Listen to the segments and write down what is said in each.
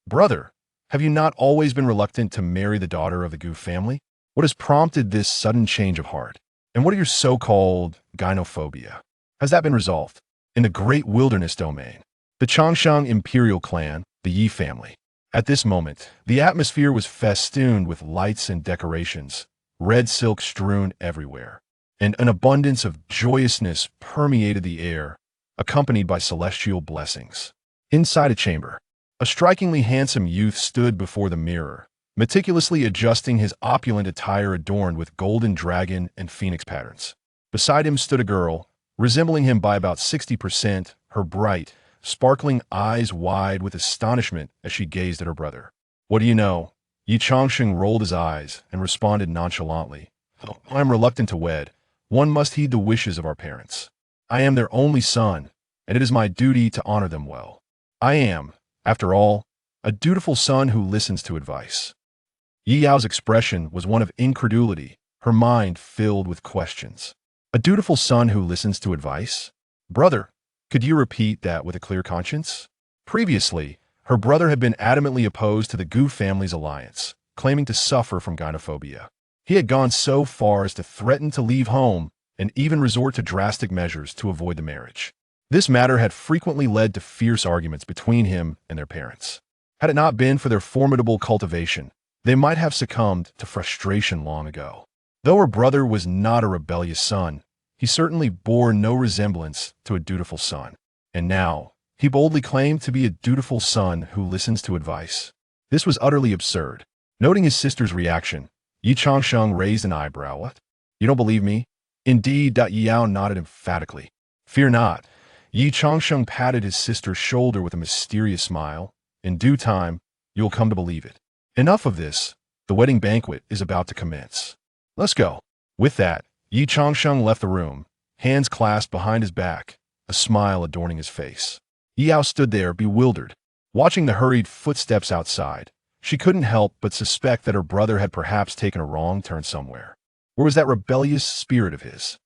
Brother, have you not always been reluctant to marry the daughter of the Gu family? What has prompted this sudden change of heart? And what are your so-called gynophobia? Has that been resolved? In the great wilderness domain, the Changsheng imperial clan, the Yi family. At this moment, the atmosphere was festooned with lights and decorations, red silk strewn everywhere, and an abundance of joyousness permeated the air, accompanied by celestial blessings. Inside a chamber, a strikingly handsome youth stood before the mirror, meticulously adjusting his opulent attire adorned with golden dragon and phoenix patterns. Beside him stood a girl, resembling him by about 60%, her bright, sparkling eyes wide with astonishment as she gazed at her brother. "What do you know?" Ye Changsheng rolled his eyes and responded nonchalantly. "I am reluctant to wed. One must heed the wishes of our parents. I am their only son, and it is my duty to honor them well. I am, after all, a dutiful son who listens to advice." Yi Yao's expression was one of incredulity, her mind filled with questions. A dutiful son who listens to advice? Brother, could you repeat that with a clear conscience? Previously, her brother had been adamantly opposed to the Gu family's alliance, claiming to suffer from gynophobia. He had gone so far as to threaten to leave home and even resort to drastic measures to avoid the marriage. This matter had frequently led to fierce arguments between him and their parents. Had it not been for their formidable cultivation, they might have succumbed to frustration long ago. Though her brother was not a rebellious son, he certainly bore no resemblance to a dutiful son. And now, he boldly claimed to be a dutiful son who listens to advice. This was utterly absurd. Noting his sister's reaction, Ye Changsheng raised an eyebrow. "What? You don't believe me?" "Indeed." Yi Yao nodded emphatically. "Fear not." Ye Changsheng patted his sister's shoulder with a mysterious smile. "In due time, you will come to believe it. Enough of this. The wedding banquet is about to commence. Let's go." With that, Ye Changsheng left the room, hands clasped behind his back, a smile adorning his face. Yi Yao stood there, bewildered, watching the hurried footsteps outside. She couldn't help but suspect that her brother had perhaps taken a wrong turn somewhere. Where was that rebellious spirit of his?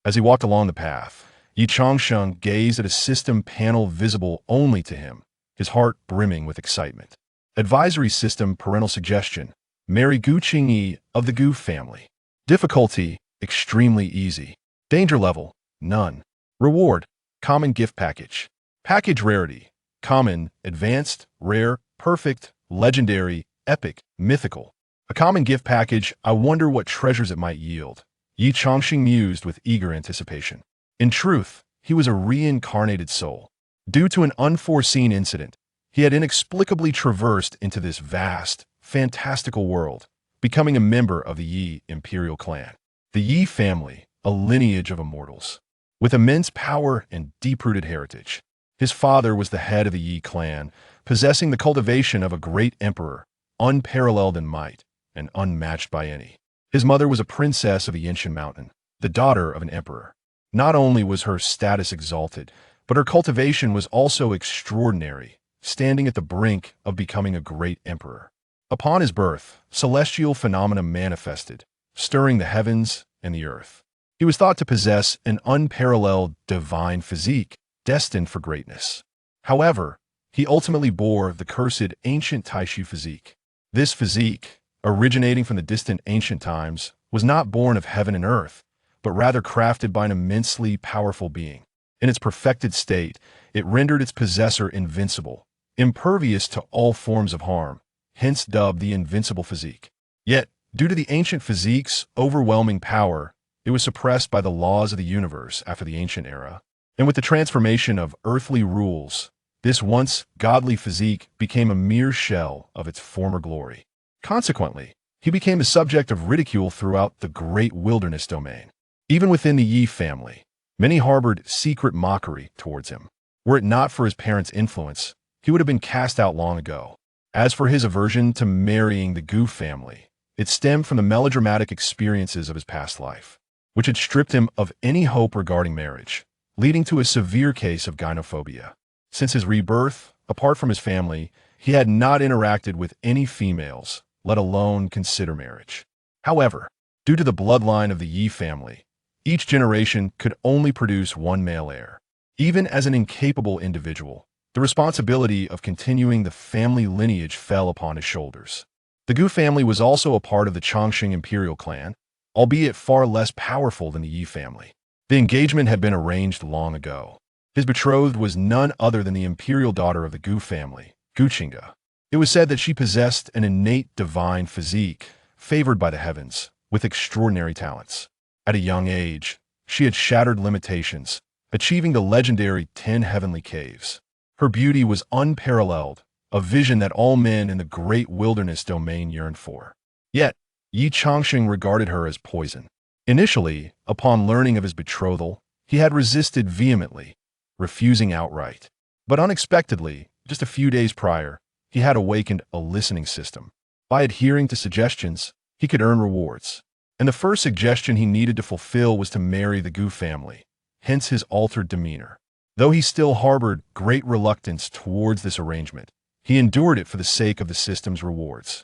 As he walked along the path, Ye Changsheng gazed at a system panel visible only to him, his heart brimming with excitement. Advisory system parental suggestion. Marry Gu Qingyi of the Gu family. Difficulty, extremely easy. Danger level, none. Reward, common gift package. Package rarity, common, advanced, rare, perfect, legendary, epic, mythical. A common gift package, I wonder what treasures it might yield. Ye Changsheng mused with eager anticipation. In truth, he was a reincarnated soul. Due to an unforeseen incident, he had inexplicably traversed into this vast, fantastical world, becoming a member of the Yi imperial clan. The Yi family, a lineage of immortals, with immense power and deep-rooted heritage. His father was the head of the Yi clan, possessing the cultivation of a great emperor, unparalleled in might and unmatched by any. His mother was a princess of the ancient mountain, the daughter of an emperor. Not only was her status exalted, but her cultivation was also extraordinary, standing at the brink of becoming a great emperor. Upon his birth, celestial phenomena manifested, stirring the heavens and the earth. He was thought to possess an unparalleled divine physique, destined for greatness. However, he ultimately bore the cursed ancient Taishu physique. This physique, originating from the distant ancient times, was not born of heaven and earth, but rather crafted by an immensely powerful being. In its perfected state, it rendered its possessor invincible, impervious to all forms of harm, hence dubbed the invincible physique. Yet, due to the ancient physique's overwhelming power, it was suppressed by the laws of the universe after the ancient era. And with the transformation of earthly rules, this once godly physique became a mere shell of its former glory. Consequently, he became the subject of ridicule throughout the great wilderness domain. Even within the Yi family, many harbored secret mockery towards him. Were it not for his parents' influence, he would have been cast out long ago. As for his aversion to marrying the Gu family, it stemmed from the melodramatic experiences of his past life, which had stripped him of any hope regarding marriage, leading to a severe case of gynophobia. Since his rebirth, apart from his family, he had not interacted with any females, let alone consider marriage. However, due to the bloodline of the Yi family, each generation could only produce one male heir. Even as an incapable individual, The responsibility of continuing the family lineage fell upon his shoulders. The Gu family was also a part of the Changsheng imperial clan, albeit far less powerful than the Yi family. The engagement had been arranged long ago. His betrothed was none other than the imperial daughter of the Gu family, Gu Qingyi. It was said that she possessed an innate divine physique, favored by the heavens, with extraordinary talents. At a young age, she had shattered limitations, achieving the legendary 10 heavenly caves. Her beauty was unparalleled, a vision that all men in the great wilderness domain yearned for. Yet, Ye Changsheng regarded her as poison. Initially, upon learning of his betrothal, he had resisted vehemently, refusing outright. But unexpectedly, just a few days prior, he had awakened a listening system. By adhering to suggestions, he could earn rewards. And the first suggestion he needed to fulfill was to marry the Gu family, hence his altered demeanor. Though he still harbored great reluctance towards this arrangement, he endured it for the sake of the system's rewards.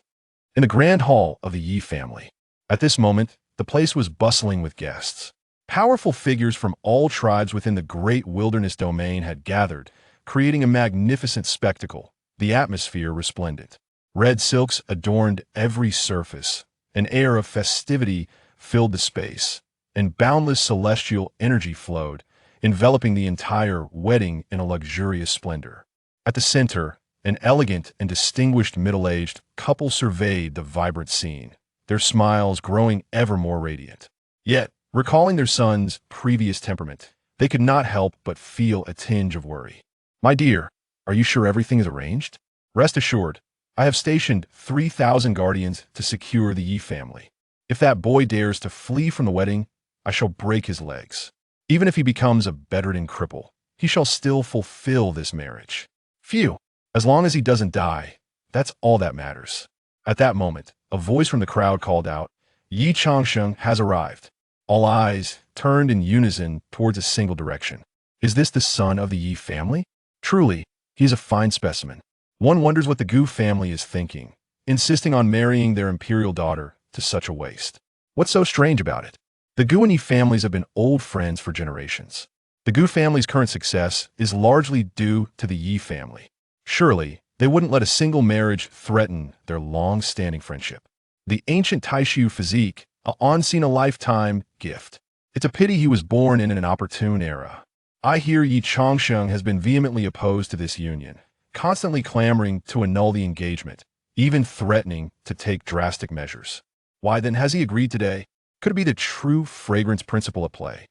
In the grand hall of the Yi family, at this moment, the place was bustling with guests. Powerful figures from all tribes within the great wilderness domain had gathered, creating a magnificent spectacle, the atmosphere resplendent. Red silks adorned every surface, an air of festivity filled the space, and boundless celestial energy flowed, enveloping the entire wedding in a luxurious splendor. At the center, an elegant and distinguished middle-aged couple surveyed the vibrant scene, their smiles growing ever more radiant. Yet, recalling their son's previous temperament, they could not help but feel a tinge of worry. "My dear, are you sure everything is arranged? Rest assured, I have stationed 3,000 guardians to secure the Yi family. If that boy dares to flee from the wedding, I shall break his legs. Even if he becomes a bedridden cripple, he shall still fulfill this marriage. Phew! As long as he doesn't die, that's all that matters." At that moment, a voice from the crowd called out, "Ye Changsheng has arrived." All eyes turned in unison towards a single direction. Is this the son of the Yi family? Truly, he is a fine specimen. One wonders what the Gu family is thinking, insisting on marrying their imperial daughter to such a waste. What's so strange about it? The Gu and Yi families have been old friends for generations. The Gu family's current success is largely due to the Yi family. Surely, they wouldn't let a single marriage threaten their long-standing friendship. The ancient Taishu physique, a once-in-a-lifetime gift. It's a pity he was born in an opportune era. I hear Ye Changsheng has been vehemently opposed to this union, constantly clamoring to annul the engagement, even threatening to take drastic measures. Why then has he agreed today? Could it be the true fragrance principle at play?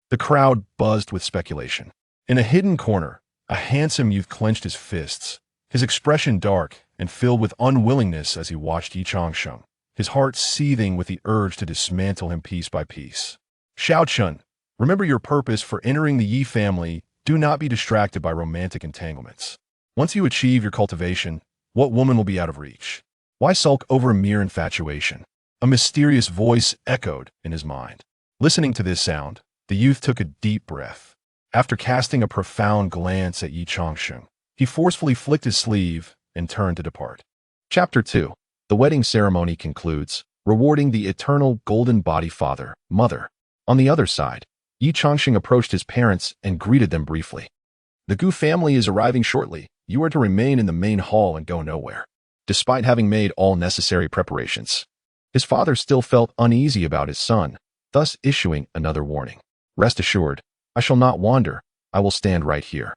The crowd buzzed with speculation. In a hidden corner, a handsome youth clenched his fists, his expression dark and filled with unwillingness as he watched Ye Changsheng, his heart seething with the urge to dismantle him piece by piece. "Xiaochun, remember your purpose for entering the Yi family. Do not be distracted by romantic entanglements. Once you achieve your cultivation, what woman will be out of reach? Why sulk over a mere infatuation?" A mysterious voice echoed in his mind. Listening to this sound, the youth took a deep breath. After casting a profound glance at Ye Changsheng, he forcefully flicked his sleeve and turned to depart. Chapter 2. The wedding ceremony concludes, rewarding the eternal golden body father, mother. On the other side, Ye Changsheng approached his parents and greeted them briefly. "The Gu family is arriving shortly. You are to remain in the main hall and go nowhere." Despite having made all necessary preparations, his father still felt uneasy about his son, thus issuing another warning. "Rest assured, I shall not wander. I will stand right here."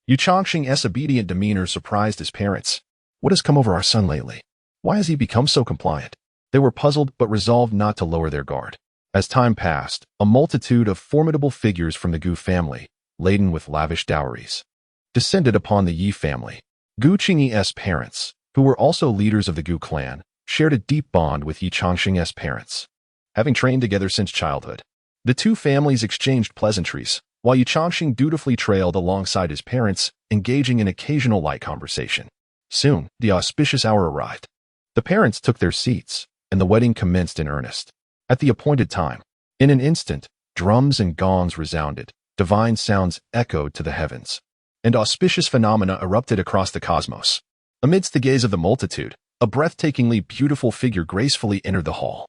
Ye Changsheng's obedient demeanor surprised his parents. What has come over our son lately? Why has he become so compliant? They were puzzled but resolved not to lower their guard. As time passed, a multitude of formidable figures from the Gu family, laden with lavish dowries, descended upon the Yi family. Gu Qingyi's parents, who were also leaders of the Gu clan, shared a deep bond with Ye Changsheng's parents. Having trained together since childhood, the two families exchanged pleasantries, while Ye Changsheng dutifully trailed alongside his parents, engaging in occasional light conversation. Soon, the auspicious hour arrived. The parents took their seats, and the wedding commenced in earnest. At the appointed time, in an instant, drums and gongs resounded, divine sounds echoed to the heavens, and auspicious phenomena erupted across the cosmos. Amidst the gaze of the multitude, a breathtakingly beautiful figure gracefully entered the hall.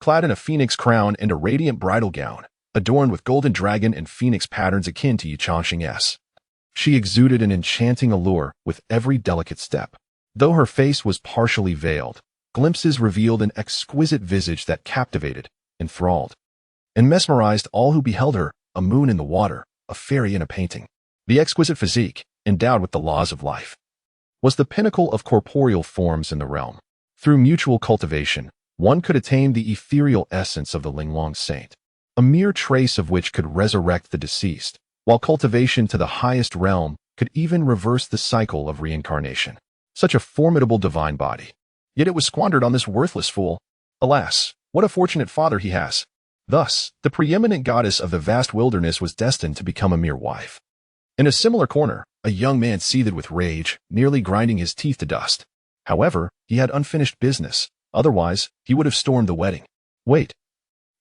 Clad in a phoenix crown and a radiant bridal gown, adorned with golden dragon and phoenix patterns akin to Ye Changsheng's She exuded an enchanting allure with every delicate step. Though her face was partially veiled, glimpses revealed an exquisite visage that captivated, enthralled, and mesmerized all who beheld her, a moon in the water, a fairy in a painting. The exquisite physique, endowed with the laws of life, was the pinnacle of corporeal forms in the realm. Through mutual cultivation, one could attain the ethereal essence of the Linglong saint, a mere trace of which could resurrect the deceased, while cultivation to the highest realm could even reverse the cycle of reincarnation. Such a formidable divine body. Yet it was squandered on this worthless fool. Alas, what a fortunate father he has. Thus, the preeminent goddess of the vast wilderness was destined to become a mere wife. In a similar corner, a young man seethed with rage, nearly grinding his teeth to dust. However, he had unfinished business. Otherwise, he would have stormed the wedding. Wait.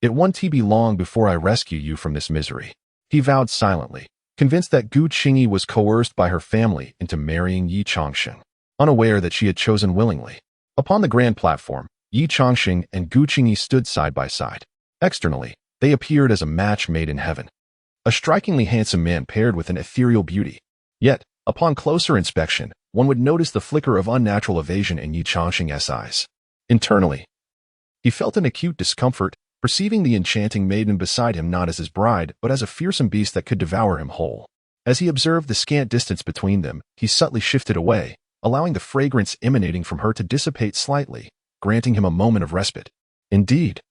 It won't be long before I rescue you from this misery, he vowed silently, convinced that Gu Qingyi was coerced by her family into marrying Ye Changsheng, unaware that she had chosen willingly. Upon the grand platform, Ye Changsheng and Gu Qingyi stood side by side. Externally, they appeared as a match made in heaven. A strikingly handsome man paired with an ethereal beauty. Yet, upon closer inspection, one would notice the flicker of unnatural evasion in Ye Changsheng's eyes. Internally, he felt an acute discomfort, perceiving the enchanting maiden beside him not as his bride, but as a fearsome beast that could devour him whole. As he observed the scant distance between them, he subtly shifted away, allowing the fragrance emanating from her to dissipate slightly, granting him a moment of respite. Indeed,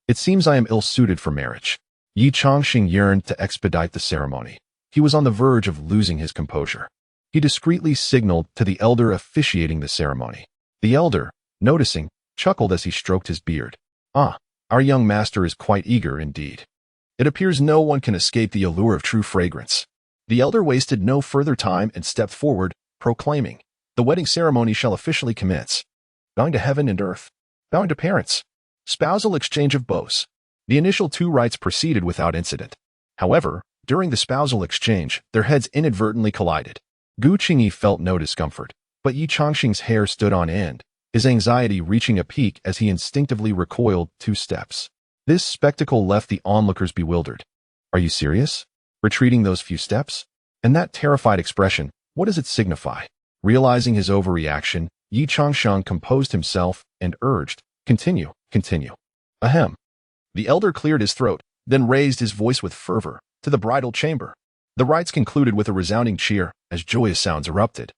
it seems I am ill-suited for marriage. Ye Changsheng yearned to expedite the ceremony. He was on the verge of losing his composure. He discreetly signaled to the elder officiating the ceremony. The elder, noticing, chuckled as he stroked his beard. Ah, our young master is quite eager indeed. It appears no one can escape the allure of true fragrance. The elder wasted no further time and stepped forward, proclaiming, "The wedding ceremony shall officially commence. Bowing to heaven and earth, bowing to parents." Spousal exchange of bows. The initial two rites proceeded without incident. However, during the spousal exchange, their heads inadvertently collided. Gu Qingyi felt no discomfort, but Ye Changsheng's hair stood on end, his anxiety reaching a peak as he instinctively recoiled 2 steps. This spectacle left the onlookers bewildered. Are you serious? Retreating those few steps? And that terrified expression, what does it signify? Realizing his overreaction, Ye Changsheng composed himself and urged, continue. Ahem. The elder cleared his throat, then raised his voice with fervor, to the bridal chamber. The rites concluded with a resounding cheer as joyous sounds erupted,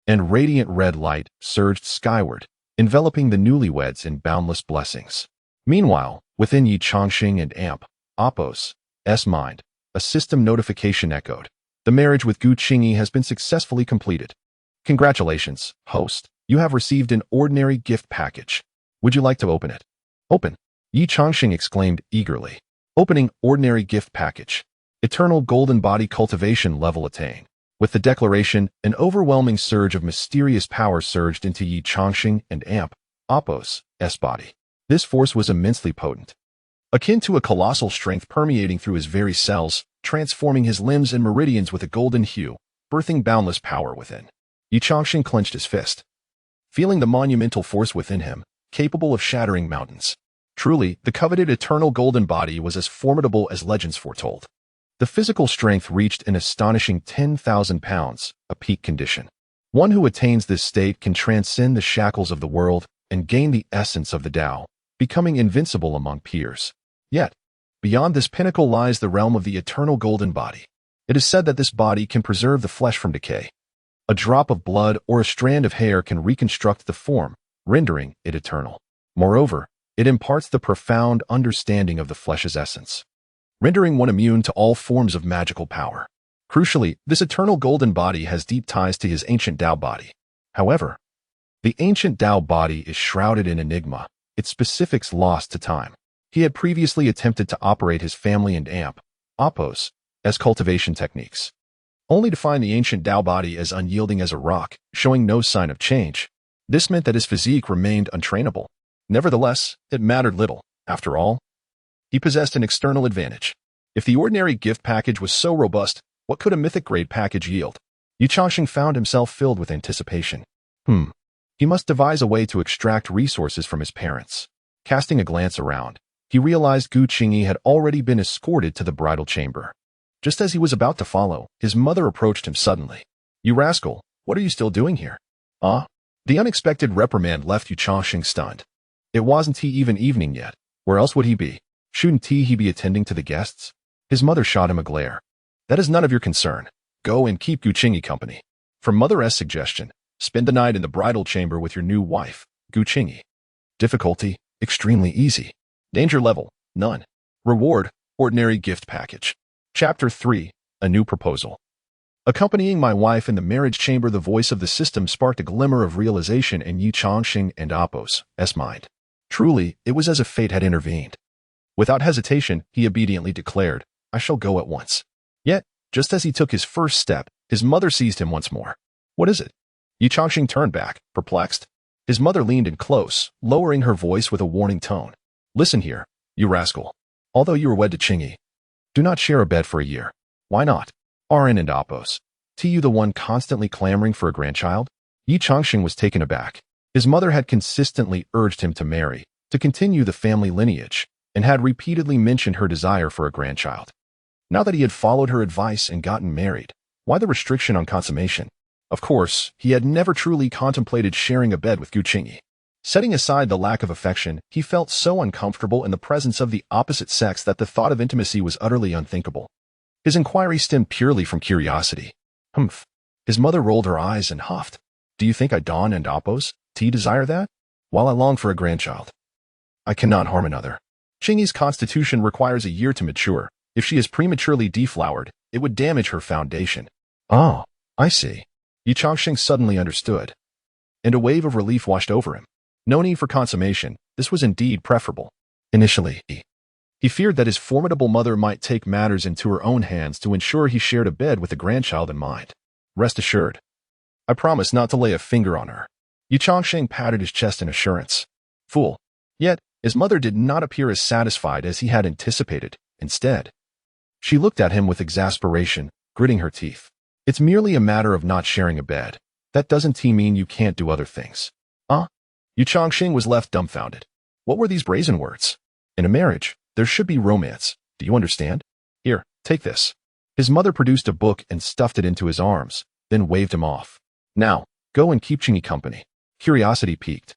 and radiant red light surged skyward, enveloping the newlyweds in boundless blessings. Meanwhile, within Ye Changsheng and Oppo's mind, a system notification echoed. The marriage with Gu Qingyi has been successfully completed. Congratulations, host. You have received an ordinary gift package. Would you like to open it? Open. Ye Changsheng exclaimed eagerly. Opening ordinary gift package. Eternal golden body cultivation level attained. With the declaration, an overwhelming surge of mysterious power surged into Ye Changsheng and Oppo's body. This force was immensely potent, akin to a colossal strength permeating through his very cells, transforming his limbs and meridians with a golden hue, birthing boundless power within. Ye Changsheng clenched his fist, feeling the monumental force within him, capable of shattering mountains. Truly, the coveted eternal golden body was as formidable as legends foretold. The physical strength reached an astonishing 10,000 pounds, a peak condition. One who attains this state can transcend the shackles of the world and gain the essence of the Tao, becoming invincible among peers. Yet, beyond this pinnacle lies the realm of the eternal golden body. It is said that this body can preserve the flesh from decay. A drop of blood or a strand of hair can reconstruct the form, rendering it eternal. Moreover, it imparts the profound understanding of the flesh's essence, rendering one immune to all forms of magical power. Crucially, this eternal golden body has deep ties to his ancient Tao body. However, the ancient Tao body is shrouded in enigma, its specifics lost to time. He had previously attempted to operate his family and Oppo's cultivation techniques, only to find the ancient Tao body as unyielding as a rock, showing no sign of change. This meant that his physique remained untrainable. Nevertheless, it mattered little. After all, he possessed an external advantage. If the ordinary gift package was so robust, what could a mythic-grade package yield? Ye Changsheng found himself filled with anticipation. He must devise a way to extract resources from his parents. Casting a glance around, he realized Gu Qingyi had already been escorted to the bridal chamber. Just as he was about to follow, his mother approached him suddenly. "You rascal, what are you still doing here?" "Ah?" The unexpected reprimand left Ye Changsheng stunned. It wasn't even evening yet. Where else would he be? Shouldn't he be attending to the guests? His mother shot him a glare. "That is none of your concern. Go and keep Gu Qingyi company." From Mother S suggestion, spend the night in the bridal chamber with your new wife, Gu Qingyi. Difficulty, extremely easy. Danger level, none. Reward, ordinary gift package. Chapter 3, A New Proposal. Accompanying my wife in the marriage chamber, the voice of the system sparked a glimmer of realization in Ye Changsheng and Apos' mind. Truly, it was as if fate had intervened. Without hesitation, he obediently declared, "I shall go at once." Yet, just as he took his first step, his mother seized him once more. "What is it?" Ye Changsheng turned back, perplexed. His mother leaned in close, lowering her voice with a warning tone. "Listen here, you rascal. Although you are wed to Qingyi, do not share a bed for a year. Why not? RN and Apos. You the one constantly clamoring for a grandchild?" Ye Changsheng was taken aback. His mother had consistently urged him to marry, to continue the family lineage, and had repeatedly mentioned her desire for a grandchild. Now that he had followed her advice and gotten married, why the restriction on consummation? Of course, he had never truly contemplated sharing a bed with Gu Qingyi. Setting aside the lack of affection, he felt so uncomfortable in the presence of the opposite sex that the thought of intimacy was utterly unthinkable. His inquiry stemmed purely from curiosity. "Humph." His mother rolled her eyes and huffed. "Do you think I Dawn and Apos desire that? While I long for a grandchild, I cannot harm another. Qingyi's constitution requires a year to mature. If she is prematurely deflowered, it would damage her foundation." "Oh, I see." Ye Changsheng suddenly understood, and a wave of relief washed over him. No need for consummation. This was indeed preferable. Initially, he feared that his formidable mother might take matters into her own hands to ensure he shared a bed with a grandchild in mind. "Rest assured, I promise not to lay a finger on her." Ye Changsheng patted his chest in assurance. Fool. Yet, his mother did not appear as satisfied as he had anticipated. Instead, she looked at him with exasperation, gritting her teeth. "It's merely a matter of not sharing a bed. That doesn't mean you can't do other things." "Huh?" Ye Changsheng was left dumbfounded. What were these brazen words? In a marriage, there should be romance. Do you understand? Here, take this. His mother produced a book and stuffed it into his arms, then waved him off. "Now, go and keep Qingyi company." Curiosity piqued.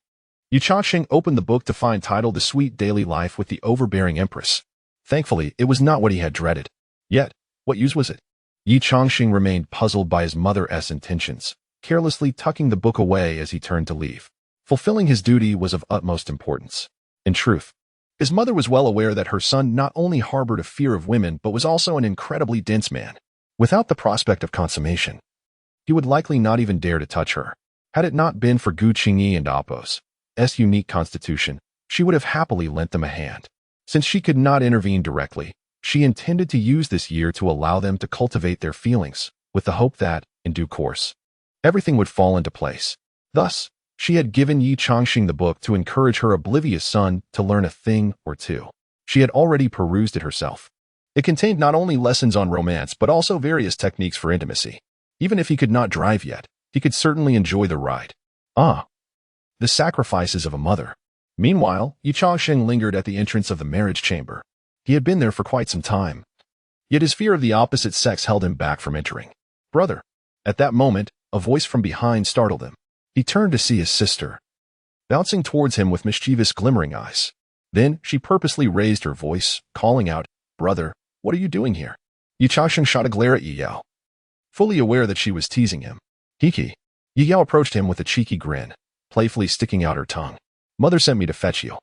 Ye Changsheng opened the book to find titled The Sweet Daily Life with the Overbearing Empress. Thankfully, it was not what he had dreaded. Yet, what use was it? Ye Changsheng remained puzzled by his mother's intentions, carelessly tucking the book away as he turned to leave. Fulfilling his duty was of utmost importance. In truth, his mother was well aware that her son not only harbored a fear of women but was also an incredibly dense man. Without the prospect of consummation, he would likely not even dare to touch her. Had it not been for Gu Qingyi and Apos' unique constitution, she would have happily lent them a hand. Since she could not intervene directly, she intended to use this year to allow them to cultivate their feelings, with the hope that, in due course, everything would fall into place. Thus, she had given Ye Changsheng the book to encourage her oblivious son to learn a thing or two. She had already perused it herself. It contained not only lessons on romance but also various techniques for intimacy. Even if he could not drive yet, he could certainly enjoy the ride. Ah, the sacrifices of a mother. Meanwhile, Ye Changsheng lingered at the entrance of the marriage chamber. He had been there for quite some time. Yet his fear of the opposite sex held him back from entering. "Brother." At that moment, a voice from behind startled him. He turned to see his sister, bouncing towards him with mischievous glimmering eyes. Then she purposely raised her voice, calling out, "Brother, what are you doing here?" Ye Changsheng shot a glare at Ye Yao, fully aware that she was teasing him. "Hiki." Ye Yao approached him with a cheeky grin, playfully sticking out her tongue. "Mother sent me to fetch you.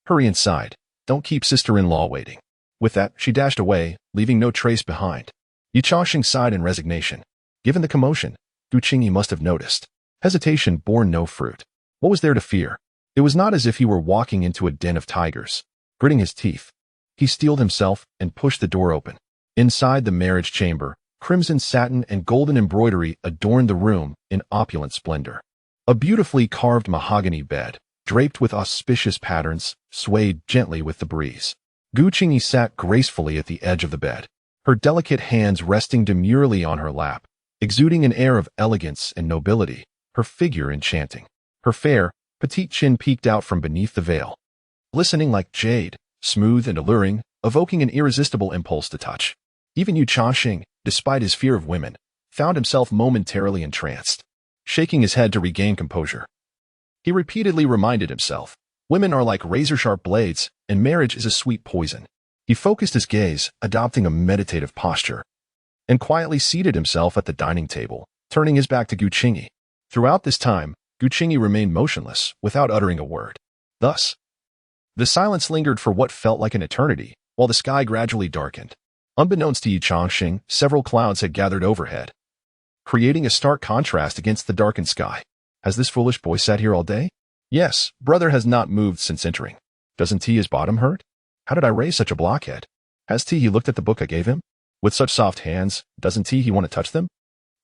Hurry inside. Don't keep sister-in-law waiting." With that, she dashed away, leaving no trace behind. Ye Changsheng sighed in resignation. Given the commotion, Gu Qingyi must have noticed. Hesitation bore no fruit. What was there to fear? It was not as if he were walking into a den of tigers. Gritting his teeth, he steeled himself and pushed the door open. Inside the marriage chamber, crimson satin and golden embroidery adorned the room in opulent splendor. A beautifully carved mahogany bed, draped with auspicious patterns, swayed gently with the breeze. Gu Qingyi sat gracefully at the edge of the bed, her delicate hands resting demurely on her lap, exuding an air of elegance and nobility, her figure enchanting. Her fair, petite chin peeked out from beneath the veil, glistening like jade, smooth and alluring, evoking an irresistible impulse to touch. Even Ye Changsheng, despite his fear of women, found himself momentarily entranced, shaking his head to regain composure. He repeatedly reminded himself, women are like razor-sharp blades, and marriage is a sweet poison. He focused his gaze, adopting a meditative posture, and quietly seated himself at the dining table, turning his back to Gu Qingyi. Throughout this time, Gu Qingyi remained motionless, without uttering a word. Thus, the silence lingered for what felt like an eternity, while the sky gradually darkened. Unbeknownst to Ye Changsheng, several clouds had gathered overhead, creating a stark contrast against the darkened sky. Has this foolish boy sat here all day? Yes, brother has not moved since entering. Doesn't his bottom hurt? How did I raise such a blockhead? Has he looked at the book I gave him? With such soft hands, doesn't he want to touch them?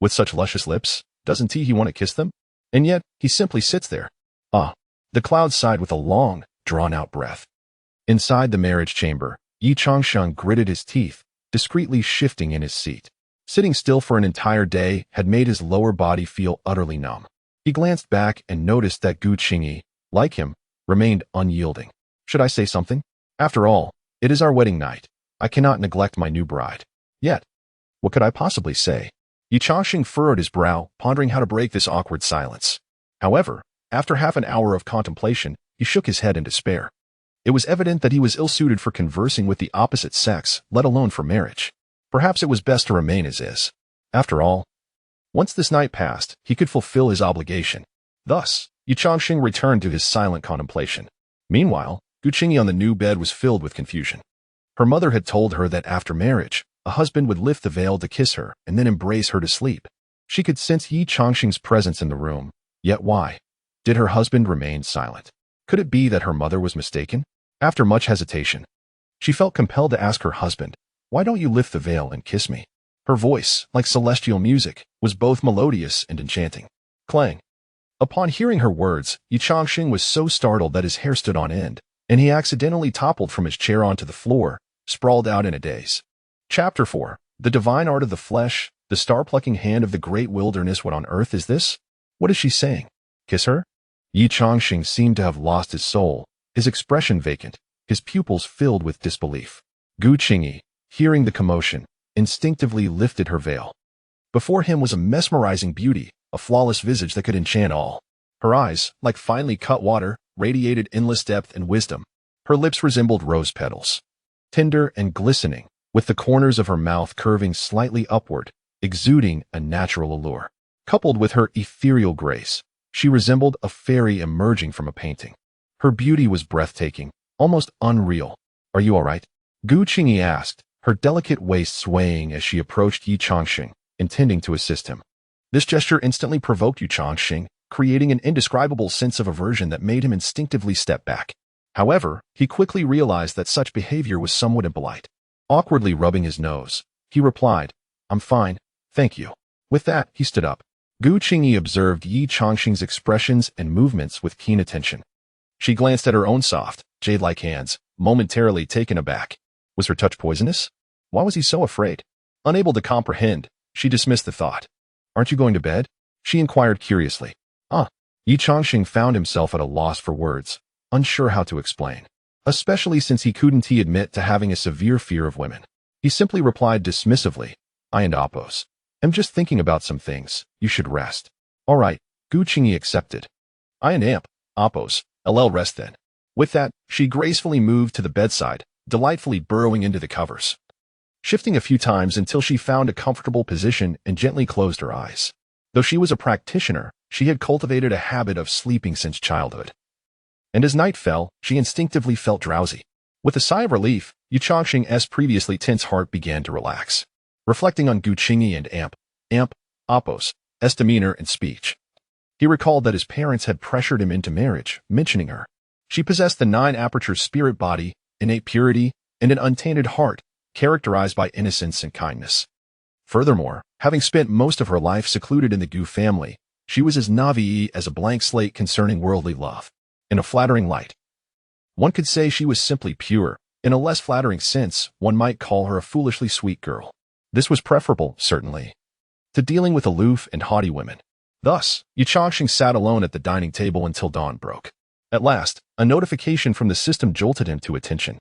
With such luscious lips, doesn't he want to kiss them? And yet, he simply sits there. Ah, the cloud sighed with a long, drawn-out breath. Inside the marriage chamber, Ye Changsheng gritted his teeth, discreetly shifting in his seat. Sitting still for an entire day had made his lower body feel utterly numb. He glanced back and noticed that Gu Qingyi, like him, remained unyielding. Should I say something? After all, it is our wedding night. I cannot neglect my new bride. Yet, what could I possibly say? Ye Changsheng furrowed his brow, pondering how to break this awkward silence. However, after half an hour of contemplation, he shook his head in despair. It was evident that he was ill-suited for conversing with the opposite sex, let alone for marriage. Perhaps it was best to remain as is. After all, once this night passed, he could fulfill his obligation. Thus, Ye Changsheng returned to his silent contemplation. Meanwhile, Gu Qingyi on the new bed was filled with confusion. Her mother had told her that after marriage, a husband would lift the veil to kiss her and then embrace her to sleep. She could sense Ye Changsheng's presence in the room. Yet why did her husband remain silent? Could it be that her mother was mistaken? After much hesitation, she felt compelled to ask her husband, "Why don't you lift the veil and kiss me?" Her voice, like celestial music, was both melodious and enchanting. Clang. Upon hearing her words, Ye Changsheng was so startled that his hair stood on end, and he accidentally toppled from his chair onto the floor, sprawled out in a daze. Chapter 4. The Divine Art of the Flesh, the Star-Plucking Hand of the Great Wilderness. What on earth is this? What is she saying? Kiss her? Ye Changsheng seemed to have lost his soul, his expression vacant, his pupils filled with disbelief. Gu Qingyi, hearing the commotion, instinctively lifted her veil. Before him was a mesmerizing beauty, a flawless visage that could enchant all. Her eyes, like finely cut water, radiated endless depth and wisdom. Her lips resembled rose petals, tender and glistening, with the corners of her mouth curving slightly upward, exuding a natural allure. Coupled with her ethereal grace, she resembled a fairy emerging from a painting. Her beauty was breathtaking, almost unreal. Are you all right? Gu Qingyi asked, her delicate waist swaying as she approached Ye Changsheng, intending to assist him. This gesture instantly provoked Ye Changsheng, creating an indescribable sense of aversion that made him instinctively step back. However, he quickly realized that such behavior was somewhat impolite. Awkwardly rubbing his nose, he replied, "I'm fine, thank you." With that, he stood up. Gu Qingyi observed Ye Changsheng's expressions and movements with keen attention. She glanced at her own soft, jade-like hands, momentarily taken aback. Was her touch poisonous? Why was he so afraid? Unable to comprehend, she dismissed the thought. "Aren't you going to bed?" she inquired curiously. Ye Changsheng found himself at a loss for words, unsure how to explain, especially since he couldn't admit to having a severe fear of women. He simply replied dismissively, "I and Appos am just thinking about some things. You should rest." "All right," Gu Qingyi accepted. "I and Appos, rest then." With that, she gracefully moved to the bedside, delightfully burrowing into the covers, shifting a few times until she found a comfortable position and gently closed her eyes. Though she was a practitioner, she had cultivated a habit of sleeping since childhood. And as night fell, she instinctively felt drowsy. With a sigh of relief, Ye Changsheng's previously tense heart began to relax. Reflecting on Gu Qingyi and Appos' demeanor and speech, he recalled that his parents had pressured him into marriage, mentioning her. She possessed the 9-aperture spirit body, innate purity, and an untainted heart, characterized by innocence and kindness. Furthermore, having spent most of her life secluded in the Gu family, she was as naive as a blank slate concerning worldly love. In a flattering light, one could say she was simply pure. In a less flattering sense, one might call her a foolishly sweet girl. This was preferable, certainly, to dealing with aloof and haughty women. Thus, Ye Changsheng sat alone at the dining table until dawn broke. At last, a notification from the system jolted him to attention.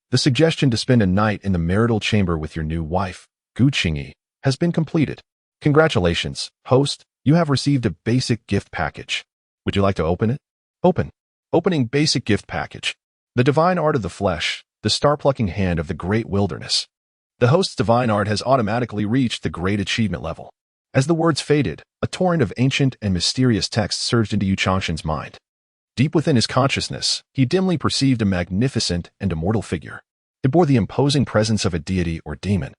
The suggestion to spend a night in the marital chamber with your new wife Gu Qingyi, has been completed. Congratulations, host, you have received a basic gift package. Would you like to open it? Open. Opening basic gift package. The divine art of the flesh, the star-plucking hand of the great wilderness. The host's divine art has automatically reached the great achievement level. As the words faded, a torrent of ancient and mysterious texts surged into Ye Changsheng's mind. Deep within his consciousness, he dimly perceived a magnificent and immortal figure. It bore the imposing presence of a deity or demon,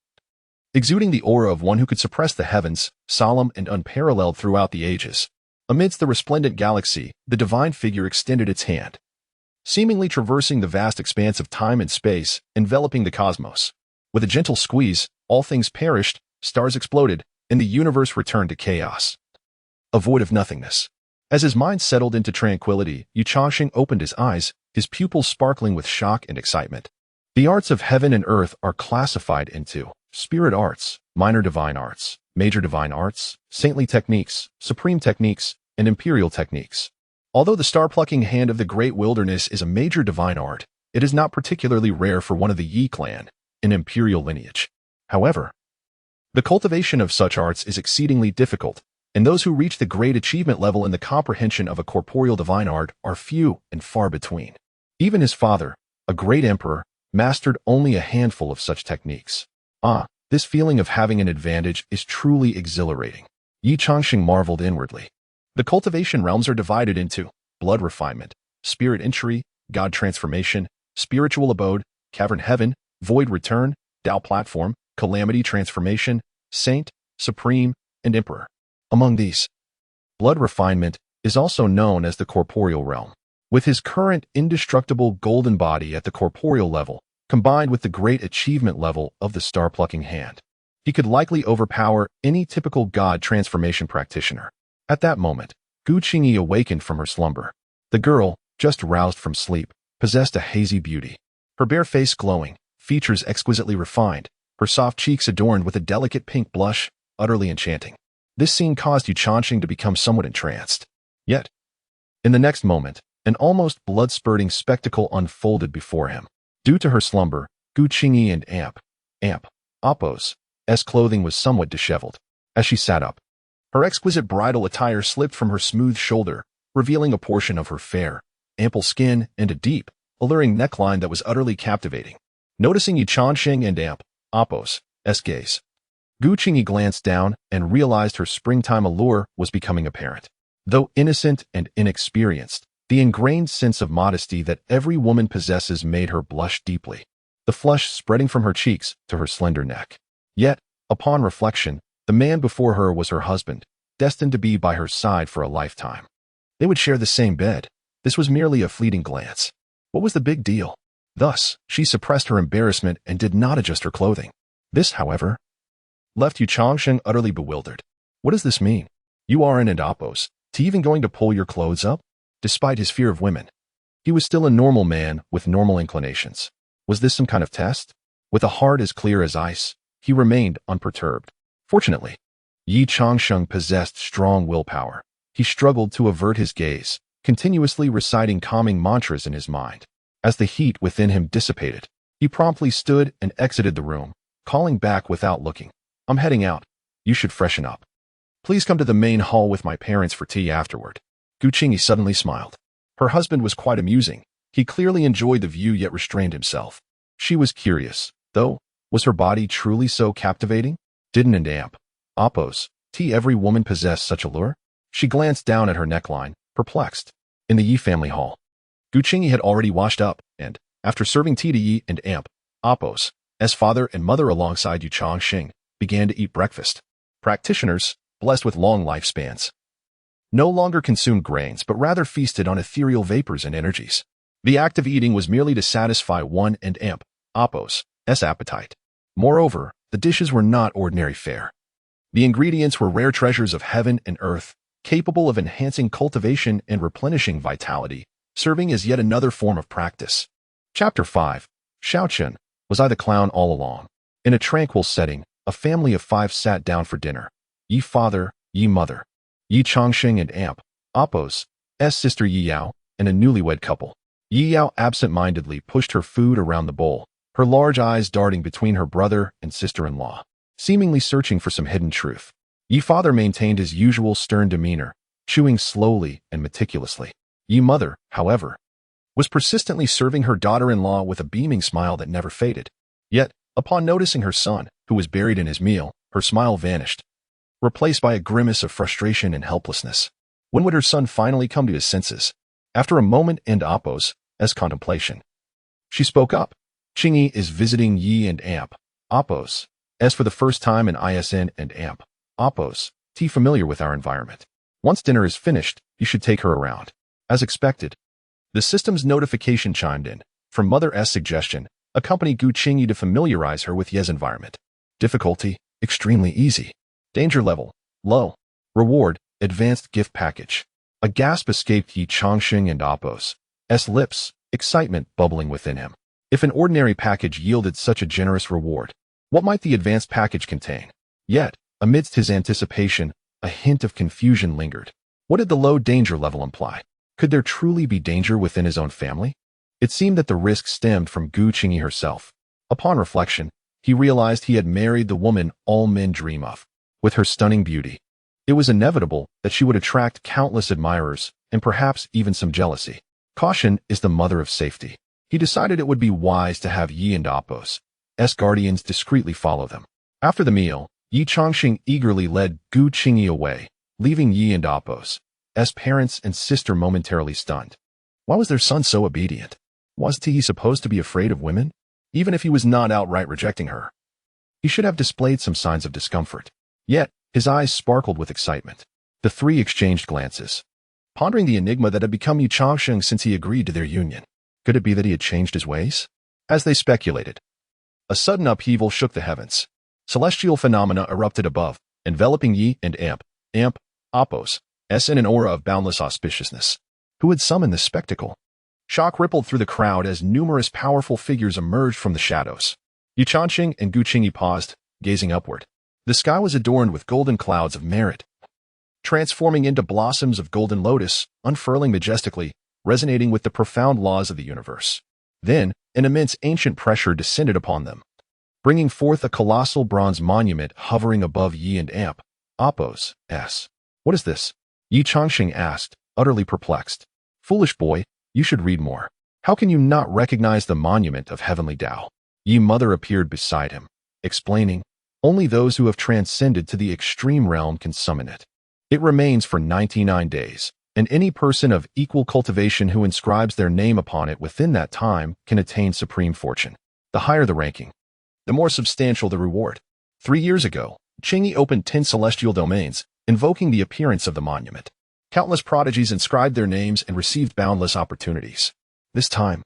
exuding the aura of one who could suppress the heavens, solemn and unparalleled throughout the ages. Amidst the resplendent galaxy, the divine figure extended its hand, seemingly traversing the vast expanse of time and space, enveloping the cosmos. With a gentle squeeze, all things perished, stars exploded, and the universe returned to chaos. A void of nothingness. As his mind settled into tranquility, Ye Changsheng opened his eyes, his pupils sparkling with shock and excitement. The arts of heaven and earth are classified into spirit arts, minor divine arts, major divine arts, saintly techniques, supreme techniques, and imperial techniques. Although the star-plucking hand of the great wilderness is a major divine art, it is not particularly rare for one of the Yi clan, an imperial lineage. However, the cultivation of such arts is exceedingly difficult, and those who reach the great achievement level in the comprehension of a corporeal divine art are few and far between. Even his father, a great emperor, mastered only a handful of such techniques. This feeling of having an advantage is truly exhilarating. Ye Changsheng marveled inwardly. The cultivation realms are divided into blood refinement, spirit entry, god transformation, spiritual abode, cavern heaven, void return, Tao platform, calamity transformation, saint, supreme, and emperor. Among these, blood refinement is also known as the corporeal realm. With his current indestructible golden body at the corporeal level, combined with the great achievement level of the star-plucking hand, he could likely overpower any typical god transformation practitioner. At that moment, Gu Qingyi awakened from her slumber. The girl, just roused from sleep, possessed a hazy beauty. Her bare face glowing, features exquisitely refined, her soft cheeks adorned with a delicate pink blush, utterly enchanting. This scene caused Ye Changsheng to become somewhat entranced. Yet, in the next moment, an almost blood-spurting spectacle unfolded before him. Due to her slumber, Gu Qingyi and Appo's clothing was somewhat disheveled. As she sat up, her exquisite bridal attire slipped from her smooth shoulder, revealing a portion of her fair, ample skin and a deep, alluring neckline that was utterly captivating. Noticing Ye Changsheng and Appo's gaze, Gu Qingyi glanced down and realized her springtime allure was becoming apparent. Though innocent and inexperienced, the ingrained sense of modesty that every woman possesses made her blush deeply, the flush spreading from her cheeks to her slender neck. Yet, upon reflection, the man before her was her husband, destined to be by her side for a lifetime. They would share the same bed. This was merely a fleeting glance. What was the big deal? Thus, she suppressed her embarrassment and did not adjust her clothing. This, however, left Ye Changsheng utterly bewildered. What does this mean? You aren't an Appo's, even going to pull your clothes up? Despite his fear of women, he was still a normal man with normal inclinations. Was this some kind of test? With a heart as clear as ice, he remained unperturbed. Fortunately, Ye Changsheng possessed strong willpower. He struggled to avert his gaze, continuously reciting calming mantras in his mind. As the heat within him dissipated, he promptly stood and exited the room, calling back without looking. I'm heading out. You should freshen up. Please come to the main hall with my parents for tea afterward. Gu Qingyi suddenly smiled. Her husband was quite amusing. He clearly enjoyed the view yet restrained himself. She was curious, though. Was her body truly so captivating? Didn't Appo's every woman possess such allure? She glanced down at her neckline, perplexed. In the Yi family hall, Gu Qingyi had already washed up, and, after serving tea to Yi and Appo's father and mother alongside Ye Changsheng, began to eat breakfast. Practitioners, blessed with long lifespans, no longer consumed grains but rather feasted on ethereal vapors and energies. The act of eating was merely to satisfy one and Appo's appetite. Moreover, the dishes were not ordinary fare. The ingredients were rare treasures of heaven and earth, capable of enhancing cultivation and replenishing vitality, serving as yet another form of practice. Chapter 5. Shaochen. Was I the clown all along? In a tranquil setting, a family of 5 sat down for dinner. Ye father, Ye mother, Ye Changsheng and Appo's sister Ye Yao, and a newlywed couple. Ye Yao absent-mindedly pushed her food around the bowl, her large eyes darting between her brother and sister-in-law. seemingly searching for some hidden truth. Ye father maintained his usual stern demeanor, chewing slowly and meticulously. Ye mother, however, was persistently serving her daughter-in-law with a beaming smile that never faded. Yet, upon noticing her son, who was buried in his meal, her smile vanished, replaced by a grimace of frustration and helplessness. When would her son finally come to his senses? After a moment and Apos, as contemplation, she spoke up. Qingyi is visiting Yi and Amp. Apos, as for the first time in ISN and Amp. Apos, T familiar with our environment. Once dinner is finished, you should take her around. As expected, the system's notification chimed in. From Mother S suggestion, accompany Gu Qingyi to familiarize her with Ye's environment. Difficulty, extremely easy. Danger level, low. Reward, advanced gift package. A gasp escaped Ye Changsheng and Apos' lips, excitement bubbling within him. If an ordinary package yielded such a generous reward, what might the advanced package contain? Yet, amidst his anticipation, a hint of confusion lingered. What did the low danger level imply? Could there truly be danger within his own family? It seemed that the risk stemmed from Gu Qingyi herself. Upon reflection, he realized he had married the woman all men dream of. With her stunning beauty, it was inevitable that she would attract countless admirers and perhaps even some jealousy. Caution is the mother of safety. He decided it would be wise to have Yi and Apos' guardians discreetly follow them. After the meal, Ye Changsheng eagerly led Gu Qingyi away, leaving Yi and Apos' parents and sister momentarily stunned. Why was their son so obedient? Wasn't he supposed to be afraid of women? Even if he was not outright rejecting her, he should have displayed some signs of discomfort. Yet, his eyes sparkled with excitement. The three exchanged glances, pondering the enigma that had become Ye Changsheng since he agreed to their union. Could it be that he had changed his ways? As they speculated, a sudden upheaval shook the heavens. Celestial phenomena erupted above, enveloping Yi and Apos' in an aura of boundless auspiciousness. Who had summoned this spectacle? Shock rippled through the crowd as numerous powerful figures emerged from the shadows. Ye Changsheng and Gu Qingyi paused, gazing upward. The sky was adorned with golden clouds of merit, transforming into blossoms of golden lotus, unfurling majestically, resonating with the profound laws of the universe. Then, an immense ancient pressure descended upon them, bringing forth a colossal bronze monument hovering above Yi and Apos'. What is this? Ye Changsheng asked, utterly perplexed. Foolish boy, you should read more. How can you not recognize the monument of heavenly Tao? Ye mother appeared beside him, explaining, only those who have transcended to the extreme realm can summon it. It remains for 99 days, and any person of equal cultivation who inscribes their name upon it within that time can attain supreme fortune. The higher the ranking, the more substantial the reward. 3 years ago, Qingyi opened 10 celestial domains, invoking the appearance of the monument. Countless prodigies inscribed their names and received boundless opportunities. This time,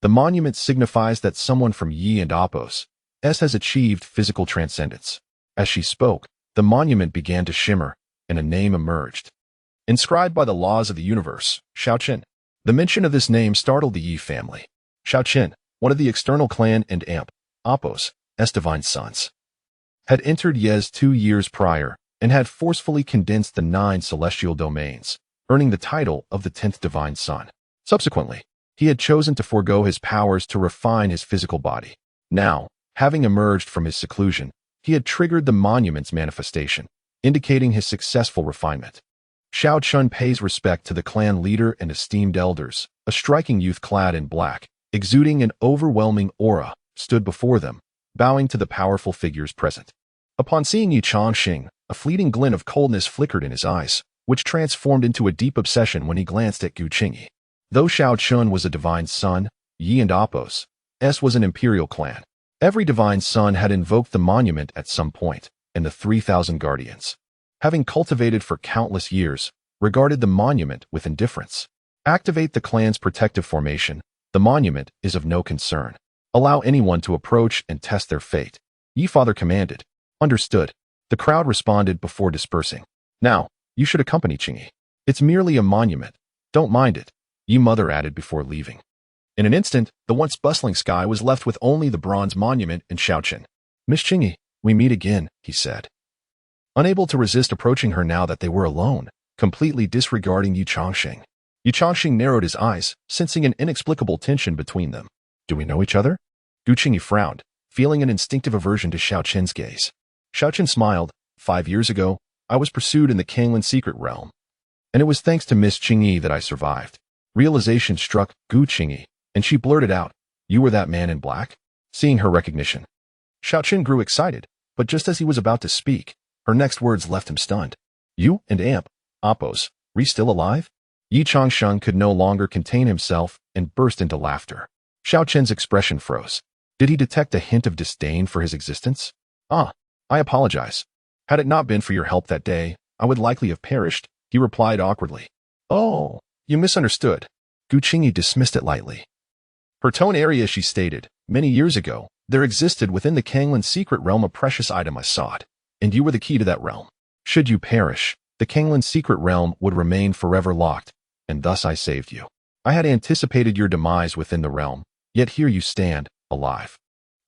the monument signifies that someone from Yi and Apos' has achieved physical transcendence. As she spoke, the monument began to shimmer, and a name emerged. Inscribed by the laws of the universe, Shaoqian. The mention of this name startled the Yi family. Shaoqian, one of the external clan and Apos' divine sons, had entered Ye's 2 years prior and had forcefully condensed the 9 celestial domains, earning the title of the 10th divine son. Subsequently, he had chosen to forego his powers to refine his physical body. Now, having emerged from his seclusion, he had triggered the monument's manifestation, indicating his successful refinement. Shao Chun pays respect to the clan leader and esteemed elders. A striking youth clad in black, exuding an overwhelming aura, stood before them, bowing to the powerful figures present. Upon seeing Ye Changsheng, a fleeting glint of coldness flickered in his eyes, which transformed into a deep obsession when he glanced at Gu Qingyi. Though Shao Chun was a divine son, Yi and Apos' was an imperial clan. Every divine son had invoked the monument at some point, and the 3,000 guardians, having cultivated for countless years, regarded the monument with indifference. Activate the clan's protective formation. The monument is of no concern. Allow anyone to approach and test their fate. Ye father commanded. Understood. The crowd responded before dispersing. Now, you should accompany Qingyi. It's merely a monument. Don't mind it, Ye mother added before leaving. In an instant, the once bustling sky was left with only the bronze monument and Shaoqian. Miss Qingyi, we meet again, he said. Unable to resist approaching her now that they were alone, completely disregarding Ye Changsheng. Ye Changsheng narrowed his eyes, sensing an inexplicable tension between them. Do we know each other? Gu Qingyi frowned, feeling an instinctive aversion to Shaoqian's gaze. Xiaochen smiled. 5 years ago, I was pursued in the Kanglan secret realm, and it was thanks to Miss Qingyi that I survived. Realization struck Gu Qingyi, and she blurted out, "You were that man in black?" Seeing her recognition, Xiaochen grew excited, but just as he was about to speak, her next words left him stunned. "You and Oppos, still alive?" Ye Changsheng could no longer contain himself and burst into laughter. Xiaochen's expression froze. Did he detect a hint of disdain for his existence? "Ah, I apologize. Had it not been for your help that day, I would likely have perished," he replied awkwardly. "Oh, you misunderstood." Gu Qingyi dismissed it lightly. Her tone airy as she stated, "Many years ago, there existed within the Kanglan secret realm a precious item I sought, and you were the key to that realm. Should you perish, the Kanglan secret realm would remain forever locked, and thus I saved you. I had anticipated your demise within the realm, yet here you stand, alive."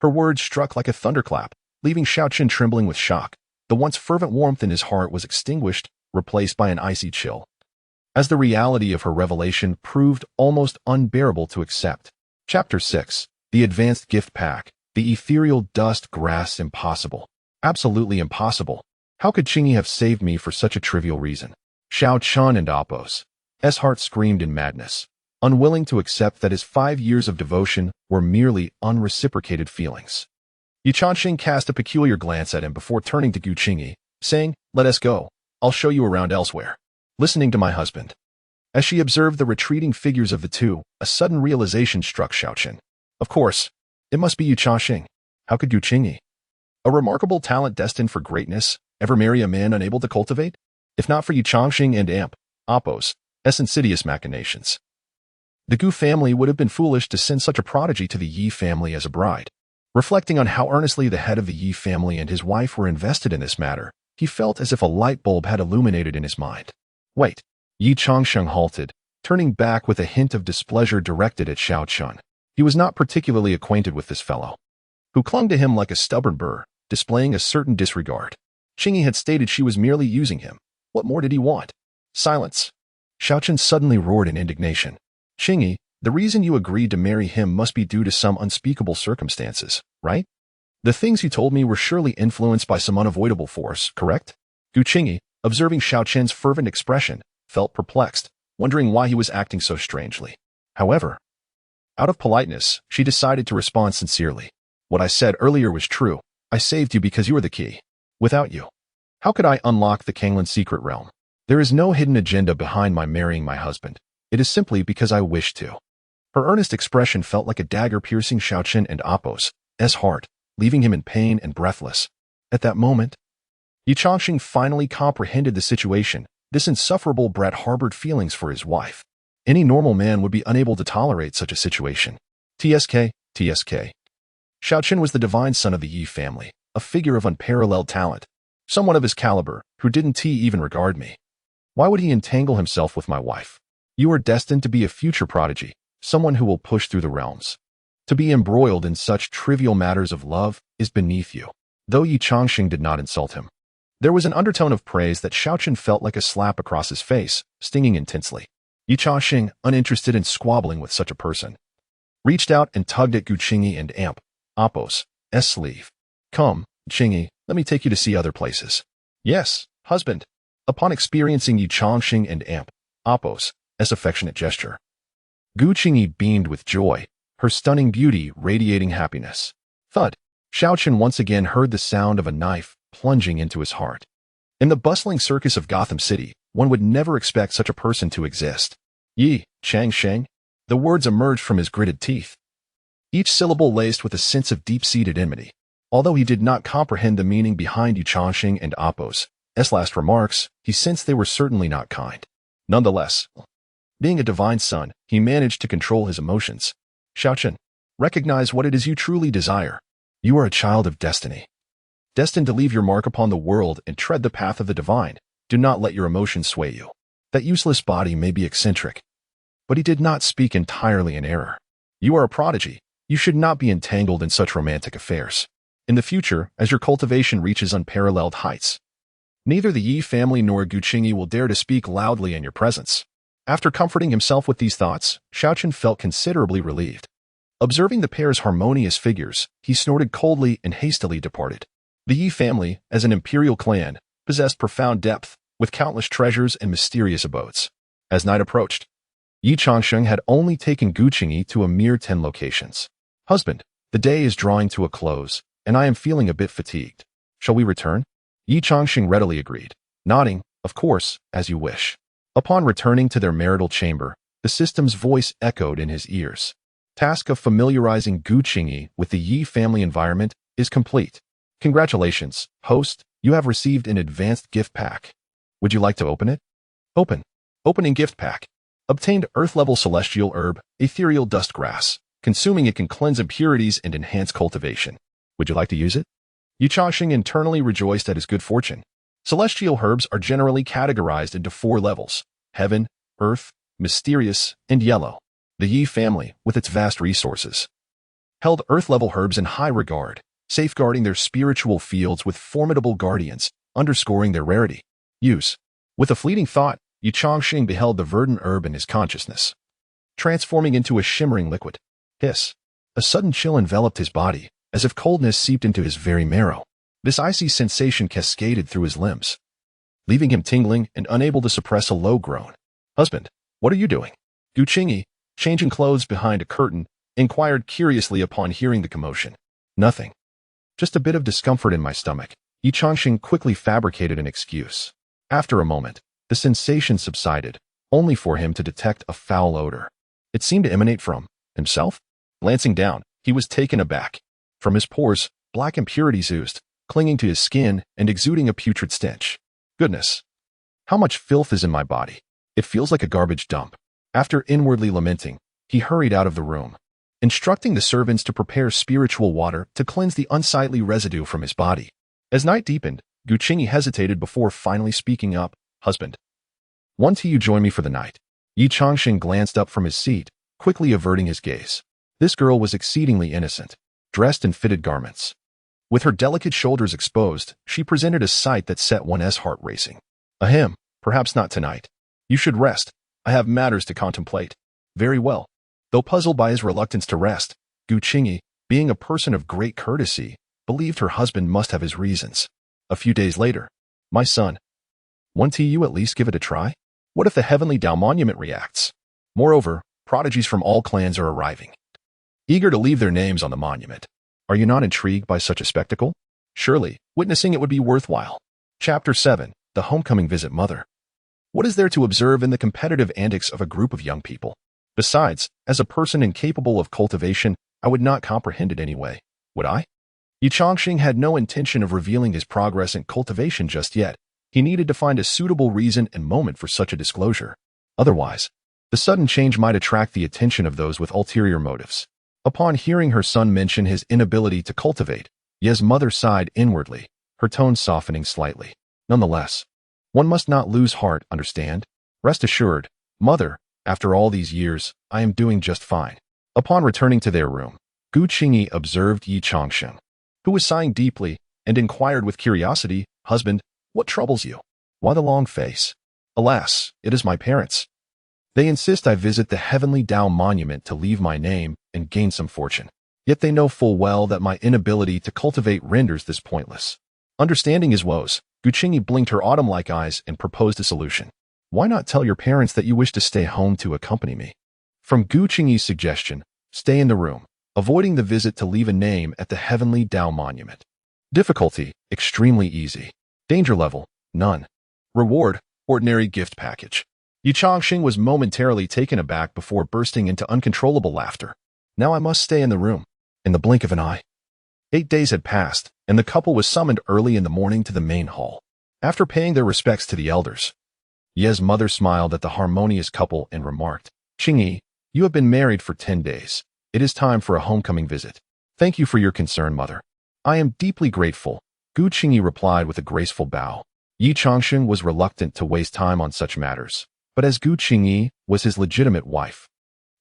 Her words struck like a thunderclap, leaving Xiaochen trembling with shock. The once fervent warmth in his heart was extinguished, replaced by an icy chill, as the reality of her revelation proved almost unbearable to accept. Chapter 6. The Advanced Gift Pack. The ethereal dust grass. Impossible. Absolutely impossible. How could Qingyi have saved me for such a trivial reason? Xiaochen and Oppos' heart screamed in madness, unwilling to accept that his 5 years of devotion were merely unreciprocated feelings. Ye Changsheng cast a peculiar glance at him before turning to Gu Qingyi, saying, "Let us go. I'll show you around elsewhere." Listening to my husband. As she observed the retreating figures of the two, a sudden realization struck Xiaochen. Of course, it must be Ye Changsheng. How could Gu Qingyi, a remarkable talent destined for greatness, ever marry a man unable to cultivate? If not for Ye Changsheng and Oppos' insidious machinations, the Gu family would have been foolish to send such a prodigy to the Yi family as a bride. Reflecting on how earnestly the head of the Yi family and his wife were invested in this matter, he felt as if a light bulb had illuminated in his mind. "Wait." Ye Changsheng halted, turning back with a hint of displeasure directed at Xiaochen. He was not particularly acquainted with this fellow, who clung to him like a stubborn burr, displaying a certain disregard. Qingyi had stated she was merely using him. What more did he want? Silence. Xiaochen suddenly roared in indignation. "Qingyi, the reason you agreed to marry him must be due to some unspeakable circumstances, right? The things you told me were surely influenced by some unavoidable force, correct?" Gu Qingyi, observing Xiaochen's fervent expression, felt perplexed, wondering why he was acting so strangely. However, out of politeness, she decided to respond sincerely. "What I said earlier was true. I saved you because you were the key. Without you, how could I unlock the Kanglan secret realm? There is no hidden agenda behind my marrying my husband. It is simply because I wish to." Her earnest expression felt like a dagger piercing Xiaochen and Oppos' heart, leaving him in pain and breathless. At that moment, Ye Changsheng finally comprehended the situation. This insufferable brat harbored feelings for his wife. Any normal man would be unable to tolerate such a situation. TSK. Xiaochen was the divine son of the Yi family, a figure of unparalleled talent, someone of his caliber, who didn't even regard me. Why would he entangle himself with my wife? You are destined to be a future prodigy, someone who will push through the realms. To be embroiled in such trivial matters of love is beneath you. Though Ye Changsheng did not insult him, there was an undertone of praise that Xiaochen felt like a slap across his face, stinging intensely. Ye Changsheng, uninterested in squabbling with such a person, reached out and tugged at Gu Qingyi and Oppos' sleeve. "Come, Qingyi, let me take you to see other places." "Yes, husband." Upon experiencing Ye Changsheng and Oppos' affectionate gesture, Gu Qingyi beamed with joy, her stunning beauty radiating happiness. Thud. Xiaochen once again heard the sound of a knife plunging into his heart. In the bustling circus of Gotham City, one would never expect such a person to exist. Ye Changsheng. The words emerged from his gritted teeth, each syllable laced with a sense of deep-seated enmity. Although he did not comprehend the meaning behind Ye Changsheng and Oppos' last remarks, he sensed they were certainly not kind. Nonetheless, being a divine son, he managed to control his emotions. "Xiaochen, recognize what it is you truly desire. You are a child of destiny, destined to leave your mark upon the world and tread the path of the divine. Do not let your emotions sway you. That useless body may be eccentric, but he did not speak entirely in error. You are a prodigy. You should not be entangled in such romantic affairs. In the future, as your cultivation reaches unparalleled heights, neither the Yi family nor Gu Qingyi will dare to speak loudly in your presence." After comforting himself with these thoughts, Xiaochen felt considerably relieved. Observing the pair's harmonious figures, he snorted coldly and hastily departed. The Ye family, as an imperial clan, possessed profound depth, with countless treasures and mysterious abodes. As night approached, Ye Changsheng had only taken Gu Qingyi to a mere 10 locations. Husband, the day is drawing to a close, and I am feeling a bit fatigued. Shall we return? Ye Changsheng readily agreed, nodding, of course, as you wish. Upon returning to their marital chamber, the system's voice echoed in his ears. Task of familiarizing Gu Qingyi with the Ye family environment is complete. Congratulations, host, you have received an advanced gift pack. Would you like to open it? Open. Opening gift pack. Obtained earth-level celestial herb, ethereal dust grass. Consuming it can cleanse impurities and enhance cultivation. Would you like to use it? Ye Changsheng internally rejoiced at his good fortune. Celestial herbs are generally categorized into 4 levels: heaven, earth, mysterious, and yellow. The Ye family, with its vast resources, held earth-level herbs in high regard, safeguarding their spiritual fields with formidable guardians, underscoring their rarity. Use. With a fleeting thought, Ye Changsheng beheld the verdant herb in his consciousness, transforming into a shimmering liquid. Hiss. A sudden chill enveloped his body, as if coldness seeped into his very marrow. This icy sensation cascaded through his limbs, leaving him tingling and unable to suppress a low groan. Husband, what are you doing? Gu Qingyi, changing clothes behind a curtain, inquired curiously upon hearing the commotion. Nothing. Just a bit of discomfort in my stomach. Ye Changsheng quickly fabricated an excuse. After a moment, the sensation subsided, only for him to detect a foul odor. It seemed to emanate from himself. Glancing down, he was taken aback. From his pores, black impurities oozed, clinging to his skin and exuding a putrid stench. Goodness! How much filth is in my body? It feels like a garbage dump. After inwardly lamenting, he hurried out of the room, instructing the servants to prepare spiritual water to cleanse the unsightly residue from his body. As night deepened, Gu Qingyi hesitated before finally speaking up. Husband, won't you join me for the night? Ye Changsheng glanced up from his seat, quickly averting his gaze. This girl was exceedingly innocent, dressed in fitted garments. With her delicate shoulders exposed, she presented a sight that set one's heart racing. Ahem, perhaps not tonight. You should rest. I have matters to contemplate. Very well. Though puzzled by his reluctance to rest, Gu Qingyi, being a person of great courtesy, believed her husband must have his reasons. A few days later, my son, won't you at least give it a try? What if the heavenly Tao monument reacts? Moreover, prodigies from all clans are arriving, eager to leave their names on the monument. Are you not intrigued by such a spectacle? Surely, witnessing it would be worthwhile. Chapter 7. The Homecoming Visit Mother. What is there to observe in the competitive antics of a group of young people? Besides, as a person incapable of cultivation, I would not comprehend it anyway, would I? Ye Changsheng had no intention of revealing his progress in cultivation just yet. He needed to find a suitable reason and moment for such a disclosure. Otherwise, the sudden change might attract the attention of those with ulterior motives. Upon hearing her son mention his inability to cultivate, Ye's mother sighed inwardly, her tone softening slightly. Nonetheless, one must not lose heart, understand? Rest assured, mother, after all these years, I am doing just fine. Upon returning to their room, Gu Qingyi observed Ye Changsheng, who was sighing deeply, and inquired with curiosity, Husband, what troubles you? Why the long face? Alas, it is my parents. They insist I visit the heavenly Tao monument to leave my name and gain some fortune. Yet they know full well that my inability to cultivate renders this pointless. Understanding his woes, Gu Qingyi blinked her autumn-like eyes and proposed a solution. Why not tell your parents that you wish to stay home to accompany me? From Gu Qingyi's suggestion, stay in the room, avoiding the visit to leave a name at the heavenly Tao monument. Difficulty, extremely easy. Danger level, none. Reward, ordinary gift package. Ye Changsheng was momentarily taken aback before bursting into uncontrollable laughter. Now I must stay in the room. In the blink of an eye. 8 days had passed, and the couple was summoned early in the morning to the main hall. After paying their respects to the elders, Ye's mother smiled at the harmonious couple and remarked, Qingyi, you have been married for 10 days. It is time for a homecoming visit. Thank you for your concern, mother. I am deeply grateful, Gu Qingyi replied with a graceful bow. Ye Changsheng was reluctant to waste time on such matters, but as Gu Qingyi was his legitimate wife,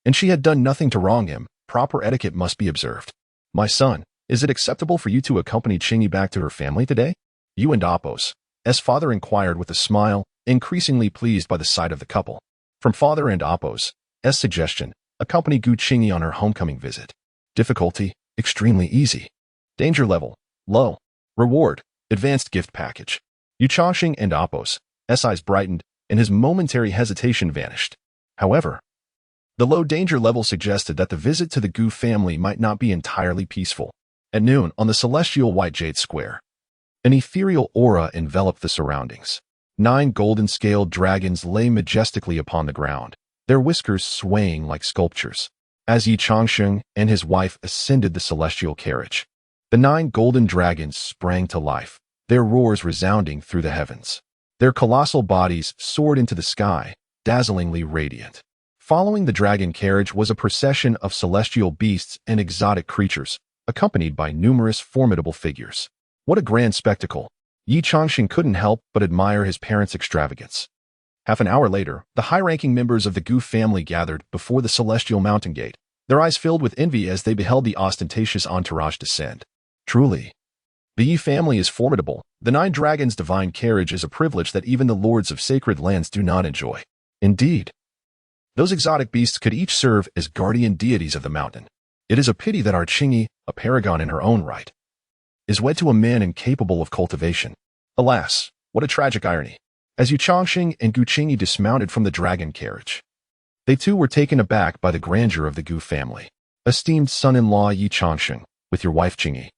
and she had done nothing to wrong him, proper etiquette must be observed. My son, is it acceptable for you to accompany Qingyi back to her family today? You and Apos, as father inquired with a smile, increasingly pleased by the sight of the couple. From father and Apos, as suggestion, accompany Gu Qingyi on her homecoming visit. Difficulty, extremely easy. Danger level, low. Reward, advanced gift package. Ye Changsheng and Apos, eyes brightened, and his momentary hesitation vanished. However, the low danger level suggested that the visit to the Gu family might not be entirely peaceful. At noon, on the celestial white jade square, an ethereal aura enveloped the surroundings. 9 golden-scaled dragons lay majestically upon the ground, their whiskers swaying like sculptures. As Ye Changsheng and his wife ascended the celestial carriage, the 9 golden dragons sprang to life, their roars resounding through the heavens. Their colossal bodies soared into the sky, dazzlingly radiant. Following the dragon carriage was a procession of celestial beasts and exotic creatures, accompanied by numerous formidable figures. What a grand spectacle! Ye Changsheng couldn't help but admire his parents' extravagance. Half an hour later, the high-ranking members of the Gu family gathered before the celestial mountain gate, their eyes filled with envy as they beheld the ostentatious entourage descend. Truly, the Ye family is formidable. The 9 dragons' divine carriage is a privilege that even the lords of sacred lands do not enjoy. Indeed, those exotic beasts could each serve as guardian deities of the mountain. It is a pity that our Qingyi, a paragon in her own right, is wed to a man incapable of cultivation. Alas, what a tragic irony. As Ye Changsheng and Gu Qingyi dismounted from the dragon carriage, they too were taken aback by the grandeur of the Gu family. Esteemed son-in-law Ye Changsheng, with your wife Qingyi,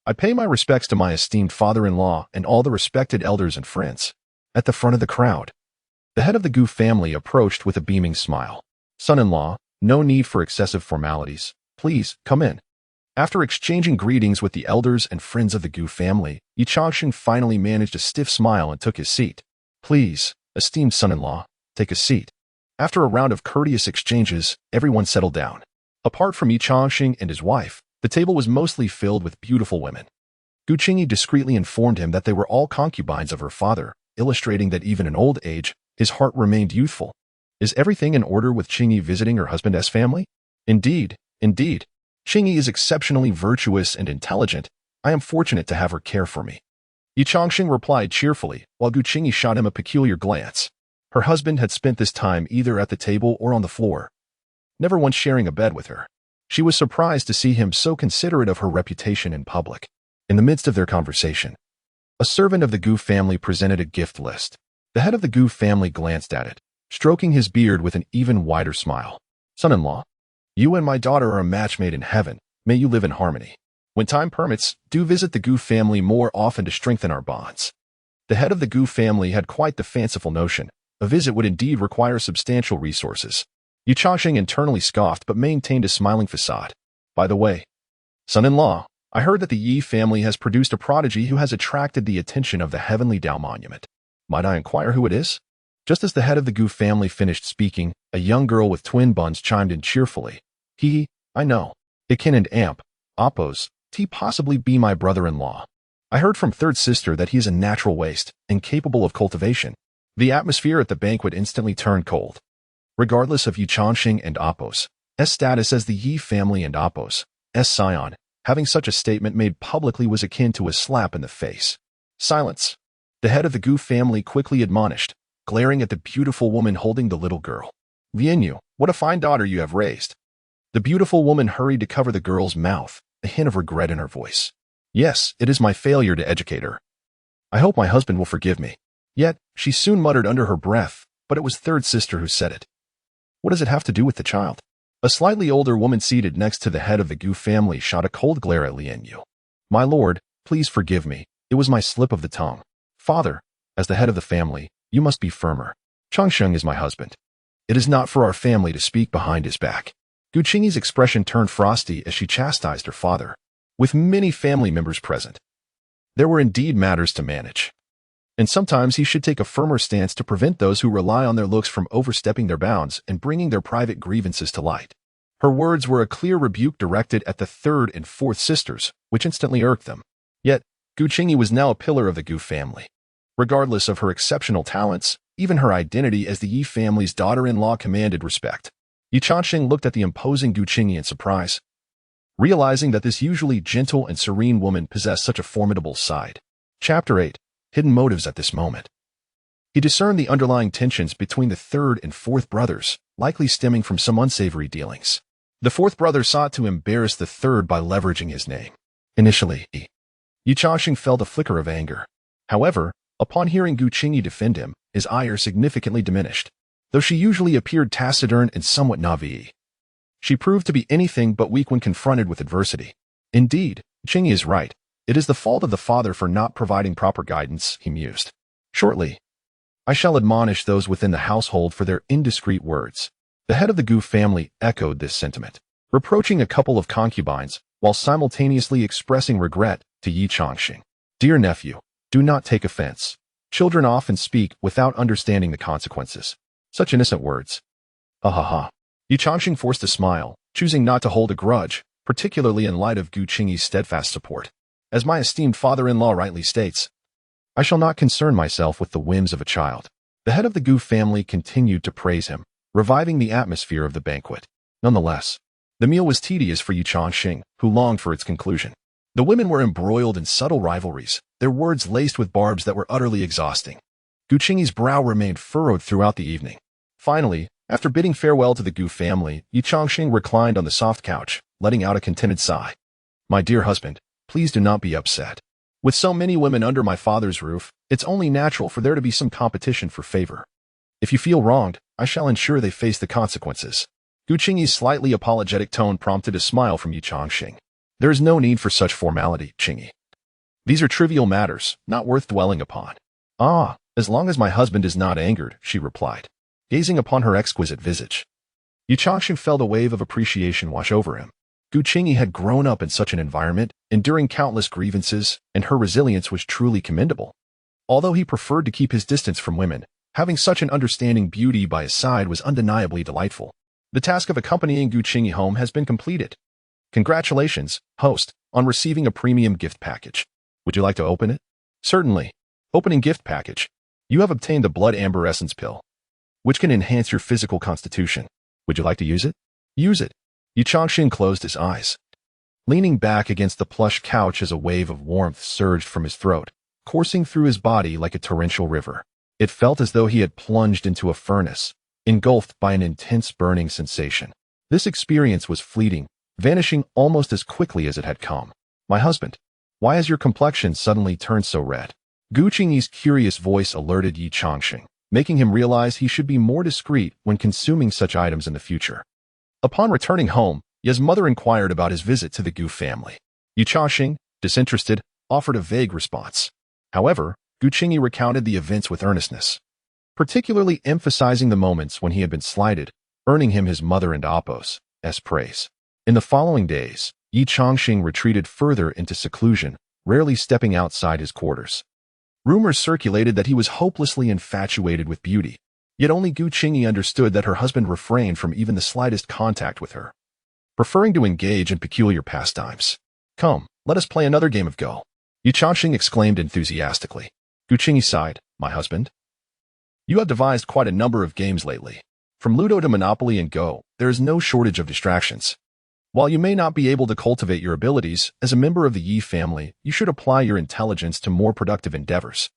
I pay my respects to my esteemed father-in-law and all the respected elders and friends. At the front of the crowd, the head of the Gu family approached with a beaming smile. Son-in-law, no need for excessive formalities. Please, come in. After exchanging greetings with the elders and friends of the Gu family, Ye Changsheng finally managed a stiff smile and took his seat. Please, esteemed son-in-law, take a seat. After a round of courteous exchanges, everyone settled down. Apart from Ye Changsheng and his wife, the table was mostly filled with beautiful women. Gu Qingyi discreetly informed him that they were all concubines of her father, illustrating that even in old age, his heart remained youthful. Is everything in order with Qingyi visiting her husband's family? Indeed. Qingyi is exceptionally virtuous and intelligent. I am fortunate to have her care for me. Ye Changsheng replied cheerfully, while Gu Qingyi shot him a peculiar glance. Her husband had spent this time either at the table or on the floor, never once sharing a bed with her. She was surprised to see him so considerate of her reputation in public. In the midst of their conversation, a servant of the Gu family presented a gift list. The head of the Gu family glanced at it, stroking his beard with an even wider smile. Son-in-law, you and my daughter are a match made in heaven. May you live in harmony. When time permits, do visit the Gu family more often to strengthen our bonds. The head of the Gu family had quite the fanciful notion. A visit would indeed require substantial resources. Ye Changsheng internally scoffed but maintained a smiling facade. By the way, son-in-law, I heard that the Ye family has produced a prodigy who has attracted the attention of the Heavenly Tao Monument. Might I inquire who it is? Just as the head of the Gu family finished speaking, a young girl with twin buns chimed in cheerfully. I know. Ikin and Amp, Apos, possibly be my brother-in-law. I heard from third sister that he is a natural waste, incapable of cultivation. The atmosphere at the banquet instantly turned cold. Regardless of Ye Changsheng and Apos' status as the Ye family and Apos' scion, having such a statement made publicly was akin to a slap in the face. Silence. The head of the Gu family quickly admonished, glaring at the beautiful woman holding the little girl. Lianyu, what a fine daughter you have raised. The beautiful woman hurried to cover the girl's mouth, a hint of regret in her voice. Yes, it is my failure to educate her. I hope my husband will forgive me. Yet, she soon muttered under her breath, but it was third sister who said it. What does it have to do with the child? A slightly older woman seated next to the head of the Gu family shot a cold glare at Lianyu. My lord, please forgive me. It was my slip of the tongue. Father, as the head of the family, you must be firmer. Changsheng is my husband. It is not for our family to speak behind his back. Gu Qingyi's expression turned frosty as she chastised her father. With many family members present, there were indeed matters to manage. And sometimes he should take a firmer stance to prevent those who rely on their looks from overstepping their bounds and bringing their private grievances to light. Her words were a clear rebuke directed at the third and fourth sisters, which instantly irked them. Yet, Gu Qingyi was now a pillar of the Gu family. Regardless of her exceptional talents, even her identity as the Ye family's daughter-in-law commanded respect. Ye Changsheng looked at the imposing Gu Qingyi in surprise, realizing that this usually gentle and serene woman possessed such a formidable side. Chapter 8. Hidden motives at this moment. He discerned the underlying tensions between the third and fourth brothers, likely stemming from some unsavory dealings. The fourth brother sought to embarrass the third by leveraging his name. Initially, Ye Ye Changsheng felt a flicker of anger. However, upon hearing Gu Qingyi defend him, his ire significantly diminished. Though she usually appeared taciturn and somewhat naive, she proved to be anything but weak when confronted with adversity. Indeed, Qingyi is right. It is the fault of the father for not providing proper guidance, he mused. Shortly, I shall admonish those within the household for their indiscreet words. The head of the Gu family echoed this sentiment, reproaching a couple of concubines while simultaneously expressing regret to Ye Changsheng. Dear nephew, do not take offense. Children often speak without understanding the consequences. Such innocent words. Ha ha ha. Ye Changsheng forced a smile, choosing not to hold a grudge, particularly in light of Gu Qingyi's steadfast support. As my esteemed father-in-law rightly states, I shall not concern myself with the whims of a child. The head of the Gu family continued to praise him, reviving the atmosphere of the banquet. Nonetheless, the meal was tedious for Ye Changsheng, who longed for its conclusion. The women were embroiled in subtle rivalries, their words laced with barbs that were utterly exhausting. Gu Qingyi's brow remained furrowed throughout the evening. Finally, after bidding farewell to the Gu family, Ye Changsheng reclined on the soft couch, letting out a contented sigh. My dear husband, please do not be upset. With so many women under my father's roof, it's only natural for there to be some competition for favor. If you feel wronged, I shall ensure they face the consequences. Gu Qingyi's slightly apologetic tone prompted a smile from Ye Changsheng. There is no need for such formality, Qingyi. These are trivial matters, not worth dwelling upon. Ah, as long as my husband is not angered, she replied, gazing upon her exquisite visage. Ye Changsheng felt a wave of appreciation wash over him. Gu Qingyi had grown up in such an environment, enduring countless grievances, and her resilience was truly commendable. Although he preferred to keep his distance from women, having such an understanding beauty by his side was undeniably delightful. The task of accompanying Gu Qingyi home has been completed. Congratulations, host, on receiving a premium gift package. Would you like to open it? Certainly. Opening gift package. You have obtained the blood amber essence pill, which can enhance your physical constitution. Would you like to use it? Use it. Ye Changsheng closed his eyes, leaning back against the plush couch as a wave of warmth surged from his throat, coursing through his body like a torrential river. It felt as though he had plunged into a furnace, engulfed by an intense burning sensation. This experience was fleeting, vanishing almost as quickly as it had come. My husband, why has your complexion suddenly turned so red? Gu Qingyi's curious voice alerted Ye Changsheng, making him realize he should be more discreet when consuming such items in the future. Upon returning home, Ye's mother inquired about his visit to the Gu family. Ye Changsheng, disinterested, offered a vague response. However, Gu Qingyi recounted the events with earnestness, particularly emphasizing the moments when he had been slighted, earning him his mother and Appo's praise. In the following days, Ye Changsheng retreated further into seclusion, rarely stepping outside his quarters. Rumors circulated that he was hopelessly infatuated with beauty, yet only Gu Qingyi understood that her husband refrained from even the slightest contact with her, preferring to engage in peculiar pastimes. Come, let us play another game of Go. Ye Changsheng exclaimed enthusiastically. Gu Qingyi sighed. My husband? You have devised quite a number of games lately. From Ludo to Monopoly and Go, there is no shortage of distractions. While you may not be able to cultivate your abilities, as a member of the Yi family, you should apply your intelligence to more productive endeavors,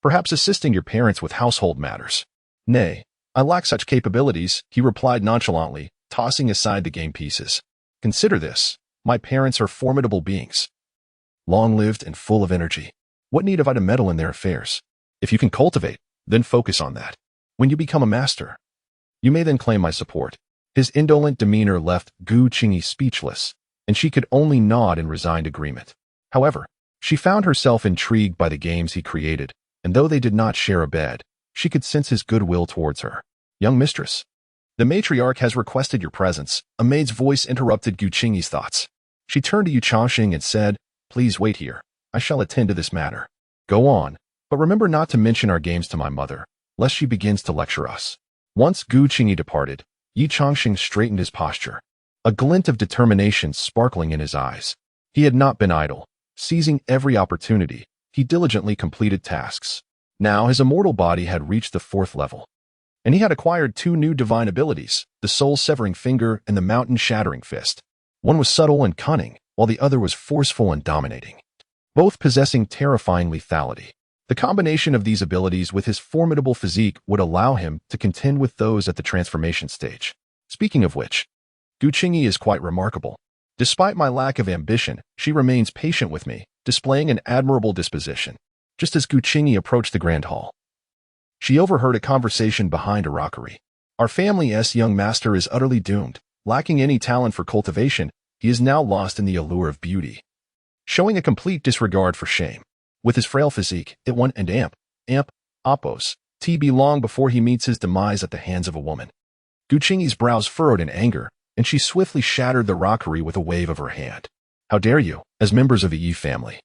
perhaps assisting your parents with household matters. Nay, I lack such capabilities, he replied nonchalantly, tossing aside the game pieces. Consider this. My parents are formidable beings, long-lived and full of energy. What need have I to meddle in their affairs? If you can cultivate, then focus on that. When you become a master, you may then claim my support. His indolent demeanor left Gu Qingyi speechless, and she could only nod in resigned agreement. However, she found herself intrigued by the games he created, and though they did not share a bed, she could sense his goodwill towards her. Young mistress, the matriarch has requested your presence. A maid's voice interrupted Gu Qingyi's thoughts. She turned to Ye Changsheng and said, Please wait here. I shall attend to this matter. Go on, but remember not to mention our games to my mother, lest she begins to lecture us. Once Gu Qingyi departed, Ye Changsheng straightened his posture, a glint of determination sparkling in his eyes. He had not been idle. Seizing every opportunity, he diligently completed tasks. Now his immortal body had reached the 4th level, and he had acquired 2 new divine abilities, the soul-severing finger and the mountain-shattering fist. One was subtle and cunning, while the other was forceful and dominating, both possessing terrifying lethality. The combination of these abilities with his formidable physique would allow him to contend with those at the transformation stage. Speaking of which, Gu Qingyi is quite remarkable. Despite my lack of ambition, she remains patient with me, displaying an admirable disposition. Just as Gu Qingyi approached the grand hall, she overheard a conversation behind a rockery. Our family's young master is utterly doomed. Lacking any talent for cultivation, he is now lost in the allure of beauty, showing a complete disregard for shame. With his frail physique, it won and oppos, TB long before he meets his demise at the hands of a woman. Gu Qingyi's brows furrowed in anger, and she swiftly shattered the rockery with a wave of her hand. How dare you, as members of the Ye family,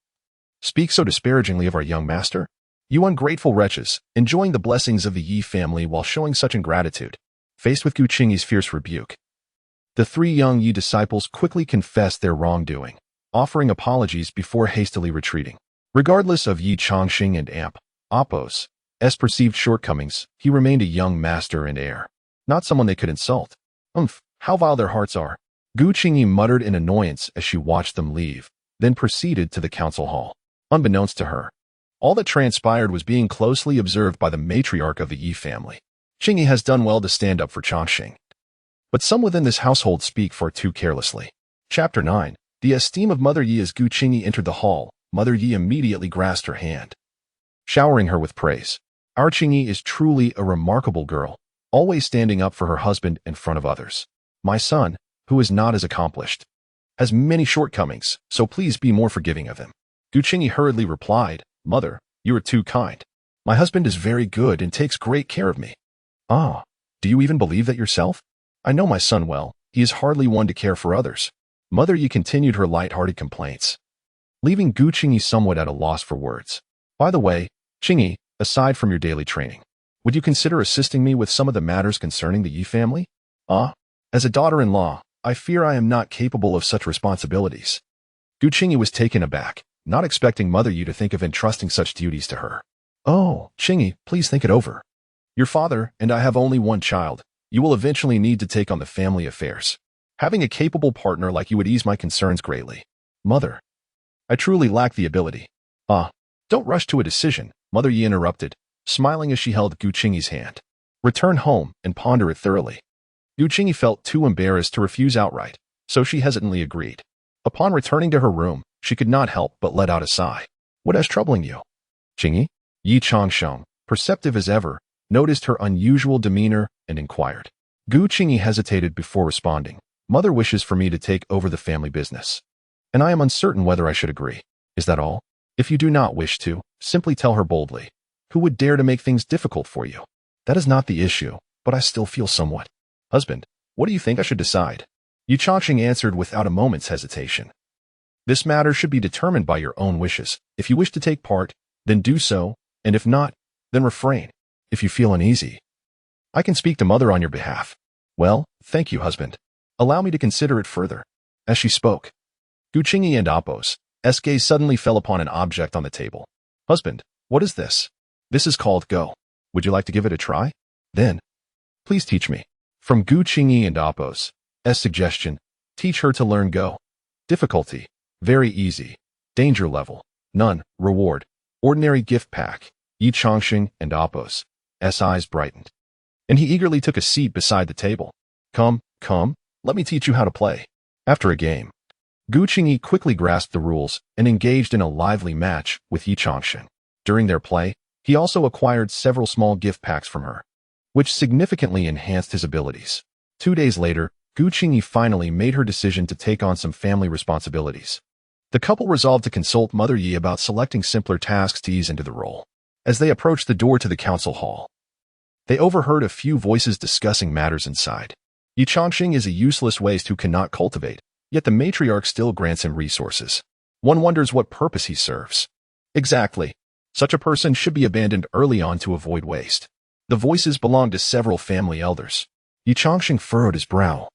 speak so disparagingly of our young master? You ungrateful wretches, enjoying the blessings of the Ye family while showing such ingratitude. Faced with Gu Qingyi's fierce rebuke, the three young Ye disciples quickly confessed their wrongdoing, offering apologies before hastily retreating. Regardless of Ye Changsheng and oppos' perceived shortcomings, he remained a young master and heir, not someone they could insult. How vile their hearts are. Gu Qingyi muttered in annoyance as she watched them leave, then proceeded to the council hall. Unbeknownst to her, all that transpired was being closely observed by the matriarch of the Ye family. Qingyi has done well to stand up for Changsheng, but some within this household speak far too carelessly. Chapter 9. The esteem of Mother Ye. As Gu Qingyi entered the hall, Mother Ye immediately grasped her hand, showering her with praise. Our Qingyi is truly a remarkable girl, always standing up for her husband in front of others. My son, who is not as accomplished, has many shortcomings, so please be more forgiving of him. Gu Qingyi hurriedly replied, Mother, you are too kind. My husband is very good and takes great care of me. Ah, do you even believe that yourself? I know my son well. He is hardly one to care for others. Mother Ye continued her light-hearted complaints, leaving Gu Qingyi somewhat at a loss for words. By the way, Qingyi, aside from your daily training, would you consider assisting me with some of the matters concerning the Ye family? As a daughter-in-law, I fear I am not capable of such responsibilities. Gu Qingyi was taken aback, not expecting Mother Ye to think of entrusting such duties to her. Oh, Qingyi, please think it over. Your father and I have only one child. You will eventually need to take on the family affairs. Having a capable partner like you would ease my concerns greatly. Mother, I truly lack the ability. Don't rush to a decision, Mother Ye interrupted, smiling as she held Gu Qingyi's hand. Return home and ponder it thoroughly. Gu Qingyi felt too embarrassed to refuse outright, so she hesitantly agreed. Upon returning to her room, she could not help but let out a sigh. What is troubling you? Qingyi? Ye Changsheng, perceptive as ever, noticed her unusual demeanor and inquired. Gu Qingyi hesitated before responding. Mother wishes for me to take over the family business, and I am uncertain whether I should agree. Is that all? If you do not wish to, simply tell her boldly. Who would dare to make things difficult for you? That is not the issue, but I still feel somewhat. Husband, what do you think I should decide? Ye Changsheng answered without a moment's hesitation. This matter should be determined by your own wishes. If you wish to take part, then do so, and if not, then refrain. If you feel uneasy, I can speak to Mother on your behalf. Well, thank you, husband. Allow me to consider it further. As she spoke, Gu Qingyi and oppos' gaze suddenly fell upon an object on the table. Husband, what is this? This is called Go. Would you like to give it a try? Then, please teach me. From Gu Qingyi and oppos' suggestion, teach her to learn Go. Difficulty, very easy. Danger level, none. Reward, ordinary gift pack. Ye Changsheng and oppos' eyes brightened, and he eagerly took a seat beside the table. Come, let me teach you how to play. After a game, Gu Qingyi quickly grasped the rules and engaged in a lively match with Ye Changsheng. During their play, he also acquired several small gift packs from her, which significantly enhanced his abilities. 2 days later, Gu Qingyi finally made her decision to take on some family responsibilities. The couple resolved to consult Mother Ye about selecting simpler tasks to ease into the role. As they approached the door to the council hall, they overheard a few voices discussing matters inside. Ye Changsheng is a useless waste who cannot cultivate, yet the matriarch still grants him resources. One wonders what purpose he serves. Exactly. Such a person should be abandoned early on to avoid waste. The voices belonged to several family elders. Ye Changsheng furrowed his brow,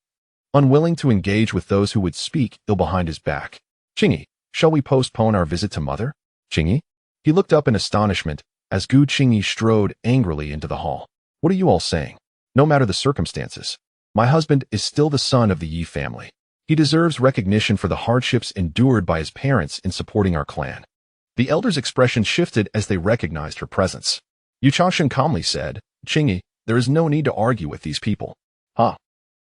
unwilling to engage with those who would speak ill behind his back. Qingyi, shall we postpone our visit to Mother? Qingyi? He looked up in astonishment as Gu Qingyi strode angrily into the hall. What are you all saying? No matter the circumstances, my husband is still the son of the Ye family. He deserves recognition for the hardships endured by his parents in supporting our clan. The elder's expression shifted as they recognized her presence. Ye Changsheng calmly said, Qingyi, there is no need to argue with these people.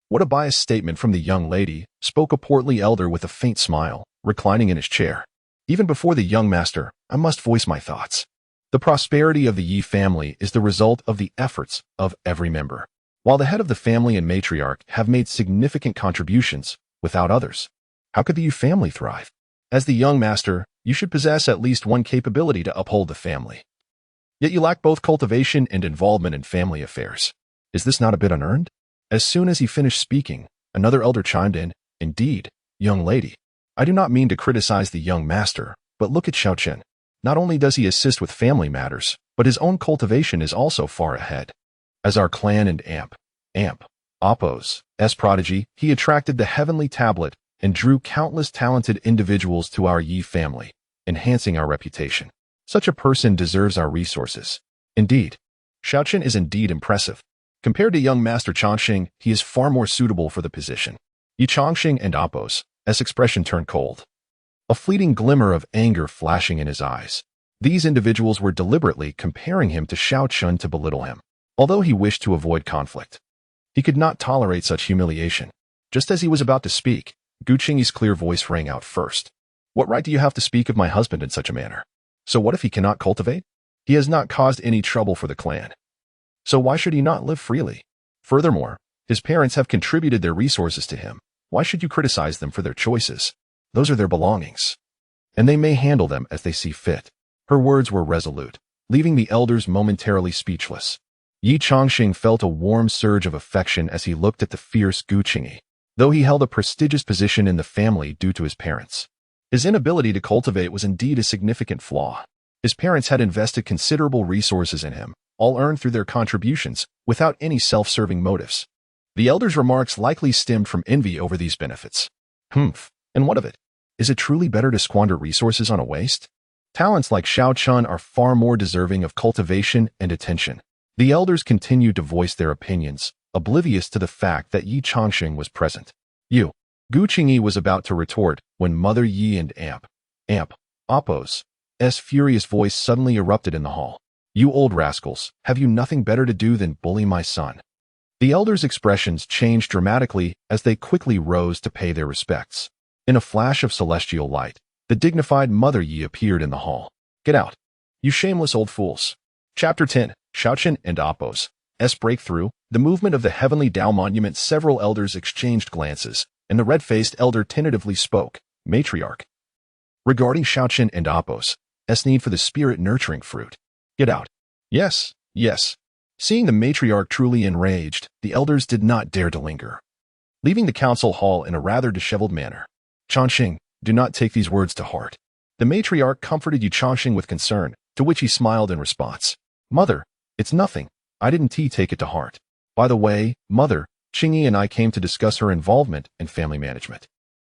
What a biased statement from the young lady, spoke a portly elder with a faint smile, reclining in his chair. Even before the young master, I must voice my thoughts. The prosperity of the Ye family is the result of the efforts of every member. While the head of the family and matriarch have made significant contributions, without others, how could the Ye family thrive? As the young master, you should possess at least one capability to uphold the family. Yet you lack both cultivation and involvement in family affairs. Is this not a bit unearned? As soon as he finished speaking, another elder chimed in, Indeed, young lady. I do not mean to criticize the young master, but look at Xiaochen. Not only does he assist with family matters, but his own cultivation is also far ahead. As our clan and Appo's prodigy, he attracted the heavenly tablet and drew countless talented individuals to our Ye family, enhancing our reputation. Such a person deserves our resources. Indeed, Xiaochen is indeed impressive. Compared to young Master Changsheng, he is far more suitable for the position. Ye Changsheng and Appo's expression turned cold, a fleeting glimmer of anger flashing in his eyes. These individuals were deliberately comparing him to Xiaochen to belittle him. Although he wished to avoid conflict, he could not tolerate such humiliation. Just as he was about to speak, Gu Qingyi's clear voice rang out first. What right do you have to speak of my husband in such a manner? So what if he cannot cultivate? He has not caused any trouble for the clan. So why should he not live freely? Furthermore, his parents have contributed their resources to him. Why should you criticize them for their choices? Those are their belongings, and they may handle them as they see fit. Her words were resolute, leaving the elders momentarily speechless. Ye Changsheng felt a warm surge of affection as he looked at the fierce Gu Qingyi. Though he held a prestigious position in the family due to his parents, his inability to cultivate was indeed a significant flaw. His parents had invested considerable resources in him, all earned through their contributions, without any self-serving motives. The elders' remarks likely stemmed from envy over these benefits. And what of it? Is it truly better to squander resources on a waste? Talents like Xiaochen are far more deserving of cultivation and attention. The elders continued to voice their opinions, oblivious to the fact that Ye Changsheng was present. Gu Qingyi was about to retort when Mother Yi and Appo's furious voice suddenly erupted in the hall. You old rascals, have you nothing better to do than bully my son? The elders' expressions changed dramatically as they quickly rose to pay their respects. In a flash of celestial light, the dignified Mother Yi appeared in the hall. Get out, you shameless old fools. Chapter 10, Xiaochen and Appo's breakthrough. The movement of the heavenly Dao monument. Several elders exchanged glances, and the red-faced elder tentatively spoke. Matriarch. Regarding Xiaochen and Appo's need for the spirit-nurturing fruit. Get out. Yes. Seeing the matriarch truly enraged, the elders did not dare to linger, leaving the council hall in a rather disheveled manner. Changsheng, do not take these words to heart. The matriarch comforted Ye Changsheng with concern, to which he smiled in response. Mother, it's nothing. I didn't take it to heart. By the way, Mother, Qingyi and I came to discuss her involvement in family management.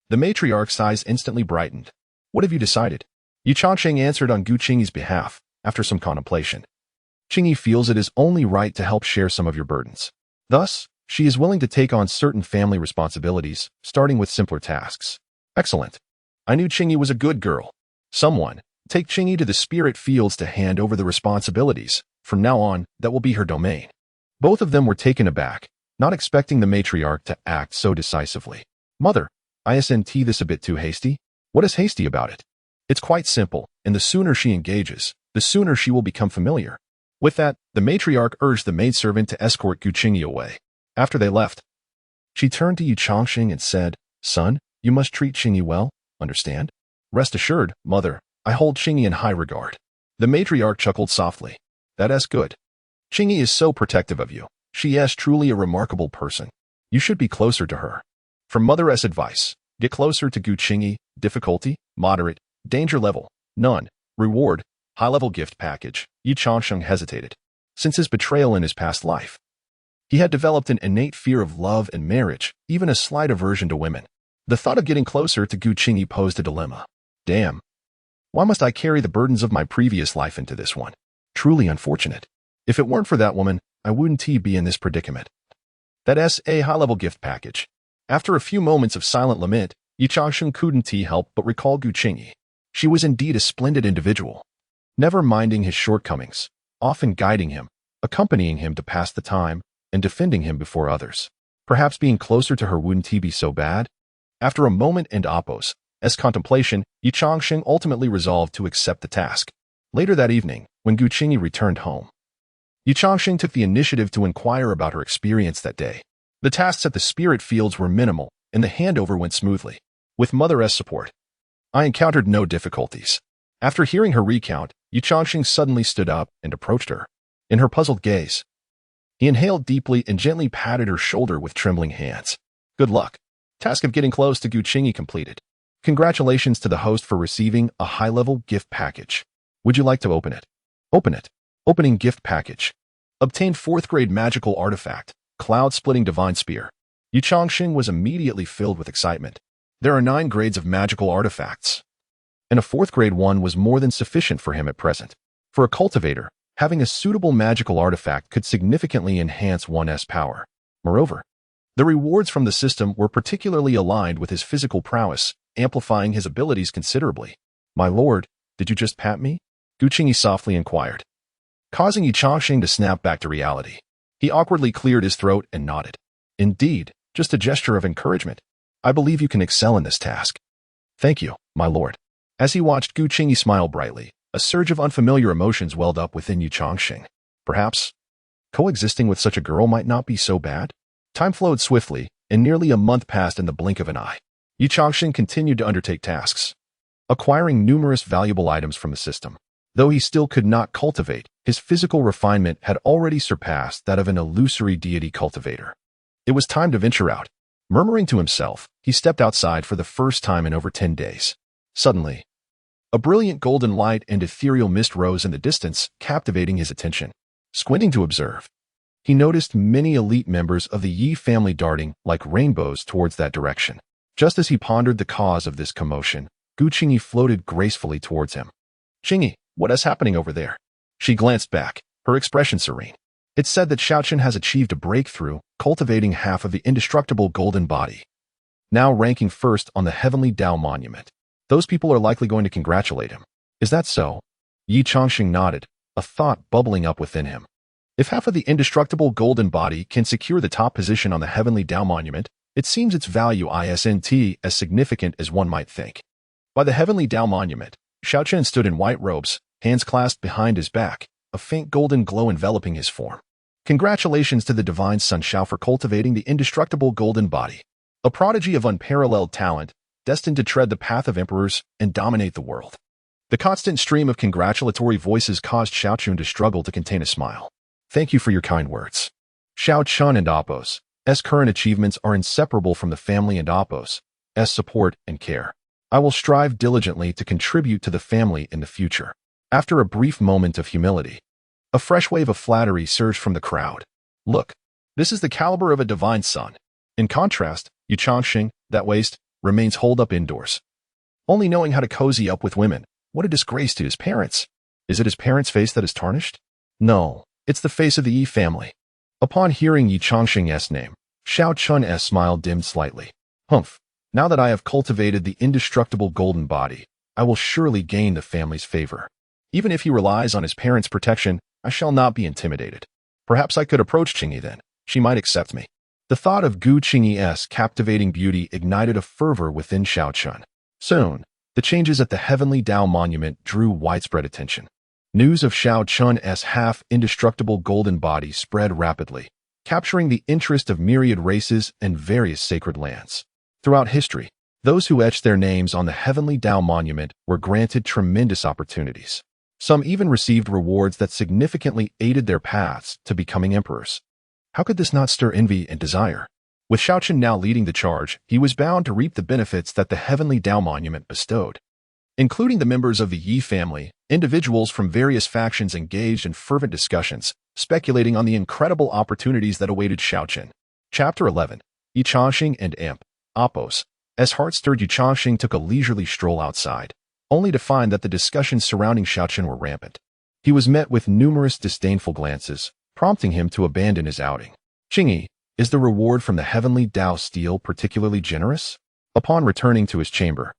The matriarch's eyes instantly brightened. What have you decided? Ye Changsheng answered on Gu Qingyi's behalf, after some contemplation. Qingyi feels it is only right to help share some of your burdens. Thus, she is willing to take on certain family responsibilities, starting with simpler tasks. Excellent. I knew Qingyi was a good girl. Someone, take Qingyi to the spirit fields to hand over the responsibilities. From now on, that will be her domain. Both of them were taken aback, not expecting the matriarch to act so decisively. Mother, isn't this a bit too hasty? What is hasty about it? It's quite simple, and the sooner she engages, the sooner she will become familiar. With that, the matriarch urged the maidservant to escort Gu Qingyi away. After they left, she turned to Ye Changsheng and said, Son, you must treat Qingyi well, understand? Rest assured, Mother, I hold Qingyi in high regard. The matriarch chuckled softly. That's good. Qingyi is so protective of you. She is truly a remarkable person. You should be closer to her. From Mother's advice, get closer to Gu Qingyi. Difficulty, moderate. Danger level, none. Reward, high-level gift package. Ye Changsheng hesitated. Since his betrayal in his past life, he had developed an innate fear of love and marriage, even a slight aversion to women. The thought of getting closer to Gu Qingyi posed a dilemma. Damn. Why must I carry the burdens of my previous life into this one? Truly unfortunate. If it weren't for that woman, I wouldn't be in this predicament. That's a high-level gift package. After a few moments of silent lament, Ye Changsheng couldn't help but recall Gu Qingyi. She was indeed a splendid individual, never minding his shortcomings, often guiding him, accompanying him to pass the time, and defending him before others. Perhaps being closer to her wouldn't be so bad? After a moment and Appo's As contemplation, Ye Changsheng ultimately resolved to accept the task. Later that evening, when Gu Qingyi returned home, Ye Changsheng took the initiative to inquire about her experience that day. The tasks at the spirit fields were minimal, and the handover went smoothly. With Mother S support, I encountered no difficulties. After hearing her recount, Ye Changsheng suddenly stood up and approached her. In her puzzled gaze, he inhaled deeply and gently patted her shoulder with trembling hands. Good luck. Task of getting close to Gu Qingyi completed. Congratulations to the host for receiving a high-level gift package. Would you like to open it? Open it. Opening gift package. Obtained 4th grade magical artifact, cloud-splitting divine spear. Ye Changsheng was immediately filled with excitement. There are 9 grades of magical artifacts, and a 4th grade one was more than sufficient for him at present. For a cultivator, having a suitable magical artifact could significantly enhance one's power. Moreover, the rewards from the system were particularly aligned with his physical prowess, amplifying his abilities considerably. My lord, did you just pat me? Gu Qingyi softly inquired, causing Ye Changsheng to snap back to reality. He awkwardly cleared his throat and nodded. Indeed, just a gesture of encouragement. I believe you can excel in this task. Thank you, my lord. As he watched Gu Qingyi smile brightly, a surge of unfamiliar emotions welled up within Ye Changsheng. Perhaps coexisting with such a girl might not be so bad? Time flowed swiftly, and nearly a month passed in the blink of an eye. Ye Changsheng continued to undertake tasks, acquiring numerous valuable items from the system. Though he still could not cultivate, his physical refinement had already surpassed that of an illusory deity cultivator. It was time to venture out. Murmuring to himself, he stepped outside for the first time in over 10 days. Suddenly, a brilliant golden light and ethereal mist rose in the distance, captivating his attention. Squinting to observe, he noticed many elite members of the Ye family darting like rainbows towards that direction. Just as he pondered the cause of this commotion, Gu Qingyi floated gracefully towards him. Qingyi, what is happening over there? She glanced back, her expression serene. It's said that Xiaochen has achieved a breakthrough, cultivating half of the indestructible golden body, now ranking first on the heavenly Tao monument. Those people are likely going to congratulate him. Is that so? Ye Changsheng nodded, a thought bubbling up within him. If half of the indestructible golden body can secure the top position on the heavenly Tao monument, it seems its value isn't as significant as one might think. By the heavenly Tao monument, Xiaochen stood in white robes, hands clasped behind his back, a faint golden glow enveloping his form. Congratulations to the divine Sun Xiao for cultivating the indestructible golden body, a prodigy of unparalleled talent, destined to tread the path of emperors and dominate the world. The constant stream of congratulatory voices caused Xiaochun to struggle to contain a smile. Thank you for your kind words. Xiaochun and Appo's current achievements are inseparable from the family and Appo's support and care. I will strive diligently to contribute to the family in the future. After a brief moment of humility, a fresh wave of flattery surged from the crowd. Look, this is the caliber of a divine son. In contrast, Ye Changsheng, that waste, remains holed up indoors, only knowing how to cozy up with women. What a disgrace to his parents. Is it his parents' face that is tarnished? No, it's the face of the Yi family. Upon hearing Ye Changsheng's name, Xiaochun's smile dimmed slightly. Humph, now that I have cultivated the indestructible golden body, I will surely gain the family's favor. Even if he relies on his parents' protection, I shall not be intimidated. Perhaps I could approach Qingyi then. She might accept me. The thought of Gu Qingyi's captivating beauty ignited a fervor within Xiaochun. Soon, the changes at the heavenly Tao monument drew widespread attention. News of Xiaochun's half-indestructible golden body spread rapidly, capturing the interest of myriad races and various sacred lands. Throughout history, those who etched their names on the heavenly Tao monument were granted tremendous opportunities. Some even received rewards that significantly aided their paths to becoming emperors. How could this not stir envy and desire? With Xiaochun now leading the charge, he was bound to reap the benefits that the heavenly Tao monument bestowed. Including the members of the Yi family, individuals from various factions engaged in fervent discussions, speculating on the incredible opportunities that awaited Xiaochun. Chapter 11. Ye Changsheng and Appo's. As heart-stirred, Ye Changsheng took a leisurely stroll outside, only to find that the discussions surrounding Xiaochun were rampant. He was met with numerous disdainful glances, prompting him to abandon his outing. Qingyi, is the reward from the heavenly Tao steel particularly generous? Upon returning to his chamber,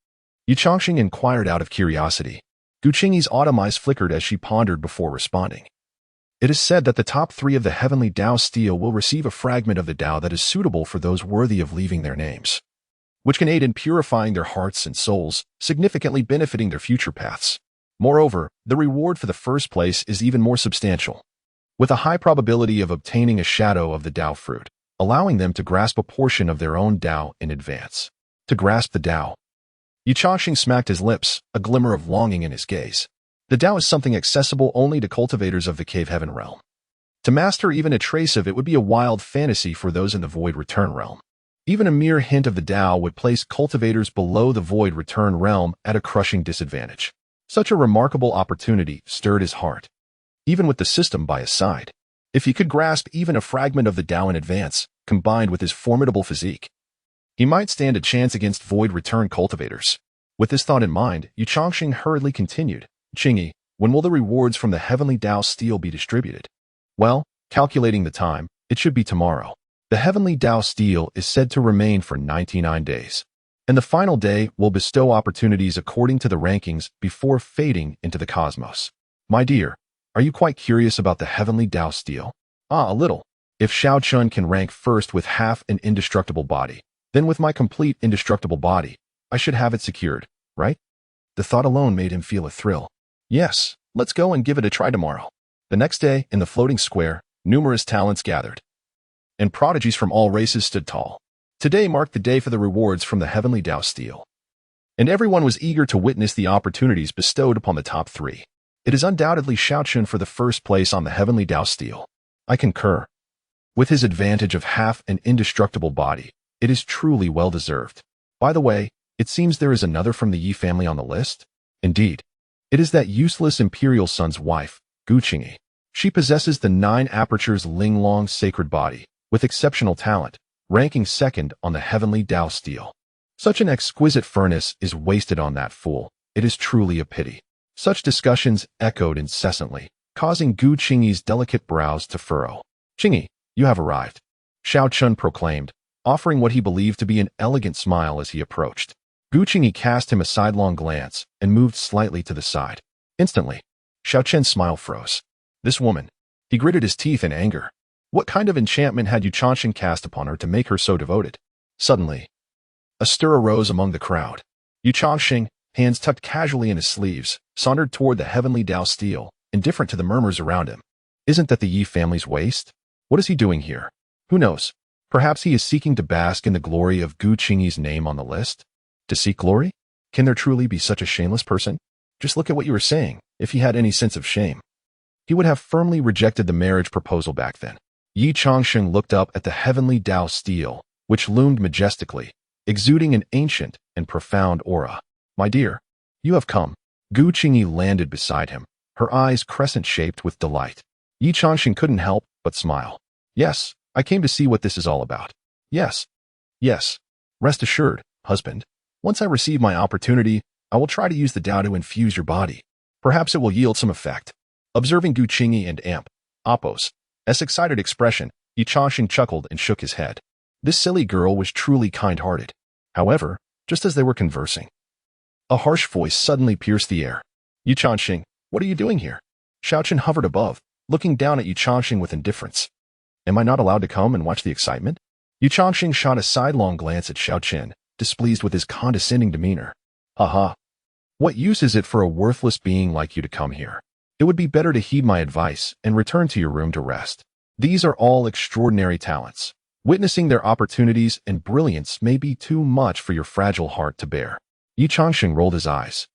Ye Changsheng inquired out of curiosity. Gu Qingyi's autumn eyes flickered as she pondered before responding. It is said that the top 3 of the heavenly Tao steel will receive a fragment of the Tao that is suitable for those worthy of leaving their names. which can aid in purifying their hearts and souls, significantly benefiting their future paths. Moreover, the reward for the first place is even more substantial, with a high probability of obtaining a shadow of the Tao fruit, allowing them to grasp a portion of their own Tao in advance. To grasp the Tao. Ye Changsheng smacked his lips, a glimmer of longing in his gaze. The Tao is something accessible only to cultivators of the cave heaven realm. To master even a trace of it would be a wild fantasy for those in the void return realm. Even a mere hint of the Tao would place cultivators below the void return realm at a crushing disadvantage. Such a remarkable opportunity stirred his heart, even with the system by his side. If he could grasp even a fragment of the Tao in advance, combined with his formidable physique, he might stand a chance against void return cultivators. With this thought in mind, Ye Changsheng hurriedly continued, Qingyi, when will the rewards from the heavenly Tao steel be distributed? Well, calculating the time, it should be tomorrow. The heavenly Tao steel is said to remain for 99 days. And the final day will bestow opportunities according to the rankings before fading into the cosmos. My dear, are you quite curious about the heavenly Tao steel? Ah, a little. If Xiao Chun can rank first with half an indestructible body, then with my complete indestructible body, I should have it secured, right? The thought alone made him feel a thrill. Yes, let's go and give it a try tomorrow. The next day, in the floating square, numerous talents gathered, and prodigies from all races stood tall. Today marked the day for the rewards from the heavenly Tao steel, and everyone was eager to witness the opportunities bestowed upon the top three. It is undoubtedly Xiao Chun for the first place on the heavenly Tao steel. I concur. With his advantage of half an indestructible body, it is truly well-deserved. By the way, it seems there is another from the Yi family on the list. Indeed, it is that useless imperial son's wife, Gu Qingyi. She possesses the 9 apertures Linglong sacred body, with exceptional talent, ranking second on the heavenly Tao steel. Such an exquisite furnace is wasted on that fool. It is truly a pity. Such discussions echoed incessantly, causing Gu Qingyi's delicate brows to furrow. Qingyi, you have arrived, Xiao Chun proclaimed, offering what he believed to be an elegant smile as he approached. Gu Qingyi cast him a sidelong glance and moved slightly to the side. Instantly, Xiao Chen's smile froze. This woman. He gritted his teeth in anger. What kind of enchantment had Ye Changsheng cast upon her to make her so devoted? Suddenly, a stir arose among the crowd. Ye Changsheng, hands tucked casually in his sleeves, sauntered toward the heavenly Tao steel, indifferent to the murmurs around him. Isn't that the Yi family's waste? What is he doing here? Who knows? Perhaps he is seeking to bask in the glory of Gu Qingyi's name on the list? To seek glory? Can there truly be such a shameless person? Just look at what you were saying. If he had any sense of shame, he would have firmly rejected the marriage proposal back then. Ye Changsheng looked up at the heavenly Tao steel, which loomed majestically, exuding an ancient and profound aura. My dear, you have come. Gu Qingyi landed beside him, her eyes crescent-shaped with delight. Ye Changsheng couldn't help but smile. Yes, I came to see what this is all about. Yes. Yes. Rest assured, husband. Once I receive my opportunity, I will try to use the Tao to infuse your body. Perhaps it will yield some effect. Observing Gu Qingyi and Appo's excited expression, Ye Changsheng chuckled and shook his head. This silly girl was truly kind-hearted. However, just as they were conversing, a harsh voice suddenly pierced the air. Ye Changsheng, what are you doing here? Xiao Chen hovered above, looking down at Ye Changsheng with indifference. Am I not allowed to come and watch the excitement? Ye Changsheng shot a sidelong glance at Xiao Chen, displeased with his condescending demeanor. Haha. What use is it for a worthless being like you to come here? It would be better to heed my advice and return to your room to rest. These are all extraordinary talents. Witnessing their opportunities and brilliance may be too much for your fragile heart to bear. Ye Changsheng rolled his eyes.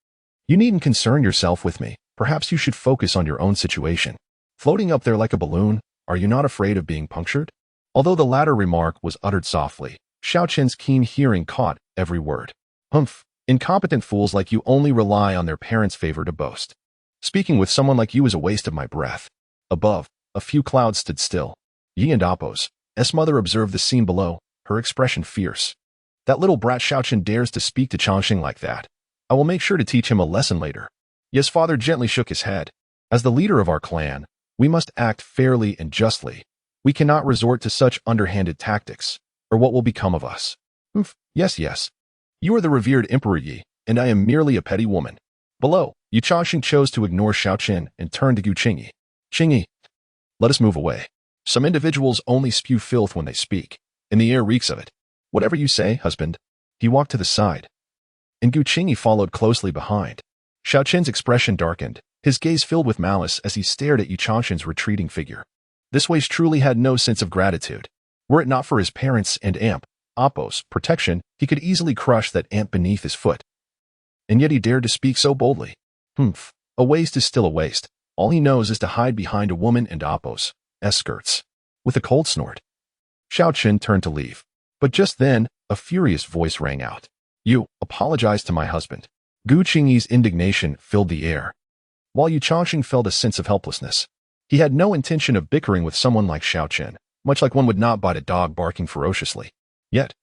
You needn't concern yourself with me. Perhaps you should focus on your own situation. Floating up there like a balloon, are you not afraid of being punctured? Although the latter remark was uttered softly, Xiao Chen's keen hearing caught every word. Humph, incompetent fools like you only rely on their parents' favor to boast. Speaking with someone like you is a waste of my breath. Above, a few clouds stood still. Yi and Appo's mother observed the scene below, her expression fierce. That little brat Xiao Chen dares to speak to Changsheng like that. I will make sure to teach him a lesson later. Yes, father gently shook his head. As the leader of our clan, we must act fairly and justly. We cannot resort to such underhanded tactics, or what will become of us? Yes. You are the revered Emperor Yi, and I am merely a petty woman. Below, Ye Changsheng chose to ignore Xiao Chen and turned to Gu Qingyi. Qingyi, let us move away. Some individuals only spew filth when they speak, and the air reeks of it. Whatever you say, husband. He walked to the side, and Gu Qingyi followed closely behind. Xiao Qin's expression darkened, his gaze filled with malice as he stared at Ye Changsheng's retreating figure. This waste truly had no sense of gratitude. Were it not for his parents and Appo's protection, he could easily crush that ant beneath his foot. And yet he dared to speak so boldly. A waste is still a waste. All he knows is to hide behind a woman and Appo's skirts. With a cold snort, Xiao Qin turned to leave. But just then, a furious voice rang out. You apologize to my husband. Gu Qingyi's indignation filled the air, while Ye Changsheng felt a sense of helplessness. He had no intention of bickering with someone like Xiao Qin, much like one would not bite a dog barking ferociously. Yet,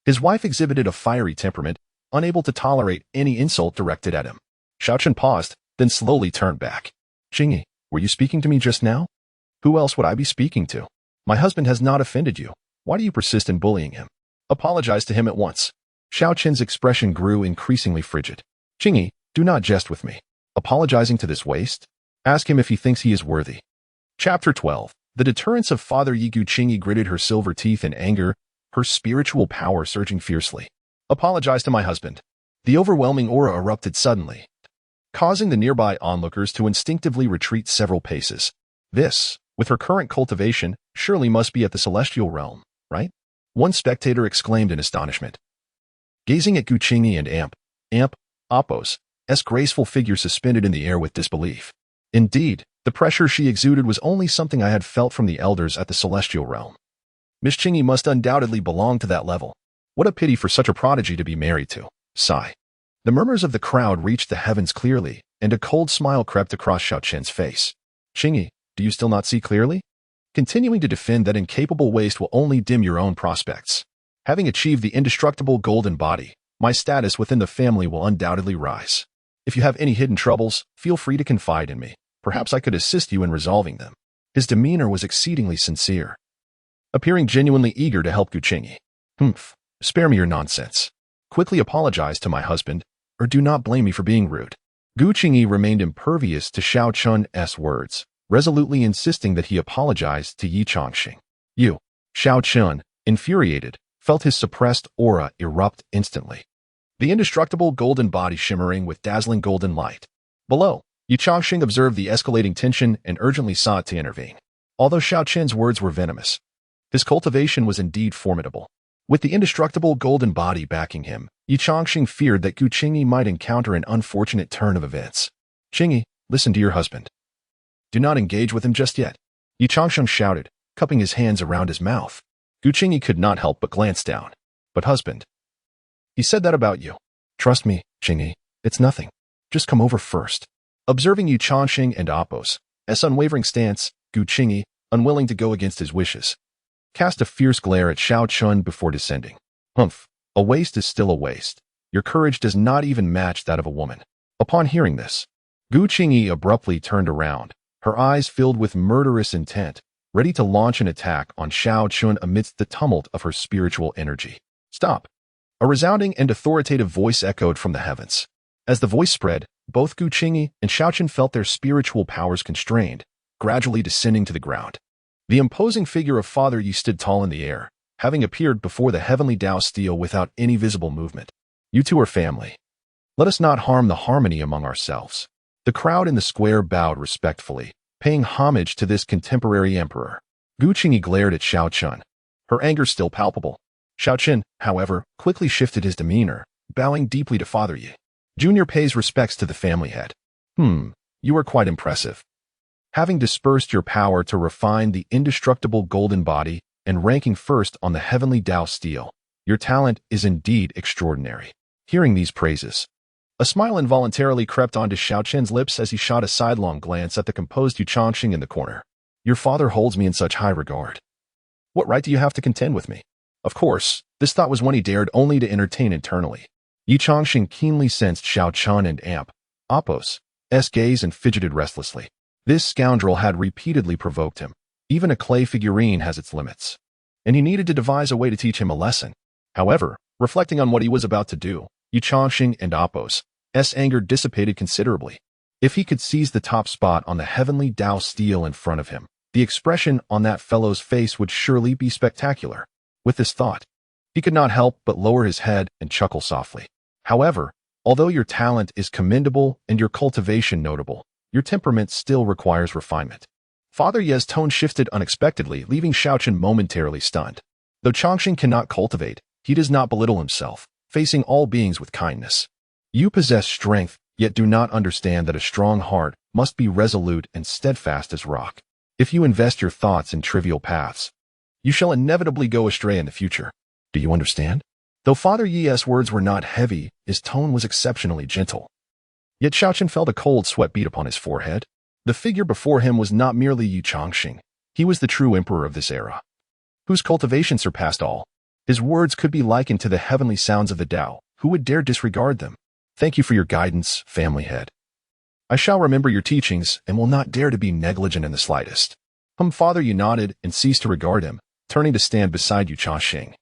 his wife exhibited a fiery temperament, unable to tolerate any insult directed at him. Xiao Qin paused, then slowly turned back. Qingyi, were you speaking to me just now? Who else would I be speaking to? My husband has not offended you. Why do you persist in bullying him? Apologize to him at once. Xiao Qin's expression grew increasingly frigid. Qingyi, do not jest with me. Apologizing to this waste? Ask him if he thinks he is worthy. Chapter 12. The deterrence of Father Ye. Gu Qingyi gritted her silver teeth in anger, her spiritual power surging fiercely. Apologize to my husband. The overwhelming aura erupted suddenly, causing the nearby onlookers to instinctively retreat several paces. This, with her current cultivation, surely must be at the celestial realm, right? One spectator exclaimed in astonishment. Gazing at Gu Qingyi and Appo's graceful figure suspended in the air with disbelief. Indeed, the pressure she exuded was only something I had felt from the elders at the celestial realm. Miss Qingyi must undoubtedly belong to that level. What a pity for such a prodigy to be married to. Sigh. The murmurs of the crowd reached the heavens clearly, and a cold smile crept across Xiao Qin's face. Qingyi, do you still not see clearly? Continuing to defend that incapable waste will only dim your own prospects. Having achieved the indestructible golden body, my status within the family will undoubtedly rise. If you have any hidden troubles, feel free to confide in me. Perhaps I could assist you in resolving them. His demeanor was exceedingly sincere, appearing genuinely eager to help Gu Qingyi. Spare me your nonsense. Quickly apologize to my husband, or do not blame me for being rude. Gu Qingyi remained impervious to Xiao Qin's words, resolutely insisting that he apologize to Ye Changsheng. Xiao Qin, infuriated, felt his suppressed aura erupt instantly. The indestructible golden body shimmering with dazzling golden light. Below, Ye Changsheng observed the escalating tension and urgently sought to intervene. Although Xiao Qin's words were venomous, his cultivation was indeed formidable. With the indestructible golden body backing him, Ye Changsheng feared that Gu Qingyi might encounter an unfortunate turn of events. Qingyi, listen to your husband. Do not engage with him just yet. Ye Changsheng shouted, cupping his hands around his mouth. Gu Qingyi could not help but glance down. But husband, he said that about you. Trust me, Qingyi, it's nothing. Just come over first. Observing Ye Changsheng and Appo's unwavering stance, Gu Qingyi, unwilling to go against his wishes, cast a fierce glare at Xiao Qin before descending. A waste is still a waste. Your courage does not even match that of a woman. Upon hearing this, Gu Qingyi abruptly turned around, her eyes filled with murderous intent, ready to launch an attack on Xiao Qin amidst the tumult of her spiritual energy. Stop! A resounding and authoritative voice echoed from the heavens. As the voice spread, both Gu Qingyi and Xiao Qin felt their spiritual powers constrained, gradually descending to the ground. The imposing figure of Father Ye stood tall in the air, having appeared before the heavenly Tao steel without any visible movement. You two are family. Let us not harm the harmony among ourselves. The crowd in the square bowed respectfully, paying homage to this contemporary emperor. Gu Qingyi glared at Xiao Qin, her anger still palpable. Xiao Qin, however, quickly shifted his demeanor, bowing deeply to Father Ye. Junior pays respects to the family head. You are quite impressive. Having dispersed your power to refine the indestructible golden body and ranking first on the heavenly Tao steel, your talent is indeed extraordinary. Hearing these praises, a smile involuntarily crept onto Xiao Qin's lips as he shot a sidelong glance at the composed Ye Changsheng in the corner. Your father holds me in such high regard. What right do you have to contend with me? Of course, this thought was one he dared only to entertain internally. Ye Changsheng keenly sensed Xiao Qin and Appo's gaze and fidgeted restlessly. This scoundrel had repeatedly provoked him. Even a clay figurine has its limits, and he needed to devise a way to teach him a lesson. However, reflecting on what he was about to do, Ye Changsheng and Appo's anger dissipated considerably. If he could seize the top spot on the heavenly Tao steel in front of him, the expression on that fellow's face would surely be spectacular. With this thought, He could not help but lower his head and chuckle softly. However, although your talent is commendable and your cultivation notable, your temperament still requires refinement. Father Ye's tone shifted unexpectedly, leaving Xiaochen momentarily stunned. Though Changsheng cannot cultivate, he does not belittle himself, facing all beings with kindness. You possess strength, yet do not understand that a strong heart must be resolute and steadfast as rock. If you invest your thoughts in trivial paths, you shall inevitably go astray in the future. Do you understand? Though Father Ye's words were not heavy, his tone was exceptionally gentle. Yet Xiaochen felt a cold sweat beat upon his forehead. The figure before him was not merely Ye Changsheng. He was the true emperor of this era, whose cultivation surpassed all. His words could be likened to the heavenly sounds of the Tao. Who would dare disregard them? Thank you for your guidance, family head. I shall remember your teachings and will not dare to be negligent in the slightest. Father Ye nodded and ceased to regard him, turning to stand beside Ye Changsheng,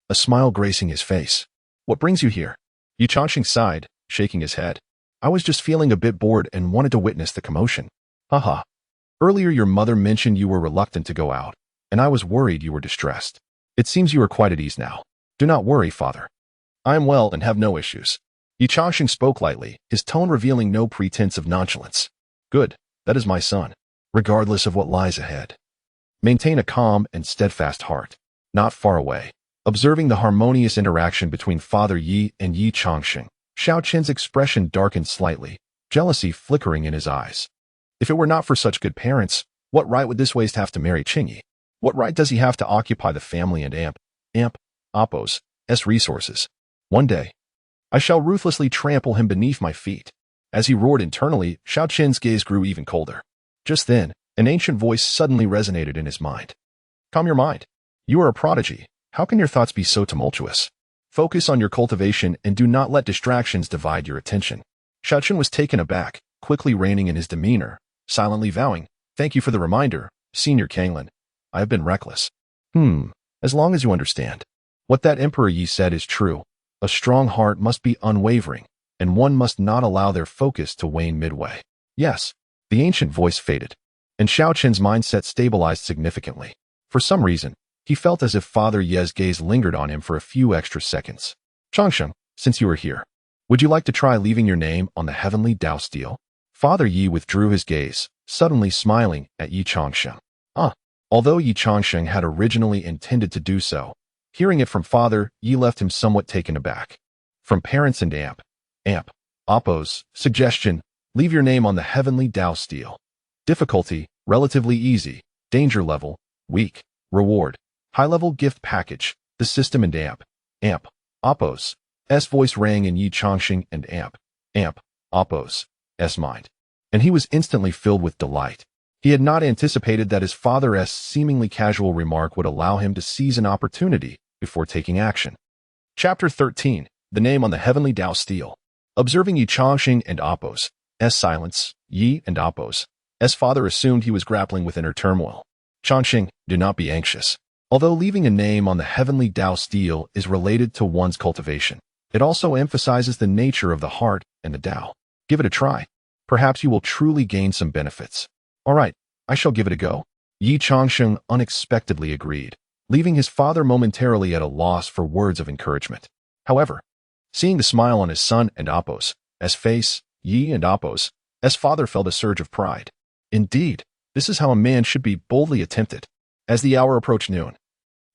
a smile gracing his face. What brings you here? Ye Changsheng sighed, shaking his head. I was just feeling a bit bored and wanted to witness the commotion. Haha. Earlier your mother mentioned you were reluctant to go out, and I was worried you were distressed. It seems you are quite at ease now. Do not worry, father. I am well and have no issues. Ye Changsheng spoke lightly, his tone revealing no pretense of nonchalance. Good, that is my son. Regardless of what lies ahead, maintain a calm and steadfast heart. Not far away, observing the harmonious interaction between Father Ye and Ye Changsheng, Xiaochen's expression darkened slightly, jealousy flickering in his eyes. If it were not for such good parents, what right would this waste have to marry Qingyi? What right does he have to occupy the family and Appo's resources? One day, I shall ruthlessly trample him beneath my feet. As he roared internally, Xiaochen's gaze grew even colder. Just then, an ancient voice suddenly resonated in his mind. Calm your mind. You are a prodigy. How can your thoughts be so tumultuous? Focus on your cultivation and do not let distractions divide your attention. Xiaochen was taken aback, quickly reining in his demeanor, silently vowing, Thank you for the reminder, Senior Kanglan. I have been reckless. As long as you understand. What that Emperor Yi said is true. A strong heart must be unwavering, and one must not allow their focus to wane midway. Yes. The ancient voice faded, and Xiaochen's mindset stabilized significantly. For some reason, he felt as if Father Ye's gaze lingered on him for a few extra seconds. Changsheng, since you are here, would you like to try leaving your name on the heavenly Tao stele? Father Ye withdrew his gaze, suddenly smiling at Ye Changsheng. Although Ye Changsheng had originally intended to do so, hearing it from Father Ye left him somewhat taken aback. From parents and Appo's suggestion, leave your name on the heavenly Tao stele. Difficulty, relatively easy. Danger level, weak. Reward, high-level gift package. The system and Appo's voice rang in Ye Changsheng and Appo's mind, and he was instantly filled with delight. He had not anticipated that his father's seemingly casual remark would allow him to seize an opportunity before taking action. Chapter 13, The Name on the Heavenly Tao Stele. Observing Ye Changsheng and Appo's silence, Ye and Appo's father assumed he was grappling with inner turmoil. Changsheng, do not be anxious. Although leaving a name on the heavenly Tao stele is related to one's cultivation, it also emphasizes the nature of the heart and the Tao. Give it a try. Perhaps you will truly gain some benefits. All right, I shall give it a go. Ye Changsheng unexpectedly agreed, leaving his father momentarily at a loss for words of encouragement. However, seeing the smile on his son and Appo's face, Ye and Appo's father felt a surge of pride. Indeed, this is how a man should be boldly attempted. As the hour approached noon,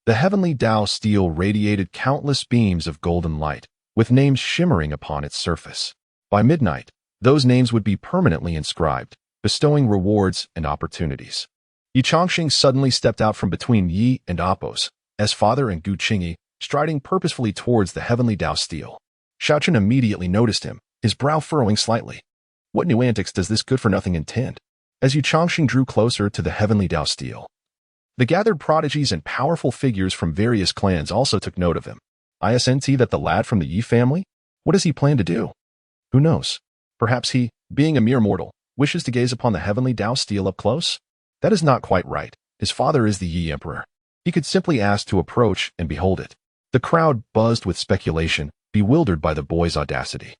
the heavenly Tao stele radiated countless beams of golden light, with names shimmering upon its surface. By midnight, those names would be permanently inscribed, bestowing rewards and opportunities. Ye Changsheng suddenly stepped out from between Ye and Appo's father and Gu Qingyi, striding purposefully towards the heavenly Tao stele. Xiaochen immediately noticed him, his brow furrowing slightly. What new antics does this good-for-nothing intend? As Ye Changsheng drew closer to the heavenly Tao stele, the gathered prodigies and powerful figures from various clans also took note of him. Isn't that the lad from the Yi family? What does he plan to do? Who knows? Perhaps he, being a mere mortal, wishes to gaze upon the heavenly Tao stele up close? That is not quite right. His father is the Yi emperor. He could simply ask to approach and behold it. The crowd buzzed with speculation, bewildered by the boy's audacity.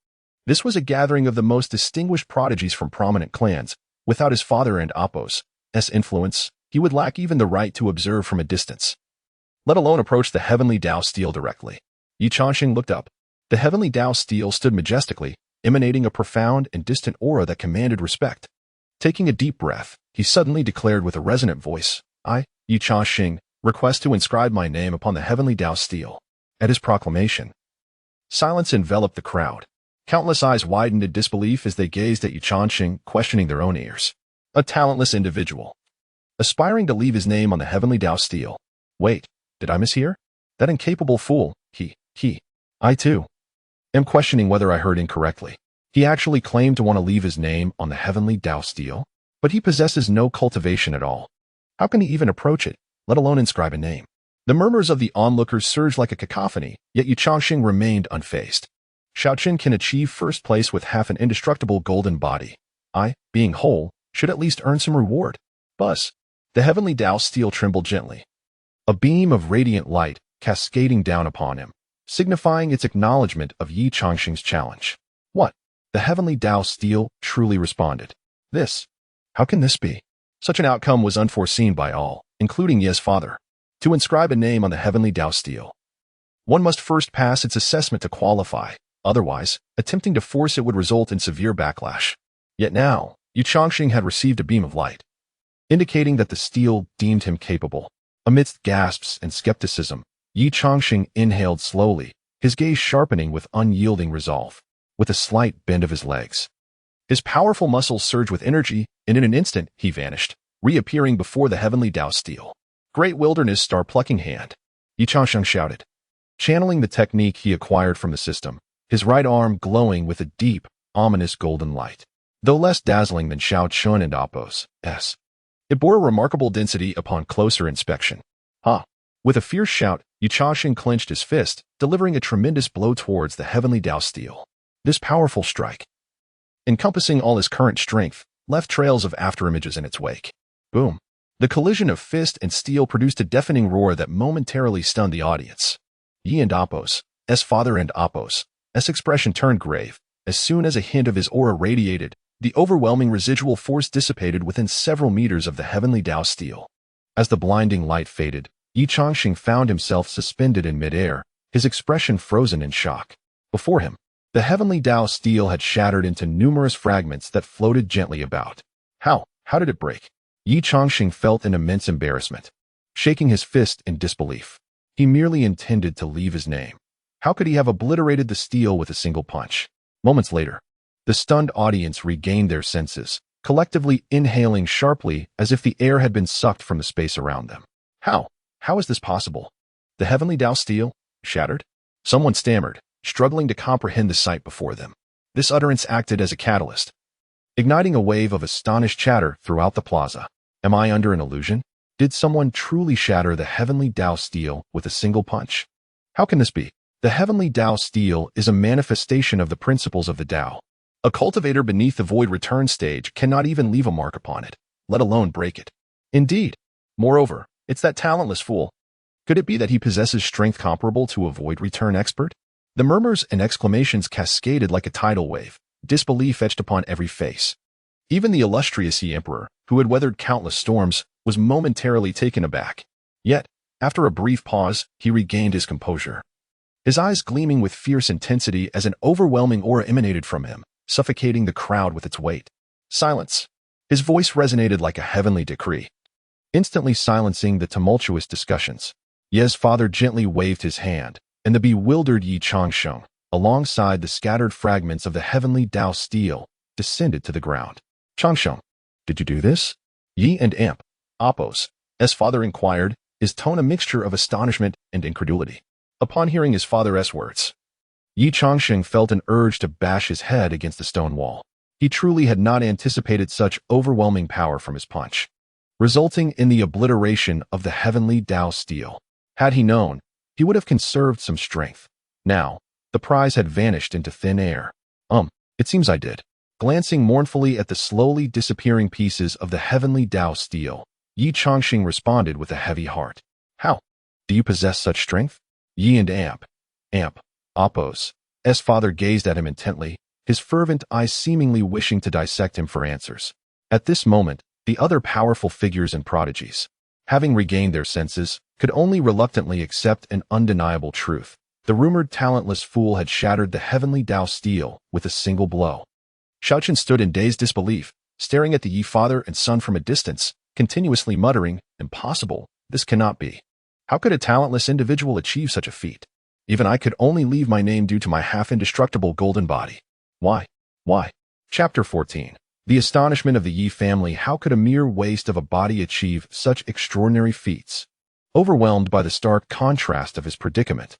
This was a gathering of the most distinguished prodigies from prominent clans. Without his father and Appo's influence, he would lack even the right to observe from a distance. let alone approach the heavenly Tao steel directly. Ye Changsheng looked up. The heavenly Tao steel stood majestically, emanating a profound and distant aura that commanded respect. Taking a deep breath, he suddenly declared with a resonant voice, I, Ye Changsheng, request to inscribe my name upon the heavenly Tao steel. At his proclamation, silence enveloped the crowd. Countless eyes widened in disbelief as they gazed at Ye Changsheng, questioning their own ears. A talentless individual, aspiring to leave his name on the heavenly Tao steel. Wait, did I mishear? That incapable fool, I too, am questioning whether I heard incorrectly. He actually claimed to want to leave his name on the heavenly Tao steel, but he possesses no cultivation at all. How can he even approach it, let alone inscribe a name? The murmurs of the onlookers surged like a cacophony, yet Ye Changsheng remained unfazed. Shaoqin can achieve first place with half an indestructible golden body. I, being whole, should at least earn some reward. Buzz. The heavenly Tao steel trembled gently. A beam of radiant light cascading down upon him, signifying its acknowledgement of Ye Changsheng's challenge. What? The heavenly Tao steel truly responded. This? How can this be? Such an outcome was unforeseen by all, including Ye's father. To inscribe a name on the heavenly Tao steel, one must first pass its assessment to qualify. Otherwise, attempting to force it would result in severe backlash. Yet now, Ye Changsheng had received a beam of light, indicating that the steel deemed him capable. Amidst gasps and skepticism, Ye Changsheng inhaled slowly, his gaze sharpening with unyielding resolve. With a slight bend of his legs, his powerful muscles surged with energy, and in an instant he vanished, reappearing before the heavenly Tao steel. Great wilderness star-plucking hand, Ye Changsheng shouted, channeling the technique he acquired from the system, his right arm glowing with a deep, ominous golden light. Though less dazzling than Shaoqin and Appo's, it bore a remarkable density upon closer inspection. With a fierce shout, Ye Changsheng clenched his fist, delivering a tremendous blow towards the heavenly Tao steel. This powerful strike, encompassing all his current strength, left trails of afterimages in its wake. Boom. The collision of fist and steel produced a deafening roar that momentarily stunned the audience. Ye and Appo's father and Appo's expression turned grave. As soon as a hint of his aura radiated, the overwhelming residual force dissipated within several meters of the heavenly Tao steel. As the blinding light faded, Ye Changsheng found himself suspended in midair, his expression frozen in shock. Before him, the heavenly Tao steel had shattered into numerous fragments that floated gently about. How did it break? Ye Changsheng felt an immense embarrassment. Shaking his fist in disbelief, he merely intended to leave his name. How could he have obliterated the steel with a single punch? Moments later, the stunned audience regained their senses, collectively inhaling sharply as if the air had been sucked from the space around them. How is this possible? The heavenly Tao steel? Shattered? Someone stammered, struggling to comprehend the sight before them. This utterance acted as a catalyst, igniting a wave of astonished chatter throughout the plaza. Am I under an illusion? Did someone truly shatter the heavenly Tao steel with a single punch? How can this be? The heavenly Tao steel is a manifestation of the principles of the Tao. A cultivator beneath the void return stage cannot even leave a mark upon it, let alone break it. Indeed. Moreover, it's that talentless fool. Could it be that he possesses strength comparable to a void return expert? The murmurs and exclamations cascaded like a tidal wave, disbelief etched upon every face. Even the illustrious Ye Emperor, who had weathered countless storms, was momentarily taken aback. Yet, after a brief pause, he regained his composure. His eyes gleaming with fierce intensity as an overwhelming aura emanated from him, suffocating the crowd with its weight. Silence. His voice resonated like a heavenly decree, instantly silencing the tumultuous discussions. Ye's father gently waved his hand, and the bewildered Ye Changsheng, alongside the scattered fragments of the heavenly Tao steel, descended to the ground. Changsheng, did you do this? Ye and Appo's father inquired, his tone a mixture of astonishment and incredulity. Upon hearing his father's words, Ye Changsheng felt an urge to bash his head against the stone wall. He truly had not anticipated such overwhelming power from his punch, resulting in the obliteration of the heavenly Tao steel. Had he known, he would have conserved some strength. Now, the prize had vanished into thin air. It seems I did. Glancing mournfully at the slowly disappearing pieces of the heavenly Tao steel, Ye Changsheng responded with a heavy heart. How? Do you possess such strength? Ye and Appo's father gazed at him intently, his fervent eyes seemingly wishing to dissect him for answers. At this moment, the other powerful figures and prodigies, having regained their senses, could only reluctantly accept an undeniable truth. The rumored talentless fool had shattered the heavenly Tao steel with a single blow. Xiaochen stood in dazed disbelief, staring at the Yi father and son from a distance, continuously muttering, "Impossible, this cannot be. How could a talentless individual achieve such a feat? Even I could only leave my name due to my half-indestructible golden body. Why? Why?" Chapter 14. The astonishment of the Yi family. How could a mere waste of a body achieve such extraordinary feats? Overwhelmed by the stark contrast of his predicament,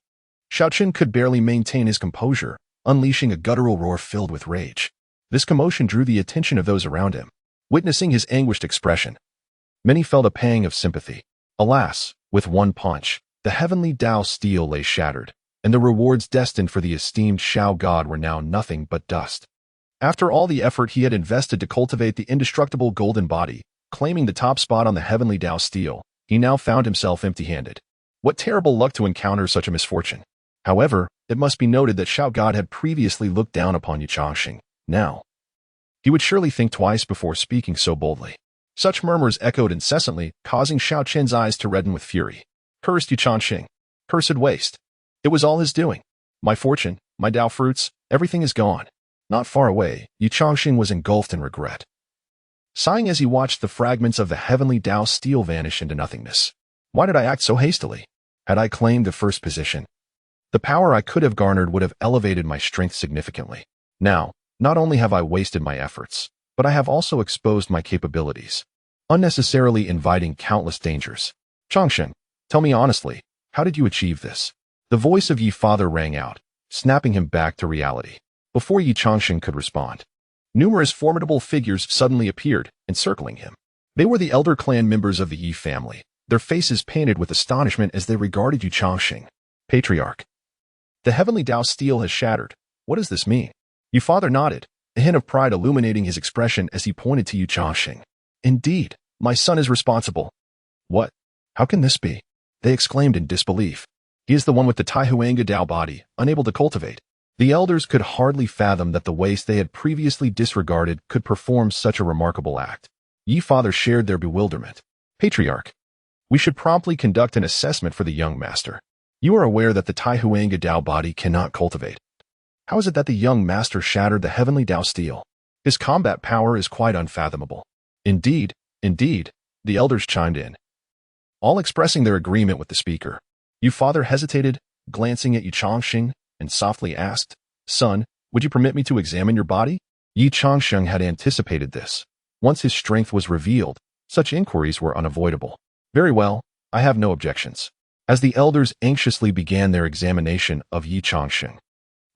Xiaochen could barely maintain his composure, unleashing a guttural roar filled with rage. This commotion drew the attention of those around him. Witnessing his anguished expression, many felt a pang of sympathy. Alas, with one punch, the heavenly Tao steel lay shattered, and the rewards destined for the esteemed Shao god were now nothing but dust. After all the effort he had invested to cultivate the indestructible golden body, claiming the top spot on the heavenly Tao steel, he now found himself empty-handed. What terrible luck to encounter such a misfortune. However, it must be noted that Shao God had previously looked down upon Ye Changsheng. Now, he would surely think twice before speaking so boldly. Such murmurs echoed incessantly, causing Xiao Chen's eyes to redden with fury. Cursed Ye Changsheng. Cursed waste. It was all his doing. My fortune, my Tao fruits, everything is gone. Not far away, Ye Changsheng was engulfed in regret, sighing as he watched the fragments of the heavenly Tao steel vanish into nothingness. Why did I act so hastily? Had I claimed the first position, the power I could have garnered would have elevated my strength significantly. Now, not only have I wasted my efforts, but I have also exposed my capabilities, unnecessarily inviting countless dangers. Changsheng, tell me honestly, how did you achieve this? The voice of Yi father rang out, snapping him back to reality. Before Ye Changsheng could respond, numerous formidable figures suddenly appeared, encircling him. They were the elder clan members of the Yi family, their faces painted with astonishment as they regarded Ye Changsheng. Patriarch. The heavenly Tao steel has shattered. What does this mean? Ye father nodded, a hint of pride illuminating his expression as he pointed to Ye Changsheng. Indeed, my son is responsible. What? How can this be? They exclaimed in disbelief. He is the one with the Taihuanga Tao body, unable to cultivate. The elders could hardly fathom that the waste they had previously disregarded could perform such a remarkable act. Ye father shared their bewilderment. Patriarch, we should promptly conduct an assessment for the young master. You are aware that the Taihuanga Tao body cannot cultivate. How is it that the young master shattered the heavenly Tao steel? His combat power is quite unfathomable. Indeed, the elders chimed in, all expressing their agreement with the speaker. Ye father hesitated, glancing at Ye Changsheng, and softly asked, "Son, would you permit me to examine your body?" Ye Changsheng had anticipated this. Once his strength was revealed, such inquiries were unavoidable. Very well, I have no objections. As the elders anxiously began their examination of Ye Changsheng,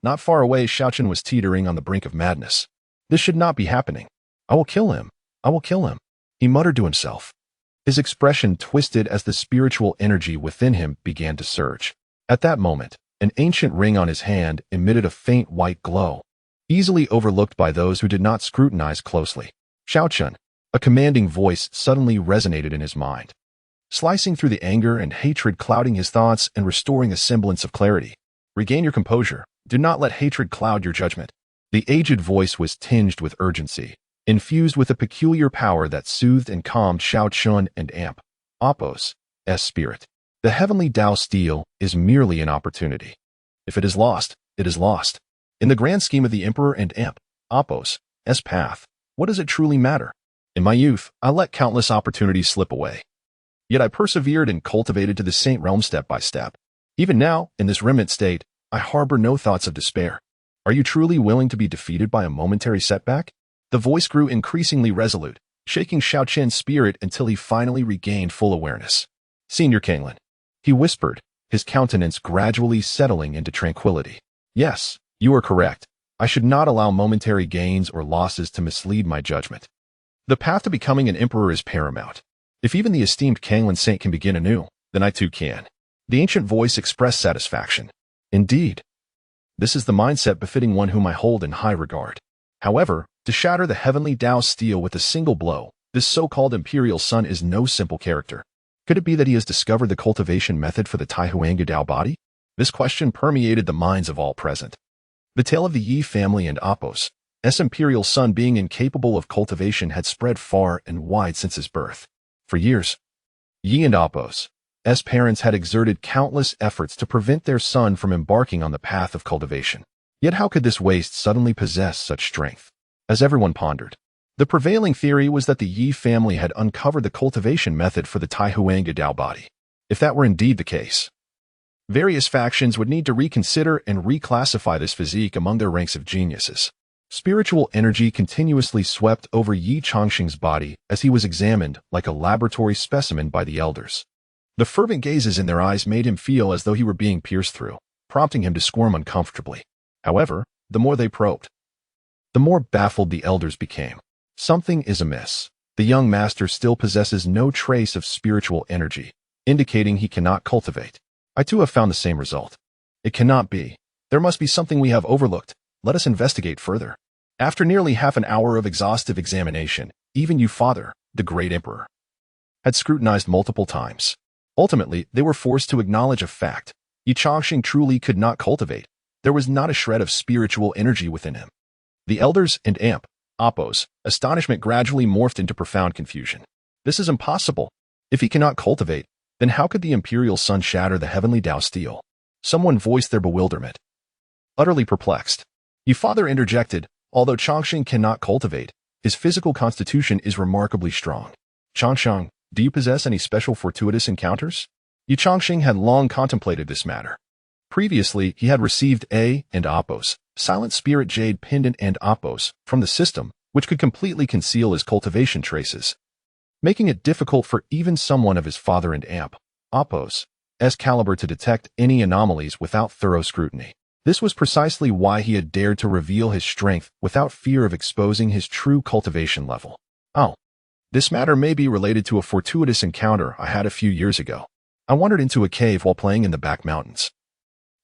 not far away Xiaochen was teetering on the brink of madness. This should not be happening. I will kill him. I will kill him, he muttered to himself. His expression twisted as the spiritual energy within him began to surge. At that moment, an ancient ring on his hand emitted a faint white glow, easily overlooked by those who did not scrutinize closely. Xiaochen, a commanding voice suddenly resonated in his mind, slicing through the anger and hatred clouding his thoughts and restoring a semblance of clarity. Regain your composure. Do not let hatred cloud your judgment. The aged voice was tinged with urgency, infused with a peculiar power that soothed and calmed Xiaochen and Amp, Apos' spirit. The heavenly Tao steel is merely an opportunity. If it is lost, it is lost. In the grand scheme of the Emperor and Amp, Apos' path, what does it truly matter? In my youth, I let countless opportunities slip away. Yet I persevered and cultivated to the Saint Realm step by step. Even now, in this remnant state, I harbor no thoughts of despair. Are you truly willing to be defeated by a momentary setback? The voice grew increasingly resolute, shaking Xiaoqian's spirit until he finally regained full awareness. Senior Kanglan, he whispered, his countenance gradually settling into tranquility. Yes, you are correct. I should not allow momentary gains or losses to mislead my judgment. The path to becoming an emperor is paramount. If even the esteemed Kanglan Saint can begin anew, then I too can. The ancient voice expressed satisfaction. Indeed, this is the mindset befitting one whom I hold in high regard. However, to shatter the heavenly Tao steel with a single blow, this so-called imperial son is no simple character. Could it be that he has discovered the cultivation method for the Taihuanga Tao body? This question permeated the minds of all present. The tale of the Yi family and Apos' imperial son being incapable of cultivation had spread far and wide since his birth. For years, Yi and Apos, S parents had exerted countless efforts to prevent their son from embarking on the path of cultivation. Yet how could this waste suddenly possess such strength? As everyone pondered, the prevailing theory was that the Yi family had uncovered the cultivation method for the Taihuanga Dao body. If that were indeed the case, various factions would need to reconsider and reclassify this physique among their ranks of geniuses. Spiritual energy continuously swept over Ye Changsheng's body as he was examined like a laboratory specimen by the elders. The fervent gazes in their eyes made him feel as though he were being pierced through, prompting him to squirm uncomfortably. However, the more they probed, the more baffled the elders became. Something is amiss. The young master still possesses no trace of spiritual energy, indicating he cannot cultivate. I too have found the same result. It cannot be. There must be something we have overlooked. Let us investigate further. After nearly half an hour of exhaustive examination, even you, Father, the great emperor, had scrutinized multiple times. Ultimately, they were forced to acknowledge a fact. Ye Changsheng truly could not cultivate. There was not a shred of spiritual energy within him. The elders and Apos, astonishment gradually morphed into profound confusion. This is impossible. If he cannot cultivate, then how could the imperial sun shatter the heavenly Tao steel? Someone voiced their bewilderment. Utterly perplexed, Ye Father interjected, although Changsheng cannot cultivate, his physical constitution is remarkably strong. Changsheng, do you possess any special fortuitous encounters? Ye Changsheng had long contemplated this matter. Previously, he had received and Apos, silent spirit jade pendant and Apos, from the system, which could completely conceal his cultivation traces, making it difficult for even someone of his father and Apos' caliber to detect any anomalies without thorough scrutiny. This was precisely why he had dared to reveal his strength without fear of exposing his true cultivation level. Oh, this matter may be related to a fortuitous encounter I had a few years ago. I wandered into a cave while playing in the back mountains,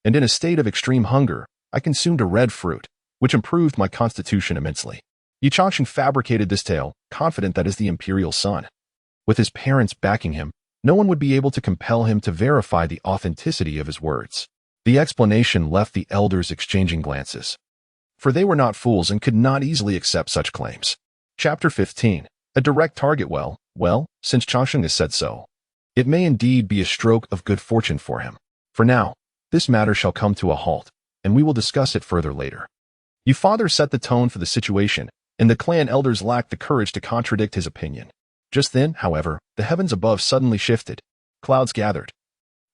and in a state of extreme hunger, I consumed a red fruit, which improved my constitution immensely. Ye Changsheng fabricated this tale, confident that as the imperial son, with his parents backing him, no one would be able to compel him to verify the authenticity of his words. The explanation left the elders exchanging glances, for they were not fools and could not easily accept such claims. Chapter 15. A direct target. Well, since Changsheng has said so, it may indeed be a stroke of good fortune for him. For now, this matter shall come to a halt, and we will discuss it further later. Ye Father set the tone for the situation, and the clan elders lacked the courage to contradict his opinion. Just then, however, the heavens above suddenly shifted, clouds gathered,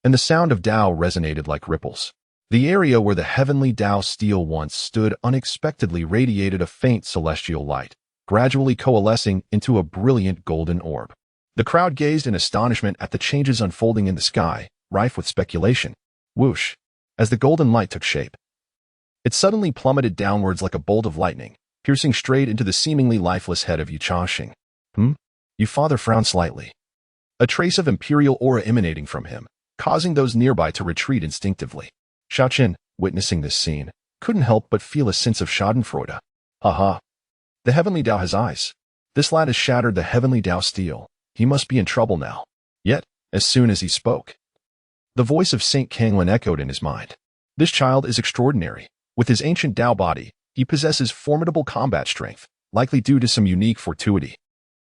and the sound of Tao resonated like ripples. The area where the heavenly Tao steel once stood unexpectedly radiated a faint celestial light, gradually coalescing into a brilliant golden orb. The crowd gazed in astonishment at the changes unfolding in the sky, rife with speculation. Whoosh! As the golden light took shape, it suddenly plummeted downwards like a bolt of lightning, piercing straight into the seemingly lifeless head of Ye Changsheng. Ye Father frowned slightly, a trace of imperial aura emanating from him, causing those nearby to retreat instinctively. Xiaoqin, witnessing this scene, couldn't help but feel a sense of schadenfreude. Ha! The heavenly Tao has eyes. This lad has shattered the heavenly Tao steel. He must be in trouble now. Yet, as soon as he spoke, the voice of Saint Kanglin echoed in his mind. This child is extraordinary. With his ancient Tao body, he possesses formidable combat strength, likely due to some unique fortuity.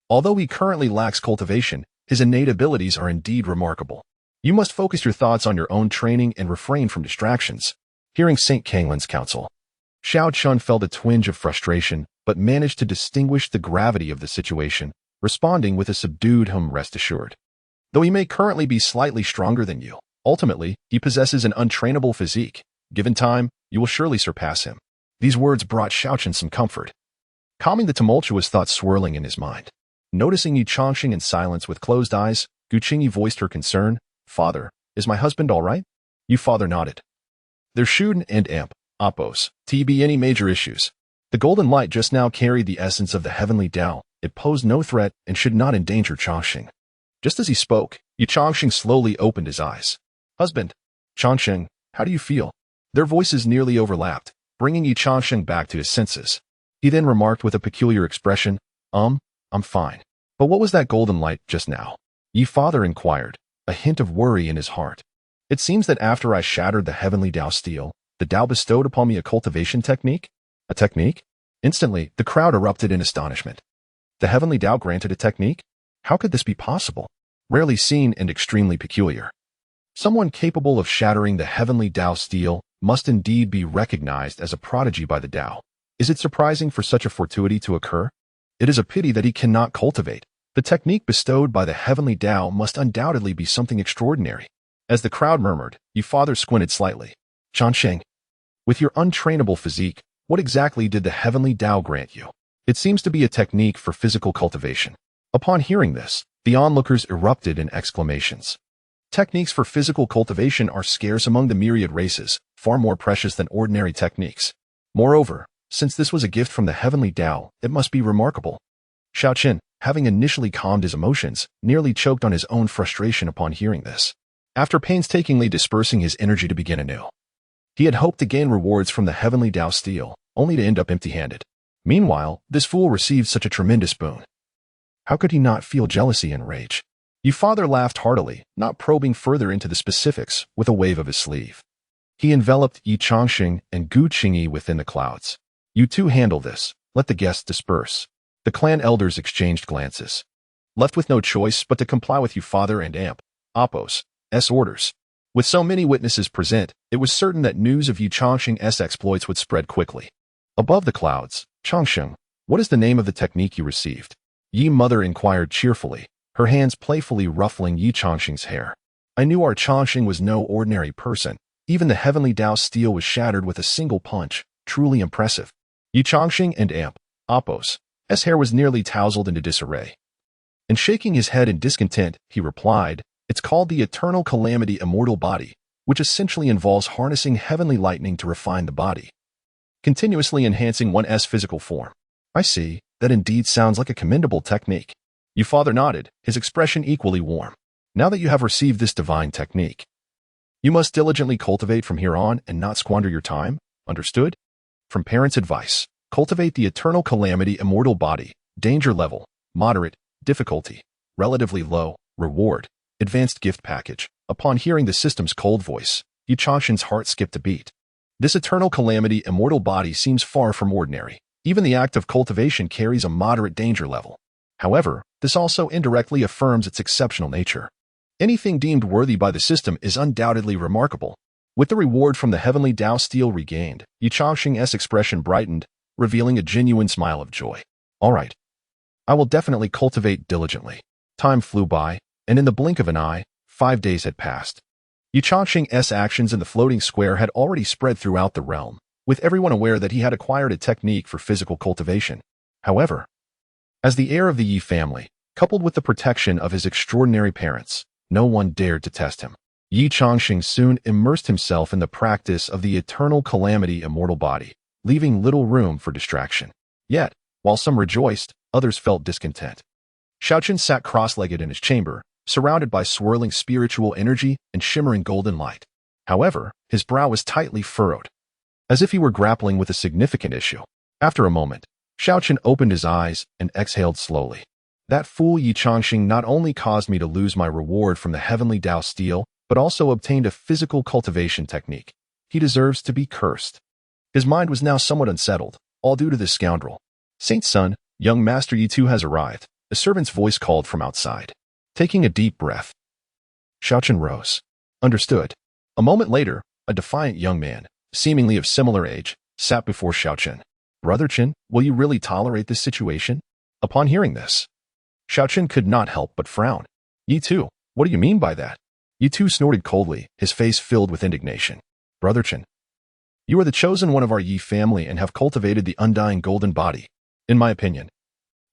Although he currently lacks cultivation, his innate abilities are indeed remarkable. You must focus your thoughts on your own training and refrain from distractions. Hearing Saint Kanglin's counsel, Xiao Chun felt a twinge of frustration, but managed to distinguish the gravity of the situation, responding with a subdued rest assured. Though he may currently be slightly stronger than you, ultimately, he possesses an untrainable physique. Given time, you will surely surpass him. These words brought Xiao Chun some comfort, calming the tumultuous thoughts swirling in his mind. Noticing Ye Changsheng in silence with closed eyes, Gu Qingyi voiced her concern. Father, is my husband all right? Ye Father nodded. There shouldn't and Apos, be any major issues. The golden light just now carried the essence of the heavenly Tao. It posed no threat and should not endanger Changsheng. Just as he spoke, Ye Changsheng slowly opened his eyes. Husband, Changsheng, how do you feel? Their voices nearly overlapped, bringing Ye Changsheng back to his senses. He then remarked with a peculiar expression, I'm fine. But what was that golden light just now? Ye Father inquired, a hint of worry in his heart. It seems that after I shattered the heavenly Tao steel, the Tao bestowed upon me a cultivation technique? A technique? Instantly, the crowd erupted in astonishment. The heavenly Tao granted a technique? How could this be possible? rarely seen and extremely peculiar. Someone capable of shattering the heavenly Tao steel must indeed be recognized as a prodigy by the Tao. Is it surprising for such a fortuity to occur? It is a pity that he cannot cultivate. The technique bestowed by the heavenly Tao must undoubtedly be something extraordinary. As the crowd murmured, Ye father squinted slightly. Changsheng, with your untrainable physique, what exactly did the heavenly Tao grant you? It seems to be a technique for physical cultivation. Upon hearing this, the onlookers erupted in exclamations. Techniques for physical cultivation are scarce among the myriad races, far more precious than ordinary techniques. Moreover, since this was a gift from the heavenly Tao, it must be remarkable. Xiaoqin, having initially calmed his emotions, nearly choked on his own frustration upon hearing this. After painstakingly dispersing his energy to begin anew, he had hoped to gain rewards from the heavenly Tao steel, only to end up empty-handed. Meanwhile, this fool received such a tremendous boon. How could he not feel jealousy and rage? Ye father laughed heartily, not probing further into the specifics, with a wave of his sleeve. He enveloped Ye Changsheng and Gu Qingyi within the clouds. You two handle this, let the guests disperse. The clan elders exchanged glances. Left with no choice but to comply with Ye father and Appos' orders. With so many witnesses present, it was certain that news of Ye Changsheng's exploits would spread quickly. Above the clouds, Changsheng, what is the name of the technique you received? Ye mother inquired cheerfully, her hands playfully ruffling Ye Changsheng's hair. I knew our Changsheng was no ordinary person. Even the heavenly Tao steel was shattered with a single punch, truly impressive. Ye Changsheng and Appos' hair was nearly tousled into disarray. And shaking his head in discontent, he replied, it's called the eternal calamity immortal body, which essentially involves harnessing heavenly lightning to refine the body, continuously enhancing one's physical form. I see, that indeed sounds like a commendable technique. Ye father nodded, his expression equally warm. Now that you have received this divine technique, you must diligently cultivate from here on and not squander your time, understood? From parents' advice, cultivate the eternal calamity immortal body, danger level, moderate, difficulty, relatively low, reward, advanced gift package. Upon hearing the system's cold voice, Ye Changsheng's heart skipped a beat. This eternal calamity immortal body seems far from ordinary. Even the act of cultivation carries a moderate danger level. However, this also indirectly affirms its exceptional nature. Anything deemed worthy by the system is undoubtedly remarkable. With the reward from the heavenly Tao steel regained, Ye Changsheng's expression brightened, revealing a genuine smile of joy. All right. I will definitely cultivate diligently. Time flew by, and in the blink of an eye, 5 days had passed. Ye Changsheng's actions in the floating square had already spread throughout the realm, with everyone aware that he had acquired a technique for physical cultivation. However, as the heir of the Ye family, coupled with the protection of his extraordinary parents, no one dared to test him. Ye Changsheng soon immersed himself in the practice of the eternal calamity immortal body, leaving little room for distraction. Yet, while some rejoiced, others felt discontent. Xiaoqin sat cross-legged in his chamber, surrounded by swirling spiritual energy and shimmering golden light. However, his brow was tightly furrowed, as if he were grappling with a significant issue. After a moment, Xiaoqin opened his eyes and exhaled slowly. That fool Ye Changsheng not only caused me to lose my reward from the heavenly Tao steel, but also obtained a physical cultivation technique. He deserves to be cursed. His mind was now somewhat unsettled, all due to this scoundrel. Saint's son, young Master Yi Tu has arrived, a servant's voice called from outside. Taking a deep breath, Xiaoqin rose. Understood. A moment later, a defiant young man, seemingly of similar age, sat before Xiaoqin. Brother Qin, will you really tolerate this situation? Upon hearing this, Xiaoqin could not help but frown. Yi Tu, what do you mean by that? Yi Tu snorted coldly, his face filled with indignation. Brother Qin, you are the chosen one of our Yi family and have cultivated the undying golden body. In my opinion,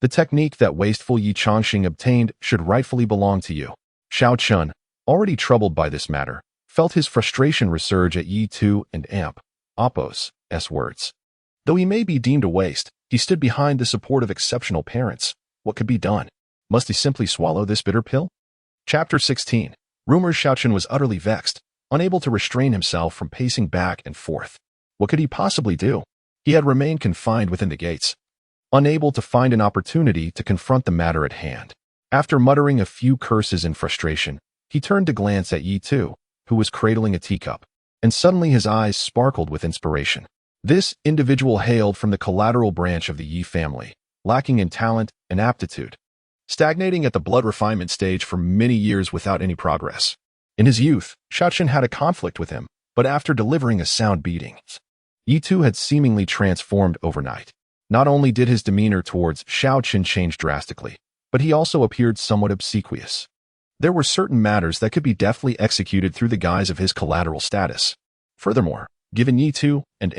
the technique that wasteful Ye Changsheng obtained should rightfully belong to you. Xiaoqin, already troubled by this matter, felt his frustration resurge at Yi Tu and Appos' words. Though he may be deemed a waste, he stood behind the support of exceptional parents. What could be done? Must he simply swallow this bitter pill? Chapter 16. Rumors. Xiaoqin was utterly vexed, unable to restrain himself from pacing back and forth. What could he possibly do? He had remained confined within the gates, unable to find an opportunity to confront the matter at hand. After muttering a few curses in frustration, he turned to glance at Yi Tu, who was cradling a teacup, and suddenly his eyes sparkled with inspiration. This individual hailed from the collateral branch of the Yi family, lacking in talent and aptitude. stagnating at the blood refinement stage for many years without any progress. In his youth, Shaochen had a conflict with him, but after delivering a sound beating, Ye too had seemingly transformed overnight. Not only did his demeanor towards Shaochen change drastically, but he also appeared somewhat obsequious. There were certain matters that could be deftly executed through the guise of his collateral status. Furthermore, given Ye too and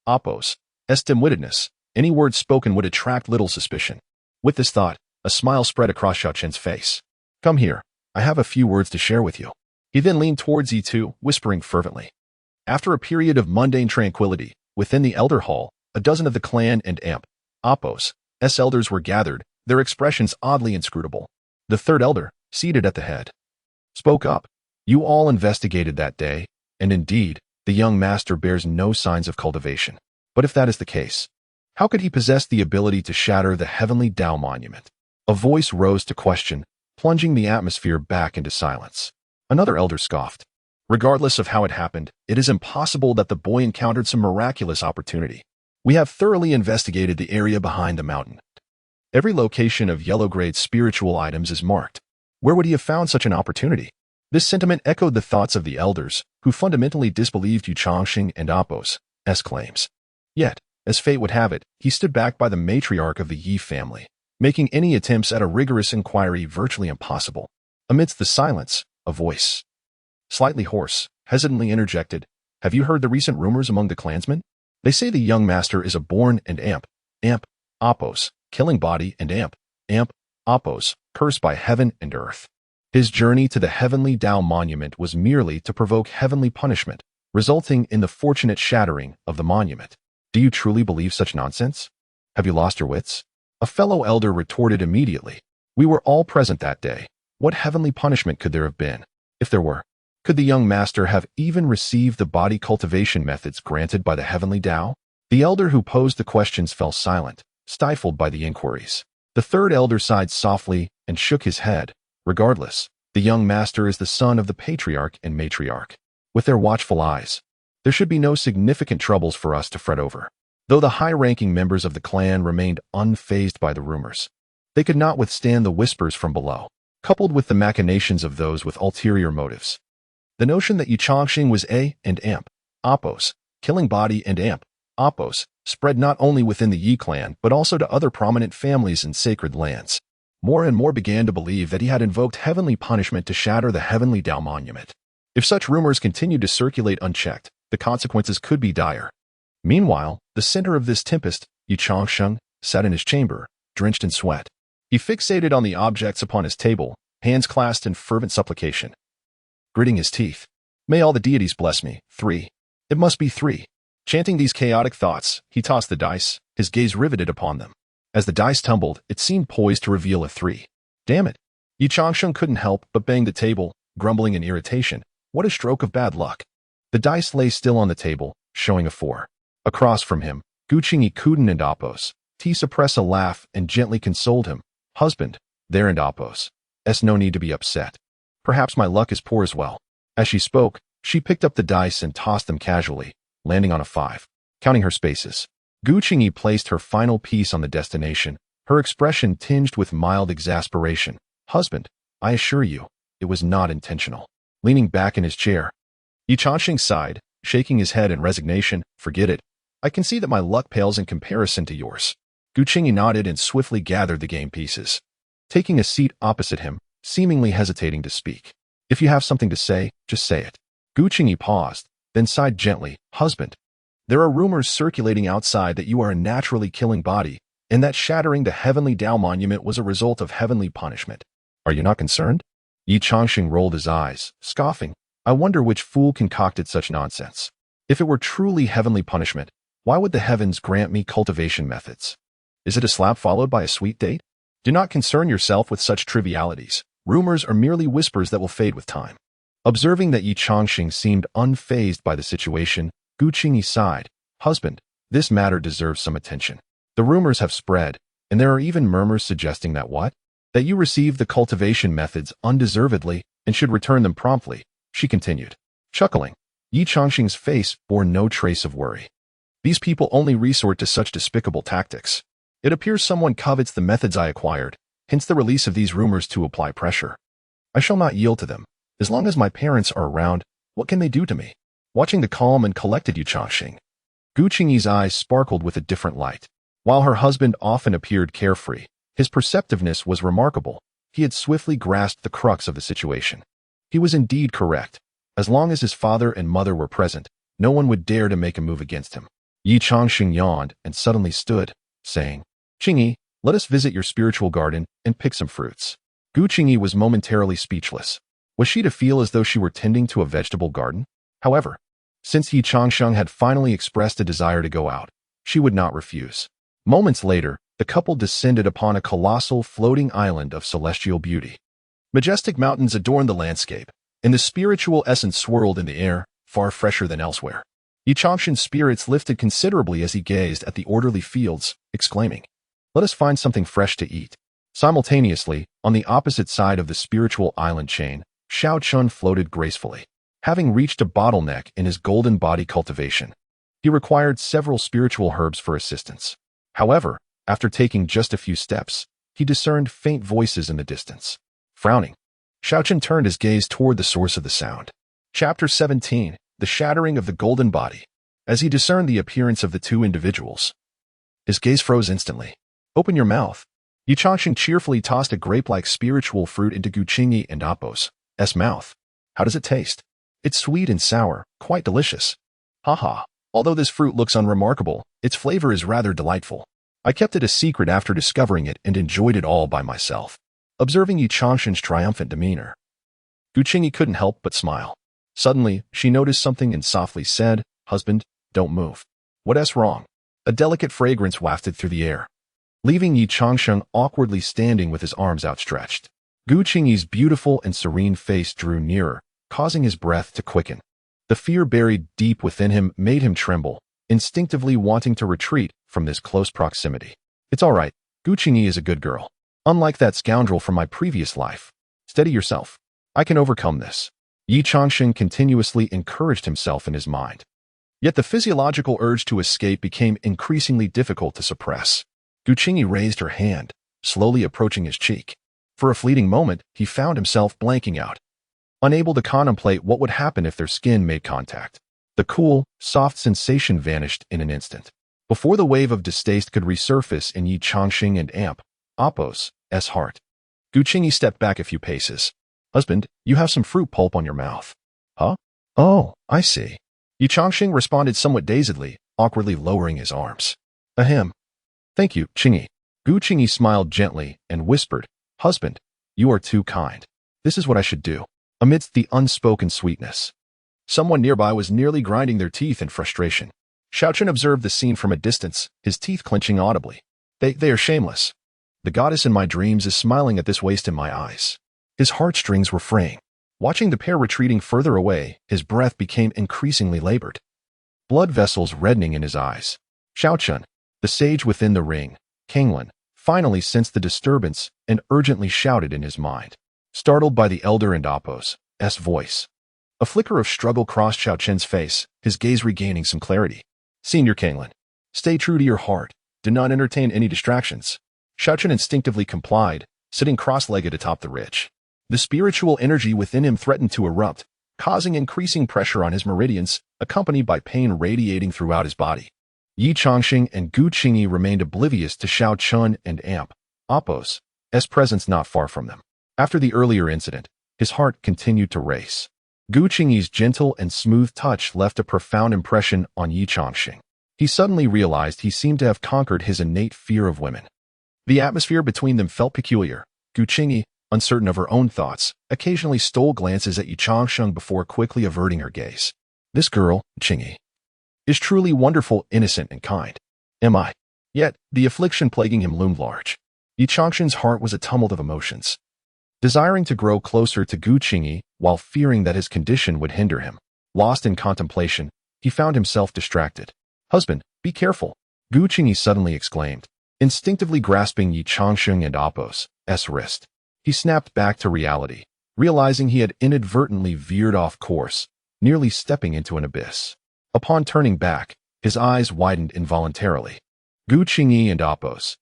Appo's dim-wittedness, any words spoken would attract little suspicion. With this thought, a smile spread across Shaochen's face. "Come here, I have a few words to share with you." He then leaned towards Ye too, whispering fervently. After a period of mundane tranquility, within the elder hall, a dozen of the clan and Appo's elders were gathered, their expressions oddly inscrutable. The third elder, seated at the head, spoke up. "You all investigated that day, and indeed, the young master bears no signs of cultivation. But if that is the case, how could he possess the ability to shatter the heavenly Tao monument?" A voice rose to question, plunging the atmosphere back into silence. Another elder scoffed. "Regardless of how it happened, it is impossible that the boy encountered some miraculous opportunity. We have thoroughly investigated the area behind the mountain. Every location of yellow-grade spiritual items is marked. Where would he have found such an opportunity?" This sentiment echoed the thoughts of the elders, who fundamentally disbelieved Ye Changsheng and Appo's claims. Yet, as fate would have it, he stood back by the matriarch of the Ye family, making any attempts at a rigorous inquiry virtually impossible. Amidst the silence, a voice, slightly hoarse, hesitantly interjected, "Have you heard the recent rumors among the clansmen? They say the young master is a born and Appo's killing body and Appo's cursed by heaven and earth. His journey to the heavenly Tao monument was merely to provoke heavenly punishment, resulting in the fortunate shattering of the monument. Do you truly believe such nonsense? Have you lost your wits?" A fellow elder retorted immediately. "We were all present that day. What heavenly punishment could there have been? If there were, could the young master have even received the body cultivation methods granted by the heavenly Tao?" The elder who posed the questions fell silent, stifled by the inquiries. The third elder sighed softly and shook his head. "Regardless, the young master is the son of the patriarch and matriarch. With their watchful eyes, there should be no significant troubles for us to fret over." Though the high-ranking members of the clan remained unfazed by the rumors, they could not withstand the whispers from below, coupled with the machinations of those with ulterior motives. The notion that Ye Changsheng was Appo's killing body and Appo's spread not only within the Ye clan but also to other prominent families in sacred lands. More and more began to believe that he had invoked heavenly punishment to shatter the heavenly Tao monument. If such rumors continued to circulate unchecked, the consequences could be dire. Meanwhile, the center of this tempest, Ye Changsheng, sat in his chamber, drenched in sweat. He fixated on the objects upon his table, hands clasped in fervent supplication. Gritting his teeth, "May all the deities bless me. 3. It must be 3. Chanting these chaotic thoughts, he tossed the dice, his gaze riveted upon them. As the dice tumbled, it seemed poised to reveal a 3. Damn it! Ye Changsheng couldn't help but bang the table, grumbling in irritation. What a stroke of bad luck. The dice lay still on the table, showing a 4. Across from him, Gu Qingyi Kuden and Appo's suppressed a laugh and gently consoled him. "Husband, there and Appo's. No need to be upset. Perhaps my luck is poor as well." As she spoke, she picked up the dice and tossed them casually, landing on a 5. Counting her spaces, Gu Qingyi placed her final piece on the destination, her expression tinged with mild exasperation. "Husband, I assure you, it was not intentional." Leaning back in his chair, Ye Changsheng sighed, shaking his head in resignation. "Forget it. I can see that my luck pales in comparison to yours." Gu Qingyi nodded and swiftly gathered the game pieces, taking a seat opposite him, seemingly hesitating to speak. "If you have something to say, just say it." Gu Qingyi paused, then sighed gently. "Husband, there are rumors circulating outside that you are a naturally killing body, and that shattering the heavenly Tao monument was a result of heavenly punishment. Are you not concerned?" Ye Changsheng rolled his eyes, scoffing. "I wonder which fool concocted such nonsense. If it were truly heavenly punishment, why would the heavens grant me cultivation methods? Is it a slap followed by a sweet date? Do not concern yourself with such trivialities. Rumors are merely whispers that will fade with time." Observing that Ye Changsheng seemed unfazed by the situation, Gu Qingyi sighed. "Husband, this matter deserves some attention. The rumors have spread, and there are even murmurs suggesting that what? That you received the cultivation methods undeservedly and should return them promptly," she continued. Chuckling, Ye Changsheng's face bore no trace of worry. "These people only resort to such despicable tactics. It appears someone covets the methods I acquired, hence the release of these rumors to apply pressure. I shall not yield to them. As long as my parents are around, what can they do to me? Watching the calm and collected Ye Changsheng, Gu Qingyi's eyes sparkled with a different light. While her husband often appeared carefree, his perceptiveness was remarkable. He had swiftly grasped the crux of the situation. He was indeed correct. As long as his father and mother were present, no one would dare to make a move against him. Ye Changsheng yawned and suddenly stood, saying, "Qingyi, let us visit your spiritual garden and pick some fruits." Gu Qingyi was momentarily speechless. Was she to feel as though she were tending to a vegetable garden? However, since Ye Changsheng had finally expressed a desire to go out, she would not refuse. Moments later, the couple descended upon a colossal floating island of celestial beauty. Majestic mountains adorned the landscape, and the spiritual essence swirled in the air, far fresher than elsewhere. Ye Changsheng's spirits lifted considerably as he gazed at the orderly fields, exclaiming, "Let us find something fresh to eat." Simultaneously, on the opposite side of the spiritual island chain, Xiao Chun floated gracefully. Having reached a bottleneck in his golden body cultivation, he required several spiritual herbs for assistance. However, after taking just a few steps, he discerned faint voices in the distance. Frowning, Xiao Chun turned his gaze toward the source of the sound. Chapter 17, The Shattering of the Golden Body. As he discerned the appearance of the two individuals, his gaze froze instantly. "Open your mouth." Ye Changsheng cheerfully tossed a grape-like spiritual fruit into Gu Qingyi and Apos' mouth. "How does it taste?" "It's sweet and sour, quite delicious." "Haha, although this fruit looks unremarkable, its flavor is rather delightful. I kept it a secret after discovering it and enjoyed it all by myself." Observing Ye Changsheng's triumphant demeanor, Gu Qingyi couldn't help but smile. Suddenly, she noticed something and softly said, "Husband, don't move." "What's wrong?" A delicate fragrance wafted through the air, leaving Ye Changsheng awkwardly standing with his arms outstretched. Gu Qingyi's beautiful and serene face drew nearer, causing his breath to quicken. The fear buried deep within him made him tremble, instinctively wanting to retreat from this close proximity. "It's all right. Gu Qingyi is a good girl. Unlike that scoundrel from my previous life. Steady yourself. I can overcome this." Ye Changsheng continuously encouraged himself in his mind. Yet the physiological urge to escape became increasingly difficult to suppress. Gu Qingyi raised her hand, slowly approaching his cheek. For a fleeting moment, he found himself blanking out, unable to contemplate what would happen if their skin made contact. The cool, soft sensation vanished in an instant. Before the wave of distaste could resurface in Ye Changsheng and Apos' heart, Gu Qingyi stepped back a few paces. "Husband, you have some fruit pulp on your mouth." "Huh? Oh, I see." Ye Changsheng responded somewhat dazedly, awkwardly lowering his arms. "Ahem. Thank you, Qingyi." Gu Qingyi smiled gently and whispered, "Husband, you are too kind. This is what I should do." Amidst the unspoken sweetness, someone nearby was nearly grinding their teeth in frustration. Xiao Chun observed the scene from a distance, his teeth clenching audibly. They are shameless. The goddess in my dreams is smiling at this waste in my eyes." His heartstrings were fraying. Watching the pair retreating further away, his breath became increasingly labored, blood vessels reddening in his eyes. Xiao Chun, the sage within the ring, Kanglin, finally sensed the disturbance and urgently shouted in his mind, startled by the elder and Apos' voice. A flicker of struggle crossed Xiao Chun's face, his gaze regaining some clarity. "Senior Kanglin, stay true to your heart. Do not entertain any distractions." Xiao Chun instinctively complied, sitting cross-legged atop the ridge. The spiritual energy within him threatened to erupt, causing increasing pressure on his meridians, accompanied by pain radiating throughout his body. Ye Changsheng and Gu Qingyi remained oblivious to Xiao Chun and Apos' presence not far from them. After the earlier incident, his heart continued to race. Gu Qingyi's gentle and smooth touch left a profound impression on Ye Changsheng. He suddenly realized he seemed to have conquered his innate fear of women. The atmosphere between them felt peculiar. Gu Qingyi, uncertain of her own thoughts, occasionally stole glances at Ye Changsheng before quickly averting her gaze. "This girl, Qingyi, is truly wonderful, innocent, and kind. Am I?" Yet, the affliction plaguing him loomed large. Ye Changsheng's heart was a tumult of emotions. Desiring to grow closer to Gu Qingyi, while fearing that his condition would hinder him. Lost in contemplation, he found himself distracted. "Husband, be careful," Gu Qingyi suddenly exclaimed, instinctively grasping Ye Changsheng and Apos' wrist. He snapped back to reality, realizing he had inadvertently veered off course, nearly stepping into an abyss. Upon turning back, his eyes widened involuntarily. Gu Qingyi and Apos'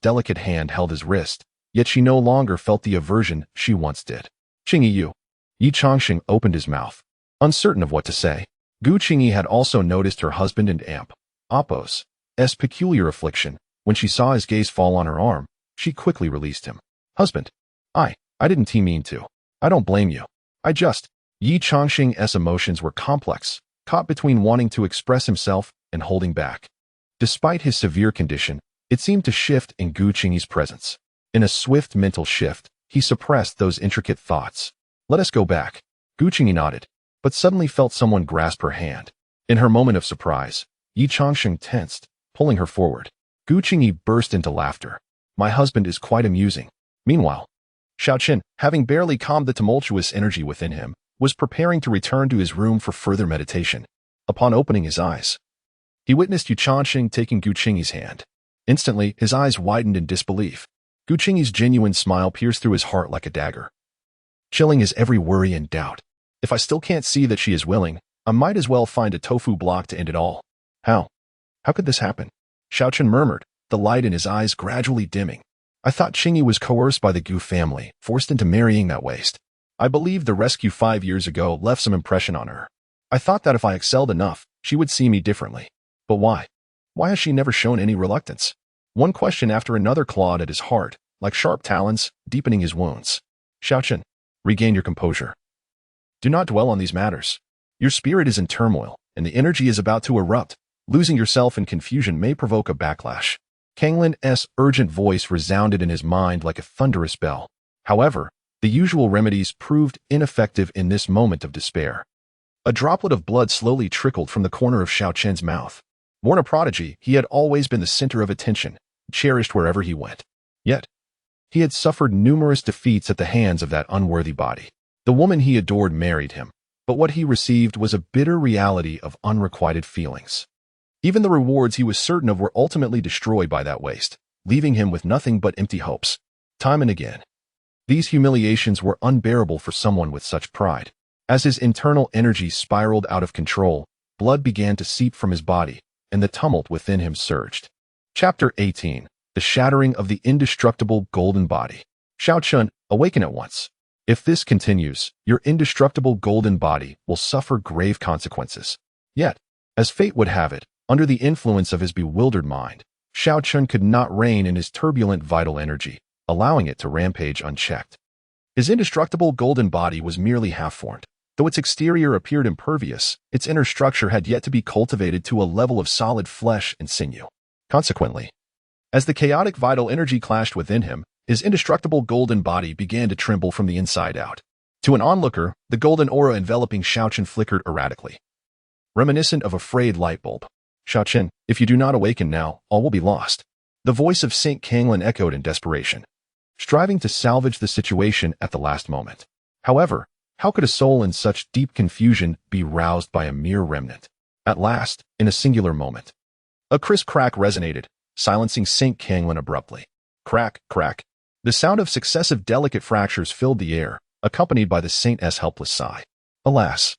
delicate hand held his wrist, yet she no longer felt the aversion she once did. Qingyi you. Ye Changsheng opened his mouth, uncertain of what to say. Gu Qingyi had also noticed her husband and Appo's peculiar affliction. When she saw his gaze fall on her arm, she quickly released him. Husband. I didn't mean to. I don't blame you. I just... Ye Changsheng's emotions were complex, caught between wanting to express himself and holding back. Despite his severe condition, it seemed to shift in Gu Qingyi's presence. In a swift mental shift, he suppressed those intricate thoughts. Let us go back. Gu Qingyi nodded, but suddenly felt someone grasp her hand. In her moment of surprise, Ye Changsheng tensed, pulling her forward. Gu Qingyi burst into laughter. My husband is quite amusing. Meanwhile, Xiaoqin, having barely calmed the tumultuous energy within him, was preparing to return to his room for further meditation. Upon opening his eyes, he witnessed Ye Changsheng taking Gu Qingyi's hand. Instantly, his eyes widened in disbelief. Gu Qingyi's genuine smile pierced through his heart like a dagger, chilling his every worry and doubt. If I still can't see that she is willing, I might as well find a tofu block to end it all. How could this happen? Xiaoqin murmured, the light in his eyes gradually dimming. I thought Qingyi was coerced by the Gu family, forced into marrying that waste. I believe the rescue 5 years ago left some impression on her. I thought that if I excelled enough, she would see me differently. But why? Why has she never shown any reluctance? One question after another clawed at his heart, like sharp talons, deepening his wounds. Xiaoqin, regain your composure. Do not dwell on these matters. Your spirit is in turmoil, and the energy is about to erupt. Losing yourself in confusion may provoke a backlash. Kanglin's urgent voice resounded in his mind like a thunderous bell. However, the usual remedies proved ineffective in this moment of despair. A droplet of blood slowly trickled from the corner of Xiaoqin's mouth. Born a prodigy, he had always been the center of attention, cherished wherever he went. Yet, he had suffered numerous defeats at the hands of that unworthy body. The woman he adored married him, but what he received was a bitter reality of unrequited feelings. Even the rewards he was certain of were ultimately destroyed by that waste, leaving him with nothing but empty hopes. Time and again, these humiliations were unbearable for someone with such pride. As his internal energy spiraled out of control, blood began to seep from his body, and the tumult within him surged. Chapter 18. The Shattering of the Indestructible Golden Body. Xiaoqin, awaken at once. If this continues, your indestructible golden body will suffer grave consequences. Yet, as fate would have it, under the influence of his bewildered mind, Xiaoqin could not rein in his turbulent vital energy, allowing it to rampage unchecked. His indestructible golden body was merely half-formed. Though its exterior appeared impervious, its inner structure had yet to be cultivated to a level of solid flesh and sinew. Consequently, as the chaotic vital energy clashed within him, his indestructible golden body began to tremble from the inside out. To an onlooker, the golden aura enveloping Xiaoqin flickered erratically, reminiscent of a frayed light bulb. Xiaoqin, if you do not awaken now, all will be lost. The voice of Saint Kanglin echoed in desperation, striving to salvage the situation at the last moment. However, how could a soul in such deep confusion be roused by a mere remnant? At last, in a singular moment, a crisp crack resonated, silencing Saint Kanglin abruptly. Crack, crack. The sound of successive delicate fractures filled the air, accompanied by the saint's helpless sigh. Alas!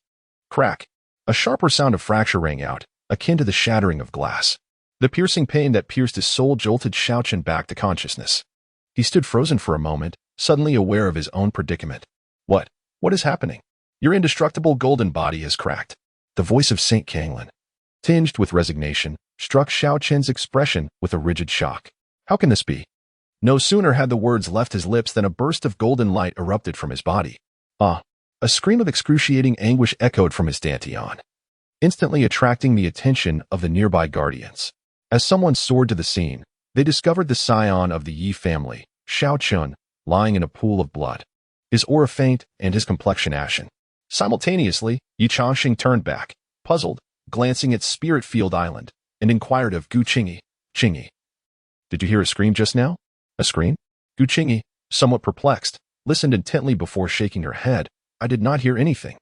Crack. A sharper sound of fracture rang out, akin to the shattering of glass. The piercing pain that pierced his soul jolted Xiaoqin back to consciousness. He stood frozen for a moment, suddenly aware of his own predicament. What is happening? Your indestructible golden body has cracked. The voice of Saint Kanglin, tinged with resignation, struck Xiaoqin's expression with a rigid shock. How can this be? No sooner had the words left his lips than a burst of golden light erupted from his body. A scream of excruciating anguish echoed from his dantian, instantly attracting the attention of the nearby guardians. As someone soared to the scene, they discovered the scion of the Ye family, Xiaoqin, lying in a pool of blood, his aura faint and his complexion ashen. Simultaneously, Ye Changsheng turned back, puzzled, glancing at Spirit Field Island, and inquired of Gu Qingyi. Qingyi, did you hear a scream just now? A scream? Gu Qingyi, somewhat perplexed, listened intently before shaking her head. I did not hear anything.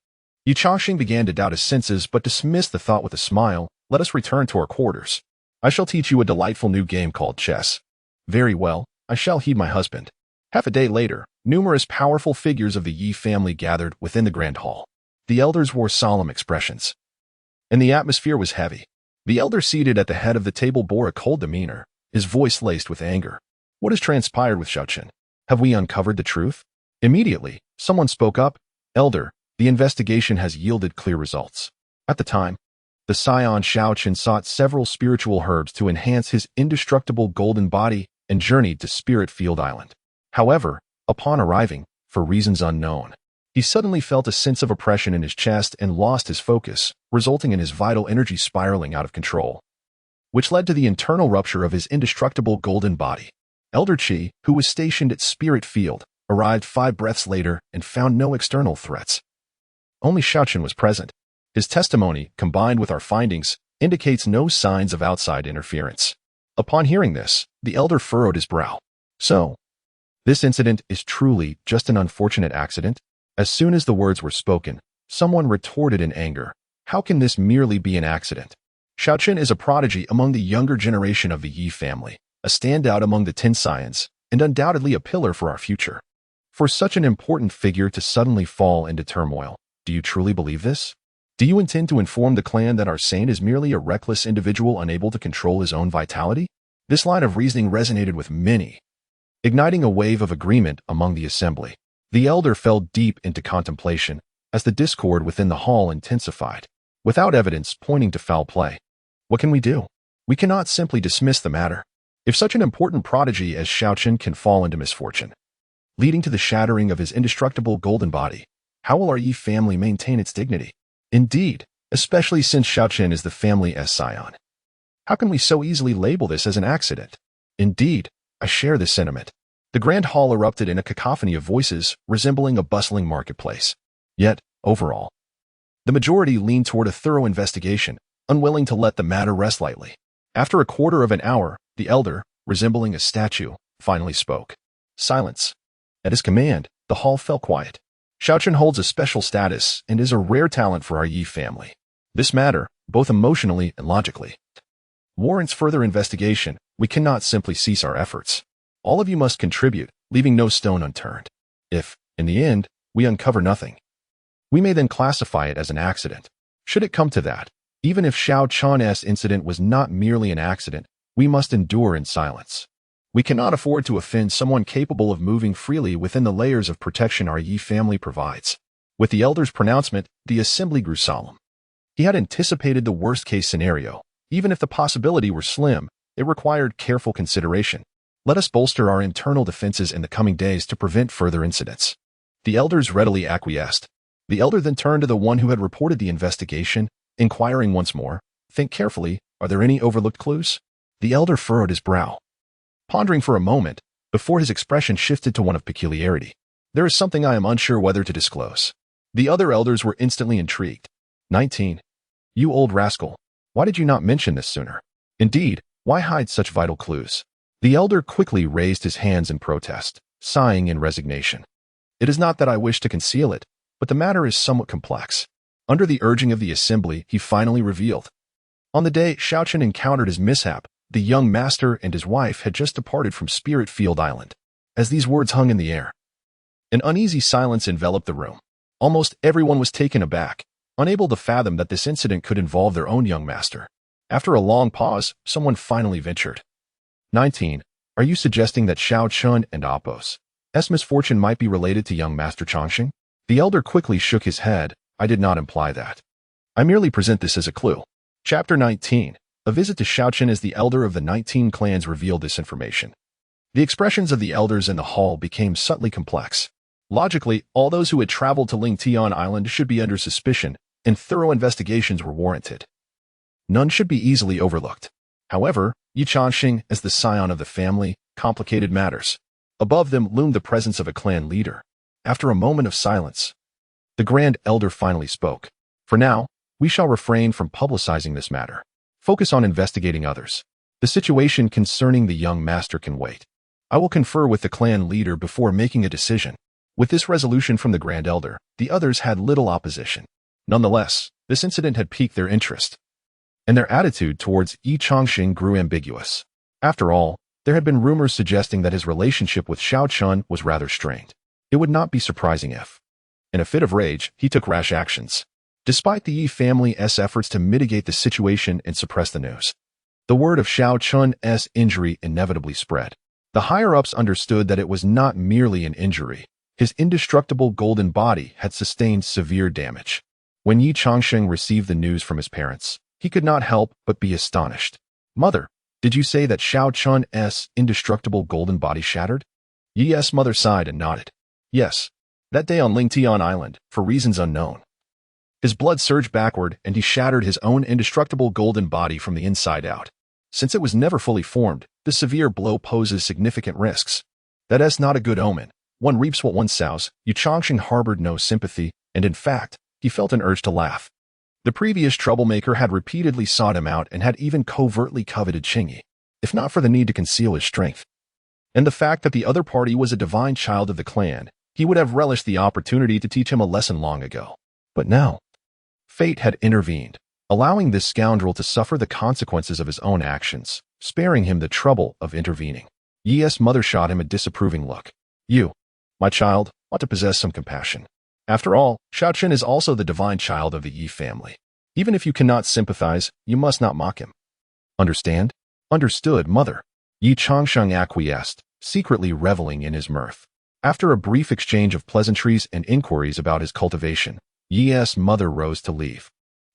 Ye Changsheng began to doubt his senses, but dismissed the thought with a smile. Let us return to our quarters. I shall teach you a delightful new game called chess. Very well, I shall heed my husband. Half a day later, numerous powerful figures of the Ye family gathered within the grand hall. The elders wore solemn expressions, and the atmosphere was heavy. The elder seated at the head of the table bore a cold demeanor, his voice laced with anger. What has transpired with Xiaoqin? Have we uncovered the truth? Immediately, someone spoke up. Elder, the investigation has yielded clear results. At the time, the scion Xiaochen sought several spiritual herbs to enhance his indestructible golden body and journeyed to Spirit Field Island. However, upon arriving, for reasons unknown, he suddenly felt a sense of oppression in his chest and lost his focus, resulting in his vital energy spiraling out of control, which led to the internal rupture of his indestructible golden body. Elder Qi, who was stationed at Spirit Field, arrived 5 breaths later and found no external threats. Only Xiaochen was present. His testimony, combined with our findings, indicates no signs of outside interference. Upon hearing this, the elder furrowed his brow. So, this incident is truly just an unfortunate accident? As soon as the words were spoken, someone retorted in anger. How can this merely be an accident? Xiaochen is a prodigy among the younger generation of the Ye family, a standout among the 10 scions, and undoubtedly a pillar for our future. For such an important figure to suddenly fall into turmoil, do you truly believe this? Do you intend to inform the clan that our saint is merely a reckless individual unable to control his own vitality? This line of reasoning resonated with many, igniting a wave of agreement among the assembly. The elder fell deep into contemplation as the discord within the hall intensified, without evidence pointing to foul play. What can we do? We cannot simply dismiss the matter. If such an important prodigy as Xiaochen can fall into misfortune, leading to the shattering of his indestructible golden body, how will our Yi family maintain its dignity? Indeed, especially since Xiaochen is the family scion. How can we so easily label this as an accident? Indeed, I share this sentiment. The grand hall erupted in a cacophony of voices, resembling a bustling marketplace. Yet, overall, the majority leaned toward a thorough investigation, unwilling to let the matter rest lightly. After a quarter of an hour, the elder, resembling a statue, finally spoke. Silence. At his command, the hall fell quiet. Xiaochen holds a special status and is a rare talent for our Yi family. This matter, both emotionally and logically, warrants further investigation. We cannot simply cease our efforts. All of you must contribute, leaving no stone unturned. If, in the end, we uncover nothing, we may then classify it as an accident. Should it come to that, even if Xiaochen's incident was not merely an accident, we must endure in silence. We cannot afford to offend someone capable of moving freely within the layers of protection our Yi family provides. With the elder's pronouncement, the assembly grew solemn. He had anticipated the worst-case scenario. Even if the possibility were slim, it required careful consideration. Let us bolster our internal defenses in the coming days to prevent further incidents. The elders readily acquiesced. The elder then turned to the one who had reported the investigation, inquiring once more, "Think carefully, are there any overlooked clues?" The elder furrowed his brow, pondering for a moment, before his expression shifted to one of peculiarity. "There is something I am unsure whether to disclose." The other elders were instantly intrigued. 19. You old rascal. Why did you not mention this sooner? Indeed, why hide such vital clues? The elder quickly raised his hands in protest, sighing in resignation. It is not that I wish to conceal it, but the matter is somewhat complex. Under the urging of the assembly, he finally revealed. On the day Xiaochen encountered his mishap, the young master and his wife had just departed from Spirit Field Island. As these words hung in the air, an uneasy silence enveloped the room. Almost everyone was taken aback, unable to fathom that this incident could involve their own young master. After a long pause, someone finally ventured. 19. Are you suggesting that Xiaochen and Apos' misfortune might be related to young Master Changsheng? The elder quickly shook his head. I did not imply that. I merely present this as a clue. Chapter 19. A visit to Xiaochen as the elder of the 19 clans revealed this information. The expressions of the elders in the hall became subtly complex. Logically, all those who had traveled to Lingtian Island should be under suspicion, and thorough investigations were warranted. None should be easily overlooked. However, Ye Changsheng, as the scion of the family, complicated matters. Above them loomed the presence of a clan leader. After a moment of silence, the grand elder finally spoke. For now, we shall refrain from publicizing this matter. Focus on investigating others. The situation concerning the young master can wait. I will confer with the clan leader before making a decision. With this resolution from the grand elder, the others had little opposition. Nonetheless, this incident had piqued their interest, and their attitude towards Ye Changsheng grew ambiguous. After all, there had been rumors suggesting that his relationship with Xiaochen was rather strained. It would not be surprising if, in a fit of rage, he took rash actions. Despite the Yi family's efforts to mitigate the situation and suppress the news, the word of Xiaochen's injury inevitably spread. The higher-ups understood that it was not merely an injury. His indestructible golden body had sustained severe damage. When Ye Changsheng received the news from his parents, he could not help but be astonished. "Mother, did you say that Xiao Chun's indestructible golden body shattered?" Ye's mother sighed and nodded. "Yes, that day on Lingtian Island, for reasons unknown." His blood surged backward and he shattered his own indestructible golden body from the inside out. Since it was never fully formed, this severe blow poses significant risks. That is not a good omen. One reaps what one sows. Ye Changsheng harbored no sympathy, and in fact, he felt an urge to laugh. The previous troublemaker had repeatedly sought him out and had even covertly coveted Qingyi, if not for the need to conceal his strength. And the fact that the other party was a divine child of the clan, he would have relished the opportunity to teach him a lesson long ago. But now, fate had intervened, allowing this scoundrel to suffer the consequences of his own actions, sparing him the trouble of intervening. Ye's mother shot him a disapproving look. "You, my child, ought to possess some compassion. After all, Xiaochen is also the divine child of the Yi family. Even if you cannot sympathize, you must not mock him." "Understand?" "Understood, mother." Ye Changsheng acquiesced, secretly reveling in his mirth. After a brief exchange of pleasantries and inquiries about his cultivation, Ye's mother rose to leave.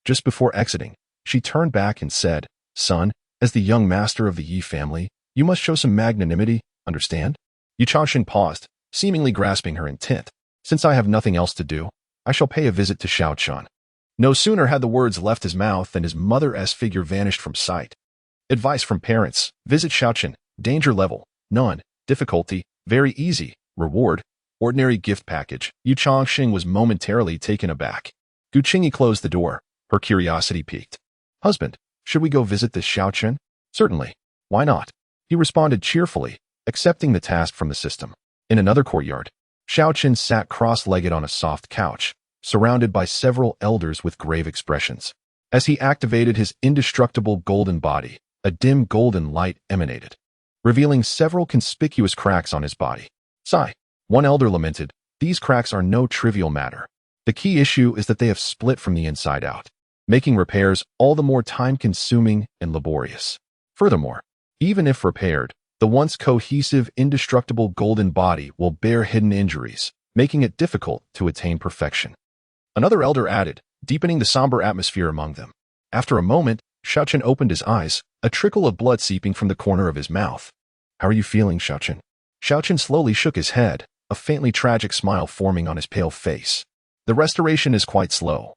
Just before exiting, she turned back and said, "Son, as the young master of the Yi family, you must show some magnanimity, understand?" Ye Changsheng paused, seemingly grasping her intent. "Since I have nothing else to do, I shall pay a visit to Xiaochen." No sooner had the words left his mouth than his mother's figure vanished from sight. Advice from parents: visit Xiaochen. Danger level: none. Difficulty: very easy. Reward: ordinary gift package. Ye Changsheng was momentarily taken aback. Gu Qingyi closed the door, her curiosity piqued. "Husband, should we go visit this Xiaochen?" "Certainly. Why not?" He responded cheerfully, accepting the task from the system. In another courtyard, Xiaochen sat cross-legged on a soft couch, surrounded by several elders with grave expressions. As he activated his indestructible golden body, a dim golden light emanated, revealing several conspicuous cracks on his body. "Sigh," one elder lamented, "these cracks are no trivial matter. The key issue is that they have split from the inside out, making repairs all the more time-consuming and laborious. Furthermore, even if repaired, the once cohesive, indestructible golden body will bear hidden injuries, making it difficult to attain perfection." Another elder added, deepening the somber atmosphere among them. After a moment, Xiaochen opened his eyes, a trickle of blood seeping from the corner of his mouth. "How are you feeling, Xiaochen?" Xiaochen slowly shook his head, a faintly tragic smile forming on his pale face. "The restoration is quite slow.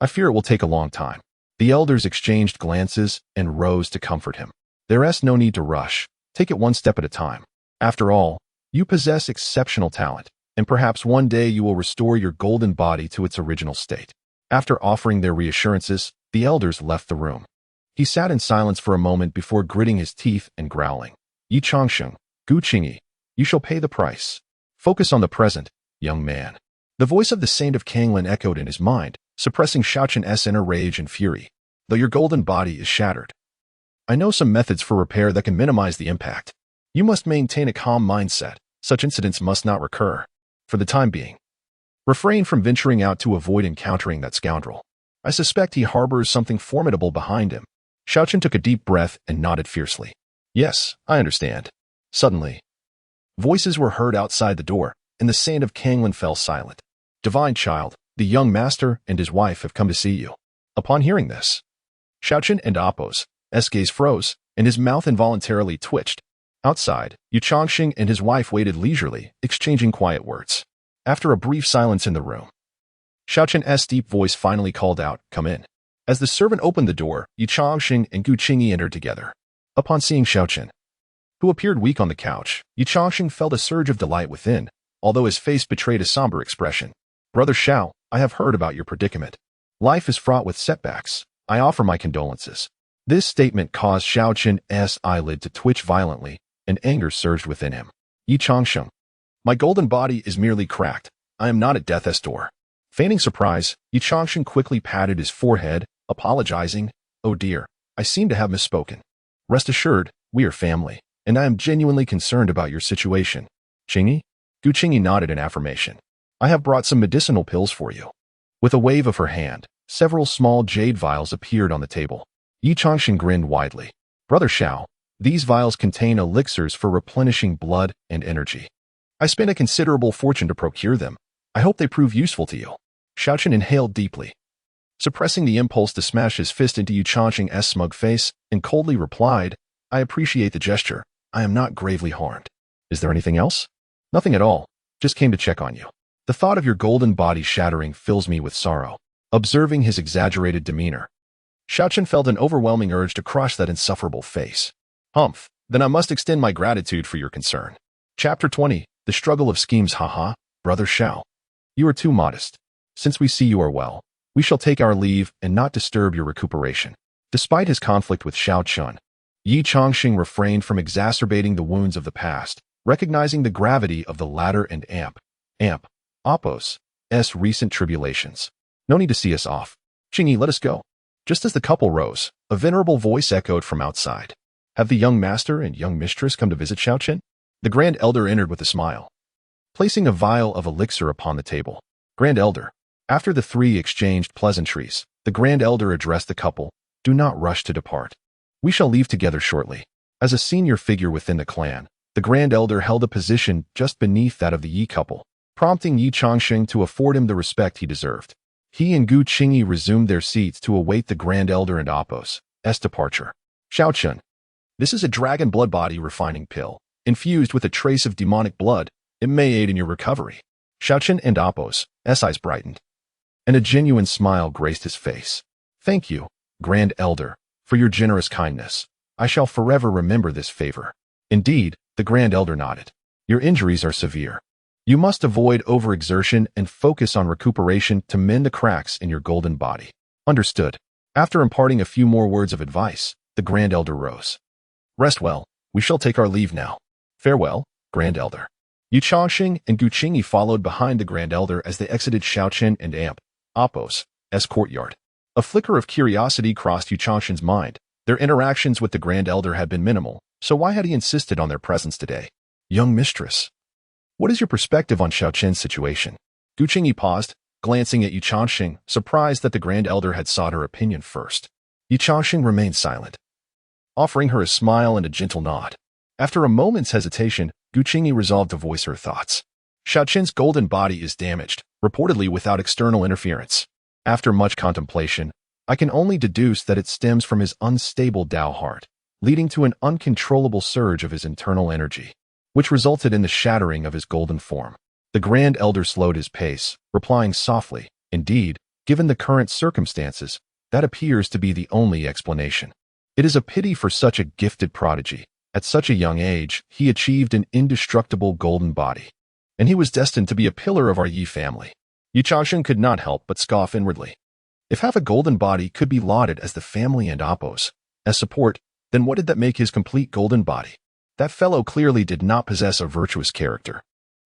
I fear it will take a long time." The elders exchanged glances and rose to comfort him. "There is no need to rush. Take it one step at a time. After all, you possess exceptional talent, and perhaps one day you will restore your golden body to its original state." After offering their reassurances, the elders left the room. He sat in silence for a moment before gritting his teeth and growling. "Ye Changsheng, Gu Qingyi, you shall pay the price. Focus on the present, young man." The voice of the Saint of Kanglan echoed in his mind, suppressing Xiaochen's inner rage and fury. "Though your golden body is shattered, I know some methods for repair that can minimize the impact. You must maintain a calm mindset. Such incidents must not recur. For the time being, refrain from venturing out to avoid encountering that scoundrel. I suspect he harbors something formidable behind him." Xiaochen took a deep breath and nodded fiercely. "Yes, I understand." Suddenly, voices were heard outside the door, and the Saint of Kanglan fell silent. "Divine child, the young master and his wife have come to see you." Upon hearing this, Xiaochen and Appo's gaze froze, and his mouth involuntarily twitched. Outside, Ye Changsheng and his wife waited leisurely, exchanging quiet words. After a brief silence in the room, Xiaochen's deep voice finally called out, "Come in." As the servant opened the door, Ye Changsheng and Gu Qingyi entered together. Upon seeing Xiaochen, who appeared weak on the couch, Ye Changsheng felt a surge of delight within, although his face betrayed a somber expression. "Brother Xiao, I have heard about your predicament. Life is fraught with setbacks. I offer my condolences." This statement caused Xiaochen's eyelid to twitch violently, and anger surged within him. "Ye Changsheng, my golden body is merely cracked. I am not at death's door." Feigning surprise, Ye Changsheng quickly patted his forehead, apologizing. "Oh dear, I seem to have misspoken. Rest assured, we are family, and I am genuinely concerned about your situation." "Qingyi?" Gu Qingyi nodded in affirmation. "I have brought some medicinal pills for you." With a wave of her hand, several small jade vials appeared on the table. Ye Changsheng grinned widely. "Brother Xiao, These vials contain elixirs for replenishing blood and energy. I spent a considerable fortune to procure them. I hope they prove useful to you. Xiaochen inhaled deeply, suppressing the impulse to smash his fist into Ye Changsheng's smug face, and coldly replied, I appreciate the gesture. I am not gravely harmed. Is there anything else? Nothing at all. Just came to check on you. The thought of your golden body shattering fills me with sorrow. Observing his exaggerated demeanor, Xiaochen felt an overwhelming urge to crush that insufferable face. Humph, then I must extend my gratitude for your concern. Chapter 20, The Struggle of Schemes. Haha, Brother Xiao. You are too modest. Since we see you are well, we shall take our leave and not disturb your recuperation. Despite his conflict with Xiao Chun, Ye Changsheng refrained from exacerbating the wounds of the past, recognizing the gravity of the latter and Apos' recent tribulations. No need to see us off. Qingyi, let us go. Just as the couple rose, a venerable voice echoed from outside. Have the young master and young mistress come to visit Xiaochen? The Grand Elder entered with a smile, placing a vial of elixir upon the table. Grand Elder. After the three exchanged pleasantries, the Grand Elder addressed the couple. Do not rush to depart. We shall leave together shortly. As a senior figure within the clan, the Grand Elder held a position just beneath that of the Yi couple, prompting Ye Changsheng to afford him the respect he deserved. He and Gu Qingyi resumed their seats to await the Grand Elder and Apos' departure. Xiaochen. This is a dragon blood body refining pill, infused with a trace of demonic blood. It may aid in your recovery. Xiaochen and Apos' eyes brightened, and a genuine smile graced his face. Thank you, Grand Elder, for your generous kindness. I shall forever remember this favor. Indeed, the Grand Elder nodded. Your injuries are severe. You must avoid overexertion and focus on recuperation to mend the cracks in your golden body. Understood. After imparting a few more words of advice, the Grand Elder rose. Rest well. We shall take our leave now. Farewell, Grand Elder. Ye Changsheng and Gu Qingyi followed behind the Grand Elder as they exited Xiaochen and Apos' courtyard. A flicker of curiosity crossed Ye Changsheng's mind. Their interactions with the Grand Elder had been minimal, so why had he insisted on their presence today? Young mistress. What is your perspective on Xiaochen's situation? Gu Qingyi paused, glancing at Ye Changsheng, surprised that the Grand Elder had sought her opinion first. Ye Changsheng remained silent, offering her a smile and a gentle nod. After a moment's hesitation, Gu Qingyi resolved to voice her thoughts. Xiaochen's golden body is damaged, reportedly without external interference. After much contemplation, I can only deduce that it stems from his unstable Dao heart, leading to an uncontrollable surge of his internal energy, which resulted in the shattering of his golden form. The Grand Elder slowed his pace, replying softly, Indeed, given the current circumstances, that appears to be the only explanation. It is a pity for such a gifted prodigy. At such a young age, he achieved an indestructible golden body, and he was destined to be a pillar of our Yi family. Ye Changsheng could not help but scoff inwardly. If half a golden body could be lauded as the family and Apos' as support, then what did that make his complete golden body? That fellow clearly did not possess a virtuous character.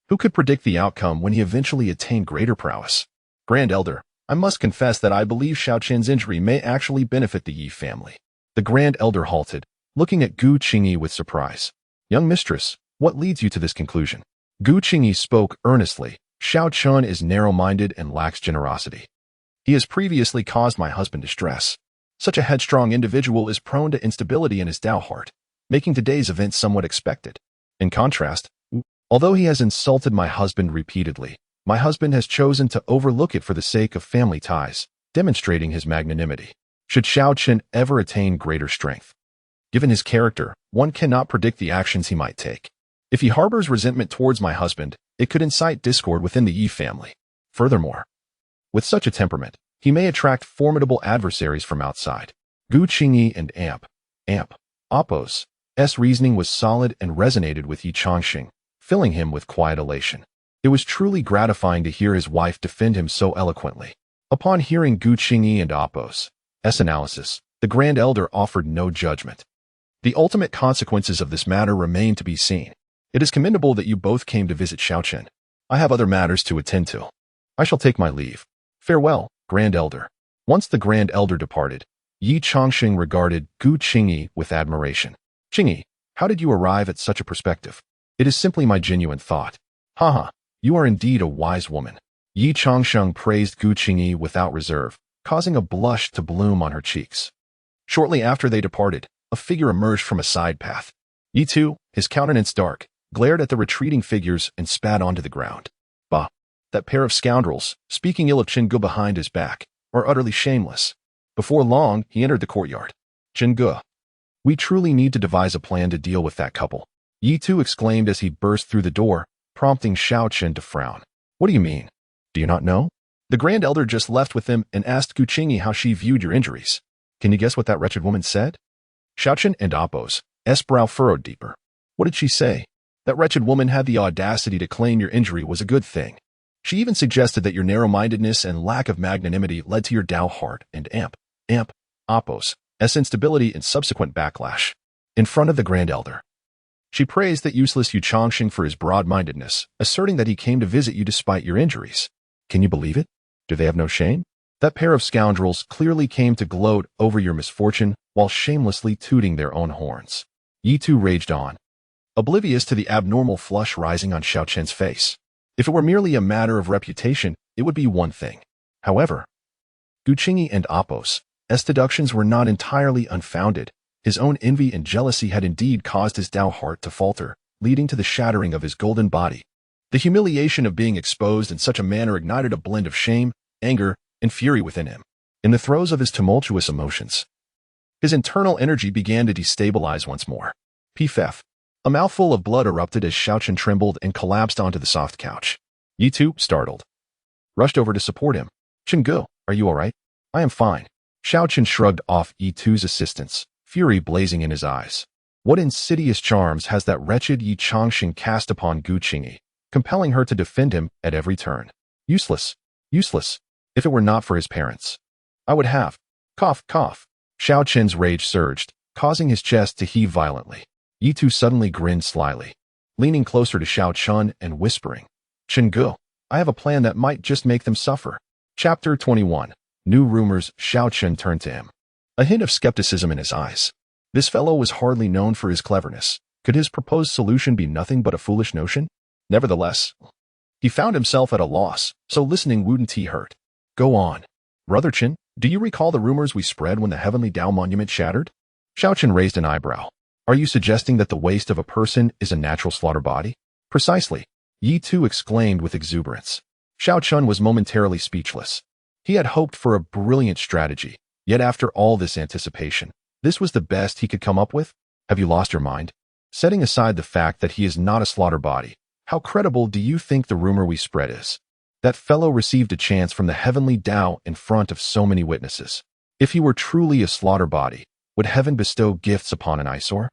Who could predict the outcome when he eventually attained greater prowess? Grand Elder, I must confess that I believe Xiaochen's injury may actually benefit the Yi family. The Grand Elder halted, looking at Gu Qingyi with surprise. Young mistress, what leads you to this conclusion? Gu Qingyi spoke earnestly. Xiao Chun is narrow-minded and lacks generosity. He has previously caused my husband distress. Such a headstrong individual is prone to instability in his Dao heart, making today's event somewhat expected. In contrast, although he has insulted my husband repeatedly, my husband has chosen to overlook it for the sake of family ties, demonstrating his magnanimity. Should Xiao Chun ever attain greater strength, given his character, one cannot predict the actions he might take. If he harbors resentment towards my husband, it could incite discord within the Yi family. Furthermore, with such a temperament, he may attract formidable adversaries from outside. Gu Qingyi and Apos' reasoning was solid and resonated with Ye Changsheng, filling him with quiet elation. It was truly gratifying to hear his wife defend him so eloquently. Upon hearing Gu Qingyi and Apos' analysis, the Grand Elder offered no judgment. The ultimate consequences of this matter remain to be seen. It is commendable that you both came to visit Xiaochen. I have other matters to attend to. I shall take my leave. Farewell, Grand Elder. Once the Grand Elder departed, Ye Changsheng regarded Gu Qingyi with admiration. Qingyi, how did you arrive at such a perspective? It is simply my genuine thought. Haha, you are indeed a wise woman. Ye Changsheng praised Gu Qingyi without reserve, causing a blush to bloom on her cheeks. Shortly after they departed, a figure emerged from a side path. Ye Tu, his countenance dark, glared at the retreating figures and spat onto the ground. Bah! That pair of scoundrels, speaking ill of Gu behind his back, are utterly shameless. Before long, he entered the courtyard. Gu, we truly need to devise a plan to deal with that couple, Ye Tu exclaimed as he burst through the door, prompting Xiao Chen to frown. What do you mean? Do you not know? The Grand Elder just left with them and asked Gu Qingyi how she viewed your injuries. Can you guess what that wretched woman said? Xiao Chen and Appo's brow furrowed deeper. What did she say? That wretched woman had the audacity to claim your injury was a good thing. She even suggested that your narrow-mindedness and lack of magnanimity led to your Dao heart and Appo's instability and subsequent backlash. In front of the Grand Elder, she praised that useless Ye Changsheng for his broad-mindedness, asserting that he came to visit you despite your injuries. Can you believe it? Do they have no shame? That pair of scoundrels clearly came to gloat over your misfortune while shamelessly tooting their own horns. Ye Tu raged on, oblivious to the abnormal flush rising on Xiao Chen's face. If it were merely a matter of reputation, it would be one thing. However, Gu Qingyi and Appo's deductions were not entirely unfounded. His own envy and jealousy had indeed caused his Dao heart to falter, leading to the shattering of his golden body. The humiliation of being exposed in such a manner ignited a blend of shame, anger, and fury within him. In the throes of his tumultuous emotions, his internal energy began to destabilize once more. Pff. A mouthful of blood erupted as Xiao Chen trembled and collapsed onto the soft couch. Ye Tu, startled, rushed over to support him. Gu, are you all right? I am fine. Xiao Chen shrugged off Ye Tu's assistance, fury blazing in his eyes. What insidious charms has that wretched Ye Changsheng cast upon Gu Qingyi, compelling her to defend him at every turn? Useless. Useless. If it were not for his parents, I would have. Cough, cough. Xiao Chen's rage surged, causing his chest to heave violently. Ye Tu suddenly grinned slyly, leaning closer to Xiao Chen and whispering, Gu, I have a plan that might just make them suffer. Chapter 21. New rumors. Xiao Chen turned to him, a hint of skepticism in his eyes. This fellow was hardly known for his cleverness. Could his proposed solution be nothing but a foolish notion? Nevertheless, he found himself at a loss, so listening wouldn't he hurt. Go on. Brother Chen, do you recall the rumors we spread when the heavenly Dao monument shattered? Xiao Chen raised an eyebrow. Are you suggesting that the waste of a person is a natural slaughter body? Precisely. Ye Tu exclaimed with exuberance. Xiao Chen was momentarily speechless. He had hoped for a brilliant strategy, yet after all this anticipation, this was the best he could come up with? Have you lost your mind? Setting aside the fact that he is not a slaughter body, how credible do you think the rumor we spread is? That fellow received a chance from the heavenly Dao in front of so many witnesses. If he were truly a slaughter body, would heaven bestow gifts upon an eyesore?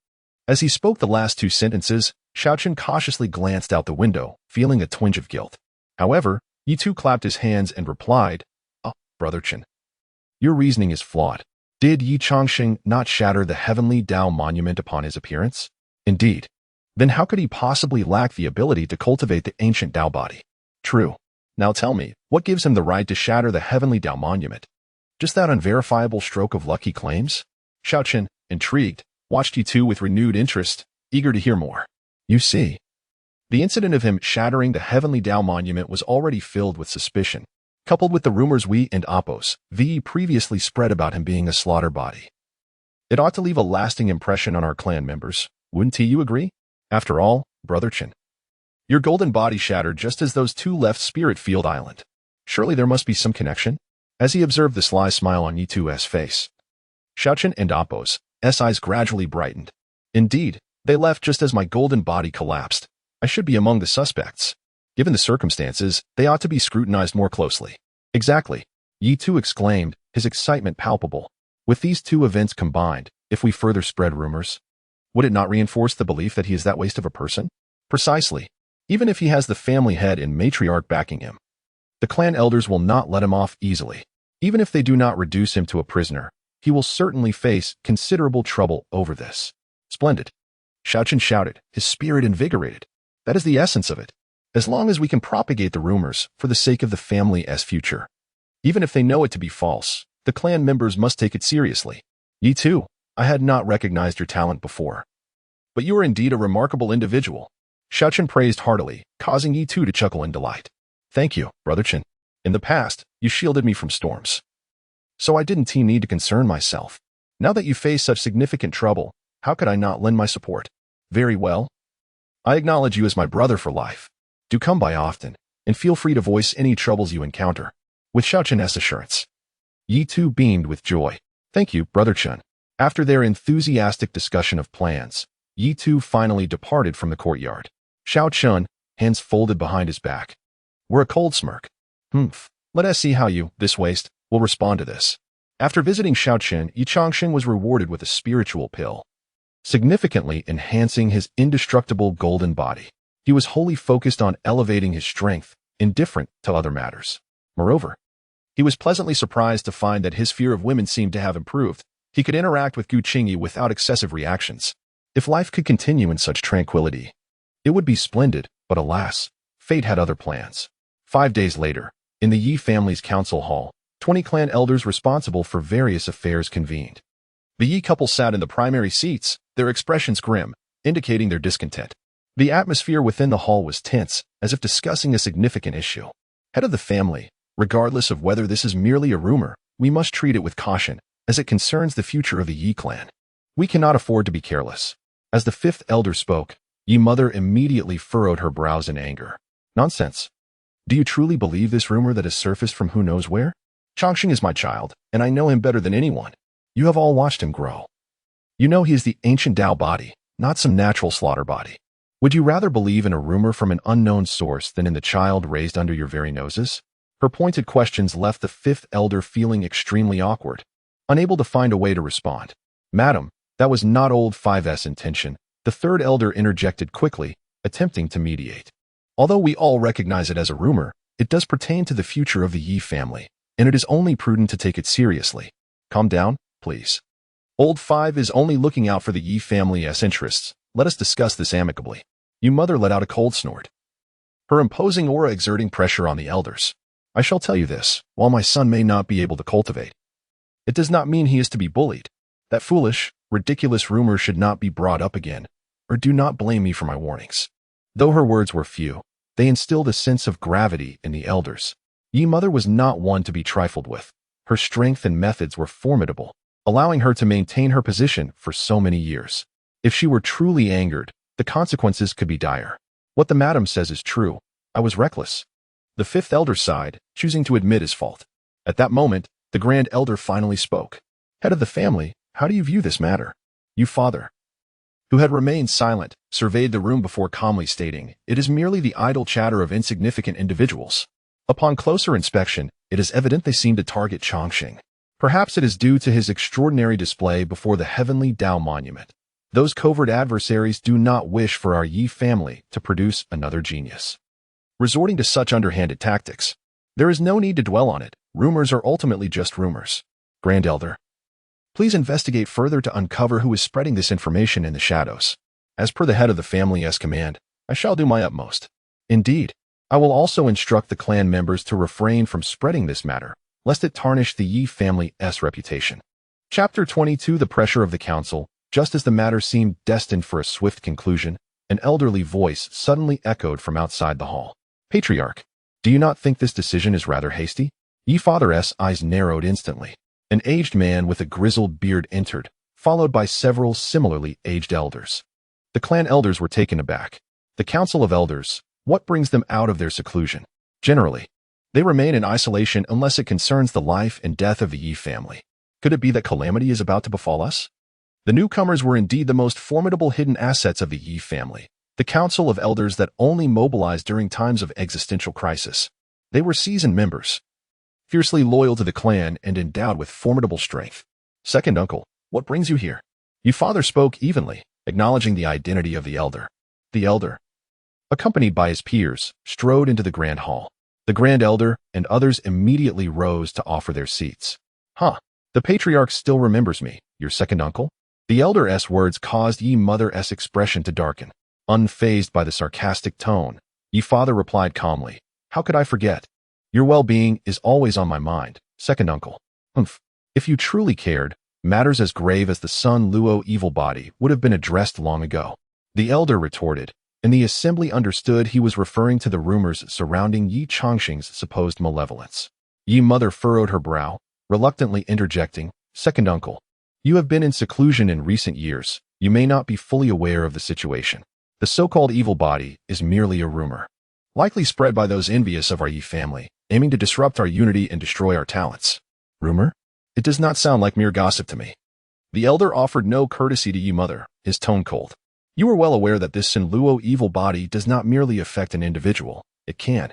As he spoke the last two sentences, Xiao Chen cautiously glanced out the window, feeling a twinge of guilt. However, Ye Tu clapped his hands and replied, Brother Chen, your reasoning is flawed. Did Ye Changsheng not shatter the heavenly Dao monument upon his appearance? Indeed. Then how could he possibly lack the ability to cultivate the ancient Dao body? True. Now tell me, what gives him the right to shatter the heavenly Dao monument? Just that unverifiable stroke of luck he claims? Xiao Chen, intrigued, watched Ye Tu with renewed interest, eager to hear more. You see, the incident of him shattering the heavenly Dao monument was already filled with suspicion, coupled with the rumors we and Appo's previously spread about him being a slaughter body. It ought to leave a lasting impression on our clan members, wouldn't you agree? After all, Brother Chen, your golden body shattered just as those two left Spirit Field Island. Surely there must be some connection? As he observed the sly smile on Ye Tu's face, Xiao Chen and Appo's eyes gradually brightened. Indeed, they left just as my golden body collapsed. I should be among the suspects. Given the circumstances, they ought to be scrutinized more closely. Exactly. Ye Tu exclaimed, his excitement palpable. With these two events combined, if we further spread rumors, would it not reinforce the belief that he is that waste of a person? Precisely. Even if he has the family head and matriarch backing him, the clan elders will not let him off easily. Even if they do not reduce him to a prisoner, he will certainly face considerable trouble over this. Splendid. Xiao Chen shouted, his spirit invigorated. That is the essence of it. As long as we can propagate the rumors for the sake of the family's future. Even if they know it to be false, the clan members must take it seriously. Ye Tu, I had not recognized your talent before. But you are indeed a remarkable individual. Xiao Chen praised heartily, causing Ye Tu to chuckle in delight. Thank you, Brother Chen. In the past, you shielded me from storms, so I didn't need to concern myself. Now that you face such significant trouble, how could I not lend my support? Very well. I acknowledge you as my brother for life. Do come by often, and feel free to voice any troubles you encounter. With Xiao Chen's assurance, Yi Tu beamed with joy. Thank you, Brother Chen. After their enthusiastic discussion of plans, Yi Tu finally departed from the courtyard. Xiao Chen, hands folded behind his back, wore a cold smirk. Let us see how you, this waste, will respond to this. After visiting Xiao Chen, Ye Changsheng was rewarded with a spiritual pill, significantly enhancing his indestructible golden body. He was wholly focused on elevating his strength, indifferent to other matters. Moreover, he was pleasantly surprised to find that his fear of women seemed to have improved. He could interact with Gu Qingyi without excessive reactions. If life could continue in such tranquility, it would be splendid, but alas, fate had other plans. 5 days later, in the Yi family's council hall, 20 clan elders responsible for various affairs convened. The Yi couple sat in the primary seats, their expressions grim, indicating their discontent. The atmosphere within the hall was tense, as if discussing a significant issue. Head of the family, regardless of whether this is merely a rumor, we must treat it with caution, as it concerns the future of the Yi clan. We cannot afford to be careless. As the 5th elder spoke, Yi mother immediately furrowed her brows in anger. Nonsense. Do you truly believe this rumor that has surfaced from who knows where? Changsheng is my child, and I know him better than anyone. You have all watched him grow. You know he is the ancient Tao body, not some natural slaughter body. Would you rather believe in a rumor from an unknown source than in the child raised under your very noses? Her pointed questions left the 5th elder feeling extremely awkward, unable to find a way to respond. Madam, that was not old 5's intention, the 3rd elder interjected quickly, attempting to mediate. Although we all recognize it as a rumor, it does pertain to the future of the Yi family, and it is only prudent to take it seriously. Calm down, please. Old 5 is only looking out for the Yi family's interests. Let us discuss this amicably. Yi mother let out a cold snort, her imposing aura exerting pressure on the elders. I shall tell you this, while my son may not be able to cultivate, it does not mean he is to be bullied. That foolish, ridiculous rumor should not be brought up again, or do not blame me for my warnings. Though her words were few, they instilled a sense of gravity in the elders. Yi mother was not one to be trifled with. Her strength and methods were formidable, allowing her to maintain her position for so many years. If she were truly angered, the consequences could be dire. What the madam says is true. I was reckless. The 5th elder sighed, choosing to admit his fault. At that moment, the grand elder finally spoke. Head of the family, how do you view this matter? You father, who had remained silent, surveyed the room before calmly stating, it is merely the idle chatter of insignificant individuals. Upon closer inspection, it is evident they seem to target Changsheng. Perhaps it is due to his extraordinary display before the heavenly Tao monument. Those covert adversaries do not wish for our Yi family to produce another genius, resorting to such underhanded tactics. There is no need to dwell on it. Rumors are ultimately just rumors. Grand Elder, please investigate further to uncover who is spreading this information in the shadows. As per the head of the family's command, I shall do my utmost. Indeed, I will also instruct the clan members to refrain from spreading this matter, lest it tarnish the Yi family's reputation. Chapter 22. The pressure of the council. Just as the matter seemed destined for a swift conclusion, an elderly voice suddenly echoed from outside the hall. Patriarch, do you not think this decision is rather hasty? Yi father's eyes narrowed instantly. An aged man with a grizzled beard entered, followed by several similarly aged elders. The clan elders were taken aback. The council of elders, what brings them out of their seclusion? Generally, they remain in isolation unless it concerns the life and death of the Yi family. Could it be that calamity is about to befall us? The newcomers were indeed the most formidable hidden assets of the Yi family, the council of elders that only mobilized during times of existential crisis. They were seasoned members, fiercely loyal to the clan and endowed with formidable strength. Second uncle, what brings you here? Your father spoke evenly, acknowledging the identity of the elder. The elder, accompanied by his peers, strode into the grand hall. The grand elder and others immediately rose to offer their seats. The patriarch still remembers me, your second uncle? The elder's words caused Yi mother's expression to darken. Unfazed by the sarcastic tone, Yi father replied calmly, how could I forget? Your well-being is always on my mind, second uncle. If you truly cared, matters as grave as the Sun Luo evil body would have been addressed long ago. The elder retorted, and the assembly understood he was referring to the rumors surrounding Ye Changsheng's supposed malevolence. Yi mother furrowed her brow, reluctantly interjecting, second uncle, You have been in seclusion in recent years. You may not be fully aware of the situation. The so-called evil body is merely a rumor, likely spread by those envious of our Ye family, aiming to disrupt our unity and destroy our talents. Rumor? It does not sound like mere gossip to me. The elder offered no courtesy to Ye mother, his tone cold. You are well aware that this Sinluo evil body does not merely affect an individual. It can,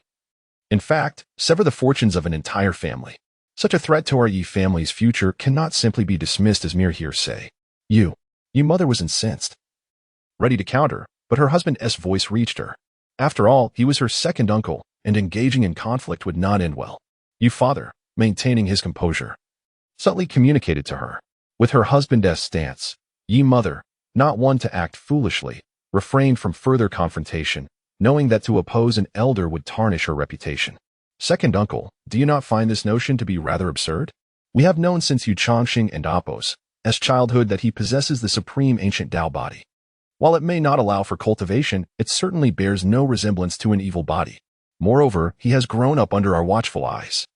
in fact, sever the fortunes of an entire family. Such a threat to our Ye family's future cannot simply be dismissed as mere hearsay. Ye mother was incensed, ready to counter, but her husband's voice reached her. After all, he was her second uncle, and engaging in conflict would not end well. Ye father, maintaining his composure, subtly communicated to her. With her husband's stance, Ye mother, not one to act foolishly, refrained from further confrontation, knowing that to oppose an elder would tarnish her reputation. Second uncle, do you not find this notion to be rather absurd? We have known since Ye Changsheng and Appo's childhood that he possesses the supreme ancient Tao body. While it may not allow for cultivation, it certainly bears no resemblance to an evil body. Moreover, he has grown up under our watchful eyes.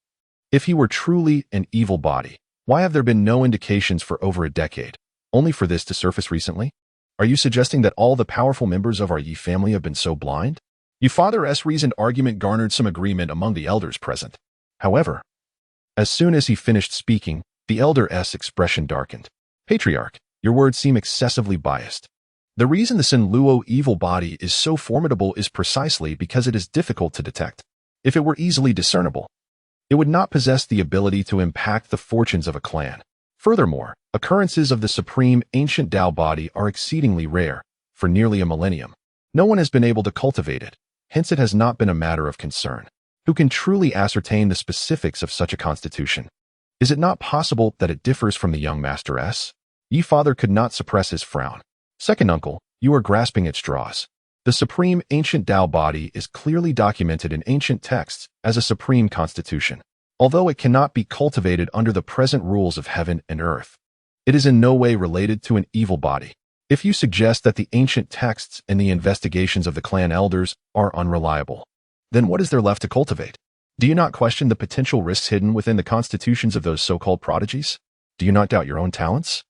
If he were truly an evil body, why have there been no indications for over a decade, only for this to surface recently? Are you suggesting that all the powerful members of our Ye family have been so blind? Ye father's reasoned argument garnered some agreement among the elders present. However, as soon as he finished speaking, the elder's expression darkened. Patriarch, your words seem excessively biased. The reason the Sinluo evil body is so formidable is precisely because it is difficult to detect. If it were easily discernible, it would not possess the ability to impact the fortunes of a clan. Furthermore, occurrences of the supreme ancient Tao body are exceedingly rare. For nearly a millennium, no one has been able to cultivate it, hence it has not been a matter of concern. Who can truly ascertain the specifics of such a constitution? Is it not possible that it differs from the young master's? Ye father could not suppress his frown. Second uncle, you are grasping at straws. The supreme ancient Tao body is clearly documented in ancient texts as a supreme constitution. Although it cannot be cultivated under the present rules of heaven and earth, it is in no way related to an evil body. If you suggest that the ancient texts and the investigations of the clan elders are unreliable, then what is there left to cultivate? Do you not question the potential risks hidden within the constitutions of those so-called prodigies? Do you not doubt your own talents?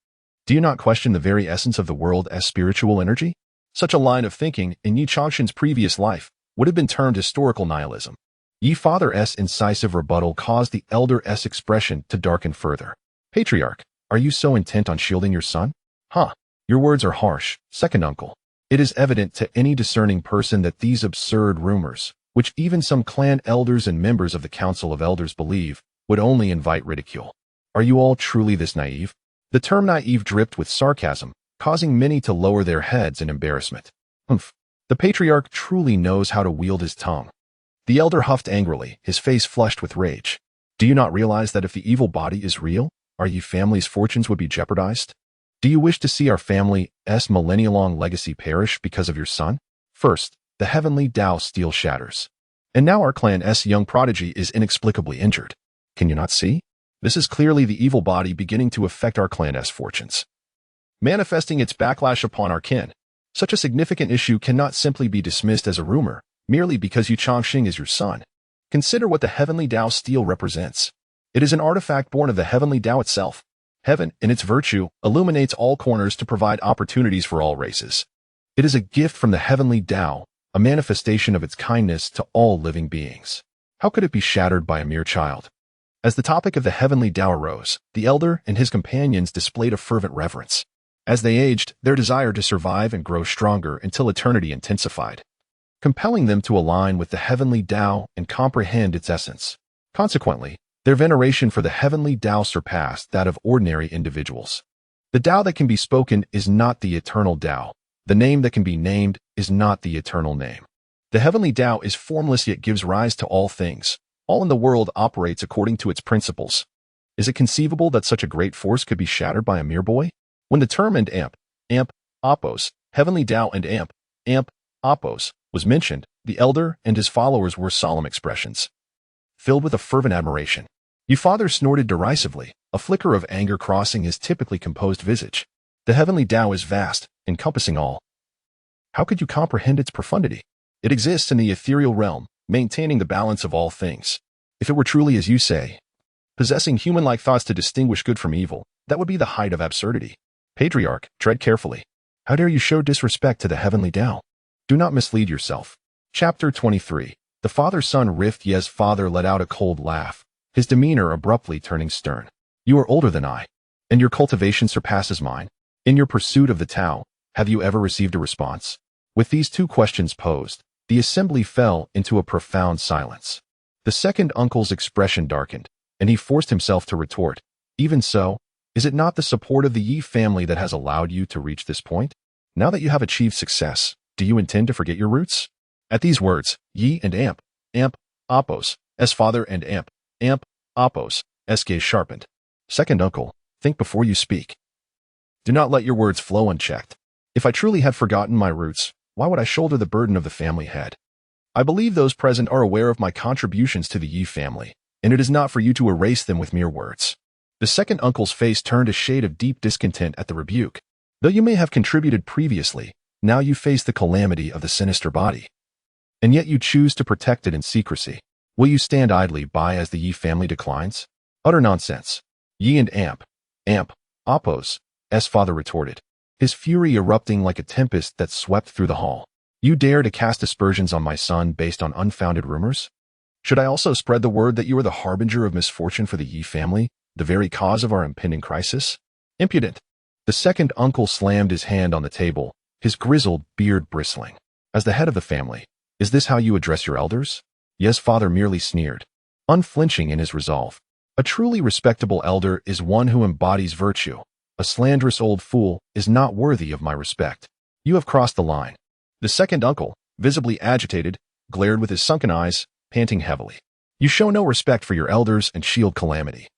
Do you not question the very essence of the world as spiritual energy? Such a line of thinking in Ye Changsheng's previous life would have been termed historical nihilism. Ye father's incisive rebuttal caused the elder's expression to darken further. Patriarch, are you so intent on shielding your son? Your words are harsh, second uncle. It is evident to any discerning person that these absurd rumors, which even some clan elders and members of the Council of Elders believe, would only invite ridicule. Are you all truly this naive? The term naive dripped with sarcasm, causing many to lower their heads in embarrassment. The patriarch truly knows how to wield his tongue. The elder huffed angrily, his face flushed with rage. Do you not realize that if the evil body is real, our Ye family's fortunes would be jeopardized? Do you wish to see our family's millennia-long legacy perish because of your son? First, the heavenly Tao steel shatters. And now our clan's young prodigy is inexplicably injured. Can you not see? This is clearly the evil body beginning to affect our clan's fortunes, manifesting its backlash upon our kin. Such a significant issue cannot simply be dismissed as a rumor, merely because Ye Changsheng is your son. Consider what the heavenly Tao steel represents. It is an artifact born of the heavenly Tao itself. Heaven, in its virtue, illuminates all corners to provide opportunities for all races. It is a gift from the heavenly Tao, a manifestation of its kindness to all living beings. How could it be shattered by a mere child? As the topic of the heavenly Tao arose, the elder and his companions displayed a fervent reverence. As they aged, their desire to survive and grow stronger until eternity intensified, compelling them to align with the heavenly Tao and comprehend its essence. Consequently, their veneration for the heavenly Tao surpassed that of ordinary individuals. The Tao that can be spoken is not the eternal Tao. The name that can be named is not the eternal name. The heavenly Tao is formless yet gives rise to all things. All in the world operates according to its principles. Is it conceivable that such a great force could be shattered by a mere boy? When the term and Appo's, heavenly Tao and Appo's, was mentioned, the elder and his followers were solemn expressions, filled with a fervent admiration. Ye father snorted derisively, a flicker of anger crossing his typically composed visage. The heavenly Tao is vast, encompassing all. How could you comprehend its profundity? It exists in the ethereal realm, maintaining the balance of all things. If it were truly as you say, possessing human-like thoughts to distinguish good from evil, That would be the height of absurdity. Patriarch, tread carefully. How dare you show disrespect to the heavenly Tao? Do not mislead yourself. Chapter 23. The father-son rift. Ye's father let out a cold laugh, his demeanor abruptly turning stern. You are older than I, and your cultivation surpasses mine. In your pursuit of the Tao, have you ever received a response? With these two questions posed, the assembly fell into a profound silence. The second uncle's expression darkened, and he forced himself to retort. Even so, is it not the support of the Ye family that has allowed you to reach this point? Now that you have achieved success, do you intend to forget your roots? At these words, Ye and Amp, Oppos, as father and Amp, Oppos, as gaze sharpened. Second uncle, think before you speak. Do not let your words flow unchecked. If I truly had forgotten my roots, why would I shoulder the burden of the family head? I believe those present are aware of my contributions to the Ye family, and it is not for you to erase them with mere words. The second uncle's face turned a shade of deep discontent at the rebuke. Though you may have contributed previously, now you face the calamity of the sinister body. And yet you choose to protect it in secrecy. Will you stand idly by as the Ye family declines? Utter nonsense. Ye and Amp, Oppos, as father retorted, his fury erupting like a tempest that swept through the hall. You dare to cast aspersions on my son based on unfounded rumors? Should I also spread the word that you are the harbinger of misfortune for the Ye family, the very cause of our impending crisis? Impudent! The second uncle slammed his hand on the table, his grizzled beard bristling. As the head of the family, is this how you address your elders? Ye's father merely sneered, unflinching in his resolve. A truly respectable elder is one who embodies virtue. A slanderous old fool is not worthy of my respect. You have crossed the line. The second uncle, visibly agitated, glared with his sunken eyes, panting heavily. You show no respect for your elders and shield calamity.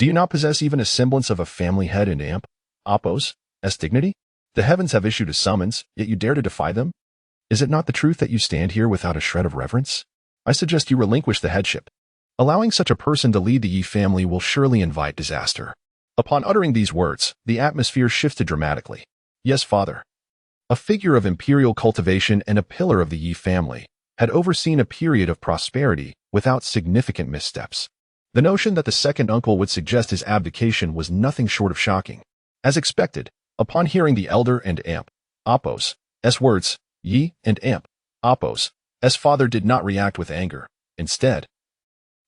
Do you not possess even a semblance of a family head and Amp, Oppos, as dignity? The heavens have issued a summons, yet you dare to defy them? Is it not the truth that you stand here without a shred of reverence? I suggest you relinquish the headship. Allowing such a person to lead the Ye family will surely invite disaster. Upon uttering these words, the atmosphere shifted dramatically. Ye's father, a figure of imperial cultivation and a pillar of the Ye family, had overseen a period of prosperity without significant missteps. The notion that the second uncle would suggest his abdication was nothing short of shocking. As expected, upon hearing the elder and Amp, Oppos, s words, Ye and Amp, Oppos, s father did not react with anger. Instead,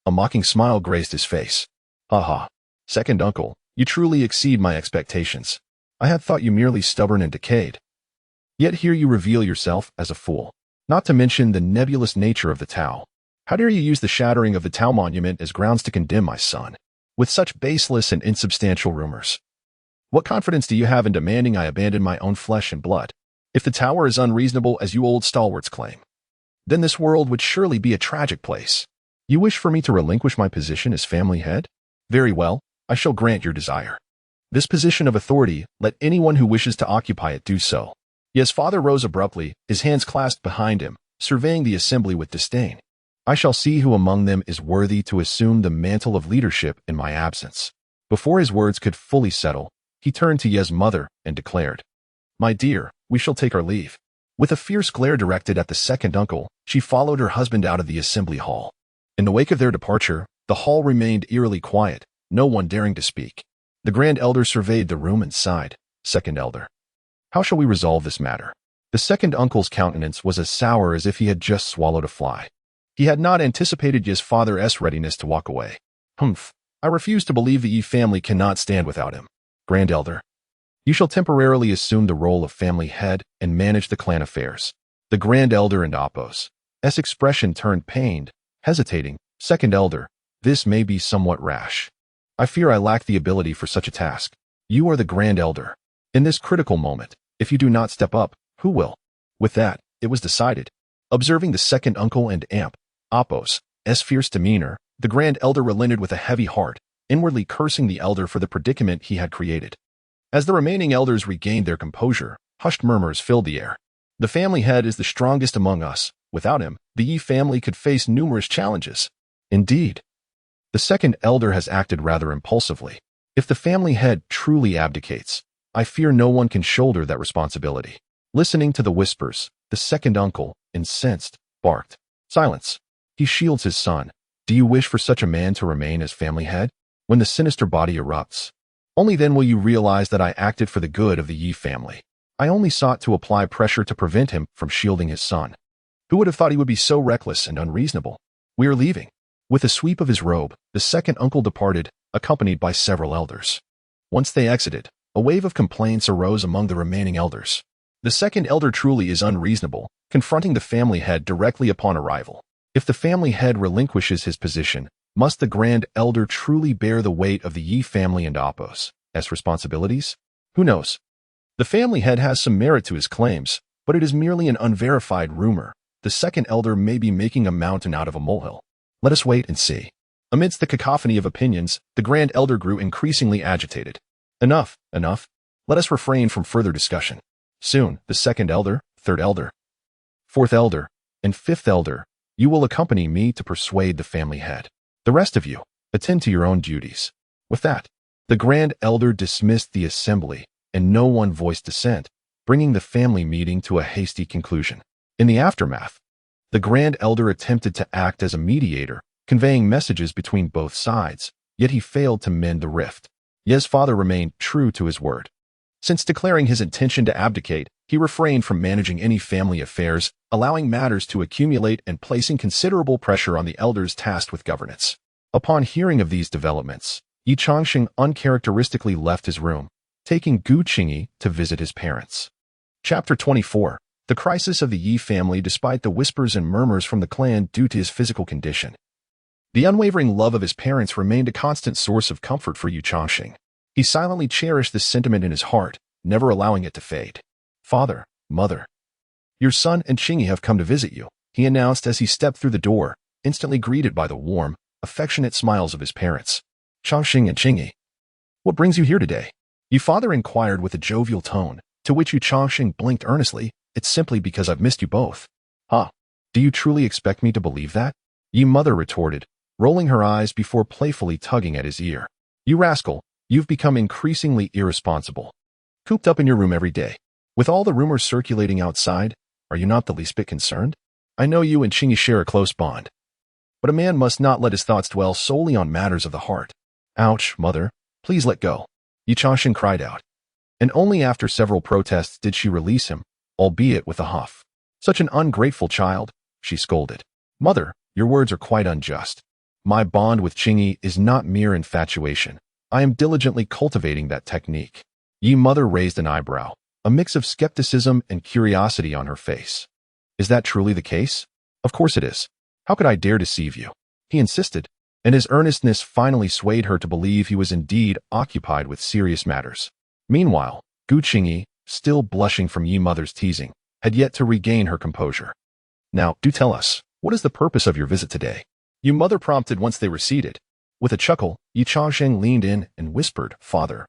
a mocking smile graced his face. Ha ha. Second uncle, you truly exceed my expectations. I had thought you merely stubborn and decayed. Yet here you reveal yourself as a fool. Not to mention the nebulous nature of the Tao. How dare you use the shattering of the Tao monument as grounds to condemn my son, with such baseless and insubstantial rumors? What confidence do you have in demanding I abandon my own flesh and blood? If the tower is unreasonable as you old stalwarts claim, then this world would surely be a tragic place. You wish for me to relinquish my position as family head? Very well, I shall grant your desire. This position of authority, let anyone who wishes to occupy it do so. Ye's father rose abruptly, his hands clasped behind him, surveying the assembly with disdain. I shall see who among them is worthy to assume the mantle of leadership in my absence. Before his words could fully settle, he turned to Ye's mother and declared, My dear, we shall take our leave. With a fierce glare directed at the second uncle, she followed her husband out of the assembly hall. In the wake of their departure, the hall remained eerily quiet, no one daring to speak. The grand elder surveyed the room and sighed. Second elder, how shall we resolve this matter? The second uncle's countenance was as sour as if he had just swallowed a fly. He had not anticipated Ye's father's readiness to walk away. Humph, I refuse to believe the Ye family cannot stand without him. Grand elder, you shall temporarily assume the role of family head and manage the clan affairs. The grand elder and Oppos' expression turned pained, hesitating. Second elder, this may be somewhat rash. I fear I lack the ability for such a task. You are the grand elder. In this critical moment, if you do not step up, who will? With that, it was decided. Observing the second uncle and Amp, Oppos' fierce demeanor, the grand elder relented with a heavy heart, inwardly cursing the elder for the predicament he had created. As the remaining elders regained their composure, hushed murmurs filled the air. The family head is the strongest among us. Without him, the Ye family could face numerous challenges. Indeed, the second elder has acted rather impulsively. If the family head truly abdicates, I fear no one can shoulder that responsibility. Listening to the whispers, the second uncle, incensed, barked. Silence. He shields his son. Do you wish for such a man to remain as family head? When the sinister body erupts, Only then will you realize that I acted for the good of the Yi family. I only sought to apply pressure to prevent him from shielding his son. Who would have thought he would be so reckless and unreasonable? We are leaving." With a sweep of his robe, the second uncle departed, accompanied by several elders. Once they exited, a wave of complaints arose among the remaining elders. The second elder truly is unreasonable, confronting the family head directly upon arrival. If the family head relinquishes his position, must the grand elder truly bear the weight of the Yi family and Apos as responsibilities? Who knows? The family head has some merit to his claims, but it is merely an unverified rumor. The second elder may be making a mountain out of a molehill. Let us wait and see. Amidst the cacophony of opinions, the grand elder grew increasingly agitated. Enough, enough. Let us refrain from further discussion. Soon, the second elder, third elder, fourth elder, and fifth elder, you will accompany me to persuade the family head. The rest of you, attend to your own duties. With that, the grand elder dismissed the assembly, and no one voiced dissent, bringing the family meeting to a hasty conclusion. In the aftermath, the grand elder attempted to act as a mediator, conveying messages between both sides, yet he failed to mend the rift. Ye's father remained true to his word. Since declaring his intention to abdicate, he refrained from managing any family affairs, allowing matters to accumulate and placing considerable pressure on the elders tasked with governance. Upon hearing of these developments, Ye Changsheng uncharacteristically left his room, taking Gu Qingyi to visit his parents. Chapter 24. The crisis of the Yi family despite the whispers and murmurs from the clan due to his physical condition. The unwavering love of his parents remained a constant source of comfort for Ye Changsheng. He silently cherished this sentiment in his heart, never allowing it to fade. "Father, mother, your son and Qingyi have come to visit you," he announced as he stepped through the door, instantly greeted by the warm, affectionate smiles of his parents. "Changsheng and Qingyi, what brings you here today?" Ye father inquired with a jovial tone, to which Ye Changsheng blinked earnestly. "It's simply because I've missed you both." "Huh? Do you truly expect me to believe that?" Ye mother retorted, rolling her eyes before playfully tugging at his ear. "You rascal, you've become increasingly irresponsible. Cooped up in your room every day. With all the rumors circulating outside, are you not the least bit concerned? I know you and Qingyi share a close bond. But a man must not let his thoughts dwell solely on matters of the heart." "Ouch, mother, please let go," Ye Changsheng cried out. And only after several protests did she release him, albeit with a huff. "Such an ungrateful child," she scolded. "Mother, your words are quite unjust. My bond with Qingyi is not mere infatuation. I am diligently cultivating that technique." Ye mother raised an eyebrow, a mix of skepticism and curiosity on her face. "Is that truly the case?" "Of course it is. How could I dare deceive you?" he insisted, and his earnestness finally swayed her to believe he was indeed occupied with serious matters. Meanwhile, Gu Qingyi, still blushing from Ye mother's teasing, had yet to regain her composure. "Now, do tell us, what is the purpose of your visit today?" Ye mother prompted once they were seated. With a chuckle, Ye Changsheng leaned in and whispered, "Father,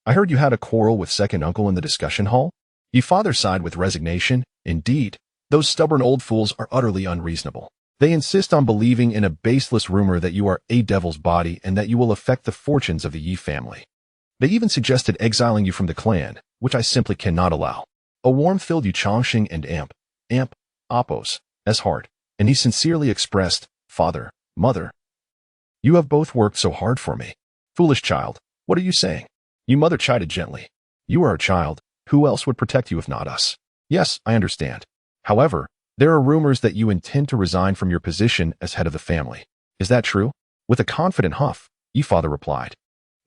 I heard you had a quarrel with second uncle in the discussion hall?" Ye father sighed with resignation. "Indeed, those stubborn old fools are utterly unreasonable. They insist on believing in a baseless rumor that you are a devil's body and that you will affect the fortunes of the Yi family. They even suggested exiling you from the clan, which I simply cannot allow." A warmth filled Ye Changsheng and Apos, as heart, and he sincerely expressed, "Father, mother, you have both worked so hard for me." "Foolish child, what are you saying?" Ye mother chided gently. "You are a child. Who else would protect you if not us?" "Yes, I understand. However, there are rumors that you intend to resign from your position as head of the family. Is that true?" With a confident huff, Ye father replied,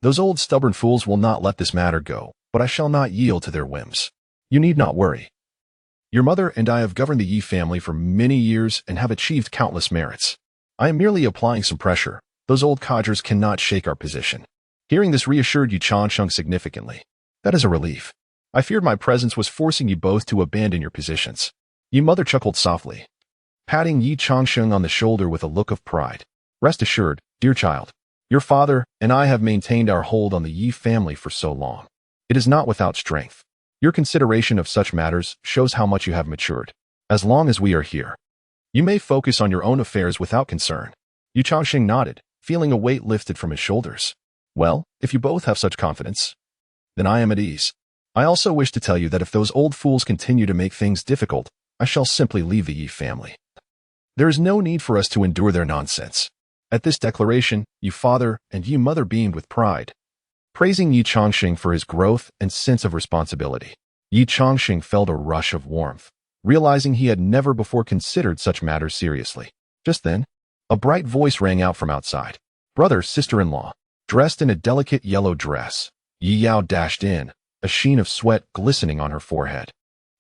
"Those old stubborn fools will not let this matter go, but I shall not yield to their whims. You need not worry. Your mother and I have governed the Yi family for many years and have achieved countless merits. I am merely applying some pressure. Those old codgers cannot shake our position." Hearing this reassured Ye Changsheng significantly. "That is a relief. I feared my presence was forcing you both to abandon your positions." Ye mother chuckled softly, patting Ye Changsheng on the shoulder with a look of pride. "Rest assured, dear child, your father and I have maintained our hold on the Yi family for so long. It is not without strength. Your consideration of such matters shows how much you have matured. As long as we are here, you may focus on your own affairs without concern." Ye Changsheng nodded, feeling a weight lifted from his shoulders. "Well, if you both have such confidence, then I am at ease. I also wish to tell you that if those old fools continue to make things difficult, I shall simply leave the Yi family. There is no need for us to endure their nonsense." At this declaration, Ye father and Ye mother beamed with pride. praising Ye Changsheng for his growth and sense of responsibility. Ye Changsheng felt a rush of warmth, realizing he had never before considered such matters seriously. Just then, a bright voice rang out from outside. "Brother, sister-in-law." Dressed in a delicate yellow dress, Yi Yao dashed in, a sheen of sweat glistening on her forehead.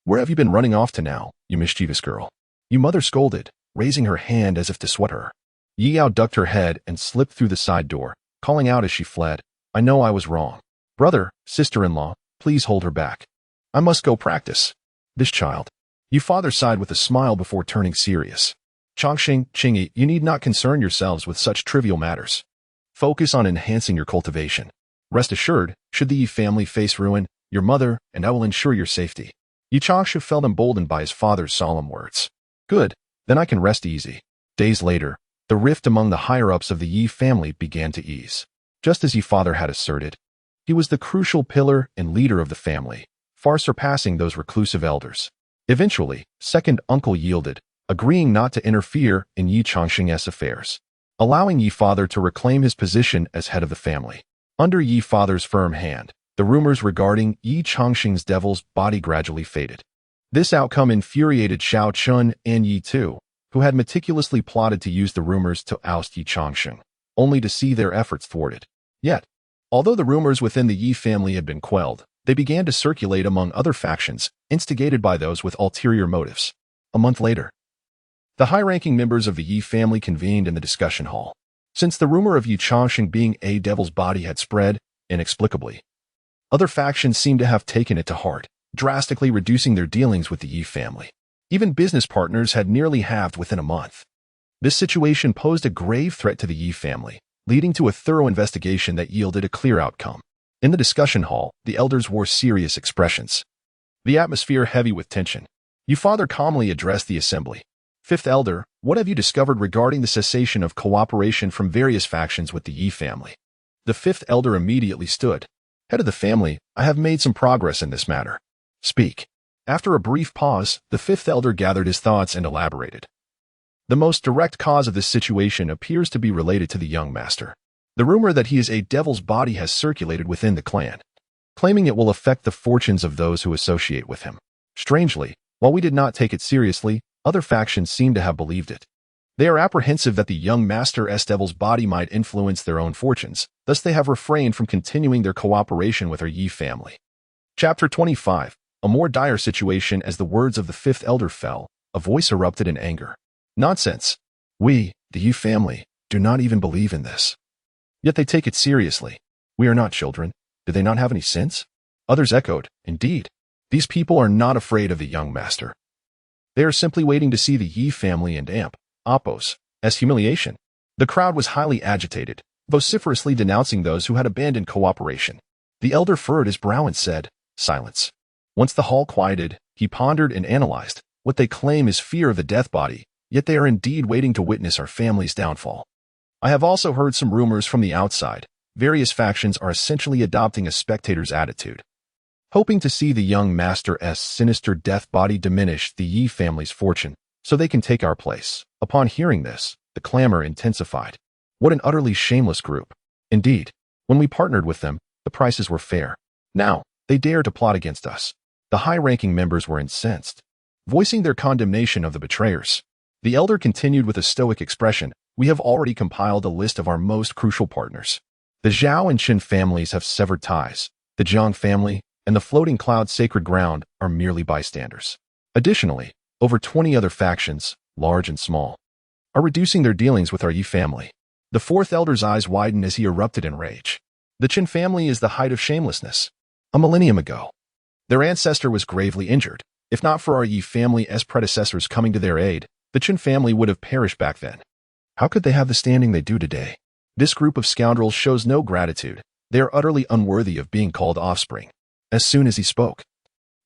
"Where have you been running off to now, you mischievous girl?" Your mother scolded, raising her hand as if to swat her. Yi Yao ducked her head and slipped through the side door, calling out as she fled, "I know I was wrong. Brother, sister-in-law, please hold her back. I must go practice." "This child." Your father sighed with a smile before turning serious. "Changsheng, Qingyi, you need not concern yourselves with such trivial matters. Focus on enhancing your cultivation. Rest assured, should the Yi family face ruin, your mother and I will ensure your safety." Ye Changsheng felt emboldened by his father's solemn words. "Good, then I can rest easy." Days later, the rift among the higher-ups of the Yi family began to ease. Just as Ye father had asserted, he was the crucial pillar and leader of the family, far surpassing those reclusive elders. Eventually, second uncle yielded, agreeing not to interfere in Ye Changsheng's affairs, allowing Ye father to reclaim his position as head of the family. Under Ye father's firm hand, the rumors regarding Ye Changsheng's devil's body gradually faded. This outcome infuriated Xiao Chun and Yi Tu, who had meticulously plotted to use the rumors to oust Ye Changsheng, only to see their efforts thwarted. Yet, although the rumors within the Yi family had been quelled, they began to circulate among other factions, instigated by those with ulterior motives. A month later, the high-ranking members of the Yi family convened in the discussion hall. Since the rumor of Ye Changsheng being a devil's body had spread, inexplicably, other factions seemed to have taken it to heart, drastically reducing their dealings with the Yi family. Even business partners had nearly halved within a month. This situation posed a grave threat to the Yi family, leading to a thorough investigation that yielded a clear outcome. In the discussion hall, the elders wore serious expressions, the atmosphere heavy with tension. Ye father calmly addressed the assembly. "Fifth elder, what have you discovered regarding the cessation of cooperation from various factions with the Yi family?" The fifth elder immediately stood. "Head of the family, I have made some progress in this matter." "Speak." After a brief pause, the fifth elder gathered his thoughts and elaborated. "The most direct cause of this situation appears to be related to the young master. The rumor that he is a devil's body has circulated within the clan, claiming it will affect the fortunes of those who associate with him. Strangely, while we did not take it seriously, other factions seem to have believed it. They are apprehensive that the young master's devil's body might influence their own fortunes, thus they have refrained from continuing their cooperation with our Yi family." Chapter 25. A more dire situation. As the words of the fifth elder fell, a voice erupted in anger. "Nonsense! We, the Yi family, do not even believe in this. Yet they take it seriously. We are not children. Do they not have any sense?" Others echoed, "Indeed, these people are not afraid of the young master. They are simply waiting to see the Yi family and Oppos as humiliation." The crowd was highly agitated, vociferously denouncing those who had abandoned cooperation. The elder furrowed his brow and said, "Silence." Once the hall quieted, he pondered and analyzed. "What they claim is fear of the death body, yet they are indeed waiting to witness our family's downfall. I have also heard some rumors from the outside. Various factions are essentially adopting a spectator's attitude, hoping to see the young master's sinister death body diminish the Yi family's fortune, so they can take our place." Upon hearing this, the clamor intensified. What an utterly shameless group. Indeed, when we partnered with them, the prices were fair. Now, they dare to plot against us. The high-ranking members were incensed, voicing their condemnation of the betrayers. The elder continued with a stoic expression, "We have already compiled a list of our most crucial partners. The Zhao and Qin families have severed ties. The Jiang family and the Floating Cloud Sacred Ground are merely bystanders. Additionally, over 20 other factions, large and small, are reducing their dealings with our Yi family." The fourth elder's eyes widened as he erupted in rage. The Qin family is the height of shamelessness. A millennium ago, their ancestor was gravely injured. If not for our Yi family's predecessors coming to their aid, the Qin family would have perished back then. How could they have the standing they do today? This group of scoundrels shows no gratitude. They are utterly unworthy of being called offspring. As soon as he spoke,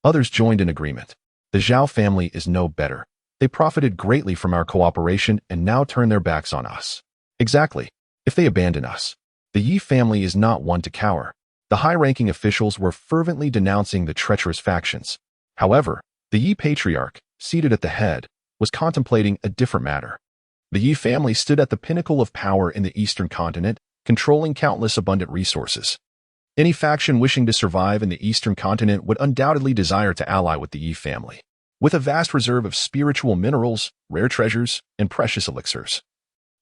others joined in agreement. The Zhao family is no better. They profited greatly from our cooperation and now turn their backs on us. Exactly. If they abandon us, the Yi family is not one to cower. The high-ranking officials were fervently denouncing the treacherous factions. However, the Yi patriarch, seated at the head, was contemplating a different matter. The Yi family stood at the pinnacle of power in the eastern continent, controlling countless abundant resources. Any faction wishing to survive in the eastern continent would undoubtedly desire to ally with the Yi family, with a vast reserve of spiritual minerals, rare treasures, and precious elixirs.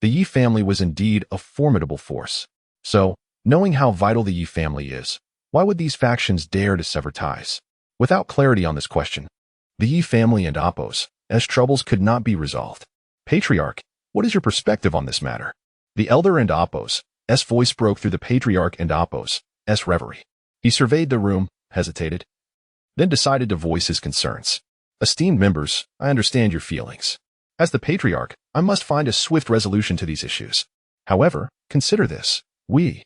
The Yi family was indeed a formidable force. So, knowing how vital the Yi family is, why would these factions dare to sever ties? Without clarity on this question, the Yi family and Apos, as troubles could not be resolved. Patriarch, what is your perspective on this matter? The elder and Apos' voice broke through the patriarch and Apos' reverie. He surveyed the room, hesitated, then decided to voice his concerns. Esteemed members, I understand your feelings. As the patriarch, I must find a swift resolution to these issues. However, consider this. We,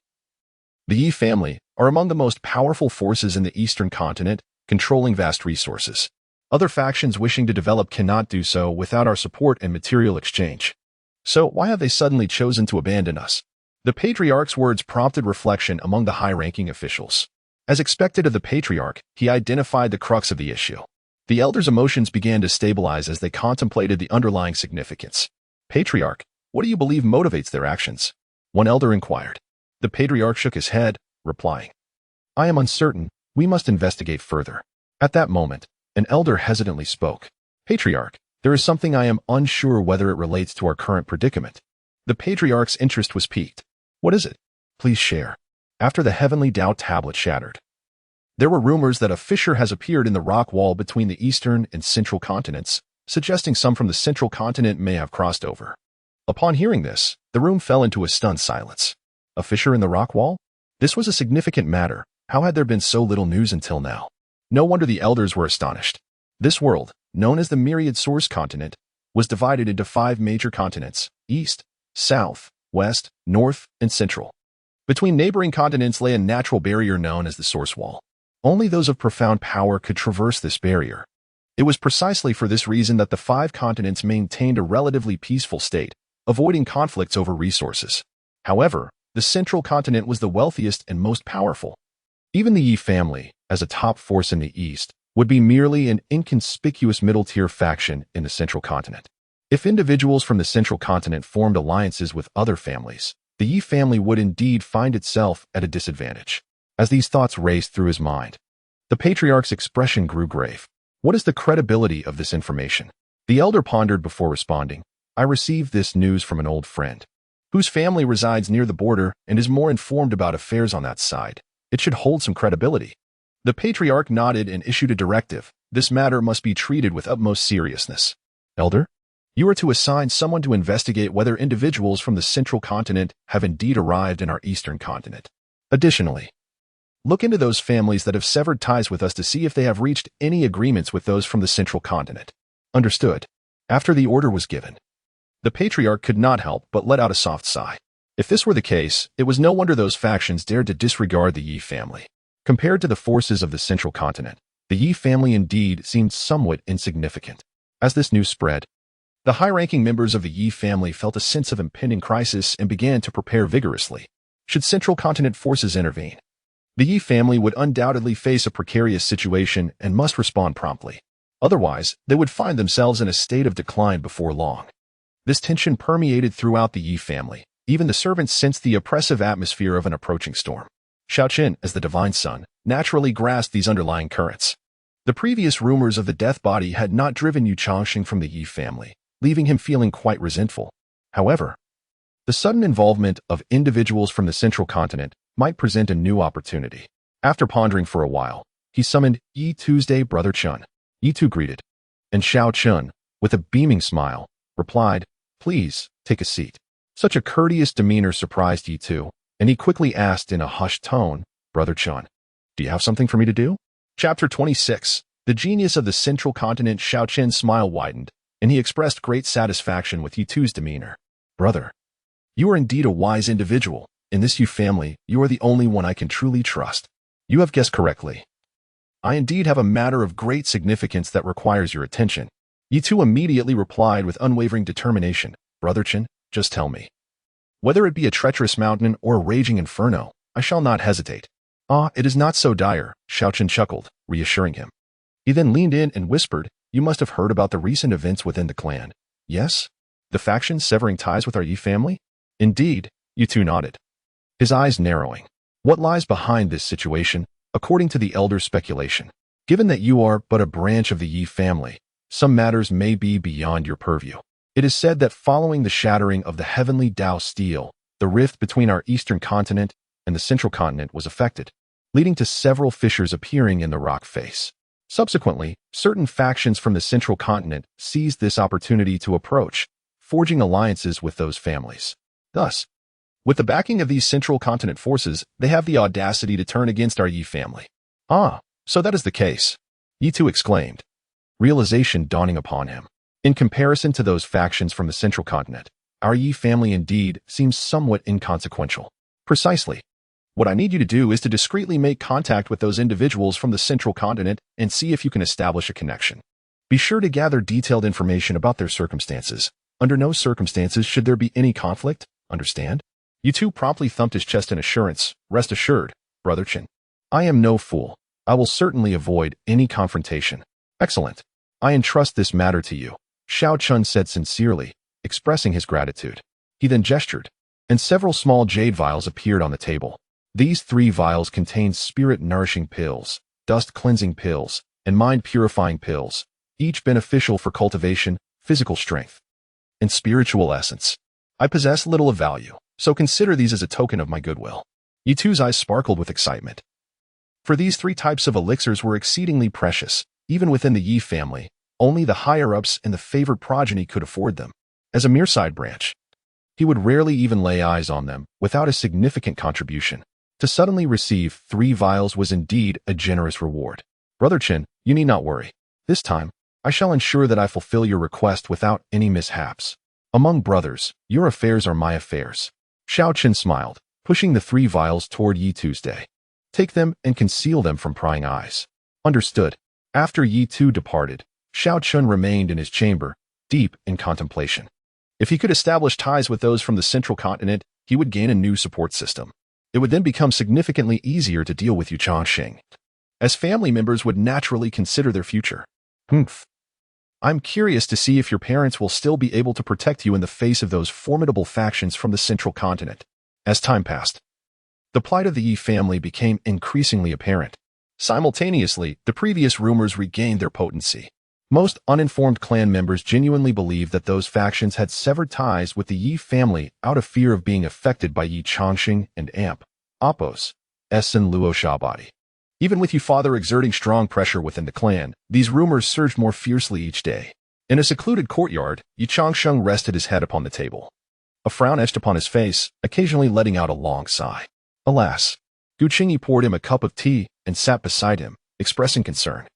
the Yi family, are among the most powerful forces in the eastern continent, controlling vast resources. Other factions wishing to develop cannot do so without our support and material exchange. So why have they suddenly chosen to abandon us? The patriarch's words prompted reflection among the high-ranking officials. As expected of the patriarch, he identified the crux of the issue. The elders' emotions began to stabilize as they contemplated the underlying significance. Patriarch, what do you believe motivates their actions? One elder inquired. The patriarch shook his head, replying, I am uncertain. We must investigate further. At that moment, an elder hesitantly spoke. Patriarch, there is something I am unsure whether it relates to our current predicament. The patriarch's interest was piqued. What is it? Please share. After the heavenly Tao tablet shattered, there were rumors that a fissure has appeared in the rock wall between the eastern and central continents, suggesting some from the central continent may have crossed over. Upon hearing this, the room fell into a stunned silence. A fissure in the rock wall? This was a significant matter. How had there been so little news until now? No wonder the elders were astonished. This world, known as the Myriad Source Continent, was divided into 5 major continents: East, South, West, North, and Central. Between neighboring continents lay a natural barrier known as the Source Wall. Only those of profound power could traverse this barrier. It was precisely for this reason that the 5 continents maintained a relatively peaceful state, avoiding conflicts over resources. However, the central continent was the wealthiest and most powerful. Even the Yi family, as a top force in the East, would be merely an inconspicuous middle-tier faction in the central continent. If individuals from the central continent formed alliances with other families, the Yi family would indeed find itself at a disadvantage. As these thoughts raced through his mind, the patriarch's expression grew grave. What is the credibility of this information? The elder pondered before responding. I received this news from an old friend, whose family resides near the border and is more informed about affairs on that side. It should hold some credibility. The patriarch nodded and issued a directive. This matter must be treated with utmost seriousness. Elder, you are to assign someone to investigate whether individuals from the central continent have indeed arrived in our eastern continent. Additionally, look into those families that have severed ties with us to see if they have reached any agreements with those from the central continent. Understood. After the order was given, the patriarch could not help but let out a soft sigh. If this were the case, it was no wonder those factions dared to disregard the Yi family. Compared to the forces of the central continent, the Yi family indeed seemed somewhat insignificant. As this news spread, the high-ranking members of the Yi family felt a sense of impending crisis and began to prepare vigorously. Should central continent forces intervene, the Yi family would undoubtedly face a precarious situation and must respond promptly. Otherwise, they would find themselves in a state of decline before long. This tension permeated throughout the Yi family. Even the servants sensed the oppressive atmosphere of an approaching storm. Xiaoqin, as the divine son, naturally grasped these underlying currents. The previous rumors of the death body had not driven Ye Changsheng from the Yi family, leaving him feeling quite resentful. However, the sudden involvement of individuals from the central continent might present a new opportunity. After pondering for a while, he summoned Yi Tuesday Brother Chun. Yi Tu greeted, and Xiao Chun, with a beaming smile, replied, Please, take a seat. Such a courteous demeanor surprised Yi Tu, and he quickly asked in a hushed tone, Brother Chun, do you have something for me to do? Chapter 26. The genius of the central continent. Xiaoqin's smile widened, and he expressed great satisfaction with Yi Tu's demeanor. Brother, you are indeed a wise individual. In this Yi family, you are the only one I can truly trust. You have guessed correctly. I indeed have a matter of great significance that requires your attention. Yi Tu immediately replied with unwavering determination, Brother Chen, just tell me. Whether it be a treacherous mountain or a raging inferno, I shall not hesitate. Ah, it is not so dire, Xiaoqin chuckled, reassuring him. He then leaned in and whispered, You must have heard about the recent events within the clan. Yes? The faction severing ties with our Yi family? Indeed, Yi Tu nodded, his eyes narrowing. What lies behind this situation, according to the elder speculation? Given that you are but a branch of the Ye family, some matters may be beyond your purview. It is said that following the shattering of the heavenly Tao steel, the rift between our eastern continent and the central continent was affected, leading to several fissures appearing in the rock face. Subsequently, certain factions from the central continent seized this opportunity to approach, forging alliances with those families. Thus, with the backing of these central continent forces, they have the audacity to turn against our Ye family. Ah, so that is the case, Ye Tu exclaimed, realization dawning upon him. In comparison to those factions from the central continent, our Ye family indeed seems somewhat inconsequential. Precisely. What I need you to do is to discreetly make contact with those individuals from the central continent and see if you can establish a connection. Be sure to gather detailed information about their circumstances. Under no circumstances should there be any conflict, understand? Ye Tu promptly thumped his chest in assurance. Rest assured, Brother Chen. I am no fool. I will certainly avoid any confrontation. Excellent. I entrust this matter to you, Xiao Chun said sincerely, expressing his gratitude. He then gestured, and several small jade vials appeared on the table. These 3 vials contained spirit-nourishing pills, dust-cleansing pills, and mind-purifying pills, each beneficial for cultivation, physical strength, and spiritual essence. I possess little of value, so consider these as a token of my goodwill. Ye Tu's eyes sparkled with excitement. For these 3 types of elixirs were exceedingly precious, even within the Ye family. Only the higher-ups and the favored progeny could afford them. As a mere side branch, he would rarely even lay eyes on them without a significant contribution. To suddenly receive 3 vials was indeed a generous reward. Brother Chen, you need not worry. This time, I shall ensure that I fulfill your request without any mishaps. Among brothers, your affairs are my affairs. Xiao Chen smiled, pushing the 3 vials toward Ye Tuesday. Take them and conceal them from prying eyes. Understood. After Ye Tu departed, Xiao Chun remained in his chamber, deep in contemplation. If he could establish ties with those from the central continent, he would gain a new support system. It would then become significantly easier to deal with Ye Changsheng, as family members would naturally consider their future. I'm curious to see if your parents will still be able to protect you in the face of those formidable factions from the central continent. As time passed, the plight of the Ye family became increasingly apparent. Simultaneously, the previous rumors regained their potency. Most uninformed clan members genuinely believed that those factions had severed ties with the Ye family out of fear of being affected by Ye Changsheng and Appos, Essen Luo Shabadi. Even with Ye father exerting strong pressure within the clan, these rumors surged more fiercely each day. In a secluded courtyard, Ye Changsheng rested his head upon the table. A frown etched upon his face, occasionally letting out a long sigh. Alas, Gu Qingyi poured him a cup of tea and sat beside him, expressing concern.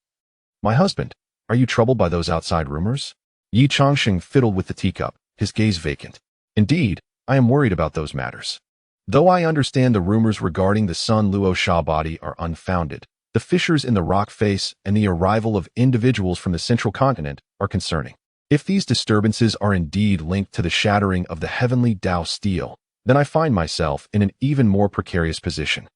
My husband, are you troubled by those outside rumors? Ye Changsheng fiddled with the teacup, his gaze vacant. Indeed, I am worried about those matters. Though I understand the rumors regarding the Sun Luo Sha body are unfounded, the fissures in the rock face and the arrival of individuals from the central continent are concerning. If these disturbances are indeed linked to the shattering of the heavenly Tao steel, then I find myself in an even more precarious position.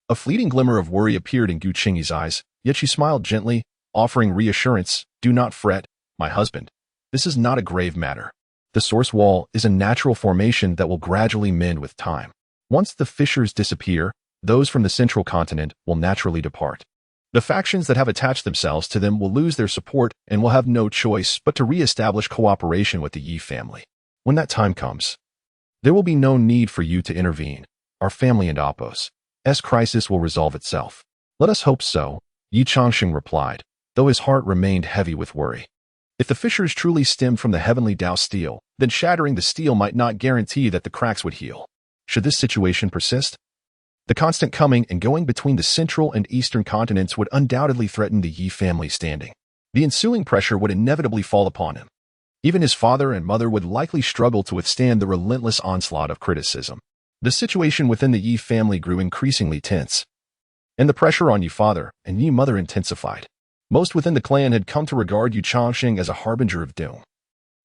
A fleeting glimmer of worry appeared in Gu Qingyi's eyes, yet she smiled gently, offering reassurance. Do not fret, my husband. This is not a grave matter. The source wall is a natural formation that will gradually mend with time. Once the fissures disappear, those from the central continent will naturally depart. The factions that have attached themselves to them will lose their support and will have no choice but to re-establish cooperation with the Ye family. When that time comes, there will be no need for you to intervene. Our family and Appos' crisis will resolve itself. Let us hope so, Ye Changsheng replied, though his heart remained heavy with worry. If the fissures truly stemmed from the heavenly Tao steel, then shattering the steel might not guarantee that the cracks would heal. Should this situation persist, the constant coming and going between the central and eastern continents would undoubtedly threaten the Ye family's standing. The ensuing pressure would inevitably fall upon him. Even his father and mother would likely struggle to withstand the relentless onslaught of criticism. The situation within the Ye family grew increasingly tense, and the pressure on Ye father and Ye mother intensified. Most within the clan had come to regard Ye Changsheng as a harbinger of doom,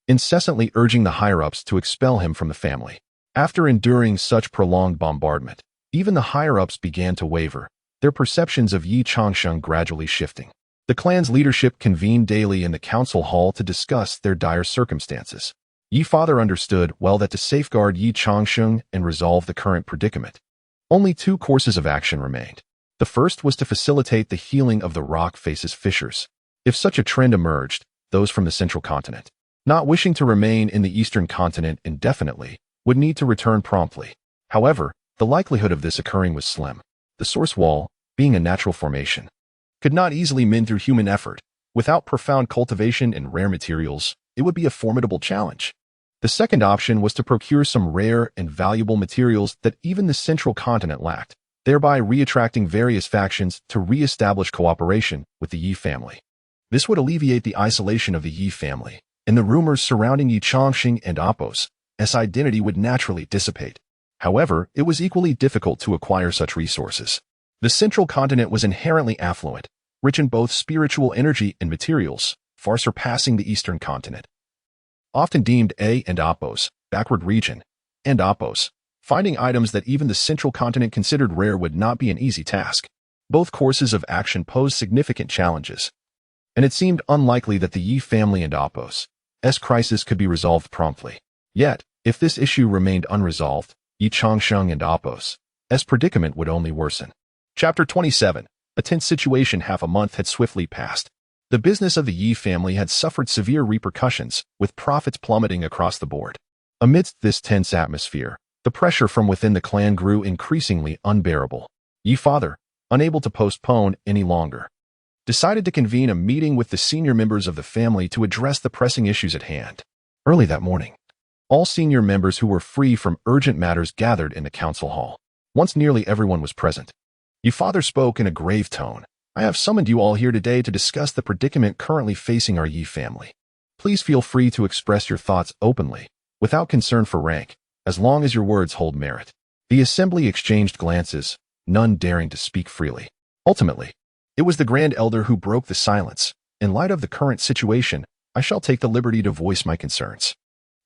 incessantly urging the higher-ups to expel him from the family. After enduring such prolonged bombardment, even the higher-ups began to waver, their perceptions of Ye Changsheng gradually shifting. The clan's leadership convened daily in the council hall to discuss their dire circumstances. Ye father understood well that to safeguard Ye Changsheng and resolve the current predicament, Only two courses of action remained. The first was to facilitate the healing of the rock face's fissures. If such a trend emerged, those from the central continent, not wishing to remain in the eastern continent indefinitely, would need to return promptly. However, the likelihood of this occurring was slim. The source wall, being a natural formation, could not easily mend through human effort. Without profound cultivation in rare materials, it would be a formidable challenge. The second option was to procure some rare and valuable materials that even the central continent lacked, thereby re-attracting various factions to re-establish cooperation with the Ye family. This would alleviate the isolation of the Ye family, and the rumors surrounding Ye Changsheng and Apos' identity would naturally dissipate. However, it was equally difficult to acquire such resources. The central continent was inherently affluent, rich in both spiritual energy and materials, far surpassing the eastern continent. Often deemed A and Apos, backward region, and Apos, finding items that even the central continent considered rare would not be an easy task. Both courses of action posed significant challenges, and it seemed unlikely that the Ye family and Apos' crisis could be resolved promptly. Yet, if this issue remained unresolved, Ye Changsheng and Apos' predicament would only worsen. Chapter 27. A tense situation. Half a month had swiftly passed. The business of the Ye family had suffered severe repercussions, with profits plummeting across the board. Amidst this tense atmosphere, the pressure from within the clan grew increasingly unbearable. Ye father, unable to postpone any longer, decided to convene a meeting with the senior members of the family to address the pressing issues at hand. Early that morning, all senior members who were free from urgent matters gathered in the council hall. Once nearly everyone was present, Ye father spoke in a grave tone. I have summoned you all here today to discuss the predicament currently facing our Ye family. Please feel free to express your thoughts openly, without concern for rank, as long as your words hold merit. The assembly exchanged glances, none daring to speak freely. Ultimately, it was the Grand Elder who broke the silence. In light of the current situation, I shall take the liberty to voice my concerns.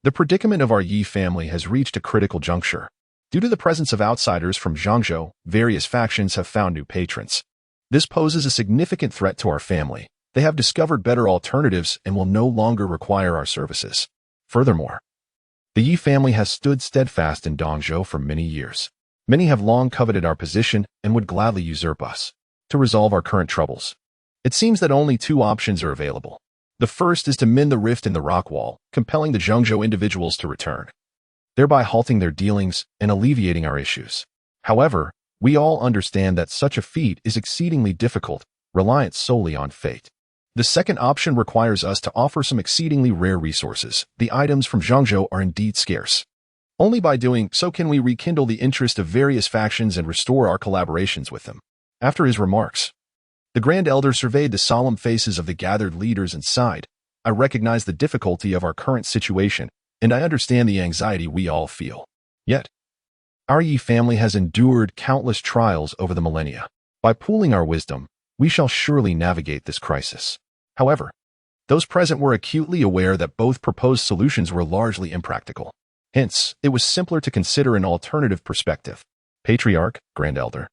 The predicament of our Ye family has reached a critical juncture. Due to the presence of outsiders from Zhangzhou, various factions have found new patrons. This poses a significant threat to our family. They have discovered better alternatives and will no longer require our services. Furthermore, the Ye family has stood steadfast in Dongzhou for many years. Many have long coveted our position and would gladly usurp us. To resolve our current troubles, it seems that only two options are available. The first is to mend the rift in the rock wall, compelling the Zhangzhou individuals to return, thereby halting their dealings and alleviating our issues. However, we all understand that such a feat is exceedingly difficult, reliant solely on fate. The second option requires us to offer some exceedingly rare resources. The items from Zhangzhou are indeed scarce. Only by doing so can we rekindle the interest of various factions and restore our collaborations with them. After his remarks, the Grand Elder surveyed the solemn faces of the gathered leaders and sighed. I recognize the difficulty of our current situation, and I understand the anxiety we all feel. Yet, our Ye family has endured countless trials over the millennia. By pooling our wisdom, we shall surely navigate this crisis. However, those present were acutely aware that both proposed solutions were largely impractical. Hence, it was simpler to consider an alternative perspective. Patriarch, Grand Elder,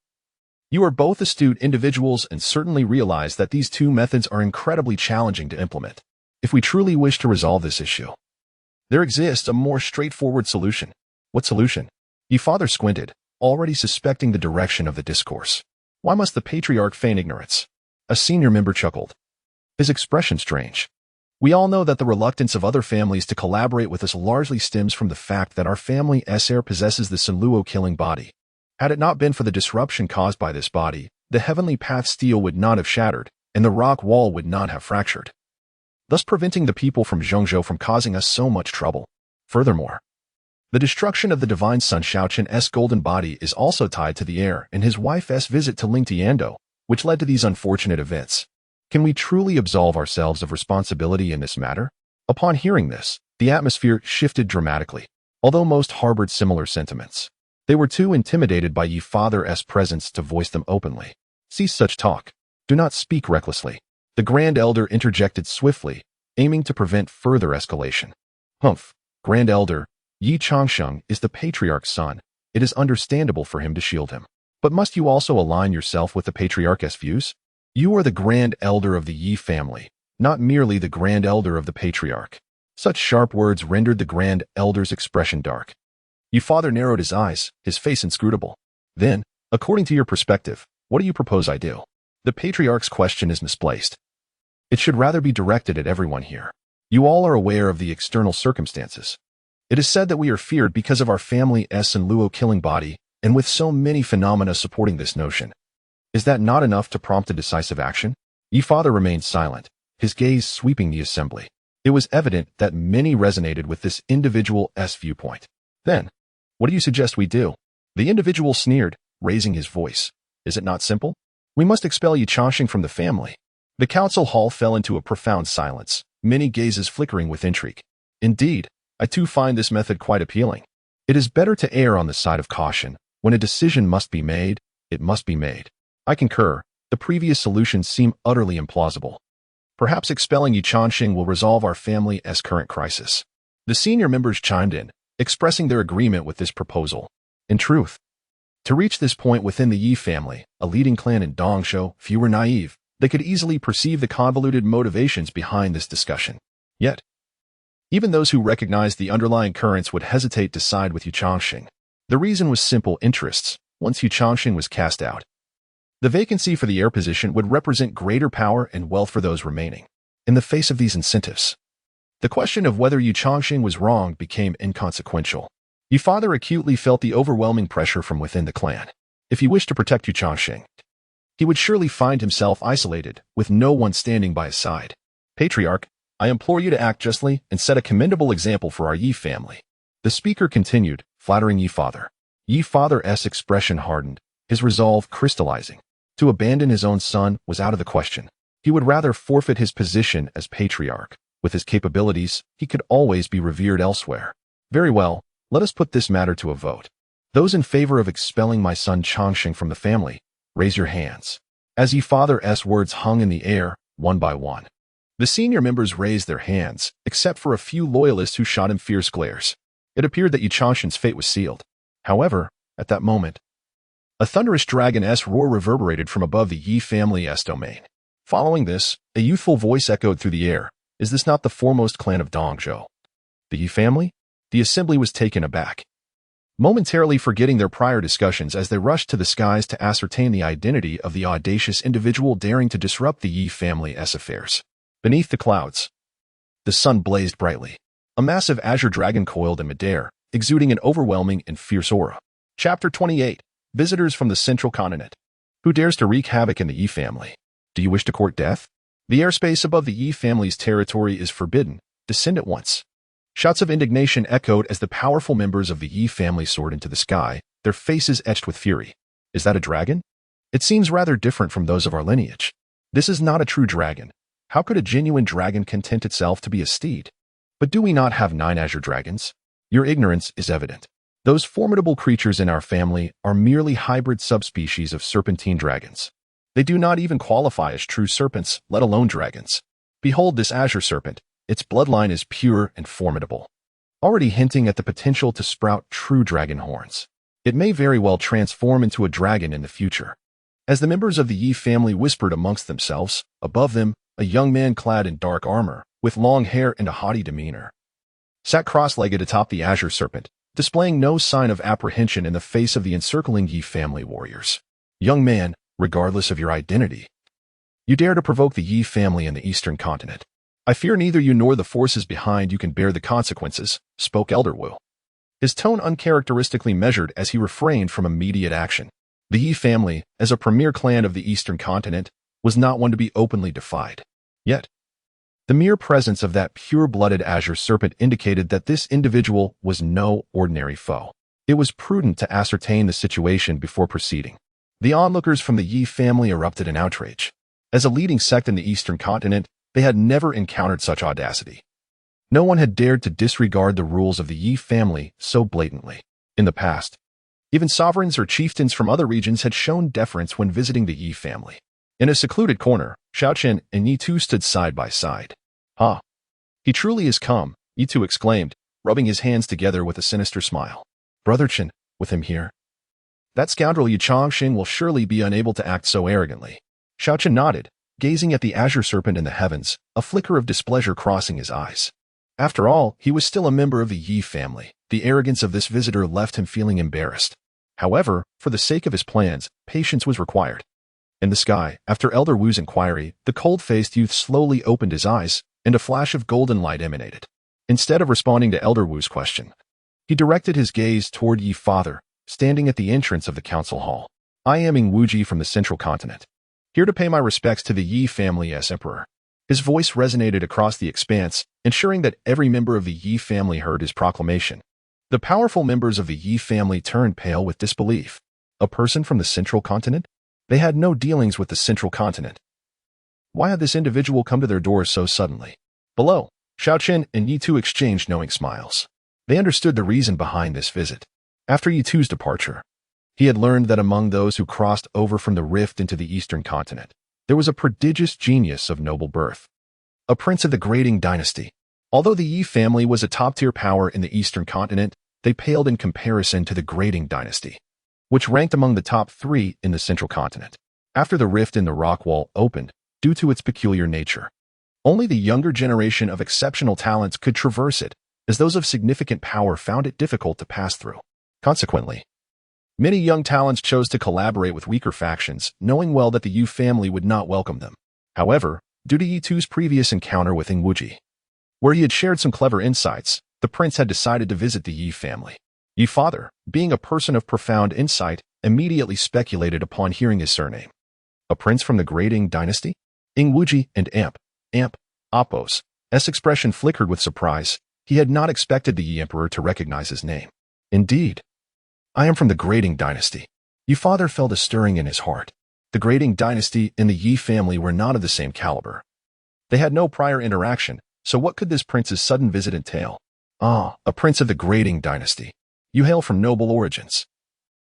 you are both astute individuals and certainly realize that these two methods are incredibly challenging to implement. If we truly wish to resolve this issue, there exists a more straightforward solution. What solution? Ye father squinted, already suspecting the direction of the discourse. Why must the patriarch feign ignorance? A senior member chuckled, his expression strange. We all know that the reluctance of other families to collaborate with us largely stems from the fact that our family's heir possesses the Sunluo-killing body. Had it not been for the disruption caused by this body, the heavenly path steel would not have shattered, and the rock wall would not have fractured, thus preventing the people from Zhangzhou from causing us so much trouble. Furthermore, the destruction of the divine son Shaoqian's golden body is also tied to the heir and his wife's visit to Lingtiando, which led to these unfortunate events. Can we truly absolve ourselves of responsibility in this matter? Upon hearing this, the atmosphere shifted dramatically. Although most harbored similar sentiments, they were too intimidated by Ye father's presence to voice them openly. Cease such talk. Do not speak recklessly. The Grand Elder interjected swiftly, aiming to prevent further escalation. Humph, Grand Elder, Ye Changsheng is the patriarch's son. It is understandable for him to shield him. But must you also align yourself with the patriarch's views? You are the Grand Elder of the Ye family, not merely the Grand Elder of the patriarch. Such sharp words rendered the Grand Elder's expression dark. Ye father narrowed his eyes, his face inscrutable. Then, according to your perspective, what do you propose I do? The patriarch's question is misplaced. It should rather be directed at everyone here. You all are aware of the external circumstances. It is said that we are feared because of our family's and Luo killing body, and with so many phenomena supporting this notion. Is that not enough to prompt a decisive action? Ye father remained silent, his gaze sweeping the assembly. It was evident that many resonated with this individual's viewpoint. Then, what do you suggest we do? The individual sneered, raising his voice. Is it not simple? We must expel Ye Changsheng from the family. The council hall fell into a profound silence, many gazes flickering with intrigue. Indeed, I too find this method quite appealing. It is better to err on the side of caution. When a decision must be made, it must be made. I concur. The previous solutions seem utterly implausible. Perhaps expelling Ye Changsheng will resolve our family's current crisis. The senior members chimed in, expressing their agreement with this proposal. In truth, to reach this point within the Yi family, a leading clan in Dongzhou, few were naive. They could easily perceive the convoluted motivations behind this discussion. Yet, even those who recognized the underlying currents would hesitate to side with Ye Changsheng. The reason was simple interests. Once Ye Changsheng was cast out, the vacancy for the heir position would represent greater power and wealth for those remaining. In the face of these incentives, the question of whether Ye Changsheng was wrong became inconsequential. Ye father acutely felt the overwhelming pressure from within the clan. If he wished to protect Ye Changsheng, he would surely find himself isolated, with no one standing by his side. Patriarch, I implore you to act justly and set a commendable example for our Yi family. The speaker continued, flattering Ye father. Ye father's expression hardened, his resolve crystallizing. To abandon his own son was out of the question. He would rather forfeit his position as patriarch. With his capabilities, he could always be revered elsewhere. Very well, let us put this matter to a vote. Those in favor of expelling my son Changsheng from the family, raise your hands. As Ye father's words hung in the air, one by one, the senior members raised their hands, except for a few loyalists who shot him fierce glares. It appeared that Ye Changsheng's fate was sealed. However, at that moment, a thunderous dragon's roar reverberated from above the Yi family's domain. Following this, a youthful voice echoed through the air. Is this not the foremost clan of Dongzhou? The Yi family? The assembly was taken aback, momentarily forgetting their prior discussions as they rushed to the skies to ascertain the identity of the audacious individual daring to disrupt the Yi family's affairs. Beneath the clouds, the sun blazed brightly. A massive azure dragon coiled in midair, exuding an overwhelming and fierce aura. Chapter 28. Visitors from the Central Continent. Who dares to wreak havoc in the Yi family? Do you wish to court death? The airspace above the Yi family's territory is forbidden. Descend at once. Shouts of indignation echoed as the powerful members of the Yi family soared into the sky, their faces etched with fury. Is that a dragon? It seems rather different from those of our lineage. This is not a true dragon. How could a genuine dragon content itself to be a steed? But do we not have 9 azure dragons? Your ignorance is evident. Those formidable creatures in our family are merely hybrid subspecies of serpentine dragons. They do not even qualify as true serpents, let alone dragons. Behold this azure serpent. Its bloodline is pure and formidable, already hinting at the potential to sprout true dragon horns. It may very well transform into a dragon in the future. As the members of the Yi family whispered amongst themselves, above them, a young man clad in dark armor, with long hair and a haughty demeanor, sat cross-legged atop the azure serpent, displaying no sign of apprehension in the face of the encircling Yi family warriors. Young man, regardless of your identity, you dare to provoke the Yi family in the Eastern Continent. I fear neither you nor the forces behind you can bear the consequences, spoke Elder Wu, his tone uncharacteristically measured as he refrained from immediate action. The Yi family, as a premier clan of the Eastern Continent, was not one to be openly defied. Yet, the mere presence of that pure-blooded azure serpent indicated that this individual was no ordinary foe. It was prudent to ascertain the situation before proceeding. The onlookers from the Yi family erupted in outrage. As a leading sect in the Eastern Continent, they had never encountered such audacity. No one had dared to disregard the rules of the Yi family so blatantly. In the past, even sovereigns or chieftains from other regions had shown deference when visiting the Yi family. In a secluded corner, Xiaoqian and Yi Tu stood side by side. "Ah, he truly is come," Yi Tu exclaimed, rubbing his hands together with a sinister smile. "Brother Chen, with him here, that scoundrel Ye Changsheng will surely be unable to act so arrogantly." Xiaoqian nodded, gazing at the azure serpent in the heavens, a flicker of displeasure crossing his eyes. After all, he was still a member of the Yi family. The arrogance of this visitor left him feeling embarrassed. However, for the sake of his plans, patience was required. In the sky, after Elder Wu's inquiry, the cold-faced youth slowly opened his eyes, and a flash of golden light emanated. Instead of responding to Elder Wu's question, he directed his gaze toward Ye Father, standing at the entrance of the council hall. I am Wuji from the Central Continent, here to pay my respects to the Ye family as Emperor. His voice resonated across the expanse, ensuring that every member of the Ye family heard his proclamation. The powerful members of the Ye family turned pale with disbelief. A person from the Central Continent? They had no dealings with the Central Continent. Why had this individual come to their doors so suddenly? Below, Xiaochen and Ye Tu exchanged knowing smiles. They understood the reason behind this visit. After Ye Tu's departure, he had learned that among those who crossed over from the rift into the Eastern Continent, there was a prodigious genius of noble birth, a prince of the Gu Qingyi dynasty. Although the Ye family was a top-tier power in the Eastern Continent, they paled in comparison to the Gu Qingyi dynasty, which ranked among the top 3 in the Central Continent. After the rift in the rock wall opened, due to its peculiar nature, only the younger generation of exceptional talents could traverse it, as those of significant power found it difficult to pass through. Consequently, many young talents chose to collaborate with weaker factions, knowing well that the Yu family would not welcome them. However, due to Ye Tu's previous encounter with Wuji, where he had shared some clever insights, the prince had decided to visit the Ye family. Ye Father, being a person of profound insight, immediately speculated upon hearing his surname. A prince from the Gu Qingyi dynasty? Wuji and Apos' expression flickered with surprise. He had not expected the Ye Emperor to recognize his name. Indeed, I am from the Gu Qingyi dynasty. Ye Father felt a stirring in his heart. The Gu Qingyi dynasty and the Ye family were not of the same caliber. They had no prior interaction, so what could this prince's sudden visit entail? Ah, a prince of the Gu Qingyi dynasty. You hail from noble origins.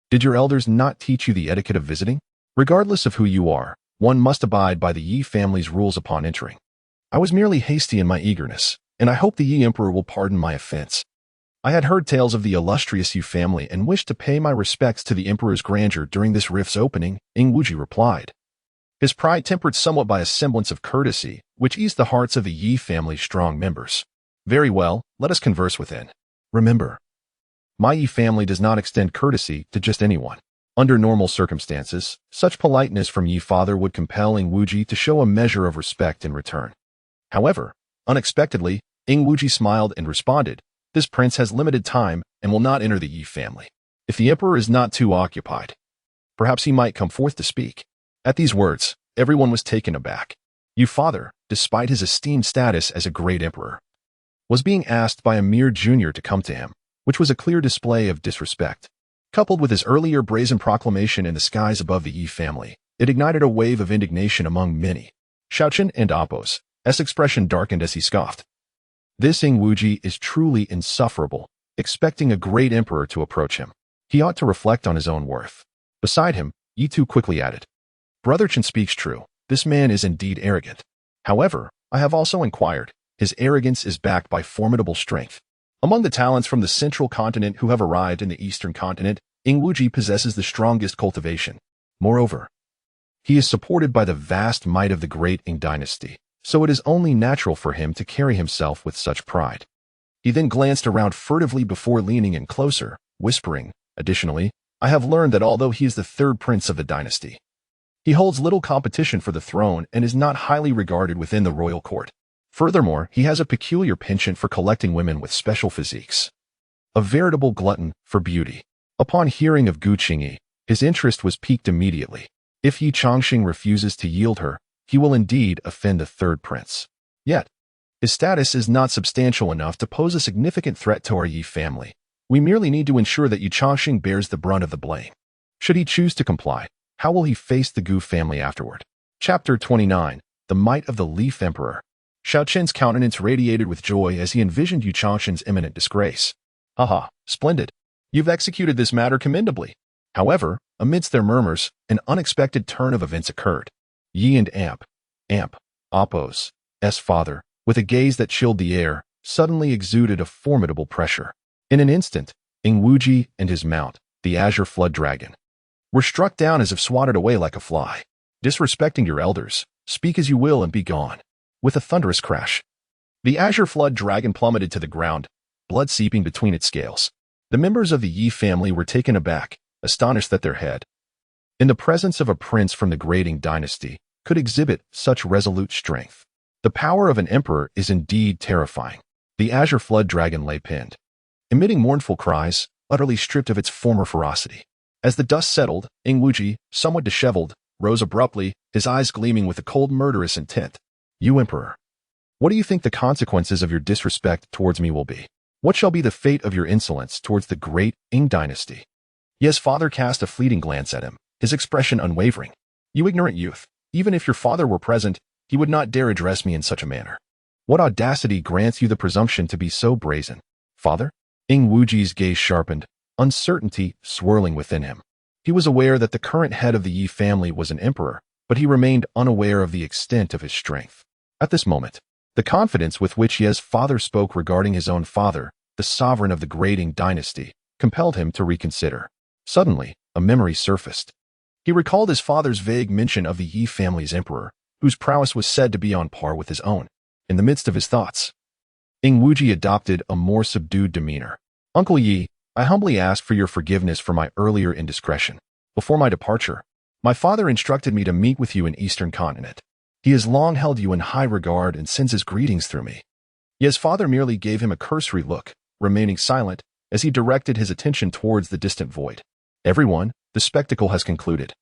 Did your elders not teach you the etiquette of visiting? Regardless of who you are, one must abide by the Ye family's rules upon entering. I was merely hasty in my eagerness, and I hope the Ye Emperor will pardon my offense. I had heard tales of the illustrious Yu family and wished to pay my respects to the Emperor's grandeur during this rift's opening, Wuji replied. His pride tempered somewhat by a semblance of courtesy, which eased the hearts of the Ye family's strong members. Very well, let us converse within. Remember, my Ye family does not extend courtesy to just anyone. Under normal circumstances, such politeness from Ye Father would compel Wuji to show a measure of respect in return. However, unexpectedly, Wuji smiled and responded, this prince has limited time and will not enter the Ye family. If the emperor is not too occupied, perhaps he might come forth to speak. At these words, everyone was taken aback. Ye Father, despite his esteemed status as a great emperor, was being asked by a mere junior to come to him, which was a clear display of disrespect. Coupled with his earlier brazen proclamation in the skies above the Ye family, it ignited a wave of indignation among many. Xiaochen and Apos' expression darkened as he scoffed. This Wuji is truly insufferable, expecting a great emperor to approach him. He ought to reflect on his own worth. Beside him, Ye Tu quickly added, Brother Chen speaks true. This man is indeed arrogant. However, I have also inquired. His arrogance is backed by formidable strength. Among the talents from the Central Continent who have arrived in the Eastern Continent, Wuji possesses the strongest cultivation. Moreover, he is supported by the vast might of the Gu Qingyi dynasty, so it is only natural for him to carry himself with such pride. He then glanced around furtively before leaning in closer, whispering, Additionally, I have learned that although he is the 3rd prince of the dynasty, he holds little competition for the throne and is not highly regarded within the royal court. Furthermore, he has a peculiar penchant for collecting women with special physiques. A veritable glutton for beauty. Upon hearing of Gu Qingyi, his interest was piqued immediately. If Ye Changsheng refuses to yield her, he will indeed offend the 3rd prince. Yet, his status is not substantial enough to pose a significant threat to our Ye family. We merely need to ensure that Ye Changsheng bears the brunt of the blame. Should he choose to comply, how will he face the Gu family afterward? Chapter 29, The Might of the Leaf Emperor. Xiaochen's countenance radiated with joy as he envisioned Ye Changsheng's imminent disgrace. Haha, splendid. You've executed this matter commendably. However, amidst their murmurs, an unexpected turn of events occurred. Ye and Apos' father, with a gaze that chilled the air, suddenly exuded a formidable pressure. In an instant, Wuji and his mount, the Azure Flood Dragon, were struck down as if swatted away like a fly. Disrespecting your elders, speak as you will and be gone. With a thunderous crash, the Azure Flood Dragon plummeted to the ground, blood seeping between its scales. The members of the Ye family were taken aback, astonished that their head, in the presence of a prince from the Grading dynasty, could exhibit such resolute strength. The power of an emperor is indeed terrifying. The azure flood dragon lay pinned, emitting mournful cries, utterly stripped of its former ferocity. As the dust settled, Ingwuji, somewhat disheveled, rose abruptly, his eyes gleaming with a cold, murderous intent. You emperor, what do you think the consequences of your disrespect towards me will be? What shall be the fate of your insolence towards the great Ing dynasty? Ye's father cast a fleeting glance at him, his expression unwavering. You ignorant youth, even if your father were present, he would not dare address me in such a manner. What audacity grants you the presumption to be so brazen? Father? Ingwuji's gaze sharpened, uncertainty swirling within him. He was aware that the current head of the Ye family was an emperor, but he remained unaware of the extent of his strength. At this moment, the confidence with which Ye's father spoke regarding his own father, the sovereign of the Grading dynasty, compelled him to reconsider. Suddenly, a memory surfaced. He recalled his father's vague mention of the Ye family's emperor, whose prowess was said to be on par with his own. In the midst of his thoughts, Ingwuji adopted a more subdued demeanor. Uncle Ye, I humbly ask for your forgiveness for my earlier indiscretion. Before my departure, my father instructed me to meet with you in Eastern Continent. He has long held you in high regard and sends his greetings through me. Ye's father merely gave him a cursory look, remaining silent as he directed his attention towards the distant void. Everyone, the spectacle has concluded.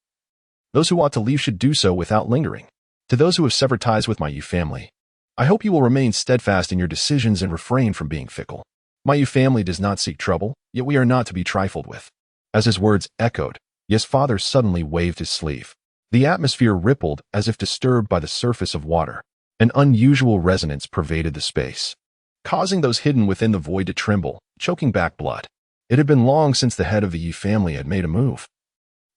Those who ought to leave should do so without lingering. To those who have severed ties with my Ye family, I hope you will remain steadfast in your decisions and refrain from being fickle. My Ye family does not seek trouble, yet we are not to be trifled with. As his words echoed, Ye's father suddenly waved his sleeve. The atmosphere rippled as if disturbed by the surface of water. An unusual resonance pervaded the space, causing those hidden within the void to tremble, choking back blood. It had been long since the head of the Ye family had made a move,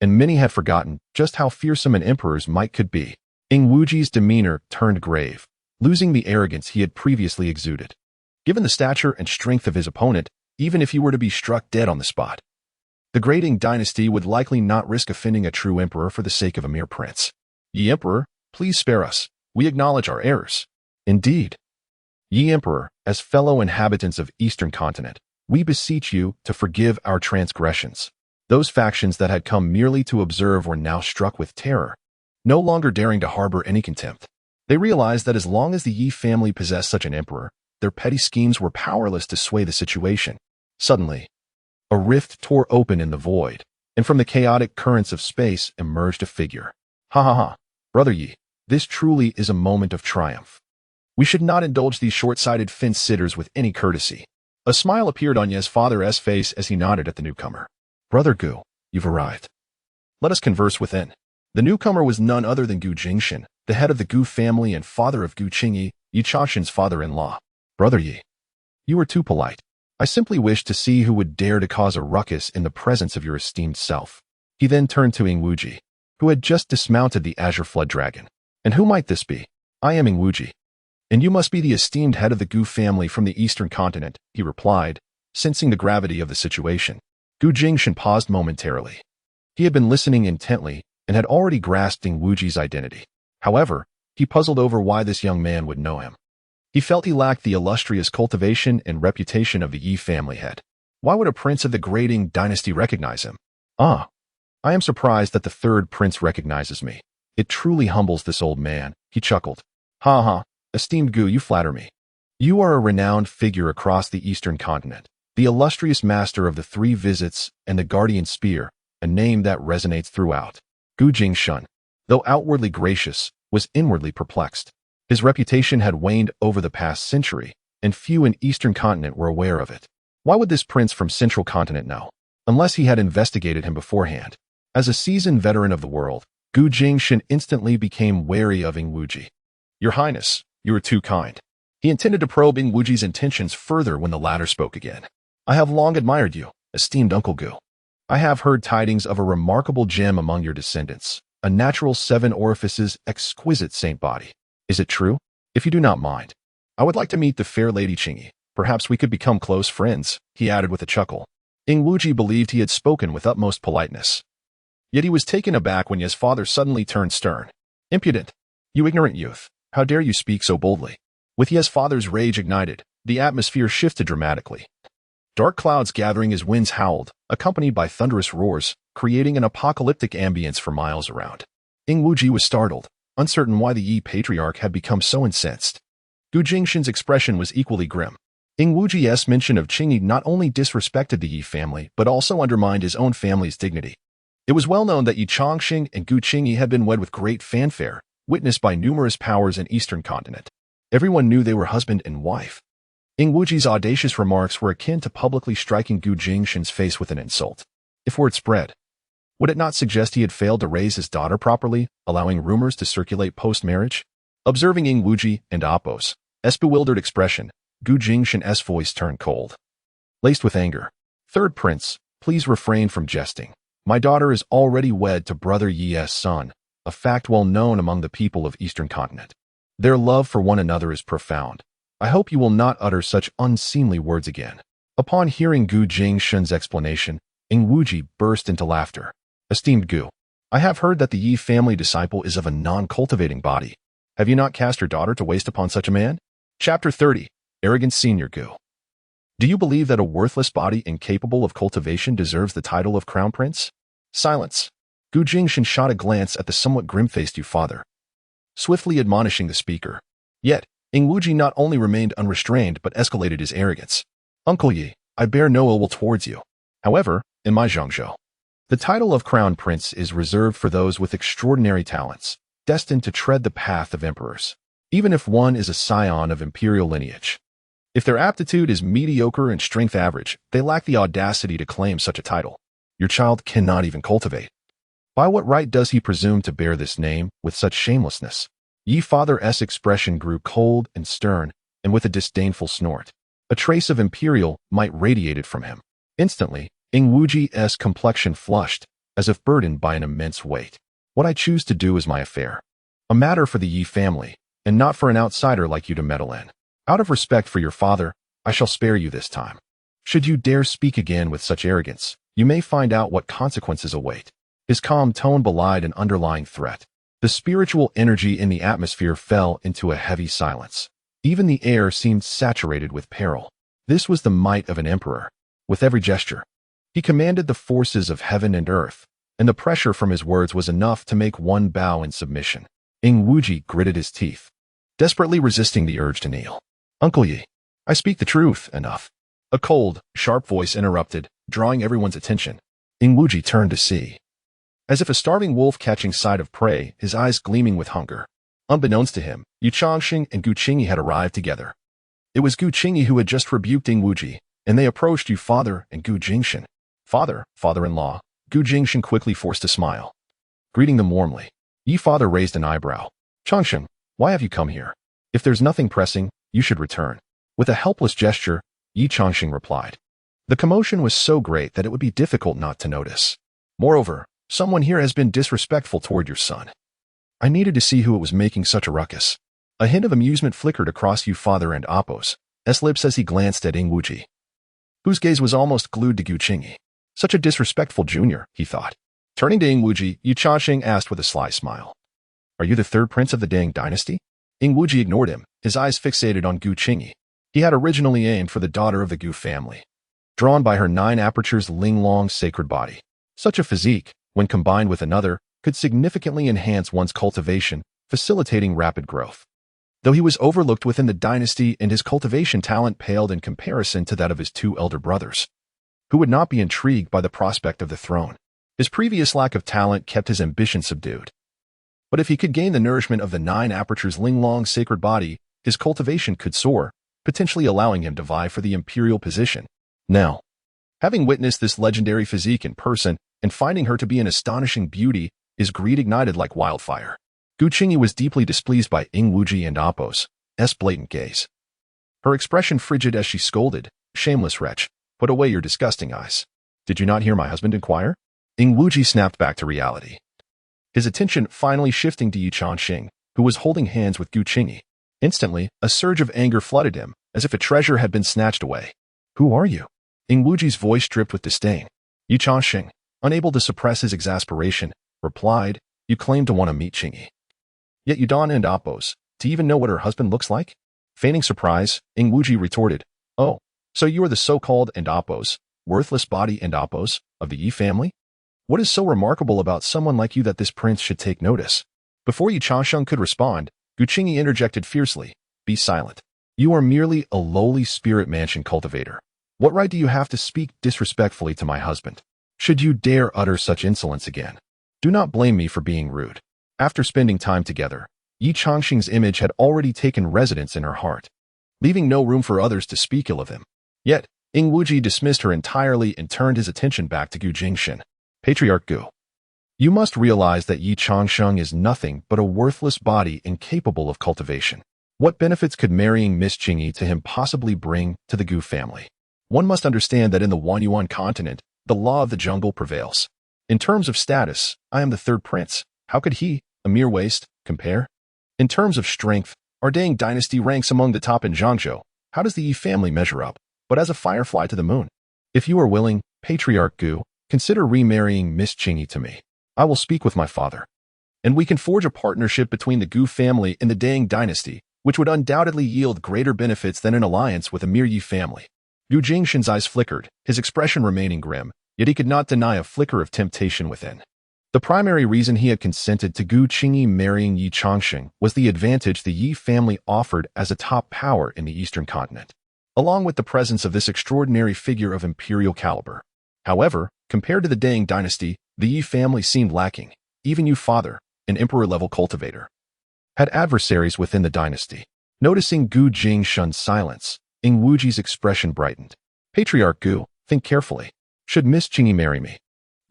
and many had forgotten just how fearsome an emperor's might could be. Ingwuji's demeanor turned grave, losing the arrogance he had previously exuded. Given the stature and strength of his opponent, even if he were to be struck dead on the spot, the Grading dynasty would likely not risk offending a true emperor for the sake of a mere prince. Ye emperor, please spare us. We acknowledge our errors. Indeed. Ye emperor, as fellow inhabitants of Eastern Continent, we beseech you to forgive our transgressions. Those factions that had come merely to observe were now struck with terror, no longer daring to harbor any contempt. They realized that as long as the Ye family possessed such an emperor, their petty schemes were powerless to sway the situation. Suddenly, a rift tore open in the void, and from the chaotic currents of space emerged a figure. Ha ha ha, Brother Ye, this truly is a moment of triumph. We should not indulge these short-sighted fence-sitters with any courtesy. A smile appeared on Ye's father's face as he nodded at the newcomer. Brother Gu, you've arrived. Let us converse within. The newcomer was none other than Gu Qingyi, the head of the Gu family and father of Gu Qingyi, Ye Changsheng's father-in-law. Brother Ye, you are too polite. I simply wish to see who would dare to cause a ruckus in the presence of your esteemed self. He then turned to Ingwuji, who had just dismounted the azure flood dragon. And who might this be? I am Ingwuji. And you must be the esteemed head of the Gu family from the Eastern Continent, he replied, sensing the gravity of the situation. Gu Qingyi paused momentarily. He had been listening intently and had already grasped Ingwuji's identity. However, he puzzled over why this young man would know him. He felt he lacked the illustrious cultivation and reputation of the Ye family head. Why would a prince of the Grading dynasty recognize him? Ah, I am surprised that the third prince recognizes me. It truly humbles this old man, he chuckled. Ha ha, esteemed Gu, you flatter me. You are a renowned figure across the Eastern Continent, the illustrious master of the 3 visits and the guardian spear, a name that resonates throughout. Gu Qingyi, though outwardly gracious, was inwardly perplexed. His reputation had waned over the past century, and few in Eastern Continent were aware of it. Why would this prince from Central Continent know? Unless he had investigated him beforehand. As a seasoned veteran of the world, Gu Qingyi instantly became wary of Ingwuji. Your Highness, you are too kind. He intended to probe Ingwuji's intentions further when the latter spoke again. I have long admired you, esteemed Uncle Gu. I have heard tidings of a remarkable gem among your descendants, a natural 7 orifices exquisite saint body. Is it true? If you do not mind, I would like to meet the fair Lady Qingyi. Perhaps we could become close friends, he added with a chuckle. Ingwuji believed he had spoken with utmost politeness. Yet he was taken aback when his father suddenly turned stern. Impudent! You ignorant youth! How dare you speak so boldly? With Ye's father's rage ignited, the atmosphere shifted dramatically. Dark clouds gathering as winds howled, accompanied by thunderous roars, creating an apocalyptic ambience for miles around. Wuji was startled, uncertain why the Yi patriarch had become so incensed. Gu Qingsheng's expression was equally grim. Wuji's mention of Qingyi not only disrespected the Yi family, but also undermined his own family's dignity. It was well known that Ye Changsheng and Gu Qingyi had been wed with great fanfare, witnessed by numerous powers in Eastern continent. Everyone knew they were husband and wife. Wuji's audacious remarks were akin to publicly striking Gu Qingsheng's face with an insult. If word spread, would it not suggest he had failed to raise his daughter properly, allowing rumors to circulate post-marriage? Observing Wuji and Apos' bewildered expression, Gu Qingsheng's voice turned cold. Laced with anger. Third prince, please refrain from jesting. My daughter is already wed to brother Ye's son, a fact well known among the people of Eastern continent. Their love for one another is profound. I hope you will not utter such unseemly words again. Upon hearing Gu Qingsheng's explanation, Wuji burst into laughter. Esteemed Gu, I have heard that the Yi family disciple is of a non-cultivating body. Have you not cast your daughter to waste upon such a man? Chapter 30. Arrogant Senior Gu. Do you believe that a worthless body incapable of cultivation deserves the title of crown prince? Silence. Gu Qingsheng shot a glance at the somewhat grim-faced Yu father, swiftly admonishing the speaker. Yet, Wuji not only remained unrestrained but escalated his arrogance. Uncle Yi, I bear no ill will towards you. However, in my Zhongzhou, the title of crown prince is reserved for those with extraordinary talents, destined to tread the path of emperors, even if one is a scion of imperial lineage. If their aptitude is mediocre and strength average, they lack the audacity to claim such a title. Your child cannot even cultivate. By what right does he presume to bear this name with such shamelessness? Yi father's expression grew cold and stern, and with a disdainful snort, a trace of imperial might radiated from him. Instantly, Wuji's complexion flushed, as if burdened by an immense weight. What I choose to do is my affair. A matter for the Yi family, and not for an outsider like you to meddle in. Out of respect for your father, I shall spare you this time. Should you dare speak again with such arrogance, you may find out what consequences await. His calm tone belied an underlying threat. The spiritual energy in the atmosphere fell into a heavy silence. Even the air seemed saturated with peril. This was the might of an emperor. With every gesture, he commanded the forces of heaven and earth, and the pressure from his words was enough to make one bow in submission. Wuji gritted his teeth, desperately resisting the urge to kneel. Uncle Yi, I speak the truth, enough. A cold, sharp voice interrupted, drawing everyone's attention. Wuji turned to see. As if a starving wolf catching sight of prey, his eyes gleaming with hunger. Unbeknownst to him, Ye Changsheng and Gu Qingyi had arrived together. It was Gu Qingyi who had just rebuked Wuji, and they approached Yu father and Gu Qingsheng. Father-in-law, Gu Qingsheng quickly forced a smile. Greeting them warmly, Yi father raised an eyebrow. Changsheng, why have you come here? If there's nothing pressing, you should return. With a helpless gesture, Ye Changsheng replied. The commotion was so great that it would be difficult not to notice. Moreover, someone here has been disrespectful toward your son. I needed to see who it was making such a ruckus. A hint of amusement flickered across Yu father and Apos' lips as he glanced at Wuji, whose gaze was almost glued to Gu Qingyi. Such a disrespectful junior, he thought. Turning to Wuji, Ye Changsheng asked with a sly smile. Are you the third prince of the Dang dynasty? Wuji ignored him, his eyes fixated on Gu Qingyi. He had originally aimed for the daughter of the Gu family, drawn by her 9 apertures Linglong sacred body. Such a physique, when combined with another, could significantly enhance one's cultivation, facilitating rapid growth. Though he was overlooked within the dynasty and his cultivation talent paled in comparison to that of his 2 elder brothers, who would not be intrigued by the prospect of the throne. His previous lack of talent kept his ambition subdued. But if he could gain the nourishment of the 9 apertures Linglong sacred body, his cultivation could soar, potentially allowing him to vie for the imperial position. Now, having witnessed this legendary physique in person and finding her to be an astonishing beauty, his greed ignited like wildfire. Gu Qingyi was deeply displeased by Wuji and Apos' blatant gaze. Her expression frigid as she scolded, shameless wretch, put away your disgusting eyes. Did you not hear my husband inquire? Wuji snapped back to reality, his attention finally shifting to Ye Changsheng, who was holding hands with Gu Qingyi. Instantly, a surge of anger flooded him, as if a treasure had been snatched away. Who are you? Wuji's voice dripped with disdain. Ye Changsheng, unable to suppress his exasperation, replied, You claim to want to meet Qingyi. Yet you don't and Apos to even know what her husband looks like? Feigning surprise, Wuji retorted, Oh, So you are the so-called Endopos, worthless body Endopos, of the Yi family? What is so remarkable about someone like you that this prince should take notice? Before Ye Changsheng could respond, Gu Qingyi interjected fiercely. Be silent. You are merely a lowly spirit mansion cultivator. What right do you have to speak disrespectfully to my husband? Should you dare utter such insolence again, do not blame me for being rude. After spending time together, Ye Changsheng's image had already taken residence in her heart, leaving no room for others to speak ill of him. Yet, Wuji dismissed her entirely and turned his attention back to Gu Qingyi. Patriarch Gu, you must realize that Ye Changsheng is nothing but a worthless body incapable of cultivation. What benefits could marrying Miss Qingyi to him possibly bring to the Gu family? One must understand that in the Wanyuan continent, the law of the jungle prevails. In terms of status, I am the third prince. How could he, a mere waste, compare? In terms of strength, our Dang dynasty ranks among the top in Zhangzhou. How does the Yi family measure up? But as a firefly to the moon. If you are willing, Patriarch Gu, consider remarrying Miss Qingyi to me. I will speak with my father, and we can forge a partnership between the Gu family and the Dang dynasty, which would undoubtedly yield greater benefits than an alliance with a mere Yi family. Gu Jingshan's eyes flickered, his expression remaining grim, yet he could not deny a flicker of temptation within. The primary reason he had consented to Gu Qingyi marrying Ye Changsheng was the advantage the Yi family offered as a top power in the eastern continent, along with the presence of this extraordinary figure of imperial caliber. However, compared to the Dang dynasty, the Yi family seemed lacking. Even you, father, an emperor-level cultivator, had adversaries within the dynasty. Noticing Gu Jingshan's silence, Wuji's expression brightened. Patriarch Gu, think carefully. Should Miss Qingyi marry me,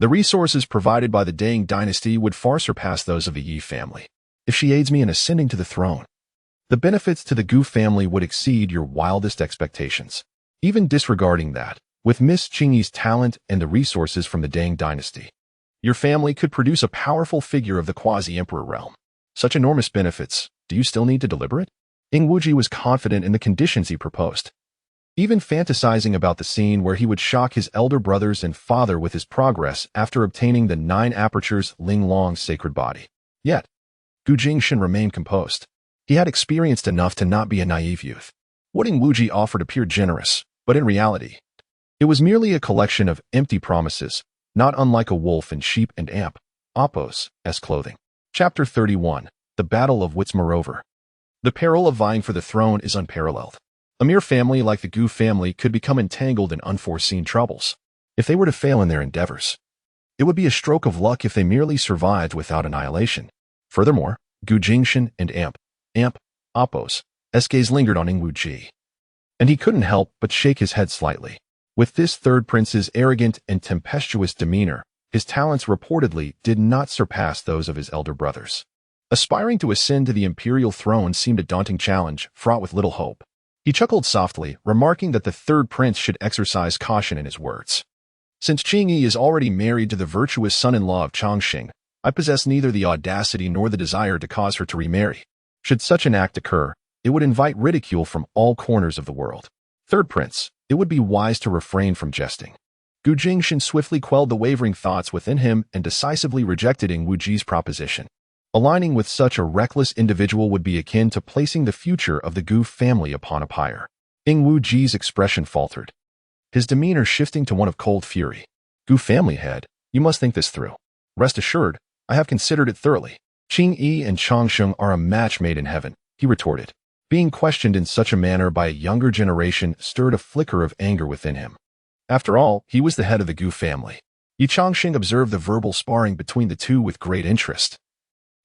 the resources provided by the Dang dynasty would far surpass those of the Yi family. If she aids me in ascending to the throne, the benefits to the Gu family would exceed your wildest expectations. Even disregarding that, with Miss Qingyi's talent and the resources from the Dang dynasty, your family could produce a powerful figure of the quasi-emperor realm. Such enormous benefits, do you still need to deliberate? Wuji was confident in the conditions he proposed, even fantasizing about the scene where he would shock his elder brothers and father with his progress after obtaining the 9 apertures Linglong's sacred body. Yet, Gu Jingshan remained composed. He had experienced enough to not be a naive youth. What Wuji offered appeared generous, but in reality, it was merely a collection of empty promises, not unlike a wolf in sheep and amp, Oppos, as clothing. Chapter 31, The Battle of Wits. Moreover, the peril of vying for the throne is unparalleled. A mere family like the Gu family could become entangled in unforeseen troubles if they were to fail in their endeavors. It would be a stroke of luck if they merely survived without annihilation. Furthermore, Gu Jingshan and Amp, Oppos, gaze lingered on Wuji, and he couldn't help but shake his head slightly. With this third prince's arrogant and tempestuous demeanor, his talents reportedly did not surpass those of his elder brothers. Aspiring to ascend to the imperial throne seemed a daunting challenge, fraught with little hope. He chuckled softly, remarking that the third prince should exercise caution in his words. Since Qingyi is already married to the virtuous son-in-law of Changsheng, I possess neither the audacity nor the desire to cause her to remarry. Should such an act occur, it would invite ridicule from all corners of the world. Third prince, it would be wise to refrain from jesting. Gu Jingshan swiftly quelled the wavering thoughts within him and decisively rejected Wuji's proposition. Aligning with such a reckless individual would be akin to placing the future of the Gu family upon a pyre. Wuji's expression faltered, his demeanor shifting to one of cold fury. Gu family head, you must think this through. Rest assured, I have considered it thoroughly. Qingyi and Changsheng are a match made in heaven, he retorted. Being questioned in such a manner by a younger generation stirred a flicker of anger within him. After all, he was the head of the Gu family. Ye Changsheng observed the verbal sparring between the two with great interest,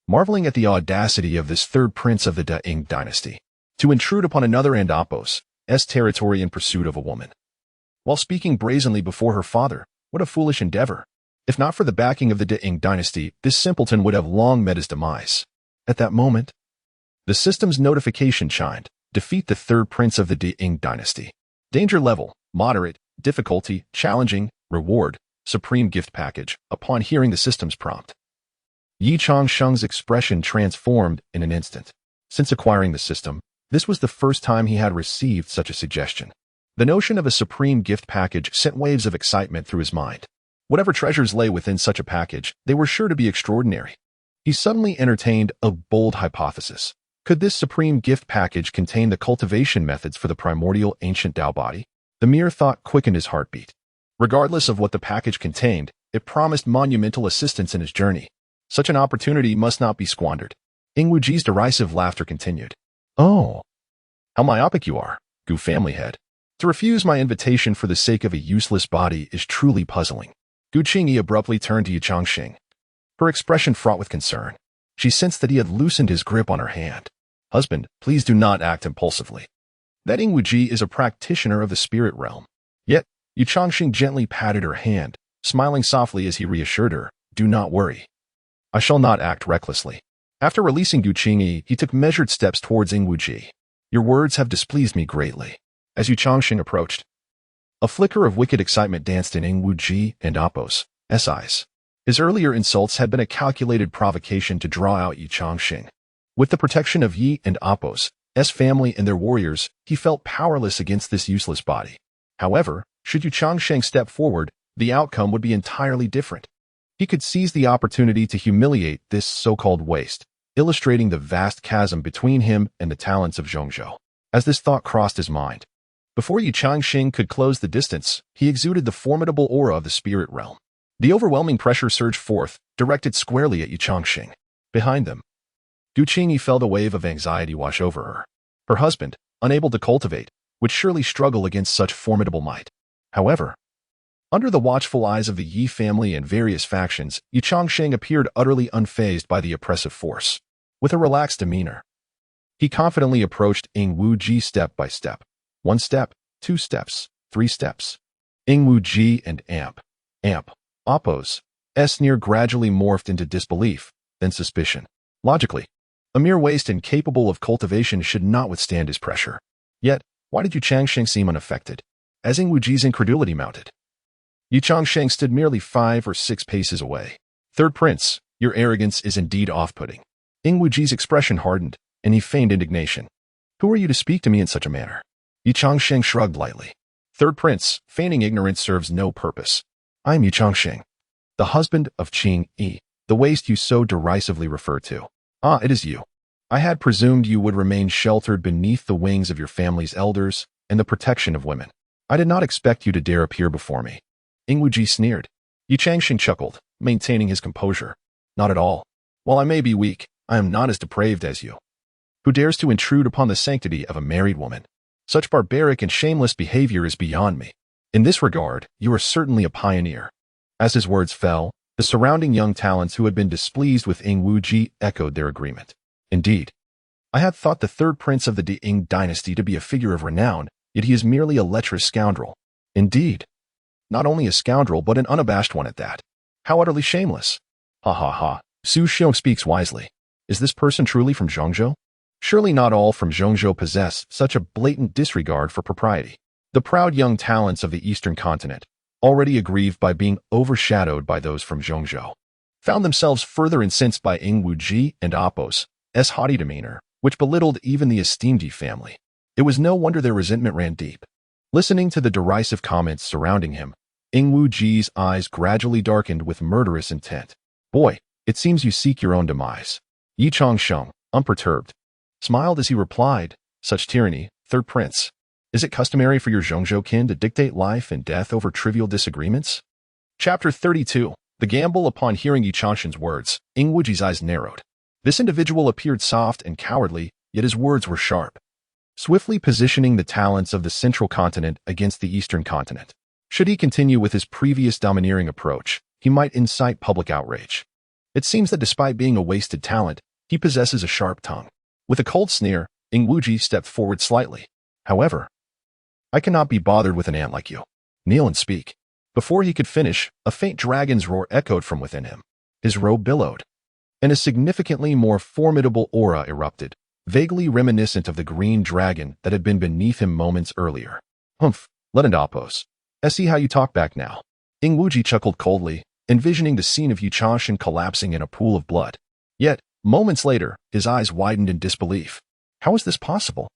marveling at the audacity of this third prince of the Dang dynasty to intrude upon another Endopos' territory in pursuit of a woman, while speaking brazenly before her father. What a foolish endeavor! If not for the backing of the Dang dynasty, this simpleton would have long met his demise. At that moment, the system's notification chimed. Defeat the third prince of the Dang dynasty. Danger level, moderate. Difficulty, challenging. Reward, supreme gift package. Upon hearing the system's prompt, Ye Changsheng's expression transformed in an instant. Since acquiring the system, this was the first time he had received such a suggestion. The notion of a supreme gift package sent waves of excitement through his mind. Whatever treasures lay within such a package, they were sure to be extraordinary. He suddenly entertained a bold hypothesis. Could this supreme gift package contain the cultivation methods for the primordial ancient Tao body? The mere thought quickened his heartbeat. Regardless of what the package contained, it promised monumental assistance in his journey. Such an opportunity must not be squandered. Ingwuji's derisive laughter continued. Oh, how myopic you are, Gu family head. To refuse my invitation for the sake of a useless body is truly puzzling. Gu Qingyi abruptly turned to Ye Changsheng, her expression fraught with concern. She sensed that he had loosened his grip on her hand. Husband, please do not act impulsively. That Ingwuji is a practitioner of the spirit realm. Yet, Ye Changsheng gently patted her hand, smiling softly as he reassured her, do not worry. I shall not act recklessly. After releasing Gu Qingyi, he took measured steps towards Ingwuji. Your words have displeased me greatly. As Ye Changsheng approached, a flicker of wicked excitement danced in Ingwuji and Appo's eyes. His earlier insults had been a calculated provocation to draw out Ye Changsheng. With the protection of Yi and Appo's family and their warriors, he felt powerless against this useless body. However, should Ye Changsheng step forward, the outcome would be entirely different. He could seize the opportunity to humiliate this so-called waste, illustrating the vast chasm between him and the talents of Zhongzhou. As this thought crossed his mind, before Ye Changsheng could close the distance, he exuded the formidable aura of the spirit realm. The overwhelming pressure surged forth, directed squarely at Ye Changsheng. Behind them, Gu Qingyi felt a wave of anxiety wash over her. Her husband, unable to cultivate, would surely struggle against such formidable might. However, under the watchful eyes of the Yi family and various factions, Ye Changsheng appeared utterly unfazed by the oppressive force. With a relaxed demeanor, he confidently approached Ingwuji step by step. 1 step, 2 steps, 3 steps. Ingwuji and Appo's sneer gradually morphed into disbelief, then suspicion. Logically, a mere waste incapable of cultivation should not withstand his pressure. Yet, why did Ye Changsheng seem unaffected? As Ingwuji's incredulity mounted, Ye Changsheng stood merely 5 or 6 paces away. Third Prince, your arrogance is indeed off-putting. Ingwuji's expression hardened, and he feigned indignation. Who are you to speak to me in such a manner? Ye Changsheng shrugged lightly. Third Prince, feigning ignorance serves no purpose. I am Ye Changsheng, the husband of Qingyi, the waste you so derisively refer to. Ah, it is you. I had presumed you would remain sheltered beneath the wings of your family's elders and the protection of women. I did not expect you to dare appear before me. Ingwuji sneered. Ye Changsheng chuckled, maintaining his composure. Not at all. While I may be weak, I am not as depraved as you. Who dares to intrude upon the sanctity of a married woman? Such barbaric and shameless behavior is beyond me. In this regard, you are certainly a pioneer. As his words fell, the surrounding young talents who had been displeased with Ingwuji echoed their agreement. Indeed, I had thought the third prince of the Ding dynasty to be a figure of renown, yet he is merely a lecherous scoundrel. Indeed, not only a scoundrel but an unabashed one at that. How utterly shameless. Ha ha ha. Su Xiong speaks wisely. Is this person truly from Zhongzhou? Surely not all from Zhongzhou possess such a blatant disregard for propriety. The proud young talents of the eastern continent, already aggrieved by being overshadowed by those from Zhongzhou, found themselves further incensed by Ingwuji and Appo's haughty demeanor, which belittled even the esteemed Yi family. It was no wonder their resentment ran deep. Listening to the derisive comments surrounding him, Ingwuji's eyes gradually darkened with murderous intent. Boy, it seems you seek your own demise. Ye Changsheng, unperturbed, smiled as he replied, such tyranny, third prince. Is it customary for your Zhongzhou kin to dictate life and death over trivial disagreements? Chapter 32. The gamble. Upon hearing Ye Changsheng's words, Ingwuji's eyes narrowed. This individual appeared soft and cowardly, yet his words were sharp, swiftly positioning the talents of the central continent against the eastern continent. Should he continue with his previous domineering approach, he might incite public outrage. It seems that despite being a wasted talent, he possesses a sharp tongue. With a cold sneer, Ingwuji stepped forward slightly. However, I cannot be bothered with an ant like you. Kneel and speak. Before he could finish, a faint dragon's roar echoed from within him. His robe billowed, and a significantly more formidable aura erupted, vaguely reminiscent of the green dragon that had been beneath him moments earlier. Humph, let it Appo's. I see how you talk back now. Ingwuji chuckled coldly, envisioning the scene of Ye Changsheng collapsing in a pool of blood. Yet, moments later, his eyes widened in disbelief. How is this possible?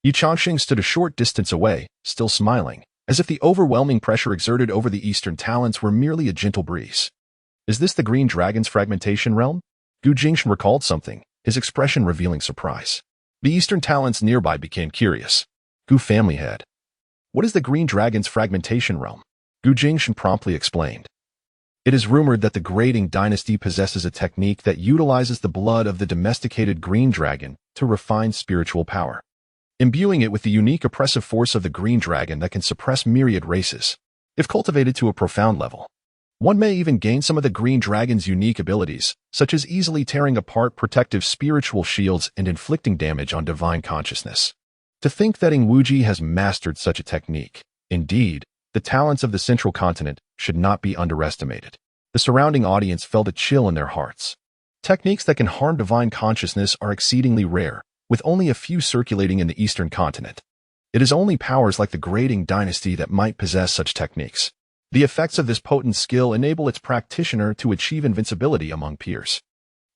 Ye Changsheng stood a short distance away, still smiling, as if the overwhelming pressure exerted over the eastern talents were merely a gentle breeze. Is this the green dragon's fragmentation realm? Gu Qingyi recalled something, his expression revealing surprise. The eastern talents nearby became curious. Gu family head. What is the Green Dragon's fragmentation realm? Gu Qingyi promptly explained. It is rumored that the Grading Dynasty possesses a technique that utilizes the blood of the domesticated green dragon to refine spiritual power, imbuing it with the unique oppressive force of the green dragon that can suppress myriad races, if cultivated to a profound level. One may even gain some of the green dragon's unique abilities, such as easily tearing apart protective spiritual shields and inflicting damage on divine consciousness. To think that Ingwuji has mastered such a technique. Indeed, the talents of the central continent should not be underestimated. The surrounding audience felt a chill in their hearts. Techniques that can harm divine consciousness are exceedingly rare, with only a few circulating in the eastern continent. It is only powers like the Grading Dynasty that might possess such techniques. The effects of this potent skill enable its practitioner to achieve invincibility among peers.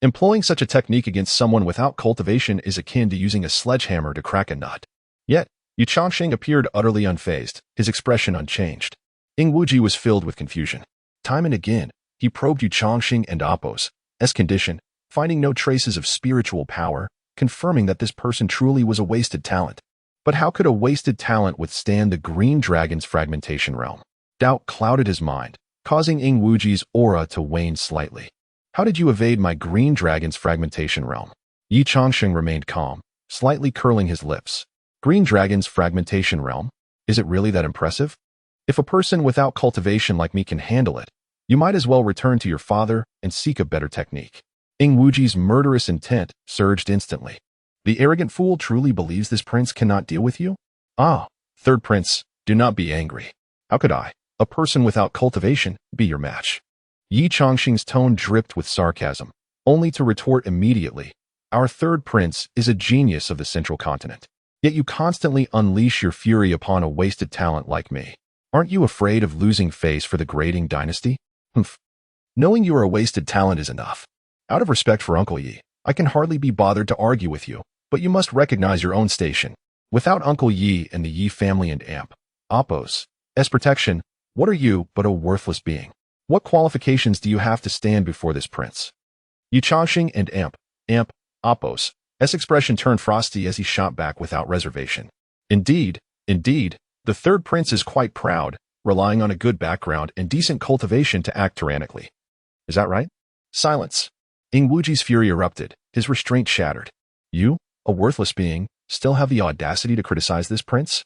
Employing such a technique against someone without cultivation is akin to using a sledgehammer to crack a nut. Yet, Ye Changsheng appeared utterly unfazed, his expression unchanged. Ingwuji was filled with confusion. Time and again, he probed Ye Changsheng and Appo's condition, finding no traces of spiritual power, confirming that this person truly was a wasted talent. But how could a wasted talent withstand the Green Dragon's fragmentation realm? Doubt clouded his mind, causing Ingwuji's aura to wane slightly. How did you evade my Green Dragon's fragmentation realm? Ye Changsheng remained calm, slightly curling his lips. Green Dragon's fragmentation realm? Is it really that impressive? If a person without cultivation like me can handle it, you might as well return to your father and seek a better technique. Ingwuji's murderous intent surged instantly. The arrogant fool truly believes this prince cannot deal with you? Ah, third prince, do not be angry. How could I, a person without cultivation, be your match? Ye Changsheng's tone dripped with sarcasm, only to retort immediately. Our third prince is a genius of the central continent. Yet you constantly unleash your fury upon a wasted talent like me. Aren't you afraid of losing face for the Grading Dynasty? Humph. Knowing you are a wasted talent is enough. Out of respect for Uncle Yi, I can hardly be bothered to argue with you, but you must recognize your own station. Without Uncle Yi and the Yi family and Appo's protection, what are you but a worthless being? What qualifications do you have to stand before this prince? Ye Changsheng and Appo's expression turned frosty as he shot back without reservation. Indeed, the third prince is quite proud, relying on a good background and decent cultivation to act tyrannically. Is that right? Silence. Ingwuji's fury erupted, his restraint shattered. You, a worthless being, still have the audacity to criticize this prince?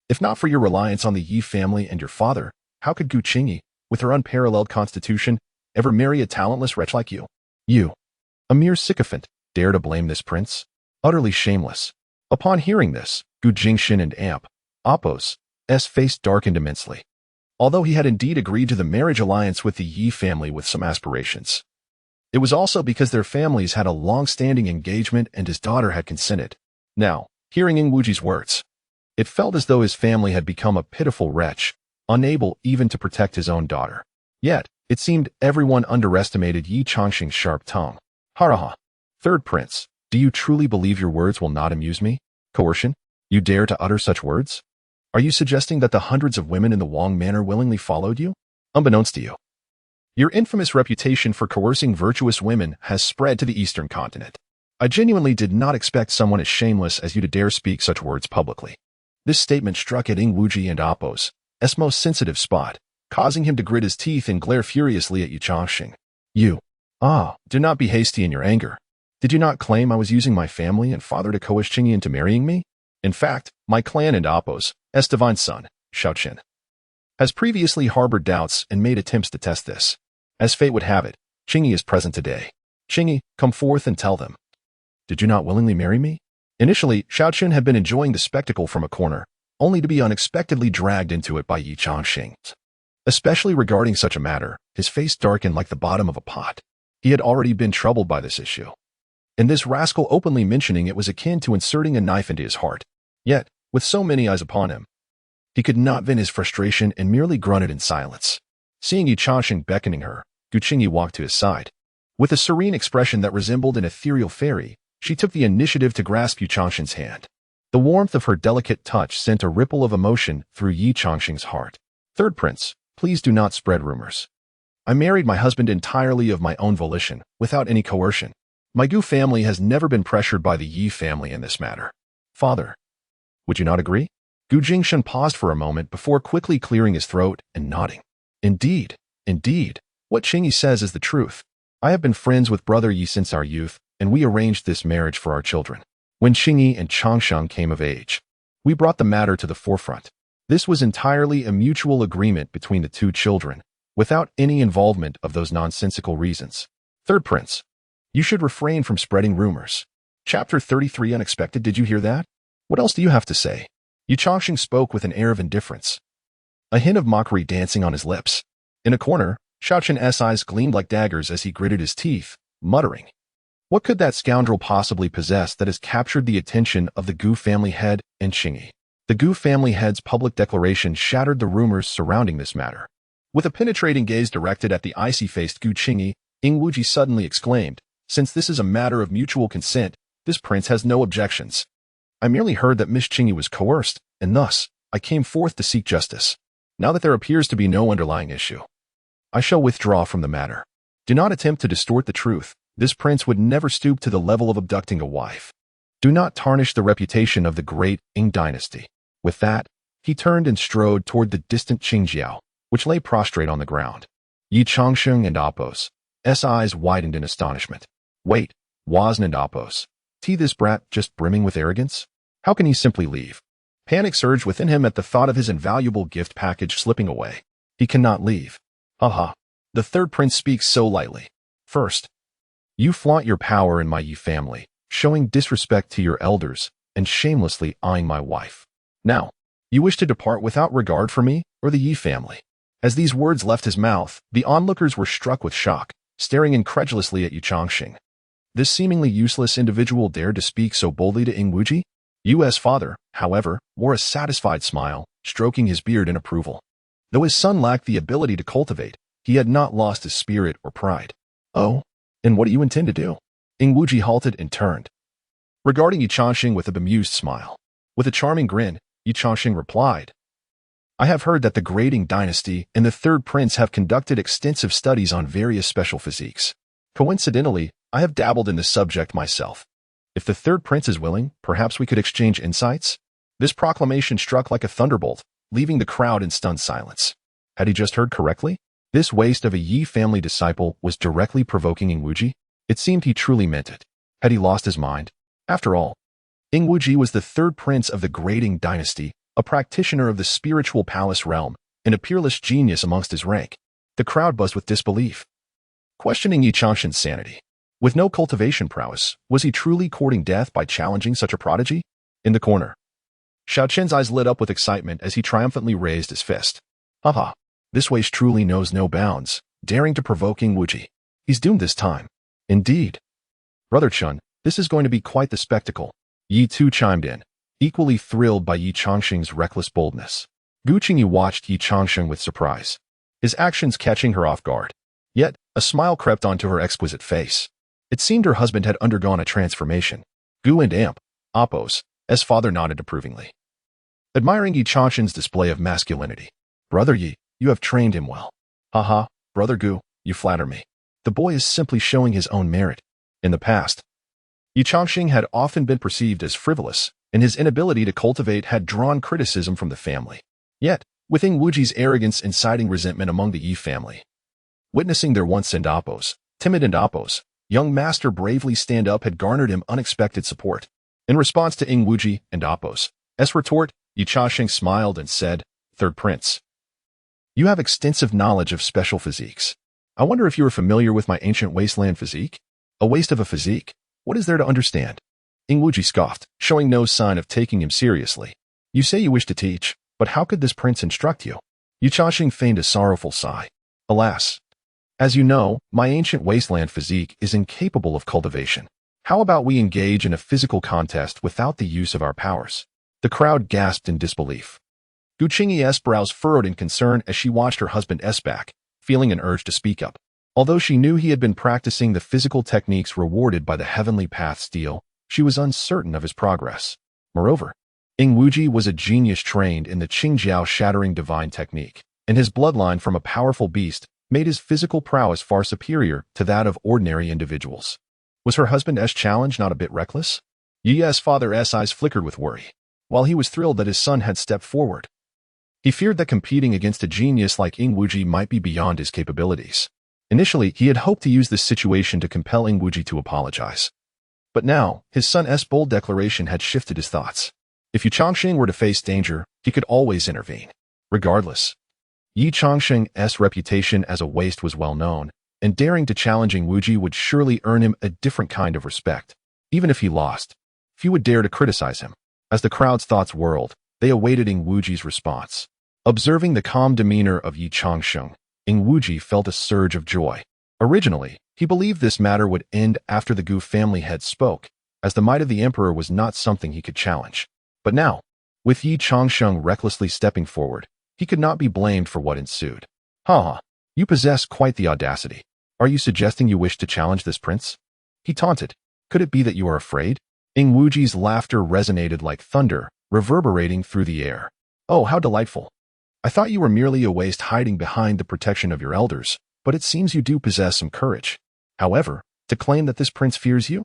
If not for your reliance on the Yi family and your father, how could Gu Qingyi, with her unparalleled constitution, ever marry a talentless wretch like you? You, a mere sycophant, dare to blame this prince? Utterly shameless. Upon hearing this, Gu Qingyi and Appo's face darkened immensely. Although he had indeed agreed to the marriage alliance with the Yi family with some aspirations, it was also because their families had a long-standing engagement and his daughter had consented. Now, hearing Ingwuji's words, it felt as though his family had become a pitiful wretch, unable even to protect his own daughter. Yet, it seemed everyone underestimated Ye Changsheng's sharp tongue. Haraha. Third prince, do you truly believe your words will not amuse me? Coercion? You dare to utter such words? Are you suggesting that the hundreds of women in the Wang manor willingly followed you? Unbeknownst to you, your infamous reputation for coercing virtuous women has spread to the eastern continent. I genuinely did not expect someone as shameless as you to dare speak such words publicly. This statement struck at Ingwuji and Appo's most sensitive spot, causing him to grit his teeth and glare furiously at Ye Changsheng. You, do not be hasty in your anger. Did you not claim I was using my family and father to coerce Qingyi into marrying me? In fact, my clan and Appo's divine son, Xiaoqian, has previously harbored doubts and made attempts to test this. As fate would have it, Qingyi is present today. Qingyi, come forth and tell them. Did you not willingly marry me? Initially, Xiaoqian had been enjoying the spectacle from a corner, only to be unexpectedly dragged into it by Ye Changsheng. Especially regarding such a matter, his face darkened like the bottom of a pot. He had already been troubled by this issue, and this rascal openly mentioning it was akin to inserting a knife into his heart. Yet, with so many eyes upon him, he could not vent his frustration and merely grunted in silence. Seeing Ye Changsheng beckoning her, Gu Qingyi walked to his side. With a serene expression that resembled an ethereal fairy, she took the initiative to grasp Ye Changsheng's hand. The warmth of her delicate touch sent a ripple of emotion through Ye Changsheng's heart. Third prince, please do not spread rumors. I married my husband entirely of my own volition, without any coercion. My Gu family has never been pressured by the Yi family in this matter. Father, would you not agree? Gu Qingyi paused for a moment before quickly clearing his throat and nodding. Indeed, indeed, what Qingyi says is the truth. I have been friends with brother Ye since our youth, and we arranged this marriage for our children. When Qingyi and Changsheng came of age, we brought the matter to the forefront. This was entirely a mutual agreement between the two children, without any involvement of those nonsensical reasons. Third Prince, you should refrain from spreading rumors. Chapter 33 Unexpected. Did you hear that? What else do you have to say? Ye Changsheng spoke with an air of indifference, a hint of mockery dancing on his lips. In a corner, Xiao Chen's eyes gleamed like daggers as he gritted his teeth, muttering, "What could that scoundrel possibly possess that has captured the attention of the Gu family head and Qingyi?" The Gu family head's public declaration shattered the rumors surrounding this matter. With a penetrating gaze directed at the icy-faced Gu Qingyi, Wuji suddenly exclaimed, "Since this is a matter of mutual consent, this prince has no objections. I merely heard that Miss Qingyi was coerced, and thus, I came forth to seek justice. Now that there appears to be no underlying issue, I shall withdraw from the matter. Do not attempt to distort the truth. This prince would never stoop to the level of abducting a wife. Do not tarnish the reputation of the great Ying dynasty." With that, he turned and strode toward the distant Qingjiao, which lay prostrate on the ground. Ye Changsheng and Apos' eyes widened in astonishment. Wait, wasn't and Apos, this brat just brimming with arrogance? How can he simply leave? Panic surged within him at the thought of his invaluable gift package slipping away. He cannot leave. Haha. The third prince speaks so lightly. First, you flaunt your power in my Yi family, showing disrespect to your elders and shamelessly eyeing my wife. Now, you wish to depart without regard for me or the Yi family. As these words left his mouth, the onlookers were struck with shock, staring incredulously at Ye Changsheng. This seemingly useless individual dared to speak so boldly to Wuji? Yu's father, however, wore a satisfied smile, stroking his beard in approval. Though his son lacked the ability to cultivate, he had not lost his spirit or pride. Oh, and what do you intend to do? Wuji halted and turned, regarding Ye Changsheng with a bemused smile. With a charming grin, Ye Changsheng replied, "I have heard that the great Ying dynasty and the third prince have conducted extensive studies on various special physiques. Coincidentally, I have dabbled in this subject myself. If the third prince is willing, perhaps we could exchange insights." This proclamation struck like a thunderbolt, leaving the crowd in stunned silence. Had he just heard correctly? This waste of a Yi family disciple was directly provoking Wuji? It seemed he truly meant it. Had he lost his mind? After all, Wuji was the third prince of the great Ying dynasty, a practitioner of the spiritual palace realm, and a peerless genius amongst his rank. The crowd buzzed with disbelief, questioning Ye Changsheng's sanity. With no cultivation prowess, was he truly courting death by challenging such a prodigy? In the corner, Xiao Chen's eyes lit up with excitement as he triumphantly raised his fist. Haha, this waste truly knows no bounds, daring to provoke Wuji. He's doomed this time. Indeed. Brother Chun, this is going to be quite the spectacle. Yi Tu chimed in, equally thrilled by Ye Changsheng's reckless boldness. Gu Qingyi watched Ye Changsheng with surprise, his actions catching her off guard. Yet, a smile crept onto her exquisite face. It seemed her husband had undergone a transformation. Gu and Apos' father nodded approvingly, admiring Ye Changsheng's display of masculinity. Brother Yi, you have trained him well. Haha, Brother Gu, you flatter me. The boy is simply showing his own merit. In the past, Ye Changsheng had often been perceived as frivolous, and his inability to cultivate had drawn criticism from the family. Yet, with Wuji's arrogance inciting resentment among the Yi family, witnessing their once timid and young master bravely stand up had garnered him unexpected support. In response to Wuji and Apos' retort, Ye Changsheng smiled and said, "Third Prince, you have extensive knowledge of special physiques. I wonder if you are familiar with my ancient wasteland physique? A waste of a physique? What is there to understand?" Wuji scoffed, showing no sign of taking him seriously. "You say you wish to teach, but how could this prince instruct you?" Ye Changsheng feigned a sorrowful sigh. "Alas, as you know, my ancient wasteland physique is incapable of cultivation. How about we engage in a physical contest without the use of our powers?" The crowd gasped in disbelief. Gu Qingyi's brows furrowed in concern as she watched her husband's back, feeling an urge to speak up. Although she knew he had been practicing the physical techniques rewarded by the heavenly path steel, she was uncertain of his progress. Moreover, Wuji was a genius trained in the Qingjiao shattering divine technique, and his bloodline from a powerful beast made his physical prowess far superior to that of ordinary individuals. Was her husband's challenge not a bit reckless? Ye's father's eyes flickered with worry. while he was thrilled that his son had stepped forward. He feared that competing against a genius like Ing Wuji might be beyond his capabilities. Initially, he had hoped to use this situation to compel Ing Wuji to apologize. But now, his son's bold declaration had shifted his thoughts. If Ye Changsheng were to face danger, he could always intervene. Regardless, Ye Changsheng's reputation as a waste was well known, and daring to challenge Ing Wuji would surely earn him a different kind of respect. Even if he lost, few would dare to criticize him. As the crowd's thoughts whirled, they awaited Ing Wuji's response. Observing the calm demeanor of Ye Changsheng, Ing Wuji felt a surge of joy. Originally, he believed this matter would end after the Gu family head spoke, as the might of the emperor was not something he could challenge. But now, with Ye Changsheng recklessly stepping forward, he could not be blamed for what ensued. "Ha! You possess quite the audacity. Are you suggesting you wish to challenge this prince?" He taunted. "Could it be that you are afraid?" Ing Wuji's laughter resonated like thunder, reverberating through the air. "Oh, how delightful! I thought you were merely a waste hiding behind the protection of your elders, but it seems you do possess some courage. However, to claim that this prince fears you?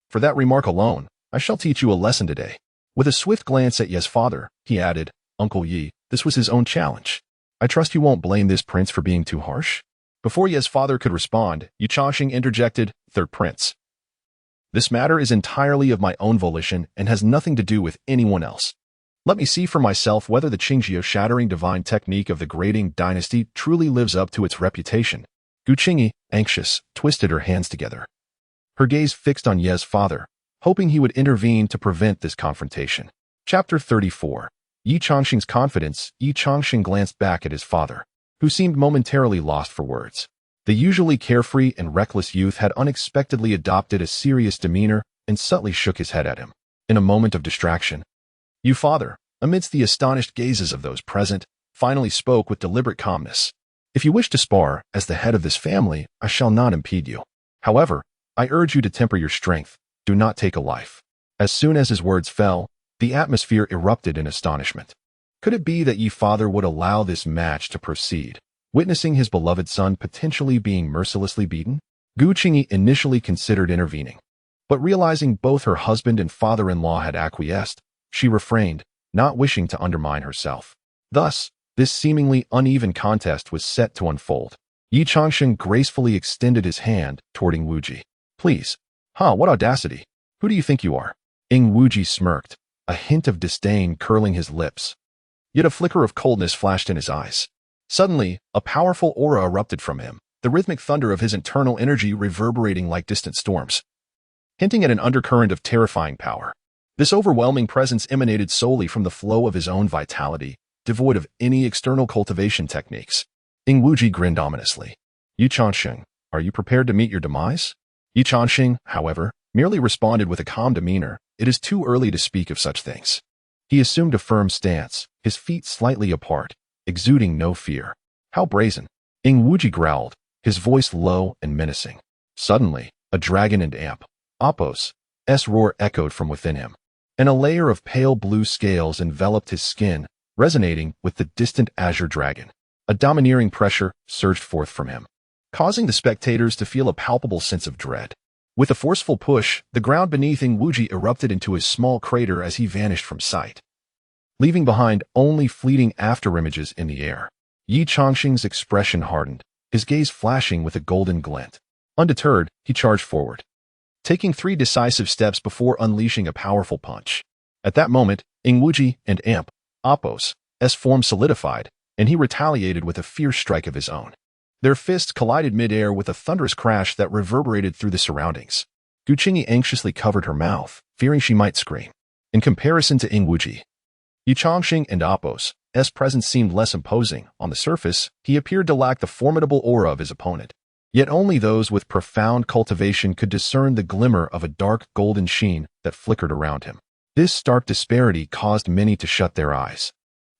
For that remark alone, I shall teach you a lesson today." With a swift glance at Ye's father, he added, "Uncle Yi, this was his own challenge. I trust you won't blame this prince for being too harsh?" Before Ye's father could respond, Ye Changsheng interjected, "Third prince. This matter is entirely of my own volition and has nothing to do with anyone else. Let me see for myself whether the Qingyi shattering divine technique of the grading dynasty truly lives up to its reputation." Gu Qingyi, anxious, twisted her hands together. Her gaze fixed on Ye's father, hoping he would intervene to prevent this confrontation. Chapter 34. Ye Changsheng's confidence. Ye Changsheng glanced back at his father, who seemed momentarily lost for words. The usually carefree and reckless youth had unexpectedly adopted a serious demeanor and subtly shook his head at him. In a moment of distraction, Ye father, amidst the astonished gazes of those present, finally spoke with deliberate calmness. "If you wish to spar, as the head of this family, I shall not impede you. However, I urge you to temper your strength. Do not take a life." As soon as his words fell, the atmosphere erupted in astonishment. Could it be that Ye father would allow this match to proceed, witnessing his beloved son potentially being mercilessly beaten? Gu Qingyi initially considered intervening, but realizing both her husband and father-in-law had acquiesced, she refrained, not wishing to undermine herself. Thus, this seemingly uneven contest was set to unfold. Ye Changsheng gracefully extended his hand toward Ing Wuji. "Please." What audacity! Who do you think you are?" Ing Wuji smirked, a hint of disdain curling his lips. Yet a flicker of coldness flashed in his eyes. Suddenly, a powerful aura erupted from him, the rhythmic thunder of his internal energy reverberating like distant storms, hinting at an undercurrent of terrifying power. This overwhelming presence emanated solely from the flow of his own vitality, devoid of any external cultivation techniques. Ing Wuji grinned ominously. "Ye Changsheng, are you prepared to meet your demise?" Ye Changsheng, however, merely responded with a calm demeanor. It is too early to speak of such things. He assumed a firm stance, his feet slightly apart, exuding no fear. "How brazen!" Ing Wuji growled, his voice low and menacing. Suddenly, a dragon and amp, Apos, roar echoed from within him, and a layer of pale blue scales enveloped his skin, resonating with the distant azure dragon. A domineering pressure surged forth from him, causing the spectators to feel a palpable sense of dread. With a forceful push, the ground beneath Ing Wuji erupted into a small crater as he vanished from sight, leaving behind only fleeting afterimages in the air. Ye Changsheng's expression hardened, his gaze flashing with a golden glint. Undeterred, he charged forward, taking 3 decisive steps before unleashing a powerful punch. At that moment, Ing Wuji and Amp, Apos, form solidified, and he retaliated with a fierce strike of his own. Their fists collided mid-air with a thunderous crash that reverberated through the surroundings. Gu Qingyi anxiously covered her mouth, fearing she might scream. In comparison to Ing Wuji, Ye Changsheng and Apos' presence seemed less imposing. On the surface, he appeared to lack the formidable aura of his opponent. Yet only those with profound cultivation could discern the glimmer of a dark golden sheen that flickered around him. This stark disparity caused many to shut their eyes,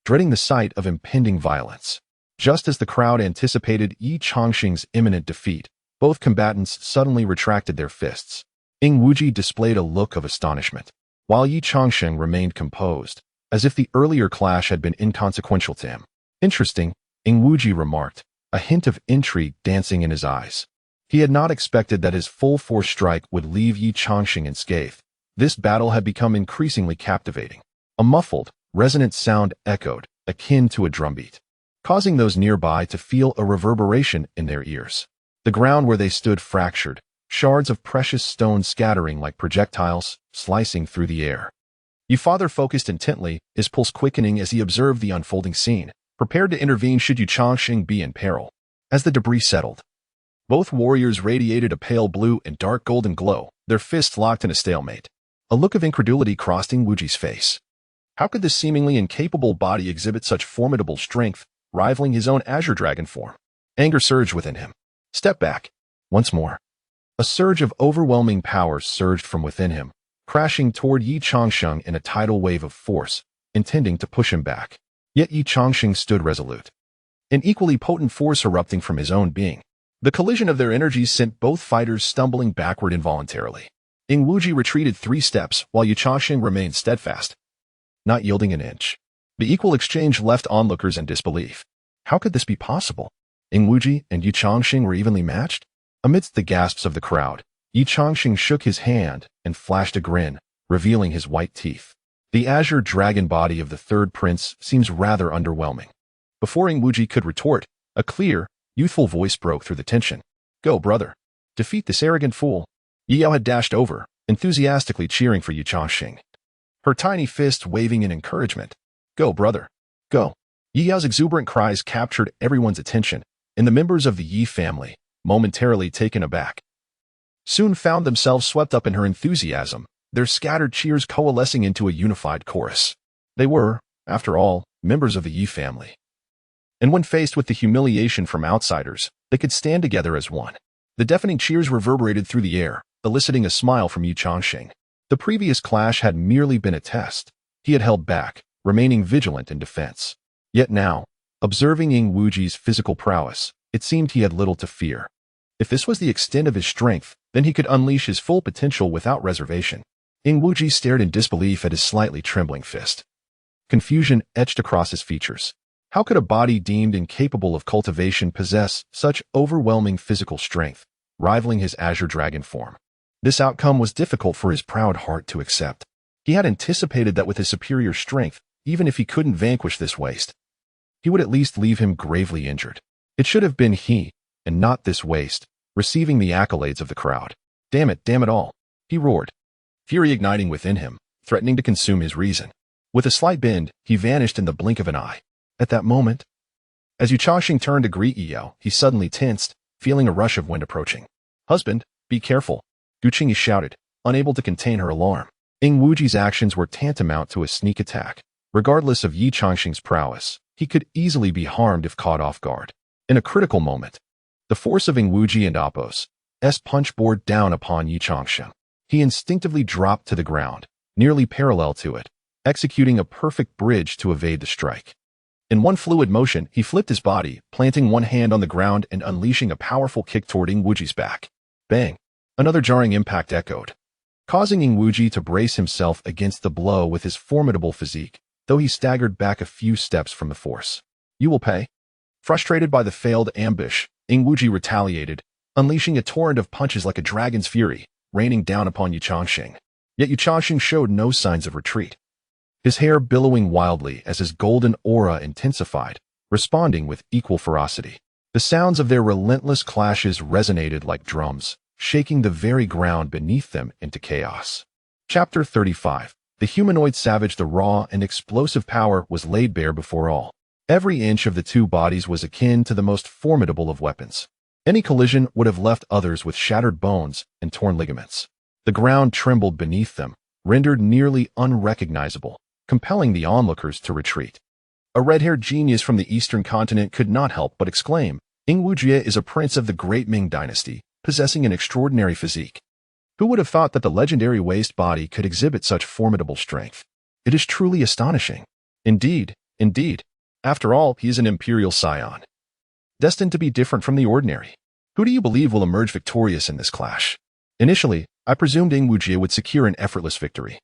dreading the sight of impending violence. Just as the crowd anticipated Ye Changsheng's imminent defeat, both combatants suddenly retracted their fists. Ing Wuji displayed a look of astonishment, while Ye Changsheng remained composed, as if the earlier clash had been inconsequential to him. "Interesting," Ing Wuji remarked, a hint of intrigue dancing in his eyes. He had not expected that his full-force strike would leave Ye Changsheng unscathed. This battle had become increasingly captivating. A muffled, resonant sound echoed, akin to a drumbeat, causing those nearby to feel a reverberation in their ears. The ground where they stood fractured, shards of precious stone scattering like projectiles, slicing through the air. Ye Father focused intently, his pulse quickening as he observed the unfolding scene, prepared to intervene should Ye Changsheng be in peril. As the debris settled, both warriors radiated a pale blue and dark golden glow, their fists locked in a stalemate. A look of incredulity crossed Ing Wuji's face. How could this seemingly incapable body exhibit such formidable strength, rivaling his own azure dragon form? Anger surged within him. Step back. Once more. A surge of overwhelming power surged from within him, crashing toward Ye Changsheng in a tidal wave of force, intending to push him back. Yet Ye Changsheng stood resolute. An equally potent force erupting from his own being. The collision of their energies sent both fighters stumbling backward involuntarily. Ing Wuji retreated 3 steps while Ye Changsheng remained steadfast, not yielding an inch. The equal exchange left onlookers in disbelief. How could this be possible? Ing Wuji and Ye Changsheng were evenly matched? Amidst the gasps of the crowd, Ye Changsheng shook his hand and flashed a grin, revealing his white teeth. The azure dragon body of the third prince seems rather underwhelming. Before Ing Wuji could retort, a clear, youthful voice broke through the tension. Go, brother. Defeat this arrogant fool. Ye Yao had dashed over, enthusiastically cheering for Ye Changsheng, her tiny fist waving in encouragement. Go, brother. Go. Ye Yao's exuberant cries captured everyone's attention, and the members of the Yi family, momentarily taken aback, soon found themselves swept up in her enthusiasm, their scattered cheers coalescing into a unified chorus. They were, after all, members of the Yi family. And when faced with the humiliation from outsiders, they could stand together as one. The deafening cheers reverberated through the air, eliciting a smile from Ye Changsheng. The previous clash had merely been a test. He had held back, remaining vigilant in defense. Yet now, observing Ing Wuji's physical prowess, it seemed he had little to fear. If this was the extent of his strength, then he could unleash his full potential without reservation. Ing Wuji stared in disbelief at his slightly trembling fist. Confusion etched across his features. How could a body deemed incapable of cultivation possess such overwhelming physical strength, rivaling his azure dragon form? This outcome was difficult for his proud heart to accept. He had anticipated that with his superior strength, even if he couldn't vanquish this waste, he would at least leave him gravely injured. It should have been he, and not this waste, receiving the accolades of the crowd. Damn it all, he roared, fury igniting within him, threatening to consume his reason. With a slight bend, he vanished in the blink of an eye. At that moment, as Ye Changsheng turned to greet Ye Yao, he suddenly tensed, feeling a rush of wind approaching. Husband, be careful, Gu Qingyi shouted, unable to contain her alarm. Ing Wuji's actions were tantamount to a sneak attack. Regardless of Ye Changsheng's prowess, he could easily be harmed if caught off guard. In a critical moment, the force of Ing Wuji and Apos' punch bore down upon Ye Changsheng. He instinctively dropped to the ground, nearly parallel to it, executing a perfect bridge to evade the strike. In one fluid motion, he flipped his body, planting one hand on the ground and unleashing a powerful kick toward Ing Wuji's back. Bang! Another jarring impact echoed, causing Ing Wuji to brace himself against the blow with his formidable physique, though he staggered back a few steps from the force. You will pay. Frustrated by the failed ambush, Ing Wuji retaliated, unleashing a torrent of punches like a dragon's fury, raining down upon Ye Changsheng. Yet Ye Changsheng showed no signs of retreat, his hair billowing wildly as his golden aura intensified, responding with equal ferocity. The sounds of their relentless clashes resonated like drums, shaking the very ground beneath them into chaos. Chapter 35. The humanoid savage, the raw and explosive power was laid bare before all. Every inch of the two bodies was akin to the most formidable of weapons. Any collision would have left others with shattered bones and torn ligaments. The ground trembled beneath them, rendered nearly unrecognizable, compelling the onlookers to retreat. A red-haired genius from the eastern continent could not help but exclaim, Ing Wuji is a prince of the great Ming dynasty, possessing an extraordinary physique. Who would have thought that the legendary waste body could exhibit such formidable strength? It is truly astonishing. Indeed. After all, he is an imperial scion, destined to be different from the ordinary. Who do you believe will emerge victorious in this clash? Initially, I presumed Ing Wuji would secure an effortless victory.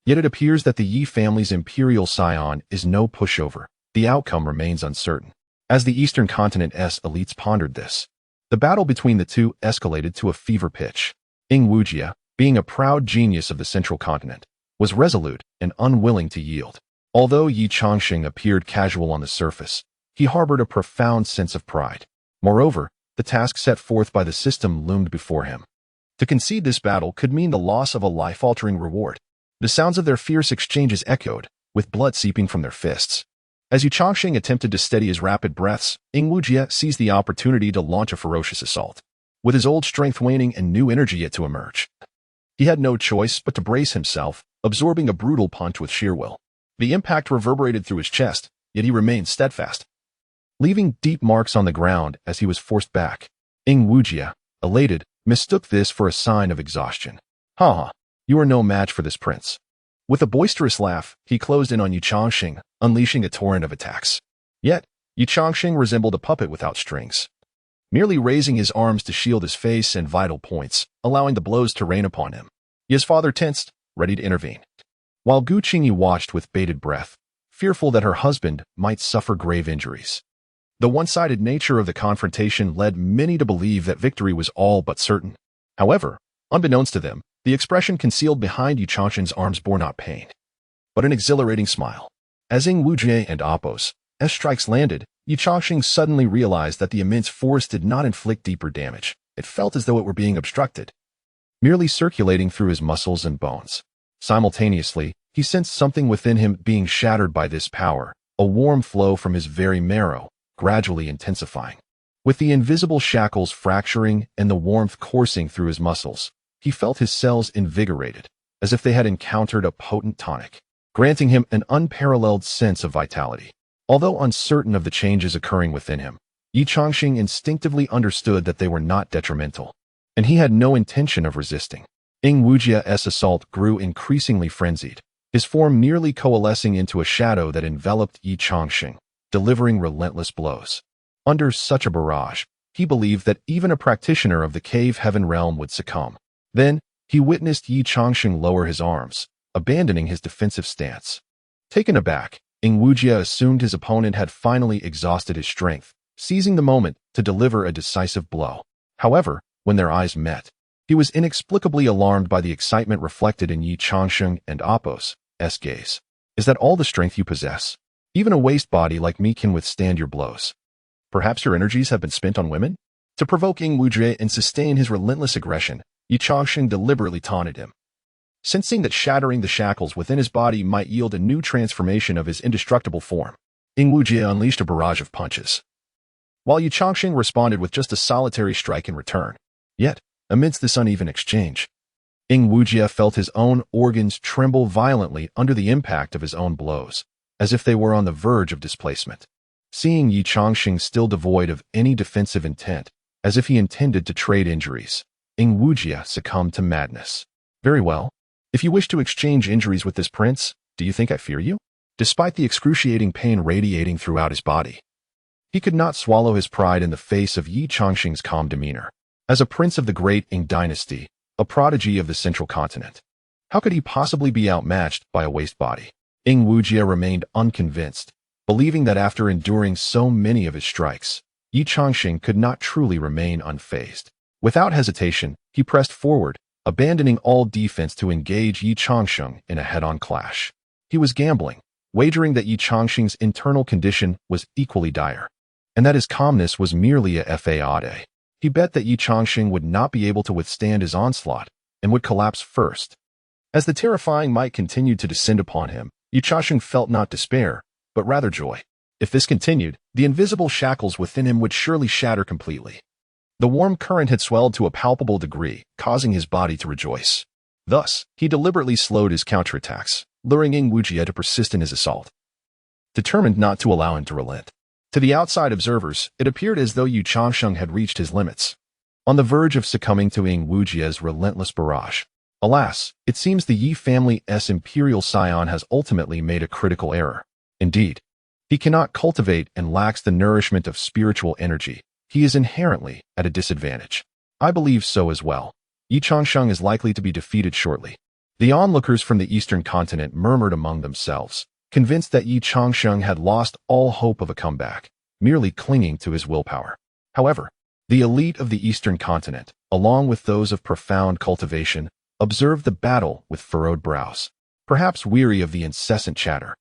Yet it appears that the Yi family's imperial scion is no pushover. The outcome remains uncertain. As the Eastern Continent's elites pondered this, the battle between the two escalated to a fever pitch. Ing Wuji, being a proud genius of the Central Continent, was resolute and unwilling to yield. Although Ye Changsheng appeared casual on the surface, he harbored a profound sense of pride. Moreover, the task set forth by the system loomed before him. To concede this battle could mean the loss of a life-altering reward. The sounds of their fierce exchanges echoed, with blood seeping from their fists. As Ye Changsheng attempted to steady his rapid breaths, Wujie seized the opportunity to launch a ferocious assault. With his old strength waning and new energy yet to emerge, he had no choice but to brace himself, absorbing a brutal punch with sheer will. The impact reverberated through his chest, yet he remained steadfast, leaving deep marks on the ground as he was forced back. Wujie, elated, mistook this for a sign of exhaustion. "Ha! You are no match for this prince." With a boisterous laugh, he closed in on Ye Changsheng, unleashing a torrent of attacks. Yet, Ye Changsheng resembled a puppet without strings, merely raising his arms to shield his face and vital points, allowing the blows to rain upon him. His father tensed, ready to intervene, while Gu Qingyi watched with bated breath, fearful that her husband might suffer grave injuries. The one-sided nature of the confrontation led many to believe that victory was all but certain. However, unbeknownst to them, the expression concealed behind Ye Changsheng's arms bore not pain, but an exhilarating smile. As Wujie and Appos, as strikes landed, Ye Changsheng suddenly realized that the immense force did not inflict deeper damage. It felt as though it were being obstructed, merely circulating through his muscles and bones. Simultaneously, he sensed something within him being shattered by this power, a warm flow from his very marrow, gradually intensifying. With the invisible shackles fracturing and the warmth coursing through his muscles, he felt his cells invigorated, as if they had encountered a potent tonic, granting him an unparalleled sense of vitality. Although uncertain of the changes occurring within him, Ye Changsheng instinctively understood that they were not detrimental, and he had no intention of resisting. Wujie's assault grew increasingly frenzied, his form nearly coalescing into a shadow that enveloped Ye Changsheng, delivering relentless blows. Under such a barrage, he believed that even a practitioner of the cave heaven realm would succumb. Then, he witnessed Ye Changsheng lower his arms, abandoning his defensive stance. Taken aback, Wujie assumed his opponent had finally exhausted his strength, seizing the moment to deliver a decisive blow. However, when their eyes met, he was inexplicably alarmed by the excitement reflected in Ye Changsheng and Appos' gaze. "Is that all the strength you possess? Even a waste body like me can withstand your blows. Perhaps your energies have been spent on women?" To provoke Wujie and sustain his relentless aggression, Ye Changsheng deliberately taunted him. Sensing that shattering the shackles within his body might yield a new transformation of his indestructible form, Wujie unleashed a barrage of punches, while Ye Changsheng responded with just a solitary strike in return. Yet, amidst this uneven exchange, Wujie felt his own organs tremble violently under the impact of his own blows, as if they were on the verge of displacement. Seeing Ye Changsheng still devoid of any defensive intent, as if he intended to trade injuries, Wujie succumbed to madness. "Very well. If you wish to exchange injuries with this prince, do you think I fear you?" Despite the excruciating pain radiating throughout his body, he could not swallow his pride in the face of Ye Changsheng's calm demeanor. As a prince of the great Ing dynasty, a prodigy of the central continent, how could he possibly be outmatched by a waste body? Wujie remained unconvinced, believing that after enduring so many of his strikes, Ye Changsheng could not truly remain unfazed. Without hesitation, he pressed forward, abandoning all defense to engage Ye Changsheng in a head-on clash. He was gambling, wagering that Ye Changsheng's internal condition was equally dire, and that his calmness was merely a facade. He bet that Ye Changsheng would not be able to withstand his onslaught and would collapse first. As the terrifying might continued to descend upon him, Ye Changsheng felt not despair, but rather joy. If this continued, the invisible shackles within him would surely shatter completely. The warm current had swelled to a palpable degree, causing his body to rejoice. Thus, he deliberately slowed his counterattacks, luring Wujie to persist in his assault, determined not to allow him to relent. To the outside observers, it appeared as though Ye Changsheng had reached his limits, on the verge of succumbing to Wujie's relentless barrage. Alas, it seems the Yi family's imperial scion has ultimately made a critical error. Indeed, he cannot cultivate and lacks the nourishment of spiritual energy. He is inherently at a disadvantage. I believe so as well. Ye Changsheng is likely to be defeated shortly. The onlookers from the eastern continent murmured among themselves, convinced that Ye Changsheng had lost all hope of a comeback, merely clinging to his willpower. However, the elite of the eastern continent, along with those of profound cultivation, observed the battle with furrowed brows. perhaps weary of the incessant chatter.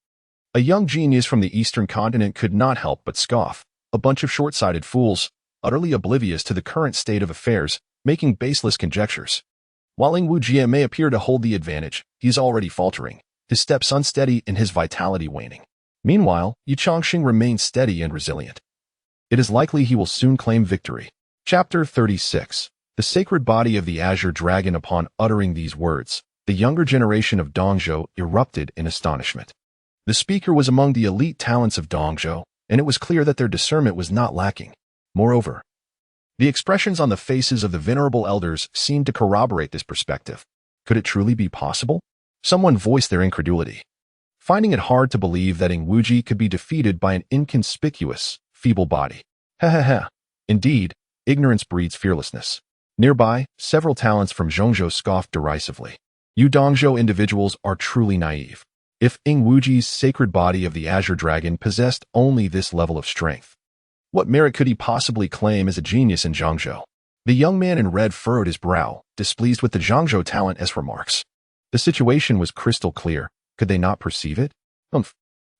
A young genius from the eastern continent could not help but scoff. A bunch of short-sighted fools, utterly oblivious to the current state of affairs, making baseless conjectures. While Jie may appear to hold the advantage, he is already faltering, his steps unsteady and his vitality waning. Meanwhile, Ye Changsheng remains steady and resilient. It is likely he will soon claim victory. Chapter 36. The sacred body of the Azure Dragon. Upon uttering these words, the younger generation of Dongzhou erupted in astonishment. The speaker was among the elite talents of Dongzhou, and it was clear that their discernment was not lacking. Moreover, the expressions on the faces of the venerable elders seemed to corroborate this perspective. Could it truly be possible? Someone voiced their incredulity, finding it hard to believe that Wuji could be defeated by an inconspicuous, feeble body. Indeed, ignorance breeds fearlessness. Nearby, several talents from Zhongzhou scoffed derisively. You Dongzhou individuals are truly naive. If Wuji's sacred body of the Azure Dragon possessed only this level of strength, what merit could he possibly claim as a genius in Zhongzhou? The young man in red furrowed his brow, displeased with the Zhongzhou talent as remarks. The situation was crystal clear. Could they not perceive it? Humph.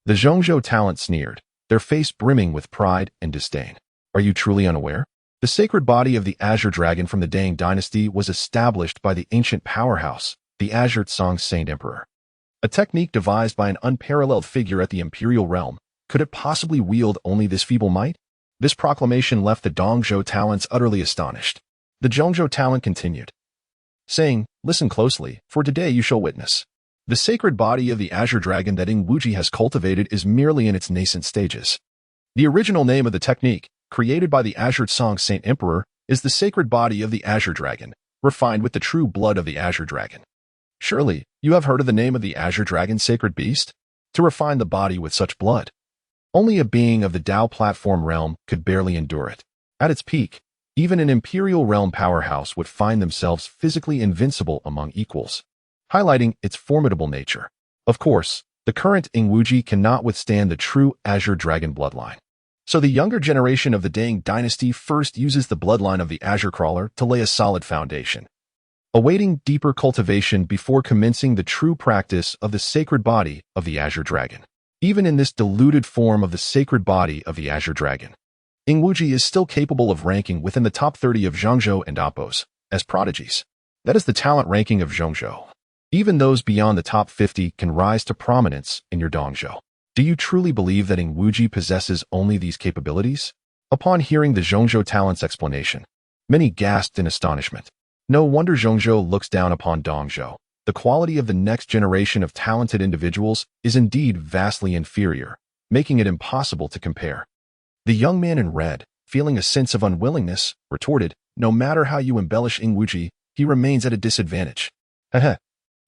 The Zhongzhou talent sneered, their face brimming with pride and disdain. Are you truly unaware? The sacred body of the Azure Dragon from the Dang dynasty was established by the ancient powerhouse, the Azure Tsang Saint Emperor. A technique devised by an unparalleled figure at the imperial realm. Could it possibly wield only this feeble might? This proclamation left the Dongzhou talents utterly astonished. The Zhongzhou talent continued, saying, listen closely, for today you shall witness. The sacred body of the Azure Dragon that Wuji has cultivated is merely in its nascent stages. The original name of the technique, created by the Azure Tsang Saint Emperor, is the sacred body of the Azure Dragon, refined with the true blood of the Azure Dragon. Surely, you have heard of the name of the Azure Dragon sacred beast? To refine the body with such blood, only a being of the Dao platform realm could barely endure it. At its peak, even an imperial realm powerhouse would find themselves physically invincible among equals, highlighting its formidable nature. Of course, the current Wuji cannot withstand the true Azure Dragon bloodline. So the younger generation of the Dang dynasty first uses the bloodline of the Azure Crawler to lay a solid foundation, awaiting deeper cultivation before commencing the true practice of the sacred body of the Azure Dragon. Even in this diluted form of the sacred body of the Azure Dragon, Wuji is still capable of ranking within the top 30 of Zhongzhou and Appos as prodigies. That is the talent ranking of Zhongzhou. Even those beyond the top 50 can rise to prominence in your Dongzhou. Do you truly believe that Wuji possesses only these capabilities? Upon hearing the Zhongzhou talent's explanation, many gasped in astonishment. No wonder Zhongzhou looks down upon Dongzhou. The quality of the next generation of talented individuals is indeed vastly inferior, making it impossible to compare. The young man in red, feeling a sense of unwillingness, retorted, no matter how you embellish Wuji, he remains at a disadvantage. A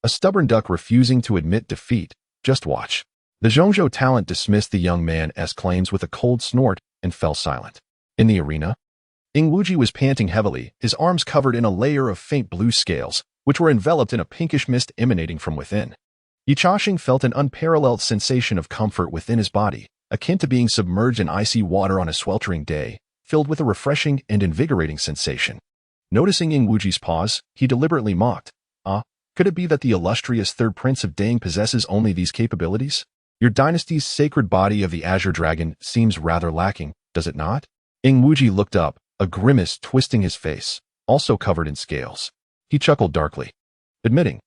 stubborn duck refusing to admit defeat. Just watch. The Zhongzhou talent dismissed the young man as claims with a cold snort and fell silent. In the arena, Wuji was panting heavily, his arms covered in a layer of faint blue scales, which were enveloped in a pinkish mist emanating from within. Ye Changsheng felt an unparalleled sensation of comfort within his body, akin to being submerged in icy water on a sweltering day, filled with a refreshing and invigorating sensation. Noticing Wuji's pause, he deliberately mocked. Could it be that the illustrious third prince of Dang possesses only these capabilities? Your dynasty's sacred body of the Azure Dragon seems rather lacking, does it not? Wuji looked up, a grimace twisting his face, also covered in scales. He chuckled darkly, admitting,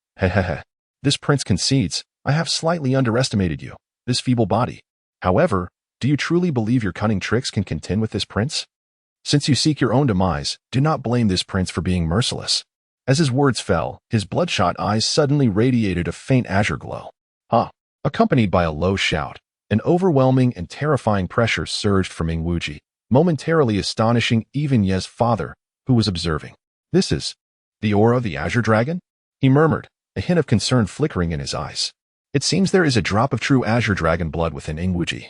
this prince concedes, I have slightly underestimated you, this feeble body. However, do you truly believe your cunning tricks can contend with this prince? Since you seek your own demise, do not blame this prince for being merciless. As his words fell, his bloodshot eyes suddenly radiated a faint azure glow. Accompanied by a low shout, an overwhelming and terrifying pressure surged from Wuji, momentarily astonishing even Ye's father, who was observing. This is the aura of the Azure Dragon? He murmured, a hint of concern flickering in his eyes. It seems there is a drop of true Azure Dragon blood within Wuji.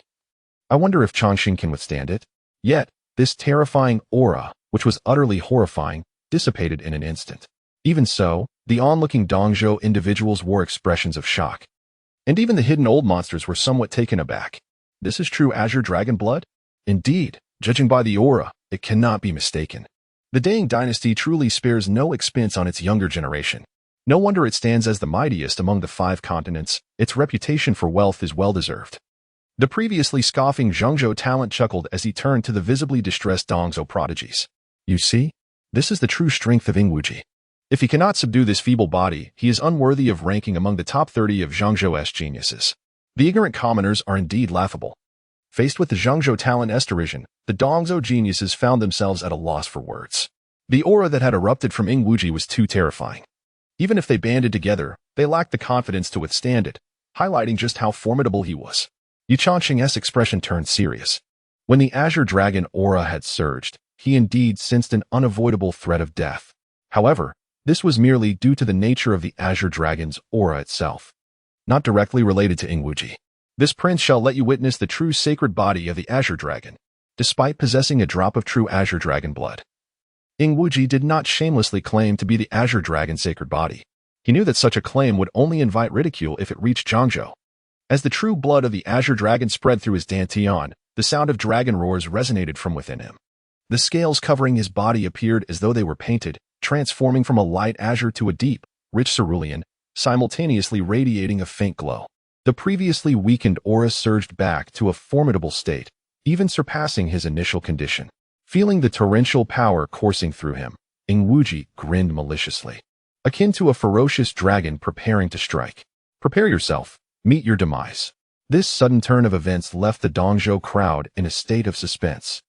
I wonder if Changsheng can withstand it. Yet, this terrifying aura, which was utterly horrifying, dissipated in an instant. Even so, the onlooking Dongzhou individuals wore expressions of shock. And even the hidden old monsters were somewhat taken aback. This is true Azure Dragon blood? Indeed, judging by the aura, it cannot be mistaken. The Dang dynasty truly spares no expense on its younger generation. No wonder it stands as the mightiest among the 5 continents. Its reputation for wealth is well-deserved. The previously scoffing Zhengzhou talent chuckled as he turned to the visibly distressed Dongzhou prodigies. You see? This is the true strength of Ingwuji. If he cannot subdue this feeble body, he is unworthy of ranking among the top 30 of Zhengzhou's geniuses. The ignorant commoners are indeed laughable. Faced with the Zhengzhou talent derision, the Dongzhou geniuses found themselves at a loss for words. The aura that had erupted from Ingwuji was too terrifying. Even if they banded together, they lacked the confidence to withstand it, highlighting just how formidable he was. Ye Changsheng's expression turned serious. When the Azure Dragon aura had surged, he indeed sensed an unavoidable threat of death. However, this was merely due to the nature of the Azure Dragon's aura itself, not directly related to Ingwuji. This prince shall let you witness the true sacred body of the Azure Dragon, despite possessing a drop of true Azure Dragon blood. Ingwuji did not shamelessly claim to be the Azure Dragon's sacred body. He knew that such a claim would only invite ridicule if it reached Zhengzhou. As the true blood of the Azure Dragon spread through his dantian, the sound of dragon roars resonated from within him. The scales covering his body appeared as though they were painted, transforming from a light azure to a deep, rich cerulean, simultaneously radiating a faint glow. The previously weakened aura surged back to a formidable state, even surpassing his initial condition. Feeling the torrential power coursing through him, Ingwuji grinned maliciously, akin to a ferocious dragon preparing to strike. Prepare yourself, meet your demise. This sudden turn of events left the Dongzhou crowd in a state of suspense.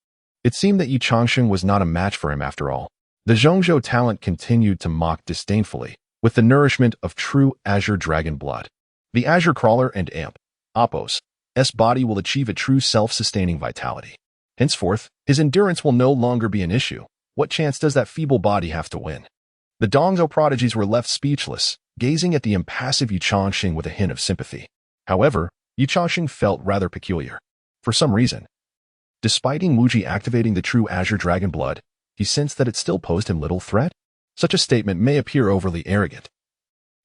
It seemed that Ye Changsheng was not a match for him after all. The Zhengzhou talent continued to mock disdainfully, with the nourishment of true Azure Dragon blood. The Azure Crawler and Imp, Appos, body will achieve a true self-sustaining vitality. Henceforth, his endurance will no longer be an issue. What chance does that feeble body have to win? The Dongzhou prodigies were left speechless, gazing at the impassive Ye Changsheng with a hint of sympathy. However, Ye Changsheng felt rather peculiar. For some reason, despite Ingwuji activating the true Azure Dragon blood, he sensed that it still posed him little threat. Such a statement may appear overly arrogant.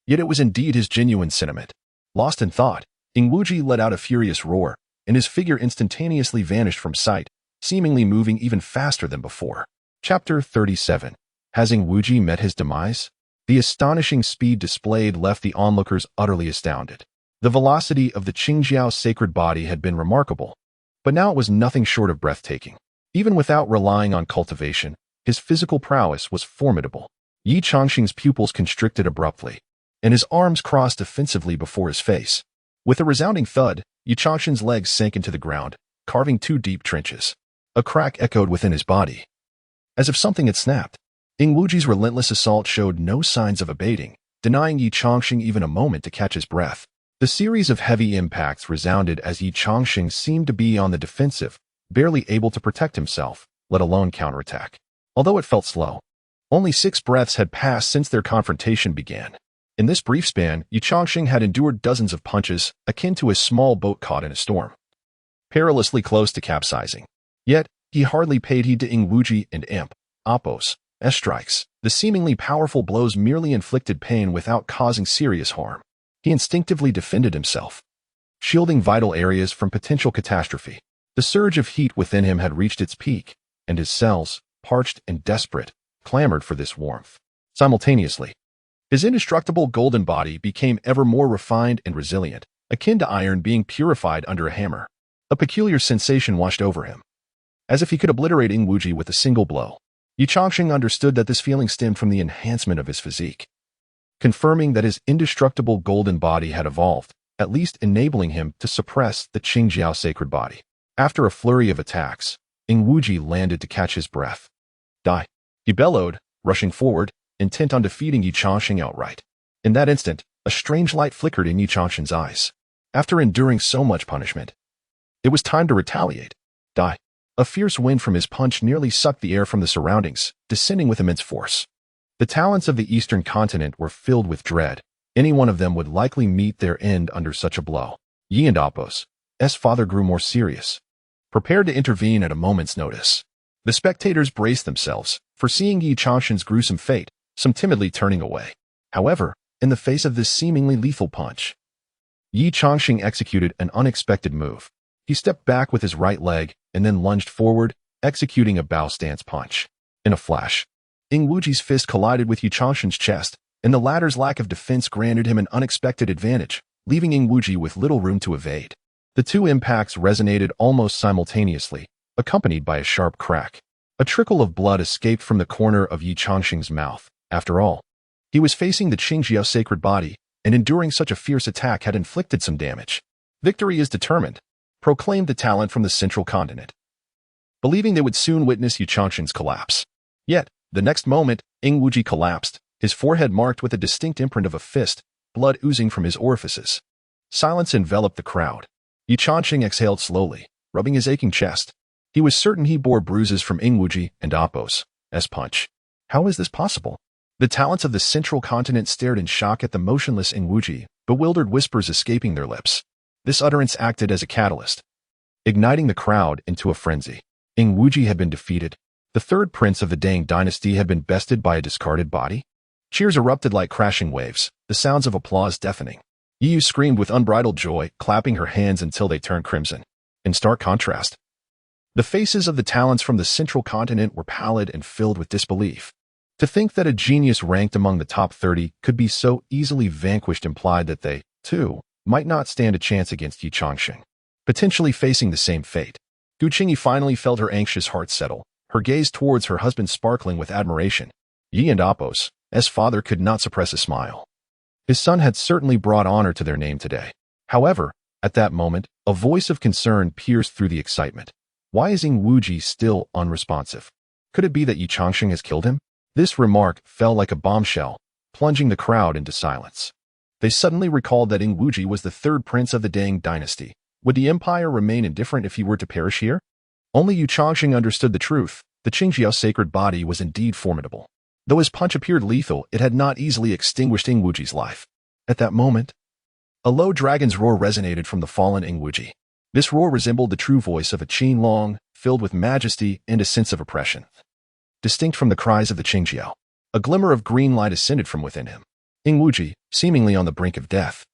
Yet it was indeed his genuine sentiment. Lost in thought, Ingwuji let out a furious roar, and his figure instantaneously vanished from sight, seemingly moving even faster than before. Chapter 37. Has Ingwuji met his demise? The astonishing speed displayed left the onlookers utterly astounded. The velocity of the Qingjiao's sacred body had been remarkable, but now it was nothing short of breathtaking. Even without relying on cultivation, his physical prowess was formidable. Ye Changsheng's pupils constricted abruptly, and his arms crossed defensively before his face. With a resounding thud, Ye Changsheng's legs sank into the ground, carving 2 deep trenches. A crack echoed within his body, as if something had snapped. Ingwuji's relentless assault showed no signs of abating, denying Ye Changsheng even a moment to catch his breath. The series of heavy impacts resounded as Ye Changsheng seemed to be on the defensive, barely able to protect himself, let alone counterattack. Although it felt slow, only 6 breaths had passed since their confrontation began. In this brief span, Ye Changsheng had endured dozens of punches, akin to a small boat caught in a storm, perilously close to capsizing. Yet, he hardly paid heed to Ingwuji and Imp, Appos, strikes. The seemingly powerful blows merely inflicted pain without causing serious harm. He instinctively defended himself, shielding vital areas from potential catastrophe. The surge of heat within him had reached its peak, and his cells, parched and desperate, clamored for this warmth. Simultaneously, his indestructible golden body became ever more refined and resilient, akin to iron being purified under a hammer. A peculiar sensation washed over him, as if he could obliterate Ingwuji with a single blow. Ye Changsheng understood that this feeling stemmed from the enhancement of his physique, confirming that his indestructible golden body had evolved, at least enabling him to suppress the Qingjiao sacred body. After a flurry of attacks, Ingwuji landed to catch his breath. Die! He bellowed, rushing forward, intent on defeating Ye Changsheng outright. In that instant, a strange light flickered in Ye Changsheng's eyes. After enduring so much punishment, it was time to retaliate. Die! A fierce wind from his punch nearly sucked the air from the surroundings, descending with immense force. The talents of the eastern continent were filled with dread. Any one of them would likely meet their end under such a blow. Yi and Appos' father grew more serious, prepared to intervene at a moment's notice. The spectators braced themselves, foreseeing Ye Changsheng's gruesome fate, some timidly turning away. However, in the face of this seemingly lethal punch, Ye Changsheng executed an unexpected move. He stepped back with his right leg and then lunged forward, executing a bow stance punch. In a flash, Ingwuji's fist collided with Ye Changsheng's chest, and the latter's lack of defense granted him an unexpected advantage, leaving Ing Wuji with little room to evade. The two impacts resonated almost simultaneously, accompanied by a sharp crack. A trickle of blood escaped from the corner of Ye Changsheng's mouth. After all, he was facing the Qingyi sacred body, and enduring such a fierce attack had inflicted some damage. Victory is determined, proclaimed the talent from the central continent, believing they would soon witness Ye Changsheng's collapse. Yet, the next moment, Ing Wuji collapsed, his forehead marked with a distinct imprint of a fist, blood oozing from his orifices. Silence enveloped the crowd. Ye Changsheng exhaled slowly, rubbing his aching chest. He was certain he bore bruises from Ing Wuji and Appo's punch. How is this possible? The talents of the central continent stared in shock at the motionless Ing Wuji, bewildered whispers escaping their lips. This utterance acted as a catalyst, igniting the crowd into a frenzy. Ing Wuji had been defeated. The third prince of the Dang dynasty had been bested by a discarded body. Cheers erupted like crashing waves, the sounds of applause deafening. Yu screamed with unbridled joy, clapping her hands until they turned crimson. In stark contrast, the faces of the talents from the central continent were pallid and filled with disbelief. To think that a genius ranked among the top 30 could be so easily vanquished implied that they, too, might not stand a chance against Ye Changsheng, potentially facing the same fate. Gu Qingyi finally felt her anxious heart settle, her gaze towards her husband sparkling with admiration. Ye and Appo's father could not suppress a smile. His son had certainly brought honor to their name today. However, at that moment, a voice of concern pierced through the excitement. Why is Ing Wuji still unresponsive? Could it be that Ye Changsheng has killed him? This remark fell like a bombshell, plunging the crowd into silence. They suddenly recalled that Ing Wuji was the third prince of the Dang dynasty. Would the empire remain indifferent if he were to perish here? Only Ye Changsheng understood the truth. The Qingyi sacred body was indeed formidable. Though his punch appeared lethal, it had not easily extinguished Ing Wuji's life. At that moment, a low dragon's roar resonated from the fallen Ing Wuji. This roar resembled the true voice of a Qin Long, filled with majesty and a sense of oppression. Distinct from the cries of the Qingyi, a glimmer of green light ascended from within him. Ing Wuji, seemingly on the brink of death,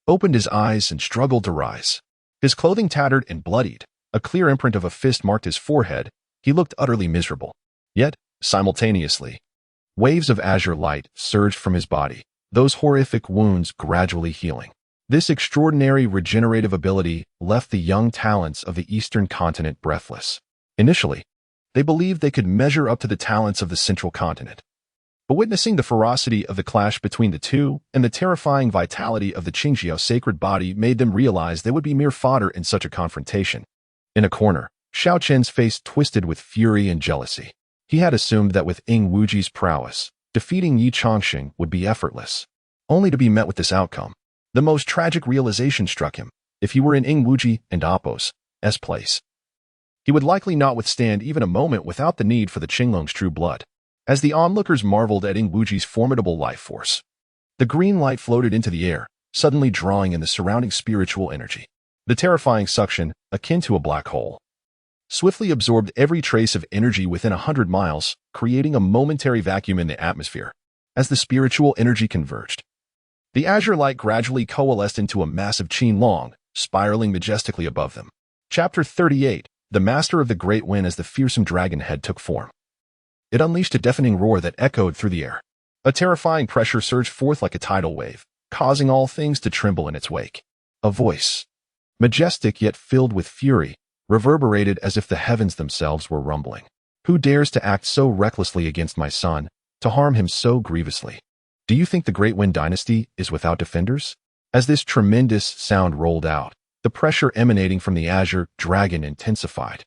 opened his eyes and struggled to rise. His clothing tattered and bloodied. A clear imprint of a fist marked his forehead. He looked utterly miserable. Yet, simultaneously, waves of azure light surged from his body, those horrific wounds gradually healing. This extraordinary regenerative ability left the young talents of the eastern continent breathless. Initially, they believed they could measure up to the talents of the central continent. But witnessing the ferocity of the clash between the two and the terrifying vitality of the Qingyi sacred body made them realize they would be mere fodder in such a confrontation. In a corner, Xiao Chen's face twisted with fury and jealousy. He had assumed that with Ing Wuji's prowess, defeating Ye Changsheng would be effortless, only to be met with this outcome. The most tragic realization struck him. If he were in Ing Wuji and Appo's place, he would likely not withstand even a moment without the need for the Qinglong's true blood. As the onlookers marveled at Ing Wuji's formidable life force, the green light floated into the air, suddenly drawing in the surrounding spiritual energy. The terrifying suction, akin to a black hole, swiftly absorbed every trace of energy within 100 miles, creating a momentary vacuum in the atmosphere. As the spiritual energy converged, the azure light gradually coalesced into a massive Qin Long, spiraling majestically above them. Chapter 38, The Master of the Great Wind. As the fearsome dragon head took form, it unleashed a deafening roar that echoed through the air. A terrifying pressure surged forth like a tidal wave, causing all things to tremble in its wake. A voice, majestic yet filled with fury, reverberated as if the heavens themselves were rumbling. Who dares to act so recklessly against my son, to harm him so grievously? Do you think the Great Wind Dynasty is without defenders? As this tremendous sound rolled out, the pressure emanating from the azure dragon intensified.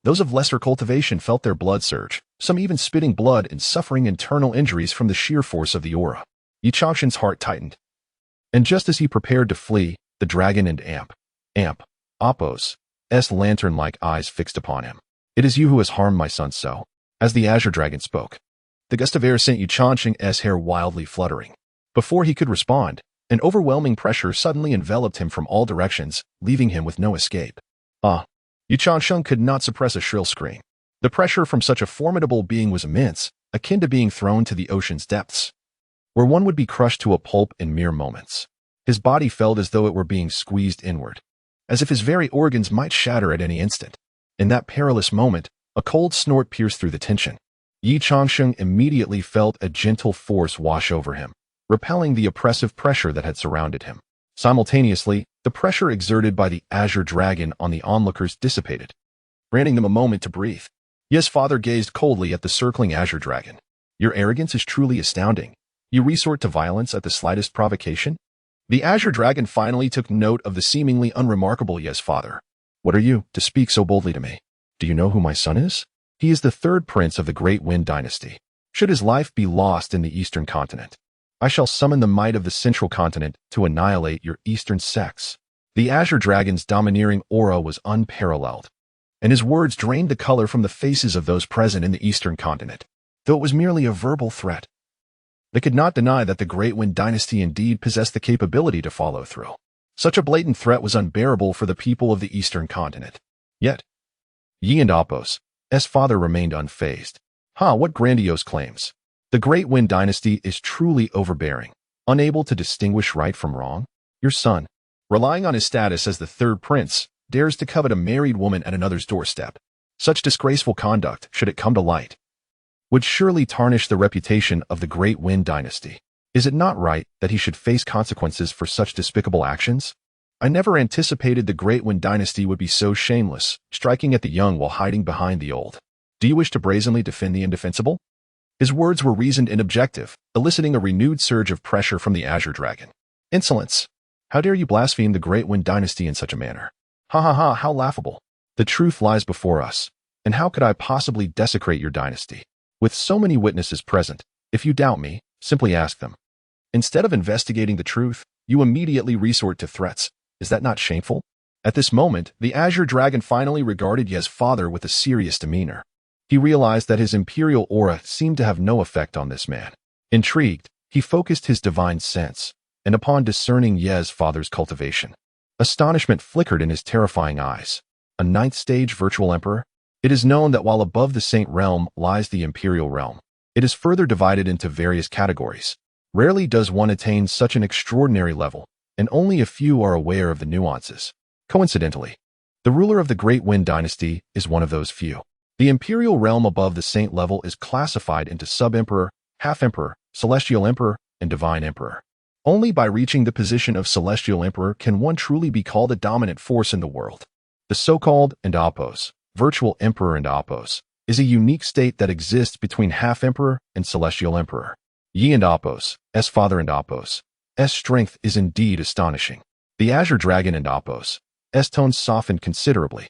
Those of lesser cultivation felt their blood surge, some even spitting blood and suffering internal injuries from the sheer force of the aura. Ye Changsheng's heart tightened. And just as he prepared to flee, the dragon and Appo's lantern-like eyes fixed upon him. It is you who has harmed my son so. As the azure dragon spoke, the gust of air sent Ye Changsheng's hair wildly fluttering. Before he could respond, an overwhelming pressure suddenly enveloped him from all directions, leaving him with no escape. Ye Changsheng could not suppress a shrill scream. The pressure from such a formidable being was immense, akin to being thrown to the ocean's depths, where one would be crushed to a pulp in mere moments. His body felt as though it were being squeezed inward, as if his very organs might shatter at any instant. In that perilous moment, a cold snort pierced through the tension. Ye Changsheng immediately felt a gentle force wash over him, repelling the oppressive pressure that had surrounded him. Simultaneously, the pressure exerted by the azure dragon on the onlookers dissipated, granting them a moment to breathe. Ye's father gazed coldly at the circling azure dragon. Your arrogance is truly astounding. You resort to violence at the slightest provocation? The azure dragon finally took note of the seemingly unremarkable Ye's father. What are you, to speak so boldly to me? Do you know who my son is? He is the third prince of the Great Wind Dynasty. Should his life be lost in the eastern continent, I shall summon the might of the central continent to annihilate your eastern sex. The azure dragon's domineering aura was unparalleled, and his words drained the color from the faces of those present in the eastern continent. Though it was merely a verbal threat, they could not deny that the Great Wind Dynasty indeed possessed the capability to follow through. Such a blatant threat was unbearable for the people of the eastern continent. Yet, Ye and Apos, S father remained unfazed. What grandiose claims. The Great Wind Dynasty is truly overbearing, unable to distinguish right from wrong. Your son, relying on his status as the third prince, dares to covet a married woman at another's doorstep. Such disgraceful conduct, should it come to light, would surely tarnish the reputation of the Great Wind Dynasty. Is it not right that he should face consequences for such despicable actions? I never anticipated the Great Wind Dynasty would be so shameless, striking at the young while hiding behind the old. Do you wish to brazenly defend the indefensible? His words were reasoned and objective, eliciting a renewed surge of pressure from the azure dragon. Insolence! How dare you blaspheme the Great Wind Dynasty in such a manner? How laughable. The truth lies before us, and how could I possibly desecrate your dynasty? With so many witnesses present, if you doubt me, simply ask them. Instead of investigating the truth, you immediately resort to threats. Is that not shameful? At this moment, the azure dragon finally regarded Ye's father with a serious demeanor. He realized that his imperial aura seemed to have no effect on this man. Intrigued, he focused his divine sense, and upon discerning Ye's father's cultivation, astonishment flickered in his terrifying eyes. A ninth-stage virtual emperor? It is known that while above the Saint Realm lies the Imperial Realm, it is further divided into various categories. Rarely does one attain such an extraordinary level, and only a few are aware of the nuances. Coincidentally, the ruler of the Great Wind Dynasty is one of those few. The Imperial Realm above the Saint level is classified into Sub-Emperor, Half-Emperor, Celestial Emperor, and Divine Emperor. Only by reaching the position of Celestial Emperor can one truly be called a dominant force in the world. The so-called Apos, Virtual Emperor Apos, is a unique state that exists between Half-Emperor and Celestial Emperor. Ye and Apos, S father and Apos, S strength is indeed astonishing. The azure dragon and Apos, S tones softened considerably.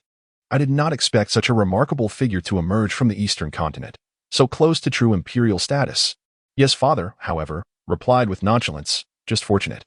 I did not expect such a remarkable figure to emerge from the eastern continent, so close to true imperial status. Ye's father, however, replied with nonchalance, just fortunate.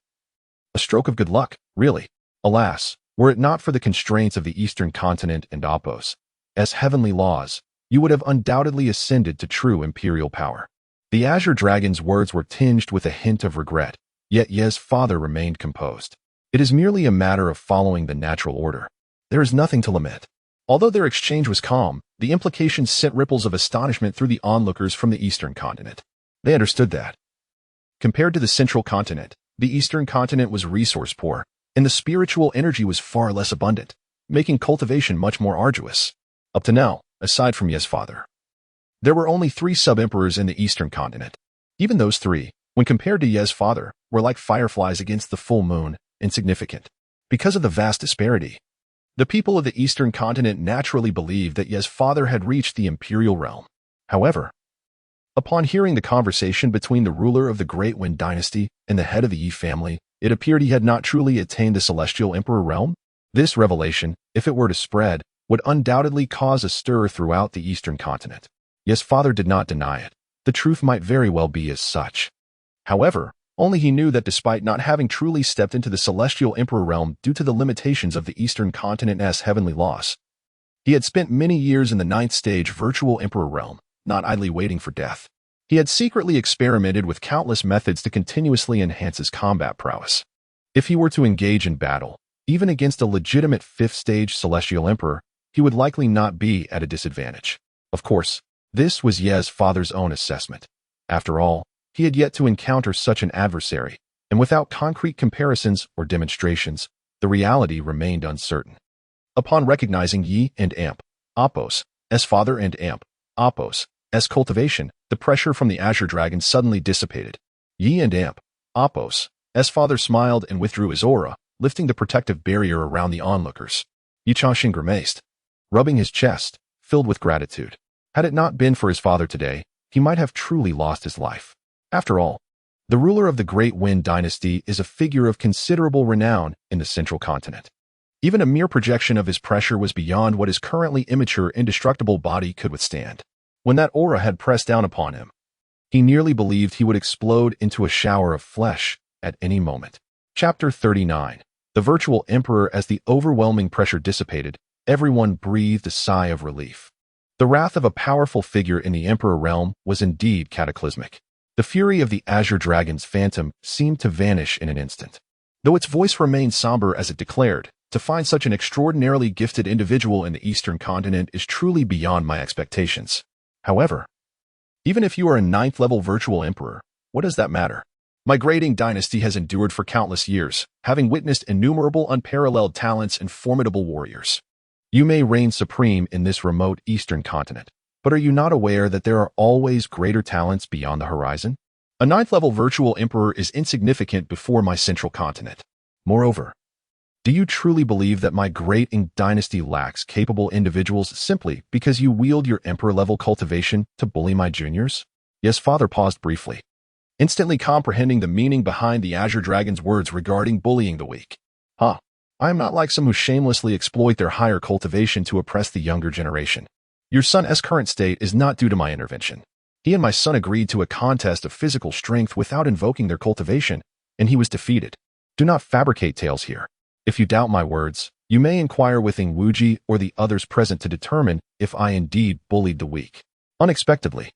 A stroke of good luck, really. Alas, were it not for the constraints of the eastern continent and Apos, as heavenly laws, you would have undoubtedly ascended to true imperial power. The azure dragon's words were tinged with a hint of regret, yet Ye's father remained composed. It is merely a matter of following the natural order. There is nothing to lament. Although their exchange was calm, the implications sent ripples of astonishment through the onlookers from the eastern continent. They understood that, compared to the central continent, the eastern continent was resource-poor, and the spiritual energy was far less abundant, making cultivation much more arduous. Up to now, aside from Ye's father, there were only 3 sub-emperors in the eastern continent. Even those 3, when compared to Ye's father, were like fireflies against the full moon, insignificant. Because of the vast disparity, the people of the eastern continent naturally believed that Ye's father had reached the imperial realm. However, upon hearing the conversation between the ruler of the Great Wind Dynasty and the head of the Ye family, it appeared he had not truly attained the Celestial Emperor realm. This revelation, if it were to spread, would undoubtedly cause a stir throughout the eastern continent. Ye's father did not deny it. The truth might very well be as such. However, only he knew that despite not having truly stepped into the Celestial Emperor realm due to the limitations of the eastern continent's heavenly laws, he had spent many years in the 9th stage Virtual Emperor realm, not idly waiting for death. He had secretly experimented with countless methods to continuously enhance his combat prowess. If he were to engage in battle, even against a legitimate 5th stage Celestial Emperor, he would likely not be at a disadvantage. Of course, this was Ye's father's own assessment. After all, he had yet to encounter such an adversary, and without concrete comparisons or demonstrations, the reality remained uncertain. Upon recognizing Ye and Apos, as father and Apos, as cultivation, the pressure from the azure dragon suddenly dissipated. Ye and Apos. S father smiled and withdrew his aura, lifting the protective barrier around the onlookers. Ye Changsheng grimaced, rubbing his chest, filled with gratitude. Had it not been for his father today, he might have truly lost his life. After all, the ruler of the Great Wind Dynasty is a figure of considerable renown in the central continent. Even a mere projection of his pressure was beyond what his currently immature, indestructible body could withstand. When that aura had pressed down upon him, he nearly believed he would explode into a shower of flesh at any moment. Chapter 39. The Virtual Emperor. As the overwhelming pressure dissipated, everyone breathed a sigh of relief. The wrath of a powerful figure in the Emperor realm was indeed cataclysmic. The fury of the Azure Dragon's phantom seemed to vanish in an instant. Though its voice remained somber as it declared, "To find such an extraordinarily gifted individual in the Eastern continent is truly beyond my expectations. However, even if you are a 9th-level virtual emperor, what does that matter? My Grading dynasty has endured for countless years, having witnessed innumerable unparalleled talents and formidable warriors. You may reign supreme in this remote Eastern continent, but are you not aware that there are always greater talents beyond the horizon? A 9th-level virtual emperor is insignificant before my central continent. Moreover, do you truly believe that my Grading dynasty lacks capable individuals simply because you wield your emperor-level cultivation to bully my juniors?" Yes, father paused briefly, instantly comprehending the meaning behind the Azure Dragon's words regarding bullying the weak. I am not like some who shamelessly exploit their higher cultivation to oppress the younger generation. Your son's current state is not due to my intervention. He and my son agreed to a contest of physical strength without invoking their cultivation, and he was defeated. Do not fabricate tales here. If you doubt my words, you may inquire with Ingwuji or the others present to determine if I indeed bullied the weak. Unexpectedly,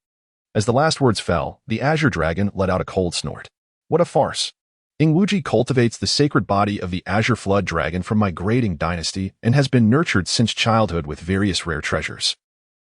as the last words fell, the Azure Dragon let out a cold snort. What a farce! Ingwuji cultivates the sacred body of the Azure Flood Dragon from my Grading dynasty and has been nurtured since childhood with various rare treasures.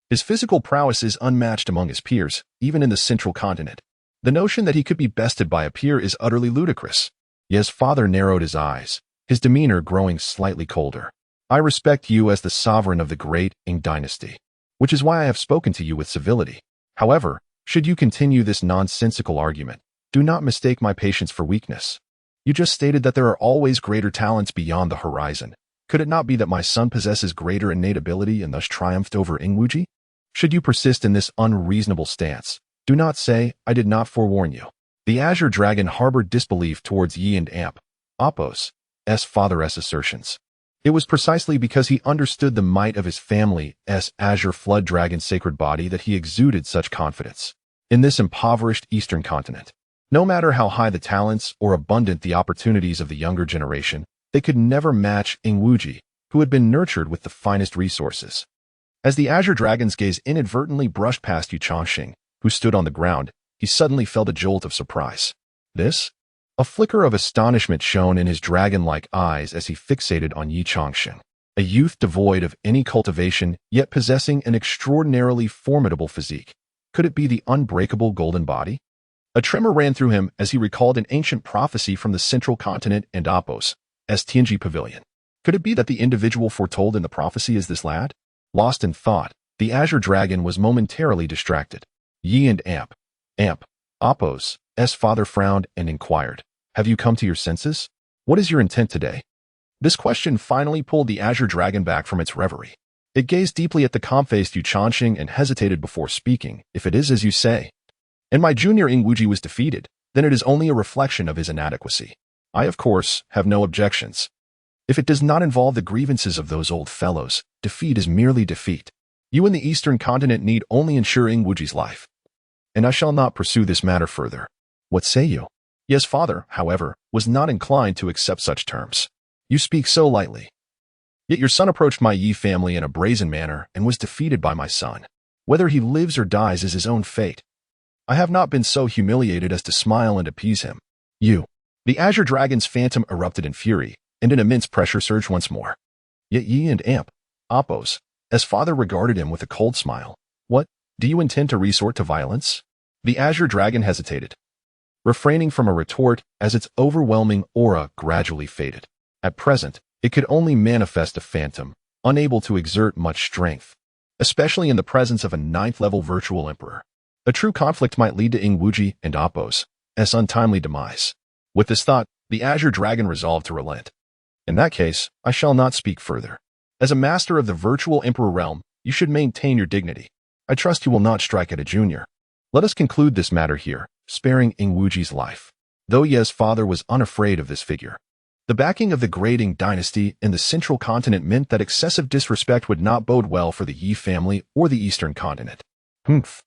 His physical prowess is unmatched among his peers, even in the central continent. The notion that he could be bested by a peer is utterly ludicrous. Ye's father narrowed his eyes, his demeanor growing slightly colder. I respect you as the sovereign of the Grading dynasty, which is why I have spoken to you with civility. However, should you continue this nonsensical argument, do not mistake my patience for weakness. You just stated that there are always greater talents beyond the horizon. Could it not be that my son possesses greater innate ability and thus triumphed over Ingwuji? Should you persist in this unreasonable stance, do not say, I did not forewarn you. The Azure Dragon harbored disbelief towards Ye and Apos' father's assertions. It was precisely because he understood the might of his family's Azure Flood Dragon sacred body that he exuded such confidence. In this impoverished Eastern continent, no matter how high the talents or abundant the opportunities of the younger generation, they could never match Ingwuji, who had been nurtured with the finest resources. As the Azure Dragon's gaze inadvertently brushed past Ye Changsheng, who stood on the ground, he suddenly felt a jolt of surprise. This? A flicker of astonishment shone in his dragon-like eyes as he fixated on Ye Changsheng, a youth devoid of any cultivation, yet possessing an extraordinarily formidable physique. Could it be the unbreakable golden body? A tremor ran through him as he recalled an ancient prophecy from the central continent and Apos' Tianji pavilion. Could it be that the individual foretold in the prophecy is this lad? Lost in thought, the Azure Dragon was momentarily distracted. Ye and Apos' father frowned and inquired, "Have you come to your senses? What is your intent today?" This question finally pulled the Azure Dragon back from its reverie. It gazed deeply at the calm-faced Ye Changsheng and hesitated before speaking. "If it is as you say, and my junior Ingwuji was defeated, then it is only a reflection of his inadequacy. I, of course, have no objections. If it does not involve the grievances of those old fellows, defeat is merely defeat. You and the Eastern continent need only ensure Ingwuji's life. And I shall not pursue this matter further. What say you?" Ye's father, however, was not inclined to accept such terms. "You speak so lightly. Yet your son approached my Ye family in a brazen manner and was defeated by my son. Whether he lives or dies is his own fate. I have not been so humiliated as to smile and appease him. You." The Azure Dragon's phantom erupted in fury, and an immense pressure surged once more. Yet Ye and Apos' father regarded him with a cold smile. "What, do you intend to resort to violence?" The Azure Dragon hesitated, refraining from a retort as its overwhelming aura gradually faded. At present, it could only manifest a phantom, unable to exert much strength, especially in the presence of a 9th-level virtual emperor. A true conflict might lead to Ingwuji and Apos' untimely demise. With this thought, the Azure Dragon resolved to relent. In that case, I shall not speak further. As a master of the virtual Emperor realm, you should maintain your dignity. I trust you will not strike at a junior. Let us conclude this matter here, sparing Ingwuji's life. Though Ye's father was unafraid of this figure. The backing of the great Ing dynasty in the central continent meant that excessive disrespect would not bode well for the Yi family or the eastern continent. Humph.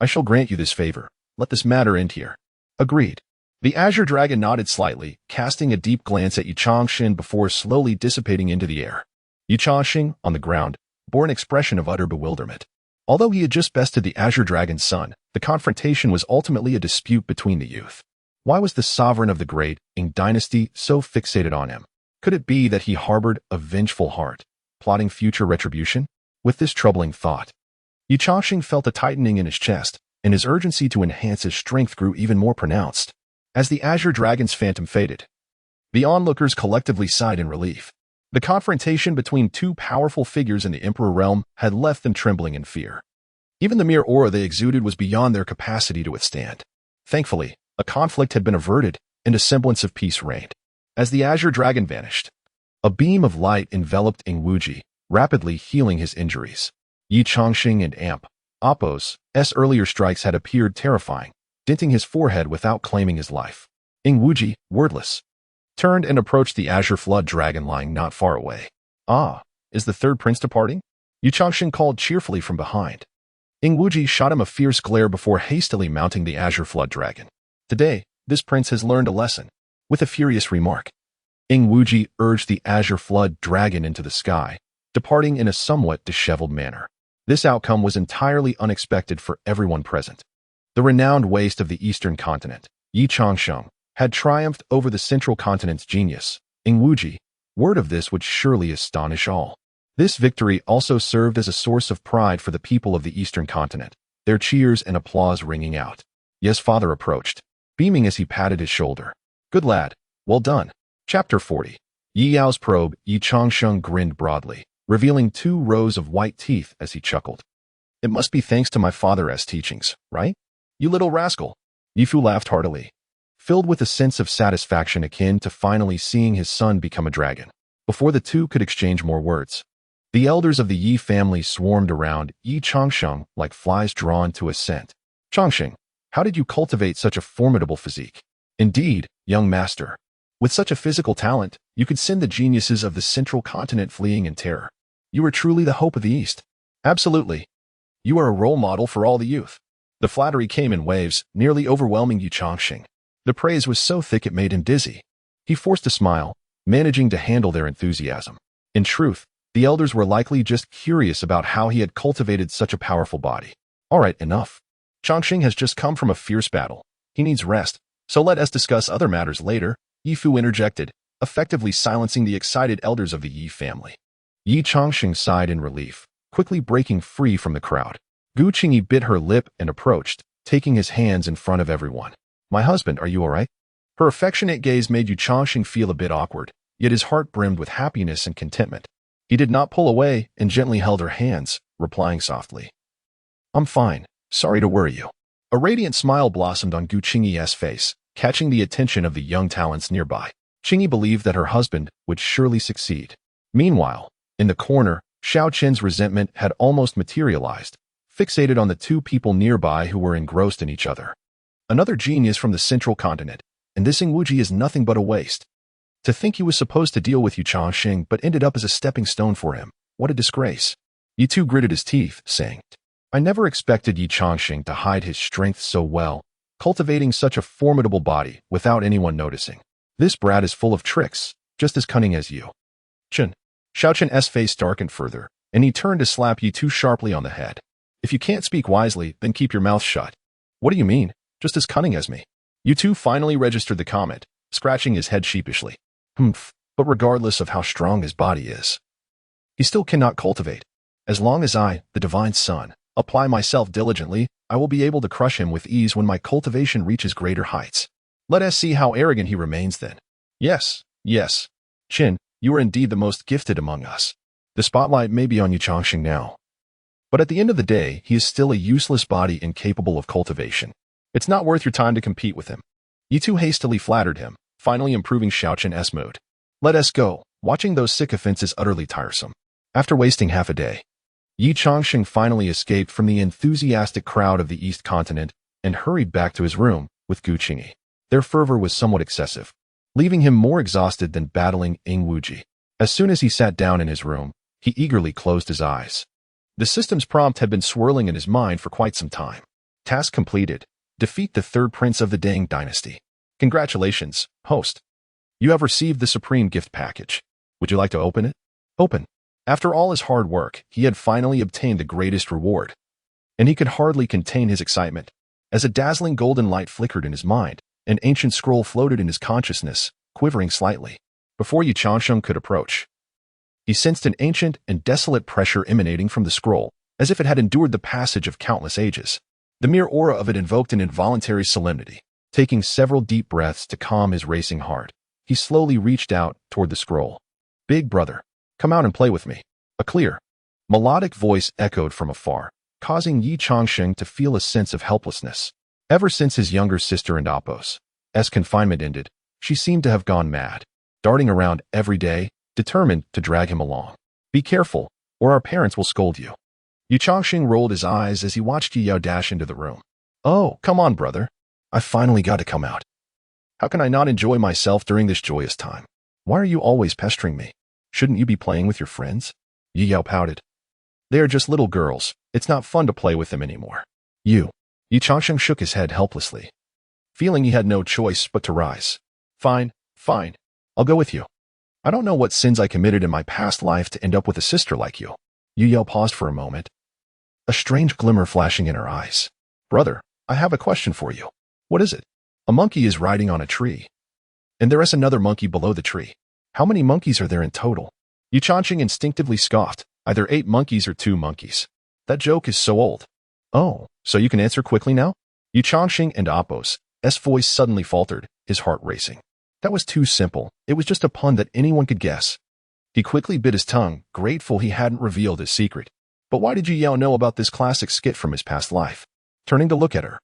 I shall grant you this favor. Let this matter end here. Agreed. The Azure Dragon nodded slightly, casting a deep glance at Ye Changsheng before slowly dissipating into the air. Ye Changsheng, on the ground, bore an expression of utter bewilderment. Although he had just bested the Azure Dragon's son, the confrontation was ultimately a dispute between the youth. Why was the sovereign of the great Ing dynasty so fixated on him? Could it be that he harbored a vengeful heart, plotting future retribution? With this troubling thought, Ye Changsheng felt a tightening in his chest, and his urgency to enhance his strength grew even more pronounced. As the Azure Dragon's phantom faded, the onlookers collectively sighed in relief. The confrontation between two powerful figures in the Emperor realm had left them trembling in fear. Even the mere aura they exuded was beyond their capacity to withstand. Thankfully, a conflict had been averted, and a semblance of peace reigned. As the Azure Dragon vanished, a beam of light enveloped Ingwuji, rapidly healing his injuries. Ye Changsheng and Appo's earlier strikes had appeared terrifying, denting his forehead without claiming his life. Ingwuji, wordless, turned and approached the Azure Flood Dragon lying not far away. Ah, is the third prince departing? Ye Changsheng called cheerfully from behind. Ingwuji shot him a fierce glare before hastily mounting the Azure Flood Dragon. Today, this prince has learned a lesson. With a furious remark, Ingwuji urged the Azure Flood Dragon into the sky, departing in a somewhat disheveled manner. This outcome was entirely unexpected for everyone present. The renowned waste of the eastern continent, Ye Changsheng, had triumphed over the central continent's genius, Ingwuji. Word of this would surely astonish all. This victory also served as a source of pride for the people of the eastern continent, their cheers and applause ringing out. Ye's father approached, beaming as he patted his shoulder. Good lad, well done. Chapter 40. Yi Yao's probe. Ye Changsheng grinned broadly, revealing 2 rows of white teeth as he chuckled. It must be thanks to my father's teachings, right? You little rascal. Yifu laughed heartily, filled with a sense of satisfaction akin to finally seeing his son become a dragon. Before the two could exchange more words, the elders of the Yi family swarmed around Ye Changsheng like flies drawn to a scent. Changsheng, how did you cultivate such a formidable physique? Indeed, young master. With such a physical talent, you could send the geniuses of the central continent fleeing in terror. You are truly the hope of the East. Absolutely. You are a role model for all the youth. The flattery came in waves, nearly overwhelming Ye Changsheng. The praise was so thick it made him dizzy. He forced a smile, managing to handle their enthusiasm. In truth, the elders were likely just curious about how he had cultivated such a powerful body. All right, enough. Changsheng has just come from a fierce battle. He needs rest, so let us discuss other matters later, Yifu interjected, effectively silencing the excited elders of the Yi family. Ye Changsheng sighed in relief, quickly breaking free from the crowd. Gu Qingyi bit her lip and approached, taking his hands in front of everyone. My husband, are you all right? Her affectionate gaze made Ye Changsheng feel a bit awkward, yet his heart brimmed with happiness and contentment. He did not pull away and gently held her hands, replying softly. I'm fine. Sorry to worry you. A radiant smile blossomed on Gu Qingyi's face, catching the attention of the young talents nearby. Qingyi believed that her husband would surely succeed. Meanwhile, in the corner, Xiao Chen's resentment had almost materialized, fixated on the 2 people nearby who were engrossed in each other. Another genius from the central continent, and this Ingwuji is nothing but a waste. To think he was supposed to deal with Ye Changsheng but ended up as a stepping stone for him. What a disgrace. Ye Tu gritted his teeth, saying, I never expected Ye Changsheng to hide his strength so well, cultivating such a formidable body without anyone noticing. This brat is full of tricks, just as cunning as you. Chen. Xiao Chen's face darkened further, and he turned to slap Ye Tu sharply on the head. If you can't speak wisely, then keep your mouth shut. What do you mean? Just as cunning as me. Ye Tu finally registered the comment, scratching his head sheepishly. But regardless of how strong his body is, he still cannot cultivate. As long as I, the divine son, apply myself diligently, I will be able to crush him with ease when my cultivation reaches greater heights. Let us see how arrogant he remains then. Yes. Qin, you are indeed the most gifted among us. The spotlight may be on Ye Changsheng now. But at the end of the day, he is still a useless body incapable of cultivation. It's not worth your time to compete with him. Yi too hastily flattered him, finally improving Xiaoqian's mood. Let us go. Watching those sycophants is utterly tiresome. After wasting half a day, Ye Changsheng finally escaped from the enthusiastic crowd of the East Continent and hurried back to his room with Gu Qingyi. Their fervor was somewhat excessive, leaving him more exhausted than battling Ing Wuji. As soon as he sat down in his room, he eagerly closed his eyes. The system's prompt had been swirling in his mind for quite some time. Task completed. Defeat the third prince of the Deng dynasty. Congratulations, host. You have received the supreme gift package. Would you like to open it? Open. After all his hard work, he had finally obtained the greatest reward, and he could hardly contain his excitement. As a dazzling golden light flickered in his mind, an ancient scroll floated in his consciousness, quivering slightly. Before Ye Changsheng could approach, he sensed an ancient and desolate pressure emanating from the scroll, as if it had endured the passage of countless ages. The mere aura of it invoked an involuntary solemnity. Taking several deep breaths to calm his racing heart, he slowly reached out toward the scroll. Big brother, come out and play with me. A clear, melodic voice echoed from afar, causing Ye Changsheng to feel a sense of helplessness. Ever since his younger sister and Apos' confinement ended, she seemed to have gone mad, darting around every day, determined to drag him along. Be careful, or our parents will scold you. Ye Changsheng rolled his eyes as he watched Yi Yao dash into the room. Oh, come on, brother. I finally got to come out. How can I not enjoy myself during this joyous time? Why are you always pestering me? Shouldn't you be playing with your friends? Yi Yao pouted. They are just little girls. It's not fun to play with them anymore. Ye Changsheng shook his head helplessly, feeling he had no choice but to rise. Fine. I'll go with you. I don't know what sins I committed in my past life to end up with a sister like you. Yi Yao paused for a moment, a strange glimmer flashing in her eyes. Brother, I have a question for you. What is it? A monkey is riding on a tree, and there is another monkey below the tree. How many monkeys are there in total? Ye Changsheng instinctively scoffed. Either 8 monkeys or 2 monkeys. That joke is so old. Oh, so you can answer quickly now? Ye Changsheng and Apos' voice suddenly faltered, his heart racing. That was too simple. It was just a pun that anyone could guess. He quickly bit his tongue, grateful he hadn't revealed his secret. But why did Yi Yao know about this classic skit from his past life? Turning to look at her,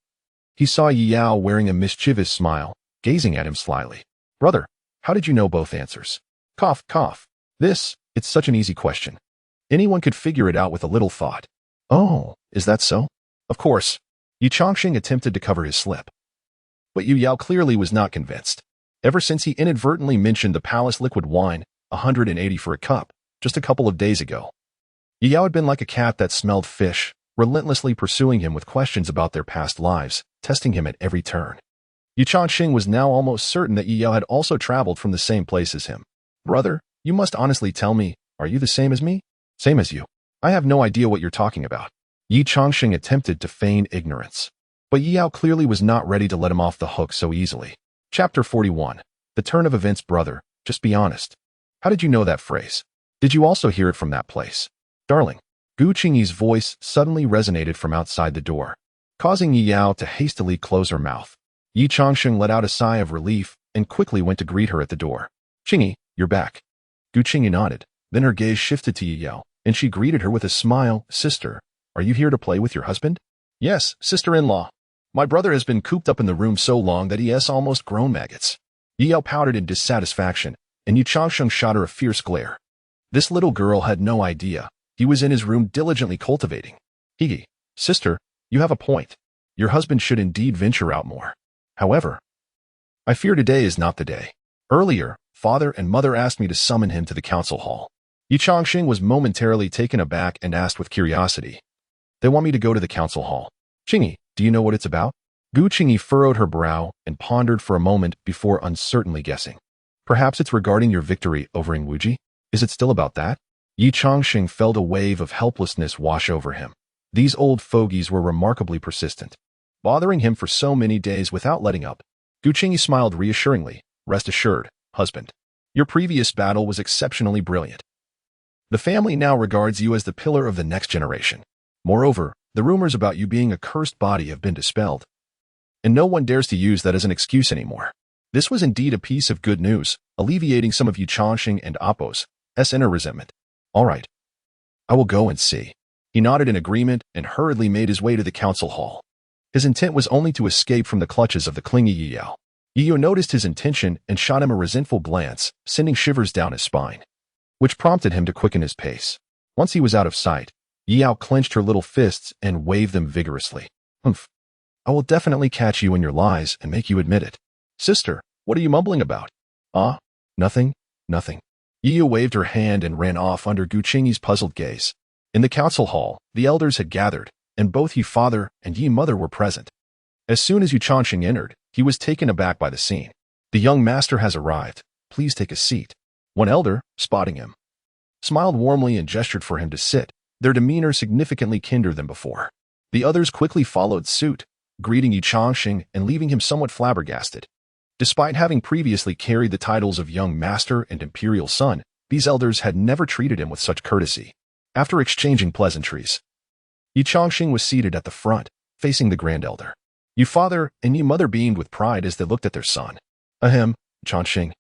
he saw Yi Yao wearing a mischievous smile, gazing at him slyly. Brother, how did you know both answers? Cough. It's such an easy question. Anyone could figure it out with a little thought. Oh, is that so? Of course. Ye Changsheng attempted to cover his slip. But Yi Yao clearly was not convinced. Ever since he inadvertently mentioned the palace liquid wine, 180 for a cup, just a couple of days ago, Yi Yao had been like a cat that smelled fish, relentlessly pursuing him with questions about their past lives, testing him at every turn. Ye Changsheng was now almost certain that Yi Yao had also traveled from the same place as him. Brother, you must honestly tell me, are you the same as me? Same as you. I have no idea what you're talking about. Ye Changsheng attempted to feign ignorance. But Yi Yao clearly was not ready to let him off the hook so easily. Chapter 41. The turn of events, brother. Just be honest. How did you know that phrase? Did you also hear it from that place? Darling. Gu Qingyi's voice suddenly resonated from outside the door, causing Yi Yao to hastily close her mouth. Ye Changsheng let out a sigh of relief and quickly went to greet her at the door. Qingyi, you're back. Gu Qingyi nodded. Then her gaze shifted to Yi Yao, and she greeted her with a smile. Sister, are you here to play with your husband? Yes, sister-in-law. My brother has been cooped up in the room so long that he has almost grown maggots. Yi Yao pouted in dissatisfaction, and Ye Changsheng shot her a fierce glare. This little girl had no idea. He was in his room diligently cultivating. Higi, sister, you have a point. Your husband should indeed venture out more. However, I fear today is not the day. Earlier, father and mother asked me to summon him to the council hall. Ye Changsheng was momentarily taken aback and asked with curiosity. They want me to go to the council hall. Qingyi, do you know what it's about? Gu Qingyi furrowed her brow and pondered for a moment before uncertainly guessing. Perhaps it's regarding your victory over Ing Wuji? Is it still about that? Ye Changsheng felt a wave of helplessness wash over him. These old fogies were remarkably persistent, bothering him for so many days without letting up. Gu Qingyi smiled reassuringly. Rest assured, husband. Your previous battle was exceptionally brilliant. The family now regards you as the pillar of the next generation. Moreover, the rumors about you being a cursed body have been dispelled, and no one dares to use that as an excuse anymore. This was indeed a piece of good news, alleviating some of Ye Changsheng and Apos' inner resentment. All right. I will go and see. He nodded in agreement and hurriedly made his way to the council hall. His intent was only to escape from the clutches of the clingy Yi Yao. Ye noticed his intention and shot him a resentful glance, sending shivers down his spine, which prompted him to quicken his pace. Once he was out of sight, Ye clenched her little fists and waved them vigorously. Humph. I will definitely catch you in your lies and make you admit it. Sister, what are you mumbling about? Ah, nothing, nothing. Ye waved her hand and ran off under Gu Qingyi's puzzled gaze. In the council hall, the elders had gathered, and both Ye father and Ye mother were present. As soon as Ye Changsheng entered, he was taken aback by the scene. The young master has arrived. Please take a seat. One elder, spotting him, smiled warmly and gestured for him to sit, their demeanor significantly kinder than before. The others quickly followed suit, greeting Ye Changsheng and leaving him somewhat flabbergasted. Despite having previously carried the titles of young master and imperial son, these elders had never treated him with such courtesy. After exchanging pleasantries, Ye Changsheng was seated at the front, facing the grand elder. Ye father and Ye mother beamed with pride as they looked at their son. Ahem, Changsheng.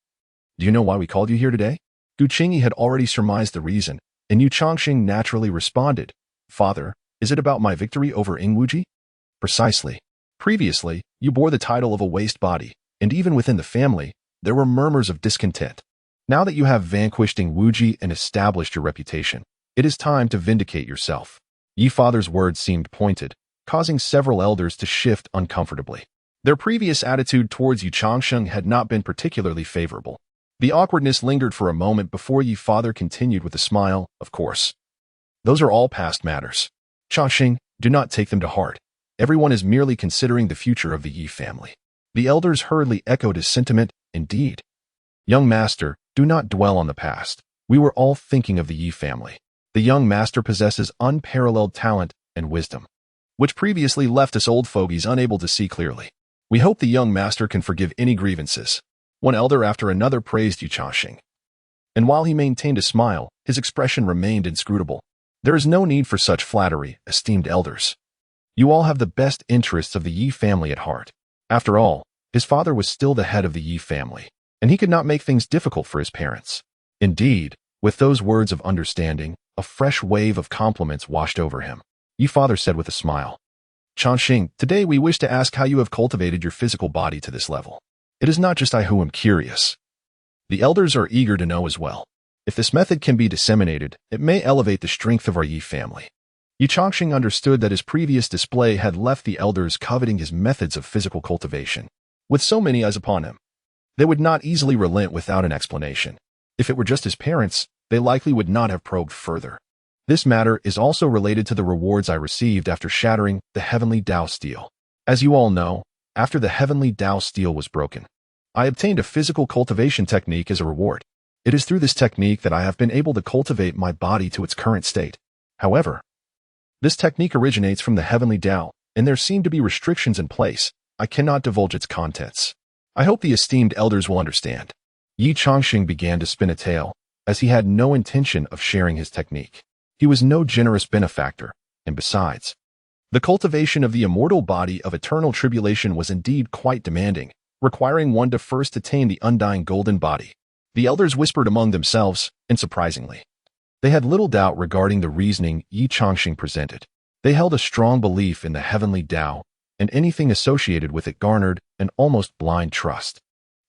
Do you know why we called you here today? Gu Qingyi had already surmised the reason, and Ye Changsheng naturally responded, Father, is it about my victory over Ingwuji? Precisely. Previously, you bore the title of a waste body, and even within the family, there were murmurs of discontent. Now that you have vanquished Ingwuji and established your reputation, it is time to vindicate yourself. Ye father's words seemed pointed, causing several elders to shift uncomfortably. Their previous attitude towards Ye Changsheng had not been particularly favorable. The awkwardness lingered for a moment before Ye father continued with a smile, of course. Those are all past matters. Changsheng, do not take them to heart. Everyone is merely considering the future of the Ye family. The elders hurriedly echoed his sentiment, indeed. Young master, do not dwell on the past. We were all thinking of the Ye family. The young master possesses unparalleled talent and wisdom, which previously left us old fogies unable to see clearly. We hope the young master can forgive any grievances. One elder after another praised Ye Changsheng. And while he maintained a smile, his expression remained inscrutable. There is no need for such flattery, esteemed elders. You all have the best interests of the Ye family at heart. After all, his father was still the head of the Ye family, and he could not make things difficult for his parents. Indeed, with those words of understanding, a fresh wave of compliments washed over him. Ye father said with a smile, Changsheng, today we wish to ask how you have cultivated your physical body to this level. It is not just I who am curious. The elders are eager to know as well. If this method can be disseminated, it may elevate the strength of our Ye family. Ye Changsheng understood that his previous display had left the elders coveting his methods of physical cultivation. With so many eyes upon him, they would not easily relent without an explanation. If it were just his parents, they likely would not have probed further. This matter is also related to the rewards I received after shattering the heavenly Tao steel. As you all know, after the heavenly Tao steel was broken, I obtained a physical cultivation technique as a reward. It is through this technique that I have been able to cultivate my body to its current state. However, this technique originates from the heavenly Tao, and there seem to be restrictions in place. I cannot divulge its contents. I hope the esteemed elders will understand. Ye Changsheng began to spin a tale, as he had no intention of sharing his technique. He was no generous benefactor, and besides, the cultivation of the immortal body of eternal tribulation was indeed quite demanding, requiring one to first attain the undying golden body. The elders whispered among themselves, and surprisingly, they had little doubt regarding the reasoning Ye Changsheng presented. They held a strong belief in the heavenly Tao, and anything associated with it garnered an almost blind trust.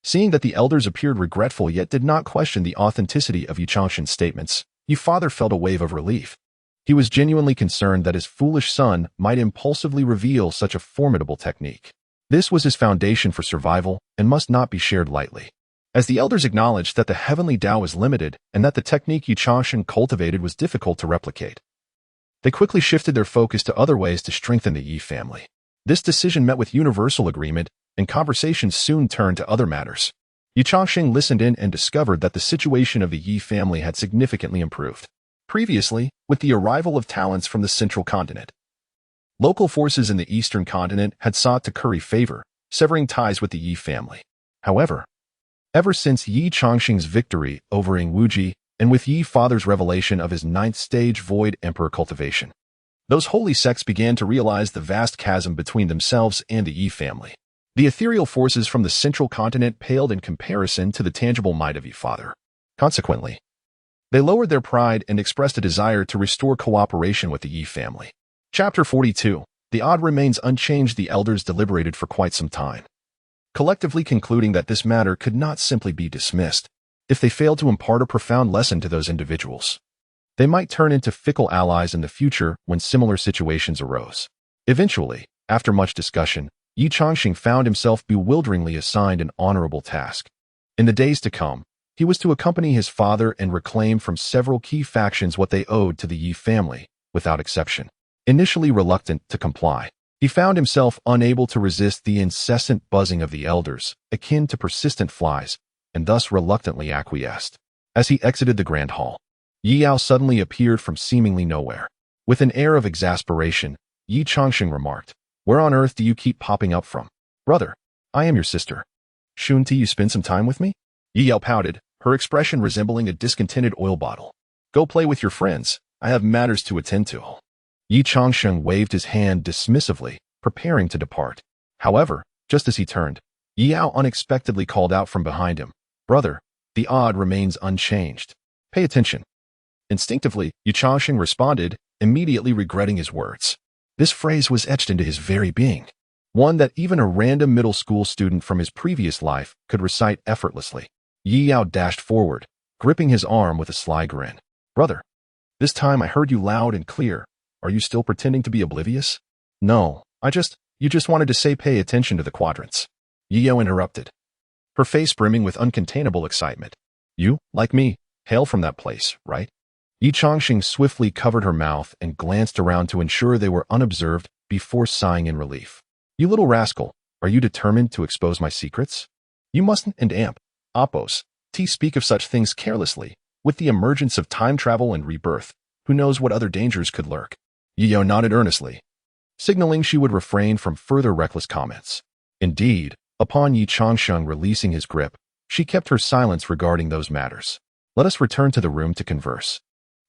Seeing that the elders appeared regretful yet did not question the authenticity of Ye Changsheng's statements, Ye father felt a wave of relief. He was genuinely concerned that his foolish son might impulsively reveal such a formidable technique. This was his foundation for survival and must not be shared lightly. As the elders acknowledged that the heavenly Tao is limited and that the technique Ye Changsheng cultivated was difficult to replicate, they quickly shifted their focus to other ways to strengthen the Ye family. This decision met with universal agreement, and conversations soon turned to other matters. Ye Changsheng listened in and discovered that the situation of the Ye family had significantly improved. Previously, with the arrival of talents from the central continent, local forces in the eastern continent had sought to curry favor, severing ties with the Ye family. However, ever since Ye Changsheng's victory over Ingwuji and with Ye father's revelation of his ninth stage void emperor cultivation, those holy sects began to realize the vast chasm between themselves and the Ye family. The ethereal forces from the central continent paled in comparison to the tangible might of Ye father. Consequently, they lowered their pride and expressed a desire to restore cooperation with the Ye family. Chapter 42. The odd remains unchanged. The elders deliberated for quite some time, collectively concluding that this matter could not simply be dismissed. If they failed to impart a profound lesson to those individuals, they might turn into fickle allies in the future when similar situations arose. Eventually, after much discussion, Ye Changsheng found himself bewilderingly assigned an honorable task. In the days to come, he was to accompany his father and reclaim from several key factions what they owed to the Ye family, without exception. Initially reluctant to comply, he found himself unable to resist the incessant buzzing of the elders, akin to persistent flies, and thus reluctantly acquiesced. As he exited the grand hall, Ye Yao suddenly appeared from seemingly nowhere. With an air of exasperation, Ye Changsheng remarked, "Where on earth do you keep popping up from? Brother, I am your sister. Shouldn't you spend some time with me?" Ye Yao pouted, her expression resembling a discontented oil bottle. "Go play with your friends. I have matters to attend to." Ye Changsheng waved his hand dismissively, preparing to depart. However, just as he turned, Ye Yao unexpectedly called out from behind him, "Brother, the odd remains unchanged. Pay attention." Instinctively, Ye Changsheng responded, immediately regretting his words. This phrase was etched into his very being, one that even a random middle school student from his previous life could recite effortlessly. Ye Yao dashed forward, gripping his arm with a sly grin. "Brother, this time I heard you loud and clear. Are you still pretending to be oblivious?" "No, you just wanted to say pay attention to the quadrants." Ye Yao interrupted, her face brimming with uncontainable excitement. "You, like me, hail from that place, right?" Ye Changsheng swiftly covered her mouth and glanced around to ensure they were unobserved before sighing in relief. "You little rascal, are you determined to expose my secrets? You mustn't and amp, oppos, speak of such things carelessly. With the emergence of time travel and rebirth, who knows what other dangers could lurk?" Ye Yao nodded earnestly, signaling she would refrain from further reckless comments. Indeed, upon Ye Changsheng releasing his grip, she kept her silence regarding those matters. "Let us return to the room to converse,"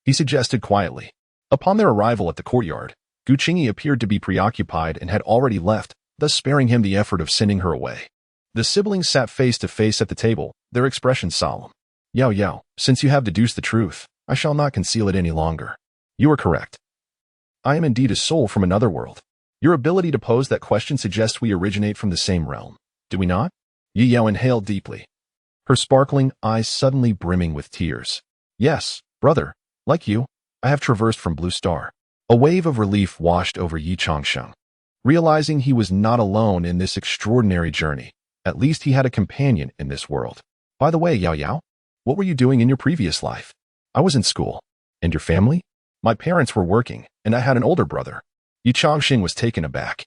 he suggested quietly. Upon their arrival at the courtyard, Gu Qingyi appeared to be preoccupied and had already left, thus sparing him the effort of sending her away. The siblings sat face to face at the table, their expressions solemn. "Yao Yao, since you have deduced the truth, I shall not conceal it any longer. You are correct. I am indeed a soul from another world. Your ability to pose that question suggests we originate from the same realm, do we not?" Ye Yao inhaled deeply, her sparkling eyes suddenly brimming with tears. "Yes, brother. Like you, I have traversed from Blue Star." A wave of relief washed over Ye Changsheng. Realizing he was not alone in this extraordinary journey, at least he had a companion in this world. "By the way, Yao Yao, what were you doing in your previous life?" "I was in school." "And your family?" "My parents were working, and I had an older brother." Ye Changsheng was taken aback.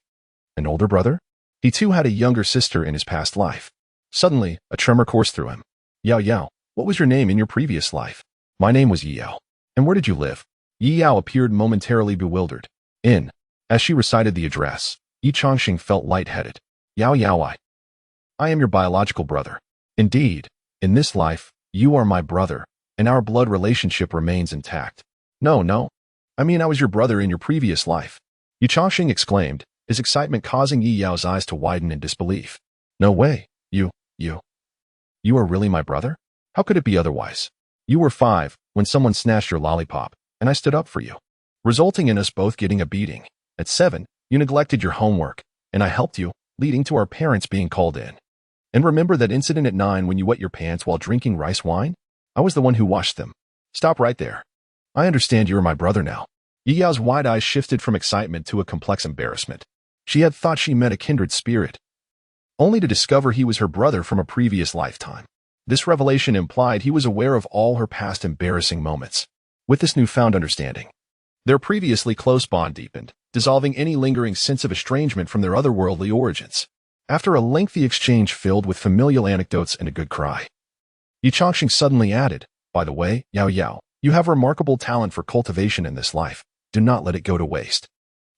"An older brother?" He too had a younger sister in his past life. Suddenly, a tremor coursed through him. "Yao Yao, what was your name in your previous life?" "My name was Ye Yao." "And where did you live?" Ye Yao appeared momentarily bewildered. As she recited the address, Ye Changsheng felt lightheaded. "Yao Yao, I am your biological brother. Indeed, in this life, you are my brother, and our blood relationship remains intact." No, I mean I was your brother in your previous life," Ye Changsheng exclaimed, his excitement causing Ye Yao's eyes to widen in disbelief. "No way, you are really my brother? How could it be otherwise? You were 5 when someone snatched your lollipop, and I stood up for you, resulting in us both getting a beating. At 7, you neglected your homework, and I helped you, leading to our parents being called in. And remember that incident at 9 when you wet your pants while drinking rice wine? I was the one who washed them." "Stop right there. I understand you are my brother now." Ye Yao's wide eyes shifted from excitement to a complex embarrassment. She had thought she met a kindred spirit, only to discover he was her brother from a previous lifetime. This revelation implied he was aware of all her past embarrassing moments. With this newfound understanding, their previously close bond deepened, dissolving any lingering sense of estrangement from their otherworldly origins. After a lengthy exchange filled with familial anecdotes and a good cry, Ye Changsheng suddenly added, "By the way, Yao Yao, you have remarkable talent for cultivation in this life. Do not let it go to waste.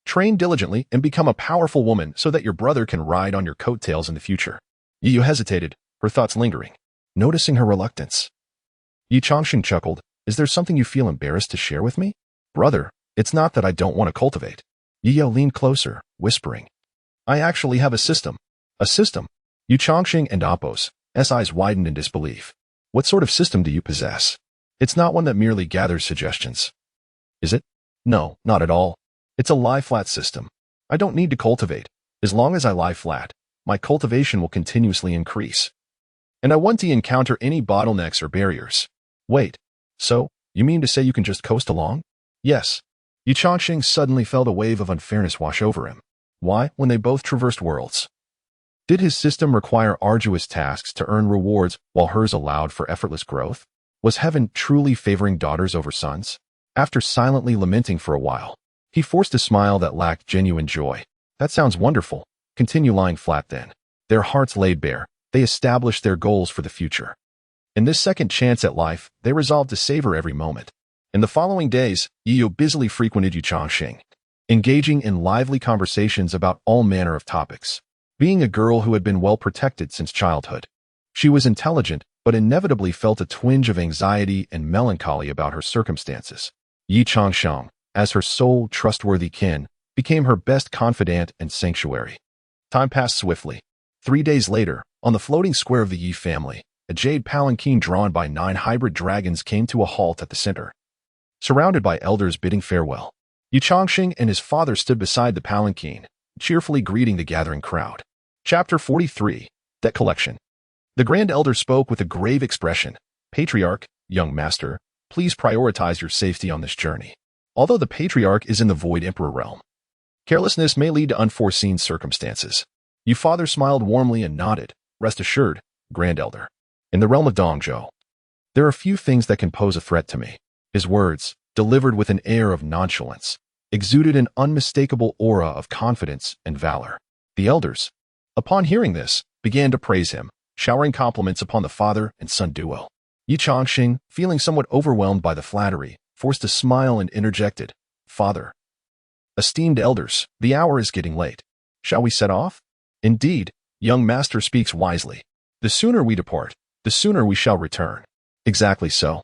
Train diligently and become a powerful woman so that your brother can ride on your coattails in the future." Ye Yao hesitated, her thoughts lingering. Noticing her reluctance, Ye Changsheng chuckled, "Is there something you feel embarrassed to share with me?" "Brother, it's not that I don't want to cultivate." Ye Yao leaned closer, whispering, "I actually have a system." "A system?" Ye Changsheng and Appo's eyes widened in disbelief. "What sort of system do you possess?" "It's not one that merely gathers suggestions." "Is it?" "No, not at all. It's a lie-flat system. I don't need to cultivate. As long as I lie flat, my cultivation will continuously increase. And I want to encounter any bottlenecks or barriers. Wait, so, you mean to say you can just coast along? Yes. Ye Changsheng suddenly felt a wave of unfairness wash over him. Why, when they both traversed worlds? Did his system require arduous tasks to earn rewards while hers allowed for effortless growth? Was heaven truly favoring daughters over sons? After silently lamenting for a while, he forced a smile that lacked genuine joy. That sounds wonderful. Continue lying flat then. Their hearts laid bare, they established their goals for the future. In this second chance at life, they resolved to savor every moment. In the following days, Ye busily frequented Ye Changsheng, engaging in lively conversations about all manner of topics. Being a girl who had been well protected since childhood, she was intelligent, but inevitably felt a twinge of anxiety and melancholy about her circumstances. Ye Changsheng, as her sole trustworthy kin, became her best confidant and sanctuary. Time passed swiftly. 3 days later, on the floating square of the Ye family, a jade palanquin drawn by 9 hybrid dragons came to a halt at the center. Surrounded by elders bidding farewell, Ye Changsheng and his father stood beside the palanquin, cheerfully greeting the gathering crowd. Chapter 43, Debt Collection. The Grand Elder spoke with a grave expression. Patriarch, young master, please prioritize your safety on this journey. Although the Patriarch is in the Void Emperor realm, carelessness may lead to unforeseen circumstances. Ye father smiled warmly and nodded. Rest assured, Grand Elder. In the realm of Dongzhou, there are few things that can pose a threat to me. His words, delivered with an air of nonchalance, exuded an unmistakable aura of confidence and valor. The elders, upon hearing this, began to praise him, showering compliments upon the father and son duo. Ye Changsheng, feeling somewhat overwhelmed by the flattery, forced a smile and interjected, Father, esteemed elders, the hour is getting late. Shall we set off? Indeed, young master speaks wisely. The sooner we depart, the sooner we shall return. Exactly so.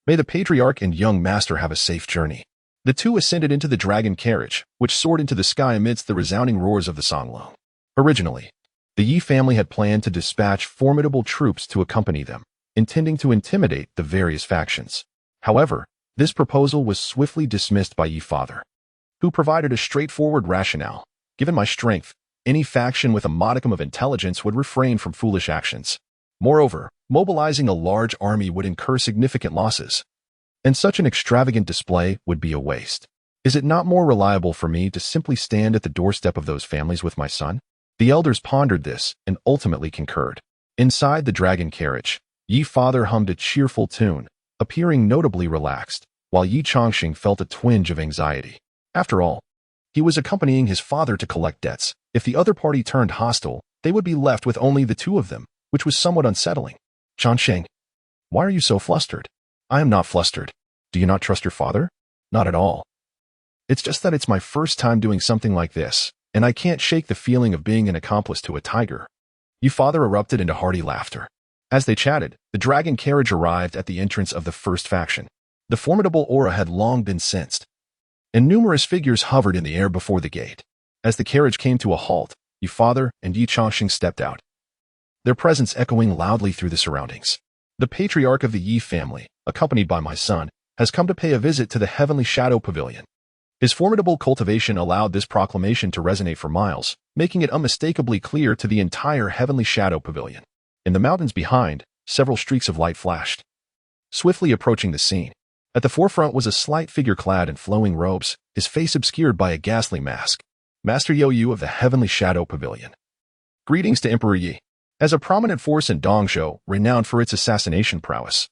May the Patriarch and young master have a safe journey. The two ascended into the dragon carriage, which soared into the sky amidst the resounding roars of the Songlong. Originally, the Ye family had planned to dispatch formidable troops to accompany them, intending to intimidate the various factions. However, this proposal was swiftly dismissed by Ye father, who provided a straightforward rationale. Given my strength, any faction with a modicum of intelligence would refrain from foolish actions. Moreover, mobilizing a large army would incur significant losses, and such an extravagant display would be a waste. Is it not more reliable for me to simply stand at the doorstep of those families with my son? The elders pondered this and ultimately concurred. Inside the dragon carriage, Ye father hummed a cheerful tune, appearing notably relaxed, while Ye Changsheng felt a twinge of anxiety. After all, he was accompanying his father to collect debts. If the other party turned hostile, they would be left with only the two of them, which was somewhat unsettling. Changsheng, why are you so flustered? I am not flustered. Do you not trust your father? Not at all. It's just that it's my first time doing something like this, and I can't shake the feeling of being an accomplice to a tiger. Ye father erupted into hearty laughter. As they chatted, the dragon carriage arrived at the entrance of the first faction. The formidable aura had long been sensed, and numerous figures hovered in the air before the gate. As the carriage came to a halt, Ye father and Ye Changsheng stepped out, their presence echoing loudly through the surroundings. The Patriarch of the Ye family, accompanied by my son, has come to pay a visit to the Heavenly Shadow Pavilion. His formidable cultivation allowed this proclamation to resonate for miles, making it unmistakably clear to the entire Heavenly Shadow Pavilion. In the mountains behind, several streaks of light flashed, swiftly approaching the scene. At the forefront was a slight figure clad in flowing robes, his face obscured by a ghastly mask. Master Yu of the Heavenly Shadow Pavilion. Greetings to Emperor Yi. As a prominent force in Dongzhou, renowned for its assassination prowess,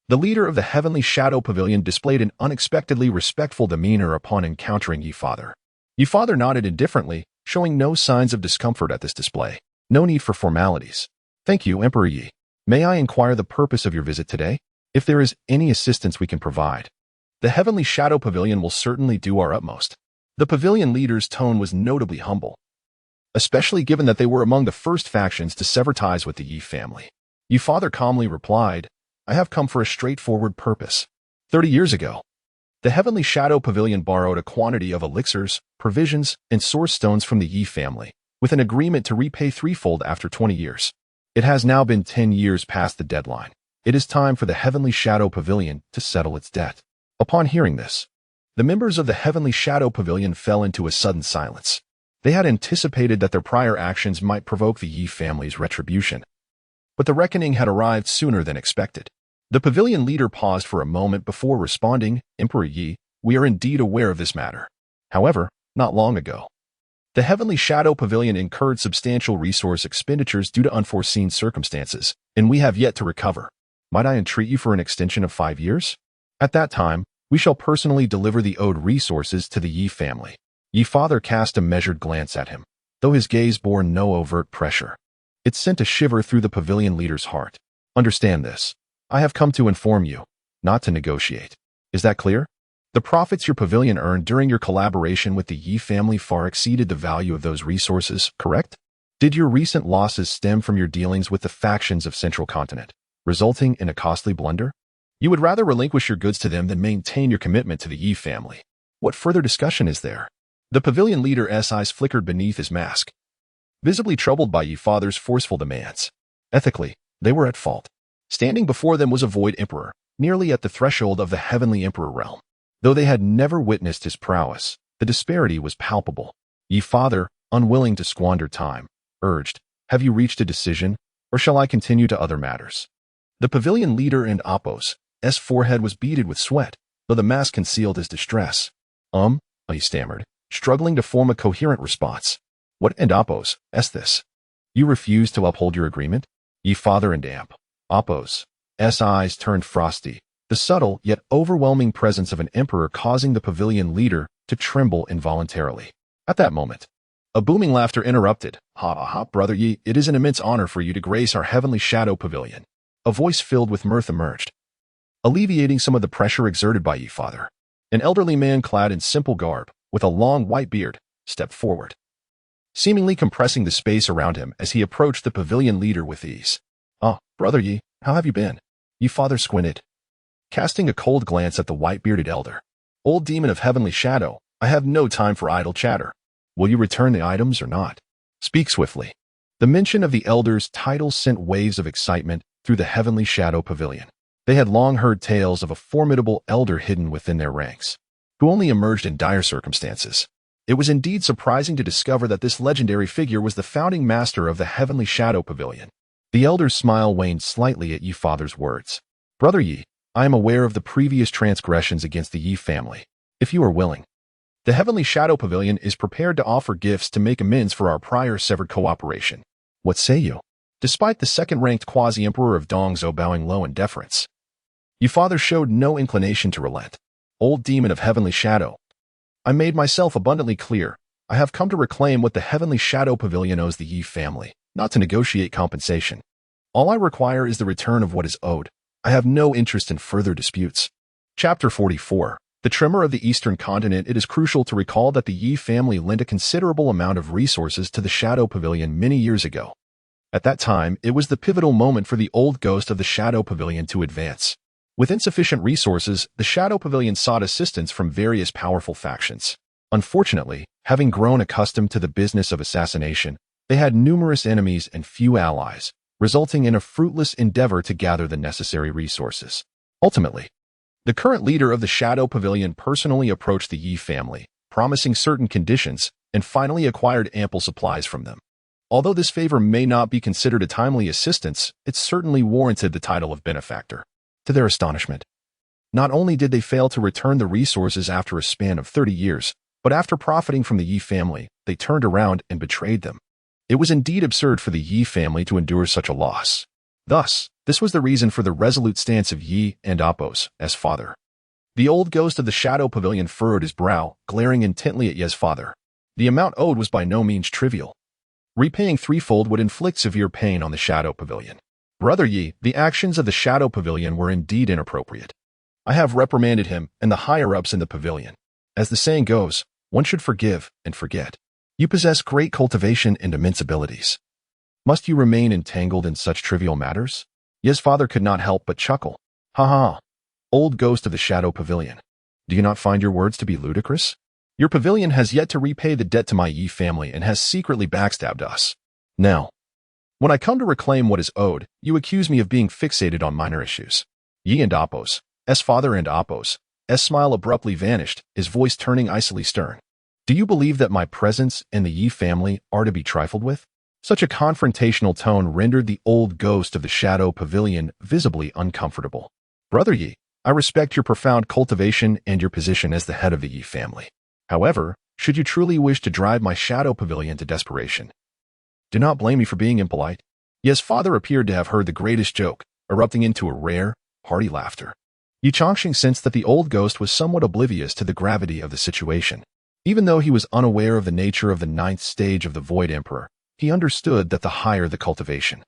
the leader of the Heavenly Shadow Pavilion displayed an unexpectedly respectful demeanor upon encountering Ye father. Ye father nodded indifferently, showing no signs of discomfort at this display. No need for formalities. Thank you, Emperor Yi. May I inquire the purpose of your visit today? If there is any assistance we can provide, the Heavenly Shadow Pavilion will certainly do our utmost. The pavilion leader's tone was notably humble, especially given that they were among the first factions to sever ties with the Ye family. Ye father calmly replied, I have come for a straightforward purpose. 30 years ago, the Heavenly Shadow Pavilion borrowed a quantity of elixirs, provisions, and source stones from the Ye family, with an agreement to repay threefold after 20 years. It has now been 10 years past the deadline. It is time for the Heavenly Shadow Pavilion to settle its debt. Upon hearing this, the members of the Heavenly Shadow Pavilion fell into a sudden silence. They had anticipated that their prior actions might provoke the Yi family's retribution. But the reckoning had arrived sooner than expected. The pavilion leader paused for a moment before responding, "Emperor Yi, we are indeed aware of this matter. However, not long ago, the Heavenly Shadow Pavilion incurred substantial resource expenditures due to unforeseen circumstances, and we have yet to recover. Might I entreat you for an extension of 5 years? At that time, we shall personally deliver the owed resources to the Yi family." Yi father cast a measured glance at him, though his gaze bore no overt pressure. It sent a shiver through the pavilion leader's heart. "Understand this. I have come to inform you, not to negotiate. Is that clear? The profits your pavilion earned during your collaboration with the Yi family far exceeded the value of those resources, correct? Did your recent losses stem from your dealings with the factions of Central Continent, resulting in a costly blunder? You would rather relinquish your goods to them than maintain your commitment to the Yi family. What further discussion is there?" The pavilion leader's eyes flickered beneath his mask, visibly troubled by Yi father's forceful demands. Ethically, they were at fault. Standing before them was a void emperor, nearly at the threshold of the heavenly emperor realm. Though they had never witnessed his prowess, the disparity was palpable. Yi father, unwilling to squander time, urged, "Have you reached a decision, or shall I continue to other matters?" The pavilion leader and Apos' forehead was beaded with sweat, though the mask concealed his distress. He stammered, struggling to form a coherent response. "What and Apos' this? You refuse to uphold your agreement?" Yi father and Apos' eyes turned frosty, the subtle yet overwhelming presence of an emperor causing the pavilion leader to tremble involuntarily. At that moment, a booming laughter interrupted. "Ha, brother Yi, it is an immense honor for you to grace our heavenly shadow pavilion." A voice filled with mirth emerged, alleviating some of the pressure exerted by Yi father. An elderly man clad in simple garb, with a long white beard, stepped forward, seemingly compressing the space around him as he approached the pavilion leader with ease. Brother Yi, how have you been?" Yi father squinted, casting a cold glance at the white-bearded elder. "Old demon of heavenly shadow, I have no time for idle chatter. Will you return the items or not? Speak swiftly." The mention of the elder's title sent waves of excitement through the heavenly shadow pavilion. They had long heard tales of a formidable elder hidden within their ranks, who only emerged in dire circumstances. It was indeed surprising to discover that this legendary figure was the founding master of the heavenly shadow pavilion. The elder's smile waned slightly at Yi father's words. "Brother Yi, I am aware of the previous transgressions against the Yi family. If you are willing, the Heavenly Shadow Pavilion is prepared to offer gifts to make amends for our prior severed cooperation. What say you?" Despite the second-ranked quasi-emperor of Dongzhou bowing low in deference, Yi father showed no inclination to relent. "Old demon of heavenly shadow, I made myself abundantly clear. I have come to reclaim what the Heavenly Shadow Pavilion owes the Yi family, not to negotiate compensation. All I require is the return of what is owed. I have no interest in further disputes." Chapter 44. The Tremor of the Eastern Continent. It is crucial to recall that the Yi family lent a considerable amount of resources to the Shadow Pavilion many years ago. At that time, it was the pivotal moment for the old ghost of the Shadow Pavilion to advance. With insufficient resources, the Shadow Pavilion sought assistance from various powerful factions. Unfortunately, having grown accustomed to the business of assassination, they had numerous enemies and few allies, resulting in a fruitless endeavor to gather the necessary resources. Ultimately, the current leader of the Shadow Pavilion personally approached the Yi family, promising certain conditions, and finally acquired ample supplies from them. Although this favor may not be considered a timely assistance, it certainly warranted the title of benefactor. To their astonishment, not only did they fail to return the resources after a span of 30 years, but after profiting from the Yi family, they turned around and betrayed them. It was indeed absurd for the Yi family to endure such a loss. Thus, this was the reason for the resolute stance of Yi and Apos' father. The old ghost of the Shadow Pavilion furrowed his brow, glaring intently at Ye's father. The amount owed was by no means trivial. Repaying threefold would inflict severe pain on the Shadow Pavilion. "Brother Yi, the actions of the Shadow Pavilion were indeed inappropriate. I have reprimanded him and the higher-ups in the pavilion. As the saying goes, one should forgive and forget. You possess great cultivation and immense abilities. Must you remain entangled in such trivial matters?" Ye's father could not help but chuckle. "Ha ha, old ghost of the Shadow Pavilion. Do you not find your words to be ludicrous? Your pavilion has yet to repay the debt to my Yi family and has secretly backstabbed us. Now, when I come to reclaim what is owed, you accuse me of being fixated on minor issues." Yi and Apos' father and Apos' smile abruptly vanished, his voice turning icily stern. Do you believe that my presence and the Yi family are to be trifled with? Such a confrontational tone rendered the old ghost of the Shadow Pavilion visibly uncomfortable. Brother Yi, I respect your profound cultivation and your position as the head of the Yi family. However, should you truly wish to drive my Shadow Pavilion to desperation, do not blame me for being impolite. Ye's father appeared to have heard the greatest joke, erupting into a rare, hearty laughter. Ye Changsheng sensed that the old ghost was somewhat oblivious to the gravity of the situation. Even though he was unaware of the nature of the ninth stage of the Void Emperor, he understood that the higher the cultivation,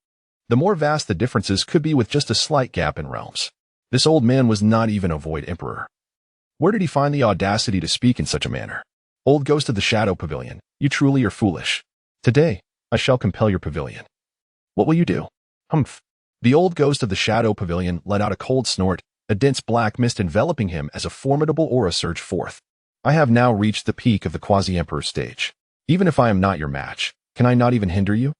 the more vast the differences could be with just a slight gap in realms. This old man was not even a Void Emperor. Where did he find the audacity to speak in such a manner? Old ghost of the Shadow Pavilion, you truly are foolish. Today, I shall compel your pavilion. What will you do? Humph. The old ghost of the Shadow Pavilion let out a cold snort, a dense black mist enveloping him as a formidable aura surged forth. I have now reached the peak of the Quasi-Emperor stage. Even if I am not your match, can I not even hinder you?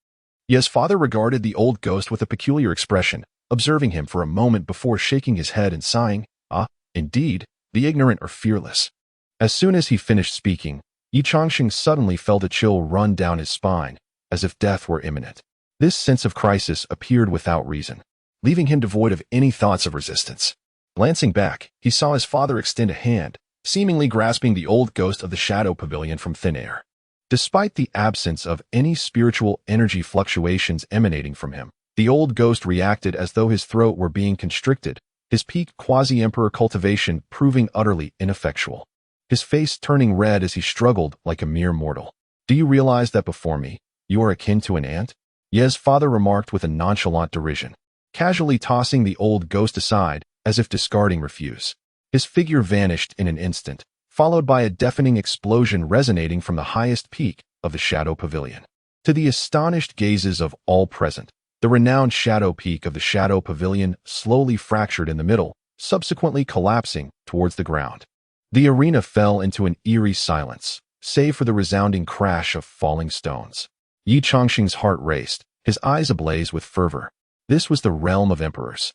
Ye's father regarded the old ghost with a peculiar expression, observing him for a moment before shaking his head and sighing, "Ah, indeed, the ignorant are fearless." As soon as he finished speaking, Ye Changsheng suddenly felt a chill run down his spine, as if death were imminent. This sense of crisis appeared without reason, leaving him devoid of any thoughts of resistance. Glancing back, he saw his father extend a hand, seemingly grasping the old ghost of the Shadow Pavilion from thin air. Despite the absence of any spiritual energy fluctuations emanating from him, the old ghost reacted as though his throat were being constricted, his peak Quasi-Emperor cultivation proving utterly ineffectual. His face turning red as he struggled like a mere mortal. Do you realize that before me, you are akin to an ant? Ye's father remarked with a nonchalant derision, casually tossing the old ghost aside as if discarding refuse. His figure vanished in an instant, followed by a deafening explosion resonating from the highest peak of the Shadow Pavilion. To the astonished gazes of all present, the renowned shadow peak of the Shadow Pavilion slowly fractured in the middle, subsequently collapsing towards the ground. The arena fell into an eerie silence, save for the resounding crash of falling stones. Ye Changsheng's heart raced, his eyes ablaze with fervor. This was the realm of emperors.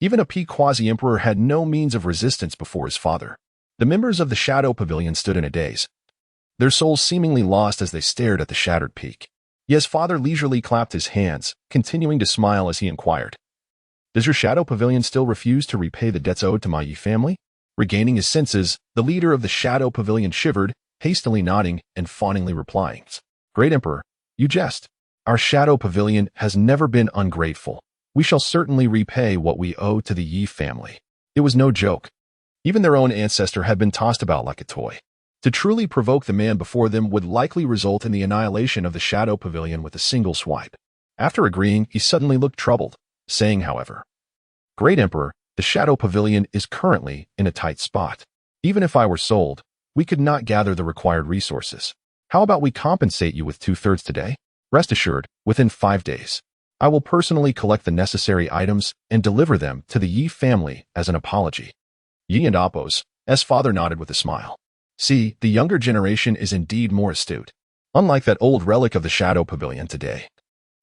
Even a peak Quasi-Emperor had no means of resistance before his father. The members of the Shadow Pavilion stood in a daze, their souls seemingly lost as they stared at the shattered peak. Ye's father leisurely clapped his hands, continuing to smile as he inquired, "Does your Shadow Pavilion still refuse to repay the debts owed to my Yi family?" Regaining his senses, the leader of the Shadow Pavilion shivered, hastily nodding and fawningly replying, "Great Emperor, you jest. Our Shadow Pavilion has never been ungrateful. We shall certainly repay what we owe to the Yi family." It was no joke. Even their own ancestor had been tossed about like a toy. To truly provoke the man before them would likely result in the annihilation of the Shadow Pavilion with a single swipe. After agreeing, he suddenly looked troubled, saying, however, "Great Emperor, the Shadow Pavilion is currently in a tight spot. Even if I were sold, we could not gather the required resources. How about we compensate you with 2/3 today? Rest assured, within 5 days, I will personally collect the necessary items and deliver them to the Yi family as an apology." Yi and Appo's father nodded with a smile. See, the younger generation is indeed more astute. Unlike that old relic of the Shadow Pavilion today,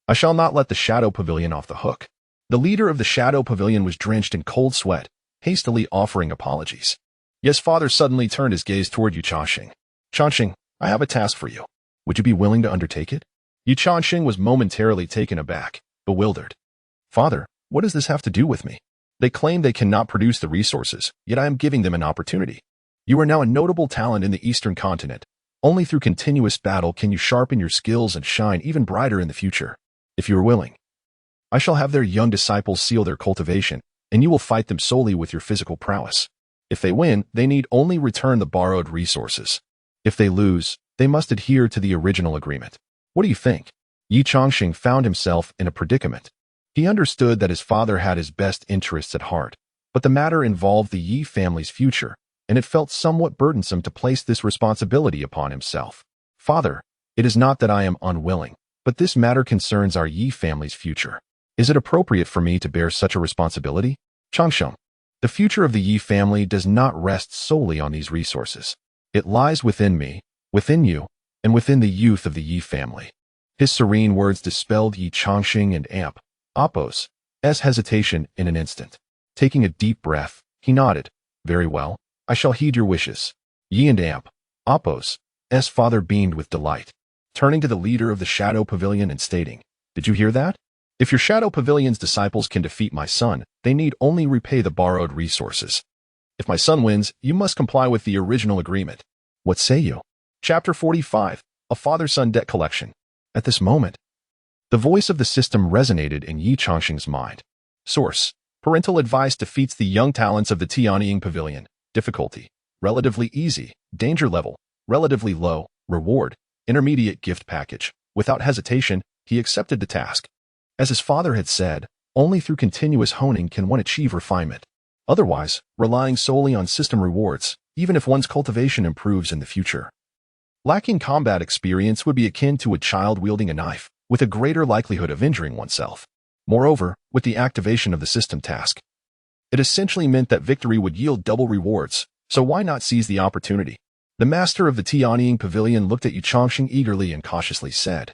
I shall not let the Shadow Pavilion off the hook. The leader of the Shadow Pavilion was drenched in cold sweat, hastily offering apologies. Ye's father suddenly turned his gaze toward Ye Changsheng. "Changsheng, I have a task for you. Would you be willing to undertake it?" Ye Changsheng was momentarily taken aback, bewildered. "Father, what does this have to do with me? They claim they cannot produce the resources, yet I am giving them an opportunity. You are now a notable talent in the Eastern continent. Only through continuous battle can you sharpen your skills and shine even brighter in the future. If you are willing, I shall have their young disciples seal their cultivation, and you will fight them solely with your physical prowess. If they win, they need only return the borrowed resources. If they lose, they must adhere to the original agreement. What do you think?" Ye Changsheng found himself in a predicament. He understood that his father had his best interests at heart, but the matter involved the Yi family's future, and it felt somewhat burdensome to place this responsibility upon himself. "Father, it is not that I am unwilling, but this matter concerns our Yi family's future. Is it appropriate for me to bear such a responsibility?" "Changsheng, the future of the Yi family does not rest solely on these resources. It lies within me, within you, and within the youth of the Yi family." His serene words dispelled Ye Changsheng and Appo's hesitation in an instant. Taking a deep breath, he nodded. "Very well, I shall heed your wishes." Yi and Appo's Changsheng's father beamed with delight, turning to the leader of the Shadow Pavilion and stating, "Did you hear that? If your Shadow Pavilion's disciples can defeat my son, they need only repay the borrowed resources. If my son wins, you must comply with the original agreement. What say you?" Chapter 45, A Father-Son Debt Collection. At this moment, the voice of the system resonated in Ye Changsheng's mind. Source: Parental advice defeats the young talents of the Tianying Pavilion. Difficulty: relatively easy. Danger level: relatively low. Reward: intermediate gift package. Without hesitation, he accepted the task. As his father had said, only through continuous honing can one achieve refinement. Otherwise, relying solely on system rewards, even if one's cultivation improves in the future. Lacking combat experience would be akin to a child wielding a knife, with a greater likelihood of injuring oneself. Moreover, with the activation of the system task, it essentially meant that victory would yield double rewards, so why not seize the opportunity? The master of the Tianying Pavilion looked at Ye Changsheng eagerly and cautiously said,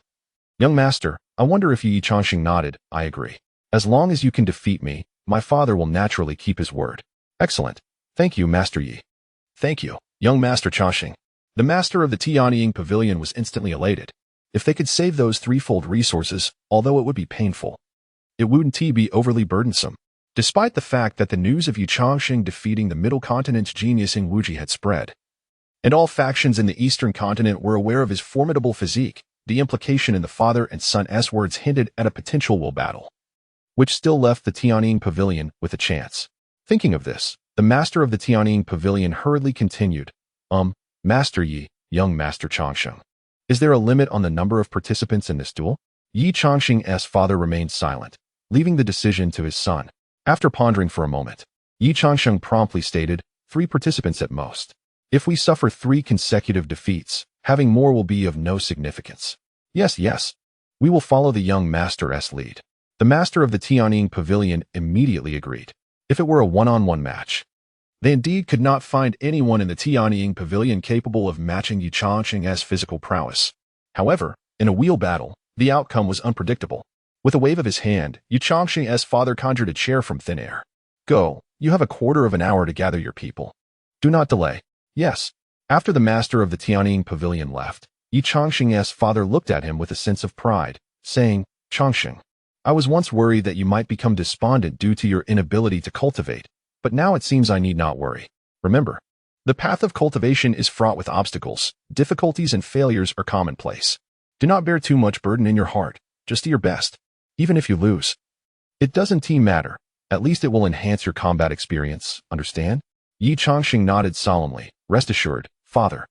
"Young master, I wonder if Ye Changsheng nodded. I agree. As long as you can defeat me, my father will naturally keep his word." "Excellent. Thank you, Master Yi." "Thank you, young Master Changsheng." The master of the Tianying Pavilion was instantly elated. If they could save those threefold resources, although it would be painful, it wouldn't be overly burdensome. Despite the fact that the news of Ye Changsheng defeating the Middle Continent's genius Ing Wuji had spread, and all factions in the Eastern Continent were aware of his formidable physique, the implication in the father and son's words hinted at a potential will battle, which still left the Tianying Pavilion with a chance. Thinking of this, the master of the Tianying Pavilion hurriedly continued, Master Yi, young Master Changsheng, is there a limit on the number of participants in this duel?" Ye Changsheng's father remained silent, leaving the decision to his son. After pondering for a moment, Ye Changsheng promptly stated, 3 participants at most. If we suffer 3 consecutive defeats, having more will be of no significance. Yes, we will follow the young master's lead." The master of the Tianying Pavilion immediately agreed. If it were a one-on-one match, they indeed could not find anyone in the Tianying Pavilion capable of matching Ye Changsheng's physical prowess. However, in a wheel battle, the outcome was unpredictable. With a wave of his hand, Ye Changsheng's father conjured a chair from thin air. "Go, you have a quarter of an hour to gather your people. Do not delay." "Yes." After the master of the Tianying Pavilion left, Ye Changsheng's father looked at him with a sense of pride, saying, "Changsheng, I was once worried that you might become despondent due to your inability to cultivate, but now it seems I need not worry. Remember, the path of cultivation is fraught with obstacles, difficulties and failures are commonplace. Do not bear too much burden in your heart, just do your best. Even if you lose, it doesn't matter, at least it will enhance your combat experience, understand?" Ye Changsheng nodded solemnly. "Rest assured, father,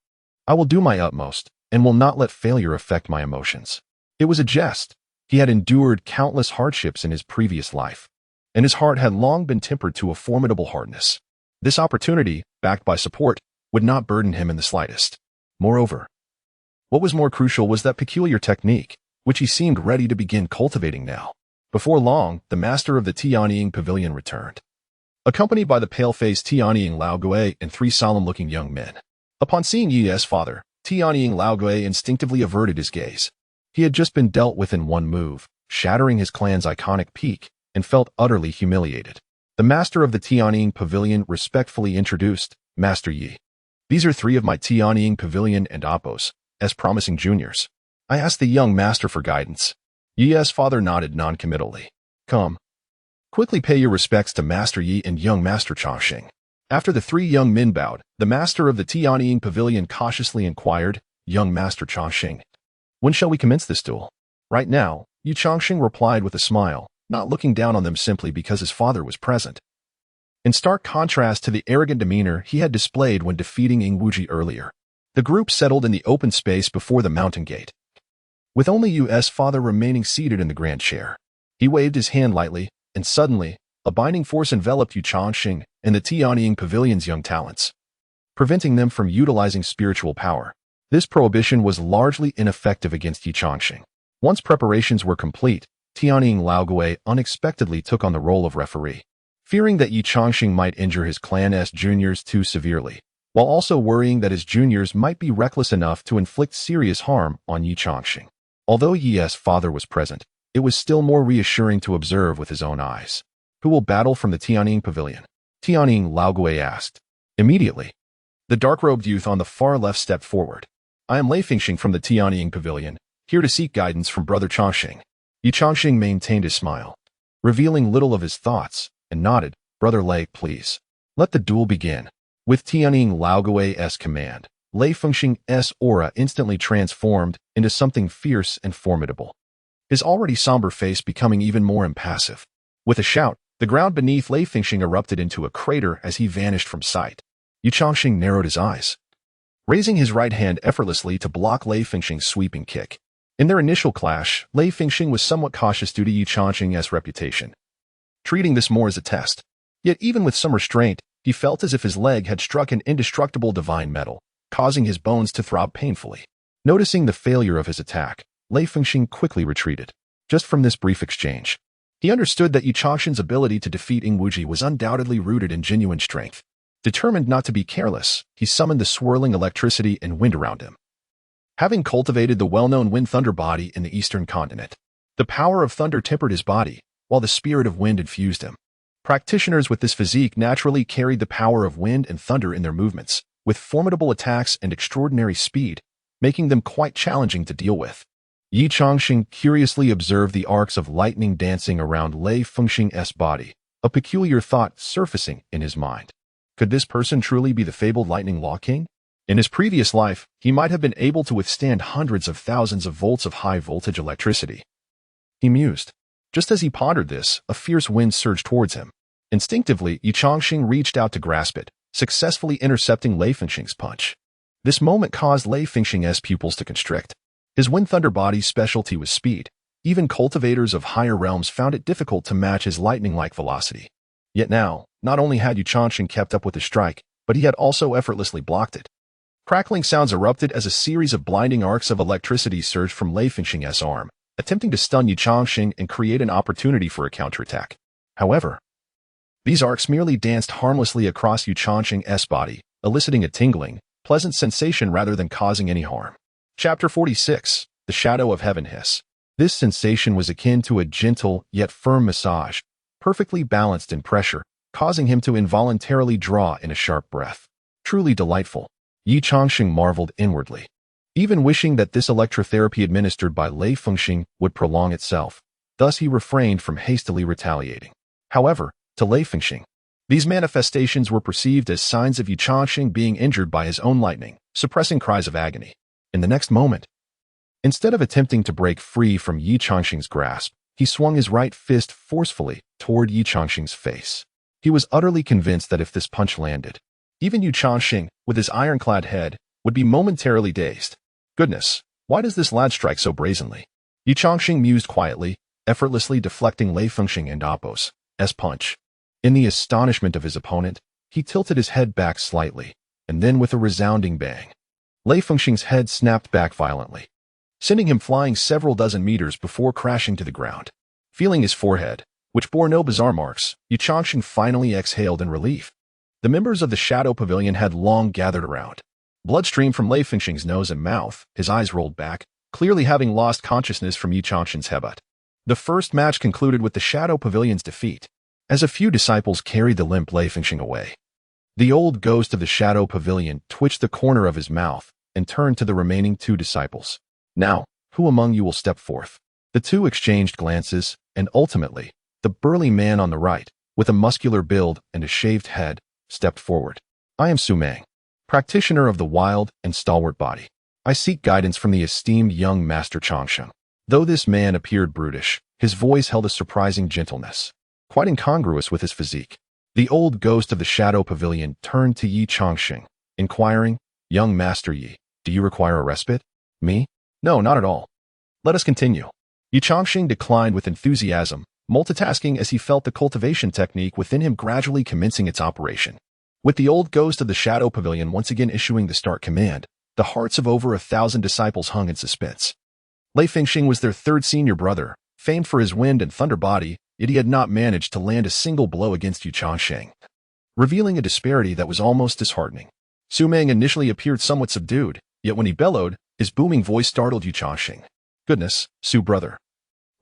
I will do my utmost, and will not let failure affect my emotions." It was a jest. He had endured countless hardships in his previous life, and his heart had long been tempered to a formidable hardness. This opportunity, backed by support, would not burden him in the slightest. Moreover, what was more crucial was that peculiar technique, which he seemed ready to begin cultivating now. Before long, the master of the Tianying Pavilion returned, accompanied by the pale-faced Tianying Laogue and 3 solemn-looking young men. Upon seeing Yi's father, Tianying Laogue instinctively averted his gaze. He had just been dealt with in one move, shattering his clan's iconic peak, and felt utterly humiliated. The master of the Tianying Pavilion respectfully introduced, "Master Yi. These are 3 of my Tianying Pavilion and Oppos, as promising juniors. I asked the young master for guidance." Yi's father nodded non-committally. "Come. Quickly pay your respects to Master Yi and young Master Changsheng." After the 3 young men bowed, the master of the Tianying Pavilion cautiously inquired, "Young Master Changsheng, when shall we commence this duel?" "Right now," Ye Changsheng replied with a smile, not looking down on them simply because his father was present. In stark contrast to the arrogant demeanor he had displayed when defeating Ing Wuji earlier, the group settled in the open space before the mountain gate, with only Yu's father remaining seated in the grand chair. He waved his hand lightly, and suddenly, a binding force enveloped Ye Changsheng and the Tianying Pavilion's young talents, preventing them from utilizing spiritual power. This prohibition was largely ineffective against Ye Changsheng. Once preparations were complete, Tianying Laogue unexpectedly took on the role of referee, fearing that Ye Changsheng might injure his clan's juniors too severely, while also worrying that his juniors might be reckless enough to inflict serious harm on Ye Changsheng. Although Yi's father was present, it was still more reassuring to observe with his own eyes. "Who will battle from the Tianying Pavilion?" Tianying Laogue asked. Immediately, the dark-robed youth on the far left stepped forward. I am Lei Fingxing from the Tianying Pavilion, here to seek guidance from Brother Changsheng. Ye Changsheng maintained his smile, revealing little of his thoughts, and nodded. Brother Lei, please. Let the duel begin. With Tianying Laogui's command, Lei Fengxing's aura instantly transformed into something fierce and formidable, his already somber face becoming even more impassive. With a shout, the ground beneath Lei Fengxing erupted into a crater as he vanished from sight. Ye Changsheng narrowed his eyes, raising his right hand effortlessly to block Lei Fengxing's sweeping kick. In their initial clash, Lei Fengxing was somewhat cautious due to Ye Changsheng's reputation, treating this more as a test. Yet even with some restraint, he felt as if his leg had struck an indestructible divine metal, causing his bones to throb painfully. Noticing the failure of his attack, Lei Fengxing quickly retreated. Just from this brief exchange, he understood that Ye Changsheng's ability to defeat Ingwuji was undoubtedly rooted in genuine strength. Determined not to be careless, he summoned the swirling electricity and wind around him. Having cultivated the well-known wind-thunder body in the eastern continent, the power of thunder tempered his body, while the spirit of wind infused him. Practitioners with this physique naturally carried the power of wind and thunder in their movements, with formidable attacks and extraordinary speed, making them quite challenging to deal with. Ye Changsheng curiously observed the arcs of lightning dancing around Lei Fengxing's body, a peculiar thought surfacing in his mind. Could this person truly be the fabled Lightning Law King? In his previous life, he might have been able to withstand hundreds of thousands of volts of high-voltage electricity. He mused. Just as he pondered this, a fierce wind surged towards him. Instinctively, Ye Changsheng reached out to grasp it, successfully intercepting Lei Fengxing's punch. This moment caused Lei Fengxing's pupils to constrict. His wind-thunder body's specialty was speed. Even cultivators of higher realms found it difficult to match his lightning-like velocity. Yet now, not only had Ye Changsheng kept up with the strike, but he had also effortlessly blocked it. Crackling sounds erupted as a series of blinding arcs of electricity surged from Lei Fengxing's arm, attempting to stun Ye Changsheng and create an opportunity for a counterattack. However, these arcs merely danced harmlessly across Ye Changsheng's body, eliciting a tingling, pleasant sensation rather than causing any harm. Chapter 46. The Shadow of Heaven Hiss. This sensation was akin to a gentle yet firm massage, perfectly balanced in pressure, causing him to involuntarily draw in a sharp breath. Truly delightful. Ye Changsheng marveled inwardly, even wishing that this electrotherapy administered by Lei Fengxing would prolong itself. Thus he refrained from hastily retaliating. However, to Lei Fengxing, these manifestations were perceived as signs of Ye Changsheng being injured by his own lightning, suppressing cries of agony. In the next moment, instead of attempting to break free from Ye Changsheng's grasp, he swung his right fist forcefully toward Ye Changsheng's face. He was utterly convinced that if this punch landed, even Ye Changsheng, with his ironclad head, would be momentarily dazed. Goodness, why does this lad strike so brazenly? Ye Changsheng mused quietly, effortlessly deflecting Lei Fengxing and Appo's punch. In the astonishment of his opponent, he tilted his head back slightly, and then with a resounding bang, Lei Fengxing's head snapped back violently, sending him flying several dozen meters before crashing to the ground. Feeling his forehead, which bore no bizarre marks, Ye Changsheng finally exhaled in relief. The members of the Shadow Pavilion had long gathered around. Blood streamed from Lei Fengxing's nose and mouth, his eyes rolled back, clearly having lost consciousness from Ye Changsheng's headbutt. The first match concluded with the Shadow Pavilion's defeat, as a few disciples carried the limp Lei Fengxing away. The old ghost of the Shadow Pavilion twitched the corner of his mouth and turned to the remaining two disciples. Now, who among you will step forth? The two exchanged glances, and ultimately, the burly man on the right, with a muscular build and a shaved head, stepped forward. I am Su Meng, practitioner of the wild and stalwart body. I seek guidance from the esteemed young Master Changsheng. Though this man appeared brutish, his voice held a surprising gentleness, quite incongruous with his physique. The old ghost of the Shadow Pavilion turned to Ye Changsheng, inquiring, Young Master Yi, do you require a respite? Me? No, not at all. Let us continue. Ye Changsheng declined with enthusiasm, multitasking as he felt the cultivation technique within him gradually commencing its operation. With the old ghost of the Shadow Pavilion once again issuing the start command, the hearts of over 1,000 disciples hung in suspense. Lei Fengxing was their third senior brother, famed for his wind and thunder body, yet he had not managed to land a single blow against Ye Changsheng, revealing a disparity that was almost disheartening. Su Meng initially appeared somewhat subdued, yet when he bellowed, his booming voice startled Ye Changsheng. Goodness, Su brother.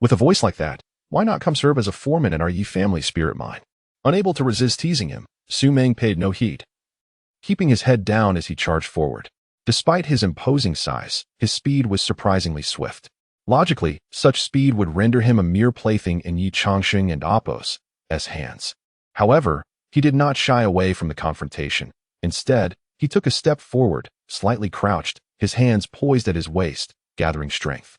With a voice like that, why not come serve as a foreman in our Yi family spirit mine? Unable to resist teasing him, Su Meng paid no heed, keeping his head down as he charged forward. Despite his imposing size, his speed was surprisingly swift. Logically, such speed would render him a mere plaything in Ye Changsheng and Apos' hands. However, he did not shy away from the confrontation. Instead, he took a step forward, slightly crouched, his hands poised at his waist, gathering strength.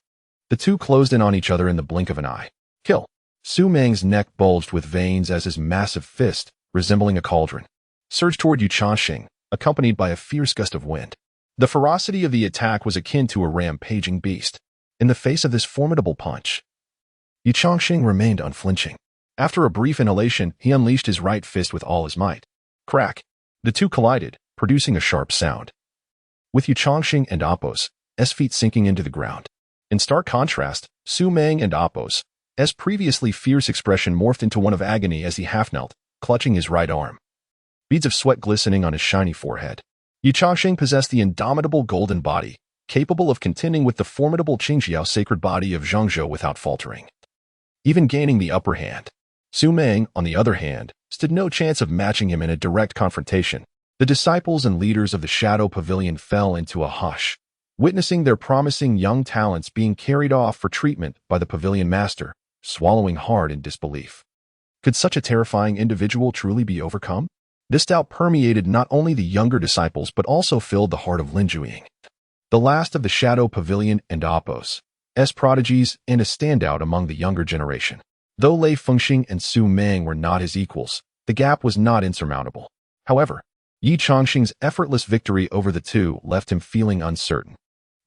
The two closed in on each other in the blink of an eye. Kill. Su Meng's neck bulged with veins as his massive fist, resembling a cauldron, surged toward Ye Changsheng, accompanied by a fierce gust of wind. The ferocity of the attack was akin to a rampaging beast. In the face of this formidable punch, Ye Changsheng remained unflinching. After a brief inhalation, he unleashed his right fist with all his might. Crack! The two collided, producing a sharp sound, with Ye Changsheng and Apos' feet sinking into the ground. In stark contrast, Su Meng and Apos' previously fierce expression morphed into one of agony as he half-knelt, clutching his right arm, beads of sweat glistening on his shiny forehead. Ye Changsheng possessed the indomitable golden body, capable of contending with the formidable Qingjiao sacred body of Zhengzhou without faltering, even gaining the upper hand. Su Meng, on the other hand, stood no chance of matching him in a direct confrontation. The disciples and leaders of the Shadow Pavilion fell into a hush, witnessing their promising young talents being carried off for treatment by the pavilion master, swallowing hard in disbelief. Could such a terrifying individual truly be overcome? This doubt permeated not only the younger disciples but also filled the heart of Lin Zhuiying, the last of the Shadow Pavilion and Apos' prodigies and a standout among the younger generation. Though Lei Fengxing and Su Meng were not his equals, the gap was not insurmountable. However, Ye Changsheng's effortless victory over the two left him feeling uncertain.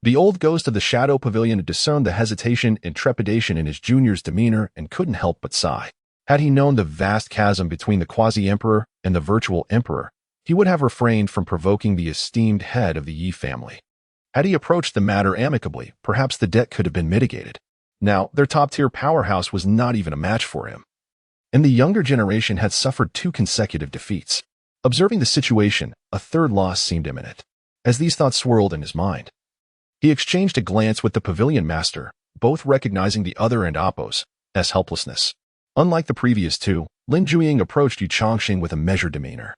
The old ghost of the Shadow Pavilion had discerned the hesitation and trepidation in his junior's demeanor and couldn't help but sigh. Had he known the vast chasm between the quasi-emperor and the virtual emperor, he would have refrained from provoking the esteemed head of the Yi family. Had he approached the matter amicably, perhaps the debt could have been mitigated. Now, their top-tier powerhouse was not even a match for him, and the younger generation had suffered 2 consecutive defeats. Observing the situation, a third loss seemed imminent. As these thoughts swirled in his mind, he exchanged a glance with the pavilion master, both recognizing the other and Apos' helplessness. Unlike the previous two, Lin Zhuiying approached Ye Changsheng with a measured demeanor,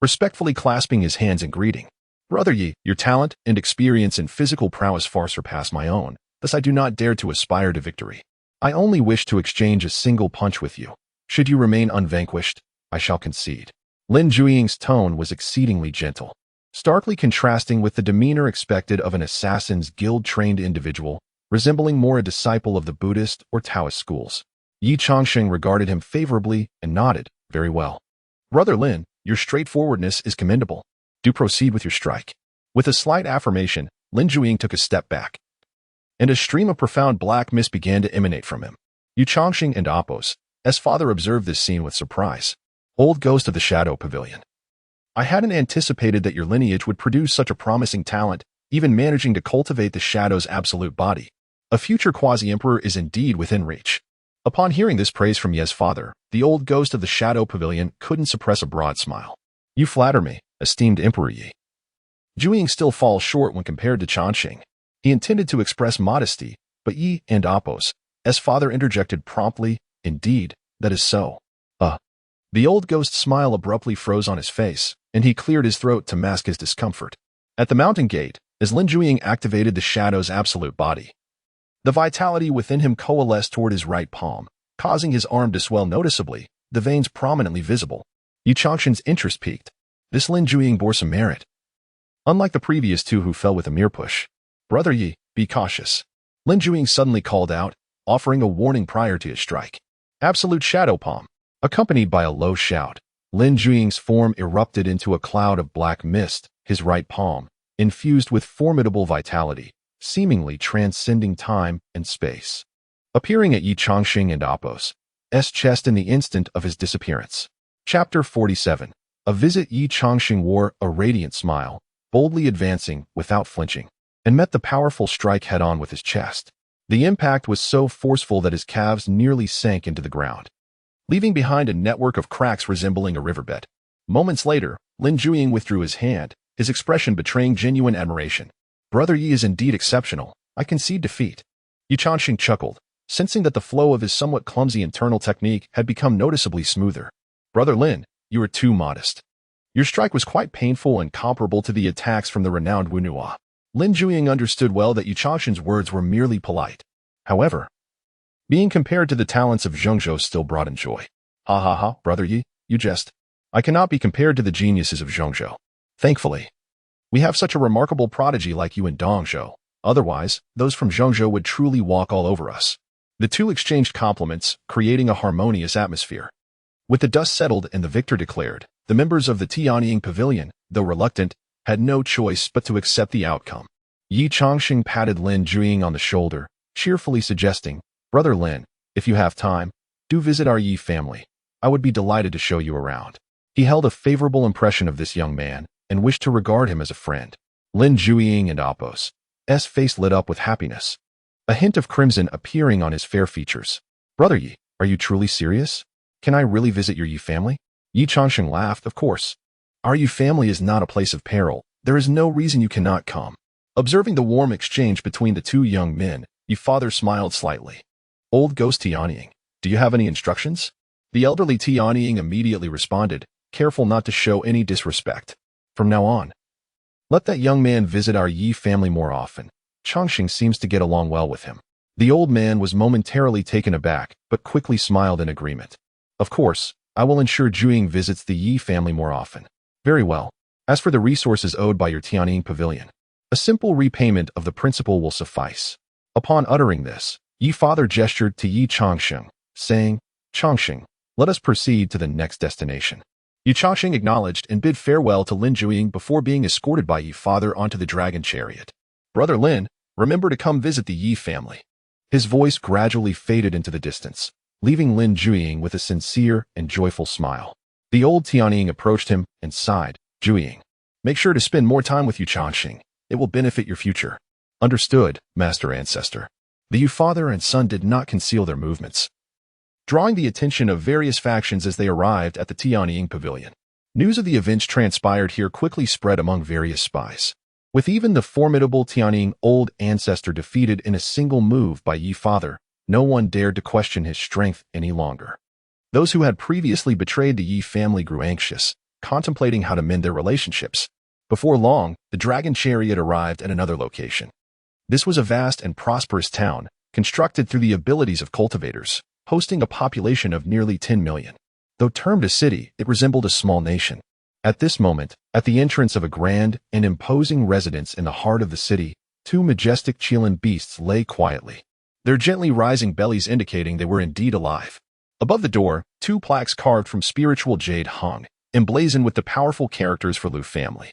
respectfully clasping his hands in greeting. Brother Yi, your talent and experience in physical prowess far surpass my own, thus I do not dare to aspire to victory. I only wish to exchange a single punch with you. Should you remain unvanquished, I shall concede. Lin Zhuiying's tone was exceedingly gentle, starkly contrasting with the demeanor expected of an Assassin's Guild-trained individual, resembling more a disciple of the Buddhist or Taoist schools. Ye Changsheng regarded him favorably and nodded. Very well. Brother Lin, your straightforwardness is commendable. Do proceed with your strike. With a slight affirmation, Lin Zhuiying took a step back, and a stream of profound black mist began to emanate from him. Ye Changsheng and Apos' father observed this scene with surprise. Old ghost of the Shadow Pavilion, I hadn't anticipated that your lineage would produce such a promising talent, even managing to cultivate the Shadow's absolute body. A future quasi-emperor is indeed within reach. Upon hearing this praise from Ye's father, the old ghost of the Shadow Pavilion couldn't suppress a broad smile. You flatter me, esteemed Emperor Yi. Zhuiying still falls short when compared to Changsheng. He intended to express modesty, but Yi and Apos' father interjected promptly, indeed, that is so. The old ghost's smile abruptly froze on his face, and he cleared his throat to mask his discomfort. At the mountain gate, as Lin Zhuiying activated the Shadow's absolute body, the vitality within him coalesced toward his right palm, causing his arm to swell noticeably, the veins prominently visible. Ye Changsheng's interest peaked. This Lin Zhuiying bore some merit, unlike the previous two who fell with a mere push. Brother Yi, be cautious. Lin Zhuiying suddenly called out, offering a warning prior to his strike. Absolute Shadow Palm. Accompanied by a low shout, Lin Zhuiying's form erupted into a cloud of black mist, his right palm, infused with formidable vitality, seemingly transcending time and space, appearing at Ye Changsheng and Apos' chest in the instant of his disappearance. Chapter 47. A visit. Ye Changsheng wore a radiant smile, boldly advancing without flinching, and met the powerful strike head-on with his chest. The impact was so forceful that his calves nearly sank into the ground, leaving behind a network of cracks resembling a riverbed. Moments later, Lin Zhuiying withdrew his hand, his expression betraying genuine admiration. Brother Yi is indeed exceptional. I concede defeat. Ye Changsheng chuckled, sensing that the flow of his somewhat clumsy internal technique had become noticeably smoother. Brother Lin, you are too modest. Your strike was quite painful and comparable to the attacks from the renowned Wunua. Lin Juying understood well that Ye Changsheng's words were merely polite. However, being compared to the talents of Zhengzhou still brought him joy. Ha ha ha, brother Yi, you jest. I cannot be compared to the geniuses of Zhengzhou. Thankfully, we have such a remarkable prodigy like you in Dongzhou. Otherwise, those from Zhengzhou would truly walk all over us. The two exchanged compliments, creating a harmonious atmosphere. With the dust settled and the victor declared, the members of the Tianying Pavilion, though reluctant, had no choice but to accept the outcome. Ye Changsheng patted Lin Juying on the shoulder, cheerfully suggesting, Brother Lin, if you have time, do visit our Yi family. I would be delighted to show you around. He held a favorable impression of this young man and wished to regard him as a friend. Lin Juying and Apos' face lit up with happiness, a hint of crimson appearing on his fair features. Brother Yi, are you truly serious? Can I really visit your Yi family? Ye Changsheng laughed, of course. Our Yi family is not a place of peril. There is no reason you cannot come. Observing the warm exchange between the two young men, Ye father smiled slightly. Old ghost Tianying, do you have any instructions? The elderly Tianying immediately responded, careful not to show any disrespect. From now on, let that young man visit our Yi family more often. Changsheng seems to get along well with him. The old man was momentarily taken aback, but quickly smiled in agreement. Of course, I will ensure Juying visits the Yi family more often. Very well. As for the resources owed by your Tianying Pavilion, a simple repayment of the principal will suffice. Upon uttering this, Ye father gestured to Ye Changsheng, saying, Changsheng, let us proceed to the next destination. Ye Changsheng acknowledged and bid farewell to Lin Juying before being escorted by Ye father onto the dragon chariot. Brother Lin, remember to come visit the Yi family. His voice gradually faded into the distance, leaving Lin Juying with a sincere and joyful smile. The old Tianying approached him and sighed, Juying, make sure to spend more time with Ye Changsheng. It will benefit your future. Understood, Master Ancestor. The Yu father and son did not conceal their movements, drawing the attention of various factions as they arrived at the Tianying Pavilion. News of the events transpired here quickly spread among various spies. With even the formidable Tianying old ancestor defeated in a single move by Ye father, no one dared to question his strength any longer. Those who had previously betrayed the Yi family grew anxious, contemplating how to mend their relationships. Before long, the dragon chariot arrived at another location. This was a vast and prosperous town, constructed through the abilities of cultivators, hosting a population of nearly 10 million. Though termed a city, it resembled a small nation. At this moment, at the entrance of a grand and imposing residence in the heart of the city, two majestic Qilin beasts lay quietly, their gently rising bellies indicating they were indeed alive. Above the door, two plaques carved from spiritual jade hung, emblazoned with the powerful characters for Lu family.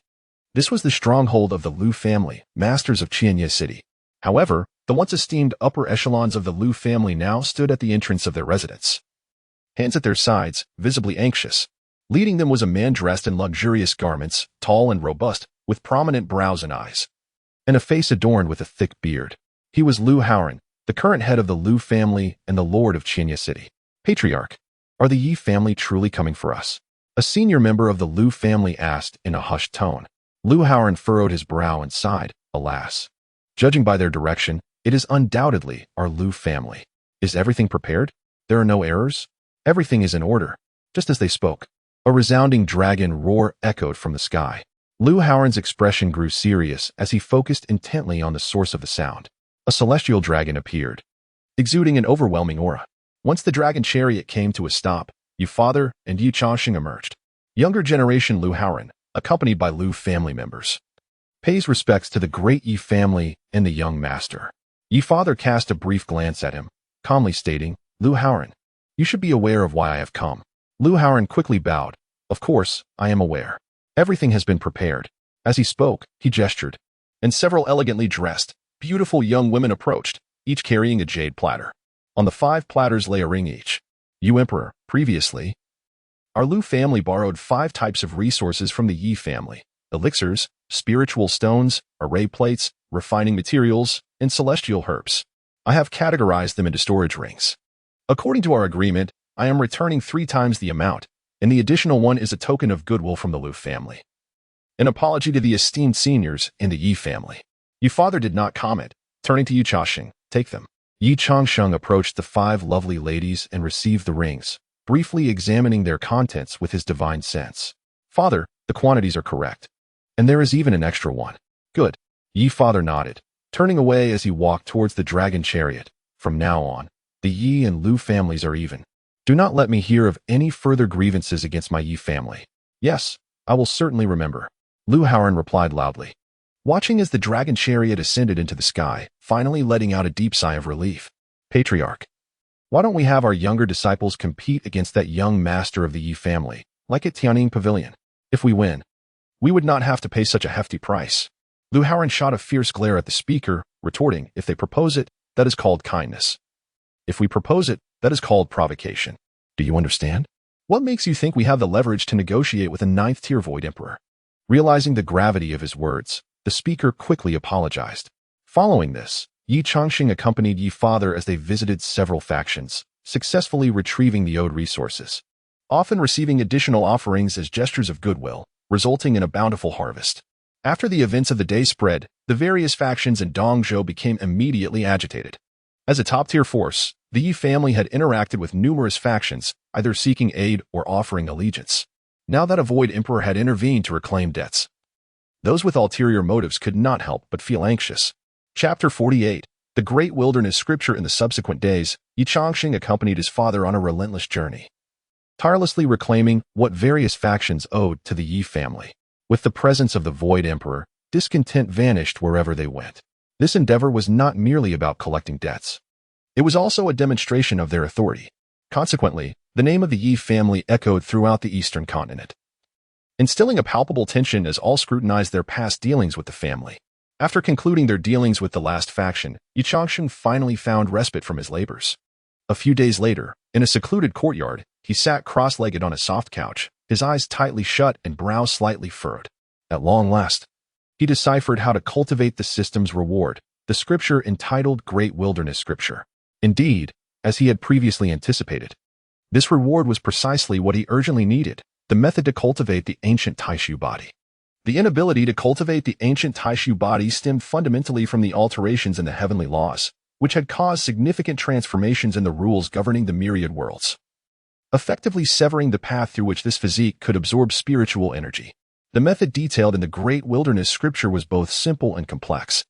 This was the stronghold of the Lu family, masters of Qingyi City. However, the once esteemed upper echelons of the Lu family now stood at the entrance of their residence, hands at their sides, visibly anxious. Leading them was a man dressed in luxurious garments, tall and robust, with prominent brows and eyes, and a face adorned with a thick beard. He was Lu Haoran, the current head of the Lu family and the lord of Qingyi City. Patriarch, are the Yi family truly coming for us? A senior member of the Lu family asked in a hushed tone. Lu Haoran furrowed his brow and sighed, alas. Judging by their direction, it is undoubtedly our Lu family. Is everything prepared? There are no errors? Everything is in order. Just as they spoke, a resounding dragon roar echoed from the sky. Lu Haoran's expression grew serious as he focused intently on the source of the sound. A celestial dragon appeared, exuding an overwhelming aura. Once the dragon chariot came to a stop, Ye father and Ye Changsheng emerged. Younger generation Lu Haoran, accompanied by Lu family members, pays respects to the great Yi family and the young master. Ye father cast a brief glance at him, calmly stating, Lu Haoran, you should be aware of why I have come. Lu Haoran quickly bowed. Of course, I am aware. Everything has been prepared. As he spoke, he gestured, and several elegantly dressed, beautiful young women approached, each carrying a jade platter. On the 5 platters lay a ring each. You Emperor, previously, our Lu family borrowed 5 types of resources from the Yi family: elixirs, spiritual stones, array plates, refining materials, and celestial herbs. I have categorized them into storage rings. According to our agreement, I am returning 3 times the amount, and the additional one is a token of goodwill from the Lu family. An apology to the esteemed seniors in the Yi family. Ye father did not comment. Turning to Ye Changsheng, take them. Ye Changsheng approached the 5 lovely ladies and received the rings, briefly examining their contents with his divine sense. Father, The quantities are correct. And there is even an extra one. Good. Yi father nodded, turning away as he walked towards the dragon chariot. From now on, the Yi and Lu families are even. Do not let me hear of any further grievances against my Yi family. Yes, I will certainly remember. Lu Haoran replied loudly, watching as the dragon chariot ascended into the sky, finally letting out a deep sigh of relief. Patriarch, why don't we have our younger disciples compete against that young master of the Yi family, like at Tianning Pavilion? If we win, we would not have to pay such a hefty price. Lu Haoran shot a fierce glare at the speaker, retorting, if they propose it, that is called kindness. If we propose it, that is called provocation. Do you understand? What makes you think we have the leverage to negotiate with a ninth-tier Void Emperor? Realizing the gravity of his words, the speaker quickly apologized. Following this, Ye Changsheng accompanied Yi father as they visited several factions, successfully retrieving the owed resources, often receiving additional offerings as gestures of goodwill, resulting in a bountiful harvest. After the events of the day spread, the various factions in Dongzhou became immediately agitated. As a top-tier force, the Yi family had interacted with numerous factions, either seeking aid or offering allegiance. Now that a Void Emperor had intervened to reclaim debts, those with ulterior motives could not help but feel anxious. Chapter 48. The Great Wilderness Scripture. In the subsequent days, Ye Changsheng accompanied his father on a relentless journey, tirelessly reclaiming what various factions owed to the Yi family. With the presence of the Void Emperor, discontent vanished wherever they went. This endeavor was not merely about collecting debts. It was also a demonstration of their authority. Consequently, the name of the Yi family echoed throughout the eastern continent, instilling a palpable tension as all scrutinized their past dealings with the family. After concluding their dealings with the last faction, Ye Changsheng finally found respite from his labors. A few days later, in a secluded courtyard, he sat cross-legged on a soft couch, his eyes tightly shut and brows slightly furrowed. At long last, he deciphered how to cultivate the system's reward, the scripture entitled Great Wilderness Scripture. Indeed, as he had previously anticipated, this reward was precisely what he urgently needed, the method to cultivate the ancient Taishu body. The inability to cultivate the ancient Taishu body stemmed fundamentally from the alterations in the heavenly laws, which had caused significant transformations in the rules governing the myriad worlds, effectively severing the path through which this physique could absorb spiritual energy. The method detailed in the Great Wilderness Scripture was both simple and complex.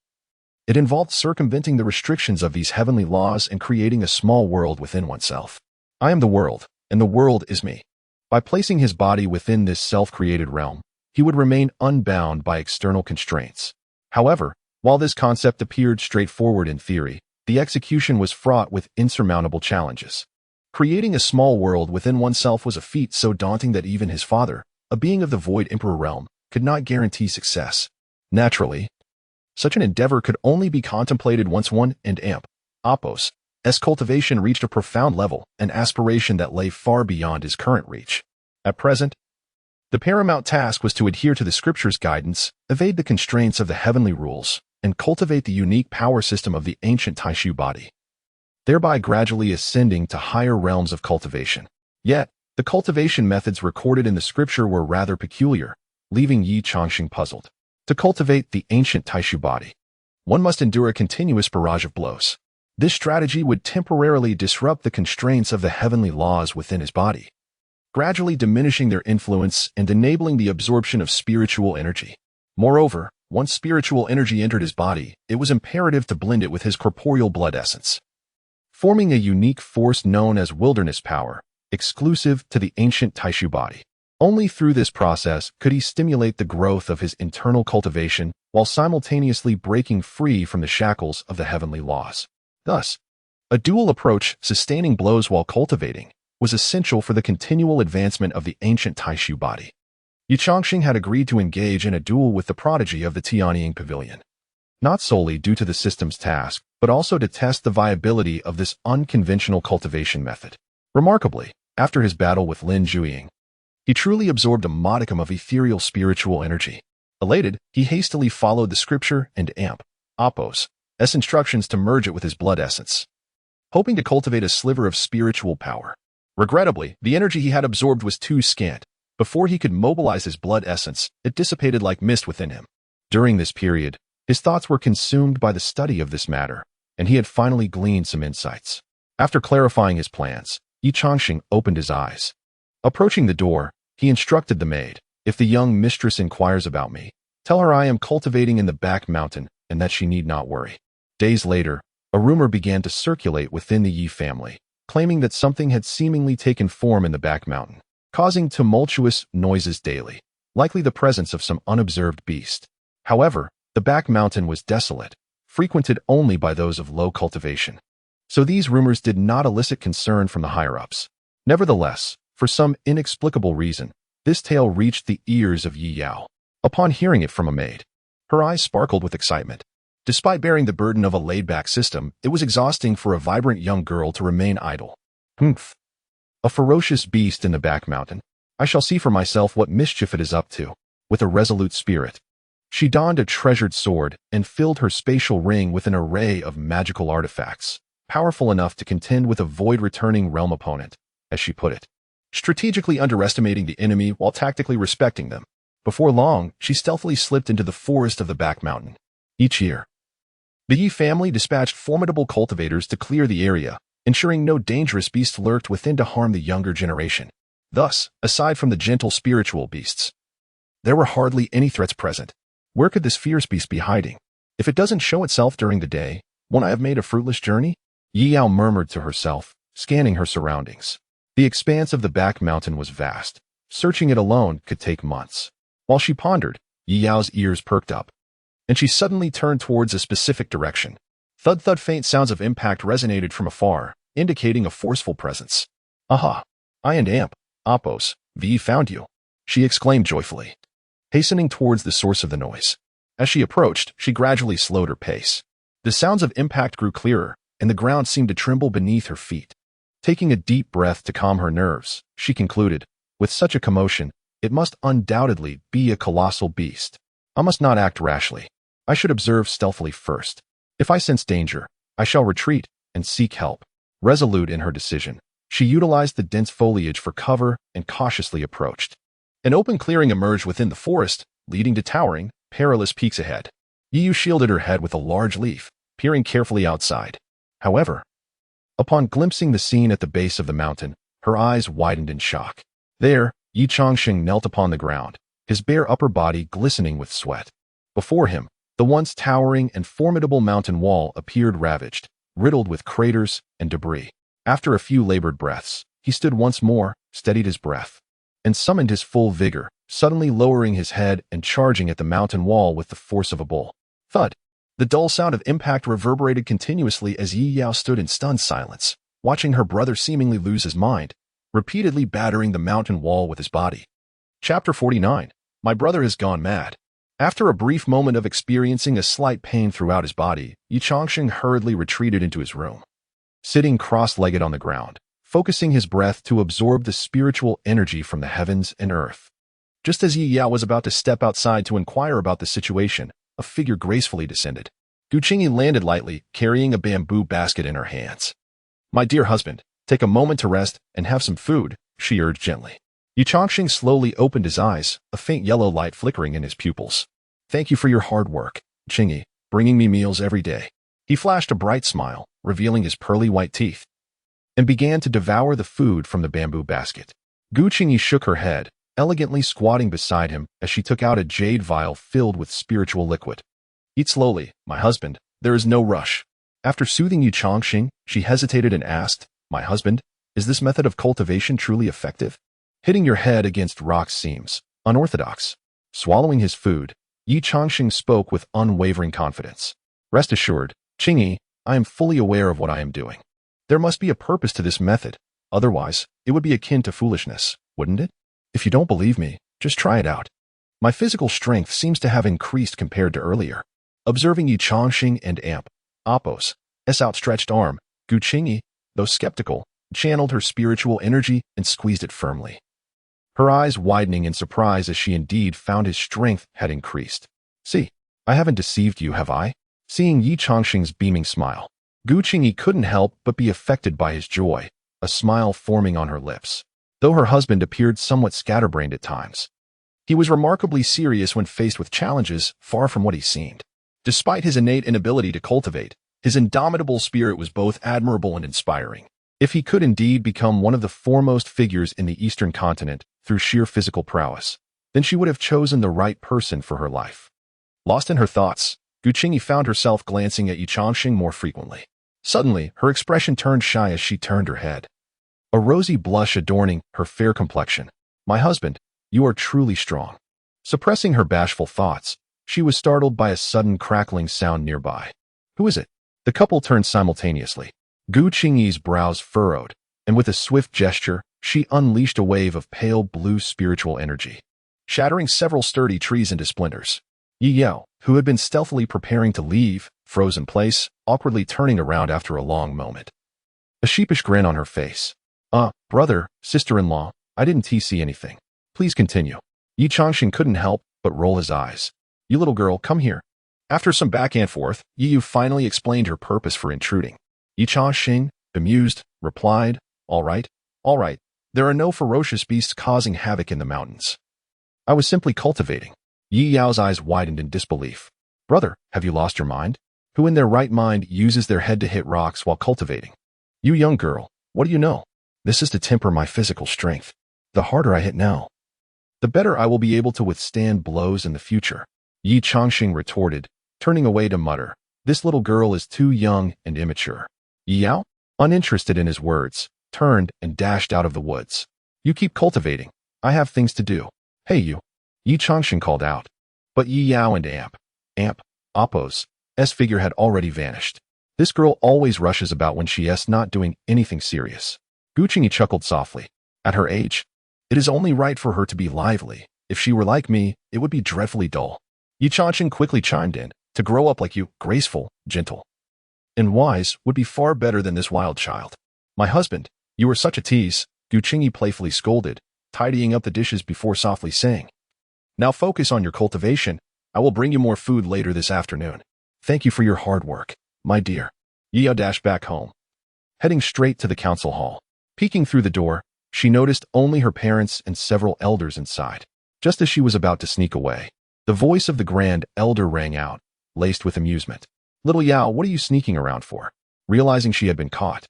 It involved circumventing the restrictions of these heavenly laws and creating a small world within oneself. I am the world, and the world is me. By placing his body within this self-created realm, he would remain unbound by external constraints. However, while this concept appeared straightforward in theory, the execution was fraught with insurmountable challenges. Creating a small world within oneself was a feat so daunting that even his father, a being of the Void Emperor realm, could not guarantee success. Naturally, such an endeavor could only be contemplated once one and Appos' cultivation reached a profound level, an aspiration that lay far beyond his current reach. At present, the paramount task was to adhere to the scripture's guidance, evade the constraints of the heavenly rules, and cultivate the unique power system of the ancient Taishu body, thereby gradually ascending to higher realms of cultivation. Yet, the cultivation methods recorded in the scripture were rather peculiar, leaving Ye Changsheng puzzled. To cultivate the ancient Taishu body, one must endure a continuous barrage of blows. This strategy would temporarily disrupt the constraints of the heavenly laws within his body, gradually diminishing their influence and enabling the absorption of spiritual energy. Moreover, once spiritual energy entered his body, it was imperative to blend it with his corporeal blood essence, forming a unique force known as wilderness power, exclusive to the ancient Taishu body. Only through this process could he stimulate the growth of his internal cultivation while simultaneously breaking free from the shackles of the heavenly laws. Thus, a dual approach, sustaining blows while cultivating, was essential for the continual advancement of the ancient Taishu body. Ye Changsheng had agreed to engage in a duel with the prodigy of the Tianning Pavilion, not solely due to the system's task, but also to test the viability of this unconventional cultivation method. Remarkably, after his battle with Lin Zhuiying, he truly absorbed a modicum of ethereal spiritual energy. Elated, he hastily followed the scripture and Appos' instructions to merge it with his blood essence, hoping to cultivate a sliver of spiritual power. Regrettably, the energy he had absorbed was too scant. Before he could mobilize his blood essence, it dissipated like mist within him. During this period, his thoughts were consumed by the study of this matter, and he had finally gleaned some insights. After clarifying his plans, Ye Changsheng opened his eyes. Approaching the door, he instructed the maid, If the young mistress inquires about me, tell her I am cultivating in the back mountain and that she need not worry." Days later, a rumor began to circulate within the Ye family, claiming that something had seemingly taken form in the back mountain, causing tumultuous noises daily, likely the presence of some unobserved beast. However, the back mountain was desolate, frequented only by those of low cultivation. So these rumors did not elicit concern from the higher-ups. Nevertheless, for some inexplicable reason, this tale reached the ears of Yi Yao. Upon hearing it from a maid, her eyes sparkled with excitement. Despite bearing the burden of a laid-back system, it was exhausting for a vibrant young girl to remain idle. "Humph! A ferocious beast in the back mountain. I shall see for myself what mischief it is up to." With a resolute spirit, she donned a treasured sword and filled her spatial ring with an array of magical artifacts, powerful enough to contend with a void-returning realm opponent, as she put it, strategically underestimating the enemy while tactically respecting them. Before long, she stealthily slipped into the forest of the back mountain. Each year, the Yi family dispatched formidable cultivators to clear the area, ensuring no dangerous beast lurked within to harm the younger generation. Thus, aside from the gentle spiritual beasts, there were hardly any threats present. Where could this fierce beast be hiding? If it doesn't show itself during the day, won't I have made a fruitless journey? Yi Yao murmured to herself, scanning her surroundings. The expanse of the back mountain was vast. Searching it alone could take months. While she pondered, Yi Yao's ears perked up, and she suddenly turned towards a specific direction. Thud-thud faint sounds of impact resonated from afar, indicating a forceful presence. "Aha! I and Amp, Apos, V found you," she exclaimed joyfully, hastening towards the source of the noise. As she approached, she gradually slowed her pace. The sounds of impact grew clearer, and the ground seemed to tremble beneath her feet. Taking a deep breath to calm her nerves, she concluded, "With such a commotion, it must undoubtedly be a colossal beast. I must not act rashly. I should observe stealthily first. If I sense danger, I shall retreat and seek help." Resolute in her decision, she utilized the dense foliage for cover and cautiously approached. An open clearing emerged within the forest, leading to towering, perilous peaks ahead. Yu shielded her head with a large leaf, peering carefully outside. However, upon glimpsing the scene at the base of the mountain, her eyes widened in shock. There, Ye Changsheng knelt upon the ground, his bare upper body glistening with sweat. Before him, the once towering and formidable mountain wall appeared ravaged, riddled with craters and debris. After a few labored breaths, he stood once more, steadied his breath, and summoned his full vigor, suddenly lowering his head and charging at the mountain wall with the force of a bull. Thud! The dull sound of impact reverberated continuously as Yi Yao stood in stunned silence, watching her brother seemingly lose his mind, repeatedly battering the mountain wall with his body. Chapter 49. My brother has gone mad. After a brief moment of experiencing a slight pain throughout his body, Ye Changsheng hurriedly retreated into his room. Sitting cross-legged on the ground, focusing his breath to absorb the spiritual energy from the heavens and earth. Just as Yi Yao was about to step outside to inquire about the situation, a figure gracefully descended. Gu Qingyi landed lightly, carrying a bamboo basket in her hands. "My dear husband, take a moment to rest and have some food," she urged gently. Ye Changsheng slowly opened his eyes, a faint yellow light flickering in his pupils. "Thank you for your hard work, Qingyi, bringing me meals every day." He flashed a bright smile, revealing his pearly white teeth, and began to devour the food from the bamboo basket. Gu Qingyi shook her head, elegantly squatting beside him as she took out a jade vial filled with spiritual liquid. "Eat slowly, my husband, there is no rush." After soothing Ye Changsheng, she hesitated and asked, "My husband, is this method of cultivation truly effective? Hitting your head against rocks seems unorthodox." Swallowing his food, Ye Changsheng spoke with unwavering confidence. "Rest assured, Qingyi, I am fully aware of what I am doing. There must be a purpose to this method, otherwise it would be akin to foolishness, wouldn't it? If you don't believe me, just try it out. My physical strength seems to have increased compared to earlier." Observing Ye Changsheng and Amp, Apos, outstretched arm, Gu Qingyi, though skeptical, channeled her spiritual energy and squeezed it firmly. Her eyes widening in surprise as she indeed found his strength had increased. "See, I haven't deceived you, have I?" Seeing Ye Changsheng's beaming smile, Gu Qingyi couldn't help but be affected by his joy, a smile forming on her lips. Though her husband appeared somewhat scatterbrained at times, he was remarkably serious when faced with challenges, far from what he seemed. Despite his innate inability to cultivate, his indomitable spirit was both admirable and inspiring. If he could indeed become one of the foremost figures in the Eastern continent through sheer physical prowess, then she would have chosen the right person for her life. Lost in her thoughts, Gu Qingyi found herself glancing at Ye Changsheng more frequently. Suddenly, her expression turned shy as she turned her head, a rosy blush adorning her fair complexion. "My husband, you are truly strong." Suppressing her bashful thoughts, she was startled by a sudden crackling sound nearby. "Who is it?" The couple turned simultaneously. Gu Qingyi's brows furrowed, and with a swift gesture, she unleashed a wave of pale blue spiritual energy, shattering several sturdy trees into splinters. Ye Yao, who had been stealthily preparing to leave, froze in place, awkwardly turning around after a long moment, a sheepish grin on her face. Brother, sister-in-law, I didn't see anything. Please continue." Ye Changsheng couldn't help but roll his eyes. "You little girl, come here." After some back and forth, Ye Yu finally explained her purpose for intruding. Ye Changsheng, bemused, replied, All right. There are no ferocious beasts causing havoc in the mountains. I was simply cultivating." Ye Yao's eyes widened in disbelief. "Brother, have you lost your mind? Who in their right mind uses their head to hit rocks while cultivating? You young girl, what do you know? This is to temper my physical strength. The harder I hit now, the better I will be able to withstand blows in the future." Ye Changsheng retorted, turning away to mutter, "This little girl is too young and immature." Ye Yao, uninterested in his words, turned and dashed out of the woods. "You keep cultivating. I have things to do. Hey you," Ye Changsheng called out. But Ye Yao and Appo's figure had already vanished. "This girl always rushes about when she is not doing anything serious." Gu Qingyi chuckled softly. "At her age, it is only right for her to be lively. If she were like me, it would be dreadfully dull." Ye Changsheng quickly chimed in. "To grow up like you, graceful, gentle, and wise, would be far better than this wild child." "My husband, you are such a tease," Gu Qingyi playfully scolded, tidying up the dishes before softly saying, "Now focus on your cultivation. I will bring you more food later this afternoon. Thank you for your hard work, my dear." Ye Yao dashed back home, heading straight to the council hall. Peeking through the door, she noticed only her parents and several elders inside. Just as she was about to sneak away, the voice of the grand elder rang out, laced with amusement. "Little Yao, what are you sneaking around for?" Realizing she had been caught,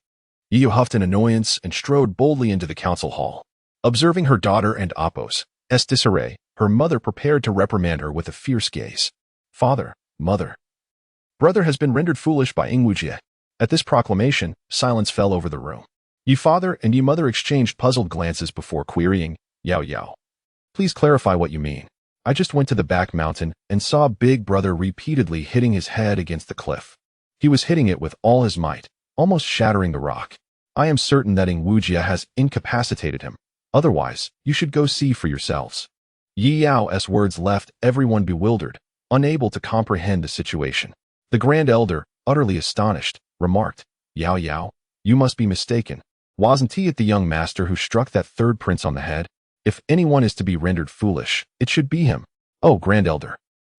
Ye Yu huffed in annoyance and strode boldly into the council hall. Observing her daughter and Appo's disarray, her mother prepared to reprimand her with a fierce gaze. "Father, mother, brother has been rendered foolish by Ingwujie." At this proclamation, silence fell over the room. Ye father and ye mother exchanged puzzled glances before querying, Yao, please clarify what you mean." "I just went to the back mountain and saw big brother repeatedly hitting his head against the cliff. He was hitting it with all his might, almost shattering the rock. I am certain that Ingwujie has incapacitated him. Otherwise, you should go see for yourselves." Ye Yao's words left everyone bewildered, unable to comprehend the situation. The grand elder, utterly astonished, remarked, Yao, you must be mistaken. Wasn't he the young master who struck that third prince on the head? If anyone is to be rendered foolish, it should be him." "Oh, grand elder,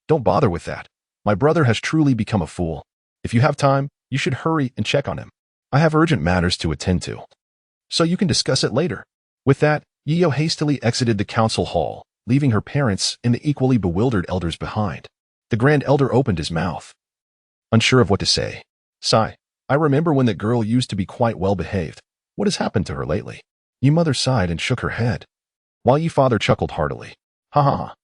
don't bother with that. My brother has truly become a fool. If you have time, you should hurry and check on him. I have urgent matters to attend to, so you can discuss it later." With that, Ye Yao hastily exited the council hall, leaving her parents and the equally bewildered elders behind. The grand elder opened his mouth, unsure of what to say. "Sigh, I remember when that girl used to be quite well behaved. What has happened to her lately?" Ye mother sighed and shook her head, while ye father chuckled heartily. "Ha.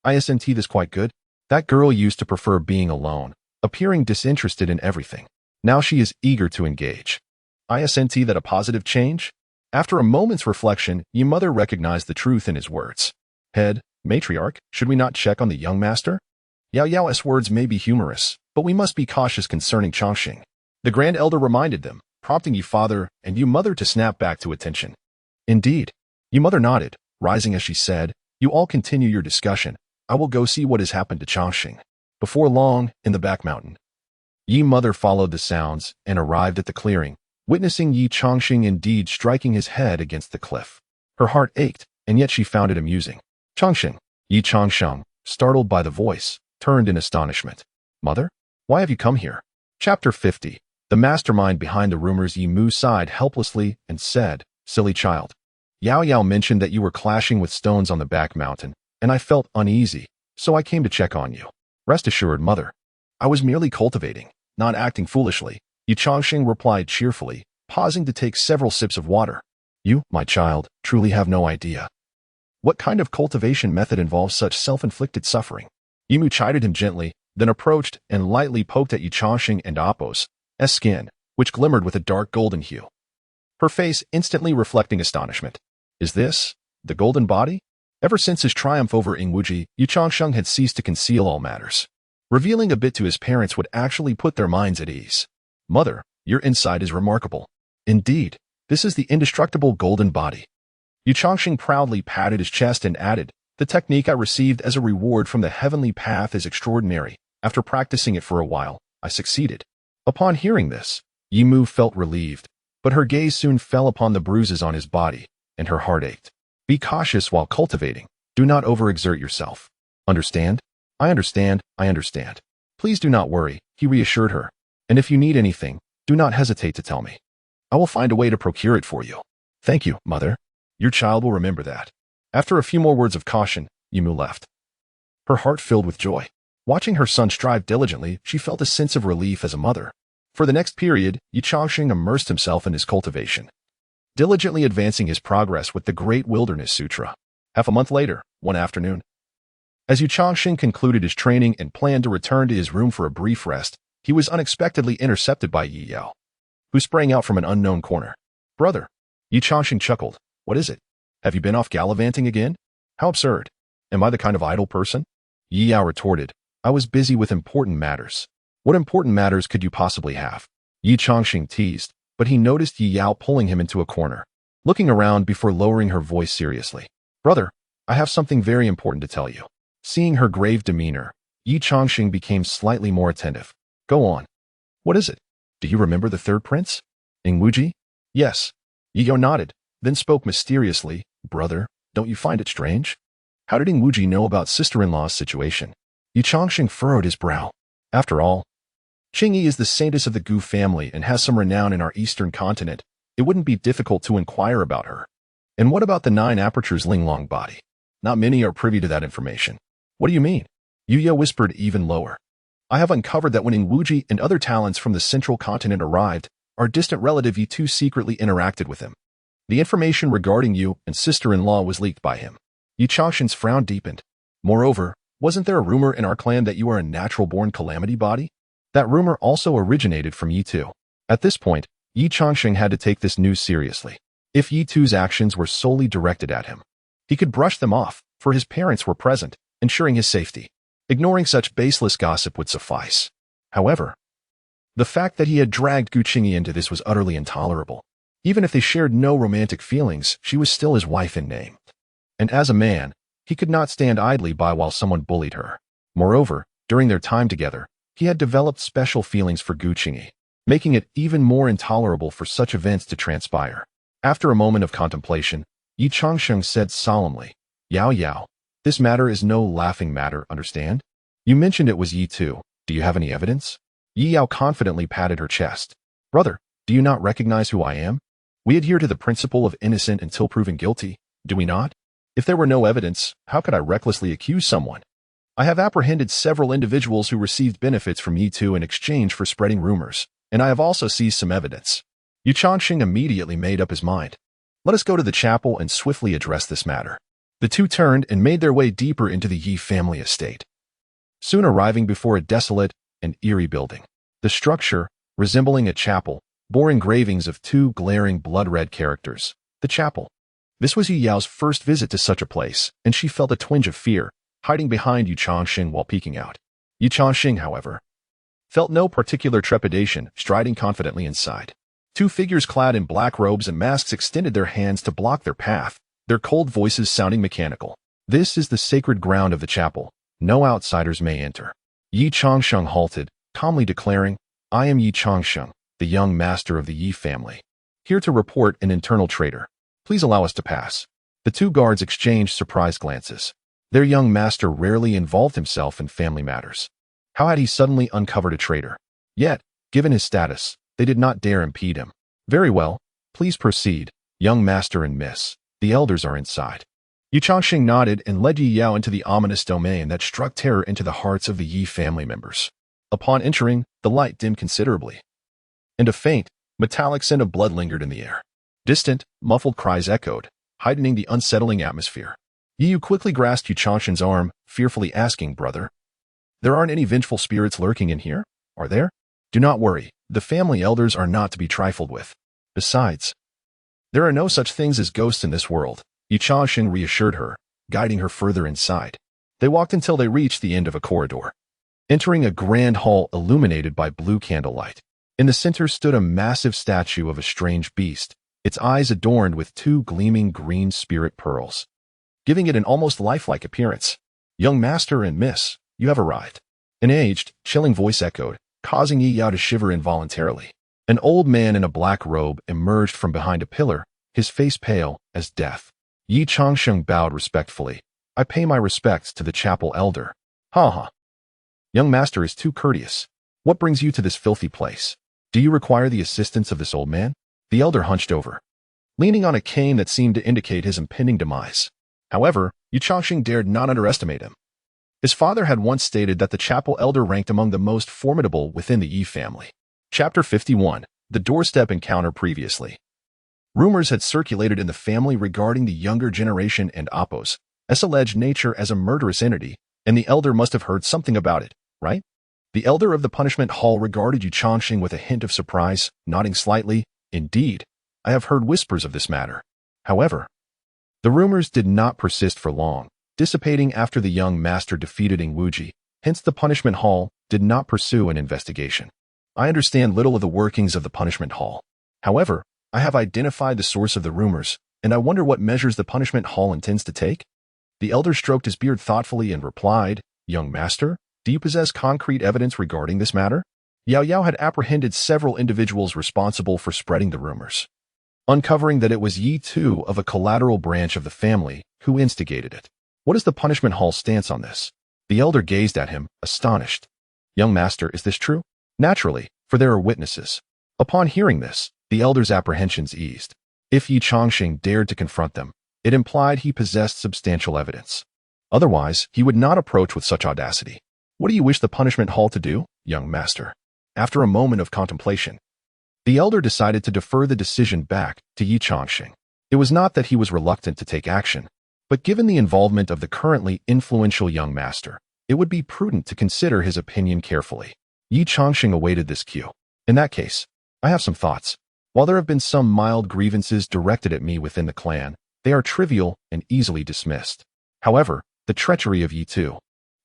Isn't this quite good? That girl used to prefer being alone, appearing disinterested in everything. Now she is eager to engage. Isn't that a positive change?" After a moment's reflection, ye mother recognized the truth in his words. "Head, matriarch, should we not check on the young master? Yao's words may be humorous, but we must be cautious concerning Changsheng." The grand elder reminded them, prompting ye father and ye mother to snap back to attention. "Indeed." Ye mother nodded, rising as she said, "You all continue your discussion. I will go see what has happened to Changsheng." Before long, in the back mountain, Ye mother followed the sounds and arrived at the clearing, witnessing Ye Changsheng indeed striking his head against the cliff. Her heart ached, and yet she found it amusing. "Changsheng," Ye Changsheng, startled by the voice, turned in astonishment. "Mother, why have you come here?" Chapter 50. The mastermind behind the rumors. Ye Mu sighed helplessly and said, "Silly child. Yao mentioned that you were clashing with stones on the back mountain, and I felt uneasy, so I came to check on you. Rest assured, mother, I was merely cultivating, not acting foolishly." Ye Changsheng replied cheerfully, pausing to take several sips of water. "You, my child, truly have no idea What kind of cultivation method involves such self-inflicted suffering? Yimu chided him gently, then approached and lightly poked at Ye Changsheng and Apos' skin, which glimmered with a dark golden hue. Her face instantly reflecting astonishment. Is this the golden body? Ever since his triumph over Ingwuji, Ye Changsheng had ceased to conceal all matters. Revealing a bit to his parents would actually put their minds at ease. Mother, your insight is remarkable. Indeed, this is the indestructible golden body. Ye Changsheng proudly patted his chest and added, the technique I received as a reward from the heavenly path is extraordinary. After practicing it for a while, I succeeded. Upon hearing this, Yimu felt relieved, but her gaze soon fell upon the bruises on his body, and her heart ached. Be cautious while cultivating. Do not overexert yourself. Understand? I understand. Please do not worry, he reassured her. And if you need anything, do not hesitate to tell me. I will find a way to procure it for you. Thank you, mother. Your child will remember that. After a few more words of caution, Yimu left. Her heart filled with joy. Watching her son strive diligently, she felt a sense of relief as a mother. For the next period, Ye Changsheng immersed himself in his cultivation, diligently advancing his progress with the Great Wilderness Sutra. Half a month later, one afternoon, as Ye Changsheng concluded his training and planned to return to his room for a brief rest, he was unexpectedly intercepted by Yi Yao, who sprang out from an unknown corner. Brother, Ye Changsheng chuckled. What is it? Have you been off gallivanting again? How absurd. Am I the kind of idle person? Yi Yao retorted. I was busy with important matters. What important matters could you possibly have? Ye Changsheng teased, but he noticed Yi Yao pulling him into a corner, looking around before lowering her voice seriously. Brother, I have something very important to tell you. Seeing her grave demeanor, Ye Changsheng became slightly more attentive. Go on. What is it? Do you remember the third prince? Ingwuji? Yes. Yi Yao nodded, then spoke mysteriously. Brother, don't you find it strange? How did Ingwuji know about sister-in-law's situation? Ye Changsheng furrowed his brow. After all, Qingyi is the saintess of the Gu family and has some renown in our eastern continent. It wouldn't be difficult to inquire about her. And what about the 9 apertures Linglong body? Not many are privy to that information. What do you mean? Yu Ye whispered even lower. I have uncovered that when Ingwuji and other talents from the central continent arrived, our distant relative Yi2 secretly interacted with him. The information regarding you and sister-in-law was leaked by him. Ye Changsheng's frown deepened. Moreover, wasn't there a rumor in our clan that you are a natural-born calamity body? That rumor also originated from Yi2. At this point, Ye Changsheng had to take this news seriously. If Yi2's actions were solely directed at him, he could brush them off, for his parents were present, ensuring his safety. Ignoring such baseless gossip would suffice. However, the fact that he had dragged Gu Qingyi into this was utterly intolerable. Even if they shared no romantic feelings, she was still his wife in name. And as a man, he could not stand idly by while someone bullied her. Moreover, during their time together, he had developed special feelings for Gu Qingyi, making it even more intolerable for such events to transpire. After a moment of contemplation, Ye Changsheng said solemnly, Yao Yao, this matter is no laughing matter, understand? You mentioned it was Yi2. Do you have any evidence? Yi Yao confidently patted her chest. Brother, do you not recognize who I am? We adhere to the principle of innocent until proven guilty, do we not? If there were no evidence, how could I recklessly accuse someone? I have apprehended several individuals who received benefits from Yi2 in exchange for spreading rumors, and I have also seized some evidence. Ye Changsheng immediately made up his mind. Let us go to the chapel and swiftly address this matter. The two turned and made their way deeper into the Yi family estate, soon arriving before a desolate and eerie building. The structure, resembling a chapel, bore engravings of 2 glaring blood-red characters. The chapel. This was Yi Yao's first visit to such a place, and she felt a twinge of fear, hiding behind Ye Changsheng while peeking out. Ye Changsheng, however, felt no particular trepidation, striding confidently inside. 2 figures clad in black robes and masks extended their hands to block their path, their cold voices sounding mechanical. This is the sacred ground of the chapel. No outsiders may enter. Ye Changsheng halted, calmly declaring, I am Ye Changsheng, the young master of the Yi family, here to report an internal traitor. Please allow us to pass. The 2 guards exchanged surprised glances. Their young master rarely involved himself in family matters. How had he suddenly uncovered a traitor? Yet, given his status, they did not dare impede him. Very well, please proceed, young master and miss. The elders are inside. Ye Changsheng nodded and led Yi Yao into the ominous domain that struck terror into the hearts of the Yi family members. Upon entering, the light dimmed considerably, and a faint, metallic scent of blood lingered in the air. Distant, muffled cries echoed, heightening the unsettling atmosphere. Ye quickly grasped Ye Changsheng's arm, fearfully asking, "Brother, there aren't any vengeful spirits lurking in here, are there? Do not worry, the family elders are not to be trifled with. Besides, there are no such things as ghosts in this world," Ye Changsheng reassured her, guiding her further inside. They walked until they reached the end of a corridor, entering a grand hall illuminated by blue candlelight. In the center stood a massive statue of a strange beast, its eyes adorned with two gleaming green spirit pearls, giving it an almost lifelike appearance. "Young master and miss, you have arrived." An aged, chilling voice echoed, causing Yi Yao to shiver involuntarily. An old man in a black robe emerged from behind a pillar, his face pale as death. Ye Changsheng bowed respectfully. "I pay my respects to the chapel elder." "Ha. Young master is too courteous. What brings you to this filthy place? Do you require the assistance of this old man?" The elder hunched over, leaning on a cane that seemed to indicate his impending demise. However, Ye Changsheng dared not underestimate him. His father had once stated that the chapel elder ranked among the most formidable within the Yi family. Chapter 51. The Doorstep Encounter. Previously, rumors had circulated in the family regarding the younger generation and Appo's alleged nature as a murderous entity, and the elder must have heard something about it, right? The elder of the punishment hall regarded Ye Changsheng with a hint of surprise, nodding slightly. "Indeed, I have heard whispers of this matter." However, the rumors did not persist for long, dissipating after the young master defeated Ingwuji. Hence the punishment hall did not pursue an investigation. "I understand little of the workings of the punishment hall. However, I have identified the source of the rumors, and I wonder what measures the punishment hall intends to take." The elder stroked his beard thoughtfully and replied, "Young master, do you possess concrete evidence regarding this matter?" Yao Yao had apprehended several individuals responsible for spreading the rumors, uncovering that it was Yi Tu of a collateral branch of the family who instigated it. "What is the punishment hall's stance on this?" The elder gazed at him, astonished. "Young master, is this true?" "Naturally, for there are witnesses." Upon hearing this, the elder's apprehensions eased. If Ye Changsheng dared to confront them, it implied he possessed substantial evidence. Otherwise, he would not approach with such audacity. "What do you wish the punishment hall to do, young master?" After a moment of contemplation, the elder decided to defer the decision back to Ye Changsheng. It was not that he was reluctant to take action, but given the involvement of the currently influential young master, it would be prudent to consider his opinion carefully. Ye Changsheng awaited this cue. "In that case, I have some thoughts. While there have been some mild grievances directed at me within the clan, they are trivial and easily dismissed. However, the treachery of Yi Tu,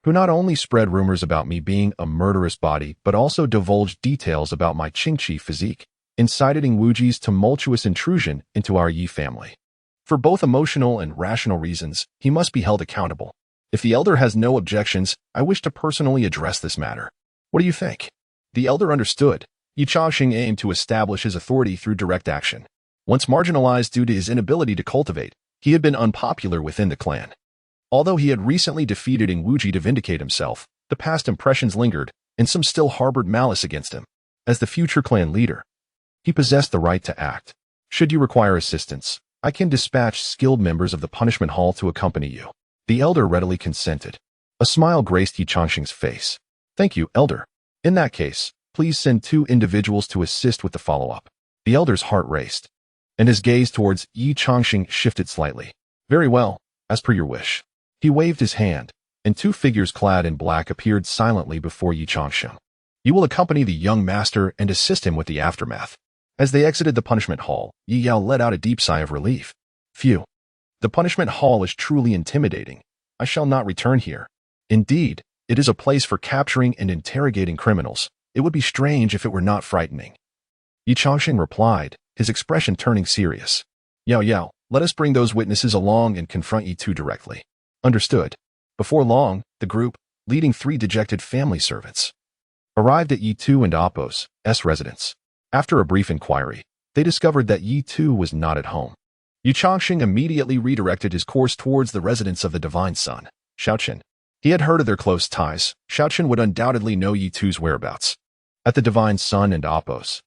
who not only spread rumors about me being a murderous body but also divulged details about my Qingyi physique, incited Ingwuji's tumultuous intrusion into our Yi family. For both emotional and rational reasons, he must be held accountable. If the elder has no objections, I wish to personally address this matter. What do you think?" The elder understood. Ye Changsheng aimed to establish his authority through direct action. Once marginalized due to his inability to cultivate, he had been unpopular within the clan. Although he had recently defeated Ingwuji to vindicate himself, the past impressions lingered, and some still harbored malice against him. As the future clan leader, he possessed the right to act. "Should you require assistance, I can dispatch skilled members of the punishment hall to accompany you." The elder readily consented. A smile graced Ye Changsheng's face. "Thank you, elder. In that case, please send 2 individuals to assist with the follow-up." The elder's heart raced, and his gaze towards Ye Changsheng shifted slightly. "Very well, as per your wish." He waved his hand, and 2 figures clad in black appeared silently before Ye Changsheng. "You will accompany the young master and assist him with the aftermath." As they exited the punishment hall, Yi Yao let out a deep sigh of relief. "Phew. The punishment hall is truly intimidating. I shall not return here. Indeed, it is a place for capturing and interrogating criminals. It would be strange if it were not frightening." Ye Changsheng replied, his expression turning serious. "Yao Yao, let us bring those witnesses along and confront Yi Tu directly." "Understood." Before long, the group, leading 3 dejected family servants, arrived at Yi Tu and Appo's residence. After a brief inquiry, they discovered that Yi Tu was not at home. Ye Changsheng immediately redirected his course towards the residence of the Divine Son, Xiaochen. He had heard of their close ties. Xiaochen would undoubtedly know Yi Tu's whereabouts. At the Divine Son and Appo's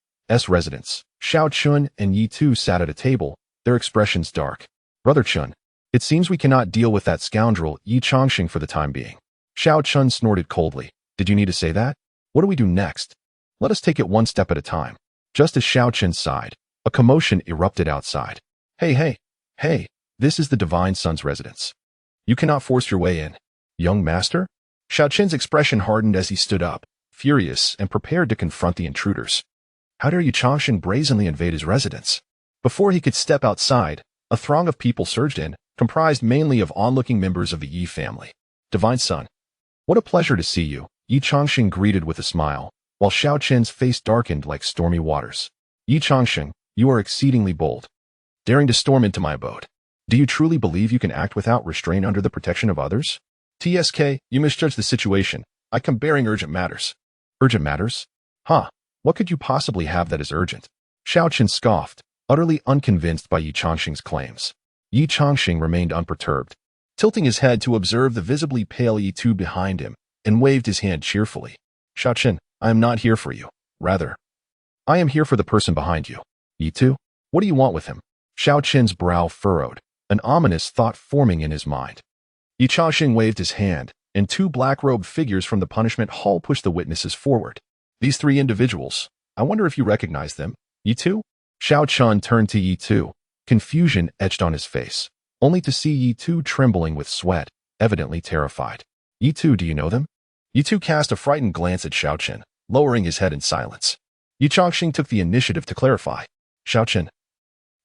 residence, Xiao Chun and Yi Tu sat at a table, their expressions dark. "Brother Chun, it seems we cannot deal with that scoundrel Ye Changsheng for the time being." Xiao Chun snorted coldly. "Did you need to say that? What do we do next? Let us take it one step at a time." Just as Xiao Chun sighed, a commotion erupted outside. Hey, this is the Divine Son's residence." You cannot force your way in. Young master? Xiaoqin's expression hardened as he stood up, furious and prepared to confront the intruders. How dare Ye Changsheng brazenly invade his residence? Before he could step outside, a throng of people surged in, comprised mainly of onlooking members of the Yi family. Divine Son. What a pleasure to see you, Ye Changsheng greeted with a smile, while Xiaoqin's face darkened like stormy waters. Ye Changsheng, you are exceedingly bold, daring to storm into my abode. Do you truly believe you can act without restraint under the protection of others? TSK, you misjudge the situation. I come bearing urgent matters. Urgent matters? Huh, what could you possibly have that is urgent? Xiaoqin scoffed, utterly unconvinced by Ye Changsheng's claims. Ye Changsheng remained unperturbed, tilting his head to observe the visibly pale Yi2 behind him, and waved his hand cheerfully. Xiaoqin, I am not here for you. Rather, I am here for the person behind you. Yi2? What do you want with him? Xiaoqin's brow furrowed, an ominous thought forming in his mind. Ye Changsheng waved his hand, and two black-robed figures from the punishment hall pushed the witnesses forward. These three individuals, I wonder if you recognize them. Yi2? Xiaoqin turned to Yi2, confusion etched on his face, only to see Yi2 trembling with sweat, evidently terrified. Yi2, do you know them? Yi2 cast a frightened glance at Xiaoqin, lowering his head in silence. Ye Changsheng took the initiative to clarify. Xiaoqin,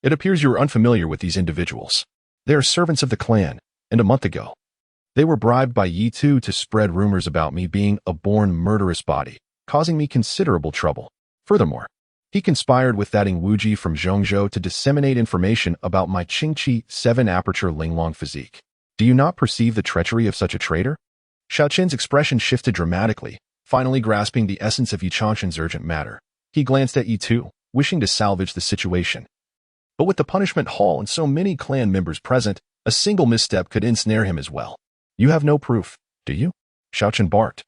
it appears you are unfamiliar with these individuals. They are servants of the clan, and a month ago, they were bribed by Yi2 to spread rumors about me being a born murderous body, causing me considerable trouble. Furthermore, he conspired with that Wuji from Zhongzhou to disseminate information about my Qingyi 7-aperture Linglong physique. Do you not perceive the treachery of such a traitor? Xiaoqin's expression shifted dramatically, finally grasping the essence of Ye Changsheng's urgent matter. He glanced at Yi2, wishing to salvage the situation. But with the punishment hall and so many clan members present, a single misstep could ensnare him as well. You have no proof, do you? Xiaoqin barked,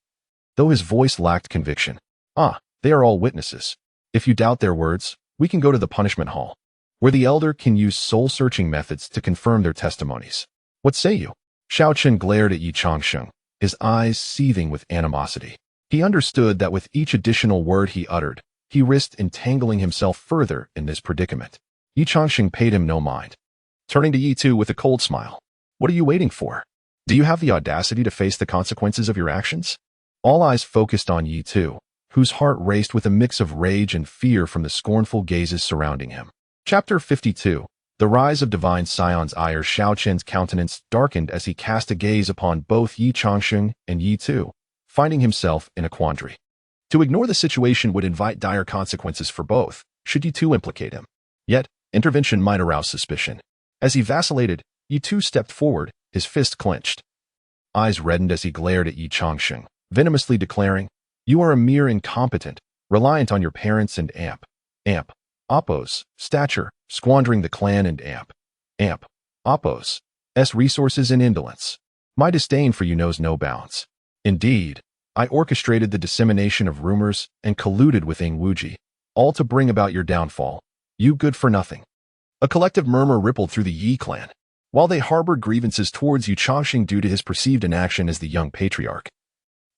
though his voice lacked conviction. Ah, they are all witnesses. If you doubt their words, we can go to the punishment hall, where the elder can use soul-searching methods to confirm their testimonies. What say you? Xiaoqin glared at Ye Changsheng, his eyes seething with animosity. He understood that with each additional word he uttered, he risked entangling himself further in this predicament. Ye Changsheng paid him no mind. Turning to Yi2 with a cold smile. What are you waiting for? Do you have the audacity to face the consequences of your actions? All eyes focused on Yi2, whose heart raced with a mix of rage and fear from the scornful gazes surrounding him. Chapter 52. The Rise of Divine Scion's ire. Xiaoqin's countenance darkened as he cast a gaze upon both Ye Changsheng and Yi2, finding himself in a quandary. To ignore the situation would invite dire consequences for both, should Yi2 implicate him. Yet, intervention might arouse suspicion. As he vacillated, Yi2 stepped forward, his fist clenched. Eyes reddened as he glared at Ye Changsheng, venomously declaring, You are a mere incompetent, reliant on your parents and Appo's stature, squandering the clan and Appo's resources in indolence. My disdain for you knows no bounds. Indeed, I orchestrated the dissemination of rumors and colluded with Wuji, all to bring about your downfall. You good for nothing. A collective murmur rippled through the Yi clan, while they harbored grievances towards Ye Changsheng due to his perceived inaction as the young patriarch.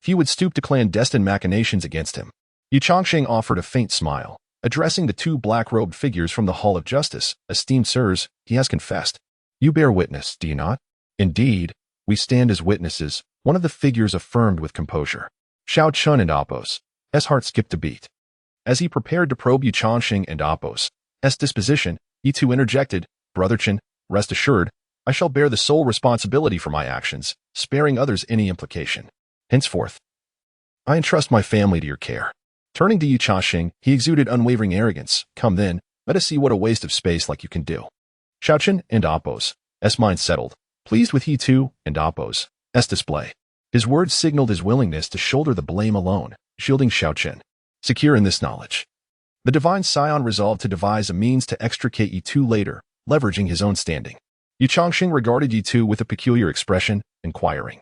Few would stoop to clandestine machinations against him. Ye Changsheng offered a faint smile, addressing the two black-robed figures from the Hall of Justice. Esteemed sirs, he has confessed. You bear witness, do you not? Indeed, we stand as witnesses, one of the figures affirmed with composure. Xiaoqin and Appo's heart skipped a beat. As he prepared to probe Ye Changsheng and Appo's disposition, Yi2 interjected, Brother Chen, rest assured, I shall bear the sole responsibility for my actions, sparing others any implication. Henceforth, I entrust my family to your care. Turning to Ye Changsheng, he exuded unwavering arrogance. Come then, let us see what a waste of space like you can do. Xiaoqin and Appo's mind settled, pleased with Yi2 and Appo's display. His words signaled his willingness to shoulder the blame alone, shielding Xiaoqin. Secure in this knowledge, the Divine Scion resolved to devise a means to extricate Yi2 later, leveraging his own standing. Ye Changsheng regarded Yi2 with a peculiar expression, inquiring,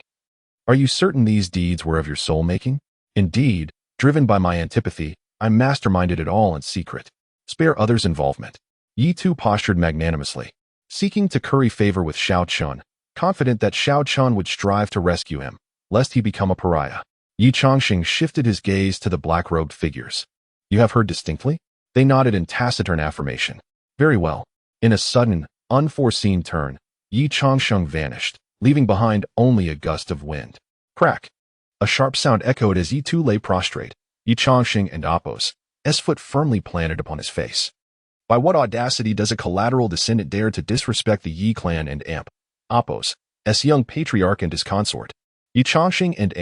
Are you certain these deeds were of your soul-making? Indeed, driven by my antipathy, I masterminded it all in secret. Spare others' involvement. Yi2 postured magnanimously, seeking to curry favor with Xiaoqin, confident that Xiaoqin would strive to rescue him, lest he become a pariah. Ye Changsheng shifted his gaze to the black-robed figures. You have heard distinctly? They nodded in taciturn affirmation. Very well. In a sudden, unforeseen turn, Ye Changsheng vanished, leaving behind only a gust of wind. Crack! A sharp sound echoed as Ye lay prostrate, Ye Changsheng and Apos, foot firmly planted upon his face. By what audacity does a collateral descendant dare to disrespect the Ye clan and Apos, young patriarch and his consort? Ye Changsheng and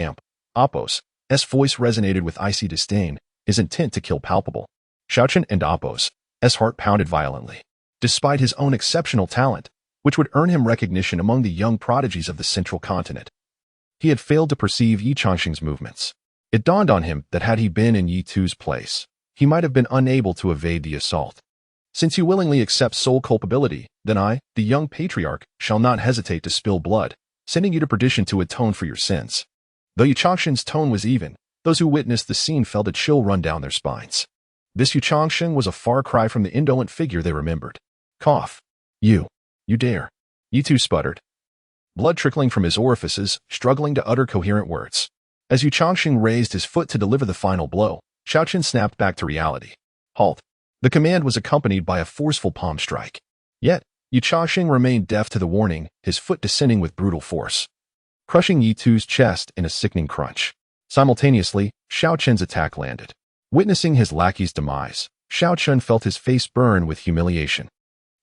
Apos, voice resonated with icy disdain, his intent to kill palpable. Xiaochen and Apos, heart pounded violently. Despite his own exceptional talent, which would earn him recognition among the young prodigies of the central continent, he had failed to perceive Ye Changsheng's movements. It dawned on him that had he been in Ye Tu's place, he might have been unable to evade the assault. Since you willingly accept sole culpability, then I, the young patriarch, shall not hesitate to spill blood, sending you to perdition to atone for your sins. Though Ye Changsheng's tone was even, those who witnessed the scene felt a chill run down their spines. This Ye Changsheng was a far cry from the indolent figure they remembered. Cough. You dare. Ye Tu sputtered, blood trickling from his orifices, struggling to utter coherent words. As Ye Changsheng raised his foot to deliver the final blow, Xiaochen snapped back to reality. Halt. The command was accompanied by a forceful palm strike. Yet, Ye Changsheng remained deaf to the warning, his foot descending with brutal force, crushing Ye Tu's chest in a sickening crunch. Simultaneously, Xiaochen's attack landed. Witnessing his lackey's demise, Xiaochen felt his face burn with humiliation.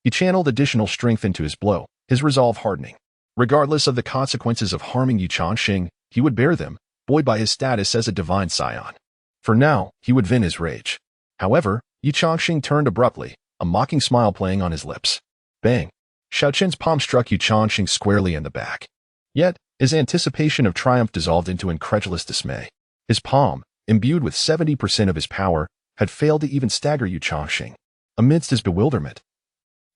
He channeled additional strength into his blow, his resolve hardening. Regardless of the consequences of harming Ye Changsheng, he would bear them, buoyed by his status as a divine scion. For now, he would vent his rage. However, Ye Changsheng turned abruptly, a mocking smile playing on his lips. Bang! Xiaochen's palm struck Ye Changsheng squarely in the back. Yet, his anticipation of triumph dissolved into incredulous dismay. His palm, imbued with 70% of his power, had failed to even stagger Ye Changsheng. Amidst his bewilderment,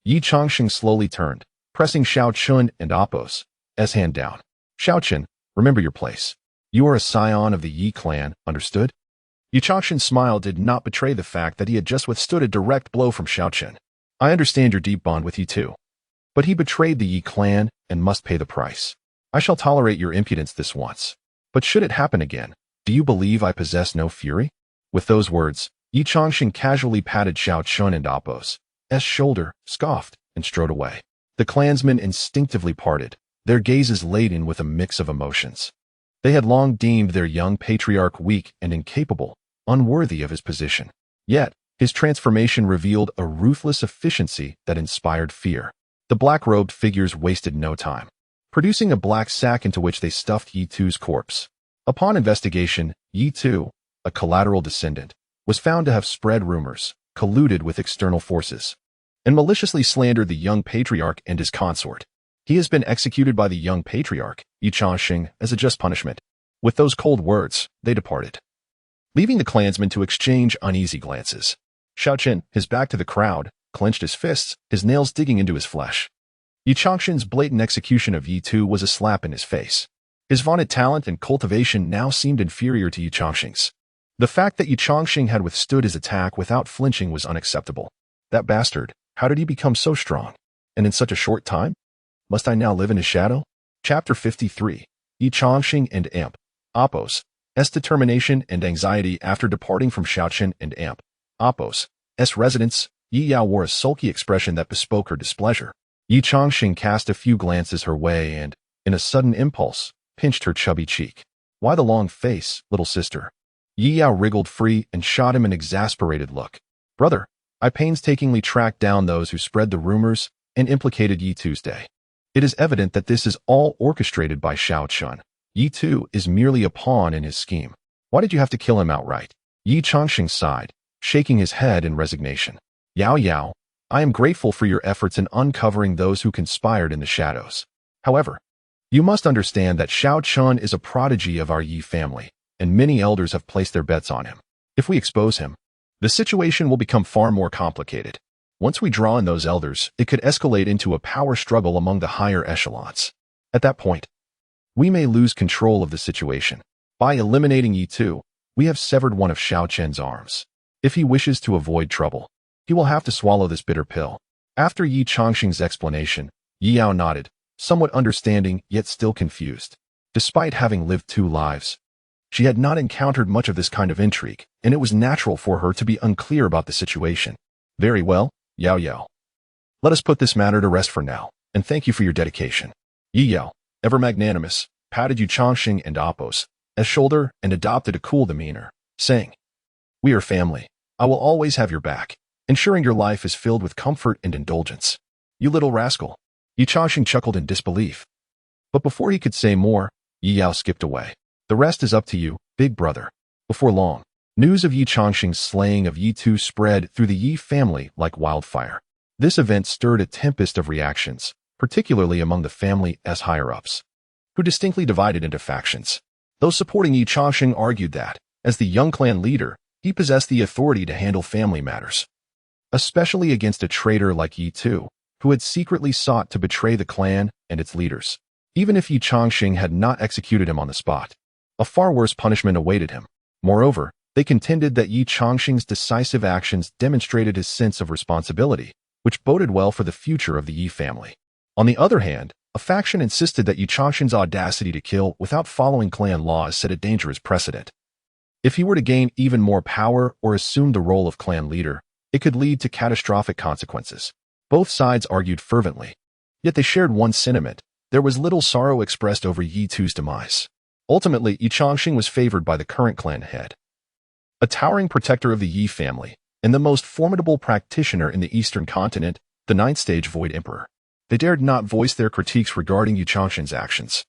Ye Changsheng slowly turned, pressing Xiaochen and Apos' hand down. Xiaochen, remember your place. You are a scion of the Ye clan, understood? Ye Changsheng's smile did not betray the fact that he had just withstood a direct blow from Xiaochen. I understand your deep bond with Ye Tu. But he betrayed the Ye clan and must pay the price. I shall tolerate your impudence this once. But should it happen again, do you believe I possess no fury? With those words, Ye Changsheng casually patted Xiaochen and Apos' shoulder, scoffed, and strode away. The clansmen instinctively parted, their gazes laden with a mix of emotions. They had long deemed their young patriarch weak and incapable, unworthy of his position. Yet, his transformation revealed a ruthless efficiency that inspired fear. The black-robed figures wasted no time, producing a black sack into which they stuffed Ye Tu's corpse. Upon investigation, Ye Tu, a collateral descendant, was found to have spread rumors, colluded with external forces, and maliciously slandered the young patriarch and his consort. He has been executed by the young patriarch, Ye Changsheng, as a just punishment. With those cold words, they departed, leaving the clansmen to exchange uneasy glances. Xiaochen, his back to the crowd, clenched his fists, his nails digging into his flesh. Ye Changsheng's blatant execution of Ye Tu was a slap in his face. His vaunted talent and cultivation now seemed inferior to Ye Changsheng's. The fact that Ye Changsheng had withstood his attack without flinching was unacceptable. That bastard, how did he become so strong? And in such a short time? Must I now live in his shadow? Chapter 53. Ye Changsheng and Apos' determination and anxiety after departing from Xiaochen and Apos' residence. Ye Yao wore a sulky expression that bespoke her displeasure. Ye Changsheng cast a few glances her way and, in a sudden impulse, pinched her chubby cheek. Why the long face, little sister? Ye Yao wriggled free and shot him an exasperated look. Brother, I painstakingly tracked down those who spread the rumors and implicated Ye Tuesday. It is evident that this is all orchestrated by Xiaochen. Ye Tu is merely a pawn in his scheme. Why did you have to kill him outright? Ye Changsheng sighed, shaking his head in resignation. Yao, I am grateful for your efforts in uncovering those who conspired in the shadows. However, you must understand that Xiaochen is a prodigy of our Ye family, and many elders have placed their bets on him. If we expose him, the situation will become far more complicated. Once we draw in those elders, it could escalate into a power struggle among the higher echelons. At that point, we may lose control of the situation. By eliminating Ye Tu, we have severed one of Xiaochen's arms. If he wishes to avoid trouble, he will have to swallow this bitter pill. After Ye Changsheng's explanation, Ye Yao nodded, somewhat understanding yet still confused. Despite having lived 2 lives, she had not encountered much of this kind of intrigue, and it was natural for her to be unclear about the situation. Very well, Yao. Let us put this matter to rest for now, and thank you for your dedication. Ye Yao, ever magnanimous, patted Ye Changsheng and Apos as shoulder and adopted a cool demeanor, saying, "We are family. I will always have your back, ensuring your life is filled with comfort and indulgence." "You little rascal." Ye Changsheng chuckled in disbelief. But before he could say more, Yi Yao skipped away. "The rest is up to you, big brother." Before long, news of Ye Changsheng's slaying of Yi Tu spread through the Yi family like wildfire. This event stirred a tempest of reactions, particularly among the family's higher-ups, who distinctly divided into factions. Those supporting Ye Changsheng argued that, as the young clan leader, he possessed the authority to handle family matters, especially against a traitor like Yi Tu, who had secretly sought to betray the clan and its leaders. Even if Ye Changsheng had not executed him on the spot, a far worse punishment awaited him. Moreover, they contended that Ye Changsheng's decisive actions demonstrated his sense of responsibility, which boded well for the future of the Yi family. On the other hand, a faction insisted that Ye Changsheng's audacity to kill without following clan laws set a dangerous precedent. If he were to gain even more power or assume the role of clan leader, it could lead to catastrophic consequences. Both sides argued fervently, yet they shared one sentiment. There was little sorrow expressed over Yi Tu's demise. Ultimately, Ye Changsheng was favored by the current clan head, a towering protector of the Yi family, and the most formidable practitioner in the Eastern continent, the ninth-stage Void Emperor. They dared not voice their critiques regarding Ye Changsheng's actions,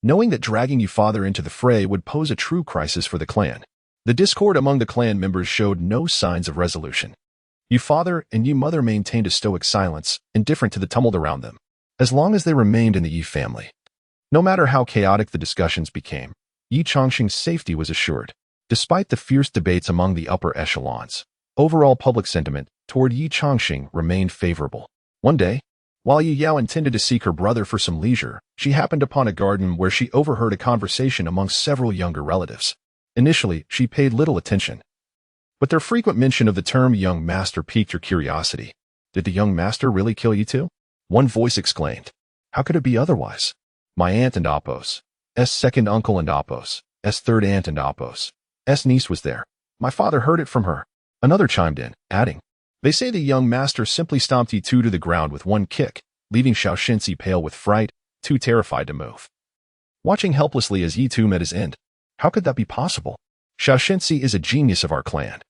knowing that dragging Ye father into the fray would pose a true crisis for the clan. The discord among the clan members showed no signs of resolution. Ye father and Ye mother maintained a stoic silence, indifferent to the tumult around them, as long as they remained in the Yi family. No matter how chaotic the discussions became, Ye Changsheng's safety was assured. Despite the fierce debates among the upper echelons, overall public sentiment toward Ye Changsheng remained favorable. One day, while Yi Yao intended to seek her brother for some leisure, she happened upon a garden where she overheard a conversation among several younger relatives. Initially, she paid little attention, but their frequent mention of the term young master piqued her curiosity. Did the young master really kill Yi Tu? One voice exclaimed. How could it be otherwise? My aunt and Apos, second uncle and Apos, third aunt and Apos, niece was there. My father heard it from her. Another chimed in, adding, They say the young master simply stomped Yi Tu to the ground with one kick, leaving Xiao Shenxi pale with fright, too terrified to move, watching helplessly as Yi Tu met his end. How could that be possible? Xiao Shenxi is a genius of our clan.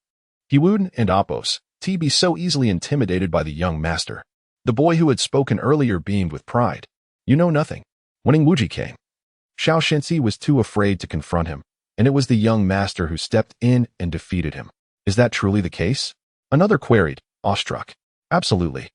Hiwun and Apos, be so easily intimidated by the young master. The boy who had spoken earlier beamed with pride. You know nothing. When Wuji came, Xiao Shenxi was too afraid to confront him, and it was the young master who stepped in and defeated him. Is that truly the case? Another queried, awestruck. Absolutely.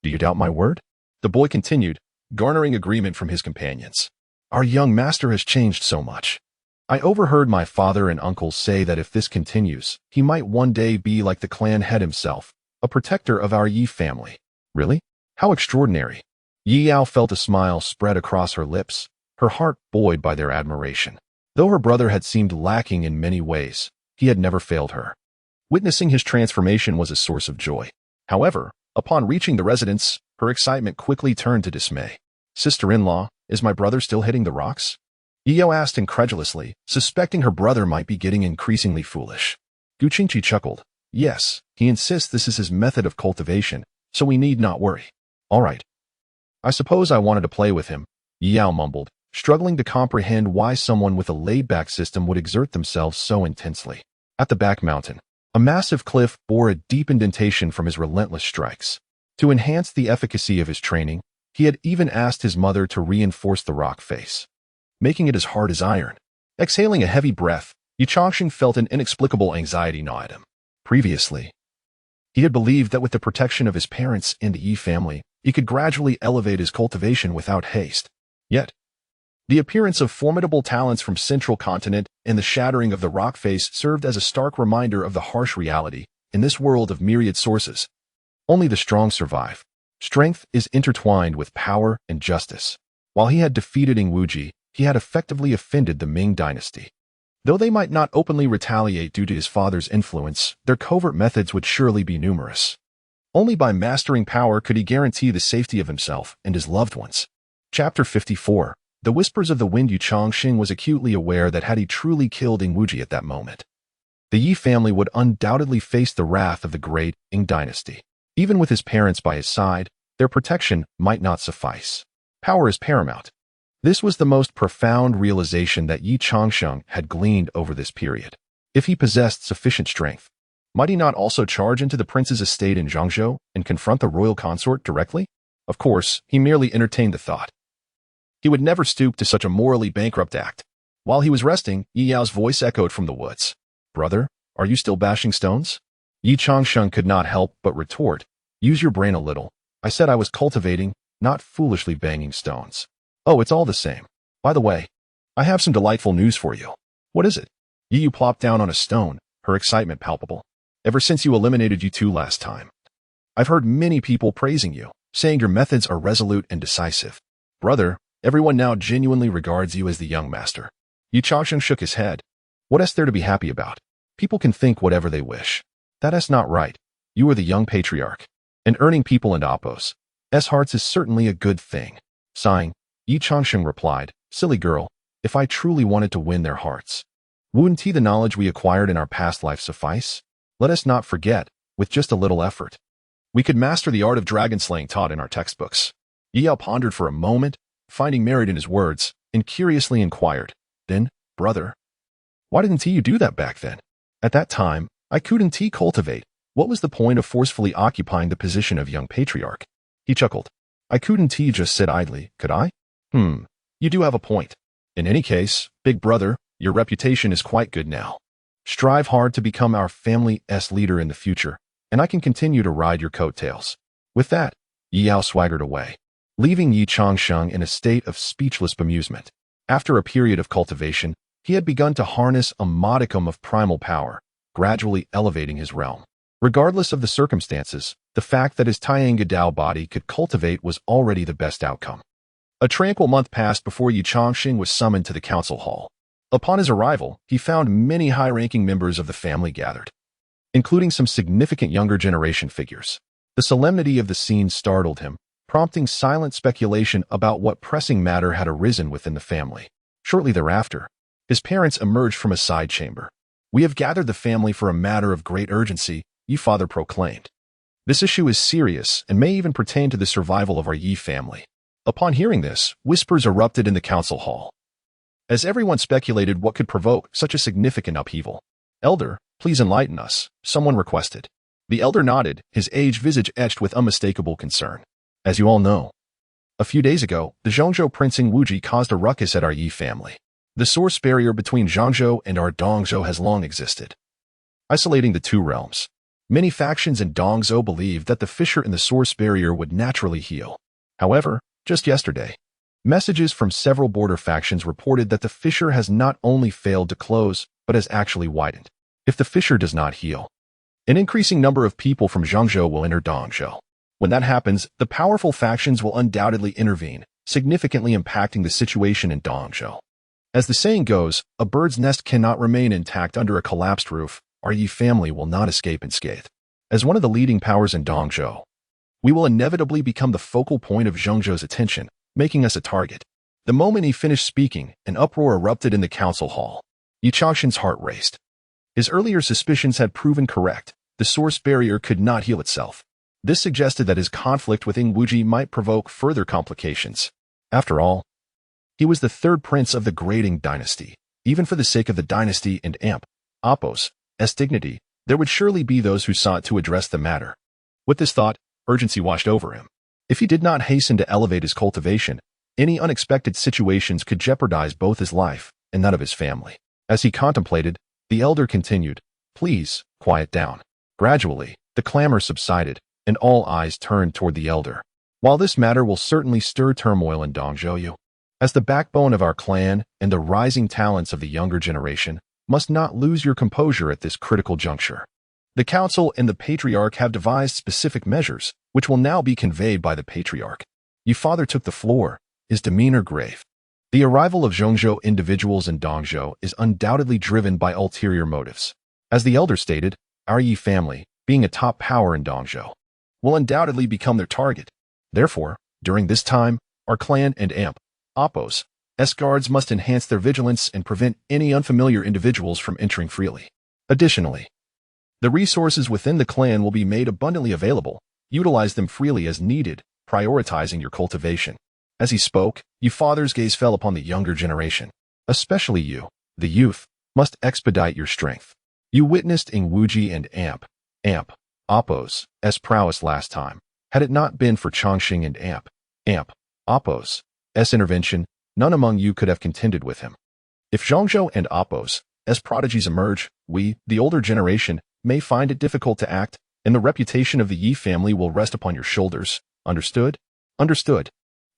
Do you doubt my word? The boy continued, garnering agreement from his companions. Our young master has changed so much. I overheard my father and uncles say that if this continues, he might one day be like the clan head himself, a protector of our Yi family. Really? How extraordinary. Yi Yao felt a smile spread across her lips, her heart buoyed by their admiration. Though her brother had seemed lacking in many ways, he had never failed her. Witnessing his transformation was a source of joy. However, upon reaching the residence, her excitement quickly turned to dismay. Sister-in-law, is my brother still hitting the rocks? Yi Yao asked incredulously, suspecting her brother might be getting increasingly foolish. Gu Qingyi chuckled. Yes, he insists this is his method of cultivation, so we need not worry. All right. I suppose I wanted to play with him, Yi Yao mumbled, struggling to comprehend why someone with a laid-back system would exert themselves so intensely. At the back mountain, a massive cliff bore a deep indentation from his relentless strikes. To enhance the efficacy of his training, he had even asked his mother to reinforce the rock face, making it as hard as iron. Exhaling a heavy breath, Ye Changsheng felt an inexplicable anxiety gnaw at him. Previously, he had believed that with the protection of his parents and the Yi family, he could gradually elevate his cultivation without haste. Yet, the appearance of formidable talents from Central Continent and the shattering of the rock face served as a stark reminder of the harsh reality. In this world of myriad sources, only the strong survive. Strength is intertwined with power and justice. While he had defeated Wuji, he had effectively offended the Ming dynasty. Though they might not openly retaliate due to his father's influence, their covert methods would surely be numerous. Only by mastering power could he guarantee the safety of himself and his loved ones. Chapter 54. The whispers of the wind. Ye Changsheng was acutely aware that had he truly killed Wuji at that moment, the Yi family would undoubtedly face the wrath of the great Ming dynasty. Even with his parents by his side, their protection might not suffice. Power is paramount. This was the most profound realization that Ye Changsheng had gleaned over this period. If he possessed sufficient strength, might he not also charge into the prince's estate in Zhangzhou and confront the royal consort directly? Of course, he merely entertained the thought. He would never stoop to such a morally bankrupt act. While he was resting, Yi Yao's voice echoed from the woods. "Brother, are you still bashing stones?" Ye Changsheng could not help but retort. "Use your brain a little. I said I was cultivating, not foolishly banging stones." "Oh, it's all the same. By the way, I have some delightful news for you." "What is it?" Yi Yu plopped down on a stone, her excitement palpable. "Ever since you eliminated you two last time, I've heard many people praising you, saying your methods are resolute and decisive. Brother, everyone now genuinely regards you as the young master." Ye Changsheng shook his head. "What is there to be happy about? People can think whatever they wish. That is not right. You are the young patriarch, and earning people and Appos' hearts is certainly a good thing." Sighing, Ye Changsheng replied, "Silly girl, if I truly wanted to win their hearts, wouldn't the knowledge we acquired in our past life suffice? Let us not forget, with just a little effort, we could master the art of dragon slaying taught in our textbooks." Yi Yao pondered for a moment, finding merit in his words, and curiously inquired, "Then, brother, why didn't you do that back then? At that time, I couldn't cultivate. What was the point of forcefully occupying the position of young patriarch?" He chuckled. "I couldn't just sit idly, could I? You do have a point. In any case, big brother, your reputation is quite good now. Strive hard to become our family's leader in the future, and I can continue to ride your coattails." With that, Yi Yao swaggered away, leaving Ye Changsheng in a state of speechless bemusement. After a period of cultivation, he had begun to harness a modicum of primal power, gradually elevating his realm. Regardless of the circumstances, the fact that his Tiangadao body could cultivate was already the best outcome. A tranquil month passed before Ye Changsheng was summoned to the council hall. Upon his arrival, he found many high-ranking members of the family gathered, including some significant younger generation figures. The solemnity of the scene startled him, prompting silent speculation about what pressing matter had arisen within the family. Shortly thereafter, his parents emerged from a side chamber. "We have gathered the family for a matter of great urgency," Yi father proclaimed. "This issue is serious and may even pertain to the survival of our Yi family." Upon hearing this, whispers erupted in the council hall, as everyone speculated what could provoke such a significant upheaval. "Elder, please enlighten us," someone requested. The elder nodded, his aged visage etched with unmistakable concern. "As you all know, a few days ago, the Zhongzhou Prince Wuji caused a ruckus at our Yi family. The source barrier between Zhangzhou and our Dongzhou has long existed, isolating the two realms. Many factions in Dongzhou believed that the fissure in the source barrier would naturally heal. However, just yesterday, messages from several border factions reported that the fissure has not only failed to close, but has actually widened. If the fissure does not heal, an increasing number of people from Zhangzhou will enter Dongzhou. When that happens, the powerful factions will undoubtedly intervene, significantly impacting the situation in Dongzhou. As the saying goes, a bird's nest cannot remain intact under a collapsed roof. Our Yi family will not escape unscathed. As one of the leading powers in Dongzhou, we will inevitably become the focal point of Zhangzhou's attention, making us a target." The moment he finished speaking, an uproar erupted in the council hall. Ye Changsheng's heart raced. His earlier suspicions had proven correct. The source barrier could not heal itself. This suggested that his conflict with Wuji might provoke further complications. After all, he was the third prince of the Grading dynasty. Even for the sake of the dynasty and Appos' dignity, there would surely be those who sought to address the matter. With this thought, urgency washed over him. If he did not hasten to elevate his cultivation, any unexpected situations could jeopardize both his life and that of his family. As he contemplated, the elder continued, "Please, quiet down." Gradually, the clamor subsided, and all eyes turned toward the elder. "While this matter will certainly stir turmoil in Dongzhou, as the backbone of our clan and the rising talents of the younger generation, must not lose your composure at this critical juncture. The council and the patriarch have devised specific measures, which will now be conveyed by the patriarch." Ye father took the floor, his demeanor grave. The arrival of Zhongzhou individuals in Dongzhou is undoubtedly driven by ulterior motives. As the elder stated, our Yi family, being a top power in Dongzhou, will undoubtedly become their target. Therefore, during this time, our clan and Appos' guards must enhance their vigilance and prevent any unfamiliar individuals from entering freely. Additionally, the resources within the clan will be made abundantly available. Utilize them freely as needed, prioritizing your cultivation. As he spoke, Ye father's gaze fell upon the younger generation. Especially you, the youth, must expedite your strength. You witnessed Ingwuji and Appo's prowess last time. Had it not been for Changsheng and Appo's intervention, none among you could have contended with him. If Zhongzhou and Appo's prodigies emerge, we, the older generation, may find it difficult to act, and the reputation of the Ye family will rest upon your shoulders. Understood? Understood.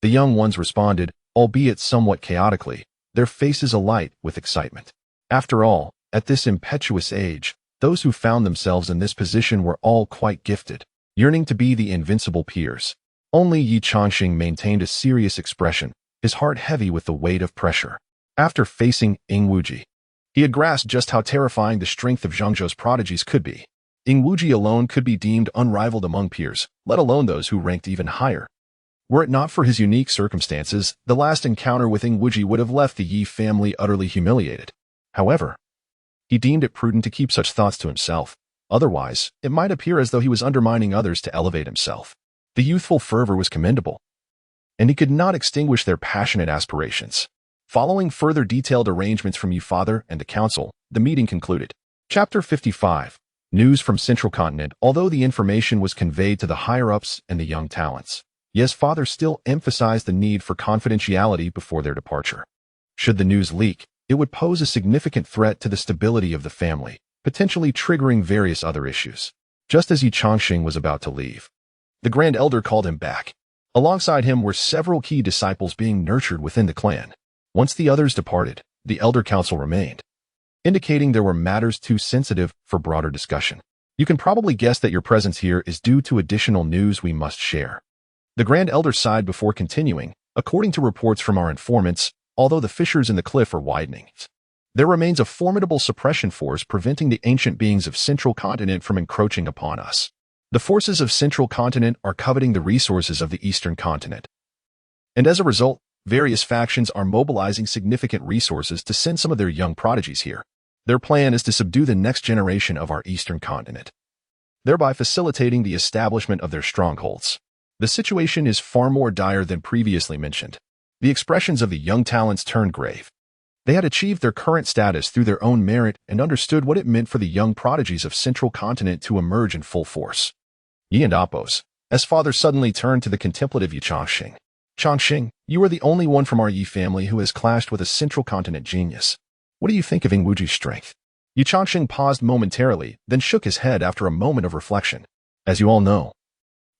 The young ones responded, albeit somewhat chaotically, their faces alight with excitement. After all, at this impetuous age, those who found themselves in this position were all quite gifted, yearning to be the invincible peers. Only Ye Changsheng maintained a serious expression, his heart heavy with the weight of pressure. After facing Ingwuji, he had grasped just how terrifying the strength of Zhongzhou's prodigies could be. Ingwuji alone could be deemed unrivaled among peers, let alone those who ranked even higher. Were it not for his unique circumstances, the last encounter with Ingwuji would have left the Ye family utterly humiliated. However, he deemed it prudent to keep such thoughts to himself. Otherwise, it might appear as though he was undermining others to elevate himself. The youthful fervor was commendable, and he could not extinguish their passionate aspirations. Following further detailed arrangements from Ye father and the council, the meeting concluded. Chapter 55. News from Central Continent. Although the information was conveyed to the higher-ups and the young talents, Ye's father still emphasized the need for confidentiality before their departure. Should the news leak, it would pose a significant threat to the stability of the family, potentially triggering various other issues. Just as Ye Changsheng was about to leave, the Grand Elder called him back. Alongside him were several key disciples being nurtured within the clan. Once the others departed, the Elder Council remained, indicating there were matters too sensitive for broader discussion. You can probably guess that your presence here is due to additional news we must share. The Grand Elder sighed before continuing. According to reports from our informants, although the fissures in the cliff are widening, there remains a formidable suppression force preventing the ancient beings of Central Continent from encroaching upon us. The forces of Central Continent are coveting the resources of the Eastern Continent, and as a result, various factions are mobilizing significant resources to send some of their young prodigies here. Their plan is to subdue the next generation of our Eastern Continent, thereby facilitating the establishment of their strongholds. The situation is far more dire than previously mentioned. The expressions of the young talents turned grave. They had achieved their current status through their own merit and understood what it meant for the young prodigies of Central Continent to emerge in full force. Ye and Appo's father suddenly turned to the contemplative Ye Changsheng. Changsheng, you are the only one from our Ye family who has clashed with a Central Continent genius. What do you think of Ingwuji's strength? Ye Changsheng paused momentarily, then shook his head after a moment of reflection. As you all know,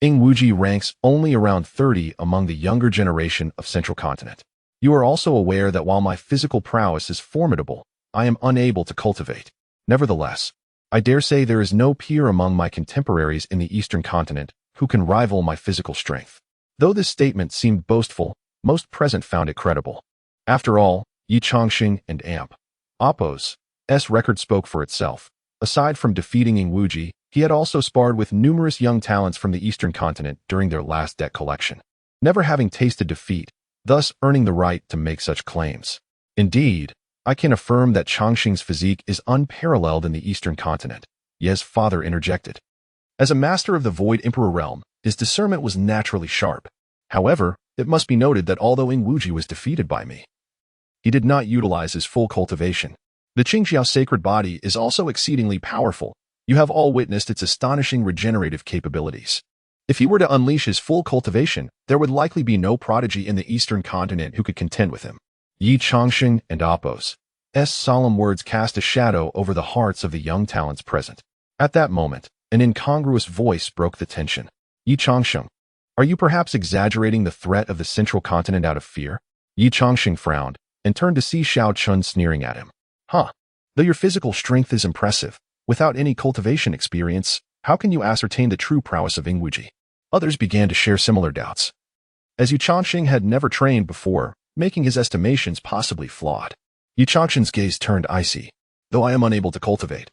Ingwuji ranks only around 30 among the younger generation of Central Continent. You are also aware that while my physical prowess is formidable, I am unable to cultivate. Nevertheless, I dare say there is no peer among my contemporaries in the Eastern Continent who can rival my physical strength. Though this statement seemed boastful, most present found it credible. After all, Ye Changsheng and Appo's record spoke for itself. Aside from defeating Ingwuji, he had also sparred with numerous young talents from the Eastern Continent during their last deck collection, never having tasted defeat, thus earning the right to make such claims. Indeed, I can affirm that Changsheng's physique is unparalleled in the Eastern Continent. Ye's father interjected. As a master of the Void Emperor realm, his discernment was naturally sharp. However, it must be noted that although Ingwuji was defeated by me, he did not utilize his full cultivation. The Qingxiao sacred body is also exceedingly powerful. You have all witnessed its astonishing regenerative capabilities. If he were to unleash his full cultivation, there would likely be no prodigy in the Eastern Continent who could contend with him. Ye Changsheng and Appo's solemn words cast a shadow over the hearts of the young talents present. At that moment, an incongruous voice broke the tension. Ye Changsheng, are you perhaps exaggerating the threat of the Central Continent out of fear? Ye Changsheng frowned and turned to see Xiao Chun sneering at him. Though your physical strength is impressive, without any cultivation experience, how can you ascertain the true prowess of Ingwuji? Others began to share similar doubts, as Ye Changsheng had never trained before, making his estimations possibly flawed. Ye Changsheng's gaze turned icy. Though I am unable to cultivate,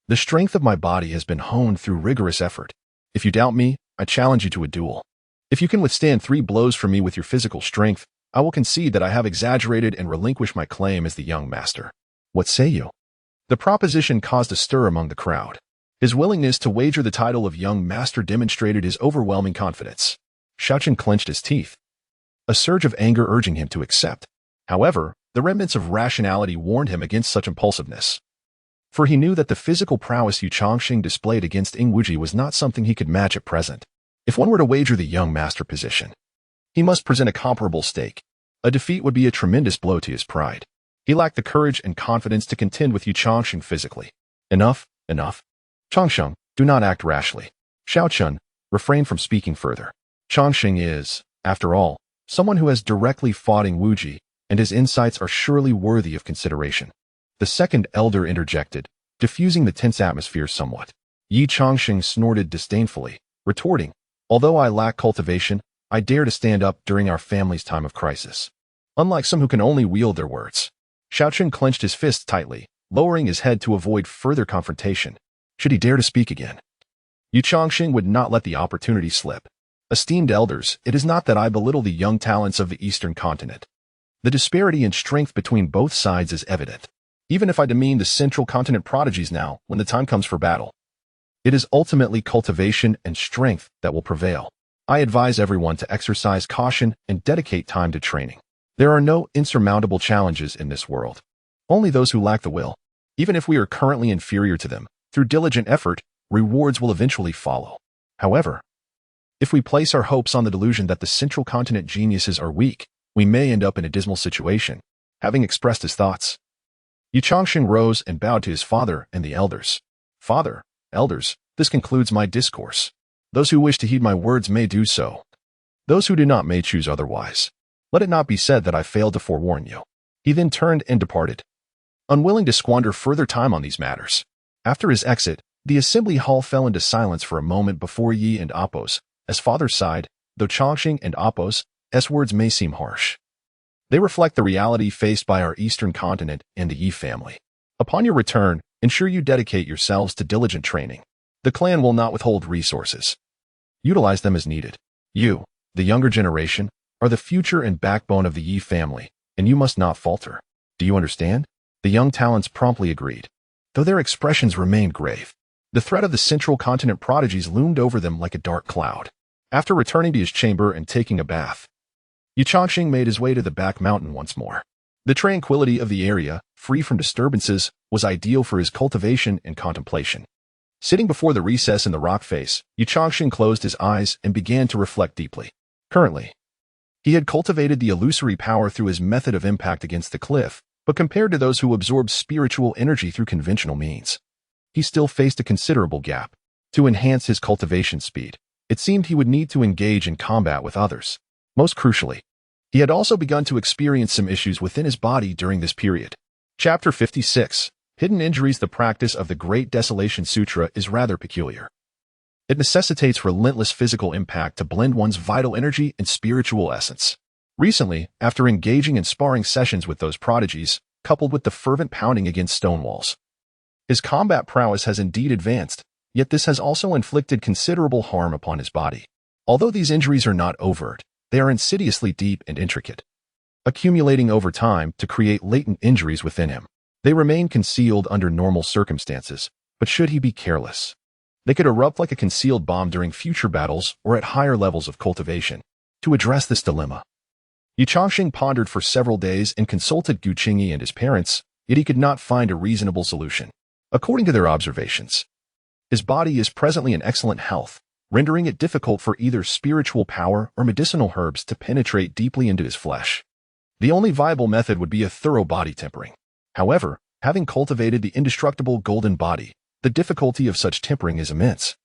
the strength of my body has been honed through rigorous effort. If you doubt me, I challenge you to a duel. If you can withstand 3 blows from me with your physical strength, I will concede that I have exaggerated and relinquish my claim as the young master. What say you? The proposition caused a stir among the crowd. His willingness to wager the title of young master demonstrated his overwhelming confidence. Xiao Chun clenched his teeth. a surge of anger urging him to accept. However, the remnants of rationality warned him against such impulsiveness. For he knew that the physical prowess Ye Changsheng displayed against Wuji was not something he could match at present. If one were to wager the young master position, he must present a comparable stake. A defeat would be a tremendous blow to his pride. He lacked the courage and confidence to contend with Ye Changsheng physically. Enough, enough. Changsheng, do not act rashly. Xiaochun, refrain from speaking further. Changsheng is, after all, someone who has directly fought Wuji, and his insights are surely worthy of consideration. The second elder interjected, diffusing the tense atmosphere somewhat. Ye Changsheng snorted disdainfully, retorting, although I lack cultivation, I dare to stand up during our family's time of crisis. Unlike some who can only wield their words. Xiaochun clenched his fists tightly, lowering his head to avoid further confrontation. Should he dare to speak again? Ye Changsheng would not let the opportunity slip. Esteemed elders, it is not that I belittle the young talents of the Eastern continent. The disparity in strength between both sides is evident. Even if I demean the Central Continent prodigies now, when the time comes for battle, it is ultimately cultivation and strength that will prevail. I advise everyone to exercise caution and dedicate time to training. There are no insurmountable challenges in this world. Only those who lack the will. Even if we are currently inferior to them, through diligent effort, rewards will eventually follow. However, if we place our hopes on the delusion that the Central Continent geniuses are weak, we may end up in a dismal situation. Having expressed his thoughts, Ye Changsheng rose and bowed to his father and the elders. Father, elders, this concludes my discourse. Those who wish to heed my words may do so. Those who do not may choose otherwise. Let it not be said that I failed to forewarn you. He then turned and departed, unwilling to squander further time on these matters. After his exit, the assembly hall fell into silence for a moment before Yi and Apos, as father sighed, though Changsheng and Apos' words may seem harsh. They reflect the reality faced by our Eastern continent and the Yi family. Upon your return, ensure you dedicate yourselves to diligent training. The clan will not withhold resources. Utilize them as needed. You, the younger generation, are the future and backbone of the Yi family, and you must not falter. Do you understand? The young talents promptly agreed, though their expressions remained grave. The threat of the Central Continent prodigies loomed over them like a dark cloud. After returning to his chamber and taking a bath, Ye Changsheng made his way to the back mountain once more. The tranquility of the area, free from disturbances, was ideal for his cultivation and contemplation. Sitting before the recess in the rock face, Ye Changsheng closed his eyes and began to reflect deeply. Currently, he had cultivated the illusory power through his method of impact against the cliff, but compared to those who absorb spiritual energy through conventional means, he still faced a considerable gap. To enhance his cultivation speed, it seemed he would need to engage in combat with others. Most crucially, he had also begun to experience some issues within his body during this period. Chapter 56. Hidden Injuries. The practice of the Great Desolation Sutra is rather peculiar. It necessitates relentless physical impact to blend one's vital energy and spiritual essence. Recently, after engaging in sparring sessions with those prodigies, coupled with the fervent pounding against stone walls, his combat prowess has indeed advanced, yet this has also inflicted considerable harm upon his body. Although these injuries are not overt, they are insidiously deep and intricate, accumulating over time to create latent injuries within him. They remain concealed under normal circumstances, but should he be careless, they could erupt like a concealed bomb during future battles or at higher levels of cultivation. To address this dilemma, Ye Changsheng pondered for several days and consulted Gu Qingyi and his parents, yet he could not find a reasonable solution. According to their observations, his body is presently in excellent health, rendering it difficult for either spiritual power or medicinal herbs to penetrate deeply into his flesh. The only viable method would be a thorough body tempering. However, having cultivated the indestructible golden body, the difficulty of such tempering is immense.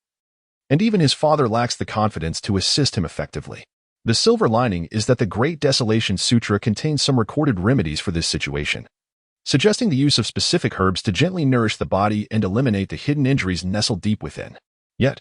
And even his father lacks the confidence to assist him effectively. The silver lining is that the Great Desolation Sutra contains some recorded remedies for this situation, suggesting the use of specific herbs to gently nourish the body and eliminate the hidden injuries nestled deep within. Yet,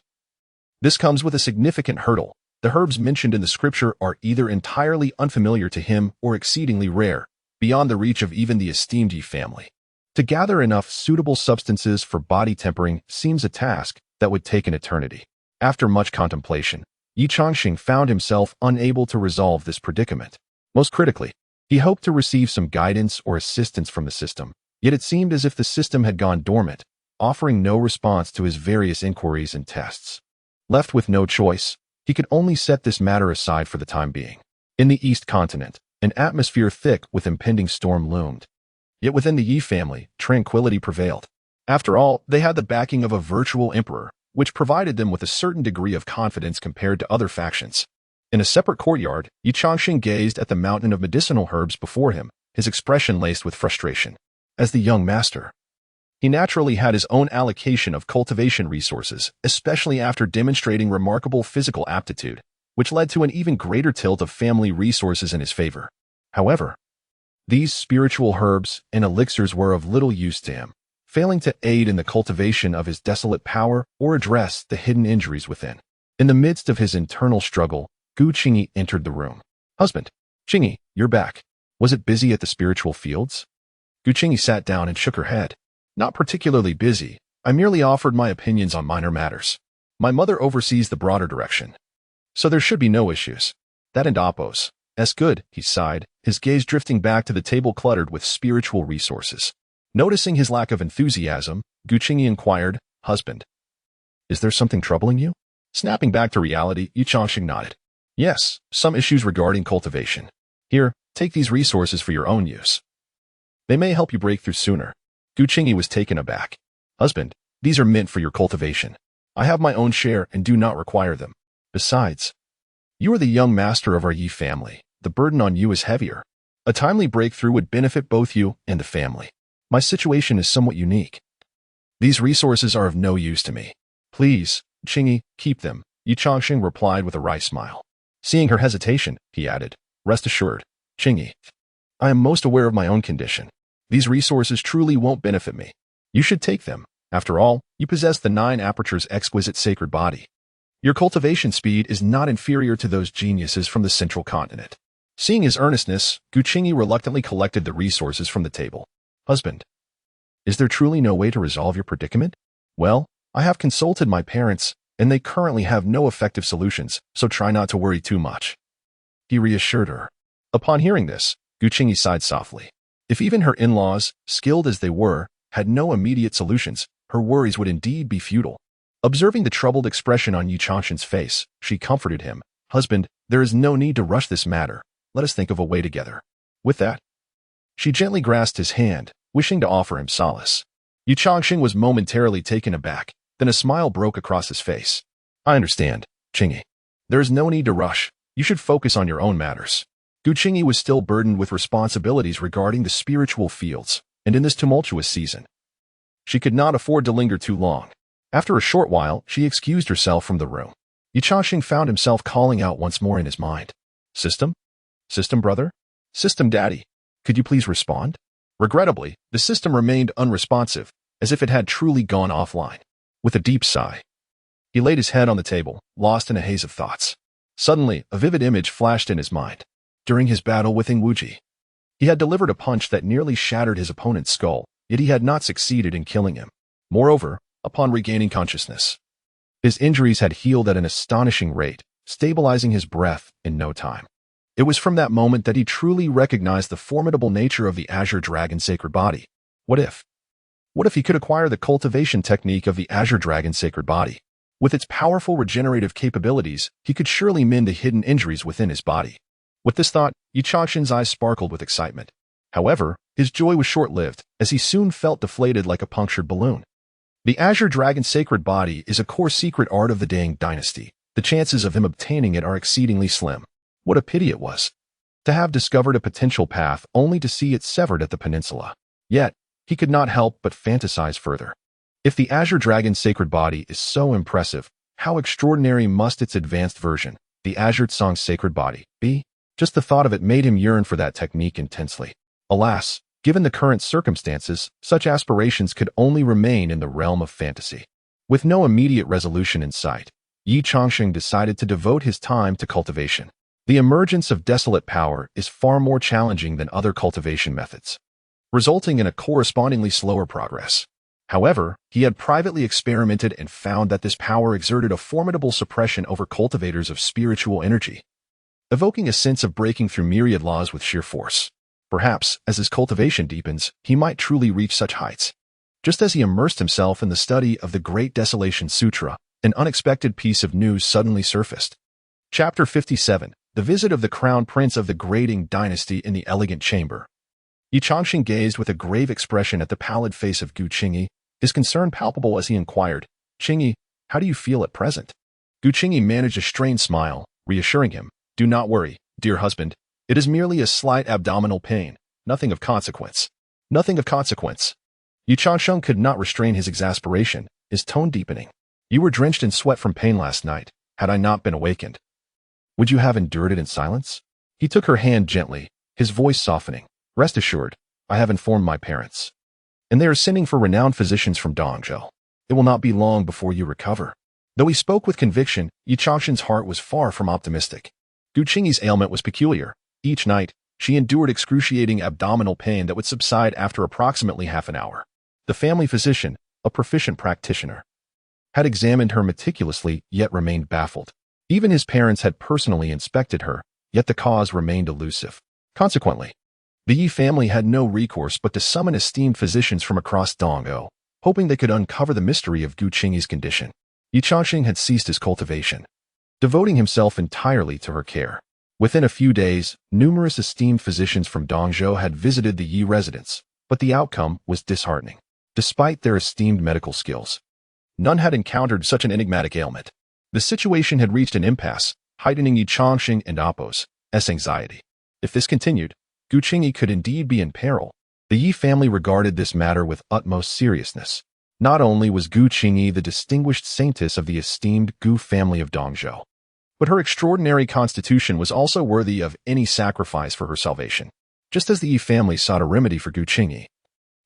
this comes with a significant hurdle. The herbs mentioned in the scripture are either entirely unfamiliar to him or exceedingly rare, beyond the reach of even the esteemed Yi family. To gather enough suitable substances for body tempering seems a task that would take an eternity. After much contemplation, Ye Changsheng found himself unable to resolve this predicament. Most critically, he hoped to receive some guidance or assistance from the system, yet it seemed as if the system had gone dormant, offering no response to his various inquiries and tests. Left with no choice, he could only set this matter aside for the time being. In the East Continent, an atmosphere thick with impending storm loomed. Yet within the Yi family, tranquility prevailed. After all, they had the backing of a virtual emperor, which provided them with a certain degree of confidence compared to other factions. In a separate courtyard, Ye Changsheng gazed at the mountain of medicinal herbs before him, his expression laced with frustration. As the young master, he naturally had his own allocation of cultivation resources, especially after demonstrating remarkable physical aptitude, which led to an even greater tilt of family resources in his favor. However, these spiritual herbs and elixirs were of little use to him, failing to aid in the cultivation of his desolate power or address the hidden injuries within. In the midst of his internal struggle, Gu Qingyi entered the room. "Husband, Qingyi, you're back. Was it busy at the spiritual fields?" Gu Qingyi sat down and shook her head. "Not particularly busy. I merely offered my opinions on minor matters. My mother oversees the broader direction, so there should be no issues. That and Appo's. That's good," he sighed, his gaze drifting back to the table cluttered with spiritual resources. Noticing his lack of enthusiasm, Gu Qingyi inquired, "Husband, is there something troubling you?" Snapping back to reality, Ye Changsheng nodded. "Yes, some issues regarding cultivation. Here, take these resources for your own use. They may help you break through sooner." Gu Qingyi was taken aback. "Husband, these are meant for your cultivation. I have my own share and do not require them. Besides, you are the young master of our Yi family. The burden on you is heavier. A timely breakthrough would benefit both you and the family. My situation is somewhat unique. These resources are of no use to me. Please, Qingyi, keep them," Ye Changsheng replied with a wry smile. Seeing her hesitation, he added, "Rest assured, Qingyi, I am most aware of my own condition. These resources truly won't benefit me. You should take them. After all, you possess the 9 apertures exquisite sacred body. Your cultivation speed is not inferior to those geniuses from the central continent." Seeing his earnestness, Gu Qingyi reluctantly collected the resources from the table. "Husband, is there truly no way to resolve your predicament? Well, I have consulted my parents, and they currently have no effective solutions, so try not to worry too much," he reassured her. Upon hearing this, Gu Qingyi sighed softly. If even her in-laws, skilled as they were, had no immediate solutions, her worries would indeed be futile. Observing the troubled expression on Ye Changsheng's face, she comforted him. "Husband, there is no need to rush this matter. Let us think of a way together." With that, she gently grasped his hand, wishing to offer him solace. Ye Changsheng was momentarily taken aback, then a smile broke across his face. "I understand, Qingyi. There is no need to rush. You should focus on your own matters." Gu Qingyi was still burdened with responsibilities regarding the spiritual fields, and in this tumultuous season, she could not afford to linger too long. After a short while, she excused herself from the room. Ye Changsheng found himself calling out once more in his mind. "System? System brother? System daddy? Could you please respond?" Regrettably, the system remained unresponsive, as if it had truly gone offline. With a deep sigh, he laid his head on the table, lost in a haze of thoughts. Suddenly, a vivid image flashed in his mind. During his battle with Wuji, he had delivered a punch that nearly shattered his opponent's skull, yet he had not succeeded in killing him. Moreover, upon regaining consciousness, his injuries had healed at an astonishing rate, stabilizing his breath in no time. It was from that moment that he truly recognized the formidable nature of the Azure Dragon Sacred Body. What if he could acquire the cultivation technique of the Azure Dragon Sacred Body? With its powerful regenerative capabilities, he could surely mend the hidden injuries within his body. With this thought, Ye Changsheng's eyes sparkled with excitement. However, his joy was short-lived, as he soon felt deflated like a punctured balloon. The Azure Dragon Sacred Body is a core secret art of the Dang dynasty. The chances of him obtaining it are exceedingly slim. What a pity it was to have discovered a potential path only to see it severed at the peninsula. Yet, he could not help but fantasize further. If the Azure Dragon Sacred Body is so impressive, how extraordinary must its advanced version, the Azure Tsang Sacred Body, be? Just the thought of it made him yearn for that technique intensely. Alas, given the current circumstances, such aspirations could only remain in the realm of fantasy. With no immediate resolution in sight, Ye Changsheng decided to devote his time to cultivation. The emergence of desolate power is far more challenging than other cultivation methods, resulting in a correspondingly slower progress. However, he had privately experimented and found that this power exerted a formidable suppression over cultivators of spiritual energy, evoking a sense of breaking through myriad laws with sheer force. Perhaps, as his cultivation deepens, he might truly reach such heights. Just as he immersed himself in the study of the Great Desolation Sutra, an unexpected piece of news suddenly surfaced. Chapter 57. The visit of the crown prince of the Great Qing dynasty in the elegant chamber. Ye Changsheng gazed with a grave expression at the pallid face of Gu Qingyi, his concern palpable as he inquired, "Qingyi, how do you feel at present?" Gu Qingyi managed a strained smile, reassuring him, "Do not worry, dear husband. It is merely a slight abdominal pain, nothing of consequence." Nothing of consequence. Ye Changsheng could not restrain his exasperation, his tone deepening. "You were drenched in sweat from pain last night. Had I not been awakened, would you have endured it in silence?" He took her hand gently, his voice softening. "Rest assured, I have informed my parents, and they are sending for renowned physicians from Dongzhou. It will not be long before you recover." Though he spoke with conviction, Ye Changsheng's heart was far from optimistic. Gu Qingyi's ailment was peculiar. Each night, she endured excruciating abdominal pain that would subside after approximately half an hour. The family physician, a proficient practitioner, had examined her meticulously yet remained baffled. Even his parents had personally inspected her, yet the cause remained elusive. Consequently, the Ye family had no recourse but to summon esteemed physicians from across Dongzhou, hoping they could uncover the mystery of Gu Qingyi's condition. Ye Changsheng had ceased his cultivation, devoting himself entirely to her care. Within a few days, numerous esteemed physicians from Dongzhou had visited the Ye residence, but the outcome was disheartening. Despite their esteemed medical skills, none had encountered such an enigmatic ailment. The situation had reached an impasse, heightening Ye Changsheng and Appo's anxiety. If this continued, Gu Qingyi could indeed be in peril. The Ye family regarded this matter with utmost seriousness. Not only was Gu Qingyi the distinguished saintess of the esteemed Gu family of Dongzhou, but her extraordinary constitution was also worthy of any sacrifice for her salvation. Just as the Ye family sought a remedy for Gu Qingyi,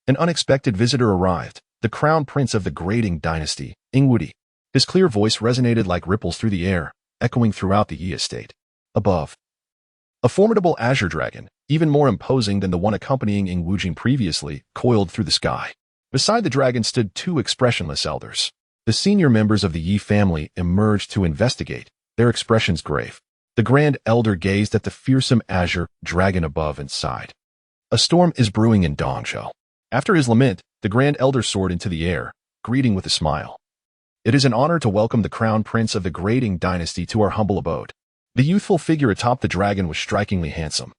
an unexpected visitor arrived, the crown prince of the Great Qing dynasty, Ingwudi. His clear voice resonated like ripples through the air, echoing throughout the Ye estate. Above, a formidable azure dragon, even more imposing than the one accompanying Ingwujin previously, coiled through the sky. Beside the dragon stood two expressionless elders. The senior members of the Ye family emerged to investigate, their expressions grave. The grand elder gazed at the fearsome azure dragon above and sighed. "A storm is brewing in Dongzhou." After his lament, the grand elder soared into the air, greeting with a smile. "It is an honor to welcome the crown prince of the Great Qing dynasty to our humble abode." The youthful figure atop the dragon was strikingly handsome,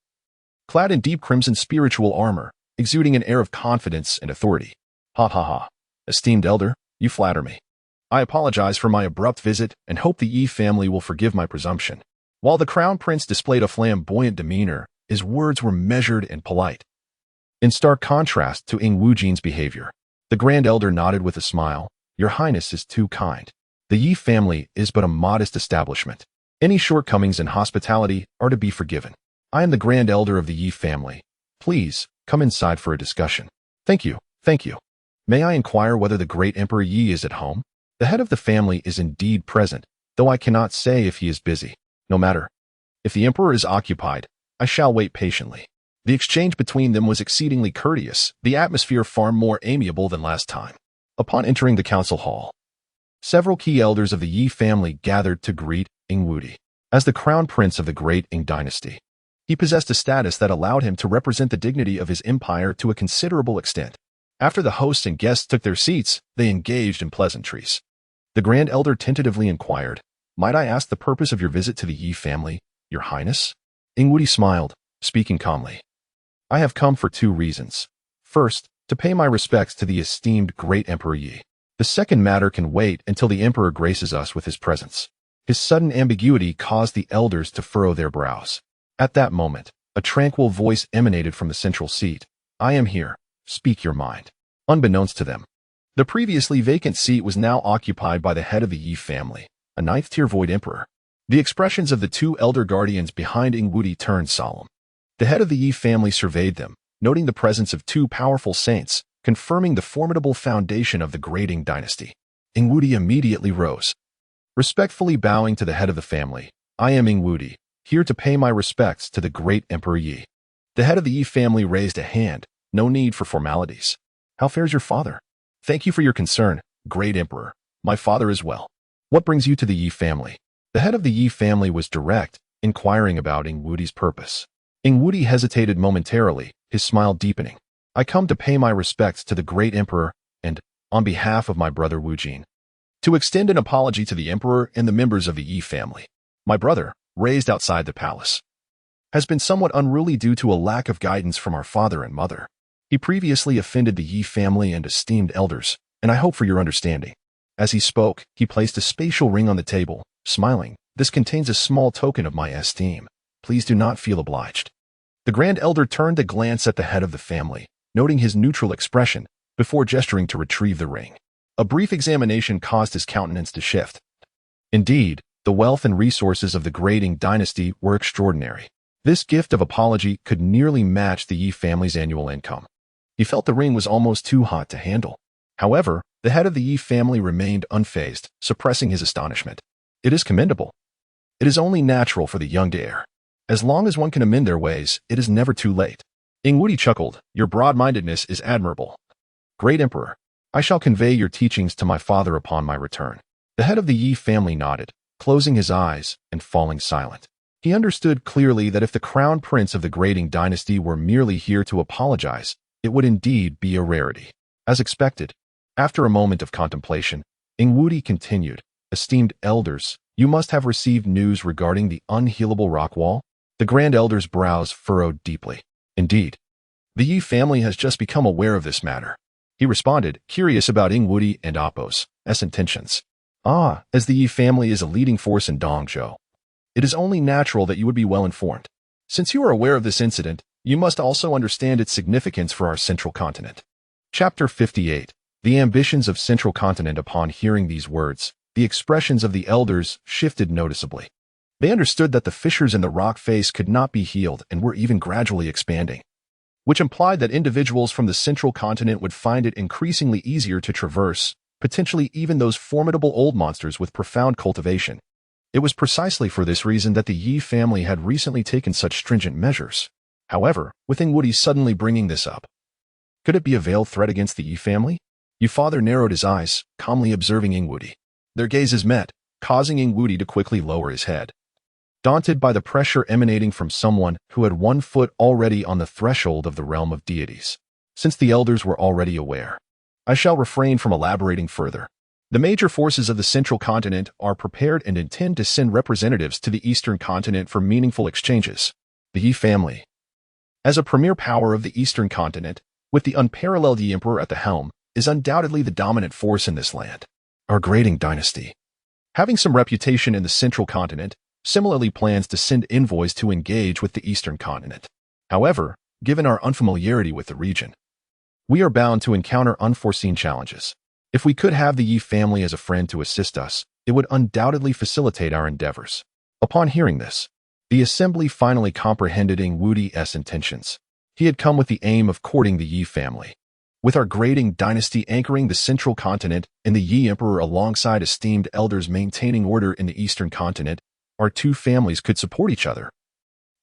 clad in deep crimson spiritual armor, exuding an air of confidence and authority. "Ha ha ha. Esteemed elder, you flatter me. I apologize for my abrupt visit and hope the Ye family will forgive my presumption." While the crown prince displayed a flamboyant demeanor, his words were measured and polite, in stark contrast to Ingwujin's behavior. The grand elder nodded with a smile. "Your highness is too kind. The Ye family is but a modest establishment. Any shortcomings in hospitality are to be forgiven. I am the grand elder of the Ye family. Please, come inside for a discussion." "Thank you, thank you. May I inquire whether the great Emperor Ye is at home?" "The head of the family is indeed present, though I cannot say if he is busy." "No matter. If the emperor is occupied, I shall wait patiently." The exchange between them was exceedingly courteous, the atmosphere far more amiable than last time. Upon entering the council hall, several key elders of the Ye family gathered to greet Ingwudi. As the crown prince of the Great Qing dynasty, he possessed a status that allowed him to represent the dignity of his empire to a considerable extent. After the hosts and guests took their seats, they engaged in pleasantries. The grand elder tentatively inquired, "Might I ask the purpose of your visit to the Ye family, your highness?" Ingwudi smiled, speaking calmly. "I have come for two reasons. First, to pay my respects to the esteemed great Emperor Ye. The second matter can wait until the emperor graces us with his presence." His sudden ambiguity caused the elders to furrow their brows. At that moment, a tranquil voice emanated from the central seat. "I am here. Speak your mind." Unbeknownst to them, the previously vacant seat was now occupied by the head of the Ye family, a ninth-tier void emperor. The expressions of the two elder guardians behind Ingwudi turned solemn. The head of the Ye family surveyed them, noting the presence of two powerful saints, confirming the formidable foundation of the Great Qing dynasty. Ingwudi immediately rose, respectfully bowing to the head of the family. "I am Ingwudi, here to pay my respects to the great Emperor Ye." The head of the Ye family raised a hand. "No need for formalities. How fares your father?" "Thank you for your concern, great emperor. My father is well." "What brings you to the Ye family?" The head of the Ye family was direct, inquiring about Ingwudi's purpose. Ingwudi hesitated momentarily, his smile deepening. "I come to pay my respects to the great emperor and, on behalf of my brother Wujin, to extend an apology to the emperor and the members of the Ye family." "My brother, raised outside the palace, has been somewhat unruly due to a lack of guidance from our father and mother. He previously offended the Ye family and esteemed elders, and I hope for your understanding. As he spoke, he placed a spatial ring on the table, smiling. This contains a small token of my esteem. Please do not feel obliged. The Grand Elder turned to glance at the head of the family, noting his neutral expression, before gesturing to retrieve the ring. A brief examination caused his countenance to shift. Indeed, the wealth and resources of the Qingyi dynasty were extraordinary. This gift of apology could nearly match the Ye family's annual income. He felt the ring was almost too hot to handle. However, the head of the Ye family remained unfazed, suppressing his astonishment. It is commendable. It is only natural for the young to err. As long as one can amend their ways, it is never too late. Ingwudi chuckled. Your broad-mindedness is admirable. Great Emperor, I shall convey your teachings to my father upon my return. The head of the Ye family nodded, closing his eyes and falling silent. He understood clearly that if the crown prince of the Qingyi dynasty were merely here to apologize, it would indeed be a rarity. As expected, after a moment of contemplation, Ingwudi continued, Esteemed elders, you must have received news regarding the unhealable rock wall? The Grand Elder's brows furrowed deeply. Indeed, the Ye family has just become aware of this matter. He responded, curious about Ingwudi and Appo's intentions. As the Ye family is a leading force in Dongzhou, it is only natural that you would be well informed. Since you are aware of this incident, you must also understand its significance for our central continent. Chapter 58. The ambitions of central continent. Upon hearing these words, the expressions of the elders shifted noticeably. They understood that the fissures in the rock face could not be healed and were even gradually expanding, which implied that individuals from the central continent would find it increasingly easier to traverse, potentially even those formidable old monsters with profound cultivation. It was precisely for this reason that the Ye family had recently taken such stringent measures. However, with Ingwudi suddenly bringing this up, could it be a veiled threat against the Ye family? Your father narrowed his eyes, calmly observing Ingwudi. Their gazes met, causing Ingwudi to quickly lower his head. Daunted by the pressure emanating from someone who had 1 foot already on the threshold of the realm of deities, since the elders were already aware, I shall refrain from elaborating further. The major forces of the central continent are prepared and intend to send representatives to the eastern continent for meaningful exchanges. The Ye family, as a premier power of the eastern continent, with the unparalleled Ye Emperor at the helm, is undoubtedly the dominant force in this land. Our Qingyi dynasty, having some reputation in the central continent, similarly plans to send envoys to engage with the eastern continent. However, given our unfamiliarity with the region, we are bound to encounter unforeseen challenges. If we could have the Ye family as a friend to assist us, it would undoubtedly facilitate our endeavors. Upon hearing this, the assembly finally comprehended Ingwudi's intentions. He had come with the aim of courting the Ye family. With our Qingyi dynasty anchoring the central continent and the Ye emperor alongside esteemed elders maintaining order in the eastern continent, our two families could support each other,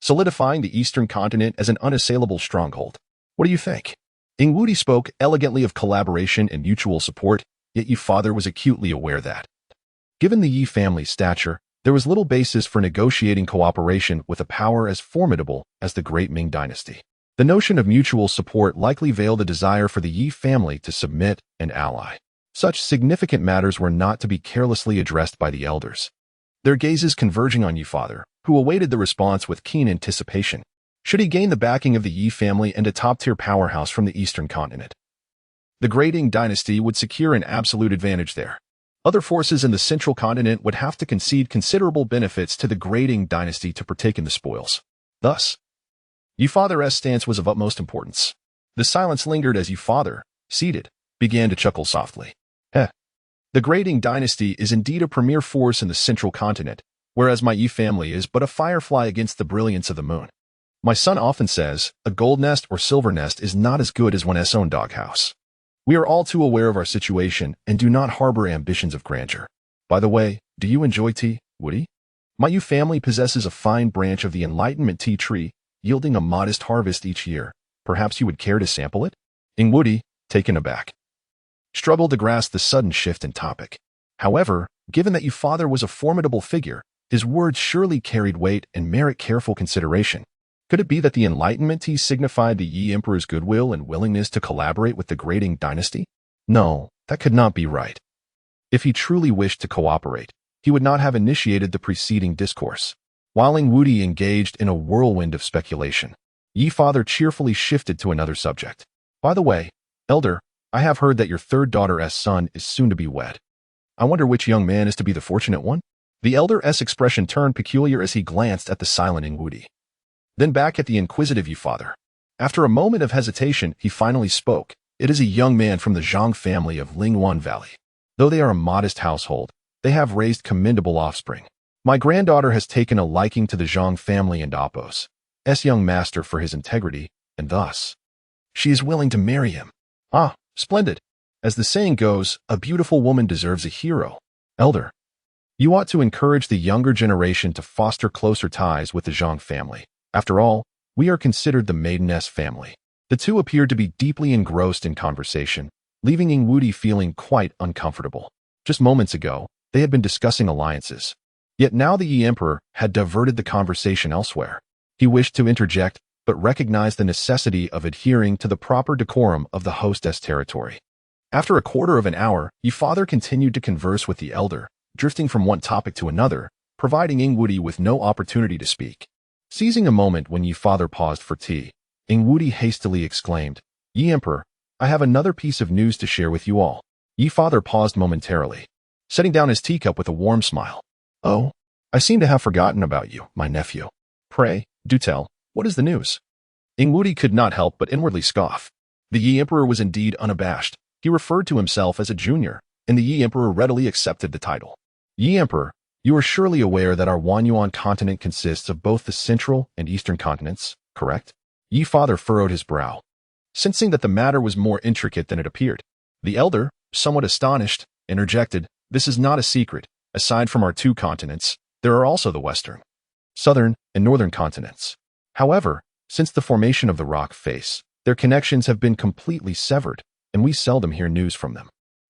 solidifying the eastern continent as an unassailable stronghold. What do you think? Ingwudi spoke elegantly of collaboration and mutual support, yet Ye father was acutely aware that, given the Ye family's stature, there was little basis for negotiating cooperation with a power as formidable as the Great Ming dynasty. The notion of mutual support likely veiled a desire for the Ye family to submit and ally. Such significant matters were not to be carelessly addressed by the elders, their gazes converging on Ye father, who awaited the response with keen anticipation. Should he gain the backing of the Ye family and a top-tier powerhouse from the eastern continent, the Qingyi dynasty would secure an absolute advantage there. Other forces in the central continent would have to concede considerable benefits to the Qingyi dynasty to partake in the spoils. Thus, Ye father's stance was of utmost importance. The silence lingered as Ye father, seated, began to chuckle softly. The Qingyi dynasty is indeed a premier force in the central continent, whereas my Ye family is but a firefly against the brilliance of the moon. My son often says, a gold nest or silver nest is not as good as one's own doghouse. We are all too aware of our situation and do not harbor ambitions of grandeur. By the way, do you enjoy tea, Woody? My Ye family possesses a fine branch of the enlightenment tea tree, yielding a modest harvest each year. Perhaps you would care to sample it? Ingwudi, taken aback, struggled to grasp the sudden shift in topic. However, given that Ye father was a formidable figure, his words surely carried weight and merit careful consideration. Could it be that the Enlightenment tea signified the Ye emperor's goodwill and willingness to collaborate with the Qingyi dynasty? No, that could not be right. If he truly wished to cooperate, he would not have initiated the preceding discourse. While Ing Wudi engaged in a whirlwind of speculation, Ye father cheerfully shifted to another subject. By the way, elder, I have heard that your third daughter's son is soon to be wed. I wonder which young man is to be the fortunate one? The elder's expression turned peculiar as he glanced at the silent Ing Wudi. Then back at the inquisitive Ye father. After a moment of hesitation, he finally spoke. It is a young man from the Zhang family of Lingyuan Valley. Though they are a modest household, they have raised commendable offspring. My granddaughter has taken a liking to the Zhang family and Appo's young master for his integrity, and thus, she is willing to marry him. Ah, splendid. As the saying goes, a beautiful woman deserves a hero. Elder, you ought to encourage the younger generation to foster closer ties with the Zhang family. After all, we are considered the maiden's family. The two appeared to be deeply engrossed in conversation, leaving Ing Wudi feeling quite uncomfortable. Just moments ago, they had been discussing alliances. Yet now the Ye Emperor had diverted the conversation elsewhere. He wished to interject, but recognized the necessity of adhering to the proper decorum of the hostess territory. After a quarter of an hour, Ye father continued to converse with the elder, drifting from one topic to another, providing Ing Wudi with no opportunity to speak. Seizing a moment when Ye father paused for tea, Ing Wudi hastily exclaimed, Ye Emperor, I have another piece of news to share with you all. Ye father paused momentarily, setting down his teacup with a warm smile. Oh, I seem to have forgotten about you, my nephew. Pray, do tell, what is the news? Ing Wudi could not help but inwardly scoff. The Ye Emperor was indeed unabashed. He referred to himself as a junior, and the Ye Emperor readily accepted the title. Ye Emperor, you are surely aware that our Wanyuan continent consists of both the central and eastern continents, correct? Ye father furrowed his brow, sensing that the matter was more intricate than it appeared. The elder, somewhat astonished, interjected, This is not a secret. Aside from our two continents, there are also the western, southern, and northern continents. However, since the formation of the rock face, their connections have been completely severed, and we seldom hear news from them.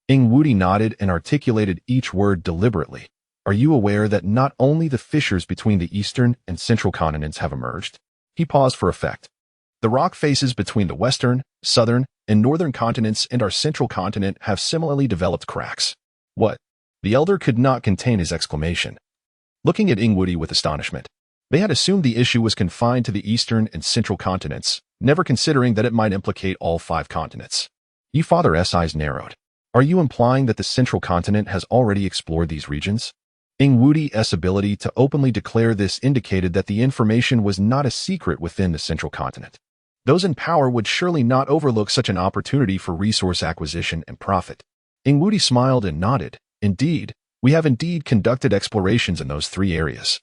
Ing Wudi nodded and articulated each word deliberately. Are you aware that not only the fissures between the eastern and central continents have emerged? He paused for effect. The rock faces between the western, southern, and northern continents and our central continent have similarly developed cracks. What? The elder could not contain his exclamation, looking at Ing Wudi with astonishment. They had assumed the issue was confined to the eastern and central continents, never considering that it might implicate all 5 continents. Ye father's eyes narrowed. Are you implying that the central continent has already explored these regions? Ing Wudi's ability to openly declare this indicated that the information was not a secret within the central continent. Those in power would surely not overlook such an opportunity for resource acquisition and profit. Ing Wudi smiled and nodded. Indeed, we have indeed conducted explorations in those 3 areas.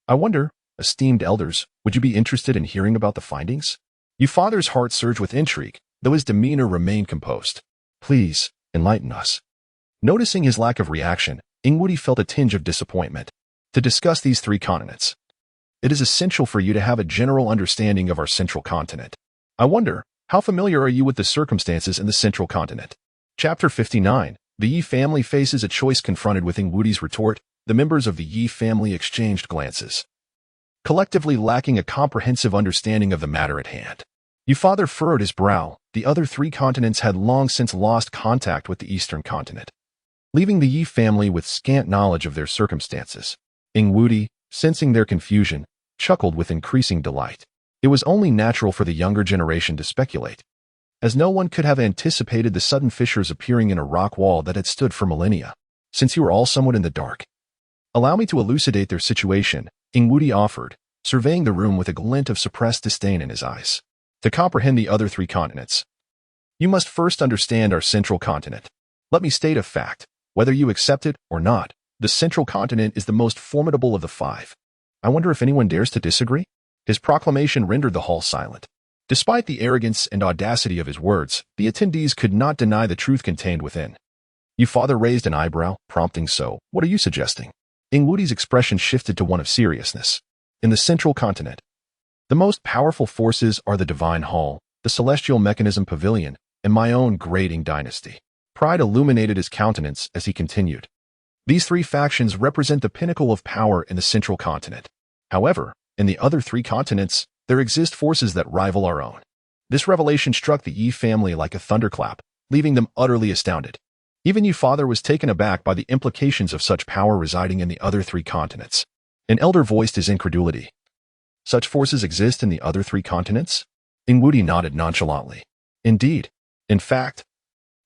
I wonder, esteemed elders, would you be interested in hearing about the findings? Ye father's heart surged with intrigue, though his demeanor remained composed. Please, enlighten us. Noticing his lack of reaction, Ing Wudi felt a tinge of disappointment. To discuss these 3 continents, it is essential for you to have a general understanding of our central continent. I wonder, how familiar are you with the circumstances in the central continent? Chapter 59. The Ye family faces a choice. Confronted with Ing Wudi's retort, the members of the Ye family exchanged glances, collectively lacking a comprehensive understanding of the matter at hand. Ye father furrowed his brow. The other 3 continents had long since lost contact with the eastern continent, leaving the Ye family with scant knowledge of their circumstances. Ing Wudi, sensing their confusion, chuckled with increasing delight. It was only natural for the younger generation to speculate, as no one could have anticipated the sudden fissures appearing in a rock wall that had stood for millennia. Since you are all somewhat in the dark, allow me to elucidate their situation, Ing Wudi offered, surveying the room with a glint of suppressed disdain in his eyes. To comprehend the other 3 continents, you must first understand our central continent. Let me state a fact. Whether you accept it or not, the central continent is the most formidable of the 5. I wonder if anyone dares to disagree? His proclamation rendered the hall silent. Despite the arrogance and audacity of his words, the attendees could not deny the truth contained within. Ye father raised an eyebrow, prompting, So, what are you suggesting? Ing Wudi's expression shifted to one of seriousness. In the central continent, the most powerful forces are the Divine Hall, the Celestial Mechanism Pavilion, and my own great Ing dynasty. Pride illuminated his countenance as he continued. These 3 factions represent the pinnacle of power in the central continent. However, in the other 3 continents, there exist forces that rival our own. This revelation struck the Ye family like a thunderclap, leaving them utterly astounded. Even Ye father was taken aback by the implications of such power residing in the other 3 continents. An elder voiced his incredulity. Such forces exist in the other three continents? Ingwudi nodded nonchalantly. Indeed. In fact,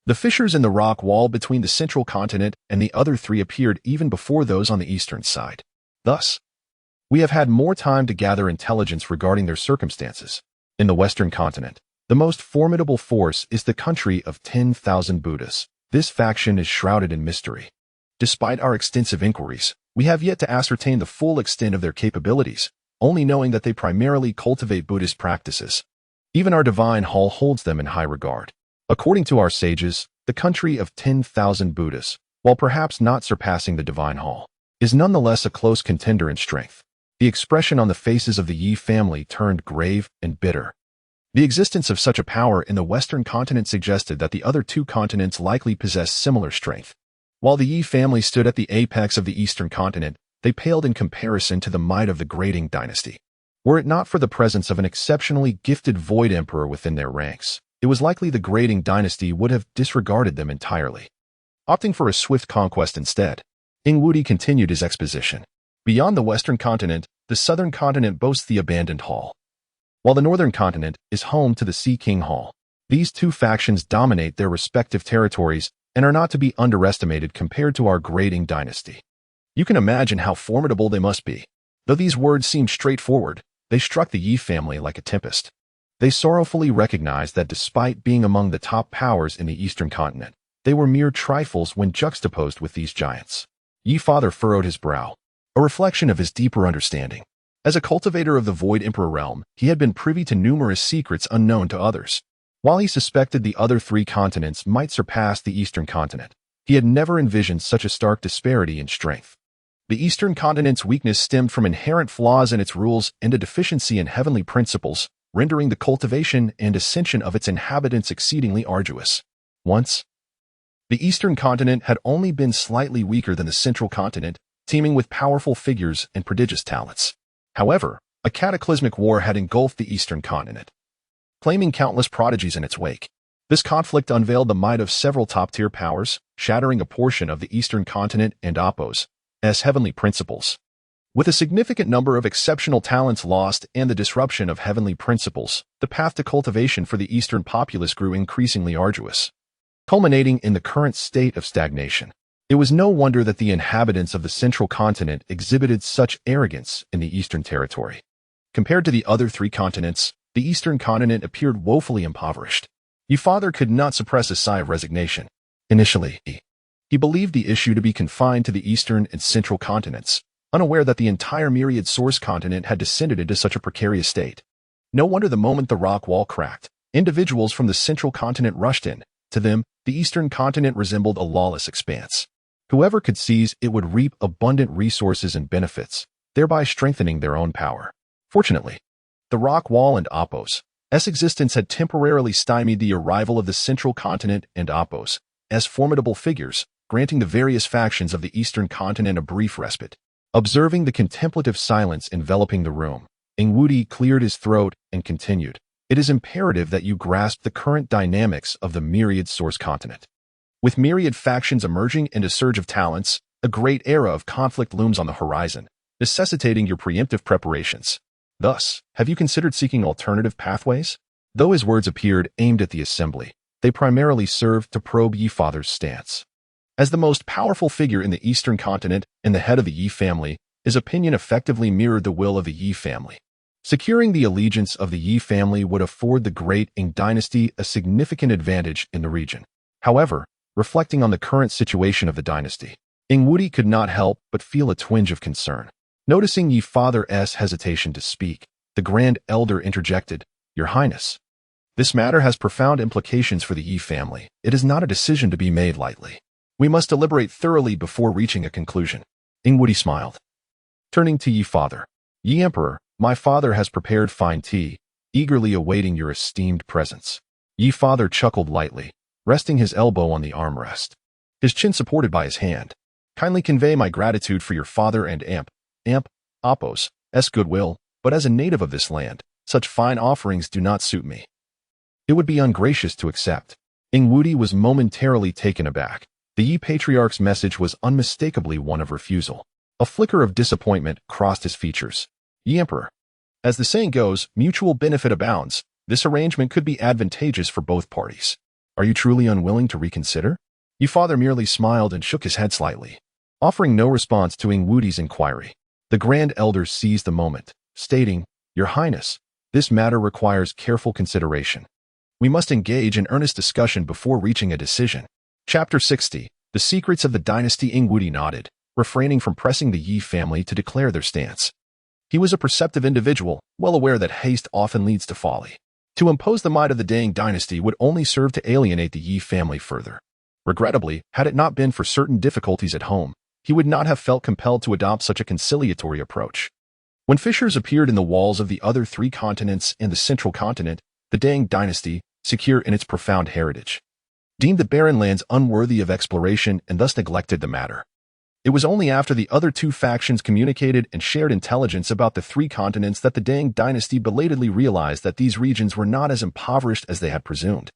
the fissures in the rock wall between the central continent and the other three appeared even before those on the eastern side. Thus, we have had more time to gather intelligence regarding their circumstances. In the western continent, the most formidable force is the country of 10,000 Buddhas. This faction is shrouded in mystery. Despite our extensive inquiries, we have yet to ascertain the full extent of their capabilities, only knowing that they primarily cultivate Buddhist practices. Even our divine hall holds them in high regard. According to our sages, the country of 10,000 Buddhas, while perhaps not surpassing the divine hall, is nonetheless a close contender in strength. The expression on the faces of the Ye family turned grave and bitter. The existence of such a power in the western continent suggested that the other two continents likely possess similar strength. While the Ye family stood at the apex of the eastern continent, they paled in comparison to the might of the Gu Qingyi dynasty. Were it not for the presence of an exceptionally gifted void emperor within their ranks, it was likely the Gu Qingyi dynasty would have disregarded them entirely. Opting for a swift conquest instead, Ingwudi continued his exposition. Beyond the western continent, the southern continent boasts the abandoned hall, while the northern continent is home to the Sea King Hall. These two factions dominate their respective territories and are not to be underestimated compared to our Gu Qingyi dynasty. You can imagine how formidable they must be. Though these words seemed straightforward, they struck the Ye family like a tempest. They sorrowfully recognized that despite being among the top powers in the eastern continent, they were mere trifles when juxtaposed with these giants. Ye father furrowed his brow, a reflection of his deeper understanding. As a cultivator of the Void Emperor realm, he had been privy to numerous secrets unknown to others. While he suspected the other three continents might surpass the eastern continent, he had never envisioned such a stark disparity in strength. The eastern continent's weakness stemmed from inherent flaws in its rules and a deficiency in heavenly principles, rendering the cultivation and ascension of its inhabitants exceedingly arduous. Once, the eastern continent had only been slightly weaker than the central continent, teeming with powerful figures and prodigious talents. However, a cataclysmic war had engulfed the eastern continent, claiming countless prodigies in its wake. This conflict unveiled the might of several top-tier powers, shattering a portion of the eastern continent and Apos as heavenly principles. With a significant number of exceptional talents lost and the disruption of heavenly principles, the path to cultivation for the eastern populace grew increasingly arduous, culminating in the current state of stagnation. It was no wonder that the inhabitants of the central continent exhibited such arrogance in the eastern territory. Compared to the other three continents, the eastern continent appeared woefully impoverished. Ye father could not suppress a sigh of resignation. Initially, he believed the issue to be confined to the eastern and central continents, unaware that the entire myriad source continent had descended into such a precarious state. No wonder the moment the rock wall cracked, individuals from the central continent rushed in. To them, the eastern continent resembled a lawless expanse. Whoever could seize it would reap abundant resources and benefits, thereby strengthening their own power. Fortunately, the rock wall and Apos' existence had temporarily stymied the arrival of the central continent and Apos as formidable figures, granting the various factions of the eastern continent a brief respite. Observing the contemplative silence enveloping the room, Ingwudi cleared his throat and continued. It is imperative that you grasp the current dynamics of the myriad source continent. With myriad factions emerging and a surge of talents, a great era of conflict looms on the horizon, necessitating your preemptive preparations. Thus, have you considered seeking alternative pathways? Though his words appeared aimed at the assembly, they primarily served to probe Ye father's stance. As the most powerful figure in the eastern continent and the head of the Ye family, his opinion effectively mirrored the will of the Ye family. Securing the allegiance of the Ye family would afford the Great Qing dynasty a significant advantage in the region. However, reflecting on the current situation of the dynasty, Ingwudi could not help but feel a twinge of concern. Noticing Ye father's hesitation to speak, the Grand Elder interjected, "Your Highness, this matter has profound implications for the Ye family. It is not a decision to be made lightly. We must deliberate thoroughly before reaching a conclusion." Ingwudi smiled. Turning to Ye father, "Ye Emperor, my father has prepared fine tea, eagerly awaiting your esteemed presence." Ye father chuckled lightly, resting his elbow on the armrest, his chin supported by his hand. "Kindly convey my gratitude for your father and Apos' goodwill, but as a native of this land, such fine offerings do not suit me. It would be ungracious to accept." Ingwudi was momentarily taken aback. The Ye patriarch's message was unmistakably one of refusal. A flicker of disappointment crossed his features. Ye Emperor. As the saying goes, mutual benefit abounds. This arrangement could be advantageous for both parties. Are you truly unwilling to reconsider? Ye Father merely smiled and shook his head slightly, offering no response to Ingwudi's inquiry. The Grand Elder seized the moment, stating, Your Highness, this matter requires careful consideration. We must engage in earnest discussion before reaching a decision. Chapter 60. The Secrets of the Dynasty. Ingwudi nodded, refraining from pressing the Yi family to declare their stance. He was a perceptive individual, well aware that haste often leads to folly. To impose the might of the Dang dynasty would only serve to alienate the Yi family further. Regrettably, had it not been for certain difficulties at home, he would not have felt compelled to adopt such a conciliatory approach. When fissures appeared in the walls of the other 3 continents and the central continent, the Dang dynasty, secure in its profound heritage, deemed the barren lands unworthy of exploration and thus neglected the matter. It was only after the other 2 factions communicated and shared intelligence about the 3 continents that the Dang dynasty belatedly realized that these regions were not as impoverished as they had presumed.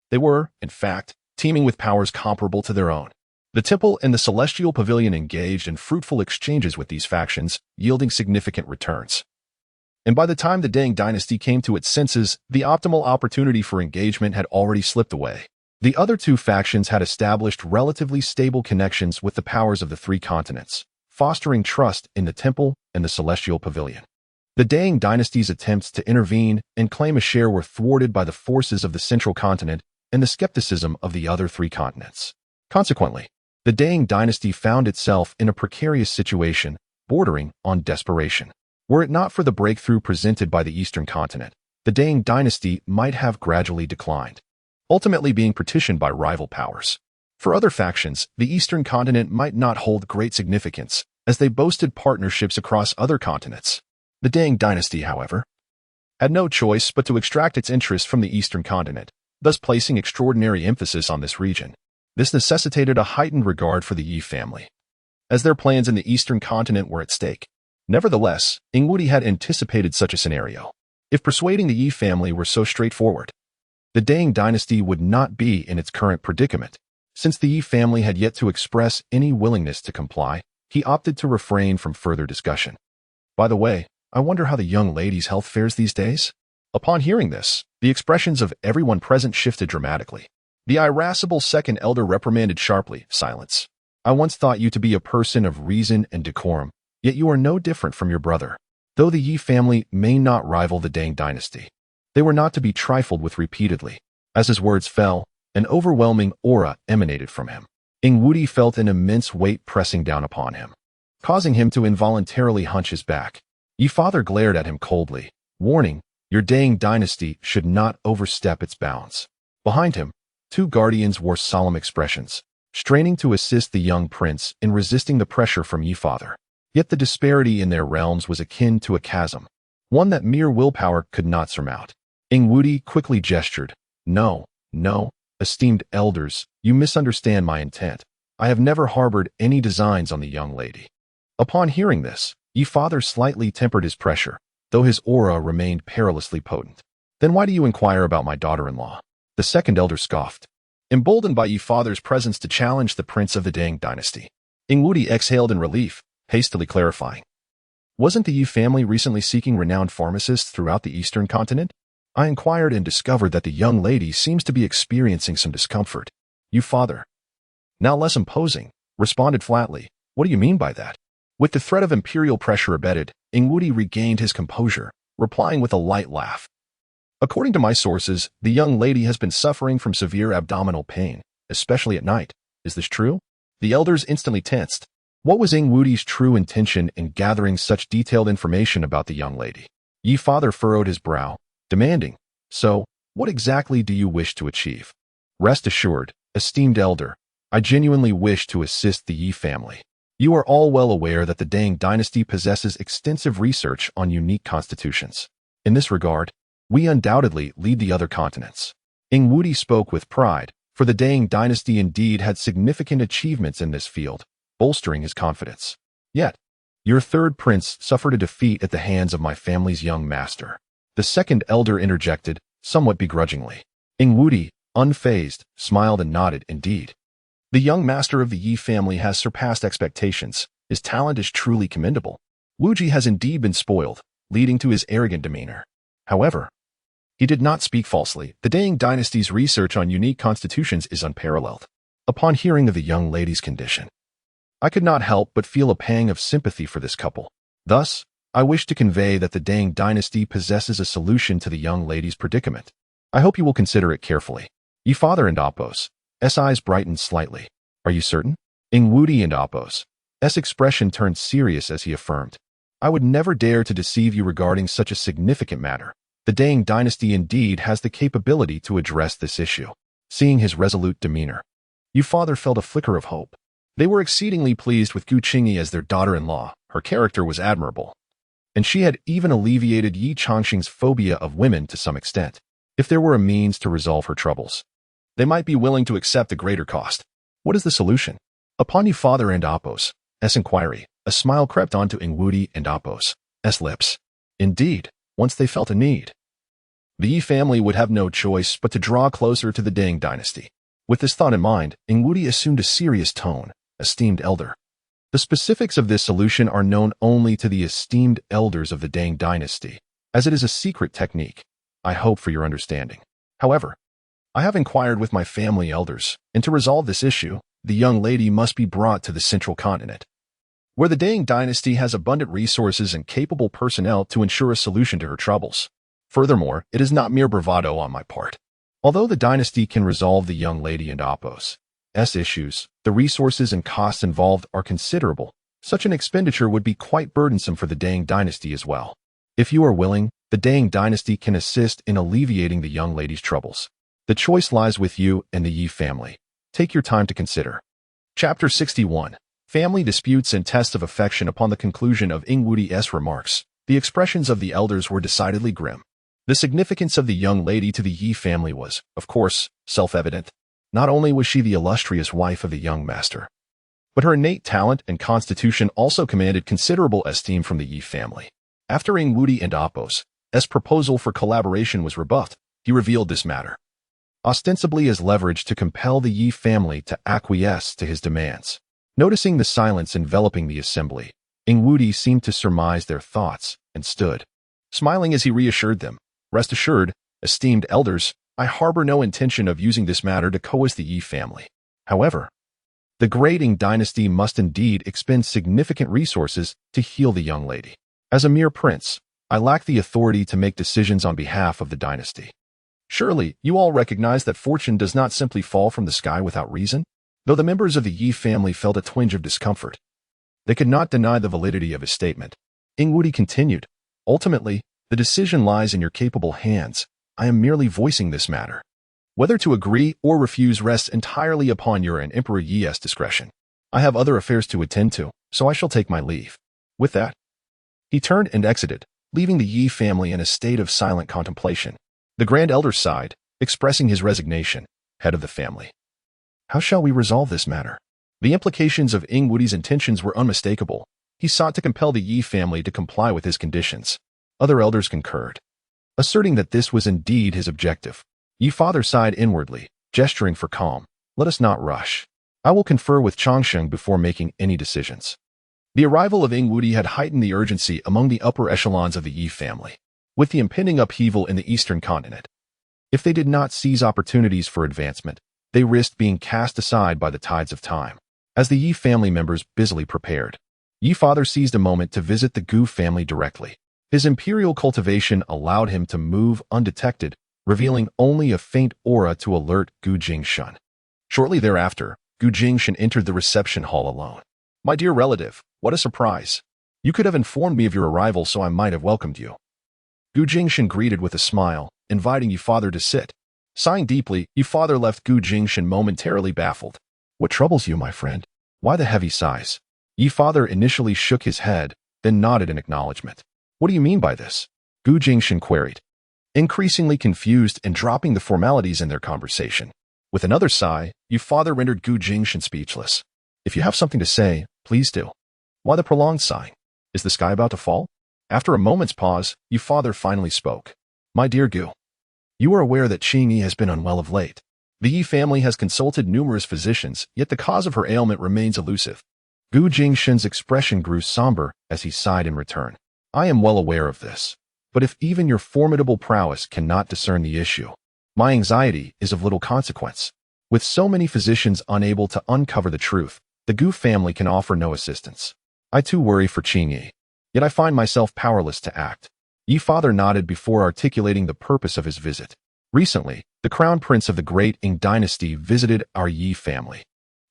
They were, in fact, teeming with powers comparable to their own. The Temple and the Celestial Pavilion engaged in fruitful exchanges with these factions, yielding significant returns. And by the time the Dang dynasty came to its senses, the optimal opportunity for engagement had already slipped away. The other 2 factions had established relatively stable connections with the powers of the 3 continents, fostering trust in the Temple and the Celestial Pavilion. The Dang dynasty's attempts to intervene and claim a share were thwarted by the forces of the central continent and the skepticism of the other 3 continents. Consequently, the Dang dynasty found itself in a precarious situation, bordering on desperation. Were it not for the breakthrough presented by the Eastern continent, the Dang dynasty might have gradually declined, ultimately being partitioned by rival powers. For other factions, the Eastern continent might not hold great significance, as they boasted partnerships across other continents. The Dang dynasty, however, had no choice but to extract its interests from the Eastern continent, thus placing extraordinary emphasis on this region. This necessitated a heightened regard for the Yi family, as their plans in the Eastern continent were at stake. Nevertheless, Ingwudi had anticipated such a scenario. If persuading the Yi family were so straightforward, the Dang dynasty would not be in its current predicament. Since the Yi family had yet to express any willingness to comply, he opted to refrain from further discussion. By the way, I wonder how the young lady's health fares these days? Upon hearing this, the expressions of everyone present shifted dramatically. The irascible second elder reprimanded sharply, Silence. I once thought you to be a person of reason and decorum, yet you are no different from your brother. Though the Yi family may not rival the Dang dynasty, they were not to be trifled with repeatedly. As his words fell, an overwhelming aura emanated from him. Ingwudi felt an immense weight pressing down upon him, causing him to involuntarily hunch his back. Ye Father glared at him coldly, warning, Your Dang dynasty should not overstep its bounds. Behind him, 2 guardians wore solemn expressions, straining to assist the young prince in resisting the pressure from Ye Father. Yet the disparity in their realms was akin to a chasm, one that mere willpower could not surmount. Ingwudi quickly gestured, No, esteemed elders, you misunderstand my intent. I have never harbored any designs on the young lady. Upon hearing this, Ye Father slightly tempered his pressure, though his aura remained perilously potent. Then why do you inquire about my daughter-in-law? The second elder scoffed, emboldened by Ye Father's presence to challenge the prince of the Dang dynasty. Ingwudi exhaled in relief, hastily clarifying. Wasn't the Yi family recently seeking renowned pharmacists throughout the Eastern continent? I inquired and discovered that the young lady seems to be experiencing some discomfort. Ye Father, now less imposing, responded flatly, What do you mean by that? With the threat of imperial pressure abated, Ingwudi regained his composure, replying with a light laugh. According to my sources, the young lady has been suffering from severe abdominal pain, especially at night. Is this true? The elders instantly tensed. What was Ingwudi's true intention in gathering such detailed information about the young lady? Ye Father furrowed his brow, demanding, So, what exactly do you wish to achieve? Rest assured, esteemed elder, I genuinely wish to assist the Yi family. You are all well aware that the Dang dynasty possesses extensive research on unique constitutions. In this regard, we undoubtedly lead the other continents. Ingwudi spoke with pride, for the Dang dynasty indeed had significant achievements in this field, bolstering his confidence. Yet, your third prince suffered a defeat at the hands of my family's young master. The second elder interjected, somewhat begrudgingly. Ingwudi, unfazed, smiled and nodded. Indeed, the young master of the Yi family has surpassed expectations. His talent is truly commendable. Wu Ji has indeed been spoiled, leading to his arrogant demeanor. However, he did not speak falsely. The Dang dynasty's research on unique constitutions is unparalleled. Upon hearing of the young lady's condition, I could not help but feel a pang of sympathy for this couple. Thus, I wish to convey that the Dang dynasty possesses a solution to the young lady's predicament. I hope you will consider it carefully. Ye father and Apos, S eyes brightened slightly. Are you certain? Ing Wudi and Apos, S expression turned serious as he affirmed. I would never dare to deceive you regarding such a significant matter. The Dang dynasty indeed has the capability to address this issue. Seeing his resolute demeanor, Ye father felt a flicker of hope. They were exceedingly pleased with Gu Qingyi as their daughter-in-law. Her character was admirable, and she had even alleviated Ye Changsheng's phobia of women to some extent. If there were a means to resolve her troubles, they might be willing to accept a greater cost. What is the solution? Upon Ye father and Apos' inquiry, a smile crept onto Ing Wudi and Apos' lips. Indeed, once they felt a need, the Ye family would have no choice but to draw closer to the Dang dynasty. With this thought in mind, Ing Wudi assumed a serious tone. Esteemed elder. The specifics of this solution are known only to the esteemed elders of the Dang dynasty, as it is a secret technique. I hope for your understanding. However, I have inquired with my family elders, and to resolve this issue, the young lady must be brought to the central continent, where the Dang dynasty has abundant resources and capable personnel to ensure a solution to her troubles. Furthermore, it is not mere bravado on my part. Although the dynasty can resolve the young lady and Apos' issues, the resources and costs involved are considerable. Such an expenditure would be quite burdensome for the Dang dynasty as well. If you are willing, the Dang dynasty can assist in alleviating the young lady's troubles. The choice lies with you and the Ye family. Take your time to consider. Chapter 61. Family Disputes and Tests of Affection. Upon the conclusion of Ing Wudi's remarks, the expressions of the elders were decidedly grim. The significance of the young lady to the Ye family was, of course, self-evident. Not only was she the illustrious wife of the young master, but her innate talent and constitution also commanded considerable esteem from the Ye family. After Ing Wudi and Apos' proposal for collaboration was rebuffed, he revealed this matter, ostensibly as leverage to compel the Ye family to acquiesce to his demands. Noticing the silence enveloping the assembly, Ing Wudi seemed to surmise their thoughts and stood, smiling as he reassured them. Rest assured, esteemed elders, I harbor no intention of using this matter to coerce the Ye family. However, the great Ing dynasty must indeed expend significant resources to heal the young lady. As a mere prince, I lack the authority to make decisions on behalf of the dynasty. Surely, you all recognize that fortune does not simply fall from the sky without reason? Though the members of the Ye family felt a twinge of discomfort, they could not deny the validity of his statement. Ing Wudi continued, ultimately, the decision lies in your capable hands. I am merely voicing this matter. Whether to agree or refuse rests entirely upon your and Emperor Ye's discretion. I have other affairs to attend to, so I shall take my leave. With that, he turned and exited, leaving the Ye family in a state of silent contemplation. The Grand Elder sighed, expressing his resignation. Head of the family, how shall we resolve this matter? The implications of Ing Wudi's intentions were unmistakable. He sought to compel the Ye family to comply with his conditions. Other elders concurred, asserting that this was indeed his objective. Ye father sighed inwardly, gesturing for calm. Let us not rush. I will confer with Changsheng before making any decisions. The arrival of Ing Wudi had heightened the urgency among the upper echelons of the Ye family, with the impending upheaval in the eastern continent. If they did not seize opportunities for advancement, they risked being cast aside by the tides of time. As the Ye family members busily prepared, Ye father seized a moment to visit the Gu family directly. His imperial cultivation allowed him to move undetected, revealing only a faint aura to alert Gu Qingyi. Shortly thereafter, Gu Qingyi entered the reception hall alone. My dear relative, what a surprise. You could have informed me of your arrival so I might have welcomed you. Gu Qingyi greeted with a smile, inviting Ye father to sit. Sighing deeply, Ye father left Gu Qingyi momentarily baffled. What troubles you, my friend? Why the heavy sighs? Ye father initially shook his head, then nodded in acknowledgement. What do you mean by this? Gu Qingyi queried, increasingly confused and dropping the formalities in their conversation. With another sigh, Ye father rendered Gu Qingyi speechless. If you have something to say, please do. Why the prolonged sighing? Is the sky about to fall? After a moment's pause, Ye father finally spoke. My dear Gu, you are aware that Qingyi has been unwell of late. The Ye family has consulted numerous physicians, yet the cause of her ailment remains elusive. Gu Jingshen's expression grew somber as he sighed in return. I am well aware of this. But if even your formidable prowess cannot discern the issue, my anxiety is of little consequence. With so many physicians unable to uncover the truth, the Gu family can offer no assistance. I too worry for Qingyi. Yet I find myself powerless to act. Ye father nodded before articulating the purpose of his visit. Recently, the crown prince of the great Ing dynasty visited our Ye family.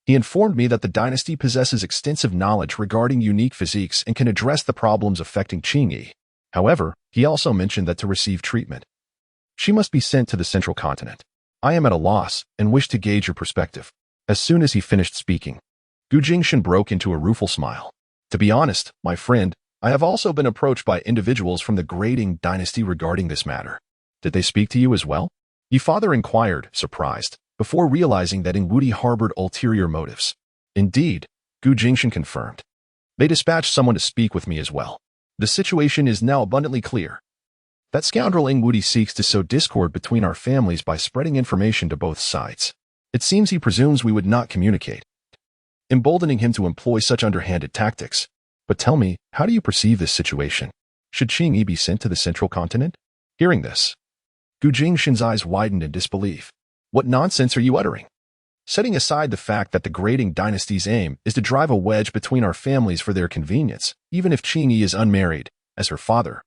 He informed me that the dynasty possesses extensive knowledge regarding unique physiques and can address the problems affecting Qingyi. However, he also mentioned that to receive treatment, she must be sent to the central continent. I am at a loss and wish to gauge your perspective. As soon as he finished speaking, Gu Jingshen broke into a rueful smile. To be honest, my friend, I have also been approached by individuals from the great Ing dynasty regarding this matter. Did they speak to you as well? Ye father inquired, surprised, before realizing that Ing Wudi harbored ulterior motives. Indeed, Gu Jingshen confirmed. They dispatched someone to speak with me as well. The situation is now abundantly clear. That scoundrel Ing Wudi seeks to sow discord between our families by spreading information to both sides. It seems he presumes we would not communicate, emboldening him to employ such underhanded tactics. But tell me, how do you perceive this situation? Should Qingyi be sent to the central continent? Hearing this, Gu Jingshen's eyes widened in disbelief. What nonsense are you uttering? Setting aside the fact that the great Ing dynasty's aim is to drive a wedge between our families for their convenience, even if Qingyi is unmarried, as her father,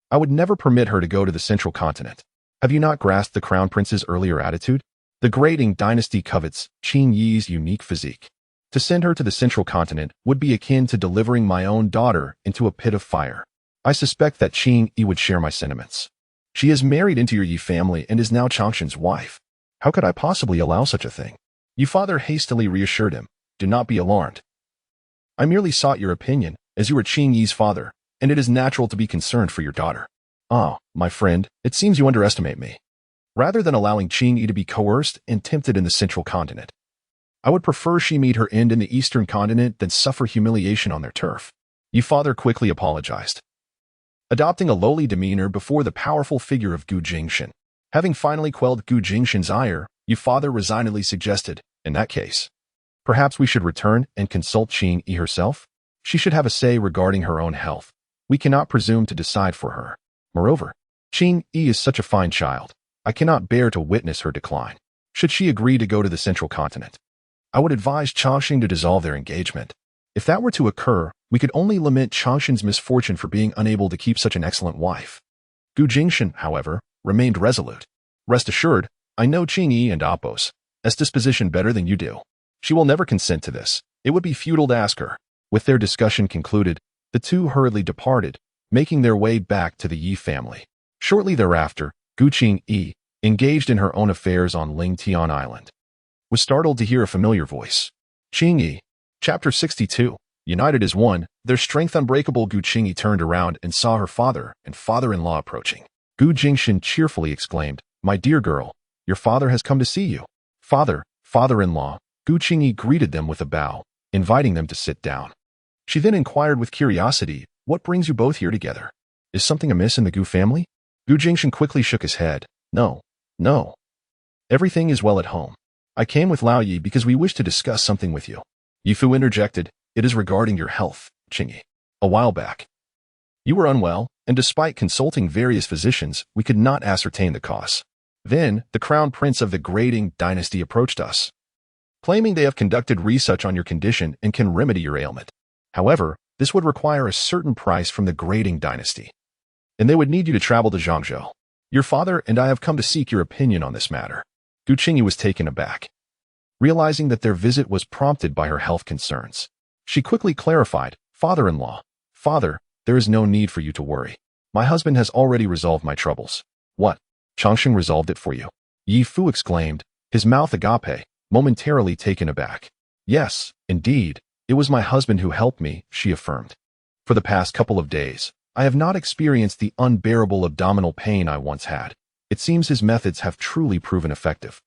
I would never permit her to go to the central continent. Have you not grasped the crown prince's earlier attitude? The great Ing dynasty covets Qingyi's unique physique. To send her to the central continent would be akin to delivering my own daughter into a pit of fire. I suspect that Qingyi would share my sentiments. She is married into your Ye family and is now Changsheng's wife. How could I possibly allow such a thing? Ye father hastily reassured him. Do not be alarmed. I merely sought your opinion, as you are Qingyi's father, and it is natural to be concerned for your daughter. Ah, my friend, it seems you underestimate me. Rather than allowing Qingyi to be coerced and tempted in the central continent, I would prefer she meet her end in the eastern continent than suffer humiliation on their turf. Ye father quickly apologized, adopting a lowly demeanor before the powerful figure of Gu Jingshen. Having finally quelled Gu Jingshen's ire, Ye father resignedly suggested, in that case, perhaps we should return and consult Qingyi herself? She should have a say regarding her own health. We cannot presume to decide for her. Moreover, Qingyi is such a fine child. I cannot bear to witness her decline. Should she agree to go to the central continent, I would advise Changsheng to dissolve their engagement. If that were to occur, we could only lament Changsheng's misfortune for being unable to keep such an excellent wife. Gu Jingshen, however, remained resolute. Rest assured, I know Qingyi and Appo's disposition better than you do. She will never consent to this. It would be futile to ask her. With their discussion concluded, the two hurriedly departed, making their way back to the Ye family. Shortly thereafter, Gu Qingyi, engaged in her own affairs on Lingtian Island, was startled to hear a familiar voice. Qingyi. Chapter 62. United as one, their strength unbreakable. Gu Qingyi turned around and saw her father and father-in-law approaching. Gu Jingshen cheerfully exclaimed, My dear girl, your father has come to see you. Father, father-in-law. Gu Qingyi greeted them with a bow, inviting them to sit down. She then inquired with curiosity, What brings you both here together? Is something amiss in the Gu family? Gu Jingshen quickly shook his head. No. Everything is well at home. I came with Lao Yi because we wish to discuss something with you. Yi Fu interjected, It is regarding your health, Qingyi. A while back, you were unwell, and despite consulting various physicians, we could not ascertain the cause. Then, the crown prince of the great Ing dynasty approached us, claiming they have conducted research on your condition and can remedy your ailment. However, this would require a certain price from the great Ing dynasty, and they would need you to travel to Zhangzhou. Your father and I have come to seek your opinion on this matter. Gu Qingyi was taken aback, realizing that their visit was prompted by her health concerns. She quickly clarified, Father-in-law, Father, there is no need for you to worry. My husband has already resolved my troubles. What? Changsheng resolved it for you? Yi Fu exclaimed, his mouth agape, momentarily taken aback. Yes, indeed, it was my husband who helped me, she affirmed. For the past couple of days, I have not experienced the unbearable abdominal pain I once had. It seems his methods have truly proven effective.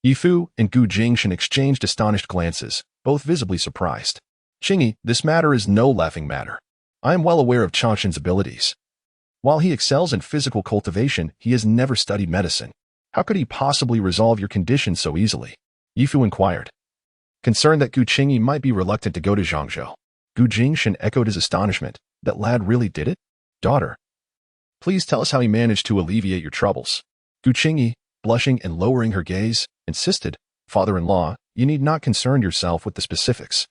Yi Fu and Gu Jingshen exchanged astonished glances, both visibly surprised. Qingyi, this matter is no laughing matter. I am well aware of Changsheng's abilities. While he excels in physical cultivation, he has never studied medicine. How could he possibly resolve your condition so easily? Yi Fu inquired, concerned that Gu Qingyi might be reluctant to go to Zhangzhou. Gu Qingyi echoed his astonishment. That lad really did it? Daughter, please tell us how he managed to alleviate your troubles. Gu Qingyi, blushing and lowering her gaze, insisted. Father-in-law, you need not concern yourself with the specifics.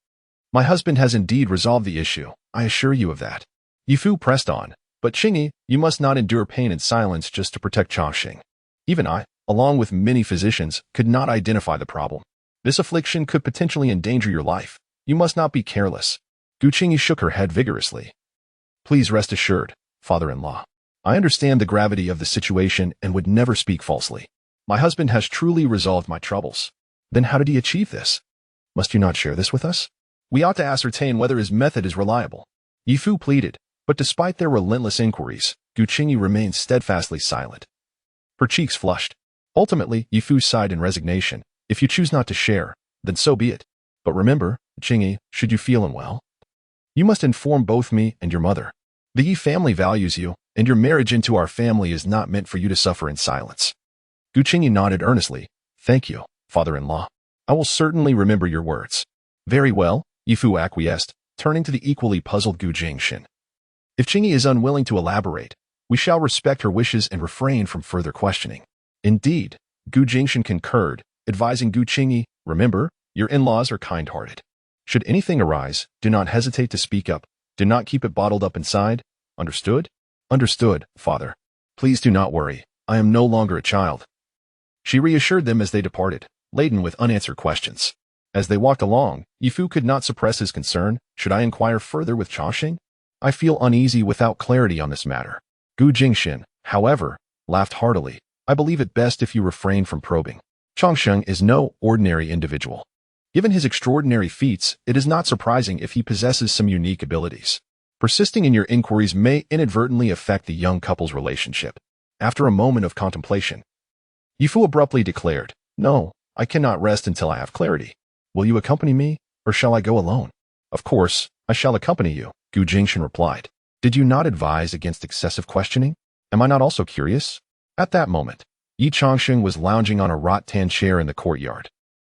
My husband has indeed resolved the issue, I assure you of that. Ye Fu pressed on. But Qingyi, you must not endure pain in silence just to protect Changsheng. Even I, along with many physicians, could not identify the problem. This affliction could potentially endanger your life. You must not be careless. Gu Qingyi shook her head vigorously. Please rest assured, father-in-law. I understand the gravity of the situation and would never speak falsely. My husband has truly resolved my troubles. Then how did he achieve this? Must you not share this with us? We ought to ascertain whether his method is reliable. Ye Fu pleaded, but despite their relentless inquiries, Gu Qingyi remained steadfastly silent. Her cheeks flushed. Ultimately, Ye Fu sighed in resignation. If you choose not to share, then so be it. But remember, Qingyi, should you feel unwell, you must inform both me and your mother. The Yi family values you, and your marriage into our family is not meant for you to suffer in silence. Gu Qingyi nodded earnestly. Thank you, father-in-law. I will certainly remember your words. Very well, Ye Fu acquiesced, turning to the equally puzzled Gu Qingyi. If Qingyi is unwilling to elaborate, we shall respect her wishes and refrain from further questioning. Indeed, Gu Qingyi concurred, advising Gu Qingyi, remember, your in-laws are kind-hearted. Should anything arise, do not hesitate to speak up. Do not keep it bottled up inside. Understood? Understood, father. Please do not worry. I am no longer a child. She reassured them as they departed, laden with unanswered questions. As they walked along, Ye Fu could not suppress his concern. Should I inquire further with Changsheng? I feel uneasy without clarity on this matter. Gu Qingyi, however, laughed heartily. I believe it best if you refrain from probing. Changsheng is no ordinary individual. Given his extraordinary feats, it is not surprising if he possesses some unique abilities. Persisting in your inquiries may inadvertently affect the young couple's relationship. After a moment of contemplation, Ye Fu abruptly declared, No, I cannot rest until I have clarity. Will you accompany me, or shall I go alone? Of course, I shall accompany you, Gu Qingyi replied. Did you not advise against excessive questioning? Am I not also curious? At that moment, Ye Changsheng was lounging on a rattan chair in the courtyard,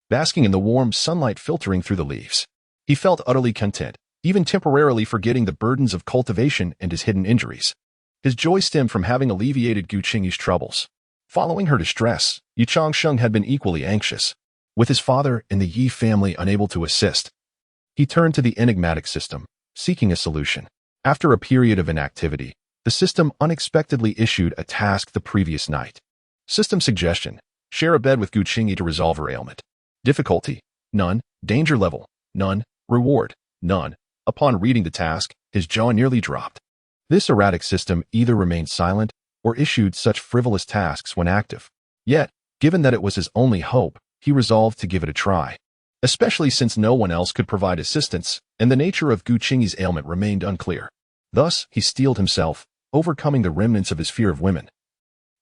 basking in the warm sunlight filtering through the leaves. He felt utterly content, even temporarily forgetting the burdens of cultivation and his hidden injuries. His joy stemmed from having alleviated Gu Qingyi's troubles. Following her distress, Ye Changsheng had been equally anxious. With his father and the Yi family unable to assist, he turned to the enigmatic system, seeking a solution. After a period of inactivity, the system unexpectedly issued a task the previous night. System suggestion: share a bed with Gu Qingyi to resolve her ailment. Difficulty: none. Danger level: none. Reward: none. Upon reading the task, his jaw nearly dropped. This erratic system either remained silent or issued such frivolous tasks when active. Yet, given that it was his only hope, he resolved to give it a try. Especially since no one else could provide assistance, and the nature of Gu Qingyi's ailment remained unclear. Thus, he steeled himself, overcoming the remnants of his fear of women,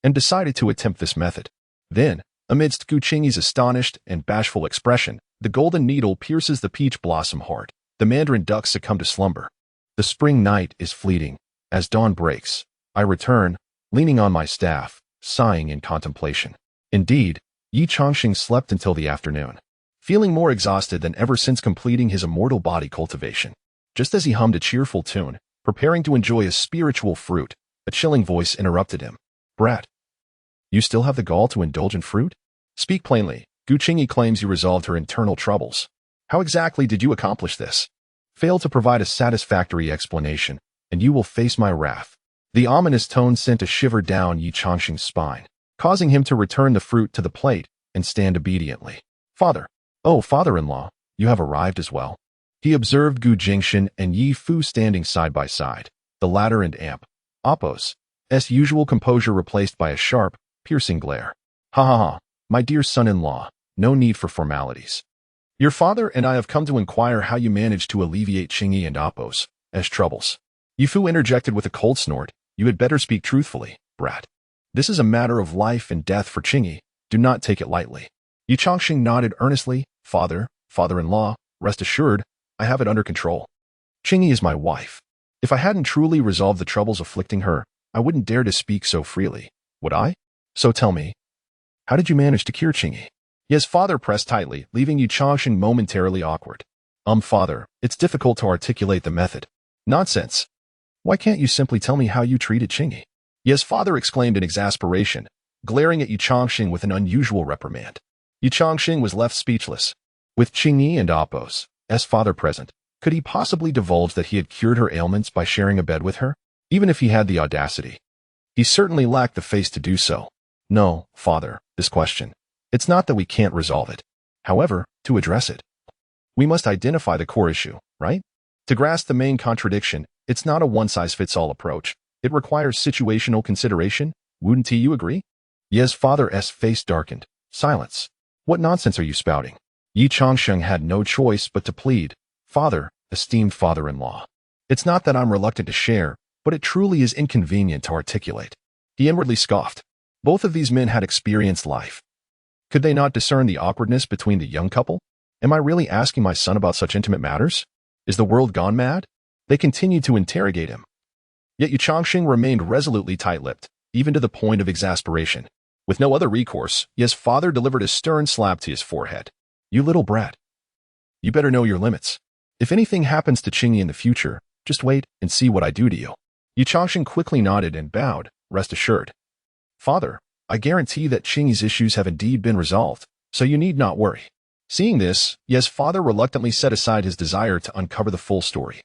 and decided to attempt this method. Then, amidst Gu Qingyi's astonished and bashful expression, the golden needle pierces the peach blossom heart. The mandarin ducks succumb to slumber. The spring night is fleeting. As dawn breaks, I return, leaning on my staff, sighing in contemplation. Indeed, Ye Changsheng slept until the afternoon, feeling more exhausted than ever since completing his immortal body cultivation. Just as he hummed a cheerful tune, preparing to enjoy a spiritual fruit, a chilling voice interrupted him. Brat, you still have the gall to indulge in fruit? Speak plainly. Gu Qingyi claims you resolved her internal troubles. How exactly did you accomplish this? Fail to provide a satisfactory explanation, and you will face my wrath. The ominous tone sent a shiver down Ye Changsheng's spine, causing him to return the fruit to the plate and stand obediently. Father, oh father-in-law, you have arrived as well. He observed Gu Qingyi and Ye Fu standing side by side, the latter and Appo's usual composure replaced by a sharp, piercing glare. Ha ha ha, my dear son-in-law, no need for formalities. Your father and I have come to inquire how you managed to alleviate Qingyi and Appo's troubles. Ye Fu interjected with a cold snort. You had better speak truthfully, brat. This is a matter of life and death for Qingyi. Do not take it lightly. Ye Changsheng nodded earnestly. Father-in-law, rest assured, I have it under control. Qingyi is my wife. If I hadn't truly resolved the troubles afflicting her, I wouldn't dare to speak so freely, would I? So tell me, how did you manage to cure Qingyi? His father pressed tightly, leaving Ye Changsheng momentarily awkward. Father, it's difficult to articulate the method. Nonsense. Why can't you simply tell me how you treated Qingyi? Ye's father exclaimed in exasperation, glaring at Ye Changsheng with an unusual reprimand. Ye Changsheng was left speechless. With Qingyi and Appo's father present, could he possibly divulge that he had cured her ailments by sharing a bed with her? Even if he had the audacity, he certainly lacked the face to do so. No, father, this question. It's not that we can't resolve it. However, to address it, we must identify the core issue, right? To grasp the main contradiction, it's not a one-size-fits-all approach. It requires situational consideration. Wouldn't you agree? Ye's father's face darkened. Silence. What nonsense are you spouting? Ye Changsheng had no choice but to plead. Father, esteemed father-in-law. It's not that I'm reluctant to share, but it truly is inconvenient to articulate. He inwardly scoffed. Both of these men had experienced life. Could they not discern the awkwardness between the young couple? Am I really asking my son about such intimate matters? Is the world gone mad? They continued to interrogate him. Yet Ye Changsheng remained resolutely tight-lipped, even to the point of exasperation. With no other recourse, Ye's father delivered a stern slap to his forehead. You little brat. You better know your limits. If anything happens to Qingyi in the future, just wait and see what I do to you. Ye Changsheng quickly nodded and bowed, rest assured. Father, I guarantee that Qingyi's issues have indeed been resolved, so you need not worry. Seeing this, Ye's father reluctantly set aside his desire to uncover the full story.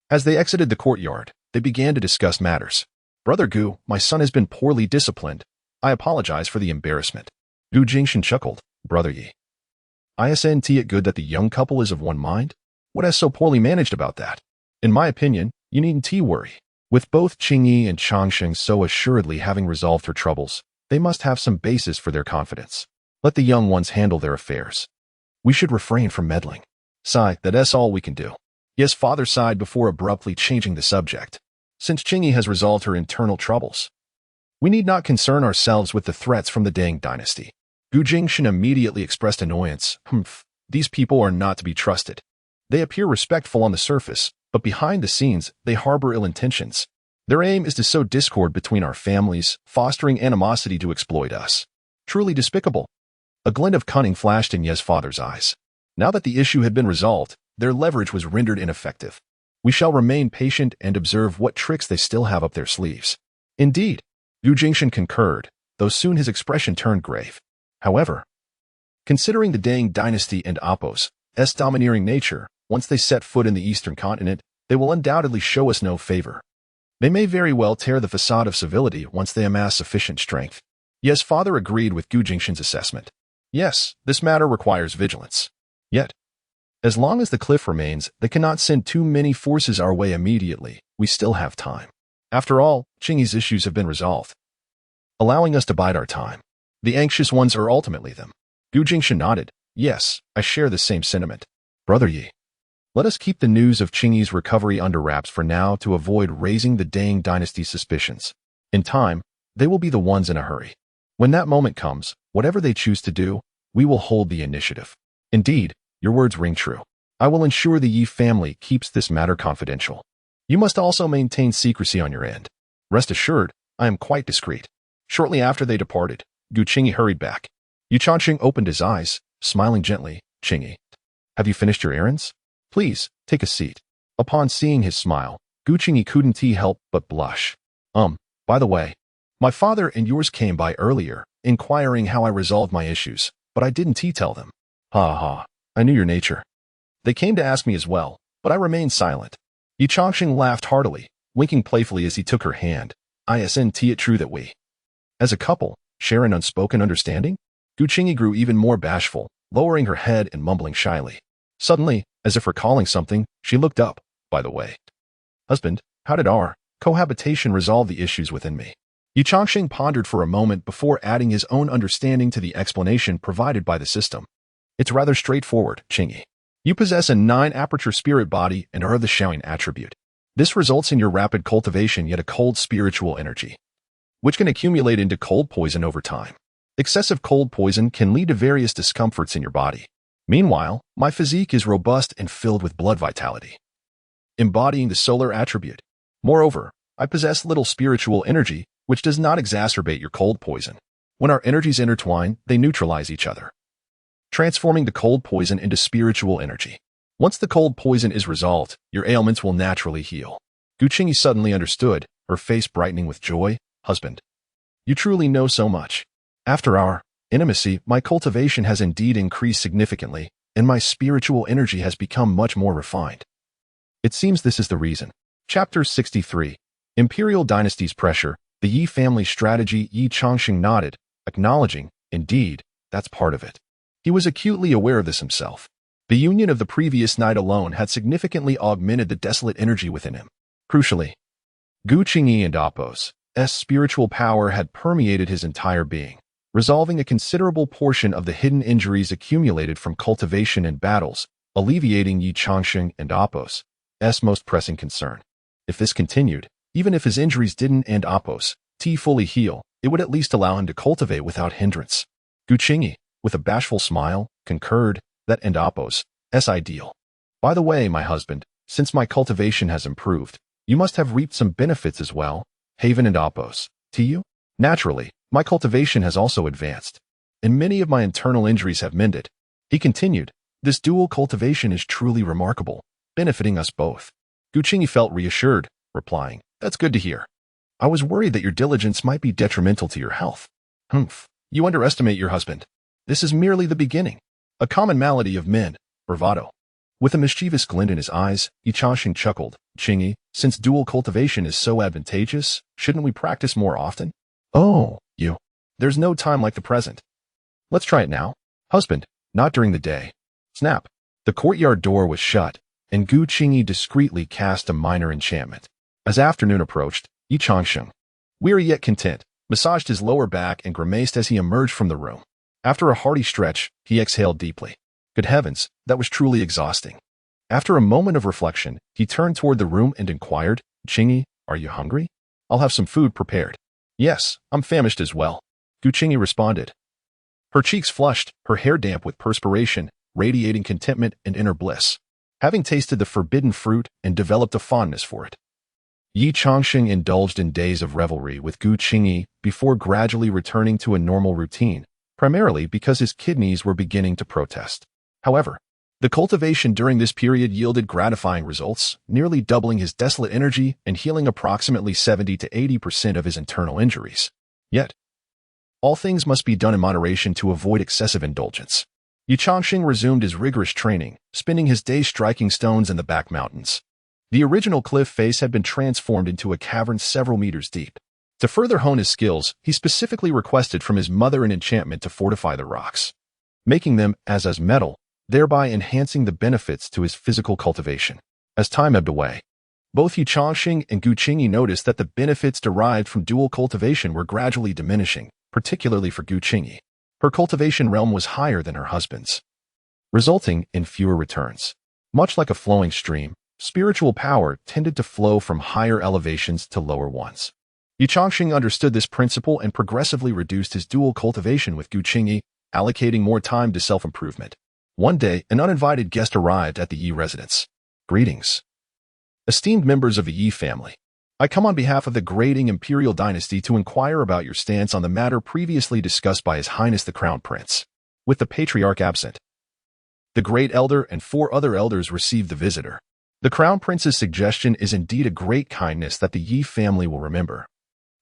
As they exited the courtyard, they began to discuss matters. Brother Gu, my son has been poorly disciplined. I apologize for the embarrassment. Gu Qingyi chuckled. Brother Ye. Isn't it good that the young couple is of one mind? What has so poorly managed about that? In my opinion, you needn't worry. With both Qingyi and Changsheng so assuredly having resolved her troubles, they must have some basis for their confidence. Let the young ones handle their affairs. We should refrain from meddling. Sigh, that's all we can do. Ye's father sighed before abruptly changing the subject. Since Qingyi has resolved her internal troubles, we need not concern ourselves with the threats from the Deng dynasty. Gu Qingyi immediately expressed annoyance. These people are not to be trusted. They appear respectful on the surface, but behind the scenes, they harbor ill intentions. Their aim is to sow discord between our families, fostering animosity to exploit us. Truly despicable. A glint of cunning flashed in Ye's father's eyes. Now that the issue had been resolved, their leverage was rendered ineffective. We shall remain patient and observe what tricks they still have up their sleeves. Indeed, Gu Qingyi concurred, though soon his expression turned grave. However, considering the Deng dynasty and Appo's domineering nature, once they set foot in the eastern continent, they will undoubtedly show us no favor. They may very well tear the facade of civility once they amass sufficient strength. Ye's father agreed with Gu Qingyi's assessment. Yes, this matter requires vigilance. Yet, as long as the cliff remains, they cannot send too many forces our way immediately. We still have time. After all, Qingyi's issues have been resolved, allowing us to bide our time. The anxious ones are ultimately them. Gu Qingyi nodded. Yes, I share the same sentiment. Brother Ye. Let us keep the news of Qingyi's recovery under wraps for now to avoid raising the Deng dynasty's suspicions. In time, they will be the ones in a hurry. When that moment comes, whatever they choose to do, we will hold the initiative. Indeed, your words ring true. I will ensure the Ye family keeps this matter confidential. You must also maintain secrecy on your end. Rest assured, I am quite discreet. Shortly after they departed, Gu Qingyi hurried back. Ye Changsheng opened his eyes, smiling gently. Qingyi, have you finished your errands? Please, take a seat. Upon seeing his smile, Gu Qingyi couldn't help but blush. By the way, my father and yours came by earlier, inquiring how I resolved my issues, but I didn't tell them. Ha ha, I knew your nature. They came to ask me as well, but I remained silent. Ye Changsheng laughed heartily, winking playfully as he took her hand. Isn't it true that we, as a couple, share an unspoken understanding? Gu Qingyi grew even more bashful, lowering her head and mumbling shyly. Suddenly, as if recalling something, she looked up. By the way, husband, how did our cohabitation resolve the issues within me? Ye Changsheng pondered for a moment before adding his own understanding to the explanation provided by the system. It's rather straightforward, Qingyi. You possess a 9-aperture spirit body and are of the Shaoyin attribute. This results in your rapid cultivation yet a cold spiritual energy, which can accumulate into cold poison over time. Excessive cold poison can lead to various discomforts in your body. Meanwhile, my physique is robust and filled with blood vitality, embodying the solar attribute. Moreover, I possess little spiritual energy, which does not exacerbate your cold poison. When our energies intertwine, they neutralize each other, transforming the cold poison into spiritual energy. Once the cold poison is resolved, your ailments will naturally heal. Gu Qingyi suddenly understood, her face brightening with joy. Husband, you truly know so much. After our intimacy, my cultivation has indeed increased significantly, and my spiritual energy has become much more refined. It seems this is the reason. Chapter 63. Imperial Dynasty's Pressure. The Ye family's strategy. Ye Changsheng nodded, acknowledging, indeed, that's part of it. He was acutely aware of this himself. The union of the previous night alone had significantly augmented the desolate energy within him. Crucially, Gu Qingyi and Apos' spiritual power had permeated his entire being, resolving a considerable portion of the hidden injuries accumulated from cultivation and battles, alleviating Ye Changsheng and Apos' most pressing concern. If this continued, even if his injuries didn't and Apos' fully heal, it would at least allow him to cultivate without hindrance. Gu Qingyi, with a bashful smile, concurred that and Apos' ideal. By the way, my husband, since my cultivation has improved, you must have reaped some benefits as well. Haven and Apos, to you? Naturally, my cultivation has also advanced, and many of my internal injuries have mended. He continued, this dual cultivation is truly remarkable, benefiting us both. Gu Qingyi felt reassured, replying, that's good to hear. I was worried that your diligence might be detrimental to your health. Humph, you underestimate your husband. This is merely the beginning. A common malady of men, bravado. With a mischievous glint in his eyes, Ye Changsheng chuckled. Qingyi, since dual cultivation is so advantageous, shouldn't we practice more often? Oh, you. There's no time like the present. Let's try it now. Husband, not during the day. Snap. The courtyard door was shut, and Gu Qingyi discreetly cast a minor enchantment. As afternoon approached, Ye Changsheng, weary yet content, massaged his lower back and grimaced as he emerged from the room. After a hearty stretch, he exhaled deeply. Good heavens, that was truly exhausting. After a moment of reflection, he turned toward the room and inquired, Qingyi, are you hungry? I'll have some food prepared. Yes, I'm famished as well. Gu Qingyi responded. Her cheeks flushed, her hair damp with perspiration, radiating contentment and inner bliss, having tasted the forbidden fruit and developed a fondness for it. Ye Changsheng indulged in days of revelry with Gu Qingyi before gradually returning to a normal routine, primarily because his kidneys were beginning to protest. However, the cultivation during this period yielded gratifying results, nearly doubling his desolate energy and healing approximately 70 to 80% of his internal injuries. Yet, all things must be done in moderation to avoid excessive indulgence. Ye Changsheng resumed his rigorous training, spending his days striking stones in the back mountains. The original cliff face had been transformed into a cavern several meters deep. To further hone his skills, he specifically requested from his mother an enchantment to fortify the rocks, making them as metal, thereby enhancing the benefits to his physical cultivation. As time ebbed away, both Ye Changsheng and Gu Qingyi noticed that the benefits derived from dual cultivation were gradually diminishing, particularly for Gu Qingyi. Her cultivation realm was higher than her husband's, resulting in fewer returns. Much like a flowing stream, spiritual power tended to flow from higher elevations to lower ones. Ye Changsheng understood this principle and progressively reduced his dual cultivation with Gu Qingyi, allocating more time to self-improvement. One day, an uninvited guest arrived at the Ye residence. Greetings. Esteemed members of the Ye family, I come on behalf of the Grading Imperial Dynasty to inquire about your stance on the matter previously discussed by His Highness the Crown Prince. With the Patriarch absent, the Great Elder and 4 other elders received the visitor. The Crown Prince's suggestion is indeed a great kindness that the Ye family will remember.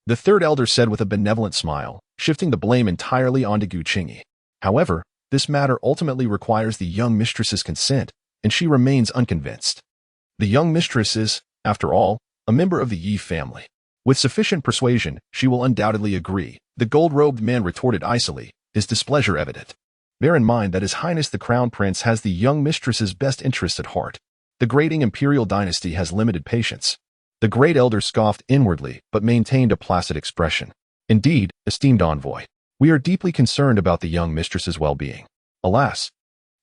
The 3rd elder said with a benevolent smile, shifting the blame entirely onto Gu Qingyi. However, this matter ultimately requires the young mistress's consent, and she remains unconvinced. The young mistress is, after all, a member of the Ye family. With sufficient persuasion, she will undoubtedly agree, the gold-robed man retorted icily, his displeasure evident. Bear in mind that His Highness the Crown Prince has the young mistress's best interests at heart. The Grading Imperial Dynasty has limited patience. The Great Elder scoffed inwardly, but maintained a placid expression. Indeed, esteemed envoy, we are deeply concerned about the young mistress's well-being. Alas,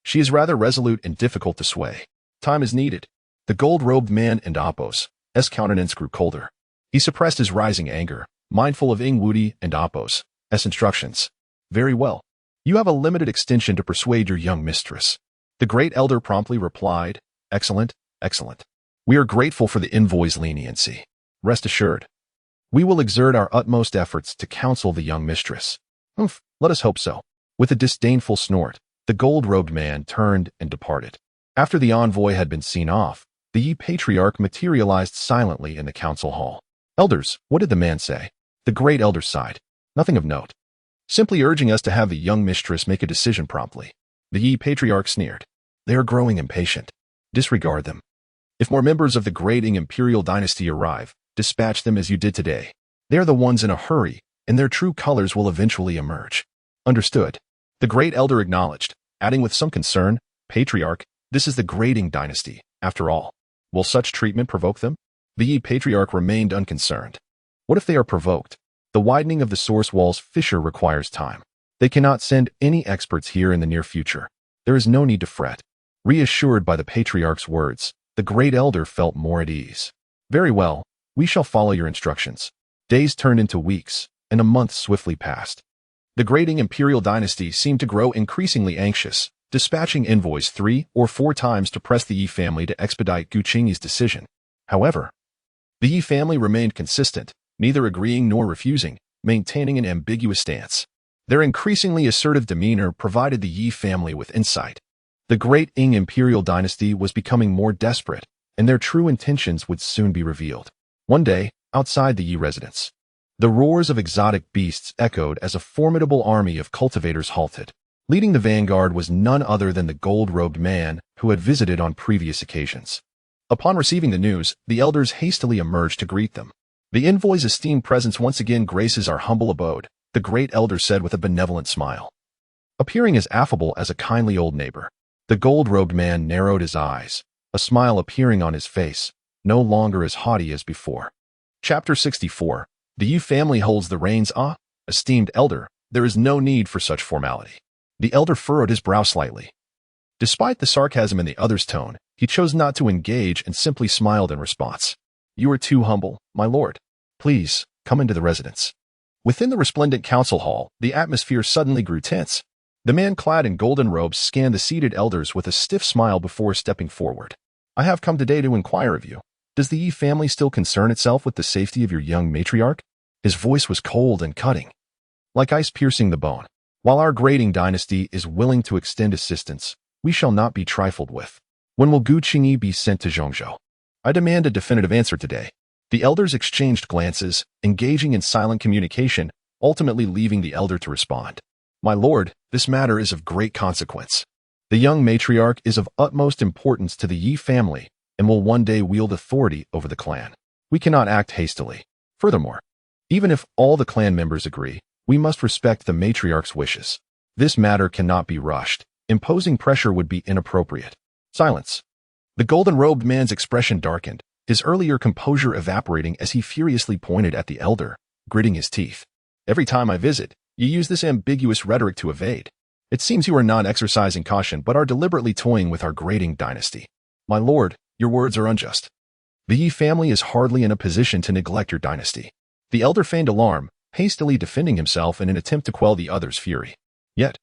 she is rather resolute and difficult to sway. Time is needed. The gold-robed man and Apos' countenance grew colder. He suppressed his rising anger, mindful of Wudi and Apos' instructions. Very well. You have a limited extension to persuade your young mistress. The Great Elder promptly replied, Excellent, excellent. We are grateful for the envoy's leniency. Rest assured, we will exert our utmost efforts to counsel the young mistress. Let us hope so. With a disdainful snort, the gold-robed man turned and departed. After the envoy had been seen off, the Yi patriarch materialized silently in the council hall. Elders, what did the man say? The great elder sighed. Nothing of note. Simply urging us to have the young mistress make a decision promptly. The Yi patriarch sneered. They are growing impatient. Disregard them. If more members of the great imperial dynasty arrive, dispatch them as you did today. They are the ones in a hurry, and their true colors will eventually emerge. Understood. The great elder acknowledged, adding with some concern, Patriarch, this is the Grading dynasty, after all. Will such treatment provoke them? The Yi patriarch remained unconcerned. What if they are provoked? The widening of the source wall's fissure requires time. They cannot send any experts here in the near future. There is no need to fret. Reassured by the patriarch's words, the great elder felt more at ease. Very well, we shall follow your instructions. Days turned into weeks, and a month swiftly passed. The Grading imperial dynasty seemed to grow increasingly anxious, dispatching envoys 3 or 4 times to press the Yi family to expedite Gu Qingyi's decision. However, the Yi family remained consistent, neither agreeing nor refusing, maintaining an ambiguous stance. Their increasingly assertive demeanor provided the Yi family with insight. The great Qing imperial dynasty was becoming more desperate, and their true intentions would soon be revealed. One day, outside the Yi residence, the roars of exotic beasts echoed as a formidable army of cultivators halted. Leading the vanguard was none other than the gold-robed man who had visited on previous occasions. Upon receiving the news, the elders hastily emerged to greet them. The envoy's esteemed presence once again graces our humble abode, the great elder said with a benevolent smile. Appearing as affable as a kindly old neighbor, the gold-robed man narrowed his eyes, a smile appearing on his face, no longer as haughty as before. Chapter 64. The Yi family holds the reins. Esteemed elder, there is no need for such formality. The elder furrowed his brow slightly. Despite the sarcasm in the other's tone, he chose not to engage and simply smiled in response. You are too humble, my lord. Please, come into the residence. Within the resplendent council hall, the atmosphere suddenly grew tense. The man clad in golden robes scanned the seated elders with a stiff smile before stepping forward. I have come today to inquire of you. Does the Yi family still concern itself with the safety of your young matriarch? His voice was cold and cutting, like ice piercing the bone. While our Grading dynasty is willing to extend assistance, we shall not be trifled with. When will Gu Qingyi be sent to Zhongzhou? I demand a definitive answer today. The elders exchanged glances, engaging in silent communication, ultimately leaving the elder to respond. My lord, this matter is of great consequence. The young matriarch is of utmost importance to the Yi family and will one day wield authority over the clan. We cannot act hastily. Furthermore, even if all the clan members agree, we must respect the matriarch's wishes. This matter cannot be rushed. Imposing pressure would be inappropriate. Silence. The golden-robed man's expression darkened, his earlier composure evaporating as he furiously pointed at the elder, gritting his teeth. Every time I visit, you use this ambiguous rhetoric to evade. It seems you are not exercising caution but are deliberately toying with our Grading dynasty. My lord, your words are unjust. The Yi family is hardly in a position to neglect your dynasty. The elder feigned alarm, hastily defending himself in an attempt to quell the other's fury. Yet,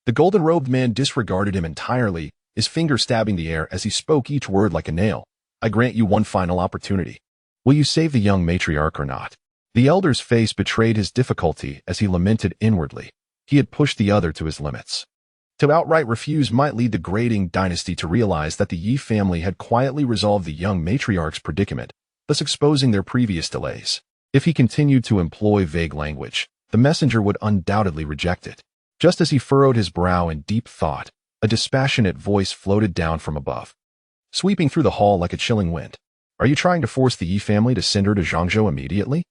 the golden-robed man disregarded him entirely, his finger stabbing the air as he spoke each word like a nail. I grant you one final opportunity. Will you save the young matriarch or not? The elder's face betrayed his difficulty as he lamented inwardly. He had pushed the other to his limits. To outright refuse might lead the Grading dynasty to realize that the Yi family had quietly resolved the young matriarch's predicament, thus exposing their previous delays. If he continued to employ vague language, the messenger would undoubtedly reject it. Just as he furrowed his brow in deep thought, a dispassionate voice floated down from above, sweeping through the hall like a chilling wind. Are you trying to force the Yi family to send her to Zhongzhou immediately?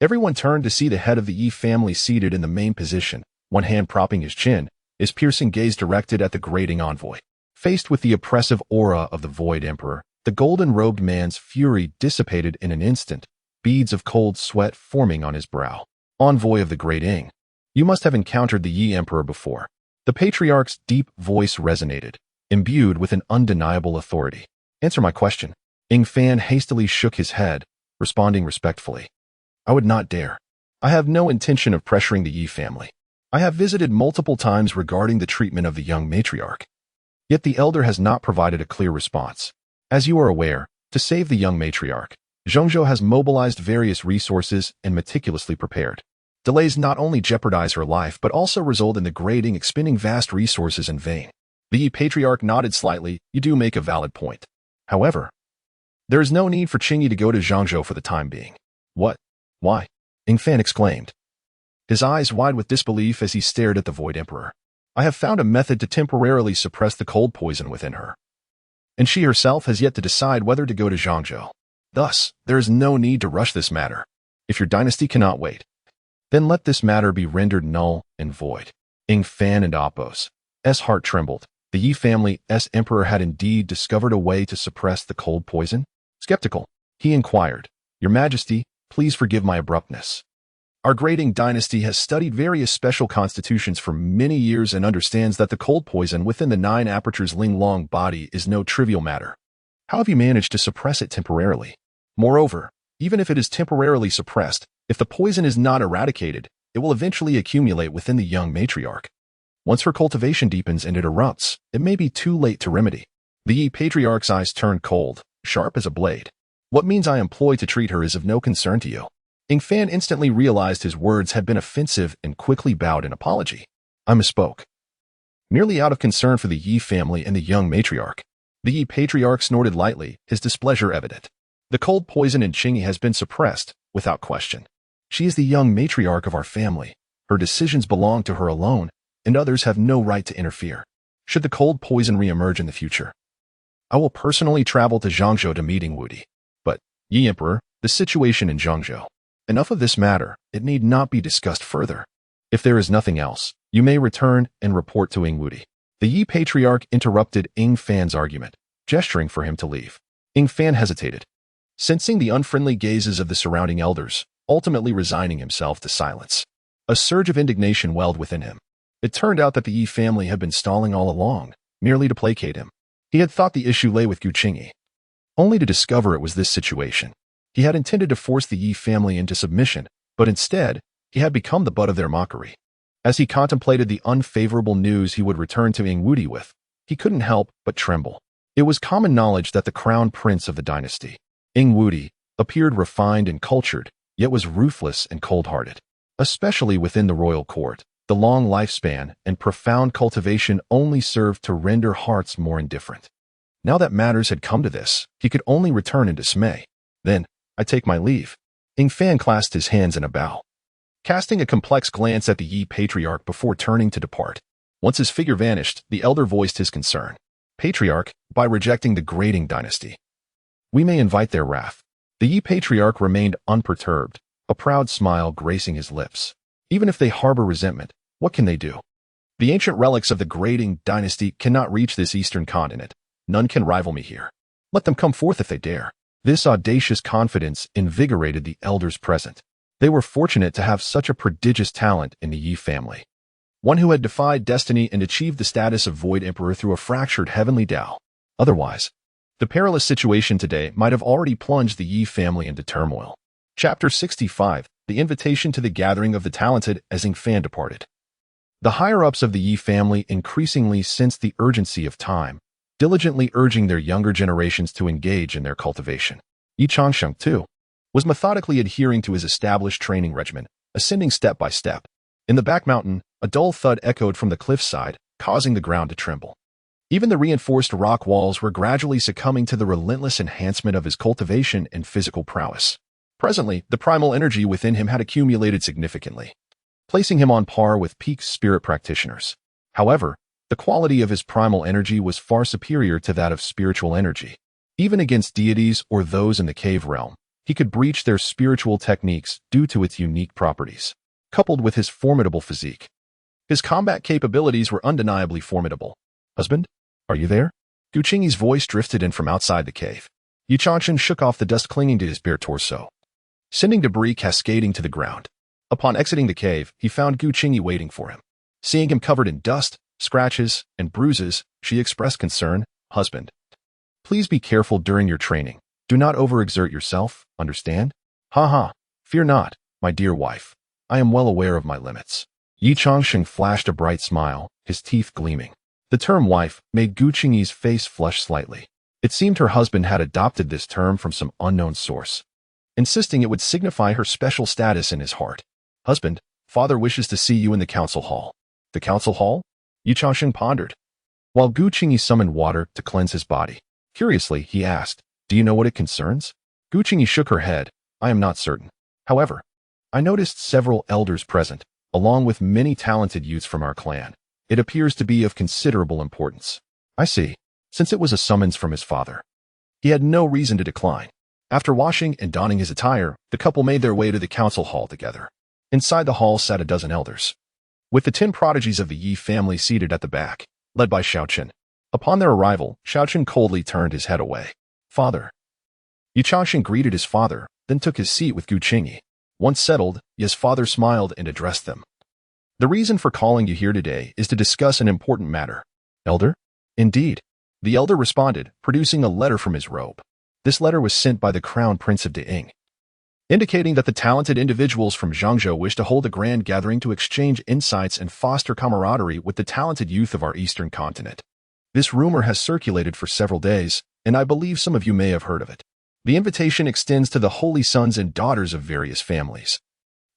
Everyone turned to see the head of the Yi family seated in the main position, one hand propping his chin, his piercing gaze directed at the Grading envoy. Faced with the oppressive aura of the Void Emperor, the golden-robed man's fury dissipated in an instant, beads of cold sweat forming on his brow. Envoy of the Great Qing, you must have encountered the Yi Emperor before. The patriarch's deep voice resonated, imbued with an undeniable authority. Answer my question. Ying Fan hastily shook his head, responding respectfully. I would not dare. I have no intention of pressuring the Yi family. I have visited multiple times regarding the treatment of the young matriarch. Yet the elder has not provided a clear response. As you are aware, to save the young matriarch, Zhongzhou has mobilized various resources and meticulously prepared. Delays not only jeopardize her life but also result in the Grading expending vast resources in vain. The patriarch nodded slightly. You do make a valid point. However, there is no need for Qingyi to go to Zhangzhou for the time being. What? Why? Yingfan exclaimed, his eyes wide with disbelief as he stared at the Void Emperor. I have found a method to temporarily suppress the cold poison within her, and she herself has yet to decide whether to go to Zhangzhou. Thus, there is no need to rush this matter. If your dynasty cannot wait, then let this matter be rendered null and void. Yingfan and Appo's heart trembled. The Ye family's emperor had indeed discovered a way to suppress the cold poison? Skeptical, he inquired, Your Majesty, please forgive my abruptness. Our Qing dynasty has studied various special constitutions for many years and understands that the cold poison within the 9 apertures Linglong body is no trivial matter. How have you managed to suppress it temporarily? Moreover, even if it is temporarily suppressed, if the poison is not eradicated, it will eventually accumulate within the young matriarch. Once her cultivation deepens and it erupts, it may be too late to remedy. The Ye patriarch's eyes turned cold, sharp as a blade. What means I employ to treat her is of no concern to you. Yingfan instantly realized his words had been offensive and quickly bowed in apology. I misspoke. Merely out of concern for the Ye family and the young matriarch. The Ye patriarch snorted lightly, his displeasure evident. The cold poison in Qingyi has been suppressed, without question. She is the young matriarch of our family. Her decisions belong to her alone, and others have no right to interfere. Should the cold poison re-emerge in the future, I will personally travel to Zhangzhou to meet Wudi. But, Ye Emperor, the situation in Zhangzhou. Enough of this matter, it need not be discussed further. If there is nothing else, you may return and report to Wudi. The Ye patriarch interrupted Yingfan's argument, gesturing for him to leave. Yingfan hesitated, sensing the unfriendly gazes of the surrounding elders, ultimately resigning himself to silence. A surge of indignation welled within him. It turned out that the Ye family had been stalling all along, merely to placate him. He had thought the issue lay with Gu Qingyi, only to discover it was this situation. He had intended to force the Ye family into submission, but instead, he had become the butt of their mockery. As he contemplated the unfavorable news he would return to Wudi with, he couldn't help but tremble. It was common knowledge that the crown prince of the dynasty, Wudi, appeared refined and cultured, yet was ruthless and cold-hearted. Especially within the royal court, the long lifespan and profound cultivation only served to render hearts more indifferent. Now that matters had come to this, he could only return in dismay. Then, I take my leave. Yingfan clasped his hands in a bow, casting a complex glance at the Ye patriarch before turning to depart. Once his figure vanished, the elder voiced his concern. Patriarch, by rejecting the Qing dynasty, we may invite their wrath. The Ye patriarch remained unperturbed, a proud smile gracing his lips. Even if they harbor resentment, what can they do? The ancient relics of the Qing dynasty cannot reach this eastern continent. None can rival me here. Let them come forth if they dare. This audacious confidence invigorated the elders present. They were fortunate to have such a prodigious talent in the Ye family. One who had defied destiny and achieved the status of Void Emperor through a fractured heavenly Tao. Otherwise, the perilous situation today might have already plunged the Ye family into turmoil. Chapter 65, The Invitation to the Gathering of the Talented as Yingfan departed. The higher-ups of the Ye family increasingly sensed the urgency of time, diligently urging their younger generations to engage in their cultivation. Ye Changsheng, too, was methodically adhering to his established training regimen, ascending step by step. In the back mountain, a dull thud echoed from the cliffside, causing the ground to tremble. Even the reinforced rock walls were gradually succumbing to the relentless enhancement of his cultivation and physical prowess. Presently, the primal energy within him had accumulated significantly, placing him on par with peak spirit practitioners. However, the quality of his primal energy was far superior to that of spiritual energy. Even against deities or those in the cave realm, he could breach their spiritual techniques due to its unique properties. Coupled with his formidable physique, his combat capabilities were undeniably formidable. Husband, are you there? Gu Qingyi's voice drifted in from outside the cave. Ye Changsheng shook off the dust clinging to his bare torso, sending debris cascading to the ground. Upon exiting the cave, he found Gu Qingyi waiting for him. Seeing him covered in dust, scratches, and bruises, she expressed concern. Husband, please be careful during your training. Do not overexert yourself, understand? Ha. Fear not, my dear wife. I am well aware of my limits. Ye Changsheng flashed a bright smile, his teeth gleaming. The term wife made Gu Qingyi's face flush slightly. It seemed her husband had adopted this term from some unknown source, insisting it would signify her special status in his heart. Husband, father wishes to see you in the council hall. The council hall? Ye Changsheng pondered. while Gu Qingyi summoned water to cleanse his body. Curiously, he asked, "Do you know what it concerns?" Gu Qingyi shook her head. "I am not certain. However, I noticed several elders present, along with many talented youths from our clan. It appears to be of considerable importance." "I see." Since it was a summons from his father, he had no reason to decline. After washing and donning his attire, the couple made their way to the council hall together. Inside the hall sat a dozen elders, with the 10 prodigies of the Ye family seated at the back, led by Xiaochen. Upon their arrival, Xiaochen coldly turned his head away. "Father." Ye Changsheng greeted his father, then took his seat with Gu Qingyi. Once settled, Ye's father smiled and addressed them. "The reason for calling you here today is to discuss an important matter." "Elder?" "Indeed." The elder responded, producing a letter from his robe. This letter was sent by the Crown Prince of Deing, indicating that the talented individuals from Zhangzhou wish to hold a grand gathering to exchange insights and foster camaraderie with the talented youth of our eastern continent. This rumor has circulated for several days, and I believe some of you may have heard of it. The invitation extends to the holy sons and daughters of various families,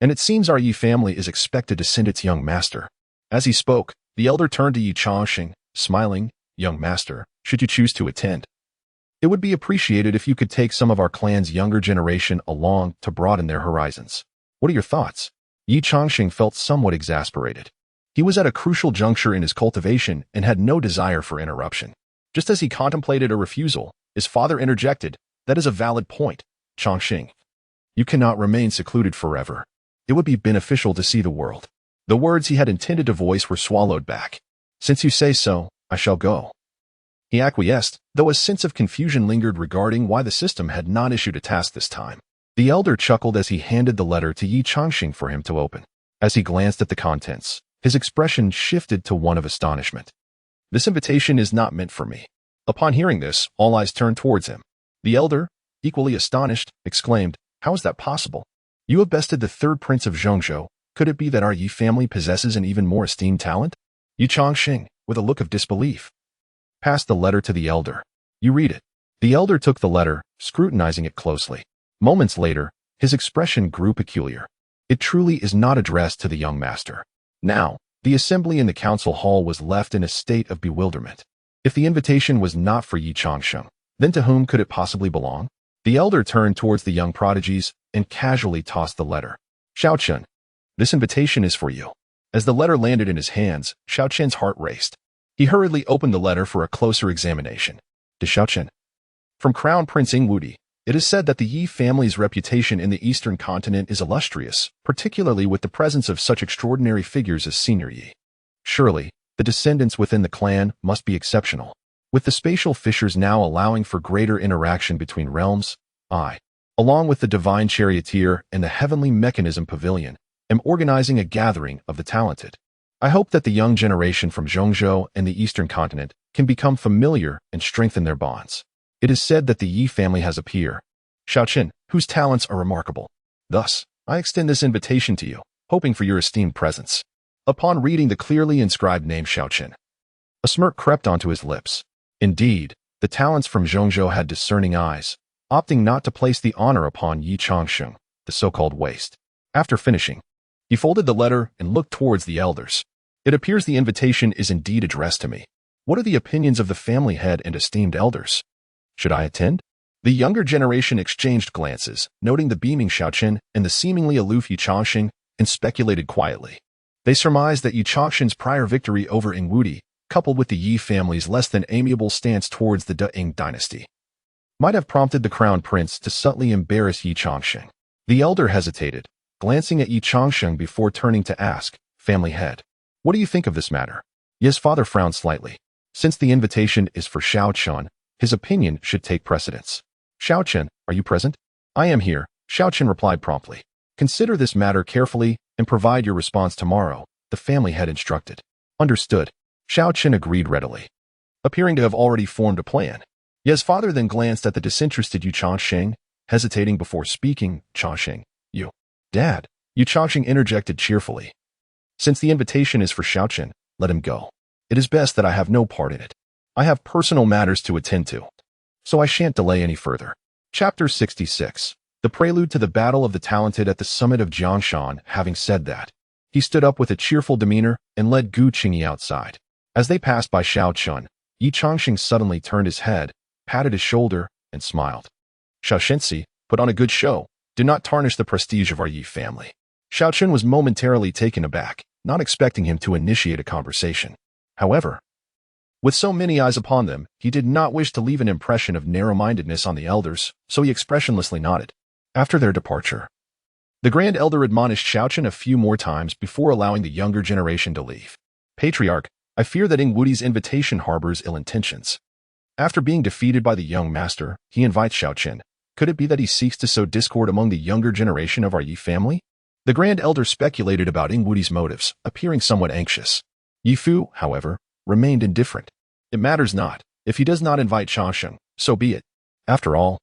and it seems our Ye family is expected to send its young master. As he spoke, the elder turned to Ye Changsheng, smiling, "Young master, should you choose to attend, it would be appreciated if you could take some of our clan's younger generation along to broaden their horizons. What are your thoughts?" Ye Changsheng felt somewhat exasperated. He was at a crucial juncture in his cultivation and had no desire for interruption. Just as he contemplated a refusal, his father interjected, "That is a valid point, Changsheng. You cannot remain secluded forever. It would be beneficial to see the world." The words he had intended to voice were swallowed back. "Since you say so, I shall go." He acquiesced, though a sense of confusion lingered regarding why the system had not issued a task this time. The elder chuckled as he handed the letter to Ye Changsheng for him to open. As he glanced at the contents, his expression shifted to one of astonishment. "This invitation is not meant for me." Upon hearing this, all eyes turned towards him. The elder, equally astonished, exclaimed, "How is that possible? You have bested the 3rd prince of Zhangzhou. Could it be that our Ye family possesses an even more esteemed talent?" Ye Changsheng, with a look of disbelief, passed the letter to the elder. "You read it." The elder took the letter, scrutinizing it closely. Moments later, his expression grew peculiar. "It truly is not addressed to the young master." Now, the assembly in the council hall was left in a state of bewilderment. If the invitation was not for Ye Changsheng, then to whom could it possibly belong? The elder turned towards the young prodigies and casually tossed the letter. "Xiaochen, this invitation is for you." As the letter landed in his hands, Xiaochen's heart raced. He hurriedly opened the letter for a closer examination. To Xiaochen, from Crown Prince Ingwudi, it is said that the Ye family's reputation in the eastern continent is illustrious, particularly with the presence of such extraordinary figures as Senior Ye. Surely, the descendants within the clan must be exceptional. With the spatial fissures now allowing for greater interaction between realms, I, along with the divine charioteer and the heavenly mechanism pavilion, am organizing a gathering of the talented. I hope that the young generation from Zhangzhou and the eastern continent can become familiar and strengthen their bonds. It is said that the Ye family has a peer, Xiaochen, whose talents are remarkable. Thus, I extend this invitation to you, hoping for your esteemed presence. Upon reading the clearly inscribed name Xiaochen, a smirk crept onto his lips. Indeed, the talents from Zhangzhou had discerning eyes, opting not to place the honor upon Ye Changsheng, the so-called waste. After finishing, he folded the letter and looked towards the elders. "It appears the invitation is indeed addressed to me. What are the opinions of the family head and esteemed elders? Should I attend?" The younger generation exchanged glances, noting the beaming Xiaochen and the seemingly aloof Ye Changsheng, and speculated quietly. They surmised that Ye Changsheng's prior victory over Ingwudi, coupled with the Ye family's less than amiable stance towards the Deing dynasty, might have prompted the crown prince to subtly embarrass Ye Changsheng. The elder hesitated, glancing at Ye Changsheng before turning to ask, "Family head, what do you think of this matter?" Ye's father frowned slightly. Since the invitation is for Xiaochen, his opinion should take precedence. "Xiaochen, are you present?" "I am here," Xiaochen replied promptly. "Consider this matter carefully and provide your response tomorrow," the family head instructed. "Understood." Xiaochen agreed readily, appearing to have already formed a plan. Ye's father then glanced at the disinterested Ye Changsheng, hesitating before speaking. "Changsheng, you." "Dad," Ye Changsheng interjected cheerfully. "Since the invitation is for Xiaochen, let him go. It is best that I have no part in it. I have personal matters to attend to, so I shan't delay any further." Chapter 66. The prelude to the battle of the talented at the summit of Jiangshan. Having said that, he stood up with a cheerful demeanor and led Gu Qingyi outside. As they passed by Xiao Chun, Ye Changsheng suddenly turned his head, patted his shoulder, and smiled. Xiao Shensi, put on a good show. Do not tarnish the prestige of our Yi family. Xiao Chun was momentarily taken aback, not expecting him to initiate a conversation. However, with so many eyes upon them, he did not wish to leave an impression of narrow-mindedness on the elders, so he expressionlessly nodded. After their departure, the Grand Elder admonished Xiao Chun a few more times before allowing the younger generation to leave. Patriarch, I fear that Ingwudi's invitation harbors ill intentions. After being defeated by the young master, he invites Xiao Chun. Could it be that he seeks to sow discord among the younger generation of our Yi family? The Grand Elder speculated about Ingwudi's motives, appearing somewhat anxious. Yi Fu, however, remained indifferent. It matters not. If he does not invite Changsheng, so be it. After all,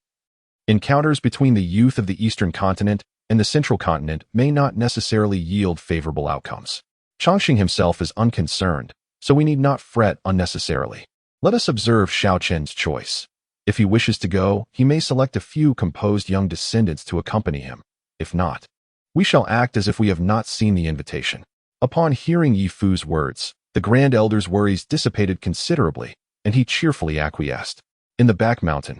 encounters between the youth of the Eastern Continent and the Central Continent may not necessarily yield favorable outcomes. Changsheng himself is unconcerned, so we need not fret unnecessarily. Let us observe Xiao Chen's choice. If he wishes to go, he may select a few composed young descendants to accompany him. If not, we shall act as if we have not seen the invitation. Upon hearing Yi Fu's words, the Grand Elder's worries dissipated considerably, and he cheerfully acquiesced. In the back mountain,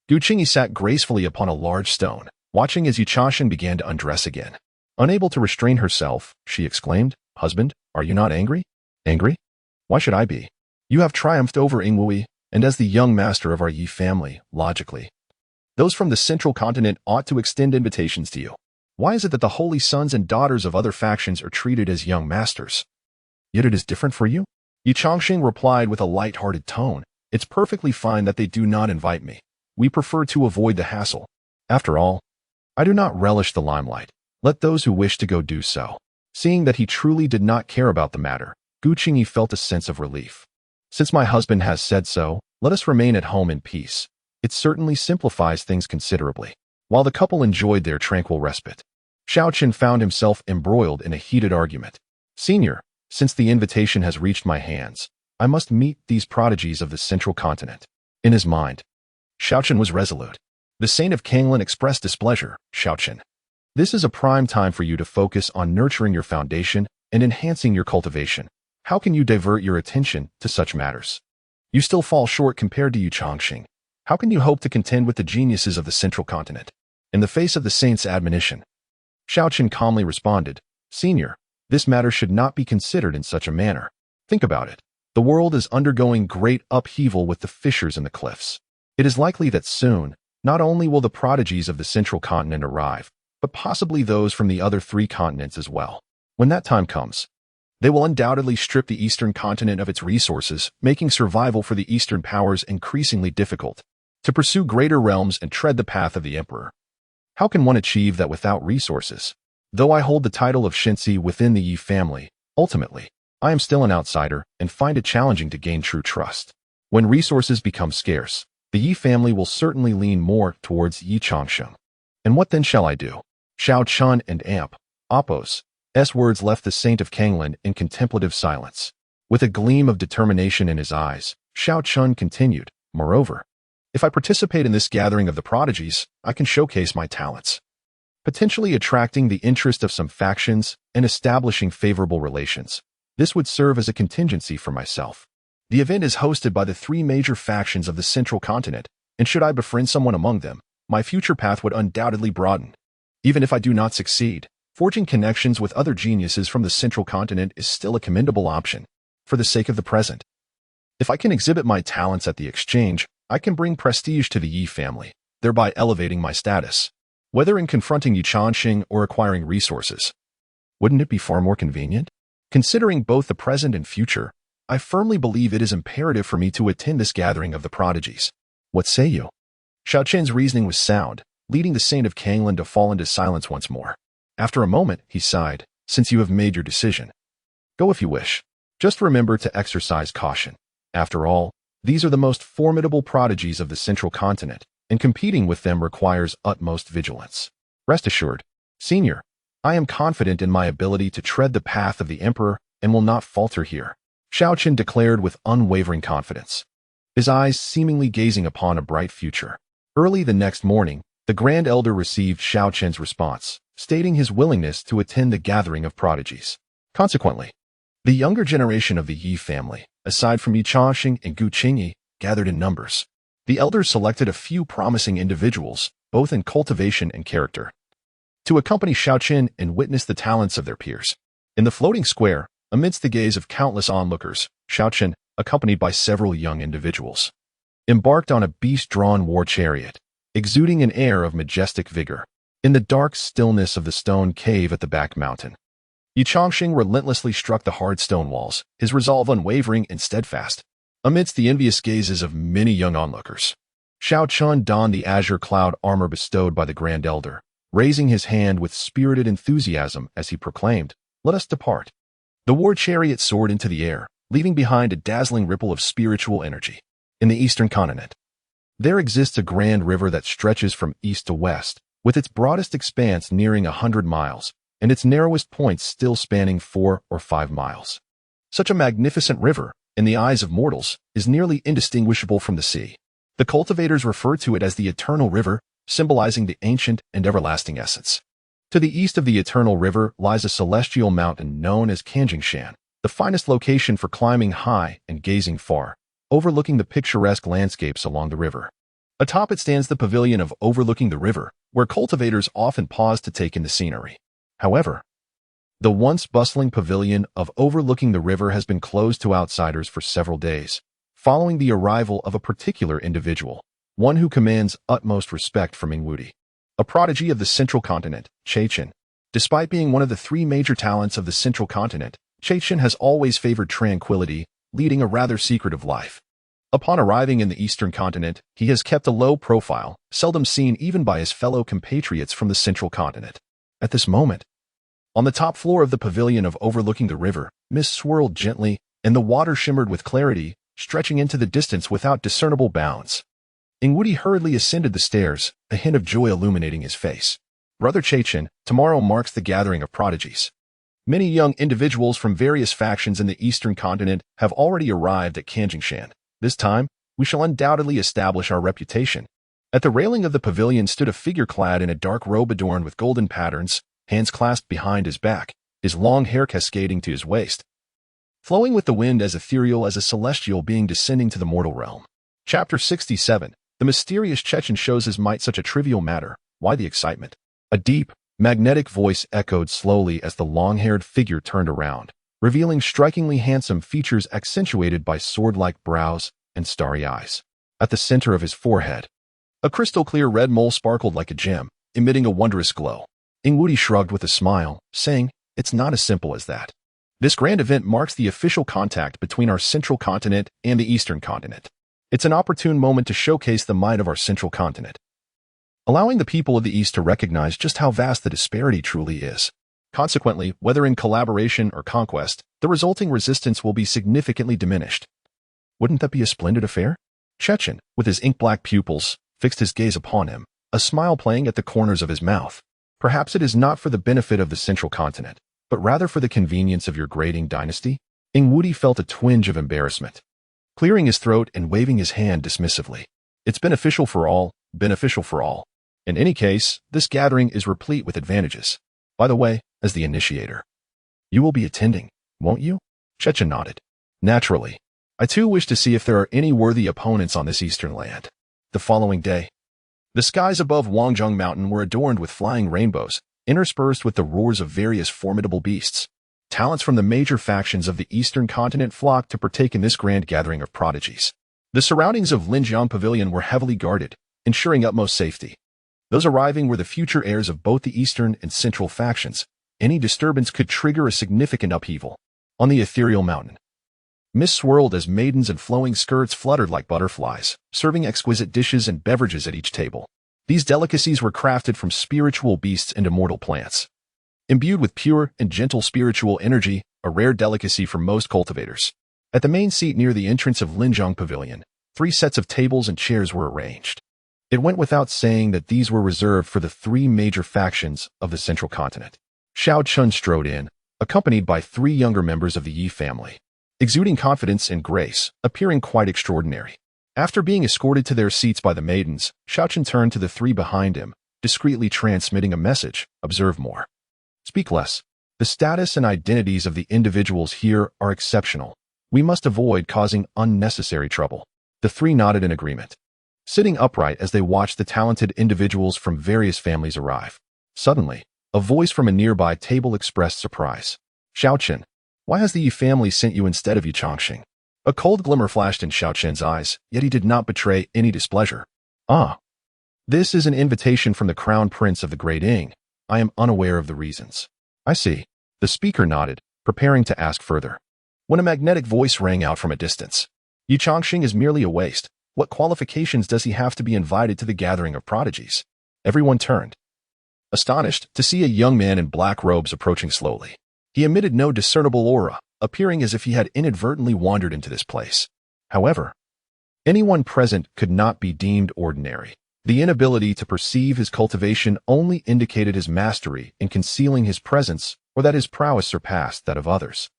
Gu Qingyi sat gracefully upon a large stone, watching as Ye Changsheng began to undress again. Unable to restrain herself, she exclaimed, Husband, are you not angry? Angry? Why should I be? You have triumphed over Ingwui, and as the young master of our Yi family, logically, those from the Central Continent ought to extend invitations to you. Why is it that the holy sons and daughters of other factions are treated as young masters? Yet it is different for you? Ye Changsheng replied with a light-hearted tone. It's perfectly fine that they do not invite me. We prefer to avoid the hassle. After all, I do not relish the limelight. Let those who wish to go do so. Seeing that he truly did not care about the matter, Gu Qingyi felt a sense of relief. Since my husband has said so, let us remain at home in peace. It certainly simplifies things considerably. While the couple enjoyed their tranquil respite, Xiao Chun found himself embroiled in a heated argument. Senior, since the invitation has reached my hands, I must meet these prodigies of the Central Continent. In his mind, Xiao Chun was resolute. The Saint of Kanglan expressed displeasure. Xiao Chun, this is a prime time for you to focus on nurturing your foundation and enhancing your cultivation. How can you divert your attention to such matters? You still fall short compared to Ye Changsheng. How can you hope to contend with the geniuses of the Central Continent? In the face of the saint's admonition, Xiao Chun calmly responded, Senior, this matter should not be considered in such a manner. Think about it. The world is undergoing great upheaval with the fissures in the cliffs. It is likely that soon, not only will the prodigies of the Central Continent arrive, but possibly those from the other 3 continents as well. When that time comes, they will undoubtedly strip the Eastern Continent of its resources, making survival for the Eastern powers increasingly difficult. To pursue greater realms and tread the path of the Emperor, how can one achieve that without resources? Though I hold the title of Shensi within the Yi family, ultimately, I am still an outsider and find it challenging to gain true trust. When resources become scarce, the Yi family will certainly lean more towards Ye Changsheng. And what then shall I do? Xiao Chun and Amp, Appo's words left the Saint of Kanglan in contemplative silence. With a gleam of determination in his eyes, Xiao Chun continued, Moreover, if I participate in this gathering of the prodigies, I can showcase my talents, potentially attracting the interest of some factions and establishing favorable relations. This would serve as a contingency for myself. The event is hosted by the 3 major factions of the Central Continent, and should I befriend someone among them, my future path would undoubtedly broaden. Even if I do not succeed, forging connections with other geniuses from the Central Continent is still a commendable option, for the sake of the present. If I can exhibit my talents at the exchange, I can bring prestige to the Yi family, thereby elevating my status. Whether in confronting Ye Changsheng or acquiring resources, wouldn't it be far more convenient? Considering both the present and future, I firmly believe it is imperative for me to attend this gathering of the prodigies. What say you? Xiao Chen's reasoning was sound, leading the Saint of Kanglan to fall into silence once more. After a moment, he sighed, Since you have made your decision, go if you wish. Just remember to exercise caution. After all, these are the most formidable prodigies of the Central Continent, and competing with them requires utmost vigilance. Rest assured, Senior, I am confident in my ability to tread the path of the Emperor and will not falter here, Xiao Chun declared with unwavering confidence, his eyes seemingly gazing upon a bright future. Early the next morning, the Grand Elder received Xiao Chen's response, stating his willingness to attend the gathering of prodigies. Consequently, The younger generation of the Yi family, aside from Ye Changsheng and Gu Qingyi, gathered in numbers. The elders selected a few promising individuals, both in cultivation and character, to accompany Xiaoqin and witness the talents of their peers. In the floating square, amidst the gaze of countless onlookers, Xiaoqin, accompanied by several young individuals, embarked on a beast-drawn war chariot, exuding an air of majestic vigor. In the dark stillness of the stone cave at the back mountain, Ye Changsheng relentlessly struck the hard stone walls, his resolve unwavering and steadfast. Amidst the envious gazes of many young onlookers, Xiaoqin donned the azure cloud armor bestowed by the Grand Elder, raising his hand with spirited enthusiasm as he proclaimed, "Let us depart." The war chariot soared into the air, leaving behind a dazzling ripple of spiritual energy. In the eastern continent, there exists a grand river that stretches from east to west, with its broadest expanse nearing 100 miles, and its narrowest points still spanning 4 or 5 miles. Such a magnificent river, in the eyes of mortals, is nearly indistinguishable from the sea. The cultivators refer to it as the Eternal River, symbolizing the ancient and everlasting essence. To the east of the Eternal River lies a celestial mountain known as Changsheng, the finest location for climbing high and gazing far, overlooking the picturesque landscapes along the river. Atop it stands the pavilion of overlooking the river, where cultivators often pause to take in the scenery. However, the once bustling pavilion of overlooking the river has been closed to outsiders for several days, following the arrival of a particular individual, one who commands utmost respect from Ingwudi, a prodigy of the central continent, Changsheng. Despite being one of the 3 major talents of the central continent, Changsheng has always favored tranquility, leading a rather secretive life. Upon arriving in the eastern continent, he has kept a low profile, seldom seen even by his fellow compatriots from the central continent. At this moment, on the top floor of the pavilion of overlooking the river, mist swirled gently, and the water shimmered with clarity, stretching into the distance without discernible bounds. Ingwudi hurriedly ascended the stairs, a hint of joy illuminating his face. "Brother Changsheng, tomorrow marks the gathering of prodigies. Many young individuals from various factions in the eastern continent have already arrived at Changsheng. This time, we shall undoubtedly establish our reputation." At the railing of the pavilion stood a figure clad in a dark robe adorned with golden patterns, hands clasped behind his back, his long hair cascading to his waist, flowing with the wind as ethereal as a celestial being descending to the mortal realm. Chapter 67. The mysterious Chechen shows his might. Such a trivial matter. Why the excitement? A deep, magnetic voice echoed slowly as the long-haired figure turned around, revealing strikingly handsome features accentuated by sword-like brows and starry eyes. At the center of his forehead, a crystal-clear red mole sparkled like a gem, emitting a wondrous glow. Ingwudi shrugged with a smile, saying, "It's not as simple as that. This grand event marks the official contact between our central continent and the eastern continent. It's an opportune moment to showcase the might of our central continent, allowing the people of the East to recognize just how vast the disparity truly is. Consequently, whether in collaboration or conquest, the resulting resistance will be significantly diminished." Wouldn't that be a splendid affair? Chechen, with his ink-black pupils, fixed his gaze upon him, a smile playing at the corners of his mouth. "Perhaps it is not for the benefit of the central continent, but rather for the convenience of your grading dynasty?" Ingwudi felt a twinge of embarrassment, clearing his throat and waving his hand dismissively. "It's beneficial for all, beneficial for all. In any case, this gathering is replete with advantages. By the way, as the initiator, you will be attending, won't you?" Chechen nodded. "Naturally. I too wish to see if there are any worthy opponents on this eastern land." The following day, the skies above Wangjong Mountain were adorned with flying rainbows, interspersed with the roars of various formidable beasts. Talents from the major factions of the eastern continent flocked to partake in this grand gathering of prodigies. The surroundings of Linjiang Pavilion were heavily guarded, ensuring utmost safety. Those arriving were the future heirs of both the eastern and central factions. Any disturbance could trigger a significant upheaval. On the ethereal mountain, mist swirled as maidens in flowing skirts fluttered like butterflies, serving exquisite dishes and beverages at each table. These delicacies were crafted from spiritual beasts and immortal plants, imbued with pure and gentle spiritual energy, a rare delicacy for most cultivators. At the main seat near the entrance of Linjiang Pavilion, 3 sets of tables and chairs were arranged. It went without saying that these were reserved for the 3 major factions of the central continent. Xiaoqin strode in, accompanied by 3 younger members of the Yi family, exuding confidence and grace, appearing quite extraordinary. After being escorted to their seats by the maidens, Xiaoqin turned to the 3 behind him, discreetly transmitting a message: "Observe more. Speak less." The status and identities of the individuals here are exceptional. We must avoid causing unnecessary trouble. The three nodded in agreement, sitting upright as they watched the talented individuals from various families arrive. Suddenly, a voice from a nearby table expressed surprise. Xiaochen, why has the Yi family sent you instead of Ye Changsheng? A cold glimmer flashed in Xiaochen's eyes, yet he did not betray any displeasure. Ah, this is an invitation from the Crown Prince of the Great Ing. I am unaware of the reasons. I see. The speaker nodded, preparing to ask further, when a magnetic voice rang out from a distance. Ye Changsheng is merely a waste. What qualifications does he have to be invited to the gathering of prodigies? Everyone turned, astonished to see a young man in black robes approaching slowly. He emitted no discernible aura, appearing as if he had inadvertently wandered into this place. However, anyone present could not be deemed ordinary. The inability to perceive his cultivation only indicated his mastery in concealing his presence or that his prowess surpassed that of others.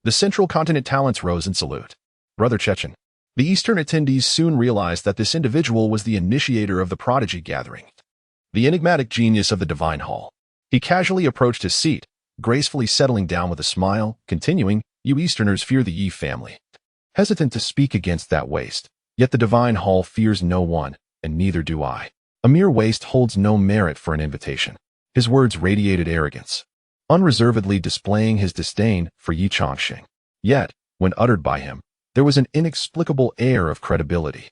The Central Continent talents rose in salute. Brother Chechen. The Eastern attendees soon realized that this individual was the initiator of the prodigy gathering, the enigmatic genius of the Divine Hall. He casually approached his seat, gracefully settling down with a smile, continuing, "You Easterners fear the Yi family." Hesitant to speak against that waste, yet the Divine Hall fears no one, and neither do I. A mere waste holds no merit for an invitation. His words radiated arrogance, unreservedly displaying his disdain for Ye Changsheng. Yet, when uttered by him, there was an inexplicable air of credibility.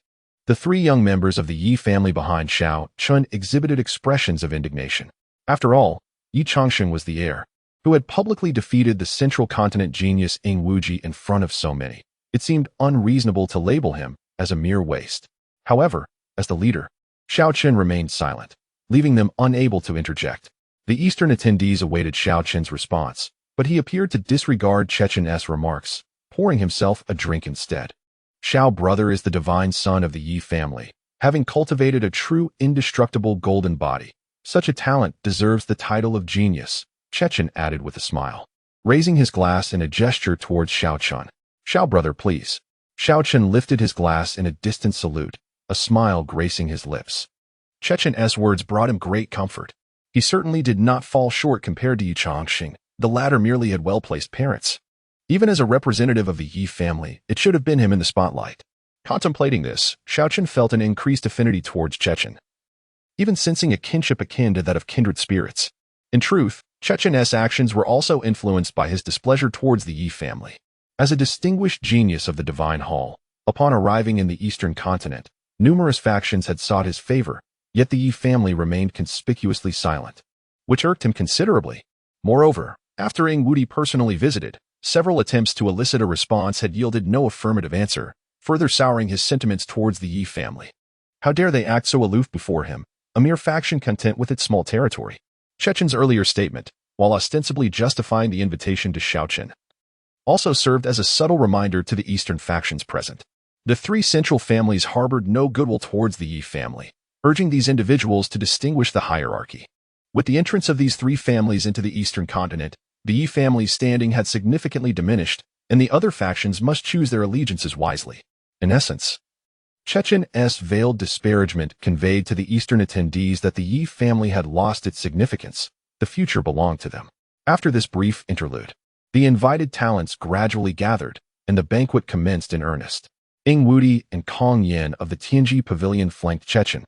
The three young members of the Yi family behind Xiao Chun exhibited expressions of indignation. After all, Ye Changsheng was the heir, who had publicly defeated the Central Continent genius Ing Wuji in front of so many. It seemed unreasonable to label him as a mere waste. However, as the leader, Xiao Chun remained silent, leaving them unable to interject. The Eastern attendees awaited Xiao Chun's response, but he appeared to disregard Chechen's remarks, pouring himself a drink instead. Xiao brother is the divine son of the Yi family, having cultivated a true indestructible golden body. Such a talent deserves the title of genius, Chechen added with a smile, raising his glass in a gesture towards Xiao Chun. Xiao brother, please. Xiao Chun lifted his glass in a distant salute, a smile gracing his lips. Chechen's words brought him great comfort. He certainly did not fall short compared to Ye Changsheng. The latter merely had well-placed parents. Even as a representative of the Yi family, it should have been him in the spotlight. Contemplating this, Xiao Chun felt an increased affinity towards Chechen, even sensing a kinship akin to that of kindred spirits. In truth, Chechen's actions were also influenced by his displeasure towards the Yi family. As a distinguished genius of the Divine Hall, upon arriving in the Eastern Continent, numerous factions had sought his favor, yet the Yi family remained conspicuously silent, which irked him considerably. Moreover, after Ing Wuji personally visited, several attempts to elicit a response had yielded no affirmative answer, further souring his sentiments towards the Yi family. How dare they act so aloof before him, a mere faction content with its small territory? Chechen's earlier statement, while ostensibly justifying the invitation to Xiao Chun, also served as a subtle reminder to the Eastern factions present. The three central families harbored no goodwill towards the Yi family, urging these individuals to distinguish the hierarchy. With the entrance of these three families into the Eastern Continent, the Yi family's standing had significantly diminished, and the other factions must choose their allegiances wisely. In essence, Chechen's veiled disparagement conveyed to the Eastern attendees that the Yi family had lost its significance. The future belonged to them. After this brief interlude, the invited talents gradually gathered, and the banquet commenced in earnest. Ing Wuji and Kong Yan of the Tianji Pavilion flanked Chechen,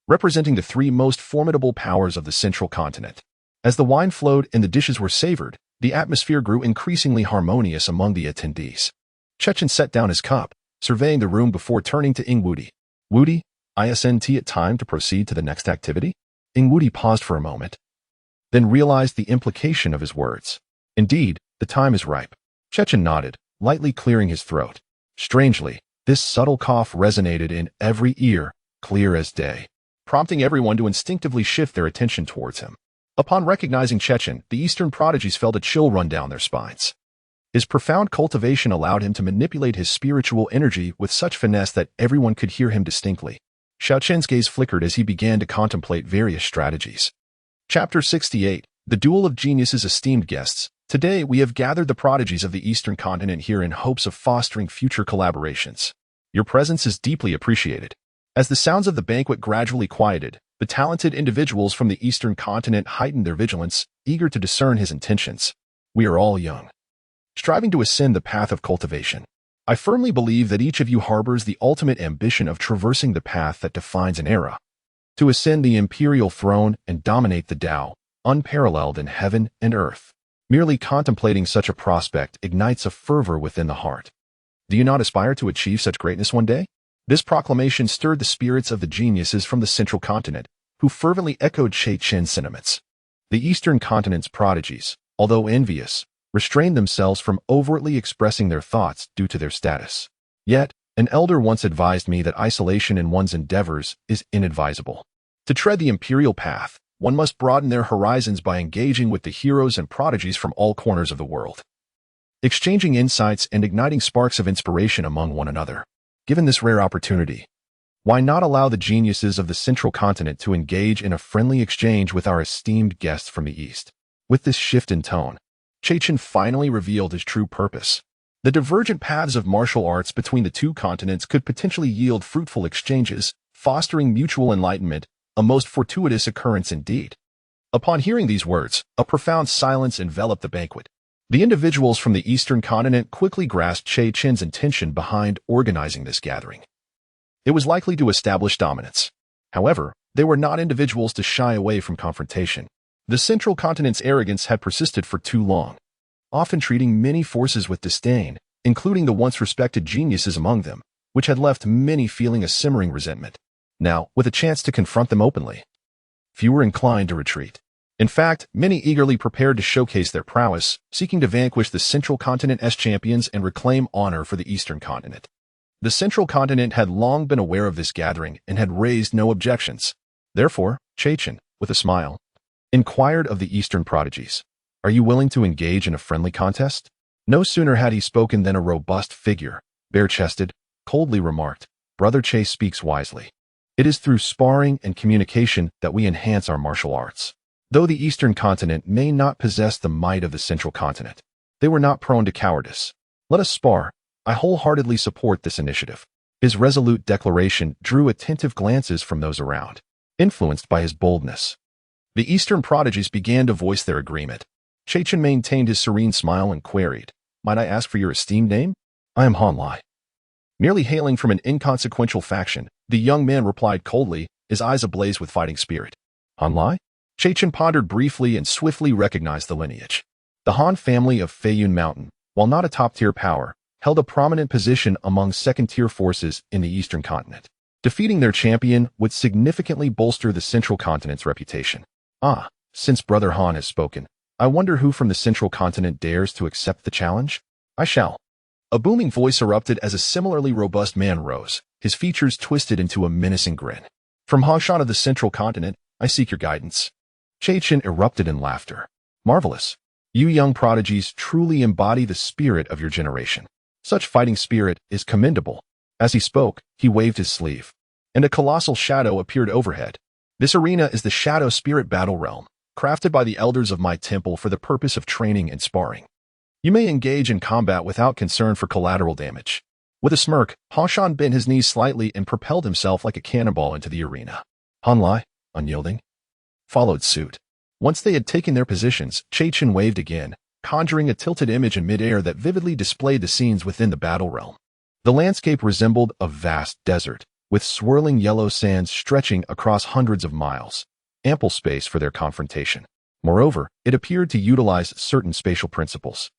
representing the three most formidable powers of the Central Continent. As the wine flowed and the dishes were savored, the atmosphere grew increasingly harmonious among the attendees. Chechen set down his cup, surveying the room before turning to Ing Wuji. "Wuji, isn't it time to proceed to the next activity?" Ing Wuji paused for a moment, then realized the implication of his words. "Indeed, the time is ripe." Chechen nodded, lightly clearing his throat. Strangely, this subtle cough resonated in every ear, clear as day, prompting everyone to instinctively shift their attention towards him. Upon recognizing Chechen, the Eastern prodigies felt a chill run down their spines. His profound cultivation allowed him to manipulate his spiritual energy with such finesse that everyone could hear him distinctly. Xiao Chen's gaze flickered as he began to contemplate various strategies. Chapter 68, The Duel of Geniuses. Esteemed guests, today we have gathered the prodigies of the Eastern Continent here in hopes of fostering future collaborations. Your presence is deeply appreciated. As the sounds of the banquet gradually quieted, the talented individuals from the Eastern Continent heightened their vigilance, eager to discern his intentions. We are all young, striving to ascend the path of cultivation. I firmly believe that each of you harbors the ultimate ambition of traversing the path that defines an era, to ascend the imperial throne and dominate the Tao, unparalleled in heaven and earth. Merely contemplating such a prospect ignites a fervor within the heart. Do you not aspire to achieve such greatness one day? This proclamation stirred the spirits of the geniuses from the central continent, who fervently echoed Ye Changsheng's sentiments. The eastern continent's prodigies, although envious, restrained themselves from overtly expressing their thoughts due to their status. Yet, an elder once advised me that isolation in one's endeavors is inadvisable. To tread the imperial path, one must broaden their horizons by engaging with the heroes and prodigies from all corners of the world, exchanging insights and igniting sparks of inspiration among one another. Given this rare opportunity, why not allow the geniuses of the central continent to engage in a friendly exchange with our esteemed guests from the east? With this shift in tone, Ye Changsheng finally revealed his true purpose. The divergent paths of martial arts between the two continents could potentially yield fruitful exchanges, fostering mutual enlightenment, a most fortuitous occurrence indeed. Upon hearing these words, a profound silence enveloped the banquet. The individuals from the eastern continent quickly grasped Ye Changsheng's intention behind organizing this gathering. It was likely to establish dominance. However, they were not individuals to shy away from confrontation. The central continent's arrogance had persisted for too long, often treating many forces with disdain, including the once respected geniuses among them, which had left many feeling a simmering resentment. Now, with a chance to confront them openly, few were inclined to retreat. In fact, many eagerly prepared to showcase their prowess, seeking to vanquish the central continent's champions and reclaim honor for the eastern continent. The central continent had long been aware of this gathering and had raised no objections. Therefore, Ye Changsheng, with a smile, inquired of the eastern prodigies, "Are you willing to engage in a friendly contest?" No sooner had he spoken than a robust figure, bare-chested, coldly remarked, "Brother Che speaks wisely. It is through sparring and communication that we enhance our martial arts." Though the eastern continent may not possess the might of the central continent, they were not prone to cowardice. "Let us spar. I wholeheartedly support this initiative." His resolute declaration drew attentive glances from those around, influenced by his boldness. The eastern prodigies began to voice their agreement. Ye Changsheng maintained his serene smile and queried, "Might I ask for your esteemed name?" "I am Han Lai." Merely hailing from an inconsequential faction, the young man replied coldly, his eyes ablaze with fighting spirit. "Han Lai?" Ye Changsheng pondered briefly and swiftly recognized the lineage. The Han family of Feiyun Mountain, while not a top-tier power, held a prominent position among second-tier forces in the eastern continent. Defeating their champion would significantly bolster the central continent's reputation. "Ah, since Brother Han has spoken, I wonder who from the central continent dares to accept the challenge?" "I shall." A booming voice erupted as a similarly robust man rose, his features twisted into a menacing grin. "From Hanshan of the central continent, I seek your guidance." Ye Changsheng erupted in laughter. "Marvelous. You young prodigies truly embody the spirit of your generation. Such fighting spirit is commendable." As he spoke, he waved his sleeve, and a colossal shadow appeared overhead. "This arena is the Shadow Spirit Battle Realm, crafted by the elders of my temple for the purpose of training and sparring. You may engage in combat without concern for collateral damage." With a smirk, Hanshan bent his knees slightly and propelled himself like a cannonball into the arena. Han Lai, unyielding, followed suit. Once they had taken their positions, Ye Changsheng waved again, conjuring a tilted image in midair that vividly displayed the scenes within the battle realm. The landscape resembled a vast desert, with swirling yellow sands stretching across hundreds of miles, ample space for their confrontation. Moreover, it appeared to utilize certain spatial principles,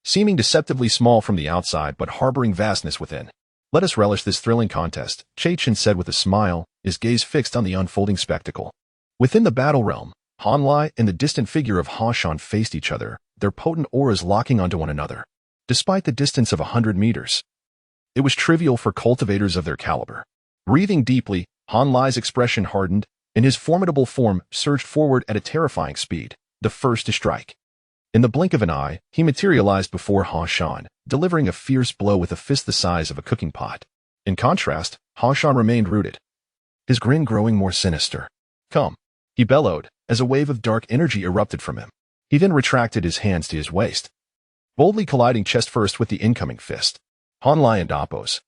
seeming deceptively small from the outside but harboring vastness within. "Let us relish this thrilling contest," Ye Changsheng said with a smile, his gaze fixed on the unfolding spectacle. Within the battle realm, Han Lai and the distant figure of Hanshan faced each other, their potent auras locking onto one another. Despite the distance of 100 meters, it was trivial for cultivators of their caliber. Breathing deeply, Han Lai's expression hardened, and his formidable form surged forward at a terrifying speed, the first to strike. In the blink of an eye, he materialized before Hanshan, delivering a fierce blow with a fist the size of a cooking pot. In contrast, Hanshan remained rooted, his grin growing more sinister. "Come," he bellowed, as a wave of dark energy erupted from him. He then retracted his hands to his waist, boldly colliding chest first with the incoming fist. Han Lai and Appo's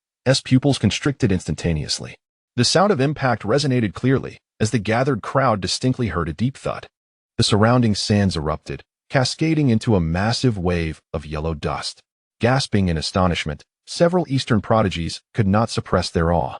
pupils constricted instantaneously. The sound of impact resonated clearly, as the gathered crowd distinctly heard a deep thud. The surrounding sands erupted, cascading into a massive wave of yellow dust. Gasping in astonishment, several Eastern prodigies could not suppress their awe.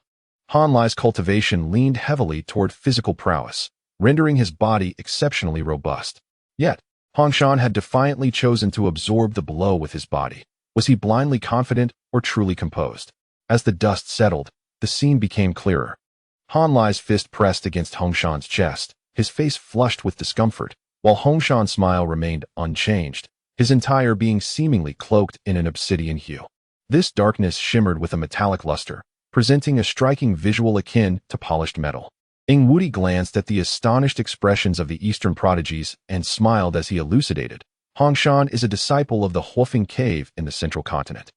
Han Lai's cultivation leaned heavily toward physical prowess, rendering his body exceptionally robust. Yet, Hong Shan had defiantly chosen to absorb the blow with his body. Was he blindly confident or truly composed? As the dust settled, the scene became clearer. Han Lai's fist pressed against Hong Shan's chest, his face flushed with discomfort, while Hong Shan's smile remained unchanged, his entire being seemingly cloaked in an obsidian hue. This darkness shimmered with a metallic luster, presenting a striking visual akin to polished metal. Ing Wudi glanced at the astonished expressions of the Eastern prodigies and smiled as he elucidated. Hong Shan is a disciple of the Huofeng Cave in the central continent.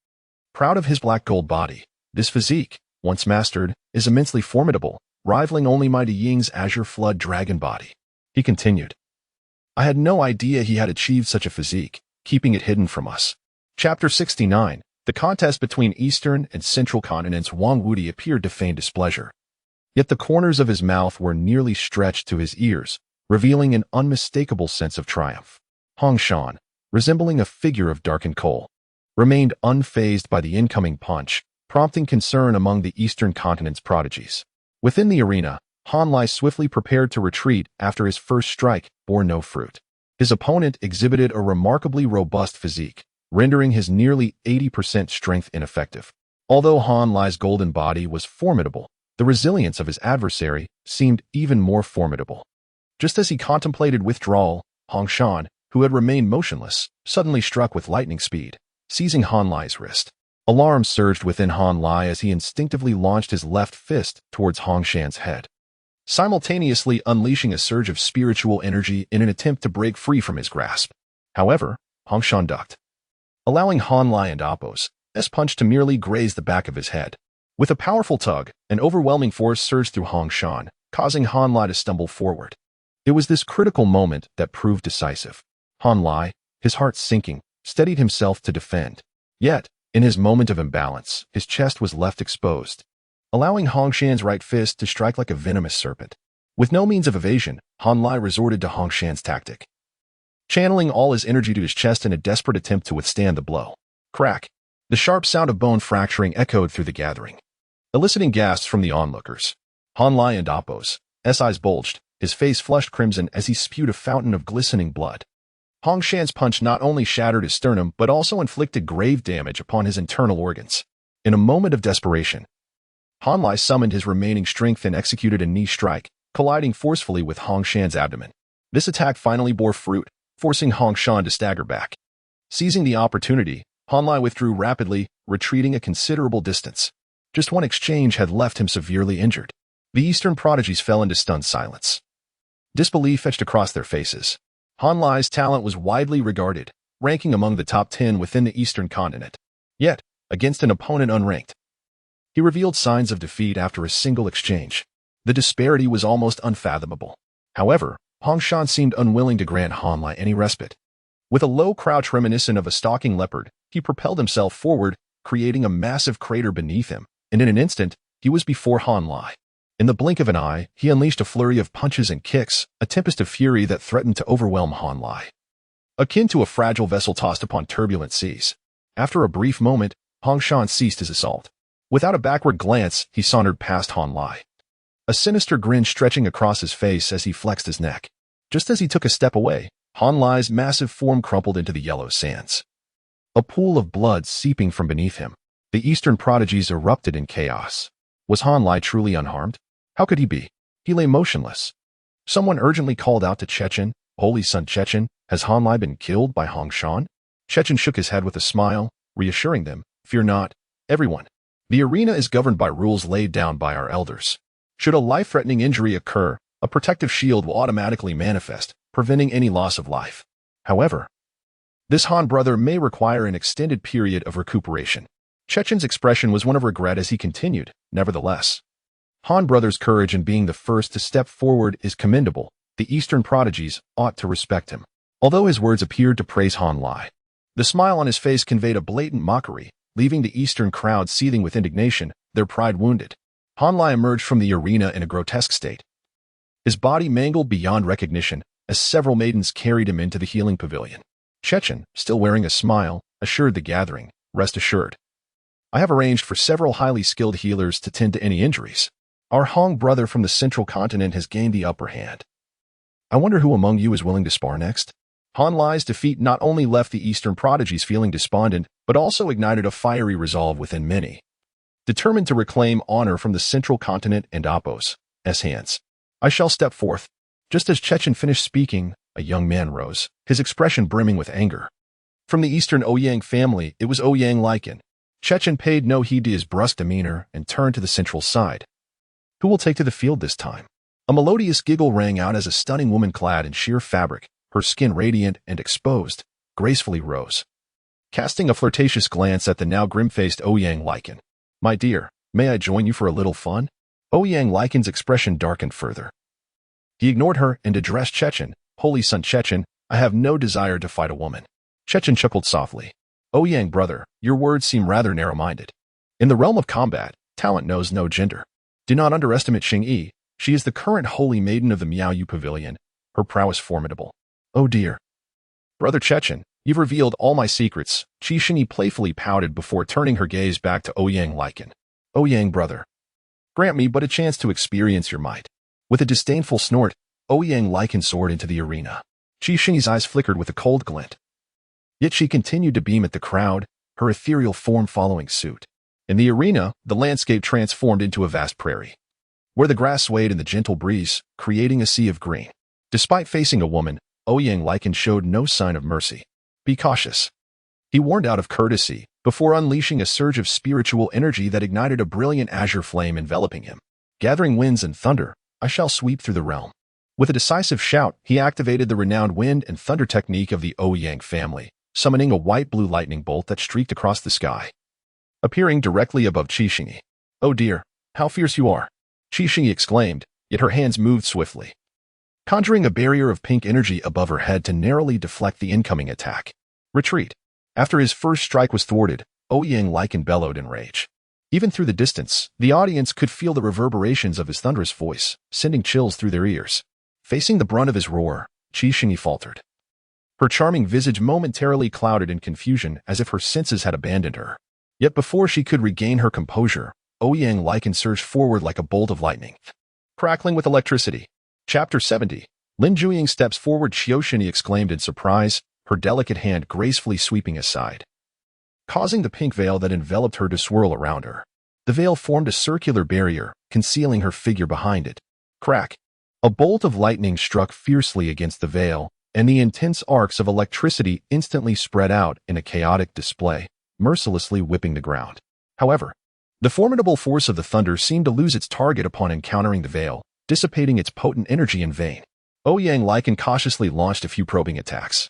Proud of his black gold body, this physique, once mastered, is immensely formidable, rivaling only Mighty Ying's azure flood dragon body. He continued. I had no idea he had achieved such a physique, keeping it hidden from us. Chapter 69. The contest between Eastern and Central continents. Wang Wudi appeared to feign displeasure. Yet the corners of his mouth were nearly stretched to his ears, revealing an unmistakable sense of triumph. Hong Shan, resembling a figure of darkened coal, remained unfazed by the incoming punch, prompting concern among the Eastern continent's prodigies. Within the arena, Han Lai swiftly prepared to retreat after his first strike bore no fruit. His opponent exhibited a remarkably robust physique, rendering his nearly 80% strength ineffective. Although Han Lai's golden body was formidable, the resilience of his adversary seemed even more formidable. Just as he contemplated withdrawal, Hong Shan, who had remained motionless, suddenly struck with lightning speed, seizing Han Lai's wrist. Alarm surged within Han Lai as he instinctively launched his left fist towards Hong Shan's head, simultaneously unleashing a surge of spiritual energy in an attempt to break free from his grasp. However, Hong Shan ducked, allowing Han Lai and Appo's punch to merely graze the back of his head. With a powerful tug, an overwhelming force surged through Hong Shan, causing Han Lai to stumble forward. It was this critical moment that proved decisive. Han Lai, his heart sinking, steadied himself to defend. Yet, in his moment of imbalance, his chest was left exposed, allowing Hong Shan's right fist to strike like a venomous serpent. With no means of evasion, Han Lai resorted to Hong Shan's tactic, channeling all his energy to his chest in a desperate attempt to withstand the blow. Crack! The sharp sound of bone fracturing echoed through the gathering, eliciting gasps from the onlookers. Han Lai and Appo's eyes bulged, his face flushed crimson as he spewed a fountain of glistening blood. Hong Shan's punch not only shattered his sternum but also inflicted grave damage upon his internal organs. In a moment of desperation, Han Lai summoned his remaining strength and executed a knee strike, colliding forcefully with Hong Shan's abdomen. This attack finally bore fruit, forcing Hong Shan to stagger back. Seizing the opportunity, Han Lai withdrew rapidly, retreating a considerable distance. Just one exchange had left him severely injured. The Eastern prodigies fell into stunned silence. Disbelief etched across their faces. Han Lai's talent was widely regarded, ranking among the top 10 within the Eastern continent. Yet, against an opponent unranked, he revealed signs of defeat after a single exchange. The disparity was almost unfathomable. However, Hong Shan seemed unwilling to grant Han Lai any respite. With a low crouch reminiscent of a stalking leopard, he propelled himself forward, creating a massive crater beneath him, and in an instant, he was before Han Lai. In the blink of an eye, he unleashed a flurry of punches and kicks, a tempest of fury that threatened to overwhelm Han Lai, akin to a fragile vessel tossed upon turbulent seas. After a brief moment, Hong Shan ceased his assault. Without a backward glance, he sauntered past Han Lai, a sinister grin stretching across his face as he flexed his neck. Just as he took a step away, Han Lai's massive form crumpled into the yellow sands, a pool of blood seeping from beneath him. The Eastern prodigies erupted in chaos. Was Han Lai truly unharmed? How could he be? He lay motionless. Someone urgently called out to Chechen, "Holy son Chechen, has Han Lai been killed by Hong Shan?" Chechen shook his head with a smile, reassuring them, "Fear not, everyone. The arena is governed by rules laid down by our elders. Should a life-threatening injury occur, a protective shield will automatically manifest, preventing any loss of life. However, this Han brother may require an extended period of recuperation." Chechen's expression was one of regret as he continued, "Nevertheless, Han brother's courage in being the first to step forward is commendable. The Eastern prodigies ought to respect him." Although his words appeared to praise Han Lai, the smile on his face conveyed a blatant mockery, leaving the Eastern crowd seething with indignation, their pride wounded. Han Lai emerged from the arena in a grotesque state, his body mangled beyond recognition, as several maidens carried him into the healing pavilion. Chechen, still wearing a smile, assured the gathering, "Rest assured. I have arranged for several highly skilled healers to tend to any injuries. Our Hong brother from the central continent has gained the upper hand. I wonder who among you is willing to spar next?" Han Lai's defeat not only left the Eastern prodigies feeling despondent, but also ignited a fiery resolve within many. Determined to reclaim honor from the central continent and Apos' hands, "I shall step forth." Just as Chechen finished speaking, a young man rose, his expression brimming with anger. From the Eastern Ouyang family, it was Ouyang Lycan. Chechen paid no heed to his brusque demeanor and turned to the central side. "Who will take to the field this time?" A melodious giggle rang out as a stunning woman clad in sheer fabric, her skin radiant and exposed, gracefully rose. Casting a flirtatious glance at the now grim-faced Ouyang Lycan, "My dear, may I join you for a little fun?" Ouyang Lycan's expression darkened further. He ignored her and addressed Chechen, "Holy son Chechen, I have no desire to fight a woman." Chechen chuckled softly. "Ouyang brother, your words seem rather narrow-minded. In the realm of combat, talent knows no gender. Do not underestimate Qingyi. She is the current holy maiden of the Miaoyu Pavilion. Her prowess formidable." "Oh dear. Brother Chechen, you've revealed all my secrets." Qingyi playfully pouted before turning her gaze back to Ouyang Lycan. "Ouyang brother, grant me but a chance to experience your might." With a disdainful snort, Ouyang Lycan soared into the arena. Qingyi's eyes flickered with a cold glint. Yet she continued to beam at the crowd, her ethereal form following suit. In the arena, the landscape transformed into a vast prairie, where the grass swayed in the gentle breeze, creating a sea of green. Despite facing a woman, Ouyang Lycan showed no sign of mercy. "Be cautious," he warned out of courtesy, before unleashing a surge of spiritual energy that ignited a brilliant azure flame enveloping him. Gathering winds and thunder, "I shall sweep through the realm." With a decisive shout, he activated the renowned wind and thunder technique of the Ouyang family, summoning a white-blue lightning bolt that streaked across the sky, appearing directly above Qingyi. "Oh dear, how fierce you are!" Qingyi exclaimed, yet her hands moved swiftly, conjuring a barrier of pink energy above her head to narrowly deflect the incoming attack. "Retreat." After his first strike was thwarted, Ouyang Lycan bellowed in rage. Even through the distance, the audience could feel the reverberations of his thunderous voice, sending chills through their ears. Facing the brunt of his roar, Qingyi faltered. Her charming visage momentarily clouded in confusion as if her senses had abandoned her. Yet before she could regain her composure, Ouyang Lycan surged forward like a bolt of lightning, crackling with electricity. Chapter 70. Lin Juying steps forward. Qingyi exclaimed in surprise, her delicate hand gracefully sweeping aside, causing the pink veil that enveloped her to swirl around her. The veil formed a circular barrier, concealing her figure behind it. Crack! A bolt of lightning struck fiercely against the veil, and the intense arcs of electricity instantly spread out in a chaotic display, mercilessly whipping the ground. However, the formidable force of the thunder seemed to lose its target upon encountering the veil, dissipating its potent energy in vain. Ouyang Lycan cautiously launched a few probing attacks.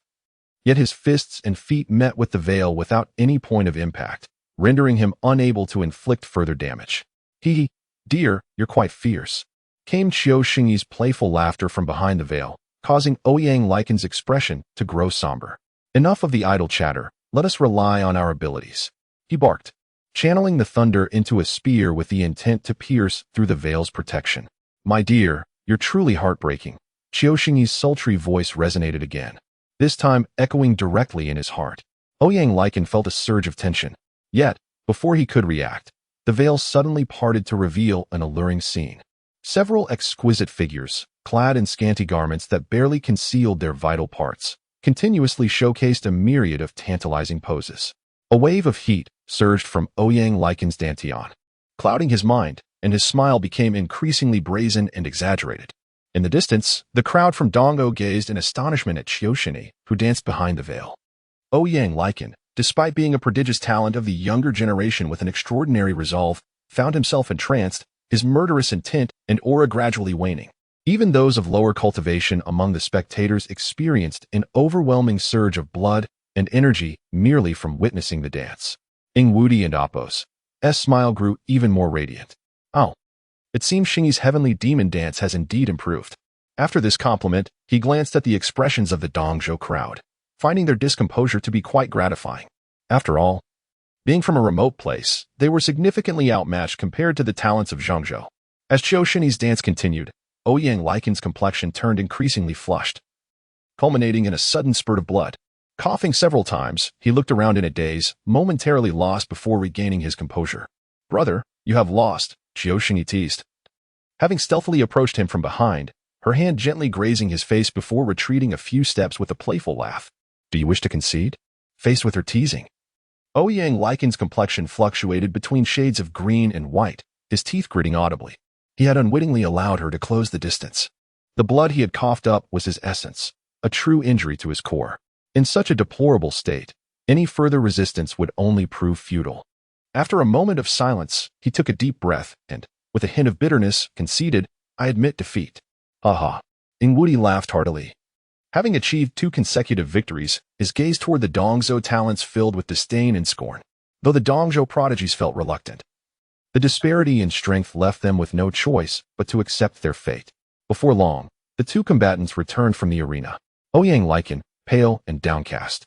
Yet his fists and feet met with the veil without any point of impact, rendering him unable to inflict further damage. "Dear, you're quite fierce," came Qingyi's playful laughter from behind the veil, causing Ouyang Lycan's expression to grow somber. "Enough of the idle chatter, let us rely on our abilities," he barked, channeling the thunder into a spear with the intent to pierce through the veil's protection. "My dear, you're truly heartbreaking." Qingyi's sultry voice resonated again, this time echoing directly in his heart. Ouyang Lycan felt a surge of tension. Yet, before he could react, the veil suddenly parted to reveal an alluring scene. Several exquisite figures, clad in scanty garments that barely concealed their vital parts, continuously showcased a myriad of tantalizing poses. A wave of heat surged from Ouyang Lycan's dantian, clouding his mind, and his smile became increasingly brazen and exaggerated. In the distance, the crowd from Donggo gazed in astonishment at Qingyi, who danced behind the veil. Ouyang Lycan, despite being a prodigious talent of the younger generation with an extraordinary resolve, found himself entranced, his murderous intent and aura gradually waning. Even those of lower cultivation among the spectators experienced an overwhelming surge of blood and energy merely from witnessing the dance. Ingwudi and Apos' smile grew even more radiant. "Oh, it seems Qingyi's heavenly demon dance has indeed improved." After this compliment, he glanced at the expressions of the Dongzhou crowd, finding their discomposure to be quite gratifying. After all, being from a remote place, they were significantly outmatched compared to the talents of Zhangzhou. As Qingyi's dance continued, Ouyang Lycan's complexion turned increasingly flushed, culminating in a sudden spurt of blood. Coughing several times, he looked around in a daze, momentarily lost before regaining his composure. "Brother, you have lost," Ye Changsheng teased. Having stealthily approached him from behind, her hand gently grazing his face before retreating a few steps with a playful laugh. "Do you wish to concede?" Faced with her teasing, Ouyang Liken's complexion fluctuated between shades of green and white, his teeth gritting audibly. He had unwittingly allowed her to close the distance. The blood he had coughed up was his essence, a true injury to his core. In such a deplorable state, any further resistance would only prove futile. After a moment of silence, he took a deep breath and, with a hint of bitterness, conceded, "I admit defeat." "Ha." Ingwudi laughed heartily. Having achieved 2 consecutive victories, his gaze toward the Dongzhou talents filled with disdain and scorn, though the Dongzhou prodigies felt reluctant. The disparity in strength left them with no choice but to accept their fate. Before long, the 2 combatants returned from the arena. Ouyang Liken, pale and downcast,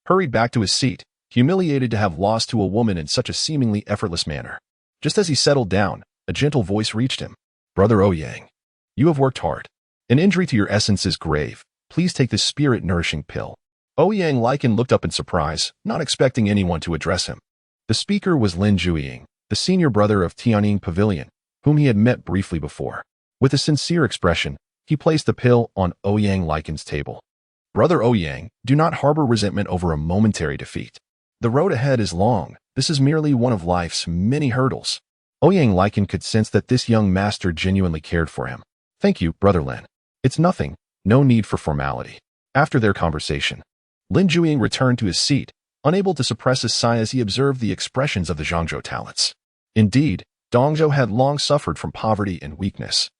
hurried back to his seat, humiliated to have lost to a woman in such a seemingly effortless manner. Just as he settled down, a gentle voice reached him. "Brother Ouyang, you have worked hard. An injury to your essence is grave. Please take this spirit-nourishing pill." Ouyang Liken looked up in surprise, not expecting anyone to address him. The speaker was Lin Zhuiying, the senior brother of Tianying Pavilion, whom he had met briefly before. With a sincere expression, he placed the pill on Ouyang Liken's table. "Brother Ouyang, do not harbor resentment over a momentary defeat. The road ahead is long. This is merely one of life's many hurdles." Ouyang Liken could sense that this young master genuinely cared for him. "Thank you, Brother Lin. It's nothing. No need for formality." After their conversation, Lin Zhuiying returned to his seat, unable to suppress a sigh as he observed the expressions of the Zhangzhou talents. Indeed, Dongzhou had long suffered from poverty and weakness,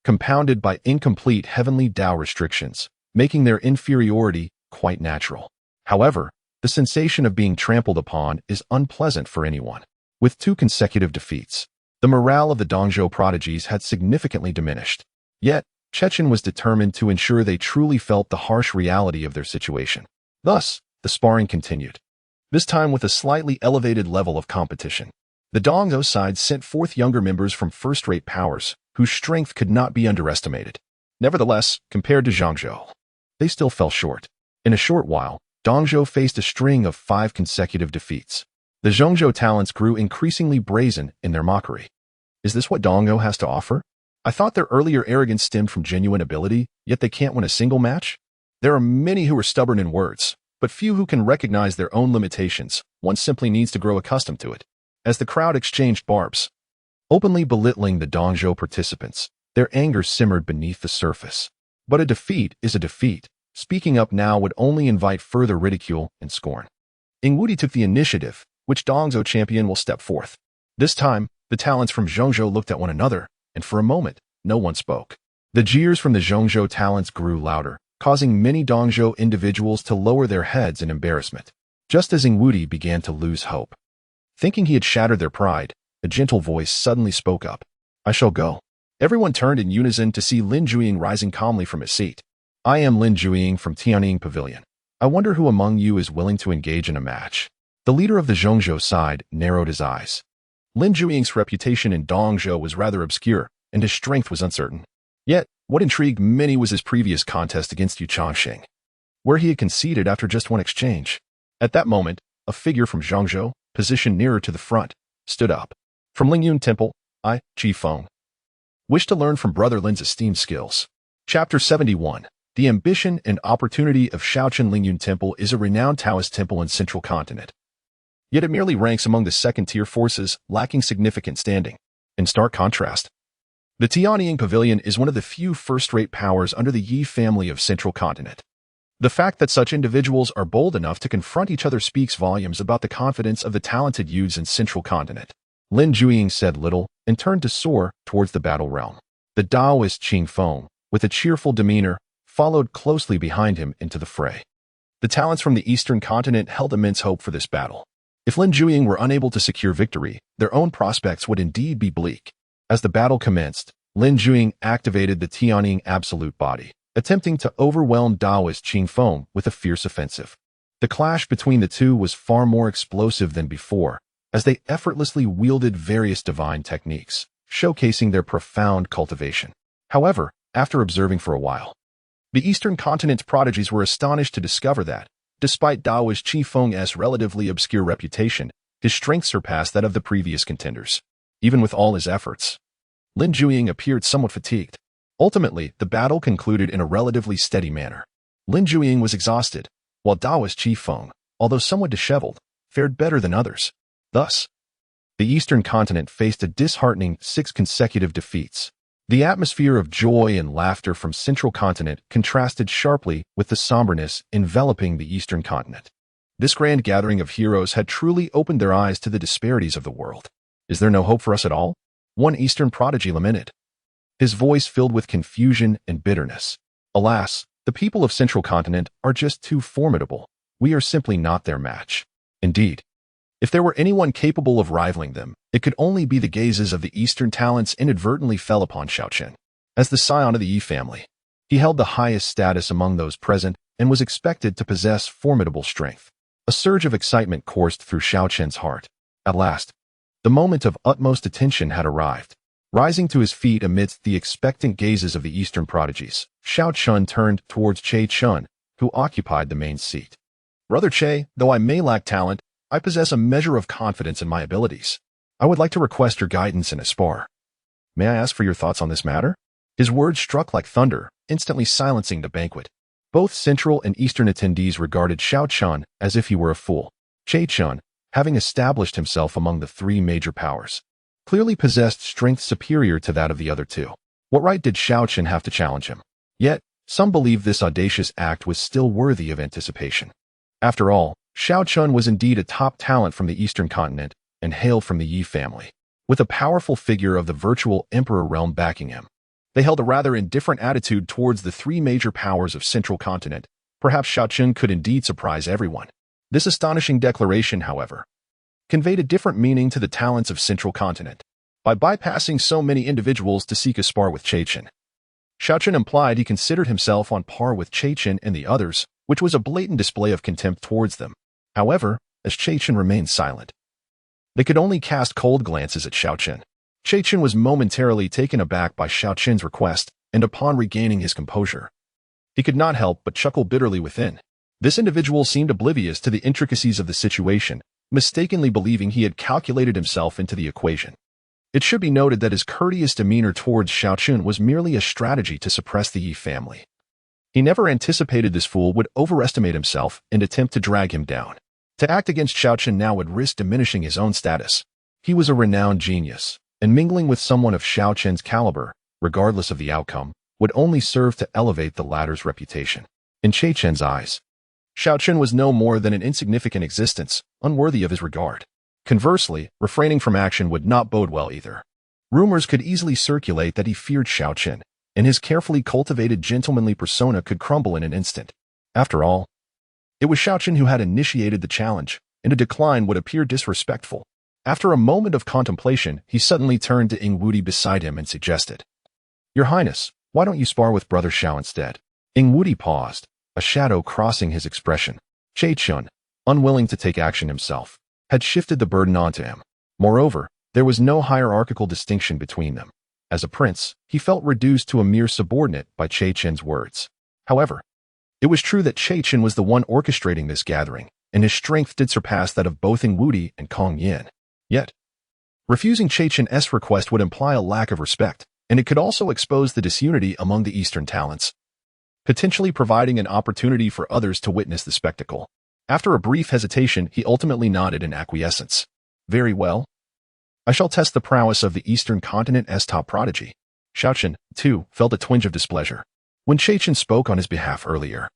compounded by incomplete heavenly Tao restrictions, making their inferiority quite natural. However, the sensation of being trampled upon is unpleasant for anyone. With 2 consecutive defeats, the morale of the Dongzhou prodigies had significantly diminished. Yet, Chechen was determined to ensure they truly felt the harsh reality of their situation. Thus, the sparring continued, this time with a slightly elevated level of competition. The Dongzhou side sent forth younger members from first-rate powers, whose strength could not be underestimated. Nevertheless, compared to Zhangzhou, they still fell short. In a short while, Dongzhou faced a string of 5 consecutive defeats. The Zhangzhou talents grew increasingly brazen in their mockery. "Is this what Dongzhou has to offer? I thought their earlier arrogance stemmed from genuine ability, yet they can't win a single match?" There are many who are stubborn in words, but few who can recognize their own limitations. One simply needs to grow accustomed to it. As the crowd exchanged barbs, openly belittling the Dongzhou participants, their anger simmered beneath the surface. But a defeat is a defeat. Speaking up now would only invite further ridicule and scorn. Ingwudi took the initiative. Which Dongzhou champion will step forth? This time, the talents from Zhangzhou looked at one another, and for a moment, no one spoke. The jeers from the Zhangzhou talents grew louder, causing many Dongzhou individuals to lower their heads in embarrassment. Just as Ingwudi began to lose hope, thinking he had shattered their pride, a gentle voice suddenly spoke up. "I shall go." Everyone turned in unison to see Lin Zhuiying rising calmly from his seat. "I am Lin Zhuiying from Tianying Pavilion. I wonder who among you is willing to engage in a match." The leader of the Zhangzhou side narrowed his eyes. Lin Zhuiying's reputation in Dongzhou was rather obscure, and his strength was uncertain. Yet, what intrigued many was his previous contest against Ye Changsheng, where he had conceded after just 1 exchange. At that moment, a figure from Zhangzhou, positioned nearer to the front, stood up. "From Lingyun Temple, I, Chi Feng, wish to learn from Brother Lin's esteemed skills." Chapter 71. The ambition and opportunity of Shaochen Lingyun Temple is a renowned Taoist temple in Central Continent. Yet it merely ranks among the second-tier forces, lacking significant standing. In stark contrast, the Tianying Pavilion is one of the few first-rate powers under the Yi family of Central Continent. The fact that such individuals are bold enough to confront each other speaks volumes about the confidence of the talented youths in Central Continent. Lin Zhuiying said little and turned to soar towards the battle realm. The Taoist Qing Feng, with a cheerful demeanor, followed closely behind him into the fray. The talents from the Eastern Continent held immense hope for this battle. If Lin Zhuiying were unable to secure victory, their own prospects would indeed be bleak. As the battle commenced, Lin Zhuiying activated the Tianying Absolute Body, attempting to overwhelm Taoist Qing Feng with a fierce offensive. The clash between the two was far more explosive than before, as they effortlessly wielded various divine techniques, showcasing their profound cultivation. However, after observing for a while, The Eastern Continent's prodigies were astonished to discover that, despite Daoist Qi Feng's relatively obscure reputation, his strength surpassed that of the previous contenders. Even with all his efforts, Lin Juying appeared somewhat fatigued. Ultimately, the battle concluded in a relatively steady manner. Lin Juying was exhausted, while Daoist Qi Feng, although somewhat disheveled, fared better than others. Thus, the Eastern Continent faced a disheartening 6 consecutive defeats. The atmosphere of joy and laughter from Central Continent contrasted sharply with the somberness enveloping the Eastern Continent. This grand gathering of heroes had truly opened their eyes to the disparities of the world. Is there no hope for us at all? One Eastern prodigy lamented, his voice filled with confusion and bitterness. Alas, the people of Central Continent are just too formidable. We are simply not their match. Indeed, if there were anyone capable of rivaling them, it could only be the gazes of the Eastern talents inadvertently fell upon Xiaochen. As the scion of the Yi family, he held the highest status among those present and was expected to possess formidable strength. A surge of excitement coursed through Xiaochen's heart. At last, the moment of utmost attention had arrived. Rising to his feet amidst the expectant gazes of the Eastern prodigies, Xiaochen turned towards Che Chun, who occupied the main seat. Brother Che, though I may lack talent, I possess a measure of confidence in my abilities. I would like to request your guidance in a spar. May I ask for your thoughts on this matter? His words struck like thunder, instantly silencing the banquet. Both Central and Eastern attendees regarded Xiaochen as if he were a fool. Che Chun, having established himself among the 3 major powers, clearly possessed strength superior to that of the other 2. What right did Xiaochen have to challenge him? Yet, some believed this audacious act was still worthy of anticipation. After all, Xiaochen was indeed a top talent from the Eastern Continent and hailed from the Yi family, with a powerful figure of the virtual emperor realm backing him. They held a rather indifferent attitude towards the 3 major powers of Central Continent. Perhaps Xiaochen could indeed surprise everyone. This astonishing declaration, however, conveyed a different meaning to the talents of Central Continent. By bypassing so many individuals to seek a spar with Chen, Xiaochen implied he considered himself on par with Chen and the others, which was a blatant display of contempt towards them. However, as Chen remained silent, they could only cast cold glances at Xiaochen. Chen was momentarily taken aback by Xiaochen's request, and upon regaining his composure, he could not help but chuckle bitterly within. This individual seemed oblivious to the intricacies of the situation, mistakenly believing he had calculated himself into the equation. It should be noted that his courteous demeanor towards Xiaochen was merely a strategy to suppress the Yi family. He never anticipated this fool would overestimate himself and attempt to drag him down. To act against Xiaochen now would risk diminishing his own status. He was a renowned genius, and mingling with someone of Xiaochen's caliber, regardless of the outcome, would only serve to elevate the latter's reputation. In Chen's eyes, Xiaochen was no more than an insignificant existence, unworthy of his regard. Conversely, refraining from action would not bode well either. Rumors could easily circulate that he feared Xiaochen, and his carefully cultivated gentlemanly persona could crumble in an instant. After all, it was Xiaochen who had initiated the challenge, and a decline would appear disrespectful. After a moment of contemplation, he suddenly turned to Ing Wudi beside him and suggested, "Your Highness, why don't you spar with Brother Xiao instead?" Ing Wudi paused, a shadow crossing his expression. Che Chun, unwilling to take action himself, had shifted the burden onto him. Moreover, there was no hierarchical distinction between them. As a prince, he felt reduced to a mere subordinate by Che Chen's words. However, it was true that Che Chen was the one orchestrating this gathering, and his strength did surpass that of both Ing Wudi and Kong Yin. Yet, refusing Che Chen's request would imply a lack of respect, and it could also expose the disunity among the Eastern talents, potentially providing an opportunity for others to witness the spectacle. After a brief hesitation, he ultimately nodded in acquiescence. "Very well. I shall test the prowess of the Eastern Continent's top prodigy." Xiaochen, too, felt a twinge of displeasure. When Che Chen spoke on his behalf earlier,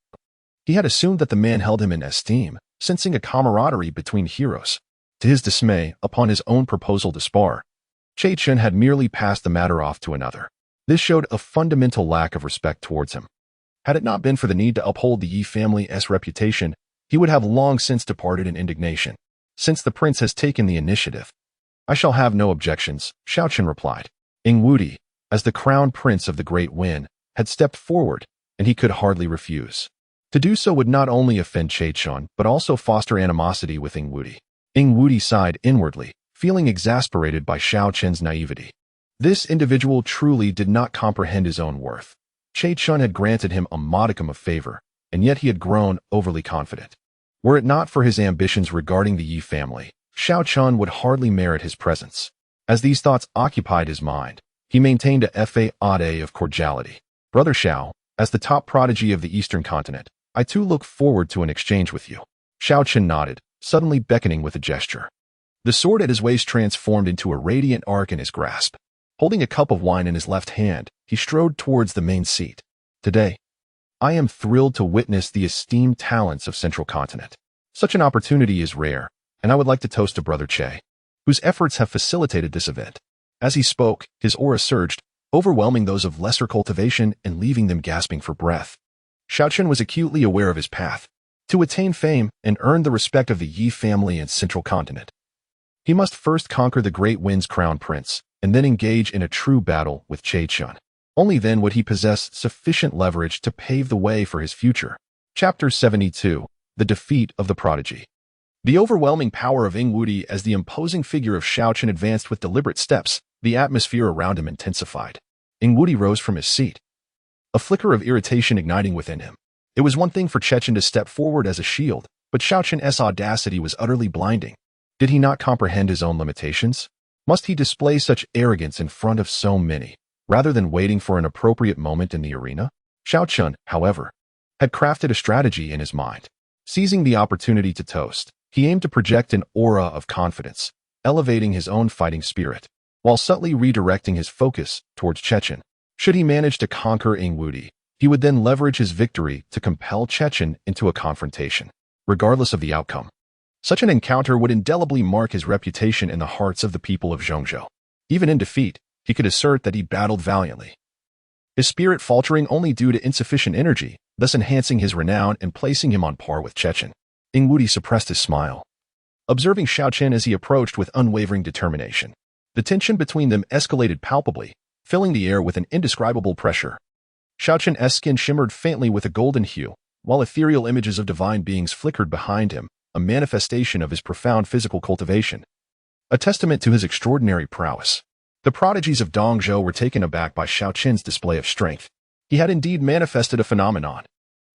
he had assumed that the man held him in esteem, sensing a camaraderie between heroes. To his dismay, upon his own proposal to spar, Che Chen had merely passed the matter off to another. This showed a fundamental lack of respect towards him. Had it not been for the need to uphold the Yi family's reputation, he would have long since departed in indignation. "Since the prince has taken the initiative, I shall have no objections," Xiaochen replied. Ing Wudi, as the crown prince of the Great Wen, had stepped forward, and he could hardly refuse. To do so would not only offend Che Chen, but also foster animosity with Ing Wudi. Ing Wudi sighed inwardly, feeling exasperated by Xiaochen's naivety. This individual truly did not comprehend his own worth. Che Chun had granted him a modicum of favor, and yet he had grown overly confident. Were it not for his ambitions regarding the Yi family, Xiao Chun would hardly merit his presence. As these thoughts occupied his mind, he maintained a facade of cordiality. Brother Xiao, as the top prodigy of the Eastern continent, I too look forward to an exchange with you. Xiao Chun nodded, suddenly beckoning with a gesture. The sword at his waist transformed into a radiant arc in his grasp. Holding a cup of wine in his left hand, he strode towards the main seat. Today, I am thrilled to witness the esteemed talents of Central Continent. Such an opportunity is rare, and I would like to toast to Brother Che, whose efforts have facilitated this event. As he spoke, his aura surged, overwhelming those of lesser cultivation and leaving them gasping for breath. Xiao Chun was acutely aware of his path, to attain fame and earn the respect of the Yi family and Central Continent. He must first conquer the Great Wind's crown prince, and then engage in a true battle with Che Chun. Only then would he possess sufficient leverage to pave the way for his future. Chapter 72. The Defeat of the Prodigy. The overwhelming power of Ing Wudi as the imposing figure of Xiao Chun advanced with deliberate steps, the atmosphere around him intensified. Ing Wudi rose from his seat, a flicker of irritation igniting within him. It was one thing for Che Chun to step forward as a shield, but Xiao Chun's audacity was utterly blinding. Did he not comprehend his own limitations? Must he display such arrogance in front of so many, rather than waiting for an appropriate moment in the arena? Xiao Chun, however, had crafted a strategy in his mind. Seizing the opportunity to toast, he aimed to project an aura of confidence, elevating his own fighting spirit, while subtly redirecting his focus towards Che Chun. Should he manage to conquer Ing Wudi, he would then leverage his victory to compel Che Chun into a confrontation, regardless of the outcome. Such an encounter would indelibly mark his reputation in the hearts of the people of Zhongzhou. Even in defeat, he could assert that he battled valiantly, his spirit faltering only due to insufficient energy, thus enhancing his renown and placing him on par with Che Chun. Ing Wudi suppressed his smile, observing Xiao Chun as he approached with unwavering determination. The tension between them escalated palpably, filling the air with an indescribable pressure. Xiao Chun's skin shimmered faintly with a golden hue, while ethereal images of divine beings flickered behind him, a manifestation of his profound physical cultivation, a testament to his extraordinary prowess. The prodigies of Dongzhou were taken aback by Xiao Chun's display of strength. He had indeed manifested a phenomenon.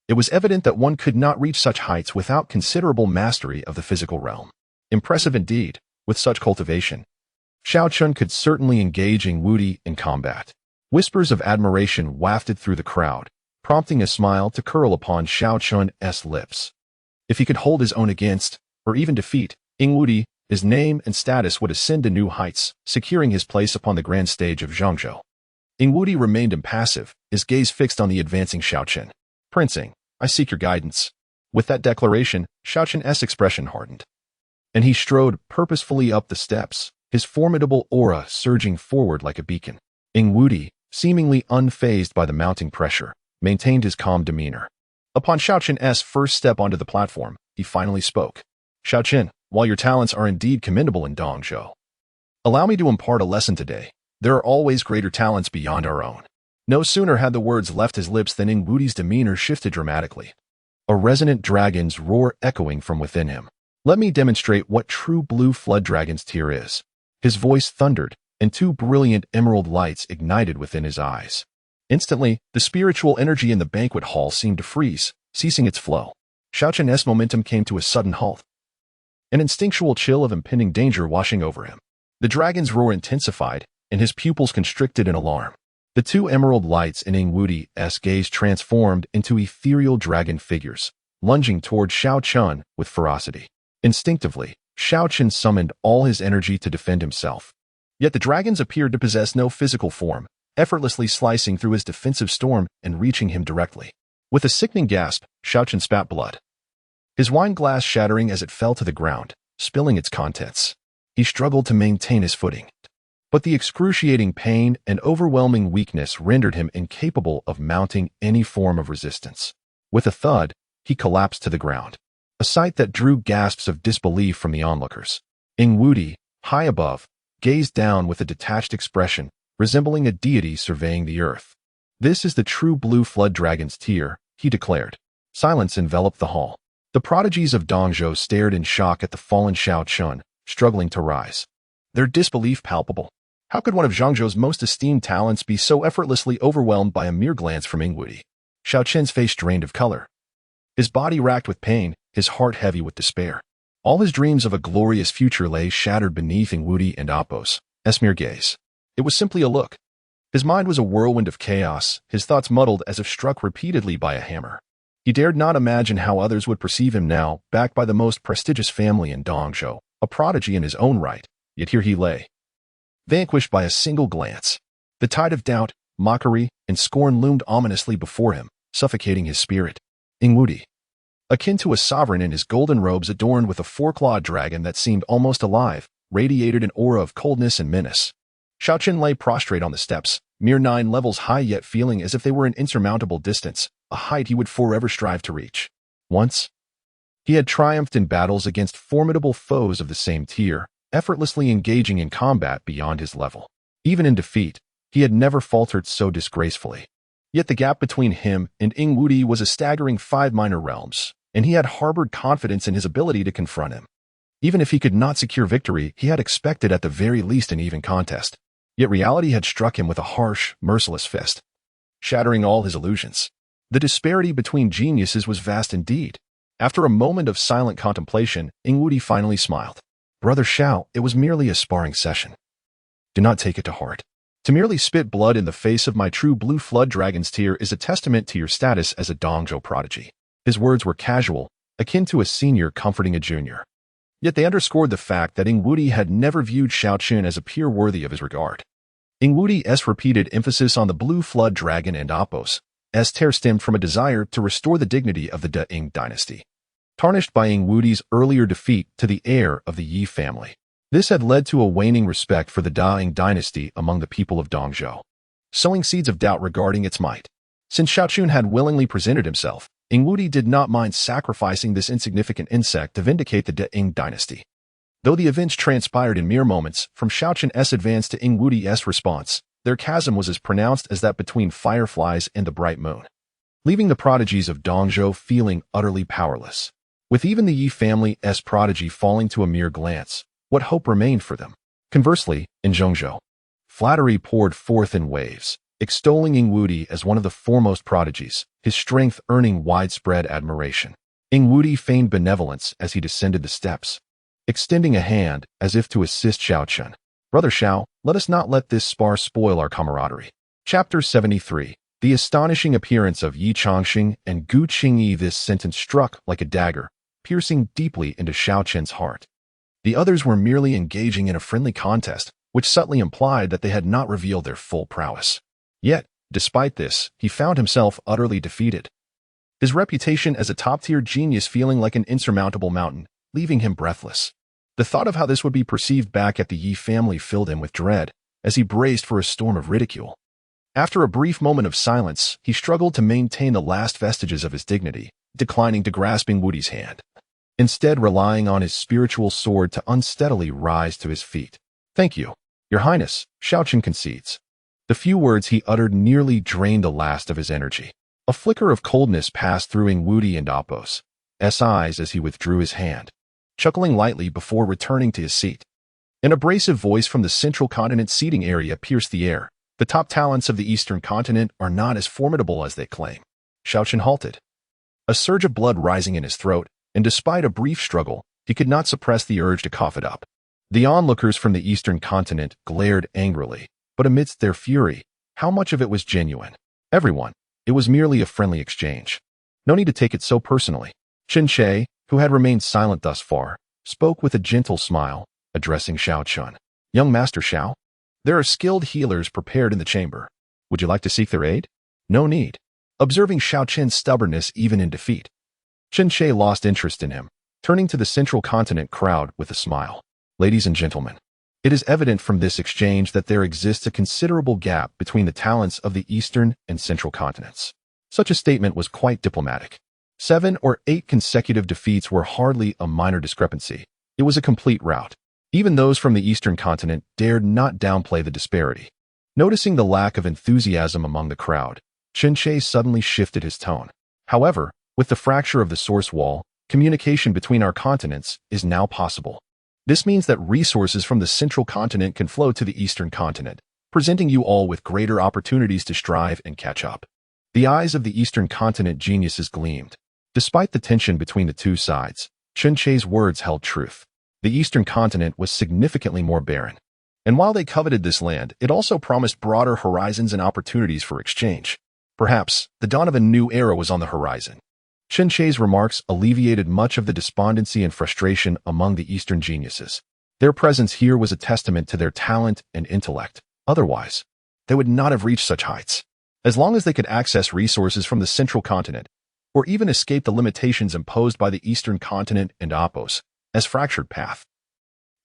It was evident that one could not reach such heights without considerable mastery of the physical realm. Impressive indeed, with such cultivation. Xiao Chun could certainly engage Ing Wudi in combat. Whispers of admiration wafted through the crowd, prompting a smile to curl upon Xiao Chun's lips. If he could hold his own against, or even defeat, Ing Wudi, his name and status would ascend to new heights, securing his place upon the grand stage of Zhongzhou. Ing Wudi remained impassive, his gaze fixed on the advancing Xiao Chun. Prince Ing, I seek your guidance. With that declaration, Xiao Chun's expression hardened, and he strode purposefully up the steps, his formidable aura surging forward like a beacon. Ing Wudi, seemingly unfazed by the mounting pressure, maintained his calm demeanor. Upon Xiao Chun's first step onto the platform, he finally spoke. Xiao Chun, while your talents are indeed commendable in Dongzhou, allow me to impart a lesson today. There are always greater talents beyond our own. No sooner had the words left his lips than Ing Wudi's demeanor shifted dramatically, a resonant dragon's roar echoing from within him. Let me demonstrate what true blue flood dragon's tear is. His voice thundered, and two brilliant emerald lights ignited within his eyes. Instantly, the spiritual energy in the banquet hall seemed to freeze, ceasing its flow. Xiao Chun's momentum came to a sudden halt, an instinctual chill of impending danger washing over him. The dragon's roar intensified, and his pupils constricted in alarm. The two emerald lights in Ing Wudi's gaze transformed into ethereal dragon figures, lunging toward Xiao Chun with ferocity. Instinctively, Xiao Chun summoned all his energy to defend himself. Yet the dragons appeared to possess no physical form, effortlessly slicing through his defensive storm and reaching him directly. With a sickening gasp, Xiao Chun spat blood, his wine glass shattering as it fell to the ground, spilling its contents. He struggled to maintain his footing, but the excruciating pain and overwhelming weakness rendered him incapable of mounting any form of resistance. With a thud, he collapsed to the ground, a sight that drew gasps of disbelief from the onlookers. Ing Wudi, high above, gazed down with a detached expression, resembling a deity surveying the earth. This is the true blue flood dragon's tear, he declared. Silence enveloped the hall. The prodigies of Dongzhou stared in shock at the fallen Xiao Chun, struggling to rise, their disbelief palpable. How could one of Zhangzhou's most esteemed talents be so effortlessly overwhelmed by a mere glance from Ingwudi? Xiao Qin's face drained of color. His body racked with pain, his heart heavy with despair. All his dreams of a glorious future lay shattered beneath Ingwudi and Appo's mere gaze. It was simply a look. His mind was a whirlwind of chaos, his thoughts muddled as if struck repeatedly by a hammer. He dared not imagine how others would perceive him now, backed by the most prestigious family in Dongzhou, a prodigy in his own right, yet here he lay, vanquished by a single glance. The tide of doubt, mockery, and scorn loomed ominously before him, suffocating his spirit. Ingwudi, akin to a sovereign in his golden robes adorned with a four-clawed dragon that seemed almost alive, radiated an aura of coldness and menace. Xiao Qin lay prostrate on the steps, mere 9 levels high yet feeling as if they were an insurmountable distance, a height he would forever strive to reach. Once, he had triumphed in battles against formidable foes of the same tier, effortlessly engaging in combat beyond his level. Even in defeat, he had never faltered so disgracefully. Yet the gap between him and Ingwudi was a staggering 5 minor realms, and he had harbored confidence in his ability to confront him. Even if he could not secure victory, he had expected at the very least an even contest. Yet reality had struck him with a harsh, merciless fist, shattering all his illusions. The disparity between geniuses was vast indeed. After a moment of silent contemplation, Ingwudi finally smiled. Brother Xiao, it was merely a sparring session. Do not take it to heart. To merely spit blood in the face of my true blue flood dragon's tear is a testament to your status as a Dongzhou prodigy. His words were casual, akin to a senior comforting a junior. Yet they underscored the fact that Ingwudi had never viewed Xiao Qin as a peer worthy of his regard. Ingwudi's repeated emphasis on the blue flood dragon and Appo's tear stemmed from a desire to restore the dignity of the De-Ing dynasty, tarnished by Ingwudi's earlier defeat to the heir of the Yi family. This had led to a waning respect for the De-Ing dynasty among the people of Dongzhou, sowing seeds of doubt regarding its might. Since Xiao Qin had willingly presented himself, Ingwudi did not mind sacrificing this insignificant insect to vindicate the De-Ing dynasty. Though the events transpired in mere moments, from Xiao Qin's advance to Ingwudi's response, their chasm was as pronounced as that between fireflies and the bright moon, leaving the prodigies of Dongzhou feeling utterly powerless. With even the Yi family's prodigy falling to a mere glance, what hope remained for them? Conversely, in Zhongzhou, flattery poured forth in waves, extolling Ingwudi as one of the foremost prodigies, his strength earning widespread admiration. Ingwudi feigned benevolence as he descended the steps, extending a hand as if to assist Xiao Qin. Brother Xiao, let us not let this spar spoil our camaraderie. Chapter 73. The astonishing appearance of Ye Changsheng and Gu Qingyi. This sentence struck like a dagger, piercing deeply into Xiao Qin's heart. The others were merely engaging in a friendly contest, which subtly implied that they had not revealed their full prowess. Yet, despite this, he found himself utterly defeated, his reputation as a top-tier genius feeling like an insurmountable mountain, leaving him breathless. The thought of how this would be perceived back at the Yi family filled him with dread, as he braced for a storm of ridicule. After a brief moment of silence, he struggled to maintain the last vestiges of his dignity, declining to grasp Ingwudi's hand, instead relying on his spiritual sword to unsteadily rise to his feet. Thank you, Your Highness, Xiao Qin concedes. The few words he uttered nearly drained the last of his energy. A flicker of coldness passed through Ingwudi and Appo's eyes as he withdrew his hand, chuckling lightly before returning to his seat. An abrasive voice from the central continent seating area pierced the air. The top talents of the eastern continent are not as formidable as they claim. Xiao Qin halted, a surge of blood rising in his throat, and despite a brief struggle, he could not suppress the urge to cough it up. The onlookers from the eastern continent glared angrily, but amidst their fury, how much of it was genuine? Everyone. It was merely a friendly exchange. No need to take it so personally. Qin Shi, who had remained silent thus far, spoke with a gentle smile, addressing Xiao Qin. Young Master Xiao, there are skilled healers prepared in the chamber. Would you like to seek their aid? No need. Observing Xiao Qin's stubbornness even in defeat, Qin Shi lost interest in him, turning to the central continent crowd with a smile. Ladies and gentlemen, it is evident from this exchange that there exists a considerable gap between the talents of the eastern and central continents. Such a statement was quite diplomatic. 7 or 8 consecutive defeats were hardly a minor discrepancy. It was a complete rout. Even those from the eastern continent dared not downplay the disparity. Noticing the lack of enthusiasm among the crowd, Qin Shi suddenly shifted his tone. However, with the fracture of the source wall, communication between our continents is now possible. This means that resources from the central continent can flow to the eastern continent, presenting you all with greater opportunities to strive and catch up. The eyes of the eastern continent geniuses gleamed. Despite the tension between the two sides, Chunche's words held truth. The eastern continent was significantly more barren. And while they coveted this land, it also promised broader horizons and opportunities for exchange. Perhaps the dawn of a new era was on the horizon. Chunche's remarks alleviated much of the despondency and frustration among the eastern geniuses. Their presence here was a testament to their talent and intellect. Otherwise, they would not have reached such heights. As long as they could access resources from the central continent, or even escape the limitations imposed by the eastern continent and Apos, as fractured path,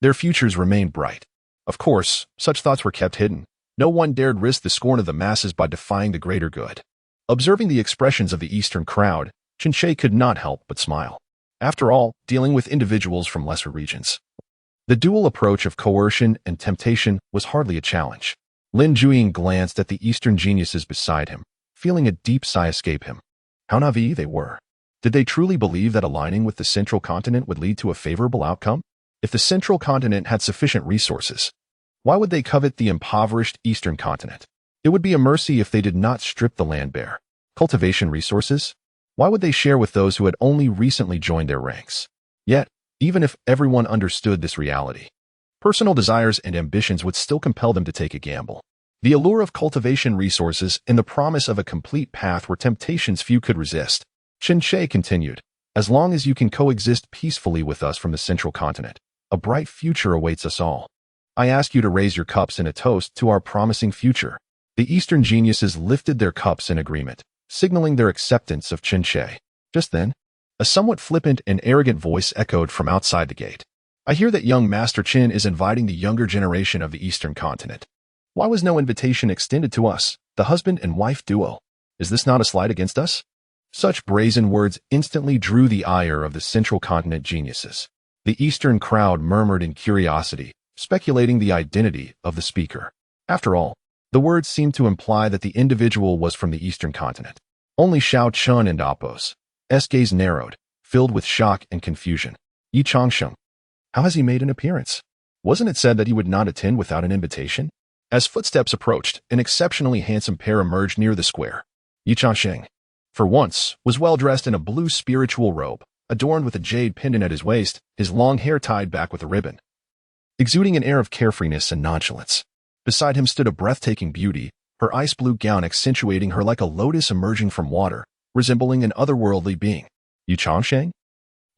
their futures remained bright. Of course, such thoughts were kept hidden. No one dared risk the scorn of the masses by defying the greater good. Observing the expressions of the eastern crowd, Chunche could not help but smile. After all, dealing with individuals from lesser regions, the dual approach of coercion and temptation was hardly a challenge. Lin Jueying glanced at the eastern geniuses beside him, feeling a deep sigh escape him. How naive they were. Did they truly believe that aligning with the central continent would lead to a favorable outcome? If the central continent had sufficient resources, why would they covet the impoverished eastern continent? It would be a mercy if they did not strip the land bare. Cultivation resources? Why would they share with those who had only recently joined their ranks? Yet, even if everyone understood this reality, personal desires and ambitions would still compel them to take a gamble. The allure of cultivation resources and the promise of a complete path were temptations few could resist. Chunche continued, as long as you can coexist peacefully with us from the central continent, a bright future awaits us all. I ask you to raise your cups in a toast to our promising future. The eastern geniuses lifted their cups in agreement, signaling their acceptance of Chunche. Just then, a somewhat flippant and arrogant voice echoed from outside the gate. I hear that young Master Qin is inviting the younger generation of the eastern continent. Why was no invitation extended to us, the husband and wife duo? Is this not a slight against us? Such brazen words instantly drew the ire of the central continent geniuses. The eastern crowd murmured in curiosity, speculating the identity of the speaker. After all, the words seemed to imply that the individual was from the eastern continent. Only Xiao Chun and Apos' gaze narrowed, filled with shock and confusion. Ye Changsheng. How has he made an appearance? Wasn't it said that he would not attend without an invitation? As footsteps approached, an exceptionally handsome pair emerged near the square. Ye Changsheng, for once, was well dressed in a blue spiritual robe, adorned with a jade pendant at his waist, his long hair tied back with a ribbon, exuding an air of carefreeness and nonchalance. Beside him stood a breathtaking beauty, her ice blue gown accentuating her like a lotus emerging from water, resembling an otherworldly being. Ye Changsheng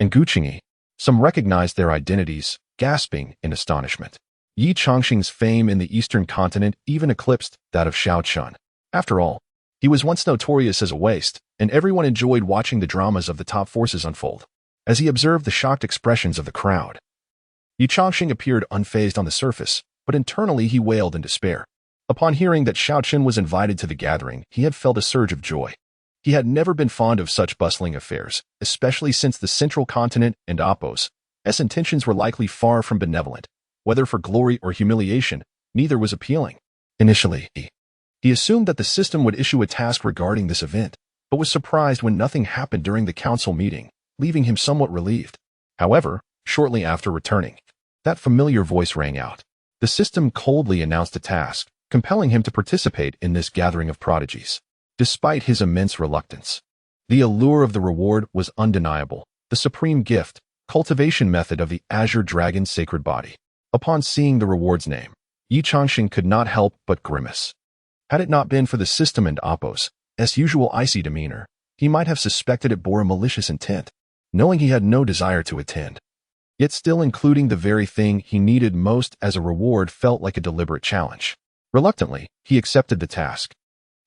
and Gu Qingyi. Some recognized their identities, gasping in astonishment. Ye Changsheng's fame in the eastern continent even eclipsed that of Xiao Chun. After all, he was once notorious as a waste, and everyone enjoyed watching the dramas of the top forces unfold. As he observed the shocked expressions of the crowd, Ye Changsheng appeared unfazed on the surface, but internally he wailed in despair. Upon hearing that Xiao Chun was invited to the gathering, he had felt a surge of joy. He had never been fond of such bustling affairs, especially since the central continent and Apos' intentions were likely far from benevolent. Whether for glory or humiliation, neither was appealing. Initially, he assumed that the system would issue a task regarding this event, but was surprised when nothing happened during the council meeting, leaving him somewhat relieved. However, shortly after returning, that familiar voice rang out. The system coldly announced a task, compelling him to participate in this gathering of prodigies. Despite his immense reluctance, the allure of the reward was undeniable, the supreme gift, cultivation method of the Azure Dragon's sacred body. Upon seeing the reward's name, Ye Changsheng could not help but grimace. Had it not been for the system and Apos' usual icy demeanor, he might have suspected it bore a malicious intent, knowing he had no desire to attend. Yet still including the very thing he needed most as a reward felt like a deliberate challenge. Reluctantly, he accepted the task,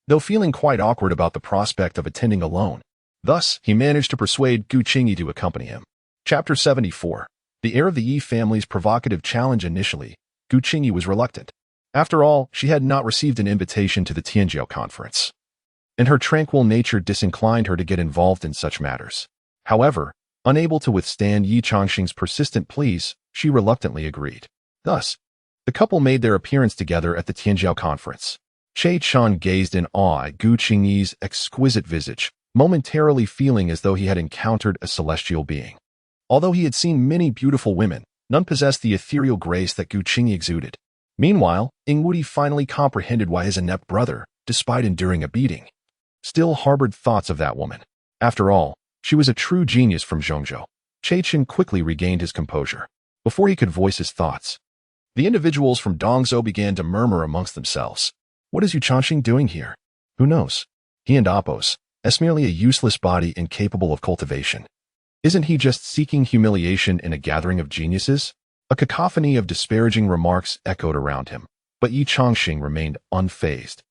though feeling quite awkward about the prospect of attending alone. Thus, he managed to persuade Gu Qingyi to accompany him. Chapter 74. The heir of the Yi family's provocative challenge. Initially, Gu Qingyi was reluctant. After all, she had not received an invitation to the Tianjiao conference, and her tranquil nature disinclined her to get involved in such matters. However, unable to withstand Ye Changsheng's persistent pleas, she reluctantly agreed. Thus, the couple made their appearance together at the Tianjiao conference. Che Chun gazed in awe at Gu Qingyi's exquisite visage, momentarily feeling as though he had encountered a celestial being. Although he had seen many beautiful women, None possessed the ethereal grace that Gu Qingyi exuded. Meanwhile, Ingwudi finally comprehended why his inept brother, despite enduring a beating, still harbored thoughts of that woman. After all, she was a true genius from Zhongzhou. Chaichen quickly regained his composure. Before he could voice his thoughts, the individuals from Dongzhou began to murmur amongst themselves. What is Ye Changsheng doing here? Who knows? He and Appos, as merely a useless body incapable of cultivation. Isn't he just seeking humiliation in a gathering of geniuses? A cacophony of disparaging remarks echoed around him, but Ye Changsheng remained unfazed,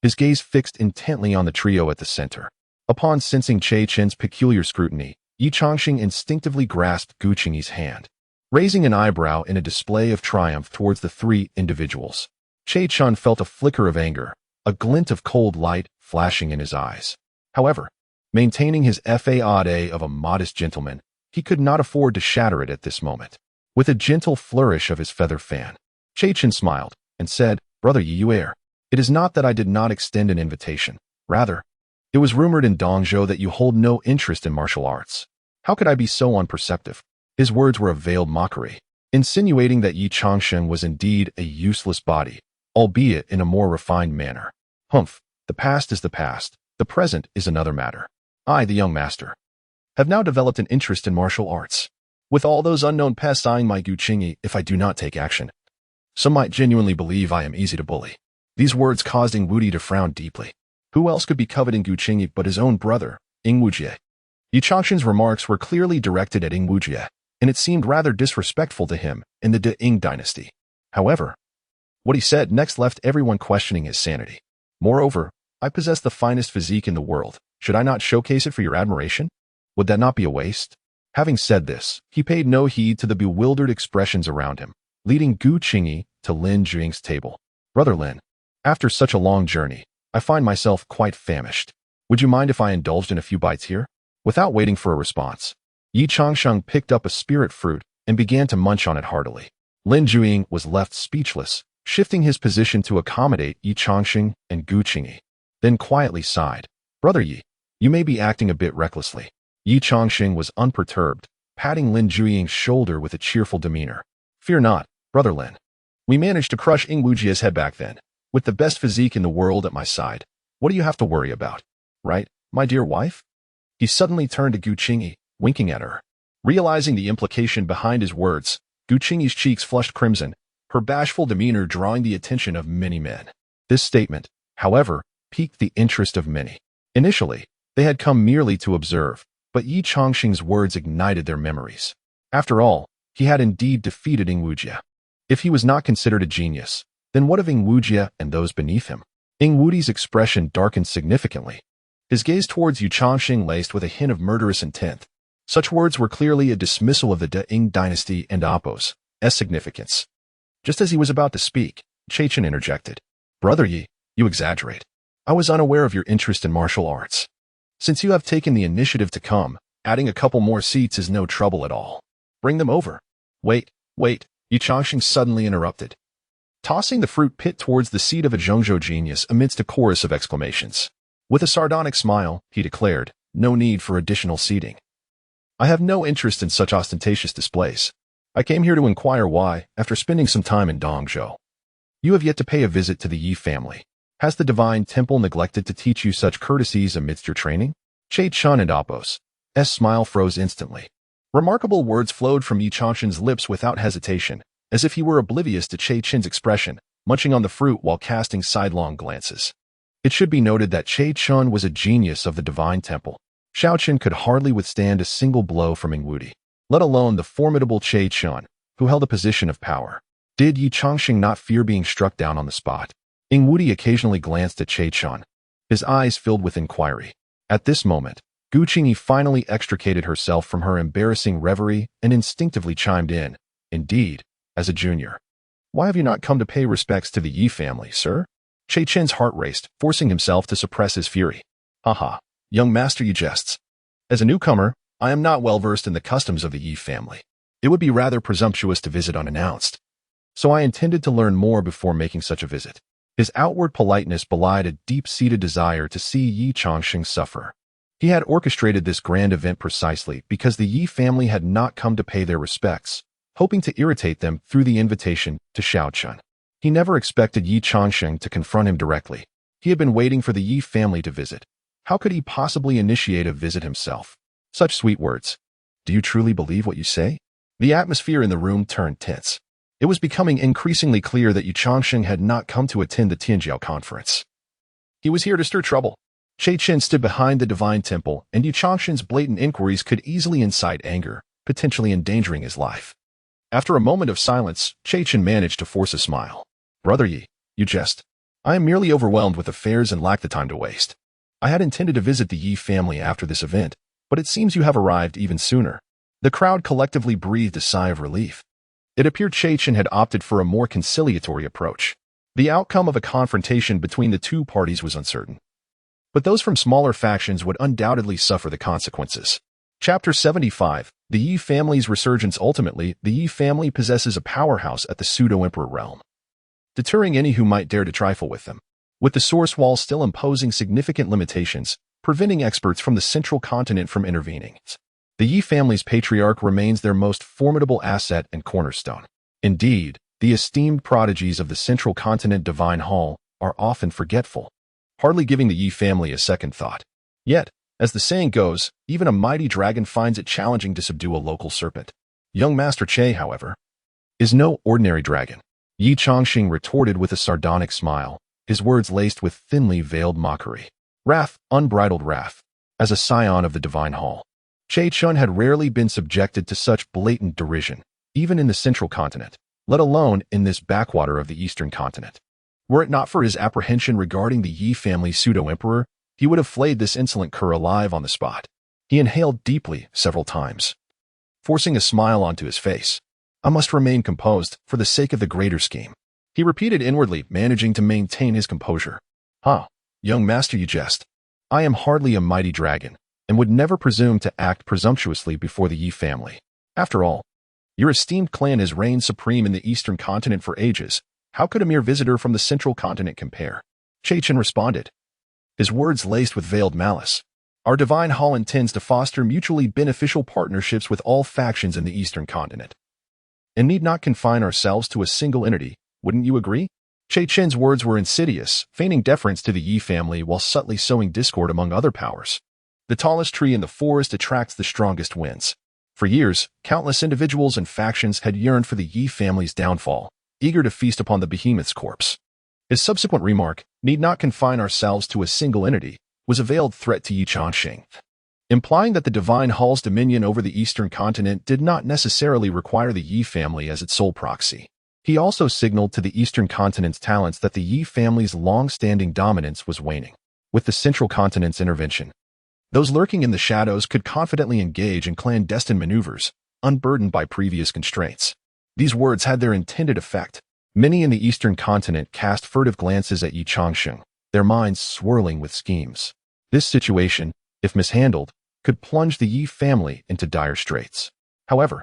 his gaze fixed intently on the trio at the center. Upon sensing Chaichen's peculiar scrutiny, Ye Changsheng instinctively grasped Gu Qingyi's hand, raising an eyebrow in a display of triumph towards the three individuals. Chaichen felt a flicker of anger, a glint of cold light flashing in his eyes. However, maintaining his facade of a modest gentleman, he could not afford to shatter it at this moment. With a gentle flourish of his feather fan, Chaichen smiled and said, Brother Ye Yuer, it is not that I did not extend an invitation. Rather, it was rumored in Dongzhou that you hold no interest in martial arts. How could I be so unperceptive? His words were a veiled mockery, insinuating that Ye Changsheng was indeed a useless body, albeit in a more refined manner. Humph, the past is the past, the present is another matter. I, the young master, have now developed an interest in martial arts, with all those unknown pests eyeing my Gu Qingyi if I do not take action. Some might genuinely believe I am easy to bully. These words caused Ingwudi to frown deeply. Who else could be coveting Gu Qingyi but his own brother, Ingwujie? Ye Changsheng's remarks were clearly directed at Ingwujie, and it seemed rather disrespectful to him in the De-Ing dynasty. However, what he said next left everyone questioning his sanity. Moreover, I possess the finest physique in the world. Should I not showcase it for your admiration? Would that not be a waste? Having said this, he paid no heed to the bewildered expressions around him, leading Gu Qingyi to Lin Juying's table. Brother Lin, after such a long journey, I find myself quite famished. Would you mind if I indulged in a few bites here? Without waiting for a response, Ye Changsheng picked up a spirit fruit and began to munch on it heartily. Lin Juying was left speechless, shifting his position to accommodate Ye Changsheng and Gu Qingyi, then quietly sighed. Brother Ye, you may be acting a bit recklessly. Ye Changsheng was unperturbed, patting Lin Juying's shoulder with a cheerful demeanor. Fear not, Brother Lin. We managed to crush Ingwujie's head back then. With the best physique in the world at my side, what do you have to worry about? Right, my dear wife? He suddenly turned to Gu Qingyi, winking at her. Realizing the implication behind his words, Gu Qingyi's cheeks flushed crimson, her bashful demeanor drawing the attention of many men. This statement, however, piqued the interest of many. Initially, they had come merely to observe, but Ye Changsheng's words ignited their memories. After all, he had indeed defeated Ingwujie. If he was not considered a genius, then what of Ingwujie and those beneath him? Ingwudi's expression darkened significantly, his gaze towards Ye Changsheng laced with a hint of murderous intent. Such words were clearly a dismissal of the De-Ing dynasty and Appos' significance. Just as he was about to speak, Chaichen interjected. Brother Ye, you exaggerate. I was unaware of your interest in martial arts. Since you have taken the initiative to come, adding a couple more seats is no trouble at all. Bring them over. Wait, Ye Changsheng suddenly interrupted, tossing the fruit pit towards the seat of a Zhongzhou genius amidst a chorus of exclamations. With a sardonic smile, he declared, no need for additional seating. I have no interest in such ostentatious displays. I came here to inquire why, after spending some time in Dongzhou, you have yet to pay a visit to the Yi family. Has the divine temple neglected to teach you such courtesies amidst your training? Chaichen and Appos' smile froze instantly. Remarkable words flowed from Ye Changsheng's lips without hesitation, as if he were oblivious to Chaichen's expression, munching on the fruit while casting sidelong glances. It should be noted that Chaichen was a genius of the divine temple. Xiaoqin could hardly withstand a single blow from Ingwudi, let alone the formidable Chaichen, who held a position of power. Did Ye Changsheng not fear being struck down on the spot? Ingwudi occasionally glanced at Chaichen, his eyes filled with inquiry. At this moment, Gu Qingyi finally extricated herself from her embarrassing reverie and instinctively chimed in. Indeed, as a junior. Why have you not come to pay respects to the Yi family, sir? Chaichen's heart raced, forcing himself to suppress his fury. Haha, young master, you jests. As a newcomer, I am not well versed in the customs of the Yi family. It would be rather presumptuous to visit unannounced. So I intended to learn more before making such a visit. His outward politeness belied a deep-seated desire to see Ye Changsheng suffer. He had orchestrated this grand event precisely because the Yi family had not come to pay their respects, hoping to irritate them through the invitation to Xiaochun. He never expected Ye Changsheng to confront him directly. He had been waiting for the Ye family to visit. How could he possibly initiate a visit himself? Such sweet words. Do you truly believe what you say? The atmosphere in the room turned tense. It was becoming increasingly clear that Ye Changsheng had not come to attend the Tianjiao conference. He was here to stir trouble. Che Chen stood behind the divine temple, and Ye Changsheng's blatant inquiries could easily incite anger, potentially endangering his life. After a moment of silence, Che Chen managed to force a smile. Brother Yi, you jest. I am merely overwhelmed with affairs and lack the time to waste. I had intended to visit the Yi family after this event, but it seems you have arrived even sooner. The crowd collectively breathed a sigh of relief. It appeared Che Chen had opted for a more conciliatory approach. The outcome of a confrontation between the two parties was uncertain. But those from smaller factions would undoubtedly suffer the consequences. Chapter 75, The Yi Family's Resurgence. Ultimately, the Yi family possesses a powerhouse at the pseudo-emperor realm, deterring any who might dare to trifle with them. With the source wall still imposing significant limitations, preventing experts from the central continent from intervening, the Yi family's patriarch remains their most formidable asset and cornerstone. Indeed, the esteemed prodigies of the central continent divine hall are often forgetful, hardly giving the Yi family a second thought. Yet, as the saying goes, even a mighty dragon finds it challenging to subdue a local serpent. Young Master Che, however, is no ordinary dragon. Ye Changsheng retorted with a sardonic smile, his words laced with thinly veiled mockery. Wrath, unbridled wrath. As a scion of the divine hall, Che Chun had rarely been subjected to such blatant derision, even in the central continent, let alone in this backwater of the eastern continent. Were it not for his apprehension regarding the Yi family's pseudo-emperor, he would have flayed this insolent cur alive on the spot. He inhaled deeply several times, forcing a smile onto his face. I must remain composed for the sake of the greater scheme, he repeated inwardly, managing to maintain his composure. Young master, you jest. I am hardly a mighty dragon, and would never presume to act presumptuously before the Yi family. After all, your esteemed clan has reigned supreme in the eastern continent for ages. How could a mere visitor from the central continent compare? Che Chen responded, his words laced with veiled malice. Our divine hall intends to foster mutually beneficial partnerships with all factions in the eastern continent, and need not confine ourselves to a single entity. Wouldn't you agree? Che Chen's words were insidious, feigning deference to the Yi family while subtly sowing discord among other powers. The tallest tree in the forest attracts the strongest winds. For years, countless individuals and factions had yearned for the Yi family's downfall, eager to feast upon the behemoth's corpse. His subsequent remark, need not confine ourselves to a single entity, was a veiled threat to Ye Changsheng, implying that the divine hall's dominion over the eastern continent did not necessarily require the Yi family as its sole proxy. He also signaled to the eastern continent's talents that the Yi family's long-standing dominance was waning. With the central continent's intervention, those lurking in the shadows could confidently engage in clandestine maneuvers, unburdened by previous constraints. These words had their intended effect. Many in the eastern continent cast furtive glances at Ye Changsheng, their minds swirling with schemes. This situation, if mishandled, could plunge the Yi family into dire straits. However,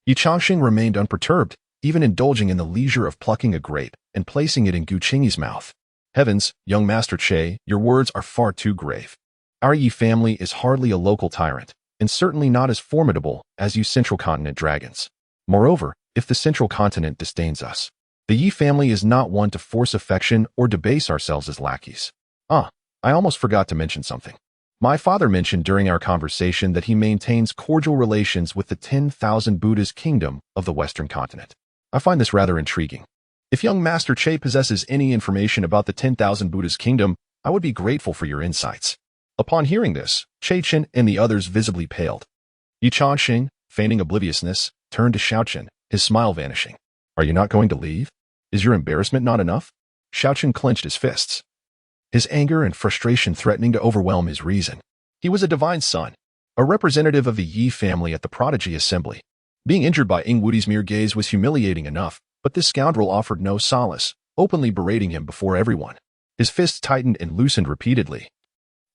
Ye Changsheng remained unperturbed, even indulging in the leisure of plucking a grape and placing it in Gu Qingyi's mouth. Heavens, young Master Che, your words are far too grave. Our Yi family is hardly a local tyrant, and certainly not as formidable as you central continent dragons. Moreover, if the central continent disdains us, the Yi family is not one to force affection or debase ourselves as lackeys. I almost forgot to mention something. My father mentioned during our conversation that he maintains cordial relations with the 10,000 Buddha's kingdom of the western continent. I find this rather intriguing. If young Master Che possesses any information about the 10,000 Buddha's kingdom, I would be grateful for your insights. Upon hearing this, Che Chen and the others visibly paled. Ye Changsheng, feigning obliviousness, turned to Xiaochen, his smile vanishing. Are you not going to leave? Is your embarrassment not enough? Xiaochen clenched his fists, his anger and frustration threatening to overwhelm his reason. He was a divine son, a representative of the Yi family at the Prodigy Assembly. Being injured by Ing Wudi's mere gaze was humiliating enough, but this scoundrel offered no solace, openly berating him before everyone. His fists tightened and loosened repeatedly.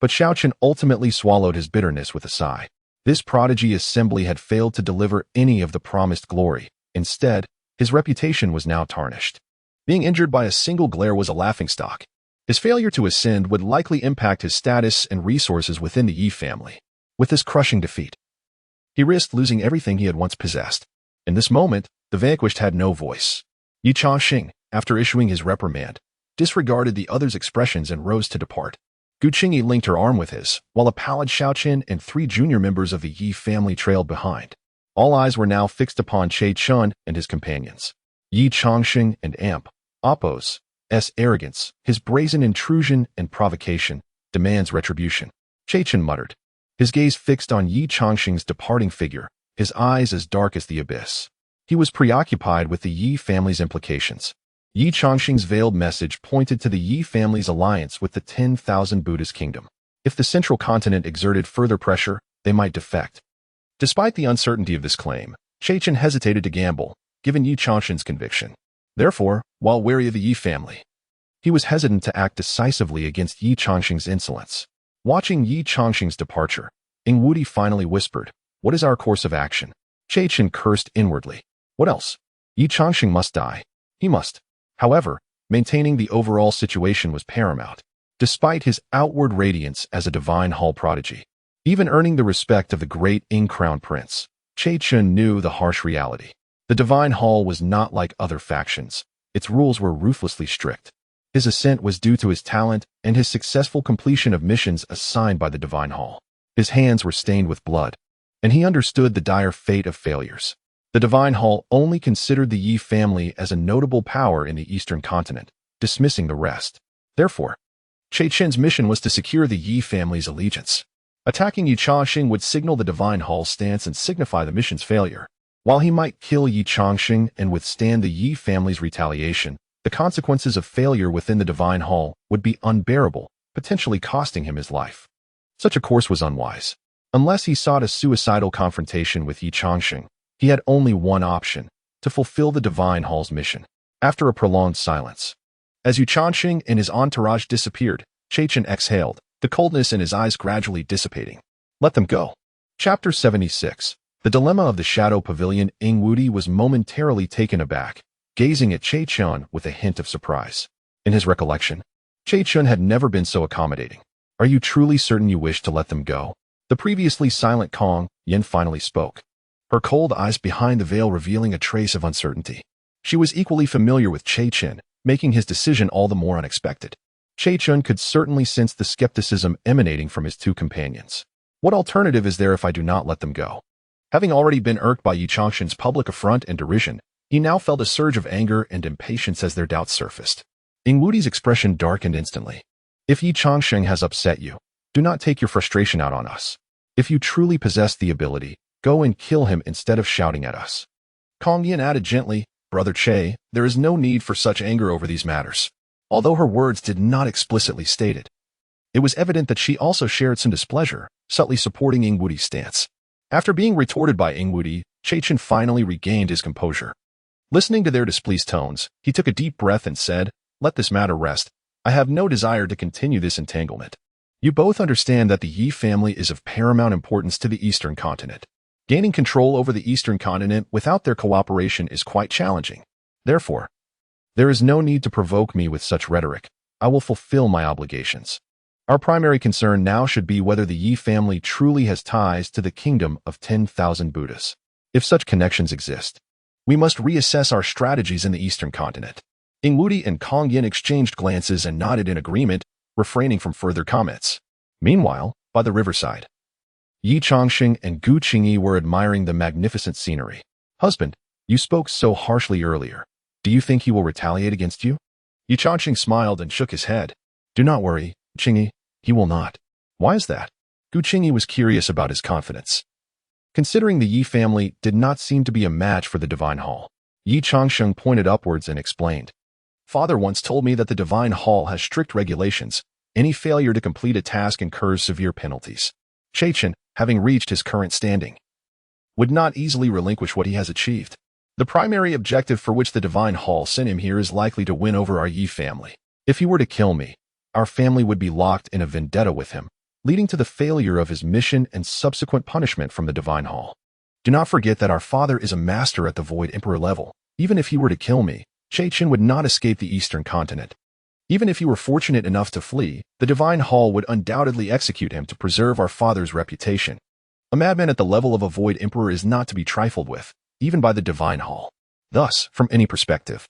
But Xiaochen ultimately swallowed his bitterness with a sigh. This Prodigy Assembly had failed to deliver any of the promised glory. Instead, his reputation was now tarnished. Being injured by a single glare was a laughingstock. His failure to ascend would likely impact his status and resources within the Yi family. With this crushing defeat, he risked losing everything he had once possessed. In this moment, the vanquished had no voice. Ye Changsheng, after issuing his reprimand, disregarded the other's expressions and rose to depart. Gu Qingyi linked her arm with his, while a pallid Xiaoqin and 3 junior members of the Yi family trailed behind. All eyes were now fixed upon Che Chun and his companions. Ye Changsheng and Amp oppose arrogance, his brazen intrusion and provocation, demands retribution. Che Chun muttered, his gaze fixed on Ye Changsheng's departing figure, his eyes as dark as the abyss. He was preoccupied with the Yi family's implications. Ye Changsheng's veiled message pointed to the Yi family's alliance with the 10,000 Buddhist kingdom. If the central continent exerted further pressure, they might defect. Despite the uncertainty of this claim, Che Chun hesitated to gamble, given Ye Changsheng's conviction. Therefore, while wary of the Yi family, he was hesitant to act decisively against Ye Changsheng's insolence. Watching Ye Changsheng's departure, Ingwudi finally whispered, "What is our course of action?" Che Chun cursed inwardly. What else? Ye Changsheng must die. He must. However, maintaining the overall situation was paramount. Despite his outward radiance as a divine hall prodigy, even earning the respect of the great Ing Crown Prince, Che Chun knew the harsh reality. The divine hall was not like other factions. Its rules were ruthlessly strict. His ascent was due to his talent and his successful completion of missions assigned by the divine hall. His hands were stained with blood, and he understood the dire fate of failures. The divine hall only considered the Yi family as a notable power in the eastern continent, dismissing the rest. Therefore, Che Chun's mission was to secure the Yi family's allegiance. Attacking Ye Changsheng would signal the divine hall's stance and signify the mission's failure. While he might kill Ye Changsheng and withstand the Yi family's retaliation, the consequences of failure within the divine hall would be unbearable, potentially costing him his life. Such a course was unwise. Unless he sought a suicidal confrontation with Ye Changsheng, he had only one option: to fulfill the divine hall's mission. After a prolonged silence, as Ye Changsheng and his entourage disappeared, Che Chun exhaled, the coldness in his eyes gradually dissipating. Let them go. Chapter 76. The dilemma of the Shadow Pavilion. Ingwudi was momentarily taken aback, gazing at Che Chun with a hint of surprise. In his recollection, Che Chun had never been so accommodating. Are you truly certain you wish to let them go? The previously silent Kong Yin finally spoke, her cold eyes behind the veil revealing a trace of uncertainty. She was equally familiar with Che Chun, making his decision all the more unexpected. Che Chun could certainly sense the skepticism emanating from his 2 companions. What alternative is there if I do not let them go? Having already been irked by Ye Changsheng's public affront and derision, he now felt a surge of anger and impatience as their doubts surfaced. Ingwudi's expression darkened instantly. If Ye Changsheng has upset you, do not take your frustration out on us. If you truly possess the ability, go and kill him instead of shouting at us. Kong Yin added gently, Brother Che, there is no need for such anger over these matters. Although her words did not explicitly state it, it was evident that she also shared some displeasure, subtly supporting Ingwudi's stance. After being retorted by Ingwudi, Che Chun finally regained his composure. Listening to their displeased tones, he took a deep breath and said, Let this matter rest. I have no desire to continue this entanglement. You both understand that the Yi family is of paramount importance to the eastern continent. Gaining control over the eastern continent without their cooperation is quite challenging. Therefore, there is no need to provoke me with such rhetoric. I will fulfill my obligations. Our primary concern now should be whether the Yi family truly has ties to the kingdom of 10,000 Buddhas. If such connections exist, we must reassess our strategies in the eastern continent. Ingwudi and Kong Yin exchanged glances and nodded in agreement, refraining from further comments. Meanwhile, by the riverside, Ye Changsheng and Gu Qingyi were admiring the magnificent scenery. Husband, you spoke so harshly earlier. Do you think he will retaliate against you? Ye Changsheng smiled and shook his head. Do not worry, Qingyi, he will not. Why is that? Gu Qingyi was curious about his confidence. Considering the Yi family did not seem to be a match for the Divine Hall, Ye Changsheng pointed upwards and explained. Father once told me that the Divine Hall has strict regulations. Any failure to complete a task incurs severe penalties. Che Chun, having reached his current standing, would not easily relinquish what he has achieved. The primary objective for which the Divine Hall sent him here is likely to win over our Yi family. If he were to kill me, our family would be locked in a vendetta with him, leading to the failure of his mission and subsequent punishment from the Divine Hall. Do not forget that our father is a master at the Void Emperor level. Even if he were to kill me, Che Chun would not escape the eastern continent. Even if he were fortunate enough to flee, the Divine Hall would undoubtedly execute him to preserve our father's reputation. A madman at the level of a Void Emperor is not to be trifled with. even by the divine hall. Thus, from any perspective,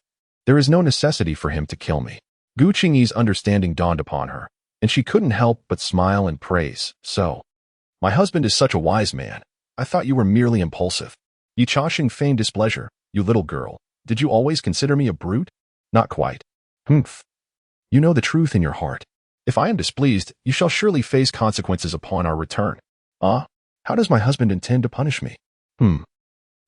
there is no necessity for him to kill me. Gu Qingyi's understanding dawned upon her, and she couldn't help but smile and praise. So, my husband is such a wise man. I thought you were merely impulsive. Ye Changsheng feigned displeasure. You little girl, did you always consider me a brute? Not quite. Humph. You know the truth in your heart. If I am displeased, you shall surely face consequences upon our return. Ah, how does my husband intend to punish me?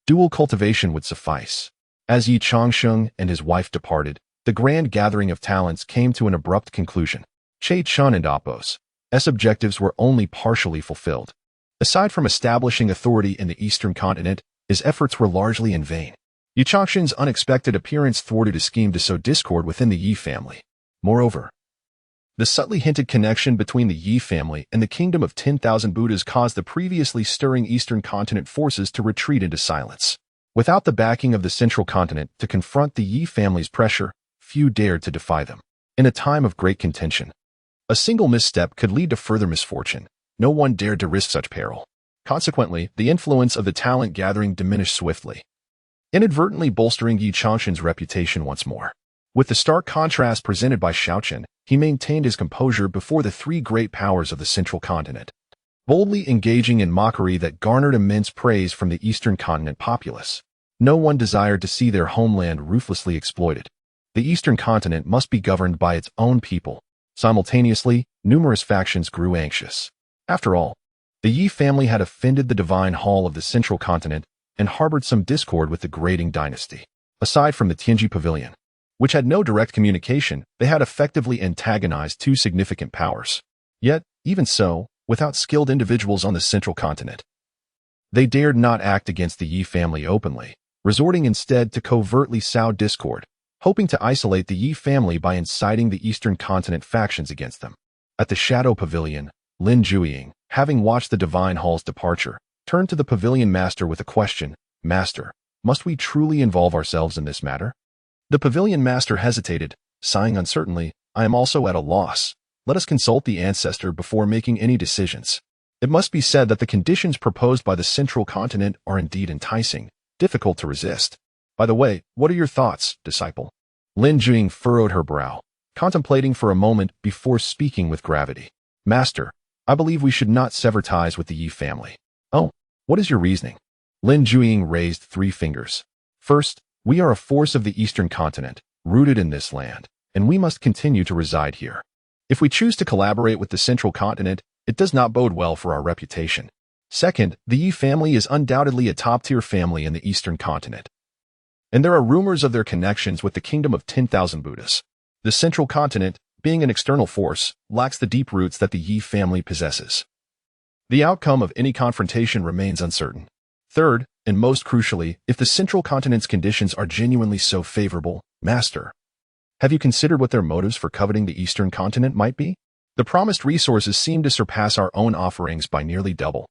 Dual cultivation would suffice. As Ye Changsheng and his wife departed, the grand gathering of talents came to an abrupt conclusion. Che Chun and Apos' objectives were only partially fulfilled. Aside from establishing authority in the eastern continent, his efforts were largely in vain. Ye Changsheng's unexpected appearance thwarted a scheme to sow discord within the Yi family. Moreover, the subtly hinted connection between the Yi family and the kingdom of 10,000 Buddhas caused the previously stirring eastern continent forces to retreat into silence. Without the backing of the central continent to confront the Yi family's pressure, few dared to defy them. In a time of great contention, a single misstep could lead to further misfortune. No one dared to risk such peril. Consequently, the influence of the talent gathering diminished swiftly, inadvertently bolstering Ye Changsheng's reputation once more. With the stark contrast presented by Xiaoqian, he maintained his composure before the three great powers of the central continent, boldly engaging in mockery that garnered immense praise from the eastern continent populace. No one desired to see their homeland ruthlessly exploited. The eastern continent must be governed by its own people. Simultaneously, numerous factions grew anxious. After all, the Yi family had offended the divine hall of the central continent and harbored some discord with the Grading dynasty. Aside from the Tianji Pavilion, which had no direct communication, they had effectively antagonized two significant powers. Yet, even so, without skilled individuals on the central continent, they dared not act against the Yi family openly, resorting instead to covertly sow discord, hoping to isolate the Yi family by inciting the eastern continent factions against them. At the Shadow Pavilion, Lin Jueying, having watched the divine hall's departure, turned to the pavilion master with a question. Master, must we truly involve ourselves in this matter? The pavilion master hesitated, sighing uncertainly. I am also at a loss. Let us consult the ancestor before making any decisions. It must be said that the conditions proposed by the central continent are indeed enticing, difficult to resist. By the way, what are your thoughts, disciple? Lin Jueying furrowed her brow, contemplating for a moment before speaking with gravity. Master, I believe we should not sever ties with the Yi family. Oh, what is your reasoning? Lin Jueying raised 3 fingers. First, we are a force of the eastern continent, rooted in this land, and we must continue to reside here. If we choose to collaborate with the central continent, it does not bode well for our reputation. Second, the Yi family is undoubtedly a top-tier family in the eastern continent, and there are rumors of their connections with the kingdom of 10,000 Buddhas. The central continent, being an external force, lacks the deep roots that the Yi family possesses. The outcome of any confrontation remains uncertain. Third, and most crucially, if the central continent's conditions are genuinely so favorable, Master, have you considered what their motives for coveting the eastern continent might be? The promised resources seem to surpass our own offerings by nearly double.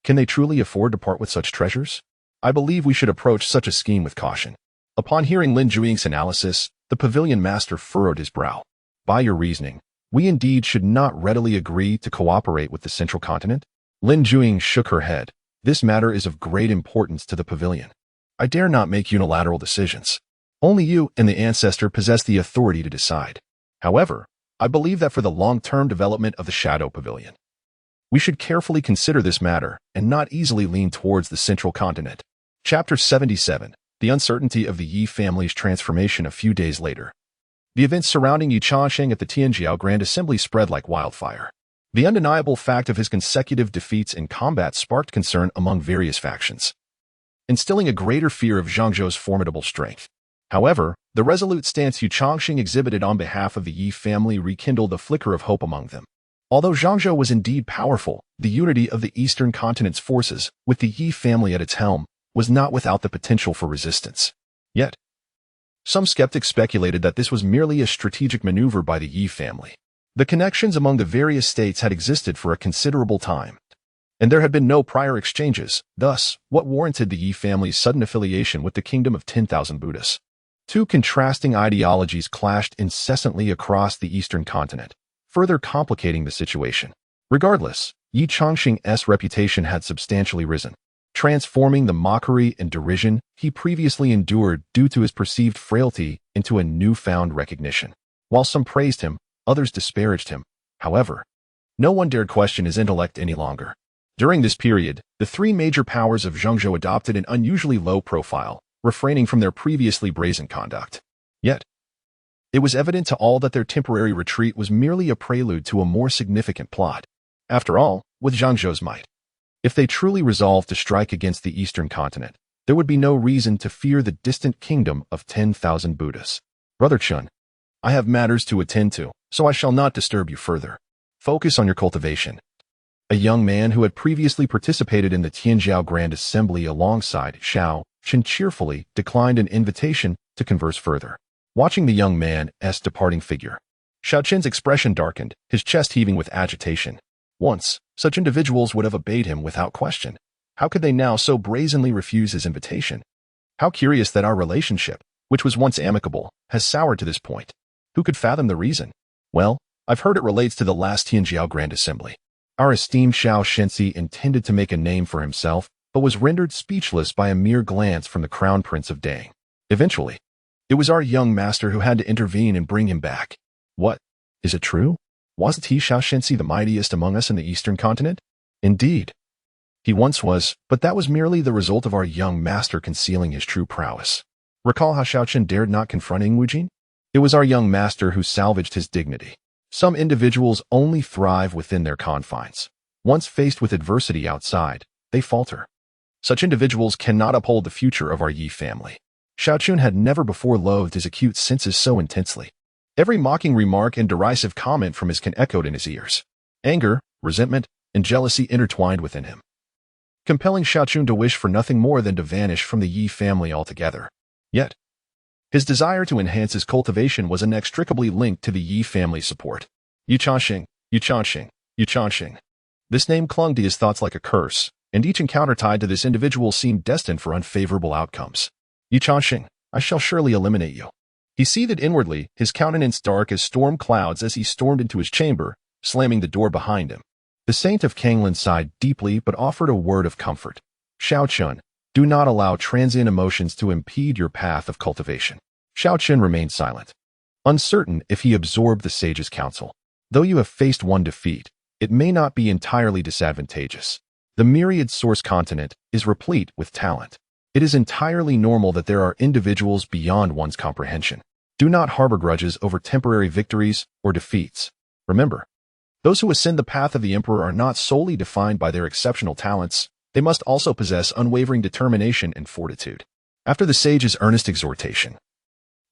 Can they truly afford to part with such treasures? I believe we should approach such a scheme with caution. Upon hearing Lin Jueying's analysis, the pavilion master furrowed his brow. By your reasoning, we indeed should not readily agree to cooperate with the central continent? Lin Jueying shook her head. This matter is of great importance to the pavilion. I dare not make unilateral decisions. Only you and the ancestor possess the authority to decide. However, I believe that for the long-term development of the Shadow Pavilion, we should carefully consider this matter and not easily lean towards the central continent. Chapter 77. The uncertainty of the Yi family's transformation. A few days later, the events surrounding Ye Changsheng at the Tianjiao Grand Assembly spread like wildfire. The undeniable fact of his consecutive defeats in combat sparked concern among various factions, instilling a greater fear of Zhangzhou's formidable strength. However, the resolute stance Ye Changsheng exhibited on behalf of the Yi family rekindled a flicker of hope among them. Although Zhangzhou was indeed powerful, the unity of the eastern continent's forces, with the Yi family at its helm, was not without the potential for resistance. Yet, some skeptics speculated that this was merely a strategic maneuver by the Yi family. The connections among the various states had existed for a considerable time, and there had been no prior exchanges. Thus, what warranted the Yi family's sudden affiliation with the kingdom of 10,000 Buddhas? Two contrasting ideologies clashed incessantly across the eastern continent, further complicating the situation. Regardless, Ye Changsheng's reputation had substantially risen. transforming the mockery and derision he previously endured due to his perceived frailty into a newfound recognition. While some praised him, others disparaged him. However, no one dared question his intellect any longer. During this period, the three major powers of Zhengzhou adopted an unusually low profile, refraining from their previously brazen conduct. Yet, it was evident to all that their temporary retreat was merely a prelude to a more significant plot. After all, with Zhengzhou's might, if they truly resolved to strike against the eastern continent, there would be no reason to fear the distant kingdom of 10,000 Buddhas. Brother Chun, I have matters to attend to, so I shall not disturb you further. Focus on your cultivation. A young man who had previously participated in the Tianjiao Grand Assembly alongside Xiao Chen cheerfully declined an invitation to converse further. Watching the young man's departing figure, Xiao Chen's expression darkened, his chest heaving with agitation. Once, such individuals would have obeyed him without question. How could they now so brazenly refuse his invitation? How curious that our relationship, which was once amicable, has soured to this point. Who could fathom the reason? Well, I've heard it relates to the last Tianjiao Grand Assembly. Our esteemed Xiao Shensi intended to make a name for himself, but was rendered speechless by a mere glance from the crown prince of Dang. Eventually, it was our young master who had to intervene and bring him back. What? Is it true? Wasn't he Xiao Shensi the mightiest among us in the eastern continent? Indeed. He once was, but that was merely the result of our young master concealing his true prowess. Recall how Xiao Chen dared not confront Wu Jin? It was our young master who salvaged his dignity. Some individuals only thrive within their confines. Once faced with adversity outside, they falter. Such individuals cannot uphold the future of our Yi family. Xiao Chun had never before loathed his acute senses so intensely. Every mocking remark and derisive comment from his kin echoed in his ears. Anger, resentment, and jealousy intertwined within him, compelling Xiao Chun to wish for nothing more than to vanish from the Yi family altogether. Yet, his desire to enhance his cultivation was inextricably linked to the Yi family's support. Ye Changsheng, Ye Changsheng, Ye Changsheng. This name clung to his thoughts like a curse, and each encounter tied to this individual seemed destined for unfavorable outcomes. Ye Changsheng, I shall surely eliminate you. He seethed inwardly, his countenance dark as storm clouds as he stormed into his chamber, slamming the door behind him. The saint of Kanglin sighed deeply but offered a word of comfort. Xiao Chun, do not allow transient emotions to impede your path of cultivation. Xiao Chun remained silent, uncertain if he absorbed the sage's counsel. Though you have faced one defeat, it may not be entirely disadvantageous. The myriad source continent is replete with talent. It is entirely normal that there are individuals beyond one's comprehension. Do not harbor grudges over temporary victories or defeats. Remember, those who ascend the path of the emperor are not solely defined by their exceptional talents. They must also possess unwavering determination and fortitude. After the sage's earnest exhortation,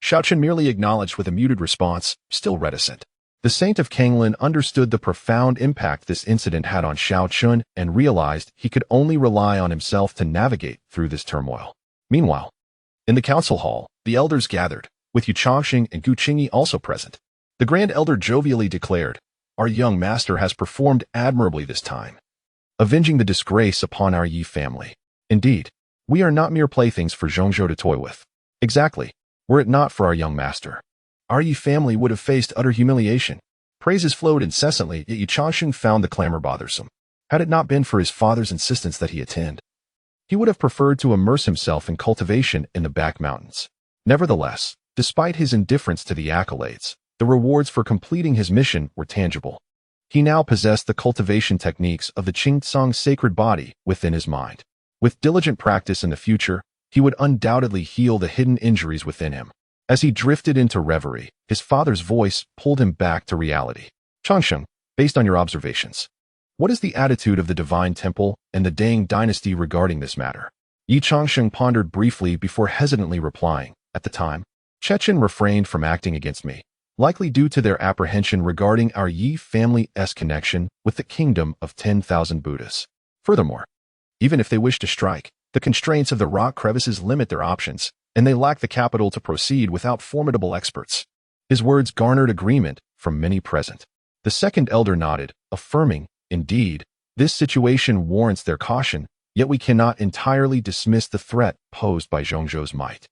Xiao Chen merely acknowledged with a muted response, still reticent. The saint of Kanglin understood the profound impact this incident had on Xiao Chun and realized he could only rely on himself to navigate through this turmoil. Meanwhile, in the council hall, the elders gathered, with Ye Changsheng and Gu Qingyi also present. The Grand Elder jovially declared, "Our young master has performed admirably this time, avenging the disgrace upon our Yi family. Indeed, we are not mere playthings for Zhengzhou to toy with. Exactly, were it not for our young master, our Yi family would have faced utter humiliation." Praises flowed incessantly, yet Ye Changsheng found the clamor bothersome. Had it not been for his father's insistence that he attend, he would have preferred to immerse himself in cultivation in the back mountains. Nevertheless, despite his indifference to the accolades, the rewards for completing his mission were tangible. He now possessed the cultivation techniques of the Qingtsang sacred body within his mind. With diligent practice in the future, he would undoubtedly heal the hidden injuries within him. As he drifted into reverie, his father's voice pulled him back to reality. Changsheng, based on your observations, what is the attitude of the Divine Temple and the Dang dynasty regarding this matter? Ye Changsheng pondered briefly before hesitantly replying. At the time, Chechen refrained from acting against me, likely due to their apprehension regarding our Yi family's connection with the kingdom of 10,000 Buddhas. Furthermore, even if they wish to strike, the constraints of the rock crevices limit their options, and they lack the capital to proceed without formidable experts. His words garnered agreement from many present. The second elder nodded, affirming, indeed, this situation warrants their caution, yet we cannot entirely dismiss the threat posed by Zhengzhou's might.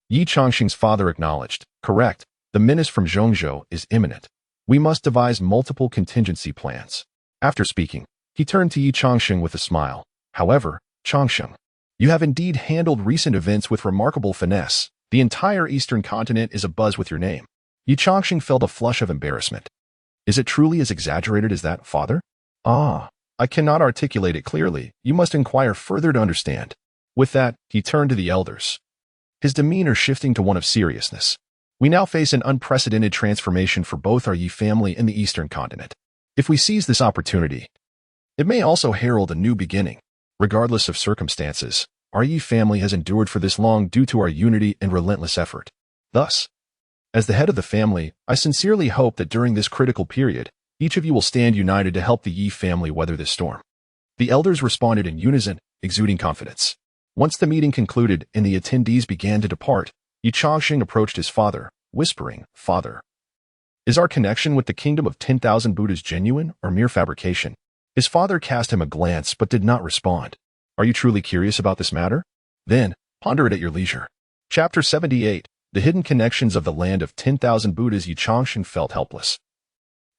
Ye Changsheng's father acknowledged, correct, the menace from Zhengzhou is imminent. We must devise multiple contingency plans. After speaking, he turned to Ye Changsheng with a smile. However, Changsheng, You have indeed handled recent events with remarkable finesse. The entire Eastern continent is abuzz with your name. Ye Changsheng felt a flush of embarrassment. Is it truly as exaggerated as that, father? Ah, I cannot articulate it clearly. You must inquire further to understand. With that, he turned to the elders, his demeanor shifting to one of seriousness. We now face an unprecedented transformation for both our Yi family and the Eastern continent. If we seize this opportunity, it may also herald a new beginning. Regardless of circumstances, our Yi family has endured for this long due to our unity and relentless effort. Thus, as the head of the family, I sincerely hope that during this critical period, each of you will stand united to help the Yi family weather this storm. The elders responded in unison, exuding confidence. Once the meeting concluded and the attendees began to depart, Ye Changsheng approached his father, whispering, "Father, is our connection with the kingdom of 10,000 Buddhas genuine or mere fabrication?" His father cast him a glance but did not respond. "Are you truly curious about this matter? Then, ponder it at your leisure." Chapter 78, The Hidden Connections of the Land of 10,000 Buddhas. Ye Changsheng felt helpless.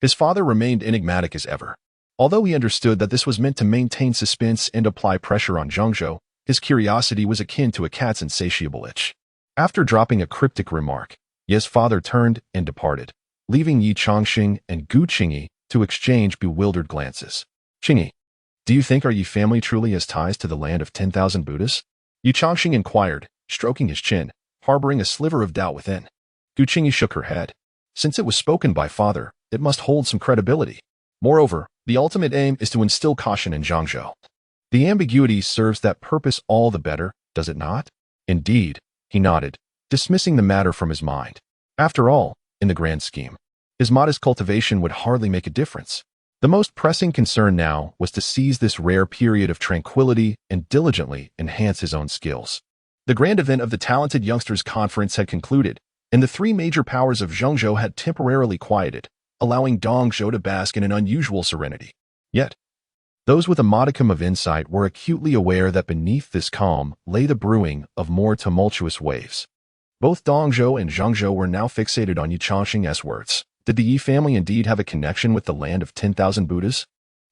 His father remained enigmatic as ever. Although he understood that this was meant to maintain suspense and apply pressure on Zhengzhou, his curiosity was akin to a cat's insatiable itch. After dropping a cryptic remark, Ye's father turned and departed, leaving Ye Changsheng and Gu Qingyi to exchange bewildered glances. "Qingyi, do you think our Yi family truly has ties to the land of 10,000 Buddhas?" Ye Changsheng inquired, stroking his chin, harboring a sliver of doubt within. Gu Qingyi shook her head. Since it was spoken by father, it must hold some credibility. Moreover, the ultimate aim is to instill caution in Zhengzhou. The ambiguity serves that purpose all the better, does it not? Indeed, he nodded, dismissing the matter from his mind. After all, in the grand scheme, his modest cultivation would hardly make a difference. The most pressing concern now was to seize this rare period of tranquility and diligently enhance his own skills. The grand event of the Talented Youngsters Conference had concluded, and the three major powers of Zhengzhou had temporarily quieted, allowing Dongzhou to bask in an unusual serenity. Yet, those with a modicum of insight were acutely aware that beneath this calm lay the brewing of more tumultuous waves. Both Dongzhou and Zhengzhou were now fixated on Ye Changsheng's words. Did the Yi family indeed have a connection with the land of 10,000 Buddhas?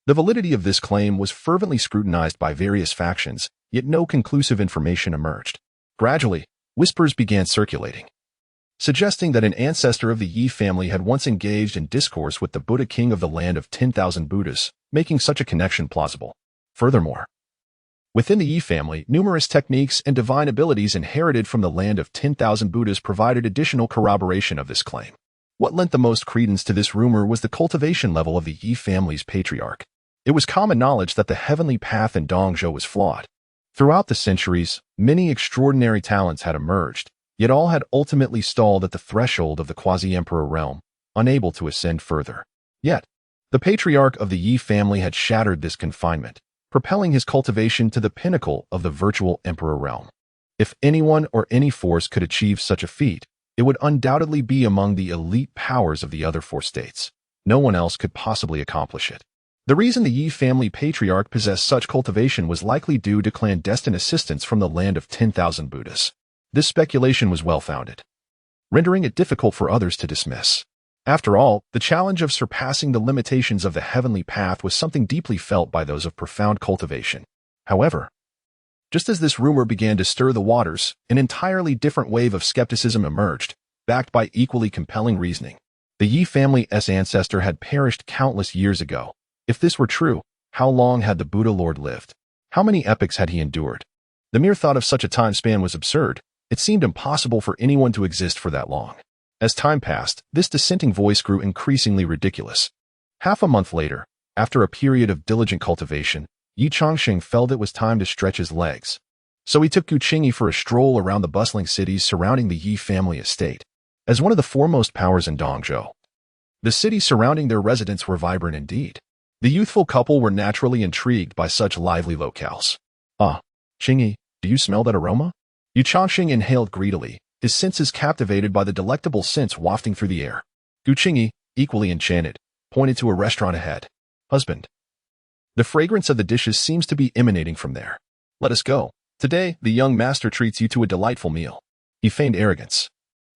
The validity of this claim was fervently scrutinized by various factions, yet no conclusive information emerged. Gradually, whispers began circulating, suggesting that an ancestor of the Yi family had once engaged in discourse with the Buddha king of the land of 10,000 Buddhas, making such a connection plausible. Furthermore, within the Yi family, numerous techniques and divine abilities inherited from the land of 10,000 Buddhas provided additional corroboration of this claim. What lent the most credence to this rumor was the cultivation level of the Yi family's patriarch. It was common knowledge that the heavenly path in Dongzhou was flawed. Throughout the centuries, many extraordinary talents had emerged, yet all had ultimately stalled at the threshold of the quasi-emperor realm, unable to ascend further. Yet, the patriarch of the Yi family had shattered this confinement, propelling his cultivation to the pinnacle of the virtual emperor realm. If anyone or any force could achieve such a feat, it would undoubtedly be among the elite powers of the other four states. No one else could possibly accomplish it. The reason the Yi family patriarch possessed such cultivation was likely due to clandestine assistance from the land of 10,000 Buddhas. This speculation was well-founded, rendering it difficult for others to dismiss. After all, the challenge of surpassing the limitations of the heavenly path was something deeply felt by those of profound cultivation. However, just as this rumor began to stir the waters, an entirely different wave of skepticism emerged, backed by equally compelling reasoning. The Yi family's ancestor had perished countless years ago. If this were true, how long had the Buddha Lord lived? How many epochs had he endured? The mere thought of such a time span was absurd. It seemed impossible for anyone to exist for that long. As time passed, this dissenting voice grew increasingly ridiculous. Half a month later, after a period of diligent cultivation, Ye Changsheng felt it was time to stretch his legs. So he took Gu Qingyi for a stroll around the bustling cities surrounding the Yi family estate. As one of the foremost powers in Dongzhou, the cities surrounding their residence were vibrant indeed. The youthful couple were naturally intrigued by such lively locales. "Ah, Qingyi, do you smell that aroma?" Ye Changsheng inhaled greedily, his senses captivated by the delectable scents wafting through the air. Gu Qingyi, equally enchanted, pointed to a restaurant ahead. "Husband, the fragrance of the dishes seems to be emanating from there. Let us go. Today, the young master treats you to a delightful meal." He feigned arrogance,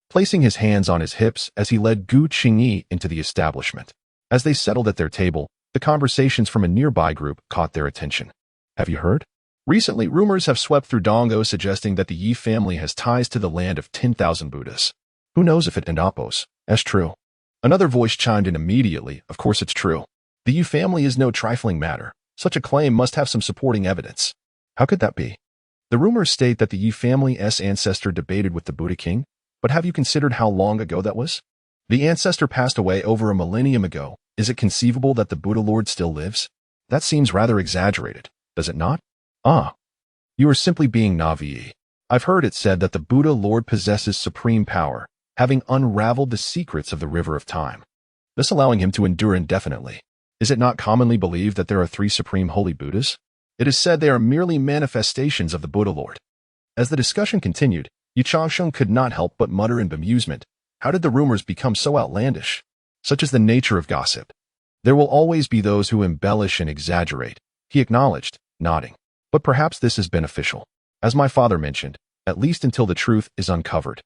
placing his hands on his hips as he led Gu Qingyi into the establishment. As they settled at their table, the conversations from a nearby group caught their attention. "Have you heard?" Recently, rumors have swept through Donggo suggesting that the Yi family has ties to the land of 10,000 Buddhas. Who knows if it and Appos? That's true. Another voice chimed in immediately. Of course it's true. The Yi family is no trifling matter. Such a claim must have some supporting evidence. How could that be? The rumors state that the Yi family's ancestor debated with the Buddha king, but have you considered how long ago that was? The ancestor passed away over a millennium ago. Is it conceivable that the Buddha Lord still lives? That seems rather exaggerated, does it not? Ah, you are simply being naive. I've heard it said that the Buddha Lord possesses supreme power, having unraveled the secrets of the river of time, thus allowing him to endure indefinitely. Is it not commonly believed that there are 3 supreme holy Buddhas? It is said they are merely manifestations of the Buddha Lord. As the discussion continued, Ye Changsheng could not help but mutter in bemusement. How did the rumors become so outlandish? Such is the nature of gossip. There will always be those who embellish and exaggerate, he acknowledged, nodding. But perhaps this is beneficial. As my father mentioned, at least until the truth is uncovered.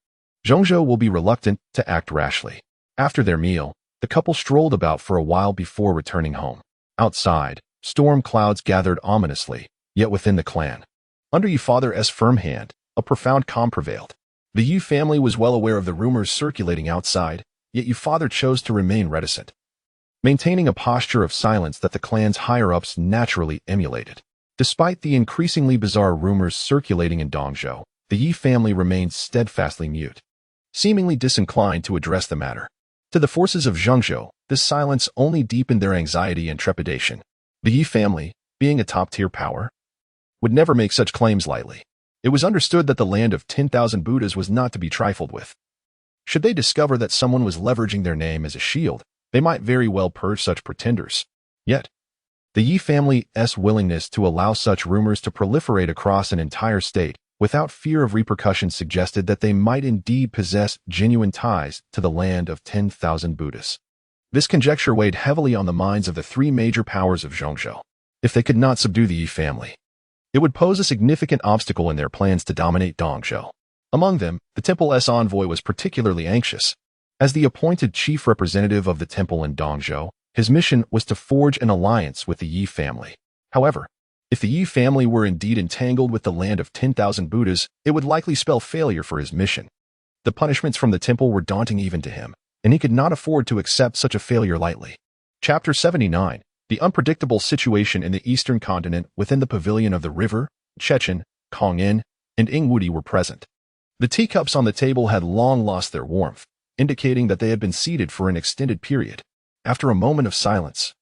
Zhongzhou will be reluctant to act rashly. After their meal, the couple strolled about for a while before returning home. Outside, storm clouds gathered ominously, yet within the clan, under Ye father's firm hand, a profound calm prevailed. The Ye family was well aware of the rumors circulating outside, yet Ye father chose to remain reticent, maintaining a posture of silence that the clan's higher-ups naturally emulated. Despite the increasingly bizarre rumors circulating in Dongzhou, the Yi family remained steadfastly mute, seemingly disinclined to address the matter. To the forces of Zhengzhou, this silence only deepened their anxiety and trepidation. The Yi family, being a top-tier power, would never make such claims lightly. It was understood that the land of 10,000 Buddhas was not to be trifled with. Should they discover that someone was leveraging their name as a shield, they might very well purge such pretenders. Yet, the Yi family's willingness to allow such rumors to proliferate across an entire state without fear of repercussions suggested that they might indeed possess genuine ties to the land of 10,000 Buddhas. This conjecture weighed heavily on the minds of the 3 major powers of Zhongzhou. If they could not subdue the Yi family, it would pose a significant obstacle in their plans to dominate Dongzhou. Among them, the temple's envoy was particularly anxious. As the appointed chief representative of the temple in Dongzhou, his mission was to forge an alliance with the Yi family. However, if the Yi family were indeed entangled with the land of 10,000 Buddhas, it would likely spell failure for his mission. The punishments from the temple were daunting even to him, and he could not afford to accept such a failure lightly. Chapter 79. The unpredictable situation in the eastern continent within the pavilion of the river, Chechen, Kongyin, and Ingwudi were present. The teacups on the table had long lost their warmth, indicating that they had been seated for an extended period. After a moment of silence,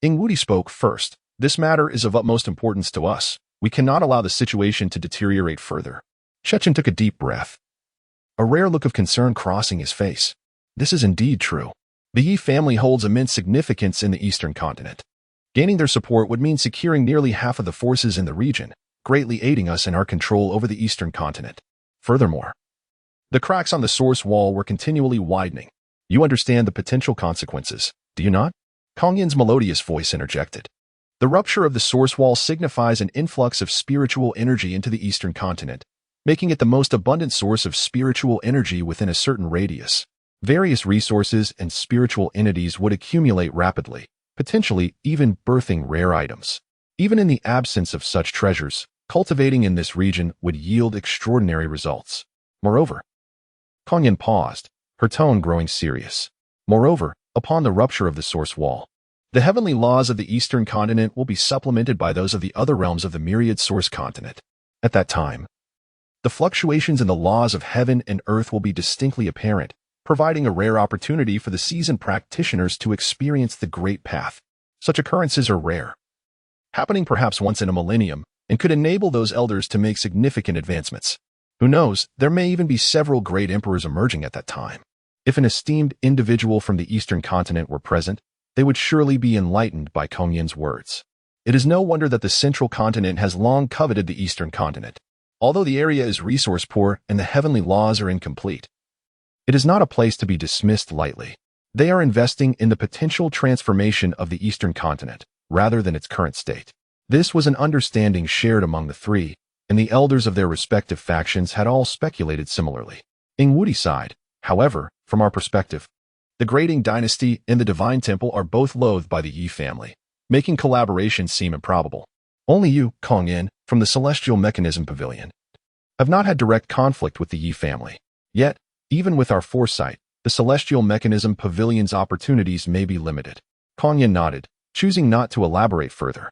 Ingwudi spoke first. This matter is of utmost importance to us. We cannot allow the situation to deteriorate further. Chechen took a deep breath, a rare look of concern crossing his face. This is indeed true. The Yi family holds immense significance in the eastern continent. Gaining their support would mean securing nearly half of the forces in the region, greatly aiding us in our control over the eastern continent. Furthermore, the cracks on the source wall were continually widening. You understand the potential consequences, do you not? Kongyin's melodious voice interjected. The rupture of the source wall signifies an influx of spiritual energy into the eastern continent, making it the most abundant source of spiritual energy within a certain radius. Various resources and spiritual entities would accumulate rapidly, potentially even birthing rare items. Even in the absence of such treasures, cultivating in this region would yield extraordinary results. Moreover, Kongyin paused, her tone growing serious. Moreover, upon the rupture of the source wall, the heavenly laws of the eastern continent will be supplemented by those of the other realms of the myriad source continent. At that time, the fluctuations in the laws of heaven and earth will be distinctly apparent, providing a rare opportunity for the seasoned practitioners to experience the great path. Such occurrences are rare, happening perhaps once in a millennium, and could enable those elders to make significant advancements. Who knows, there may even be several great emperors emerging at that time. If an esteemed individual from the eastern continent were present, they would surely be enlightened by Kongyin's words. It is no wonder that the central continent has long coveted the eastern continent. Although the area is resource poor and the heavenly laws are incomplete, it is not a place to be dismissed lightly. They are investing in the potential transformation of the eastern continent, rather than its current state. This was an understanding shared among the 3, and the elders of their respective factions had all speculated similarly. Ingwudi sighed. However, from our perspective, the Grading Dynasty and the Divine Temple are both loathed by the Yi family, making collaboration seem improbable. Only you, Kongyin, from the Celestial Mechanism Pavilion, have not had direct conflict with the Ye family. Yet, even with our foresight, the Celestial Mechanism Pavilion's opportunities may be limited. Kong Yin nodded, choosing not to elaborate further.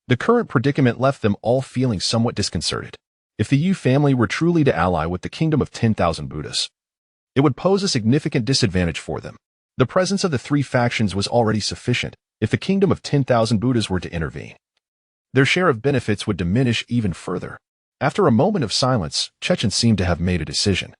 The current predicament left them all feeling somewhat disconcerted. If the Ye family were truly to ally with the Kingdom of 10,000 Buddhas, it would pose a significant disadvantage for them. The presence of the three factions was already sufficient if the Kingdom of 10,000 Buddhas were to intervene. Their share of benefits would diminish even further. After a moment of silence, Chechen seemed to have made a decision.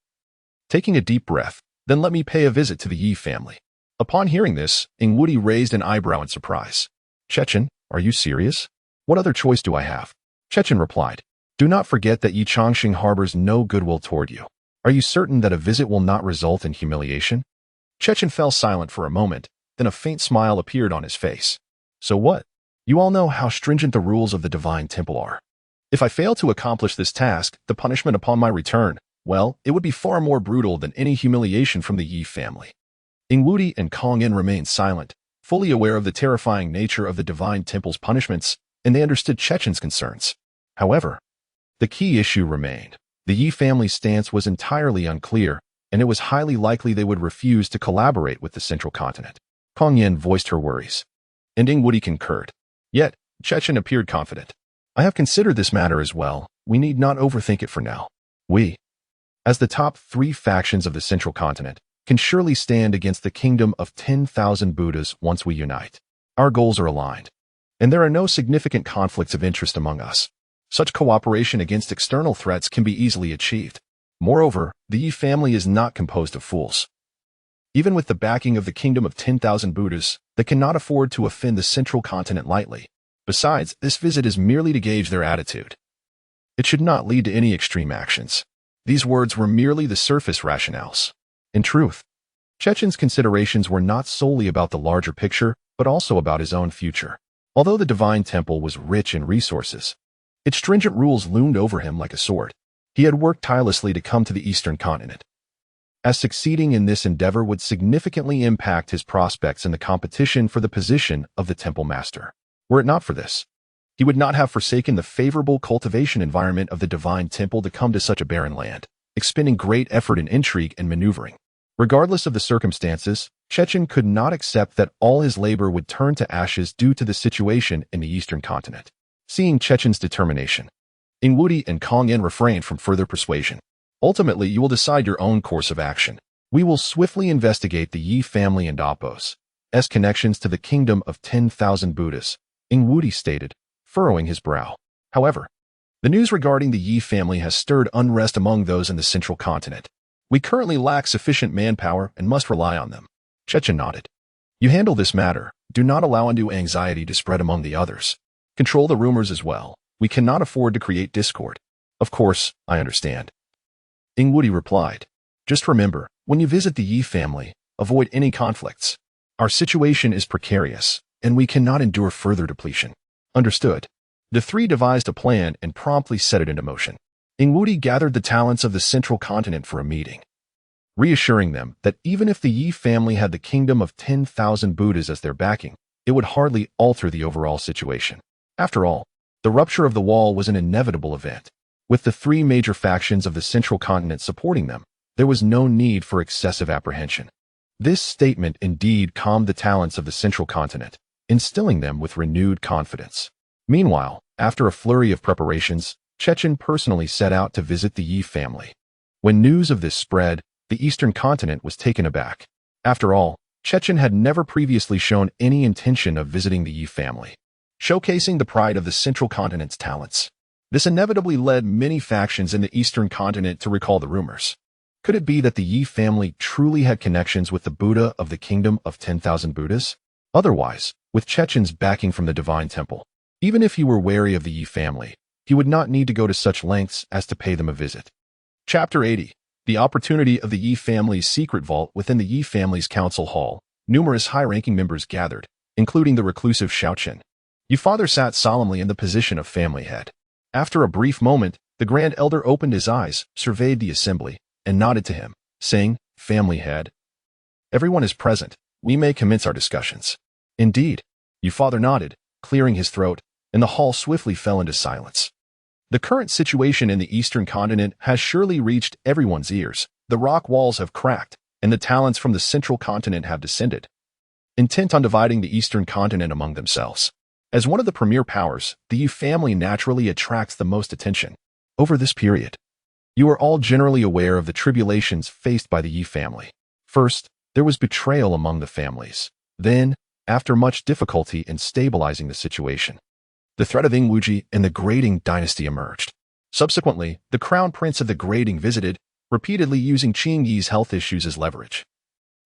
Taking a deep breath, then let me pay a visit to the Ye family. Upon hearing this, Ingwudi raised an eyebrow in surprise. Chechen, are you serious? What other choice do I have? Chechen replied. Do not forget that Ye Changsheng harbors no goodwill toward you. Are you certain that a visit will not result in humiliation? Chechen fell silent for a moment, then a faint smile appeared on his face. So what? You all know how stringent the rules of the Divine Temple are. If I fail to accomplish this task, the punishment upon my return, well, it would be far more brutal than any humiliation from the Ye family. Ingwudi and Kong Yin remained silent, fully aware of the terrifying nature of the Divine Temple's punishments, and they understood Chechen's concerns. However, the key issue remained. The Ye family's stance was entirely unclear, and it was highly likely they would refuse to collaborate with the Central Continent. Kong Yin voiced her worries, and Ingwudi concurred. Yet, Chechen appeared confident. I have considered this matter as well. We need not overthink it for now. We, as the top three factions of the Central Continent, can surely stand against the Kingdom of 10,000 Buddhas once we unite. Our goals are aligned, and there are no significant conflicts of interest among us. Such cooperation against external threats can be easily achieved. Moreover, the Ye family is not composed of fools. Even with the backing of the Kingdom of 10,000 Buddhas, they cannot afford to offend the Central Continent lightly. Besides, this visit is merely to gauge their attitude. It should not lead to any extreme actions. These words were merely the surface rationales. In truth, Chechen's considerations were not solely about the larger picture, but also about his own future. Although the Divine Temple was rich in resources, its stringent rules loomed over him like a sword. He had worked tirelessly to come to the Eastern Continent, as succeeding in this endeavor would significantly impact his prospects in the competition for the position of the Temple Master. Were it not for this, he would not have forsaken the favorable cultivation environment of the Divine Temple to come to such a barren land, expending great effort in intrigue and maneuvering. Regardless of the circumstances, Chechen could not accept that all his labor would turn to ashes due to the situation in the Eastern Continent. Seeing Chechen's determination, Ingwudi and Kong Yin refrained from further persuasion. Ultimately, you will decide your own course of action. We will swiftly investigate the Ye family and Appo's connections to the Kingdom of 10,000 Buddhas, Ingwudi stated, furrowing his brow. However, the news regarding the Ye family has stirred unrest among those in the Central Continent. We currently lack sufficient manpower and must rely on them. Chechen nodded. You handle this matter. Do not allow undue anxiety to spread among the others. Control the rumors as well. We cannot afford to create discord. Of course, I understand. Ingwudi replied. Just remember, when you visit the Ye family, avoid any conflicts. Our situation is precarious, and we cannot endure further depletion. Understood. The three devised a plan and promptly set it into motion. Ingwudi gathered the talents of the Central Continent for a meeting, reassuring them that even if the Ye family had the Kingdom of 10,000 Buddhas as their backing, it would hardly alter the overall situation. After all, the rupture of the wall was an inevitable event. With the three major factions of the Central Continent supporting them, there was no need for excessive apprehension. This statement indeed calmed the talents of the Central Continent, instilling them with renewed confidence. Meanwhile, after a flurry of preparations, Chechen personally set out to visit the Ye family. When news of this spread, the Eastern Continent was taken aback. After all, Chechen had never previously shown any intention of visiting the Ye family, showcasing the pride of the Central Continent's talents. This inevitably led many factions in the Eastern Continent to recall the rumors. Could it be that the Ye family truly had connections with the Buddha of the Kingdom of 10,000 Buddhas? Otherwise, with Chechen's backing from the Divine Temple, even if he were wary of the Ye family, he would not need to go to such lengths as to pay them a visit. Chapter 80. The opportunity of the Ye family's secret vault. Within the Ye family's council hall, numerous high-ranking members gathered, including the reclusive Xiaoqian. Ye father sat solemnly in the position of family head. After a brief moment, the Grand Elder opened his eyes, surveyed the assembly, and nodded to him, saying, Family head. Everyone is present. We may commence our discussions. Indeed. Ye father nodded, clearing his throat, and the hall swiftly fell into silence. The current situation in the eastern continent has surely reached everyone's ears. The rock walls have cracked, and the talents from the central continent have descended, intent on dividing the eastern continent among themselves. As one of the premier powers, the Ye family naturally attracts the most attention. Over this period, you are all generally aware of the tribulations faced by the Ye family. First, there was betrayal among the families. Then, after much difficulty in stabilizing the situation, the threat of Ingwuji and the Grading dynasty emerged. Subsequently, the crown prince of the Grading visited, repeatedly using Qingyi's health issues as leverage,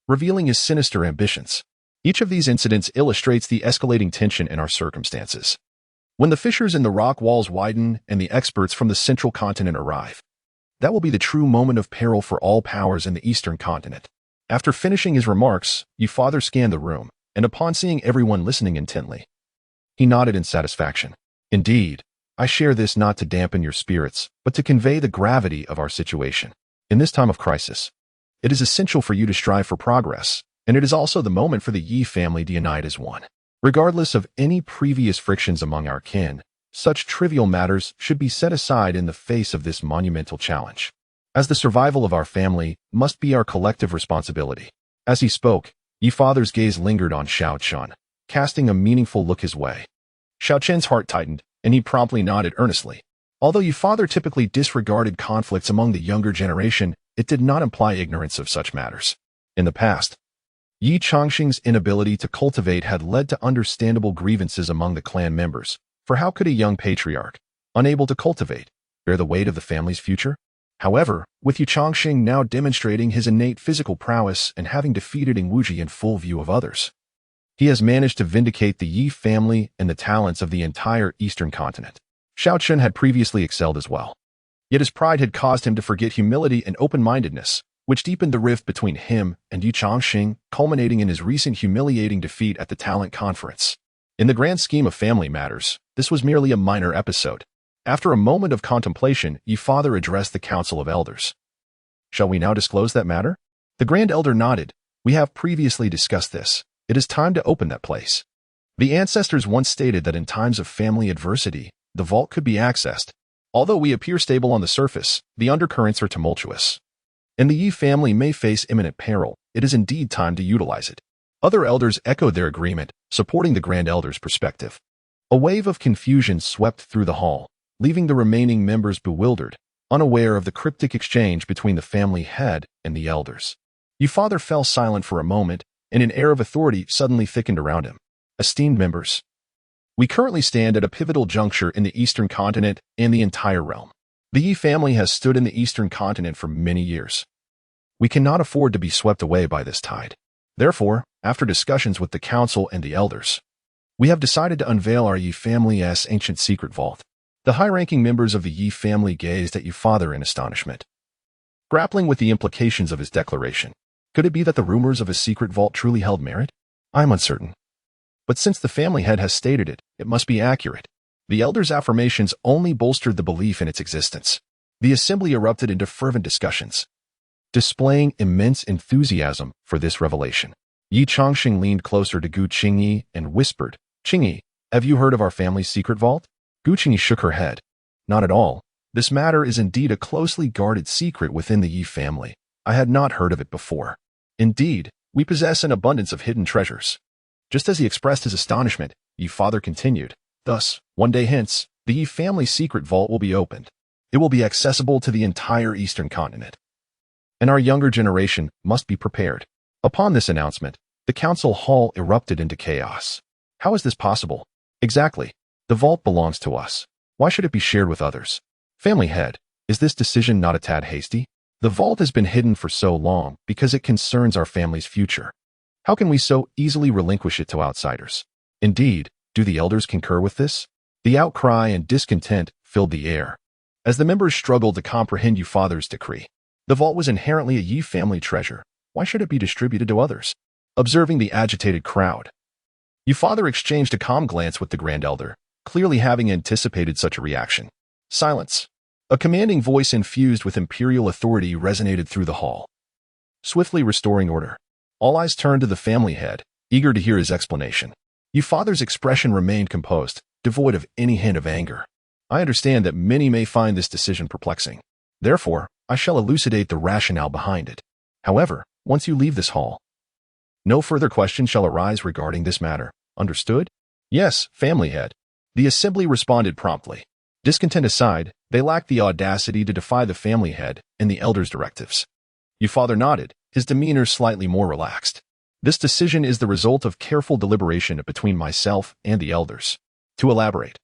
revealing his sinister ambitions. Each of these incidents illustrates the escalating tension in our circumstances. When the fissures in the rock walls widen and the experts from the central continent arrive, that will be the true moment of peril for all powers in the eastern continent. After finishing his remarks, Ye father scanned the room, and upon seeing everyone listening intently, he nodded in satisfaction. Indeed, I share this not to dampen your spirits, but to convey the gravity of our situation. In this time of crisis, it is essential for you to strive for progress, and it is also the moment for the Ye family to unite as one. Regardless of any previous frictions among our kin, such trivial matters should be set aside in the face of this monumental challenge, as the survival of our family must be our collective responsibility. As he spoke, Ye father's gaze lingered on Xiao Chen, casting a meaningful look his way. Xiao Chen's heart tightened, and he promptly nodded earnestly. Although Ye father typically disregarded conflicts among the younger generation, it did not imply ignorance of such matters. In the past, Ye Changsheng's inability to cultivate had led to understandable grievances among the clan members, for how could a young patriarch, unable to cultivate, bear the weight of the family's future? However, with Ye Changsheng now demonstrating his innate physical prowess and having defeated Ingwuji in full view of others, he has managed to vindicate the Ye family and the talents of the entire eastern continent. Xiao Chen had previously excelled as well, yet his pride had caused him to forget humility and open-mindedness, which deepened the rift between him and Ye Changsheng, culminating in his recent humiliating defeat at the talent conference. In the grand scheme of family matters, this was merely a minor episode. After a moment of contemplation, Ye father addressed the council of elders. Shall we now disclose that matter? The grand elder nodded. We have previously discussed this. It is time to open that place. The ancestors once stated that in times of family adversity, the vault could be accessed. Although we appear stable on the surface, the undercurrents are tumultuous, and the Ye family may face imminent peril. It is indeed time to utilize it. Other elders echoed their agreement, supporting the grand elder's perspective. A wave of confusion swept through the hall, leaving the remaining members bewildered, unaware of the cryptic exchange between the family head and the elders. Ye father fell silent for a moment, and an air of authority suddenly thickened around him. Esteemed members, we currently stand at a pivotal juncture in the eastern continent and the entire realm. The Ye family has stood in the eastern continent for many years. We cannot afford to be swept away by this tide. Therefore, after discussions with the council and the elders, we have decided to unveil our Ye family's ancient secret vault. The high-ranking members of the Ye family gazed at Ye father in astonishment, grappling with the implications of his declaration. Could it be that the rumors of his secret vault truly held merit? I am uncertain. But since the family head has stated it, it must be accurate. The elders' affirmations only bolstered the belief in its existence. The assembly erupted into fervent discussions, displaying immense enthusiasm for this revelation. Ye Changsheng leaned closer to Gu Qingyi and whispered, Qingyi, have you heard of our family's secret vault? Gu Qingyi shook her head. Not at all. This matter is indeed a closely guarded secret within the Ye family. I had not heard of it before. Indeed, we possess an abundance of hidden treasures. Just as he expressed his astonishment, Ye father continued, thus, one day hence, the Ye family's secret vault will be opened. It will be accessible to the entire eastern continent, and our younger generation must be prepared. Upon this announcement, the council hall erupted into chaos. How is this possible? Exactly. The vault belongs to us. Why should it be shared with others? Family head, is this decision not a tad hasty? The vault has been hidden for so long because it concerns our family's future. How can we so easily relinquish it to outsiders? Indeed, do the elders concur with this? The outcry and discontent filled the air, as the members struggled to comprehend Ye father's decree. The vault was inherently a Ye family treasure. Why should it be distributed to others? Observing the agitated crowd, Ye father exchanged a calm glance with the grand elder, clearly having anticipated such a reaction. Silence. A commanding voice infused with imperial authority resonated through the hall, swiftly restoring order. All eyes turned to the family head, eager to hear his explanation. Ye father's expression remained composed, devoid of any hint of anger. I understand that many may find this decision perplexing. Therefore, I shall elucidate the rationale behind it. However, once you leave this hall, no further questions shall arise regarding this matter. Understood? Yes, family head. The assembly responded promptly. Discontent aside, they lacked the audacity to defy the family head and the elders' directives. Your father nodded, his demeanor slightly more relaxed. This decision is the result of careful deliberation between myself and the elders. To elaborate,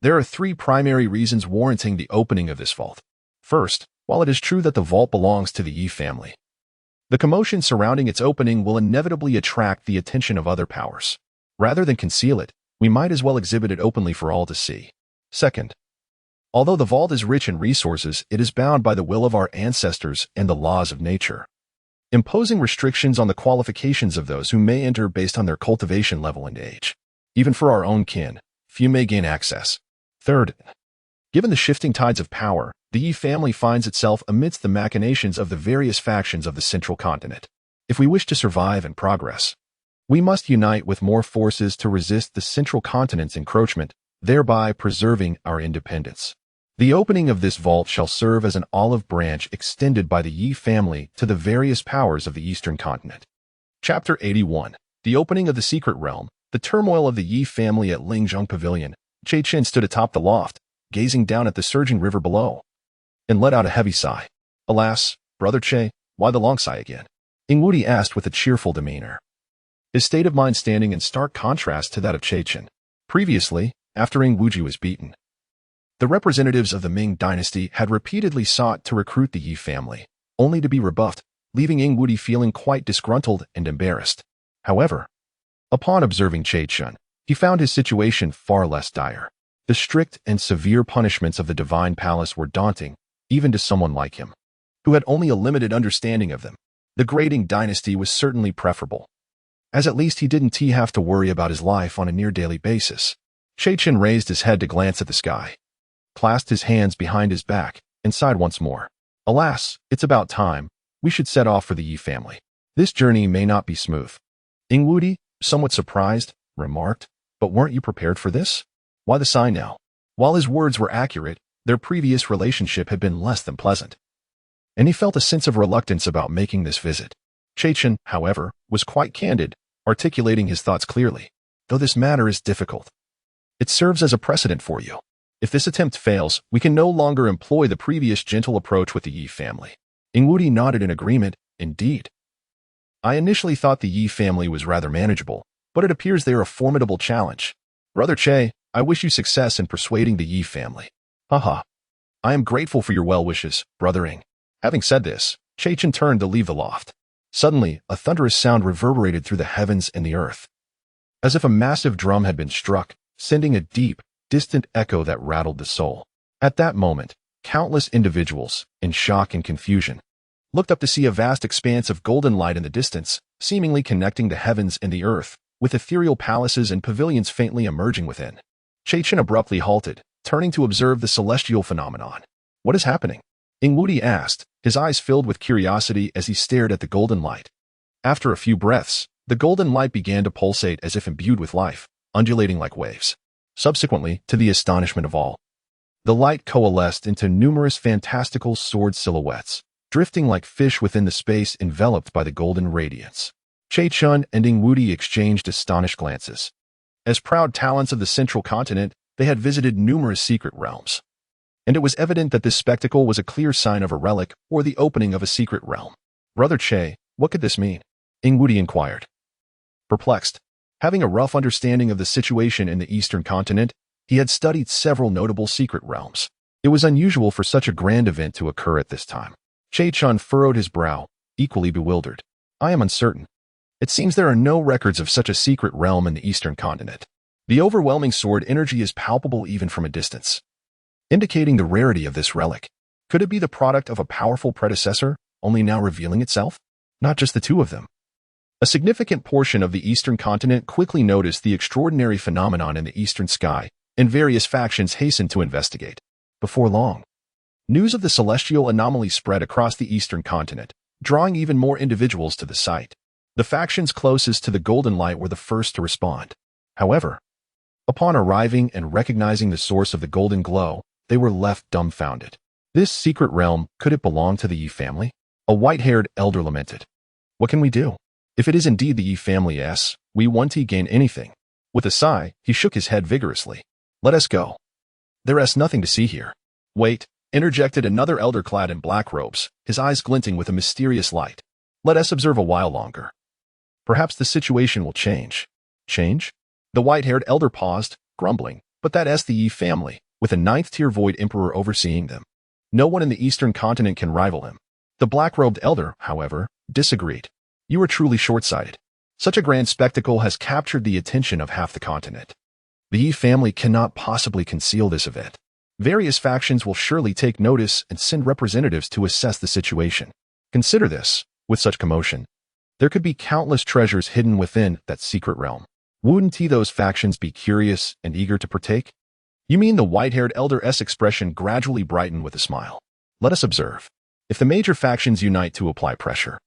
there are 3 primary reasons warranting the opening of this vault. First, while it is true that the vault belongs to the Ye family, the commotion surrounding its opening will inevitably attract the attention of other powers. Rather than conceal it, we might as well exhibit it openly for all to see. Second, although the vault is rich in resources, it is bound by the will of our ancestors and the laws of nature, imposing restrictions on the qualifications of those who may enter based on their cultivation level and age. Even for our own kin, few may gain access. Third, given the shifting tides of power, the Ye family finds itself amidst the machinations of the various factions of the central continent. If we wish to survive and progress, we must unite with more forces to resist the central continent's encroachment, thereby preserving our independence. The opening of this vault shall serve as an olive branch extended by the Ye family to the various powers of the eastern continent. Chapter 81. The opening of the secret realm. The turmoil of the Ye family at Lingzhong Pavilion. Ye Changsheng stood atop the loft, gazing down at the surging river below, and let out a heavy sigh. Alas, Brother Che, why the long sigh again? Ingwudi asked with a cheerful demeanor, his state of mind standing in stark contrast to that of Ye Changsheng. Previously, after Ingwuji was beaten, the representatives of the Ming dynasty had repeatedly sought to recruit the Ye family, only to be rebuffed, leaving Ingwudi feeling quite disgruntled and embarrassed. However, upon observing Ye Changsheng, he found his situation far less dire. The strict and severe punishments of the divine palace were daunting, even to someone like him, who had only a limited understanding of them. The grading dynasty was certainly preferable, as at least he didn't have to worry about his life on a near-daily basis. Ye Changsheng raised his head to glance at the sky, clasped his hands behind his back, and sighed once more. Alas, it's about time. We should set off for the Ye family. This journey may not be smooth. Ingwudi, somewhat surprised, remarked, but weren't you prepared for this? Why the sigh now? While his words were accurate, their previous relationship had been less than pleasant, and he felt a sense of reluctance about making this visit. Ye Changsheng, however, was quite candid, articulating his thoughts clearly. Though this matter is difficult, it serves as a precedent for you. If this attempt fails, we can no longer employ the previous gentle approach with the Ye family. Ingwudi nodded in agreement. Indeed, I initially thought the Ye family was rather manageable, but it appears they are a formidable challenge. Brother Che, I wish you success in persuading the Ye family. Haha. I am grateful for your well wishes, Brother Ing. Having said this, Ye Changsheng turned to leave the loft. Suddenly, a thunderous sound reverberated through the heavens and the earth, as if a massive drum had been struck, sending a deep, distant echo that rattled the soul. At that moment, countless individuals, in shock and confusion, looked up to see a vast expanse of golden light in the distance, seemingly connecting the heavens and the earth, with ethereal palaces and pavilions faintly emerging within. Ye Changsheng abruptly halted, turning to observe the celestial phenomenon. What is happening? Ingwudi asked, his eyes filled with curiosity as he stared at the golden light. After a few breaths, the golden light began to pulsate as if imbued with life, undulating like waves. Subsequently, to the astonishment of all, the light coalesced into numerous fantastical sword silhouettes, drifting like fish within the space enveloped by the golden radiance. Ye Changsheng and Ingwudi exchanged astonished glances. As proud talents of the central continent, they had visited numerous secret realms, and it was evident that this spectacle was a clear sign of a relic or the opening of a secret realm. Brother Che, what could this mean? Ingwudi inquired. Perplexed, having a rough understanding of the situation in the eastern continent, he had studied several notable secret realms. It was unusual for such a grand event to occur at this time. Ye Changsheng furrowed his brow, equally bewildered. I am uncertain. It seems there are no records of such a secret realm in the eastern continent. The overwhelming sword energy is palpable even from a distance, indicating the rarity of this relic. Could it be the product of a powerful predecessor, only now revealing itself? Not just the two of them. A significant portion of the eastern continent quickly noticed the extraordinary phenomenon in the eastern sky, and various factions hastened to investigate. Before long, news of the celestial anomaly spread across the eastern continent, drawing even more individuals to the site. The factions closest to the golden light were the first to respond. However, Upon arriving and recognizing the source of the golden glow, they were left dumbfounded. This secret realm, could it belong to the Ye family? A white-haired elder lamented. What can we do? If it is indeed the Ye family's, we won't gain anything. With a sigh, he shook his head vigorously. Let us go. There's nothing to see here. Wait, interjected another elder clad in black robes, his eyes glinting with a mysterious light. Let us observe a while longer. Perhaps the situation will change. Change? The white-haired elder paused, grumbling, but that's the Ye family, with a ninth-tier void emperor overseeing them. No one in the eastern continent can rival him. The black-robed elder, however, disagreed. You are truly short-sighted. Such a grand spectacle has captured the attention of half the continent. The Ye family cannot possibly conceal this event. Various factions will surely take notice and send representatives to assess the situation. Consider this, with such commotion, there could be countless treasures hidden within that secret realm. Wouldn't those factions be curious and eager to partake? You mean the white-haired elder's expression gradually brightened with a smile. Let us observe. If the major factions unite to apply pressure,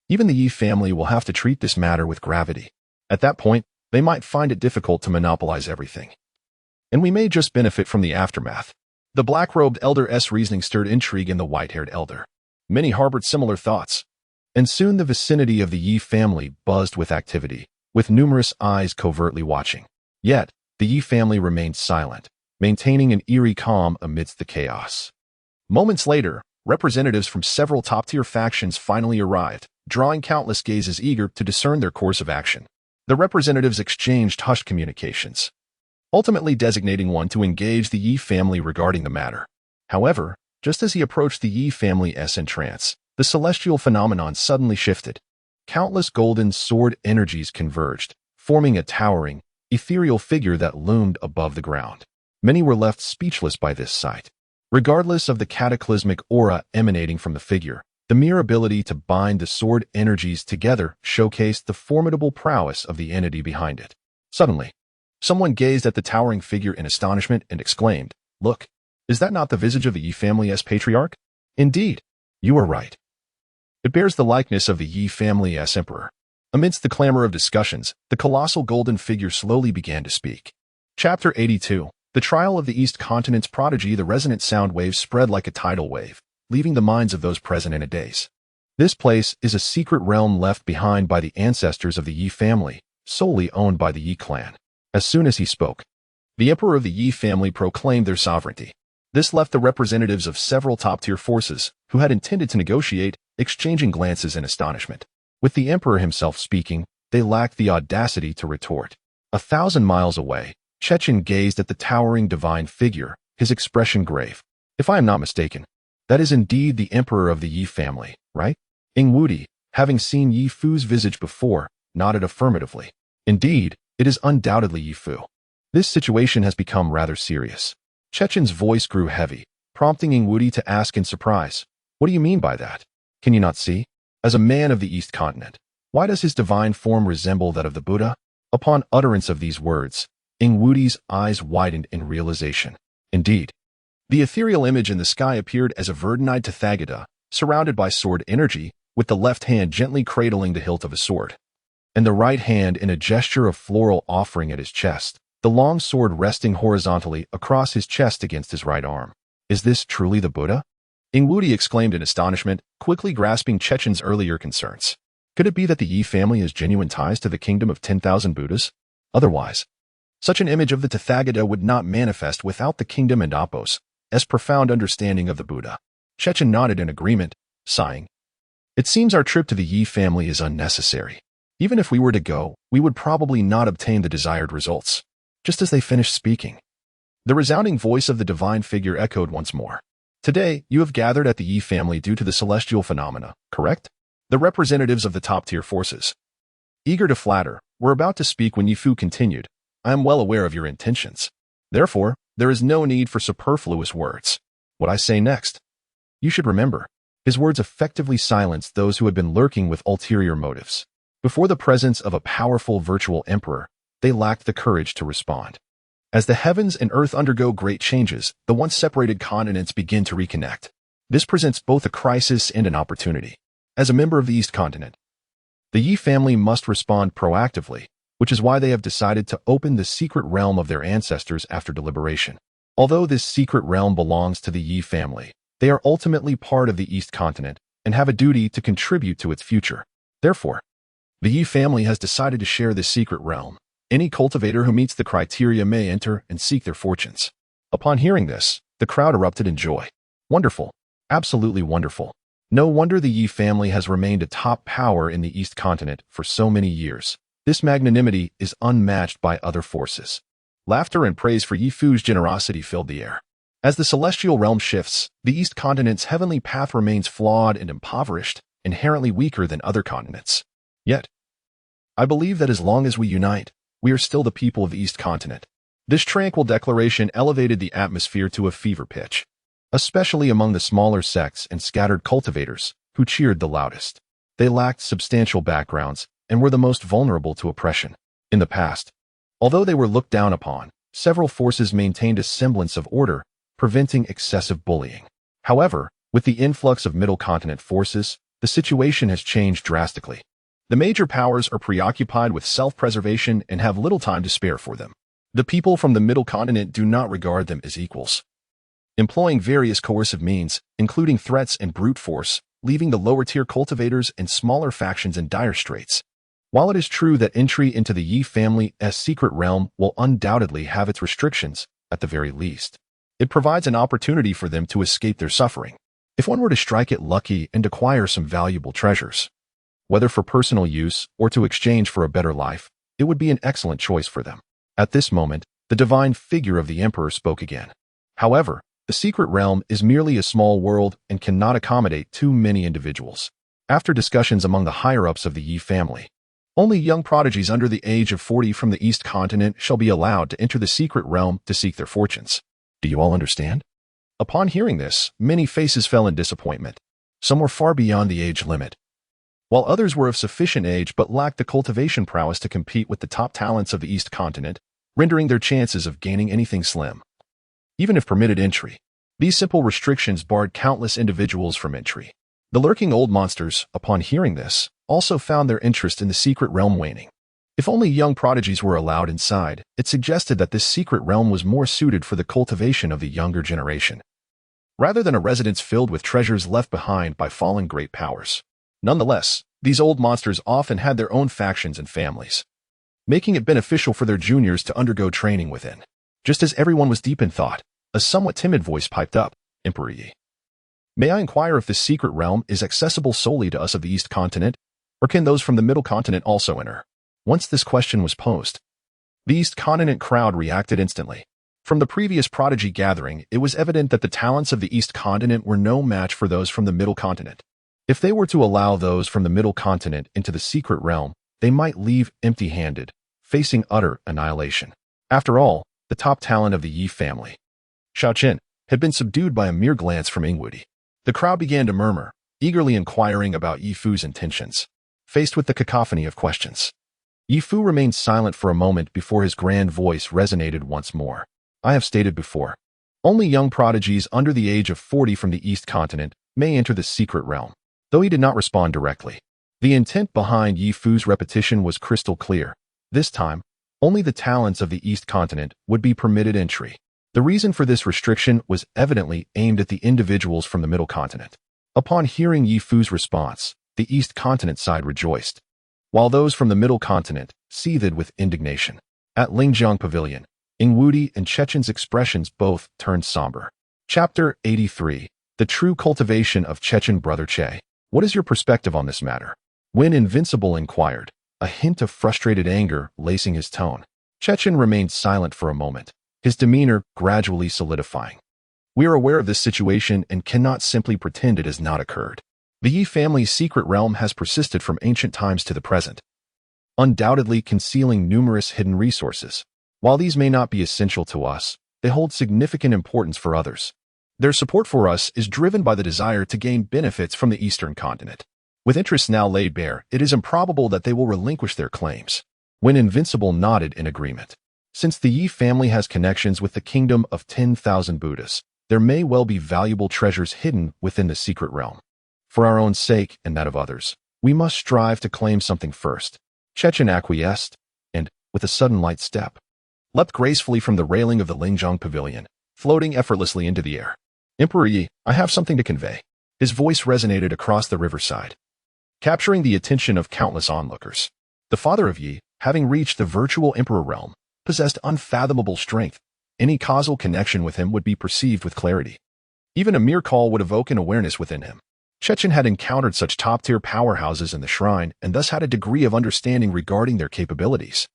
even the Ye family will have to treat this matter with gravity. At that point, they might find it difficult to monopolize everything. And we may just benefit from the aftermath. The black-robed elder's reasoning stirred intrigue in the white-haired elder. Many harbored similar thoughts. And soon the vicinity of the Ye family buzzed with activity, with numerous eyes covertly watching. Yet, the Ye family remained silent, maintaining an eerie calm amidst the chaos. Moments later, representatives from several top-tier factions finally arrived, drawing countless gazes eager to discern their course of action. The representatives exchanged hushed communications, ultimately designating one to engage the Ye family regarding the matter. However, just as he approached the Ye family's entrance, the celestial phenomenon suddenly shifted. Countless golden sword energies converged, forming a towering, ethereal figure that loomed above the ground. Many were left speechless by this sight. Regardless of the cataclysmic aura emanating from the figure, the mere ability to bind the sword energies together showcased the formidable prowess of the entity behind it. Suddenly, someone gazed at the towering figure in astonishment and exclaimed, "Look, is that not the visage of the Ye family's patriarch? Indeed, you are right. It bears the likeness of the Ye family's emperor." Amidst the clamor of discussions, the colossal golden figure slowly began to speak. Chapter 82. The Trial of the East Continent's Prodigy. The resonant sound waves spread like a tidal wave, leaving the minds of those present in a daze. This place is a secret realm left behind by the ancestors of the Ye family, solely owned by the Ye clan. As soon as he spoke, the emperor of the Ye family proclaimed their sovereignty. This left the representatives of several top-tier forces, who had intended to negotiate, exchanging glances in astonishment. With the emperor himself speaking, they lacked the audacity to retort. 1,000 miles away, Chechen gazed at the towering divine figure, his expression grave. If I am not mistaken, that is indeed the emperor of the Ye family, right? Ingwudi, having seen Ye Fu's visage before, nodded affirmatively. Indeed, it is undoubtedly Ye Fu. This situation has become rather serious. Chechen's voice grew heavy, prompting Ingwudi to ask in surprise, "What do you mean by that? Can you not see? As a man of the East Continent, why does his divine form resemble that of the Buddha?" Upon utterance of these words, Ingwudi's eyes widened in realization. Indeed, the ethereal image in the sky appeared as a verdant-eyed Tathagata, surrounded by sword energy, with the left hand gently cradling the hilt of a sword, and the right hand in a gesture of floral offering at his chest, the long sword resting horizontally across his chest against his right arm. Is this truly the Buddha? Ingwudi exclaimed in astonishment, quickly grasping Chechen's earlier concerns. Could it be that the Ye family has genuine ties to the kingdom of 10,000 Buddhas? Otherwise, such an image of the Tathagata would not manifest without the kingdom and Apos, as profound understanding of the Buddha. Chechen nodded in agreement, sighing. It seems our trip to the Ye family is unnecessary. Even if we were to go, we would probably not obtain the desired results. Just as they finished speaking, the resounding voice of the divine figure echoed once more. Today, you have gathered at the Ye family due to the celestial phenomena, correct? The representatives of the top-tier forces, eager to flatter, were about to speak when Ye Fu continued. I am well aware of your intentions. Therefore, there is no need for superfluous words. What I say next, you should remember. His words effectively silenced those who had been lurking with ulterior motives. Before the presence of a powerful virtual emperor, they lacked the courage to respond. As the heavens and earth undergo great changes, the once separated continents begin to reconnect. This presents both a crisis and an opportunity. As a member of the East Continent, the Ye family must respond proactively, which is why they have decided to open the secret realm of their ancestors after deliberation. Although this secret realm belongs to the Ye family, they are ultimately part of the East continent and have a duty to contribute to its future. Therefore, the Ye family has decided to share this secret realm. Any cultivator who meets the criteria may enter and seek their fortunes. Upon hearing this, the crowd erupted in joy. Wonderful. Absolutely wonderful. No wonder the Ye family has remained a top power in the East continent for so many years. This magnanimity is unmatched by other forces. Laughter and praise for Ye Fu's generosity filled the air. As the celestial realm shifts, the East continent's heavenly path remains flawed and impoverished, inherently weaker than other continents. Yet, I believe that as long as we unite, we are still the people of the East continent. This tranquil declaration elevated the atmosphere to a fever pitch, especially among the smaller sects and scattered cultivators who cheered the loudest. They lacked substantial backgrounds and were the most vulnerable to oppression. In the past, although they were looked down upon, several forces maintained a semblance of order, preventing excessive bullying. However, with the influx of Middle Continent forces, the situation has changed drastically. The major powers are preoccupied with self-preservation and have little time to spare for them. The people from the Middle Continent do not regard them as equals, employing various coercive means, including threats and brute force, leaving the lower-tier cultivators and smaller factions in dire straits. While it is true that entry into the Ye family's secret realm will undoubtedly have its restrictions, at the very least, it provides an opportunity for them to escape their suffering. If one were to strike it lucky and acquire some valuable treasures, whether for personal use or to exchange for a better life, it would be an excellent choice for them. At this moment, the divine figure of the emperor spoke again. However, the secret realm is merely a small world and cannot accommodate too many individuals. After discussions among the higher-ups of the Ye family, only young prodigies under the age of 40 from the East continent shall be allowed to enter the secret realm to seek their fortunes. Do you all understand? Upon hearing this, many faces fell in disappointment. Some were far beyond the age limit, while others were of sufficient age but lacked the cultivation prowess to compete with the top talents of the East continent, rendering their chances of gaining anything slim. Even if permitted entry, these simple restrictions barred countless individuals from entry. The lurking old monsters, upon hearing this, also found their interest in the secret realm waning. If only young prodigies were allowed inside, it suggested that this secret realm was more suited for the cultivation of the younger generation, rather than a residence filled with treasures left behind by fallen great powers. Nonetheless, these old monsters often had their own factions and families, making it beneficial for their juniors to undergo training within. Just as everyone was deep in thought, a somewhat timid voice piped up, "Emperor Yi, may I inquire if this secret realm is accessible solely to us of the East continent, or can those from the Middle continent also enter?" Once this question was posed, the East continent crowd reacted instantly. From the previous prodigy gathering, it was evident that the talents of the East continent were no match for those from the Middle continent. If they were to allow those from the Middle continent into the secret realm, they might leave empty-handed, facing utter annihilation. After all, the top talent of the Ye family, Xiaoqin, had been subdued by a mere glance from Ingwudi. The crowd began to murmur, eagerly inquiring about Ye Fu's intentions. Faced with the cacophony of questions, Ye Fu remained silent for a moment before his grand voice resonated once more. I have stated before, only young prodigies under the age of 40 from the East continent may enter the secret realm. Though he did not respond directly, the intent behind Ye Fu's repetition was crystal clear. This time, only the talents of the East continent would be permitted entry. The reason for this restriction was evidently aimed at the individuals from the Middle continent. Upon hearing Ye Fu's response, the East continent side rejoiced, while those from the Middle continent seethed with indignation. At Lingjiang Pavilion, Ingwudi and Chechen's expressions both turned somber. Chapter 83. The True Cultivation of Chechen Brother Che. What is your perspective on this matter? When Invincible inquired, a hint of frustrated anger lacing his tone, Chechen remained silent for a moment, his demeanor gradually solidifying. We are aware of this situation and cannot simply pretend it has not occurred. The Ye family's secret realm has persisted from ancient times to the present, undoubtedly concealing numerous hidden resources. While these may not be essential to us, they hold significant importance for others. Their support for us is driven by the desire to gain benefits from the Eastern continent. With interests now laid bare, it is improbable that they will relinquish their claims. When Invincible nodded in agreement, since the Ye family has connections with the kingdom of 10,000 Buddhas, there may well be valuable treasures hidden within the secret realm. For our own sake and that of others, we must strive to claim something first. Chechen acquiesced, and, with a sudden light step, leapt gracefully from the railing of the Lingzhong pavilion, floating effortlessly into the air. Emperor Yi, I have something to convey. His voice resonated across the riverside, capturing the attention of countless onlookers. The father of Yi, having reached the virtual emperor realm, possessed unfathomable strength. Any causal connection with him would be perceived with clarity. Even a mere call would evoke an awareness within him. Chechen had encountered such top-tier powerhouses in the shrine and thus had a degree of understanding regarding their capabilities.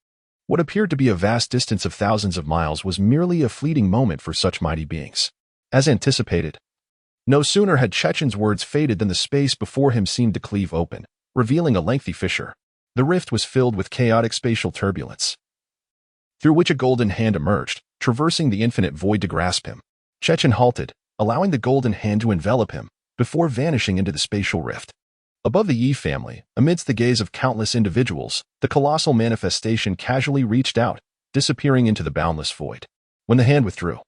What appeared to be a vast distance of thousands of miles was merely a fleeting moment for such mighty beings. As anticipated, no sooner had Chechen's words faded than the space before him seemed to cleave open, revealing a lengthy fissure. The rift was filled with chaotic spatial turbulence, through which a golden hand emerged, traversing the infinite void to grasp him. Chechen halted, allowing the golden hand to envelop him, before vanishing into the spatial rift. Above the Yi family, amidst the gaze of countless individuals, the colossal manifestation casually reached out, disappearing into the boundless void. When the hand withdrew,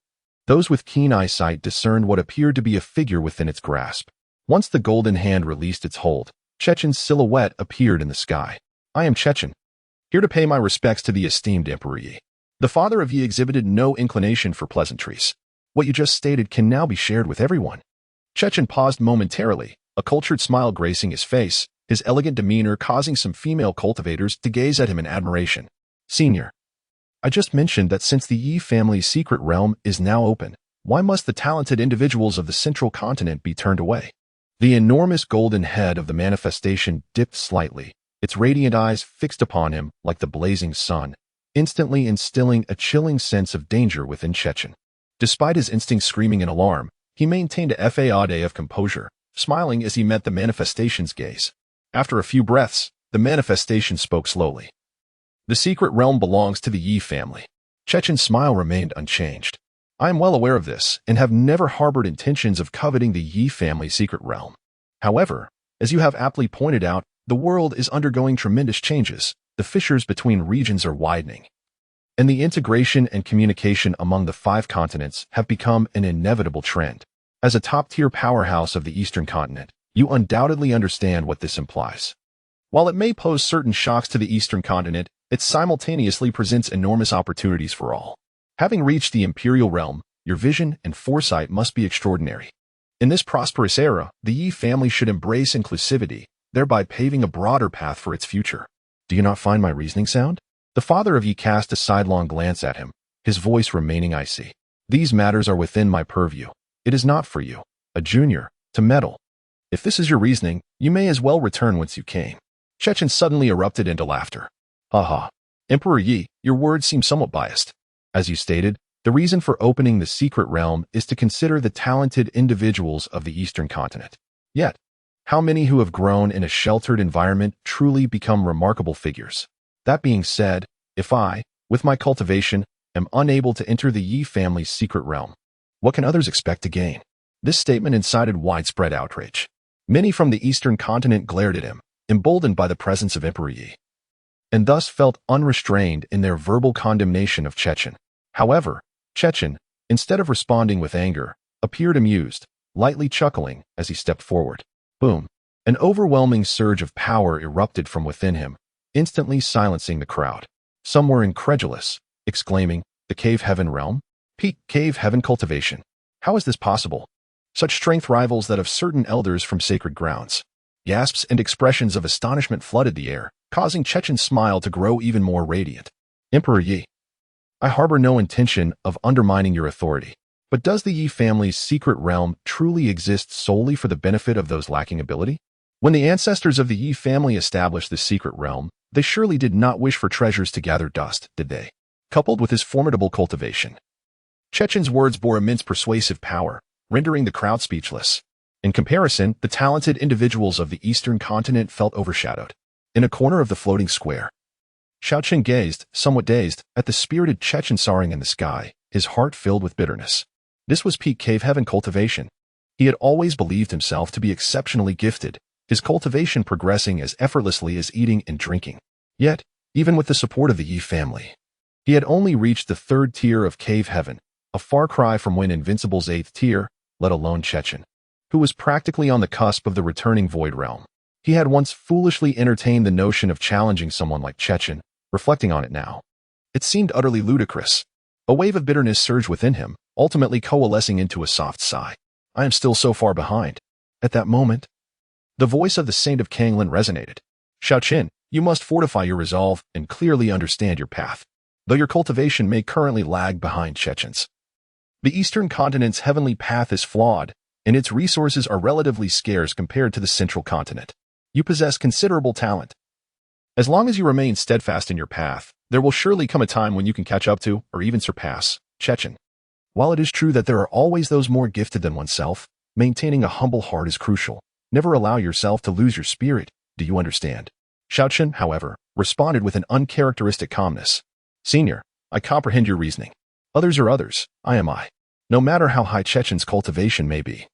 those with keen eyesight discerned what appeared to be a figure within its grasp. Once the golden hand released its hold, Chechen's silhouette appeared in the sky. I am Chechen, here to pay my respects to the esteemed Emperor Yi. The father of Yi exhibited no inclination for pleasantries. What you just stated can now be shared with everyone. Chechen paused momentarily, a cultured smile gracing his face, his elegant demeanor causing some female cultivators to gaze at him in admiration. Senior, I just mentioned that since the Yi family's secret realm is now open, why must the talented individuals of the central continent be turned away? The enormous golden head of the manifestation dipped slightly, its radiant eyes fixed upon him like the blazing sun, instantly instilling a chilling sense of danger within Chechen. Despite his instinct screaming in alarm, he maintained a facade of composure, smiling as he met the manifestation's gaze. After a few breaths, the manifestation spoke slowly. The secret realm belongs to the Yi family. Chechen's smile remained unchanged. I am well aware of this and have never harbored intentions of coveting the Yi family's secret realm. However, as you have aptly pointed out, the world is undergoing tremendous changes. The fissures between regions are widening, and the integration and communication among the 5 continents have become an inevitable trend. As a top-tier powerhouse of the Eastern continent, you undoubtedly understand what this implies. While it may pose certain shocks to the Eastern continent, it simultaneously presents enormous opportunities for all. Having reached the imperial realm, your vision and foresight must be extraordinary. In this prosperous era, the Yi family should embrace inclusivity, thereby paving a broader path for its future. Do you not find my reasoning sound? The father of Yi cast a sidelong glance at him, his voice remaining icy. These matters are within my purview. It is not for you, a junior, to meddle. If this is your reasoning, you may as well return whence you came. Chechen suddenly erupted into laughter. Haha. Emperor Yi, your words seem somewhat biased. As you stated, the reason for opening the secret realm is to consider the talented individuals of the Eastern continent. Yet, how many who have grown in a sheltered environment truly become remarkable figures? That being said, if I, with my cultivation, am unable to enter the Yi family's secret realm, what can others expect to gain? This statement incited widespread outrage. Many from the Eastern continent glared at him, emboldened by the presence of Emperor Yi, and thus felt unrestrained in their verbal condemnation of Chechen. However, Chechen, instead of responding with anger, appeared amused, lightly chuckling as he stepped forward. Boom! An overwhelming surge of power erupted from within him, instantly silencing the crowd. Some were incredulous, exclaiming, "The Cave Heaven realm? Peak Cave Heaven cultivation. How is this possible? Such strength rivals that of certain elders from sacred grounds." Gasps and expressions of astonishment flooded the air, causing Chechen's smile to grow even more radiant. Emperor Yi, I harbor no intention of undermining your authority, but does the Yi family's secret realm truly exist solely for the benefit of those lacking ability? When the ancestors of the Yi family established this secret realm, they surely did not wish for treasures to gather dust, did they? Coupled with his formidable cultivation, Chechen's words bore immense persuasive power, rendering the crowd speechless. In comparison, the talented individuals of the Eastern continent felt overshadowed. In a corner of the floating square, Xiaoqing gazed, somewhat dazed, at the spirited Chechen soaring in the sky, his heart filled with bitterness. This was peak Cave Heaven cultivation. He had always believed himself to be exceptionally gifted, his cultivation progressing as effortlessly as eating and drinking. Yet, even with the support of the Yi family, he had only reached the 3rd tier of Cave Heaven, a far cry from when Invincible's 8th tier, let alone Chechen, who was practically on the cusp of the returning Void Realm. He had once foolishly entertained the notion of challenging someone like Chechen. Reflecting on it now, It seemed utterly ludicrous. A wave of bitterness surged within him, ultimately coalescing into a soft sigh. I am still so far behind. At that moment, the voice of the Saint of Kanglan resonated. Xiaoqin, you must fortify your resolve and clearly understand your path. Though your cultivation may currently lag behind Chechen's, the Eastern continent's heavenly path is flawed, and its resources are relatively scarce compared to the central continent. You possess considerable talent. As long as you remain steadfast in your path, there will surely come a time when you can catch up to, or even surpass, Chechen. While it is true that there are always those more gifted than oneself, maintaining a humble heart is crucial. Never allow yourself to lose your spirit. Do you understand? Xiaoqin, however, responded with an uncharacteristic calmness. Senior, I comprehend your reasoning. Others are others, I am I. No matter how high Chechen's cultivation may be.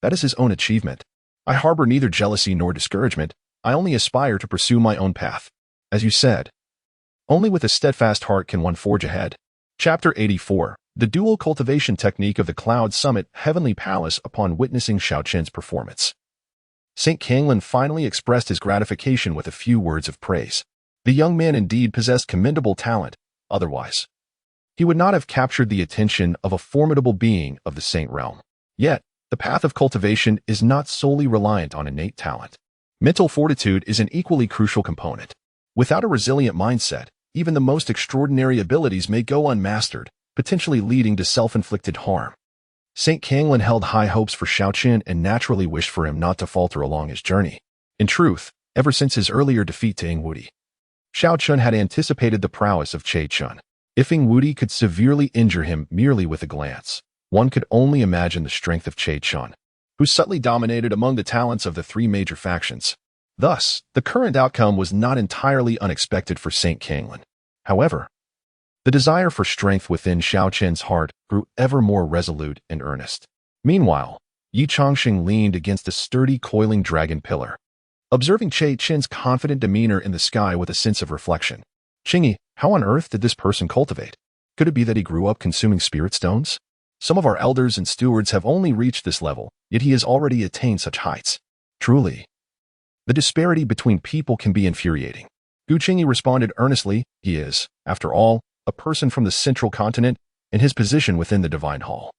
That is his own achievement. I harbor neither jealousy nor discouragement. I only aspire to pursue my own path. As you said, only with a steadfast heart can one forge ahead. Chapter 84. The Dual Cultivation Technique of the Cloud Summit Heavenly Palace. Upon witnessing Xiaoqin's performance, St. Kanglan finally expressed his gratification with a few words of praise. The young man indeed possessed commendable talent, otherwise he would not have captured the attention of a formidable being of the Saint realm. Yet, the path of cultivation is not solely reliant on innate talent. Mental fortitude is an equally crucial component. Without a resilient mindset, even the most extraordinary abilities may go unmastered, potentially leading to self-inflicted harm. St. Kanglan held high hopes for Xiaoqin and naturally wished for him not to falter along his journey. In truth, ever since his earlier defeat to Ingwudi, Xiaoqin had anticipated the prowess of Chechun. If Ingwudi could severely injure him merely with a glance, one could only imagine the strength of Chechun, who subtly dominated among the talents of the three major factions. Thus, the current outcome was not entirely unexpected for St. Kanglan. However, the desire for strength within Xiaoqin's heart grew ever more resolute and earnest. Meanwhile, Ye Changsheng leaned against a sturdy coiling dragon pillar, observing Chechen's confident demeanor in the sky with a sense of reflection. Qingyi, how on earth did this person cultivate? Could it be that he grew up consuming spirit stones? Some of our elders and stewards have only reached this level, yet he has already attained such heights. Truly, the disparity between people can be infuriating. Gu Qingyi responded earnestly. He is, after all, a person from the central continent, and his position within the divine hall,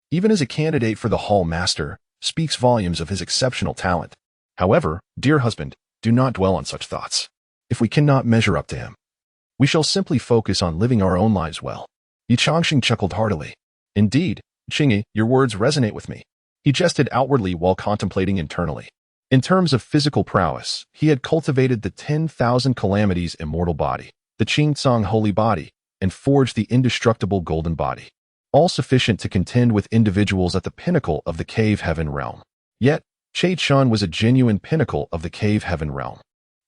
even as a candidate for the hall master, speaks volumes of his exceptional talent. However, dear husband, do not dwell on such thoughts. If we cannot measure up to him, we shall simply focus on living our own lives well. Ye Changsheng chuckled heartily. Indeed, Qingyi, your words resonate with me. He jested outwardly while contemplating internally. In terms of physical prowess, he had cultivated the 10,000 calamities immortal body, the Qingtsong holy body, and forged the indestructible golden body, all sufficient to contend with individuals at the pinnacle of the cave heaven realm. Yet, Chechun was a genuine pinnacle of the cave heaven realm.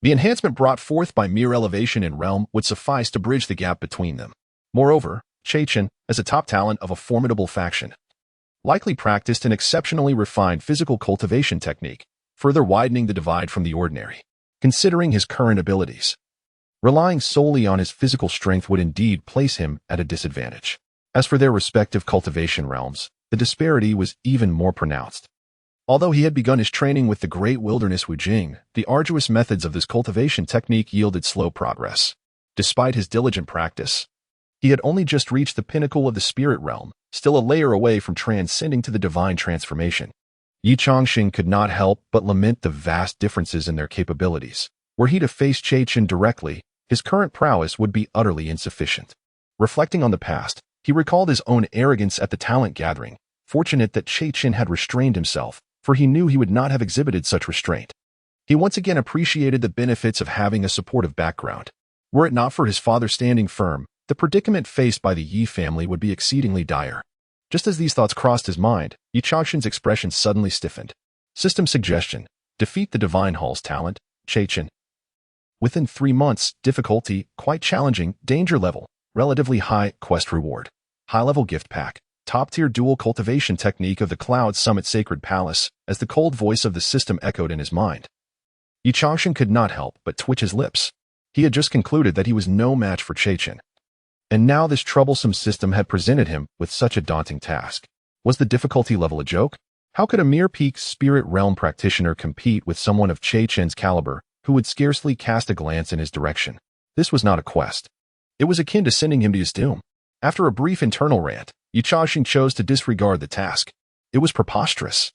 The enhancement brought forth by mere elevation in realm would suffice to bridge the gap between them. Moreover, Chechun, as a top talent of a formidable faction, likely practiced an exceptionally refined physical cultivation technique, further widening the divide from the ordinary. Considering his current abilities, relying solely on his physical strength would indeed place him at a disadvantage. As for their respective cultivation realms, the disparity was even more pronounced. Although he had begun his training with the great wilderness Wujing, the arduous methods of this cultivation technique yielded slow progress. Despite his diligent practice, he had only just reached the pinnacle of the spirit realm, still a layer away from transcending to the divine transformation. Ye Changsheng could not help but lament the vast differences in their capabilities. Were he to face Chechun directly, his current prowess would be utterly insufficient. Reflecting on the past, he recalled his own arrogance at the talent gathering, fortunate that Chechun had restrained himself, for he knew he would not have exhibited such restraint. He once again appreciated the benefits of having a supportive background. Were it not for his father standing firm, the predicament faced by the Yi family would be exceedingly dire. Just as these thoughts crossed his mind, Ye Changsheng's expression suddenly stiffened. System suggestion: defeat the divine hall's talent, Chechun. Within 3 months, difficulty, quite challenging, danger level, relatively high, quest reward, high-level gift pack, top-tier dual cultivation technique of the Cloud Summit Sacred Palace. As the cold voice of the system echoed in his mind, Ye Changsheng could not help but twitch his lips. He had just concluded that he was no match for Chechun, and now this troublesome system had presented him with such a daunting task. Was the difficulty level a joke? How could a mere peak spirit realm practitioner compete with someone of Chechun's caliber, who would scarcely cast a glance in his direction? This was not a quest. It was akin to sending him to his doom. After a brief internal rant, Ye Changsheng chose to disregard the task. It was preposterous.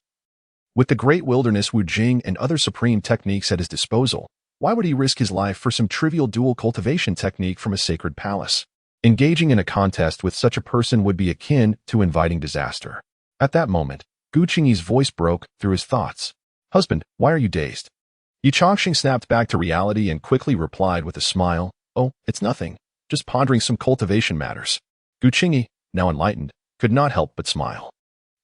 With the great wilderness Wu Jing and other supreme techniques at his disposal, why would he risk his life for some trivial dual cultivation technique from a sacred palace? Engaging in a contest with such a person would be akin to inviting disaster. At that moment, Gu Qingyi's voice broke through his thoughts. "Husband, why are you dazed?" Ye Changsheng snapped back to reality and quickly replied with a smile, "Oh, it's nothing. Just pondering some cultivation matters." Gu Qingyi, now enlightened, could not help but smile.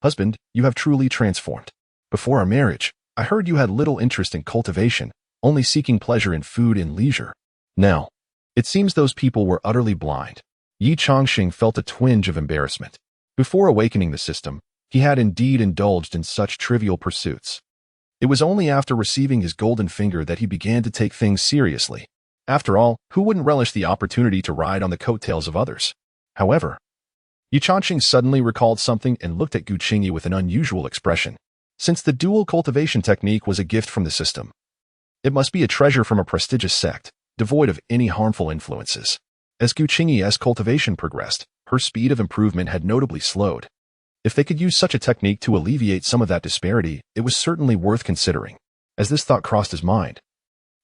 "Husband, you have truly transformed. Before our marriage, I heard you had little interest in cultivation, only seeking pleasure in food and leisure. Now, it seems those people were utterly blind." Ye Changsheng felt a twinge of embarrassment. Before awakening the system, he had indeed indulged in such trivial pursuits. It was only after receiving his golden finger that he began to take things seriously. After all, who wouldn't relish the opportunity to ride on the coattails of others? However, Ye Changsheng suddenly recalled something and looked at Gu Qingyi with an unusual expression. Since the dual cultivation technique was a gift from the system, it must be a treasure from a prestigious sect, devoid of any harmful influences. As Gu Qingyi's cultivation progressed, her speed of improvement had notably slowed. If they could use such a technique to alleviate some of that disparity, it was certainly worth considering. As this thought crossed his mind,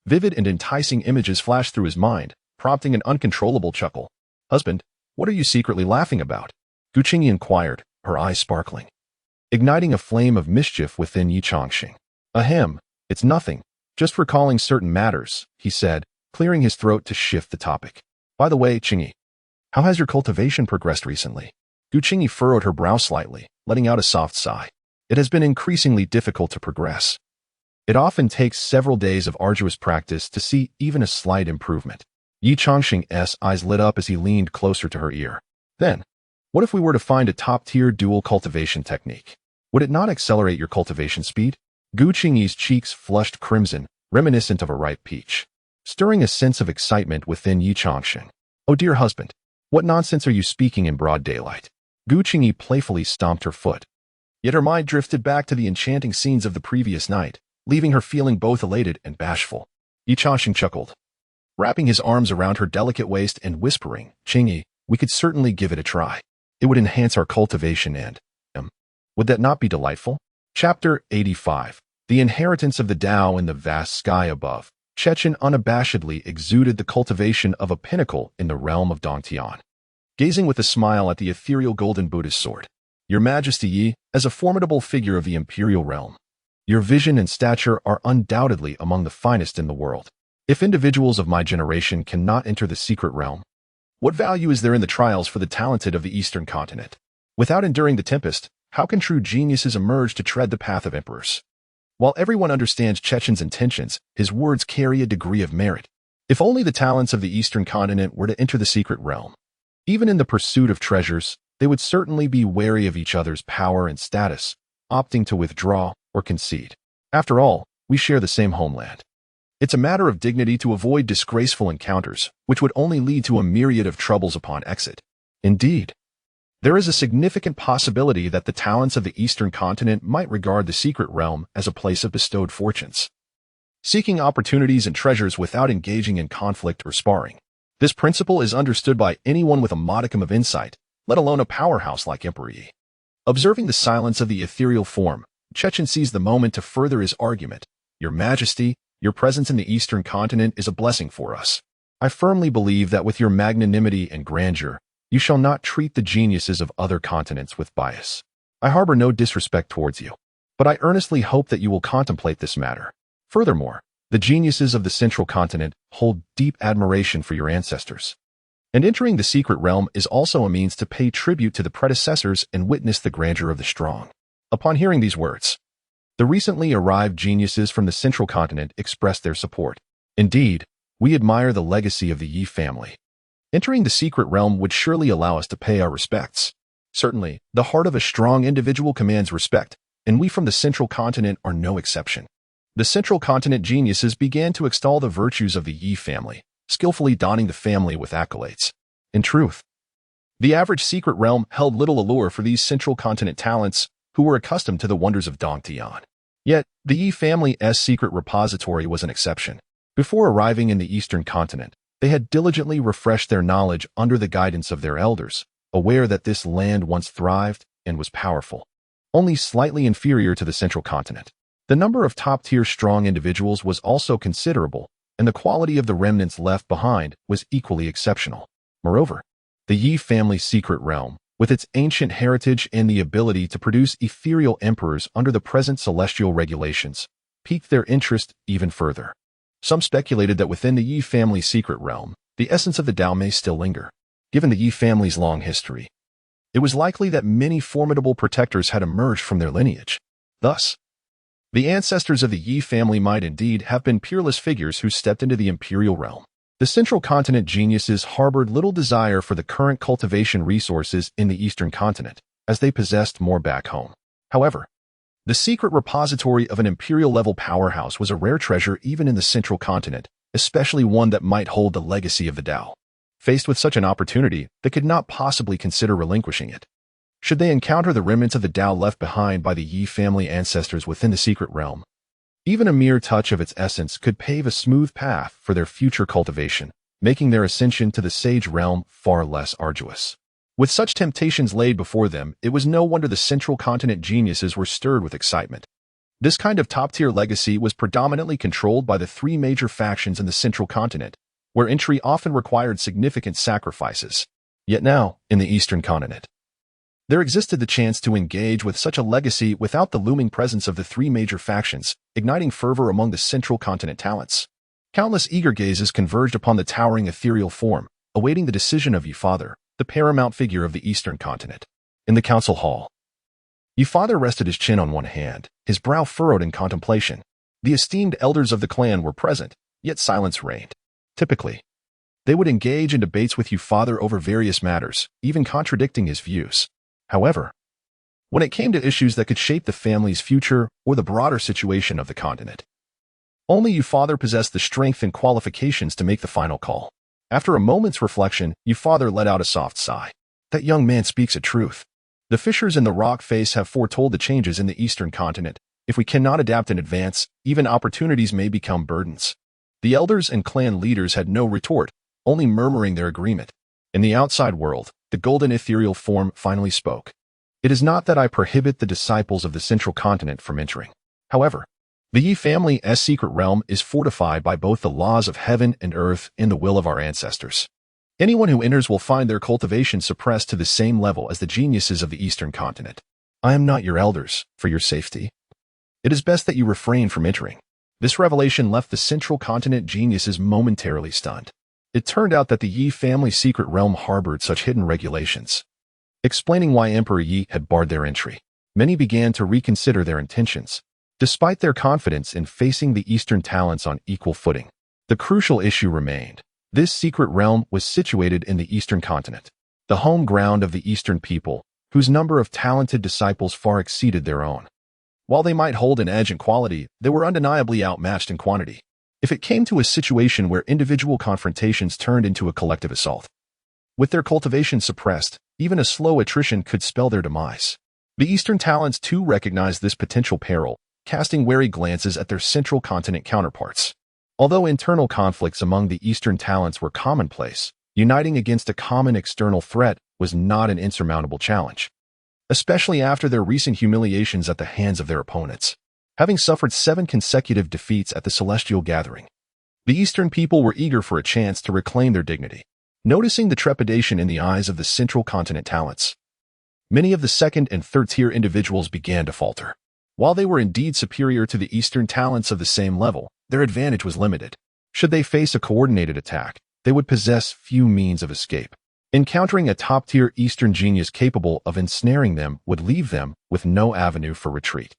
vivid and enticing images flashed through his mind, prompting an uncontrollable chuckle. "Husband, what are you secretly laughing about?" Gu Qingyi inquired, her eyes sparkling, igniting a flame of mischief within Ye Changsheng. "Ahem, it's nothing. Just recalling certain matters," he said, clearing his throat to shift the topic. "By the way, Qingyi, how has your cultivation progressed recently?" Gu Qingyi furrowed her brow slightly, letting out a soft sigh. "It has been increasingly difficult to progress. It often takes several days of arduous practice to see even a slight improvement." Ye Changsheng's eyes lit up as he leaned closer to her ear. "Then, what if we were to find a top-tier dual cultivation technique? Would it not accelerate your cultivation speed?" Gu Qingyi's cheeks flushed crimson, reminiscent of a ripe peach, stirring a sense of excitement within Ye Changsheng. "Oh dear husband, what nonsense are you speaking in broad daylight?" Gu Qingyi playfully stomped her foot. Yet her mind drifted back to the enchanting scenes of the previous night, leaving her feeling both elated and bashful. Ye Changsheng chuckled, wrapping his arms around her delicate waist and whispering, "Qingyi, we could certainly give it a try. It would enhance our cultivation and, would that not be delightful?" Chapter 85. The inheritance of the Tao in the vast sky above. Chechen unabashedly exuded the cultivation of a pinnacle in the realm of Dongtian. Gazing with a smile at the ethereal golden Buddhist sword, "Your Majesty Yi, as a formidable figure of the imperial realm, your vision and stature are undoubtedly among the finest in the world. If individuals of my generation cannot enter the secret realm, what value is there in the trials for the talented of the Eastern continent? Without enduring the tempest, how can true geniuses emerge to tread the path of emperors?" While everyone understands Chechen's intentions, his words carry a degree of merit. If only the talents of the Eastern continent were to enter the secret realm. Even in the pursuit of treasures, they would certainly be wary of each other's power and status, opting to withdraw or concede. After all, we share the same homeland. It's a matter of dignity to avoid disgraceful encounters, which would only lead to a myriad of troubles upon exit. Indeed, there is a significant possibility that the talents of the Eastern continent might regard the secret realm as a place of bestowed fortunes, seeking opportunities and treasures without engaging in conflict or sparring. This principle is understood by anyone with a modicum of insight, let alone a powerhouse like Emperor Yi. Observing the silence of the ethereal form, Chechen seized the moment to further his argument. "Your Majesty, your presence in the Eastern continent is a blessing for us. I firmly believe that with your magnanimity and grandeur, you shall not treat the geniuses of other continents with bias. I harbor no disrespect towards you, but I earnestly hope that you will contemplate this matter. Furthermore, the geniuses of the Central Continent hold deep admiration for your ancestors. And entering the secret realm is also a means to pay tribute to the predecessors and witness the grandeur of the strong." Upon hearing these words, the recently arrived geniuses from the Central Continent expressed their support. "Indeed, we admire the legacy of the Yi family. Entering the secret realm would surely allow us to pay our respects. Certainly, the heart of a strong individual commands respect, and we from the Central Continent are no exception." The Central Continent geniuses began to extol the virtues of the Yi family, skillfully donning the family with accolades. In truth, the average secret realm held little allure for these Central Continent talents who were accustomed to the wonders of Dongtian. Yet, the Yi family's secret repository was an exception. Before arriving in the Eastern Continent, They had diligently refreshed their knowledge under the guidance of their elders, aware that this land once thrived and was powerful, only slightly inferior to the central continent. The number of top-tier strong individuals was also considerable, and the quality of the remnants left behind was equally exceptional. Moreover, the Ye family's secret realm, with its ancient heritage and the ability to produce ethereal emperors under the present celestial regulations, piqued their interest even further. Some speculated that within the Ye family's secret realm, the essence of the Tao may still linger. Given the Ye family's long history, it was likely that many formidable protectors had emerged from their lineage. Thus, the ancestors of the Ye family might indeed have been peerless figures who stepped into the imperial realm. The central continent geniuses harbored little desire for the current cultivation resources in the eastern continent, as they possessed more back home. However, the secret repository of an imperial-level powerhouse was a rare treasure even in the central continent, especially one that might hold the legacy of the Tao. Faced with such an opportunity, they could not possibly consider relinquishing it. Should they encounter the remnants of the Tao left behind by the Ye family ancestors within the secret realm, even a mere touch of its essence could pave a smooth path for their future cultivation, making their ascension to the sage realm far less arduous. With such temptations laid before them, it was no wonder the central continent geniuses were stirred with excitement. This kind of top-tier legacy was predominantly controlled by the three major factions in the central continent, where entry often required significant sacrifices. Yet now, in the eastern continent, there existed the chance to engage with such a legacy without the looming presence of the three major factions, igniting fervor among the central continent talents. Countless eager gazes converged upon the towering ethereal form, awaiting the decision of Ye Father, the paramount figure of the eastern continent. In the council hall, Ye Father rested his chin on one hand, his brow furrowed in contemplation. The esteemed elders of the clan were present, yet silence reigned. Typically, they would engage in debates with Ye Father over various matters, even contradicting his views. However, when it came to issues that could shape the family's future or the broader situation of the continent, only Ye Father possessed the strength and qualifications to make the final call. After a moment's reflection, Ye Father let out a soft sigh. That young man speaks a truth. The fissures in the rock face have foretold the changes in the eastern continent. If we cannot adapt in advance, even opportunities may become burdens. The elders and clan leaders had no retort, only murmuring their agreement. In the outside world, the golden ethereal form finally spoke. It is not that I prohibit the disciples of the central continent from entering. However, the Ye family's secret realm is fortified by both the laws of heaven and earth and the will of our ancestors. Anyone who enters will find their cultivation suppressed to the same level as the geniuses of the eastern continent. I am not your elders, for your safety. It is best that you refrain from entering. This revelation left the central continent geniuses momentarily stunned. It turned out that the Ye family's secret realm harbored such hidden regulations, explaining why Emperor Ye had barred their entry. Many began to reconsider their intentions. Despite their confidence in facing the eastern talents on equal footing, the crucial issue remained. This secret realm was situated in the eastern continent, the home ground of the eastern people, whose number of talented disciples far exceeded their own. While they might hold an edge in quality, they were undeniably outmatched in quantity. If it came to a situation where individual confrontations turned into a collective assault, with their cultivation suppressed, even a slow attrition could spell their demise. The eastern talents too recognized this potential peril, casting wary glances at their central continent counterparts. Although internal conflicts among the eastern talents were commonplace, uniting against a common external threat was not an insurmountable challenge, especially after their recent humiliations at the hands of their opponents. Having suffered 7 consecutive defeats at the Celestial Gathering, the eastern people were eager for a chance to reclaim their dignity. Noticing the trepidation in the eyes of the central continent talents, many of the second and third-tier individuals began to falter. While they were indeed superior to the eastern talents of the same level, their advantage was limited. Should they face a coordinated attack, they would possess few means of escape. Encountering a top-tier eastern genius capable of ensnaring them would leave them with no avenue for retreat.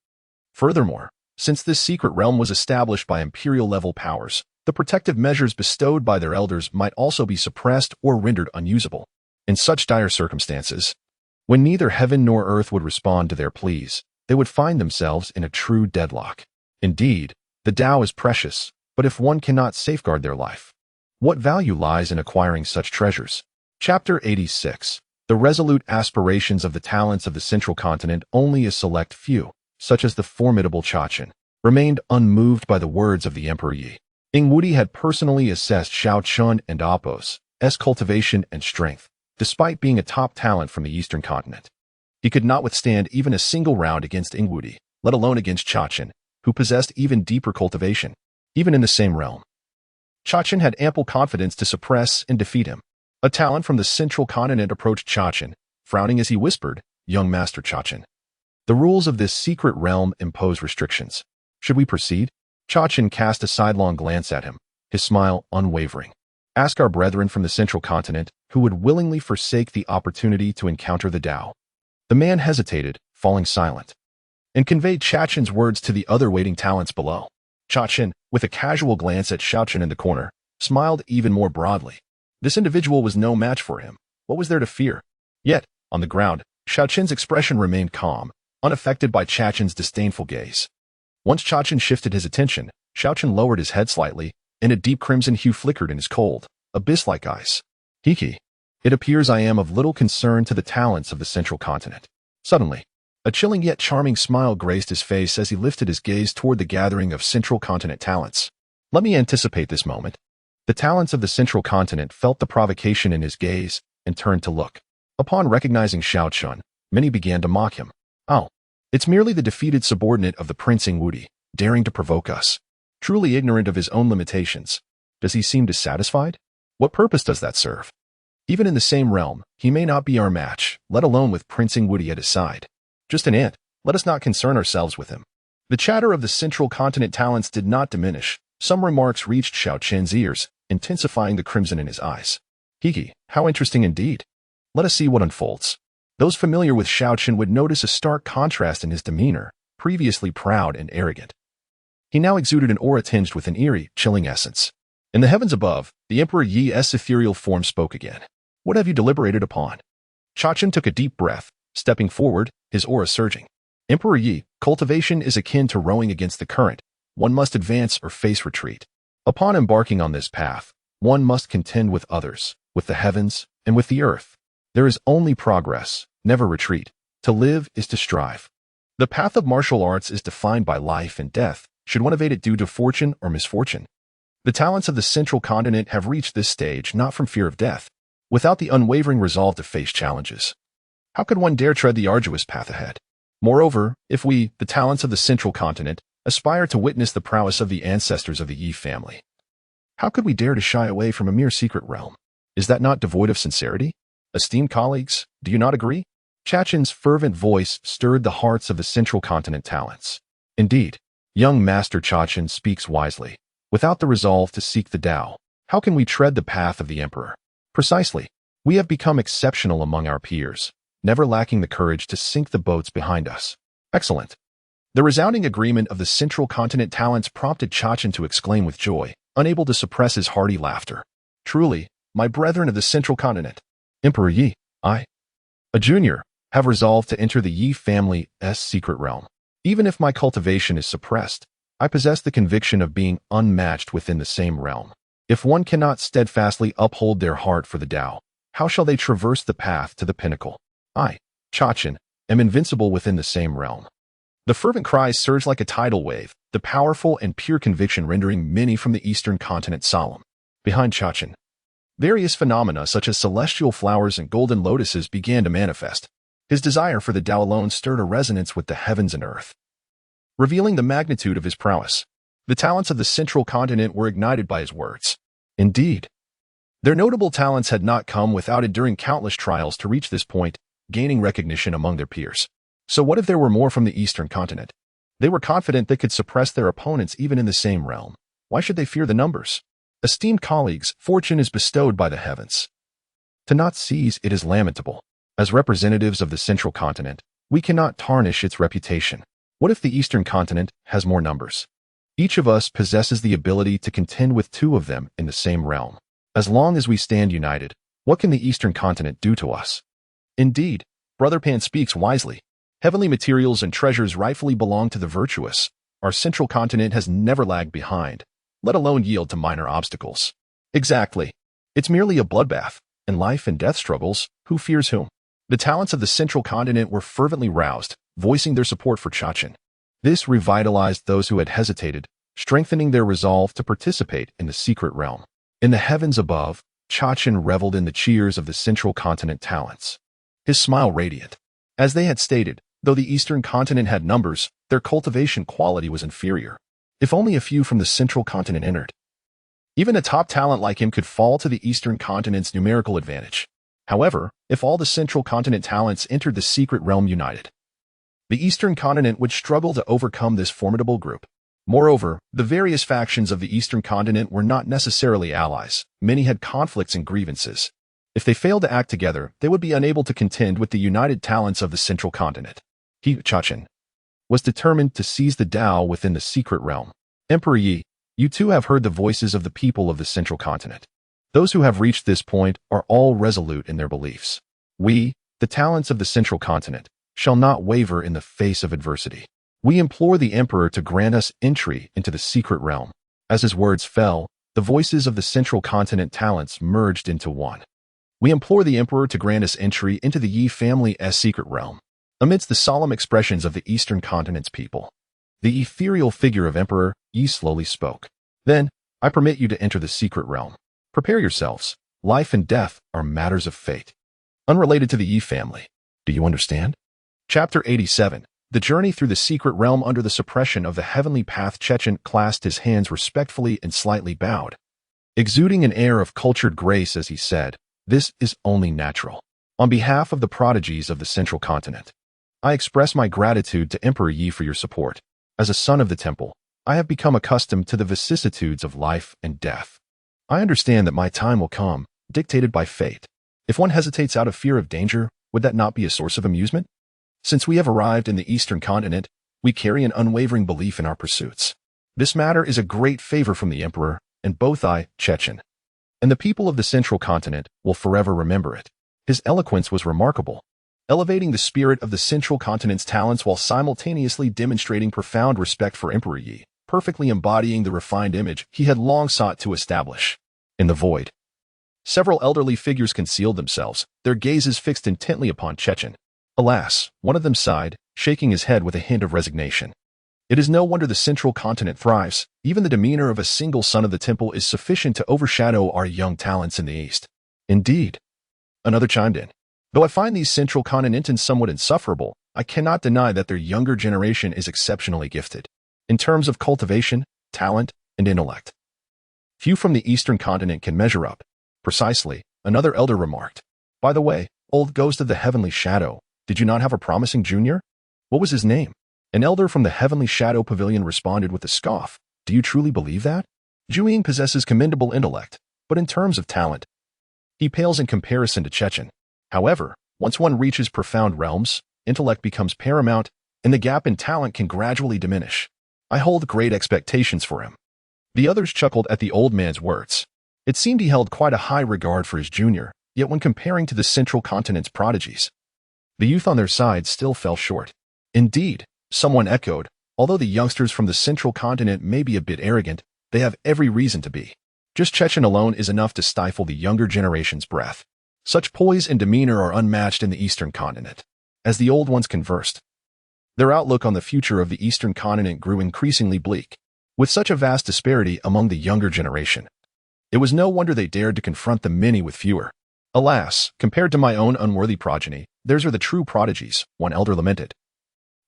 Furthermore, since this secret realm was established by imperial-level powers, the protective measures bestowed by their elders might also be suppressed or rendered unusable. In such dire circumstances, when neither heaven nor earth would respond to their pleas, they would find themselves in a true deadlock. Indeed, the Tao is precious, but if one cannot safeguard their life, what value lies in acquiring such treasures? Chapter 86. The resolute aspirations of the talents of the central continent. Only a select few, such as the formidable Chachin, remained unmoved by the words of the Emperor Yi. Ingwudi had personally assessed Xiao Chun and Appo's cultivation and strength, despite being a top talent from the eastern continent. He could not withstand even a single round against Ingwudi, let alone against Chachin, who possessed even deeper cultivation, even in the same realm. Chachin had ample confidence to suppress and defeat him. A talent from the central continent approached Chachin, frowning as he whispered, "Young Master Chachin, the rules of this secret realm impose restrictions. Should we proceed?" Chachin cast a sidelong glance at him, his smile unwavering. "Ask our brethren from the central continent who would willingly forsake the opportunity to encounter the Tao." The man hesitated, falling silent, and conveyed Chachin's words to the other waiting talents below. Chachin, with a casual glance at Xiaochen in the corner, smiled even more broadly. This individual was no match for him. What was there to fear? Yet, on the ground, Xiaochen's expression remained calm, unaffected by Chachin's disdainful gaze. Once Chachin shifted his attention, Xiaochen lowered his head slightly, and a deep crimson hue flickered in his cold, abyss-like eyes. "Hiki, it appears I am of little concern to the talents of the central continent." Suddenly, a chilling yet charming smile graced his face as he lifted his gaze toward the gathering of central continent talents. Let me anticipate this moment. The talents of the central continent felt the provocation in his gaze and turned to look. Upon recognizing Xiao Chun, many began to mock him. "Oh, it's merely the defeated subordinate of the Prince Ingwudi, daring to provoke us. Truly ignorant of his own limitations. Does he seem dissatisfied? What purpose does that serve? Even in the same realm, he may not be our match, let alone with Prince Ingwudi at his side. Just an ant, let us not concern ourselves with him." The chatter of the central continent talents did not diminish. Some remarks reached Xiao Chen's ears, intensifying the crimson in his eyes. "Hiki, how interesting indeed. Let us see what unfolds." Those familiar with Xiao Chen would notice a stark contrast in his demeanor, previously proud and arrogant. He now exuded an aura tinged with an eerie, chilling essence. In the heavens above, the Emperor Ye's ethereal form spoke again. "What have you deliberated upon?" Chachin took a deep breath, stepping forward, his aura surging. "Emperor Ye, cultivation is akin to rowing against the current. One must advance or face retreat. Upon embarking on this path, one must contend with others, with the heavens, and with the earth. There is only progress, never retreat. To live is to strive. The path of martial arts is defined by life and death. Should one evade it due to fortune or misfortune? The talents of the central continent have reached this stage not from fear of death, without the unwavering resolve to face challenges. How could one dare tread the arduous path ahead? Moreover, if we, the talents of the central continent, aspire to witness the prowess of the ancestors of the Yi family, how could we dare to shy away from a mere secret realm? Is that not devoid of sincerity? Esteemed colleagues, do you not agree? Chachin's fervent voice stirred the hearts of the central continent talents. Indeed, young Master Chachin speaks wisely. Without the resolve to seek the Tao, how can we tread the path of the Emperor? Precisely. We have become exceptional among our peers, never lacking the courage to sink the boats behind us. Excellent. The resounding agreement of the central continent talents prompted Chachin to exclaim with joy, unable to suppress his hearty laughter. "Truly, my brethren of the central continent, Emperor Yi, I, a junior, have resolved to enter the Yi family's secret realm. Even if my cultivation is suppressed, I possess the conviction of being unmatched within the same realm. If one cannot steadfastly uphold their heart for the Tao, how shall they traverse the path to the pinnacle? I, Chachin, am invincible within the same realm." The fervent cries surged like a tidal wave, the powerful and pure conviction rendering many from the eastern continent solemn. Behind Chachin, various phenomena such as celestial flowers and golden lotuses began to manifest. His desire for the Tao alone stirred a resonance with the heavens and earth, revealing the magnitude of his prowess. The talents of the central continent were ignited by his words. Indeed, their notable talents had not come without enduring countless trials to reach this point, gaining recognition among their peers. So what if there were more from the eastern continent? They were confident they could suppress their opponents even in the same realm. Why should they fear the numbers? Esteemed colleagues, fortune is bestowed by the heavens. To not seize it is lamentable. As representatives of the central continent, we cannot tarnish its reputation. What if the eastern continent has more numbers? Each of us possesses the ability to contend with two of them in the same realm. As long as we stand united, what can the eastern continent do to us? Indeed, Brother Pan speaks wisely. Heavenly materials and treasures rightfully belong to the virtuous. Our central continent has never lagged behind, let alone yield to minor obstacles. Exactly. It's merely a bloodbath, and life and death struggles, who fears whom? The talents of the central continent were fervently roused, voicing their support for Chachin. This revitalized those who had hesitated, strengthening their resolve to participate in the secret realm. In the heavens above, Chachin reveled in the cheers of the Central Continent talents, his smile radiant. As they had stated, though the Eastern Continent had numbers, their cultivation quality was inferior. If only a few from the Central Continent entered, even a top talent like him could fall to the Eastern Continent's numerical advantage. However, if all the Central Continent talents entered the secret realm united, the Eastern Continent would struggle to overcome this formidable group. Moreover, the various factions of the Eastern Continent were not necessarily allies. Many had conflicts and grievances. If they failed to act together, they would be unable to contend with the united talents of the Central Continent. Ye Changsheng was determined to seize the Tao within the secret realm. Emperor Yi, you too have heard the voices of the people of the Central Continent. Those who have reached this point are all resolute in their beliefs. We, the talents of the Central Continent, shall not waver in the face of adversity. We implore the Emperor to grant us entry into the secret realm. As his words fell, the voices of the Central Continent talents merged into one. We implore the Emperor to grant us entry into the Yi family's secret realm. Amidst the solemn expressions of the Eastern Continent's people, the ethereal figure of Emperor Yi slowly spoke. Then, I permit you to enter the secret realm. Prepare yourselves. Life and death are matters of fate, unrelated to the Yi family. Do you understand? Chapter 87. The journey through the secret realm under the suppression of the heavenly path. Chachin clasped his hands respectfully and slightly bowed, exuding an air of cultured grace as he said, "This is only natural. On behalf of the prodigies of the Central Continent, I express my gratitude to Emperor Yi for your support. As a son of the temple, I have become accustomed to the vicissitudes of life and death. I understand that my time will come, dictated by fate. If one hesitates out of fear of danger, would that not be a source of amusement? Since we have arrived in the Eastern Continent, we carry an unwavering belief in our pursuits. This matter is a great favor from the Emperor, and both I, Chachin, and the people of the Central Continent will forever remember it." His eloquence was remarkable, elevating the spirit of the Central Continent's talents while simultaneously demonstrating profound respect for Emperor Yi, perfectly embodying the refined image he had long sought to establish. In the void, several elderly figures concealed themselves, their gazes fixed intently upon Chachin. Alas, one of them sighed, shaking his head with a hint of resignation. It is no wonder the Central Continent thrives. Even the demeanor of a single son of the temple is sufficient to overshadow our young talents in the East. Indeed. Another chimed in. Though I find these Central Continentans somewhat insufferable, I cannot deny that their younger generation is exceptionally gifted. In terms of cultivation, talent, and intellect, few from the Eastern Continent can measure up. Precisely, another elder remarked. By the way, old ghost of the Heavenly Shadow, did you not have a promising junior? What was his name? An elder from the Heavenly Shadow Pavilion responded with a scoff. Do you truly believe that? Zhu possesses commendable intellect, but in terms of talent, he pales in comparison to Chachin. However, once one reaches profound realms, intellect becomes paramount, and the gap in talent can gradually diminish. I hold great expectations for him. The others chuckled at the old man's words. It seemed he held quite a high regard for his junior, yet when comparing to the Central Continent's prodigies, the youth on their side still fell short. Indeed, someone echoed, although the youngsters from the Central Continent may be a bit arrogant, they have every reason to be. Just Chachin alone is enough to stifle the younger generation's breath. Such poise and demeanor are unmatched in the Eastern Continent. As the old ones conversed, their outlook on the future of the Eastern Continent grew increasingly bleak. With such a vast disparity among the younger generation, it was no wonder they dared to confront the many with fewer. Alas, compared to my own unworthy progeny, theirs are the true prodigies, one elder lamented,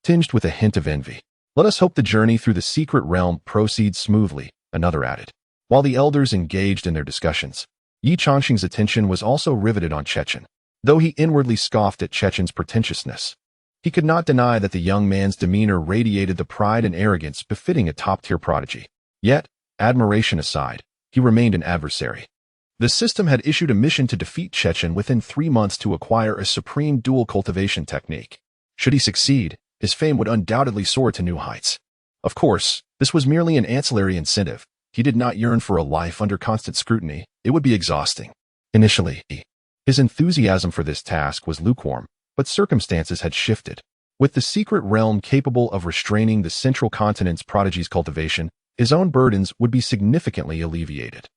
tinged with a hint of envy. Let us hope the journey through the secret realm proceeds smoothly, another added. While the elders engaged in their discussions, Ye Changsheng's attention was also riveted on Chachin. Though he inwardly scoffed at Chachin's pretentiousness, he could not deny that the young man's demeanor radiated the pride and arrogance befitting a top-tier prodigy. Yet, admiration aside, he remained an adversary. The system had issued a mission to defeat Chachin within 3 months to acquire a supreme dual cultivation technique. Should he succeed, his fame would undoubtedly soar to new heights. Of course, this was merely an ancillary incentive. He did not yearn for a life under constant scrutiny. It would be exhausting. Initially, his enthusiasm for this task was lukewarm, but circumstances had shifted. With the secret realm capable of restraining the Central Continent's prodigies' cultivation, his own burdens would be significantly alleviated.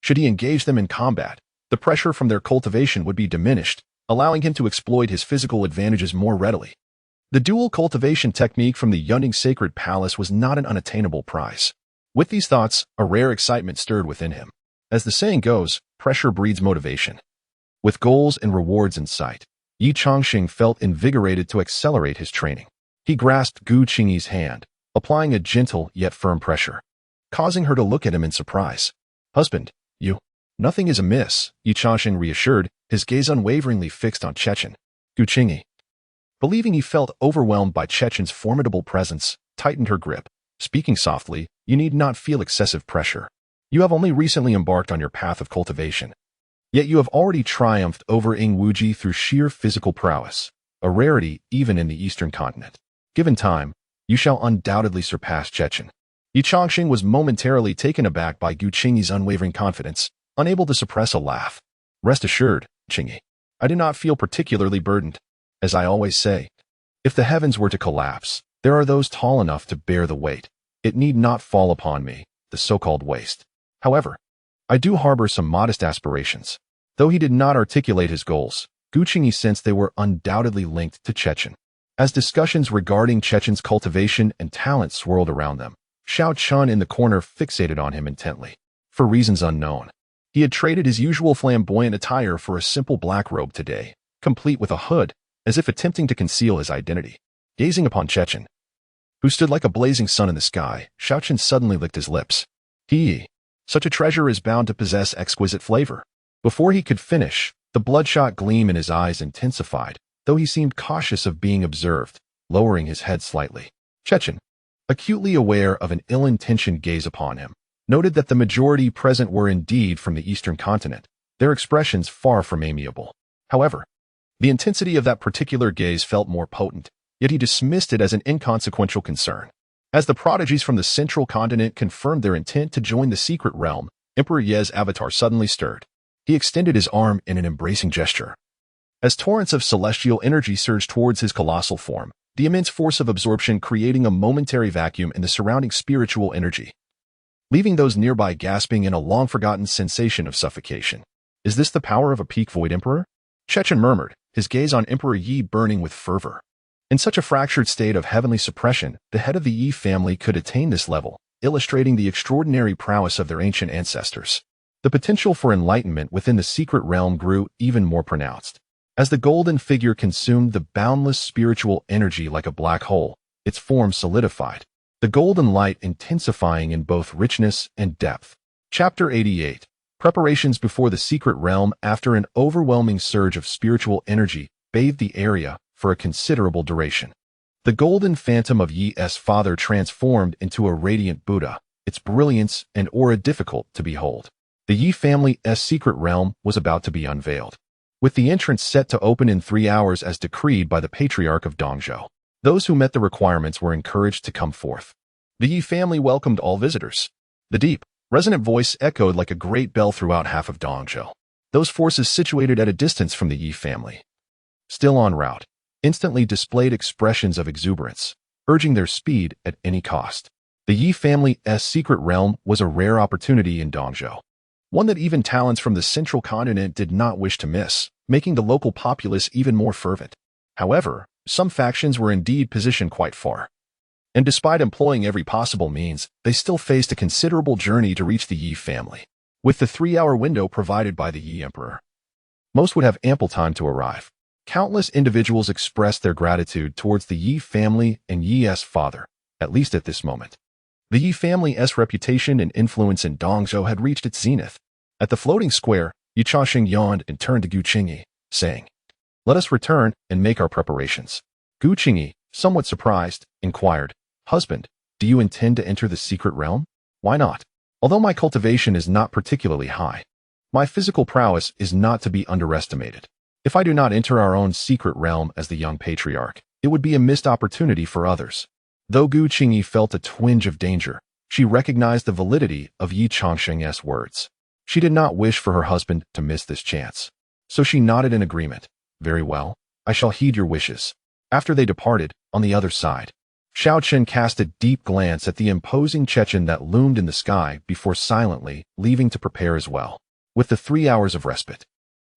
Should he engage them in combat, the pressure from their cultivation would be diminished, allowing him to exploit his physical advantages more readily. The dual cultivation technique from the Yunding Sacred Palace was not an unattainable prize. With these thoughts, a rare excitement stirred within him. As the saying goes, pressure breeds motivation. With goals and rewards in sight, Ye Changsheng felt invigorated to accelerate his training. He grasped Gu Qingyi's hand, applying a gentle yet firm pressure, causing her to look at him in surprise. "Husband, you..." "Nothing is amiss," Ye Changsheng reassured, his gaze unwaveringly fixed on Chechen. Gu Qingyi, believing he felt overwhelmed by Chechen's formidable presence, tightened her grip, speaking softly, "You need not feel excessive pressure. You have only recently embarked on your path of cultivation. Yet you have already triumphed over Ing Wuji through sheer physical prowess, a rarity even in the Eastern continent. Given time, you shall undoubtedly surpass Chechen." Ye Changsheng was momentarily taken aback by Gu Qingyi's unwavering confidence, unable to suppress a laugh. "Rest assured, Qingyi, I do not feel particularly burdened. As I always say, if the heavens were to collapse, there are those tall enough to bear the weight. It need not fall upon me, the so-called waste. However, I do harbor some modest aspirations." Though he did not articulate his goals, Gu Qingyi sensed they were undoubtedly linked to Chechen. As discussions regarding Chechen's cultivation and talent swirled around them, Xiao Chun in the corner fixated on him intently. For reasons unknown, he had traded his usual flamboyant attire for a simple black robe today, complete with a hood, as if attempting to conceal his identity. Gazing upon Chechen, who stood like a blazing sun in the sky, Xiao Chun suddenly licked his lips. Such a treasure is bound to possess exquisite flavor." Before he could finish, the bloodshot gleam in his eyes intensified, though he seemed cautious of being observed, lowering his head slightly. Chechen, acutely aware of an ill-intentioned gaze upon him, noted that the majority present were indeed from the Eastern continent, their expressions far from amiable. However, the intensity of that particular gaze felt more potent, yet he dismissed it as an inconsequential concern. As the prodigies from the Central continent confirmed their intent to join the secret realm, Emperor Ye's avatar suddenly stirred. He extended his arm in an embracing gesture. As torrents of celestial energy surged towards his colossal form, the immense force of absorption creating a momentary vacuum in the surrounding spiritual energy, leaving those nearby gasping in a long-forgotten sensation of suffocation. "Is this the power of a peak void emperor?" Chechen murmured, his gaze on Emperor Yi burning with fervor. In such a fractured state of heavenly suppression, the head of the Yi family could attain this level, illustrating the extraordinary prowess of their ancient ancestors. The potential for enlightenment within the secret realm grew even more pronounced. As the golden figure consumed the boundless spiritual energy like a black hole, its form solidified, the golden light intensifying in both richness and depth. Chapter 88. Preparations before the secret realm. After an overwhelming surge of spiritual energy bathed the area for a considerable duration, the golden phantom of Yi's father transformed into a radiant Buddha, its brilliance and aura difficult to behold. The Yi family's secret realm was about to be unveiled, with the entrance set to open in 3 hours as decreed by the Patriarch of Dongzhou. Those who met the requirements were encouraged to come forth. The Yi family welcomed all visitors. The deep, resonant voice echoed like a great bell throughout half of Dongzhou. Those forces situated at a distance from the Yi family, still en route, instantly displayed expressions of exuberance, urging their speed at any cost. The Yi family's secret realm was a rare opportunity in Dongzhou, one that even talents from the Central continent did not wish to miss, making the local populace even more fervent. However, some factions were indeed positioned quite far, and despite employing every possible means, they still faced a considerable journey to reach the Yi family. With the 3-hour window provided by the Yi emperor, most would have ample time to arrive. Countless individuals expressed their gratitude towards the Yi family and Yi's father, at least at this moment. The Yi family's reputation and influence in Dongzhou had reached its zenith. At the floating square, Ye Changsheng yawned and turned to Gu Qingyi, saying, "Let us return and make our preparations." Gu Qingyi, somewhat surprised, inquired, "Husband, do you intend to enter the secret realm?" "Why not? Although my cultivation is not particularly high, my physical prowess is not to be underestimated. If I do not enter our own secret realm as the young patriarch, it would be a missed opportunity for others." Though Gu Qingyi felt a twinge of danger, she recognized the validity of Ye Changsheng's words. She did not wish for her husband to miss this chance. So she nodded in agreement. "Very well, I shall heed your wishes." After they departed, on the other side, Xiao Chen cast a deep glance at the imposing Chechen that loomed in the sky before silently leaving to prepare as well. With the 3 hours of respite,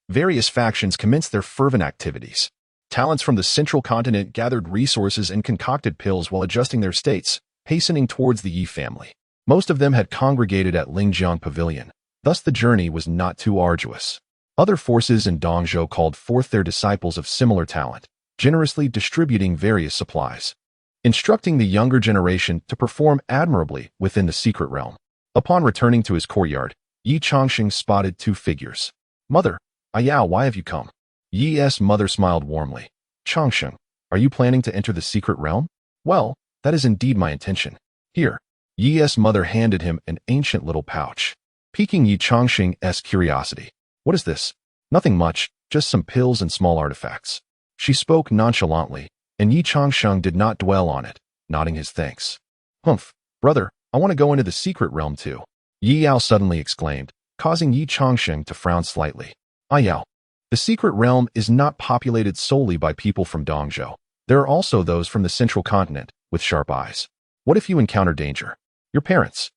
various factions commenced their fervent activities. Talents from the Central continent gathered resources and concocted pills while adjusting their states, hastening towards the Yi family. Most of them had congregated at Lingjiang Pavilion, thus the journey was not too arduous. Other forces in Dongzhou called forth their disciples of similar talent, generously distributing various supplies, instructing the younger generation to perform admirably within the secret realm. Upon returning to his courtyard, Ye Changsheng spotted two figures. "Mother, Ayao, why have you come?" Ye's mother smiled warmly. "Changsheng, are you planning to enter the secret realm?" "Well, that is indeed my intention. Here." Ye's mother handed him an ancient little pouch, piquing Ye Changsheng's curiosity. "What is this?" "Nothing much, just some pills and small artifacts." She spoke nonchalantly, and Ye Changsheng did not dwell on it, nodding his thanks. "Humph, brother, I want to go into the secret realm too," Ye Yao suddenly exclaimed, causing Ye Changsheng to frown slightly. "Ayao, the secret realm is not populated solely by people from Dongzhou. There are also those from the central continent, with sharp eyes. What if you encounter danger?" "Your parents?"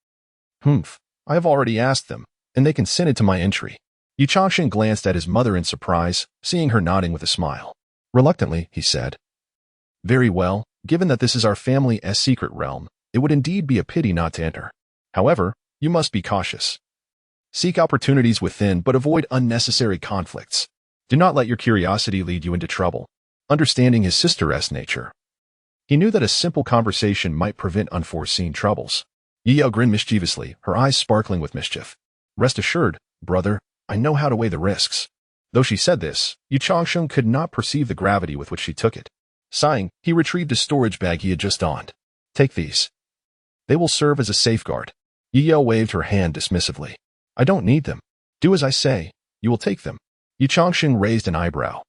"Humph, I have already asked them, and they consented to my entry." Ye Changsheng glanced at his mother in surprise, seeing her nodding with a smile. Reluctantly, he said, "Very well, given that this is our family's secret realm, it would indeed be a pity not to enter. However, you must be cautious. Seek opportunities within, but avoid unnecessary conflicts. Do not let your curiosity lead you into trouble." Understanding his sister's nature, he knew that a simple conversation might prevent unforeseen troubles. Ye Yao grinned mischievously, her eyes sparkling with mischief. "Rest assured, brother, I know how to weigh the risks." Though she said this, Ye Changsheng could not perceive the gravity with which she took it. Sighing, he retrieved a storage bag he had just donned. "Take these. They will serve as a safeguard." Ye Yao waved her hand dismissively. "I don't need them. Do as I say. You will take them." Ye Changsheng raised an eyebrow,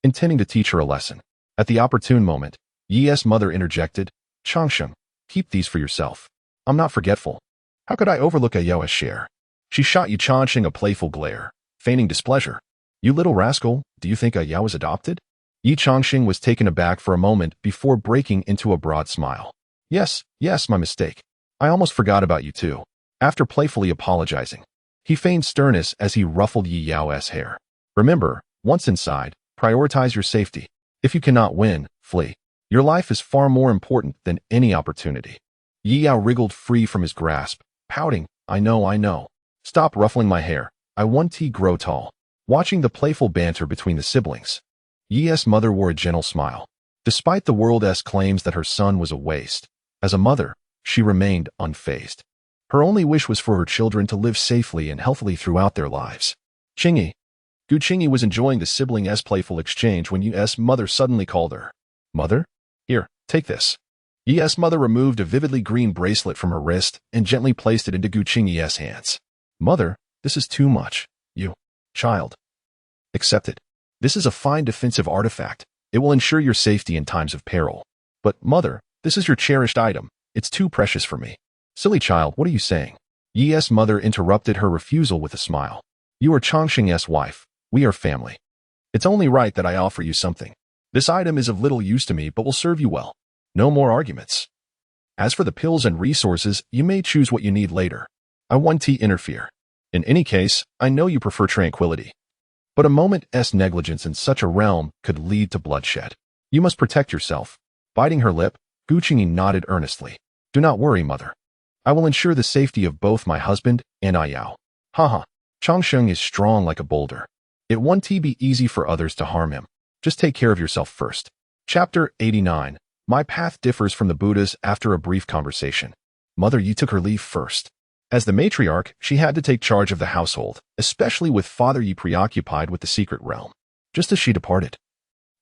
intending to teach her a lesson. At the opportune moment, Ye's mother interjected, "Changsheng, keep these for yourself. I'm not forgetful. How could I overlook Ayao's share?" She shot Ye Changsheng a playful glare, feigning displeasure. "You little rascal, do you think Ayao is adopted?" Ye Changsheng was taken aback for a moment before breaking into a broad smile. Yes, my mistake. I almost forgot about you too." After playfully apologizing, he feigned sternness as he ruffled Ye Yao's hair. "Remember, once inside, prioritize your safety. If you cannot win, flee. Your life is far more important than any opportunity." Ye Yao wriggled free from his grasp, pouting, I know. Stop ruffling my hair. I want to grow tall." Watching the playful banter between the siblings, Ye's mother wore a gentle smile. Despite the world's claims that her son was a waste, as a mother, she remained unfazed. Her only wish was for her children to live safely and healthily throughout their lives. Qingyi. Gu Qingyi was enjoying the siblings' playful exchange when Ye's mother suddenly called her. "Mother? Here, take this." Ye's mother removed a vividly green bracelet from her wrist and gently placed it into Gu Qingyi's hands. "Mother, this is too much. You, child. Accept it. This is a fine defensive artifact. It will ensure your safety in times of peril. But, mother, this is your cherished item. It's too precious for me." "Silly child, what are you saying?" Ye's mother interrupted her refusal with a smile. "You are Changsheng's wife. We are family. It's only right that I offer you something. This item is of little use to me but will serve you well. No more arguments. As for the pills and resources, you may choose what you need later. I won't interfere. In any case, I know you prefer tranquility. But a moment's negligence in such a realm could lead to bloodshed. You must protect yourself." Biting her lip, Gu Qingyi nodded earnestly. "Do not worry, mother. I will ensure the safety of both my husband and Ayao." Haha. Changsheng is strong like a boulder. It won't be easy for others to harm him. Just take care of yourself first. Chapter 89. My path differs from the Buddha's after a brief conversation. Mother Yi took her leave first. As the matriarch, she had to take charge of the household, especially with Father Yi preoccupied with the secret realm. Just as she departed,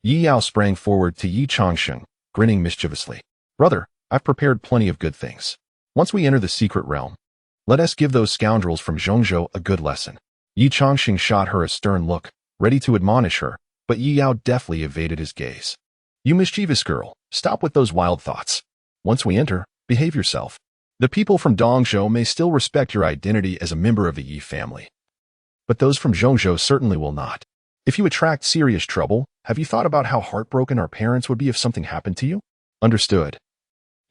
Ye Yao sprang forward to Ye Changsheng, grinning mischievously. "Brother, I've prepared plenty of good things. Once we enter the secret realm, let us give those scoundrels from Zhongzhou a good lesson." Ye Changsheng shot her a stern look, ready to admonish her, but Ye Yao deftly evaded his gaze. "You mischievous girl, stop with those wild thoughts. Once we enter, behave yourself. The people from Dongzhou may still respect your identity as a member of the Yi family, but those from Zhongzhou certainly will not. If you attract serious trouble, have you thought about how heartbroken our parents would be if something happened to you?" "Understood."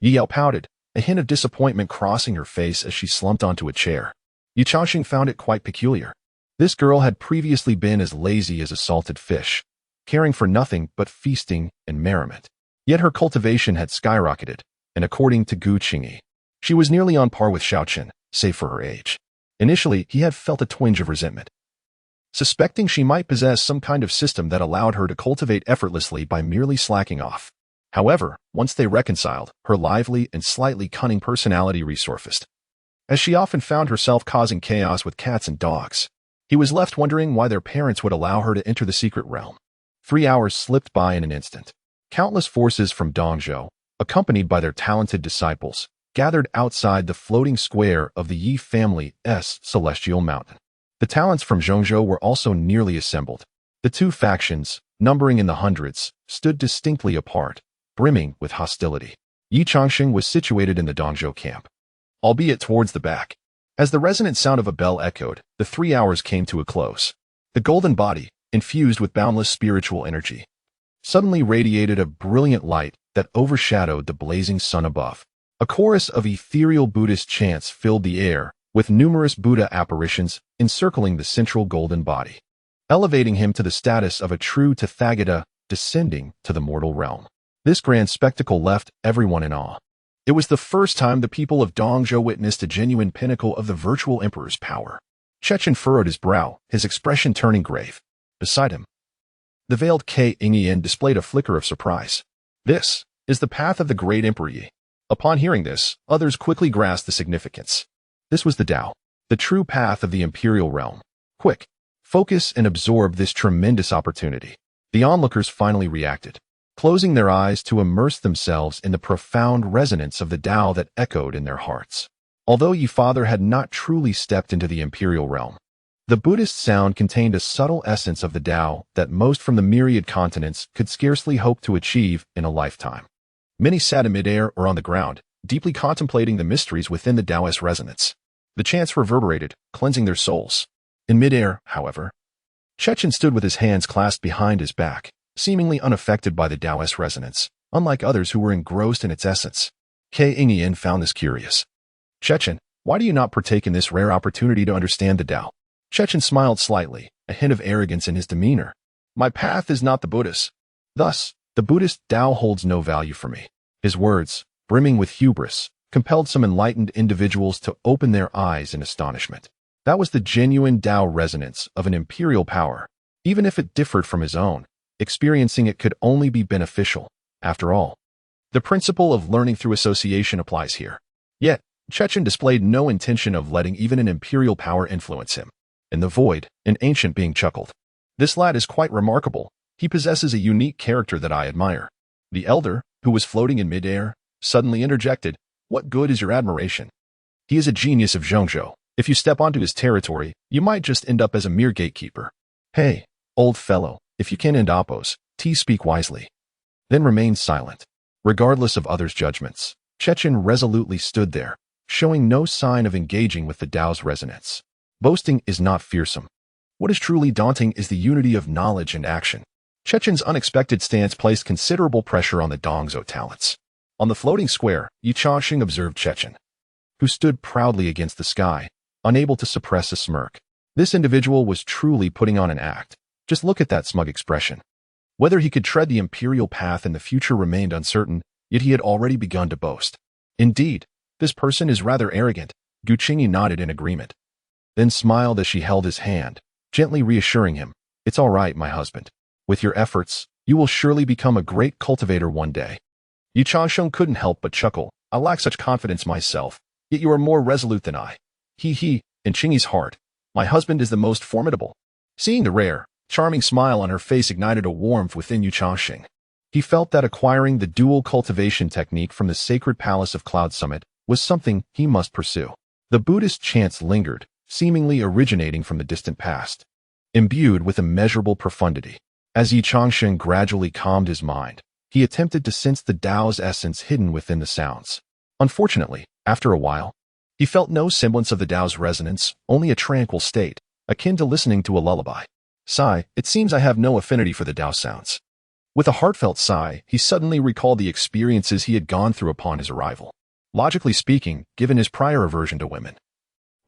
Ye Yao pouted, a hint of disappointment crossing her face as she slumped onto a chair. Ye Changsheng found it quite peculiar. This girl had previously been as lazy as a salted fish, caring for nothing but feasting and merriment. Yet her cultivation had skyrocketed, and according to Gu Qingyi, She was nearly on par with Xiaoqin, save for her age. Initially, he had felt a twinge of resentment, suspecting she might possess some kind of system that allowed her to cultivate effortlessly by merely slacking off. However, once they reconciled, her lively and slightly cunning personality resurfaced, as she often found herself causing chaos with cats and dogs. He was left wondering why their parents would allow her to enter the secret realm. 3 hours slipped by in an instant. Countless forces from Dongzhou, accompanied by their talented disciples, gathered outside the floating square of the Ye family's celestial mountain. The talents from Zhongzhou were also nearly assembled. The two factions, numbering in the hundreds, stood distinctly apart, brimming with hostility. Ye Changsheng was situated in the Dongzhou camp, albeit towards the back. As the resonant sound of a bell echoed, the 3 hours came to a close. The golden body, infused with boundless spiritual energy, suddenly radiated a brilliant light that overshadowed the blazing sun above. A chorus of ethereal Buddhist chants filled the air, with numerous Buddha apparitions encircling the central golden body, elevating him to the status of a true Tathagata descending to the mortal realm. This grand spectacle left everyone in awe. It was the first time the people of Dongzhou witnessed a genuine pinnacle of the virtual emperor's power. Chechen furrowed his brow, his expression turning grave. Beside him, the veiled Gu Qingyi displayed a flicker of surprise. This is the path of the great Emperor Yi. Upon hearing this, others quickly grasped the significance. This was the Tao, the true path of the imperial realm. Quick, focus and absorb this tremendous opportunity. The onlookers finally reacted, closing their eyes to immerse themselves in the profound resonance of the Tao that echoed in their hearts. Although Yi Father had not truly stepped into the imperial realm, the Buddhist sound contained a subtle essence of the Tao that most from the myriad continents could scarcely hope to achieve in a lifetime. Many sat in midair or on the ground, deeply contemplating the mysteries within the Taoist resonance. The chants reverberated, cleansing their souls. In midair, however, Chechen stood with his hands clasped behind his back, seemingly unaffected by the Taoist resonance, unlike others who were engrossed in its essence. Gu Qingyi found this curious. Chechen, why do you not partake in this rare opportunity to understand the Tao? Chechen smiled slightly, a hint of arrogance in his demeanor. My path is not the Buddhist. Thus, the Buddhist Tao holds no value for me. His words, brimming with hubris, compelled some enlightened individuals to open their eyes in astonishment. That was the genuine Tao resonance of an imperial power. Even if it differed from his own, experiencing it could only be beneficial. After all, the principle of learning through association applies here. Yet, Chechen displayed no intention of letting even an imperial power influence him. In the void, an ancient being chuckled. This lad is quite remarkable. He possesses a unique character that I admire. The elder, who was floating in midair, suddenly interjected, What good is your admiration? He is a genius of Zhongzhou. If you step onto his territory, you might just end up as a mere gatekeeper. Hey, old fellow, if you can end oppose, speak wisely. Then remain silent. Regardless of others' judgments, Chechen resolutely stood there, showing no sign of engaging with the Tao's resonance. Boasting is not fearsome. What is truly daunting is the unity of knowledge and action. Chechen's unexpected stance placed considerable pressure on the Dongzhou talents. On the floating square, Ye Changsheng observed Chechen, who stood proudly against the sky, unable to suppress a smirk. This individual was truly putting on an act. Just look at that smug expression. Whether he could tread the imperial path in the future remained uncertain, yet he had already begun to boast. Indeed, this person is rather arrogant. Gu Qingyi nodded in agreement, then smiled as she held his hand, gently reassuring him, It's all right, my husband. With your efforts, you will surely become a great cultivator one day. Ye Changsheng couldn't help but chuckle. I lack such confidence myself, yet you are more resolute than I. He, in Qingyi's heart, my husband is the most formidable. Seeing the rare, charming smile on her face ignited a warmth within Ye Changsheng. He felt that acquiring the dual cultivation technique from the sacred palace of Cloud Summit was something he must pursue. The Buddhist chants lingered, seemingly originating from the distant past, imbued with immeasurable profundity. As Ye Changsheng gradually calmed his mind, he attempted to sense the Tao's essence hidden within the sounds. Unfortunately, after a while, he felt no semblance of the Tao's resonance, only a tranquil state, akin to listening to a lullaby. Sigh, it seems I have no affinity for the Tao sounds. With a heartfelt sigh, he suddenly recalled the experiences he had gone through upon his arrival. Logically speaking, given his prior aversion to women,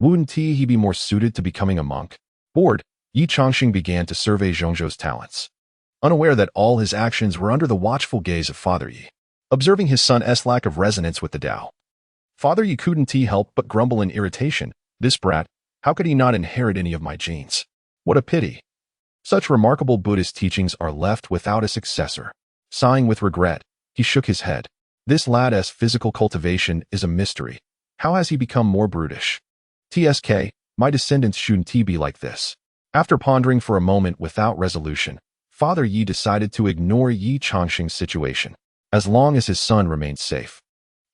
wouldn't he be more suited to becoming a monk? Bored, Ye Changsheng began to survey Zhongzhou's talents, unaware that all his actions were under the watchful gaze of Father Yi. Observing his son's lack of resonance with the Tao, Father Ye couldn't help but grumble in irritation. This brat, how could he not inherit any of my genes? What a pity. Such remarkable Buddhist teachings are left without a successor. Sighing with regret, he shook his head. This lad's physical cultivation is a mystery. How has he become more brutish? TSK, my descendants shouldn't be like this. After pondering for a moment without resolution, Father Ye decided to ignore Ye Changsheng's situation. As long as his son remained safe,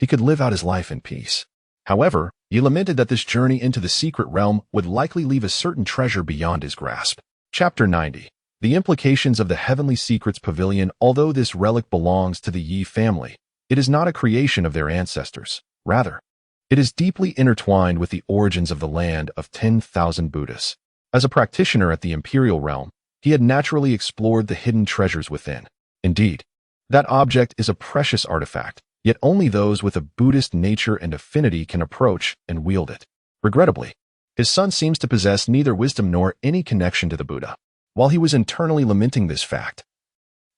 he could live out his life in peace. However, he lamented that this journey into the secret realm would likely leave a certain treasure beyond his grasp. Chapter 90. The implications of the Heavenly Secrets Pavilion. Although this relic belongs to the Ye family, it is not a creation of their ancestors. Rather, it is deeply intertwined with the origins of the land of 10,000 Buddhas. As a practitioner at the imperial realm, he had naturally explored the hidden treasures within. Indeed, that object is a precious artifact, yet only those with a Buddhist nature and affinity can approach and wield it. Regrettably, his son seems to possess neither wisdom nor any connection to the Buddha. While he was internally lamenting this fact,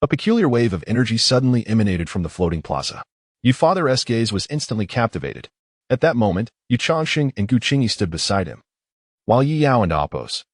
a peculiar wave of energy suddenly emanated from the floating plaza. Ye Father's gaze was instantly captivated. At that moment, Ye Changsheng and Gu Qingyi stood beside him, while Ye Yao and Apos'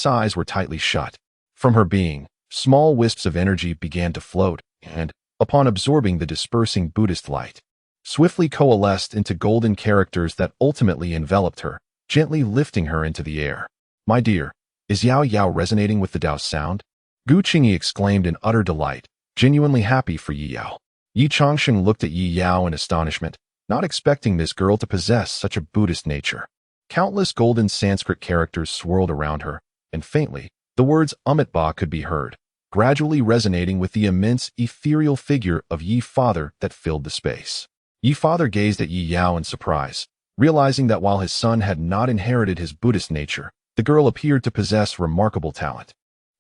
eyes were tightly shut. From her being, small wisps of energy began to float, and, upon absorbing the dispersing Buddhist light, swiftly coalesced into golden characters that ultimately enveloped her, gently lifting her into the air. My dear, is Yao Yao resonating with the Tao's sound? Gu Qingyi exclaimed in utter delight, genuinely happy for Ye Yao. Ye Changsheng looked at Ye Yao in astonishment, not expecting this girl to possess such a Buddhist nature. Countless golden Sanskrit characters swirled around her, and faintly, the words Ba could be heard, gradually resonating with the immense ethereal figure of Ye Father that filled the space. Ye Father gazed at Ye Yao in surprise, realizing that while his son had not inherited his Buddhist nature, the girl appeared to possess remarkable talent.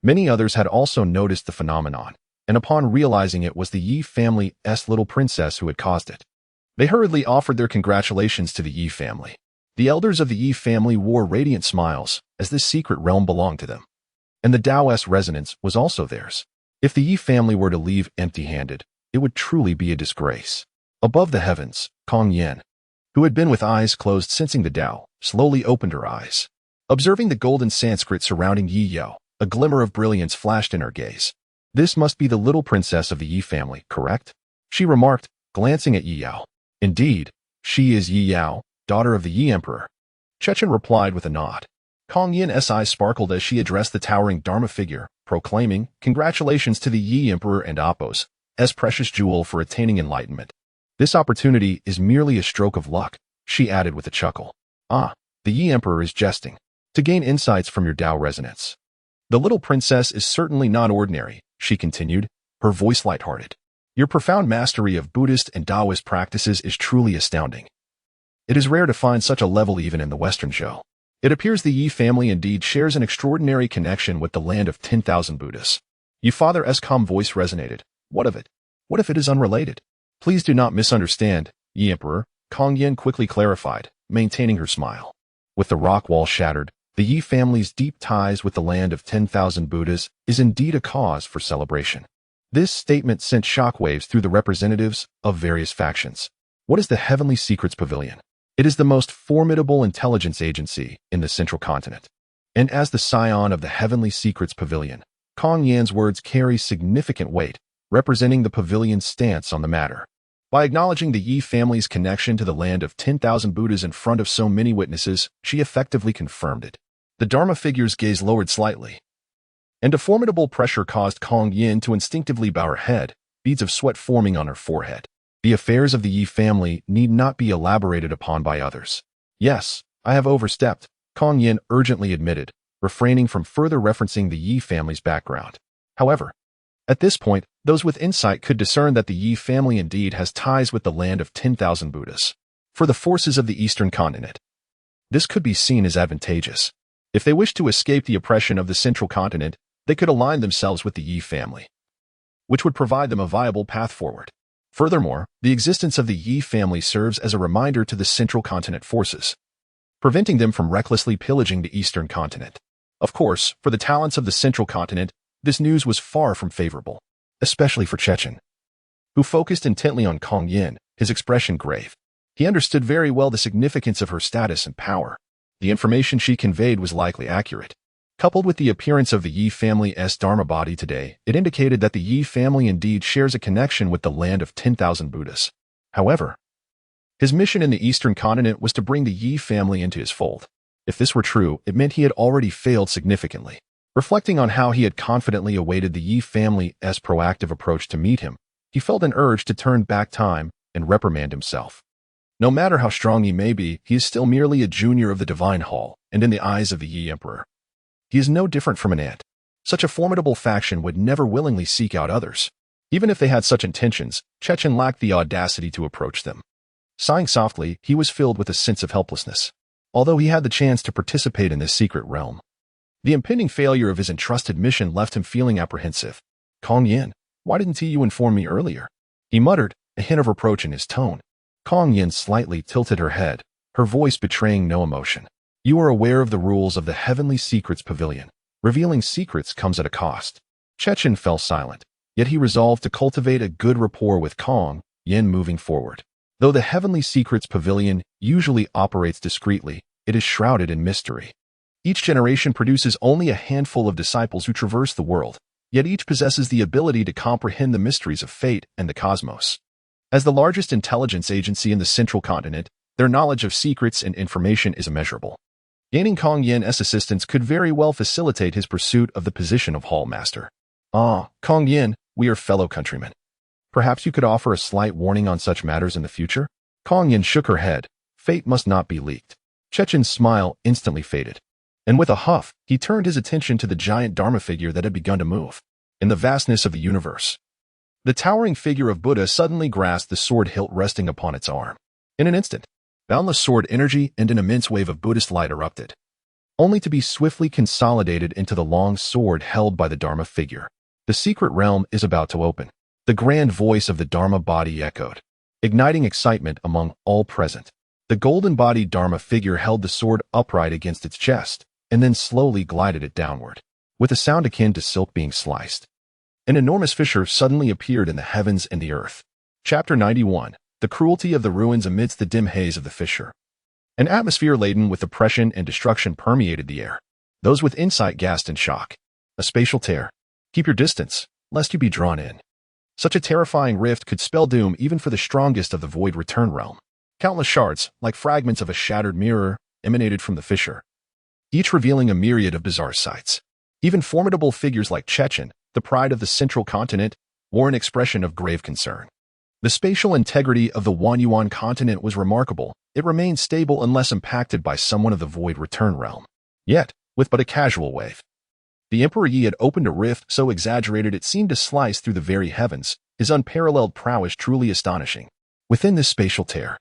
Many others had also noticed the phenomenon, and upon realizing it was the Ye family's little princess who had caused it, they hurriedly offered their congratulations to the Ye family. The elders of the Ye family wore radiant smiles, as this secret realm belonged to them, and the Taoist resonance was also theirs. If the Ye family were to leave empty-handed, it would truly be a disgrace. Above the heavens, Kong Yin, who had been with eyes closed sensing the Tao, slowly opened her eyes. Observing the golden Sanskrit surrounding Ye Yao, a glimmer of brilliance flashed in her gaze. This must be the little princess of the Ye family, correct? She remarked, glancing at Ye Yao. Indeed, she is Ye Yao, daughter of the Ye Emperor. Chechen replied with a nod. Kong Yin's eyes sparkled as she addressed the towering Dharma figure, proclaiming, congratulations to the Ye Emperor and Apos, as precious jewel for attaining enlightenment. This opportunity is merely a stroke of luck, she added with a chuckle. Ah, the Ye Emperor is jesting. To gain insights from your Tao resonance. The little princess is certainly not ordinary, she continued, her voice lighthearted. Your profound mastery of Buddhist and Taoist practices is truly astounding. It is rare to find such a level even in the Western Zhou. It appears the Ye family indeed shares an extraordinary connection with the land of 10,000 Buddhas. Ye Father's calm voice resonated. What of it? What if it is unrelated? Please do not misunderstand, Ye Emperor, Kong Yin quickly clarified, maintaining her smile. With the rock wall shattered, the Ye family's deep ties with the land of 10,000 Buddhas is indeed a cause for celebration. This statement sent shockwaves through the representatives of various factions. What is the Heavenly Secrets Pavilion? It is the most formidable intelligence agency in the central continent. And as the scion of the Heavenly Secrets Pavilion, Kong Yan's words carry significant weight, representing the pavilion's stance on the matter. By acknowledging the Ye family's connection to the land of 10,000 Buddhas in front of so many witnesses, she effectively confirmed it. The Dharma figure's gaze lowered slightly, and a formidable pressure caused Kong Yin to instinctively bow her head, beads of sweat forming on her forehead. The affairs of the Ye family need not be elaborated upon by others. Yes, I have overstepped, Kong Yin urgently admitted, refraining from further referencing the Ye family's background. However, at this point, those with insight could discern that the Ye family indeed has ties with the land of 10,000 Buddhas. For the forces of the Eastern continent, this could be seen as advantageous. If they wish to escape the oppression of the central continent, they could align themselves with the Ye family, which would provide them a viable path forward. Furthermore, the existence of the Ye family serves as a reminder to the central continent forces, preventing them from recklessly pillaging the Eastern continent. Of course, for the talents of the central continent, this news was far from favorable, especially for Chechen, who focused intently on Kong Yin, his expression grave. He understood very well the significance of her status and power. The information she conveyed was likely accurate. Coupled with the appearance of the Ye family's Dharma body today, it indicated that the Ye family indeed shares a connection with the land of 10,000 Buddhas. However, his mission in the Eastern continent was to bring the Ye family into his fold. If this were true, it meant he had already failed significantly. Reflecting on how he had confidently awaited the Ye family's proactive approach to meet him, he felt an urge to turn back time and reprimand himself. No matter how strong he may be, he is still merely a junior of the Divine Hall, and in the eyes of the Ye Emperor, he is no different from an ant. Such a formidable faction would never willingly seek out others. Even if they had such intentions, Chechen lacked the audacity to approach them. Sighing softly, he was filled with a sense of helplessness. Although he had the chance to participate in this secret realm, the impending failure of his entrusted mission left him feeling apprehensive. Kong Yin, why didn't you inform me earlier? He muttered, a hint of reproach in his tone. Kong Yin slightly tilted her head, her voice betraying no emotion. You are aware of the rules of the Heavenly Secrets Pavilion. Revealing secrets comes at a cost. Chechen fell silent, yet he resolved to cultivate a good rapport with Kong Yin moving forward. Though the Heavenly Secrets Pavilion usually operates discreetly, it is shrouded in mystery. Each generation produces only a handful of disciples who traverse the world, yet each possesses the ability to comprehend the mysteries of fate and the cosmos. As the largest intelligence agency in the central continent, their knowledge of secrets and information is immeasurable. Gaining Kong Yin's assistance could very well facilitate his pursuit of the position of Hall Master. Kong Yin, we are fellow countrymen. Perhaps you could offer a slight warning on such matters in the future? Kong Yin shook her head. Fate must not be leaked. Chechen's smile instantly faded. And with a huff, he turned his attention to the giant Dharma figure that had begun to move. In the vastness of the universe, the towering figure of Buddha suddenly grasped the sword hilt resting upon its arm. In an instant, boundless sword energy and an immense wave of Buddhist light erupted, only to be swiftly consolidated into the long sword held by the Dharma figure. The secret realm is about to open. The grand voice of the Dharma body echoed, igniting excitement among all present. The golden-bodied Dharma figure held the sword upright against its chest, and then slowly glided it downward, with a sound akin to silk being sliced. An enormous fissure suddenly appeared in the heavens and the earth. Chapter 91. The cruelty of the ruins amidst the dim haze of the fissure. An atmosphere laden with oppression and destruction permeated the air. Those with insight gasped in shock. A spatial tear. Keep your distance, lest you be drawn in. Such a terrifying rift could spell doom even for the strongest of the Void Return realm. Countless shards, like fragments of a shattered mirror, emanated from the fissure, each revealing a myriad of bizarre sights. Even formidable figures like Chechen, the pride of the central continent, wore an expression of grave concern. The spatial integrity of the Wanyuan continent was remarkable. It remained stable unless impacted by someone of the Void Return realm. Yet, with but a casual wave, the Emperor Yi had opened a rift so exaggerated it seemed to slice through the very heavens, his unparalleled prowess truly astonishing. Within this spatial tear,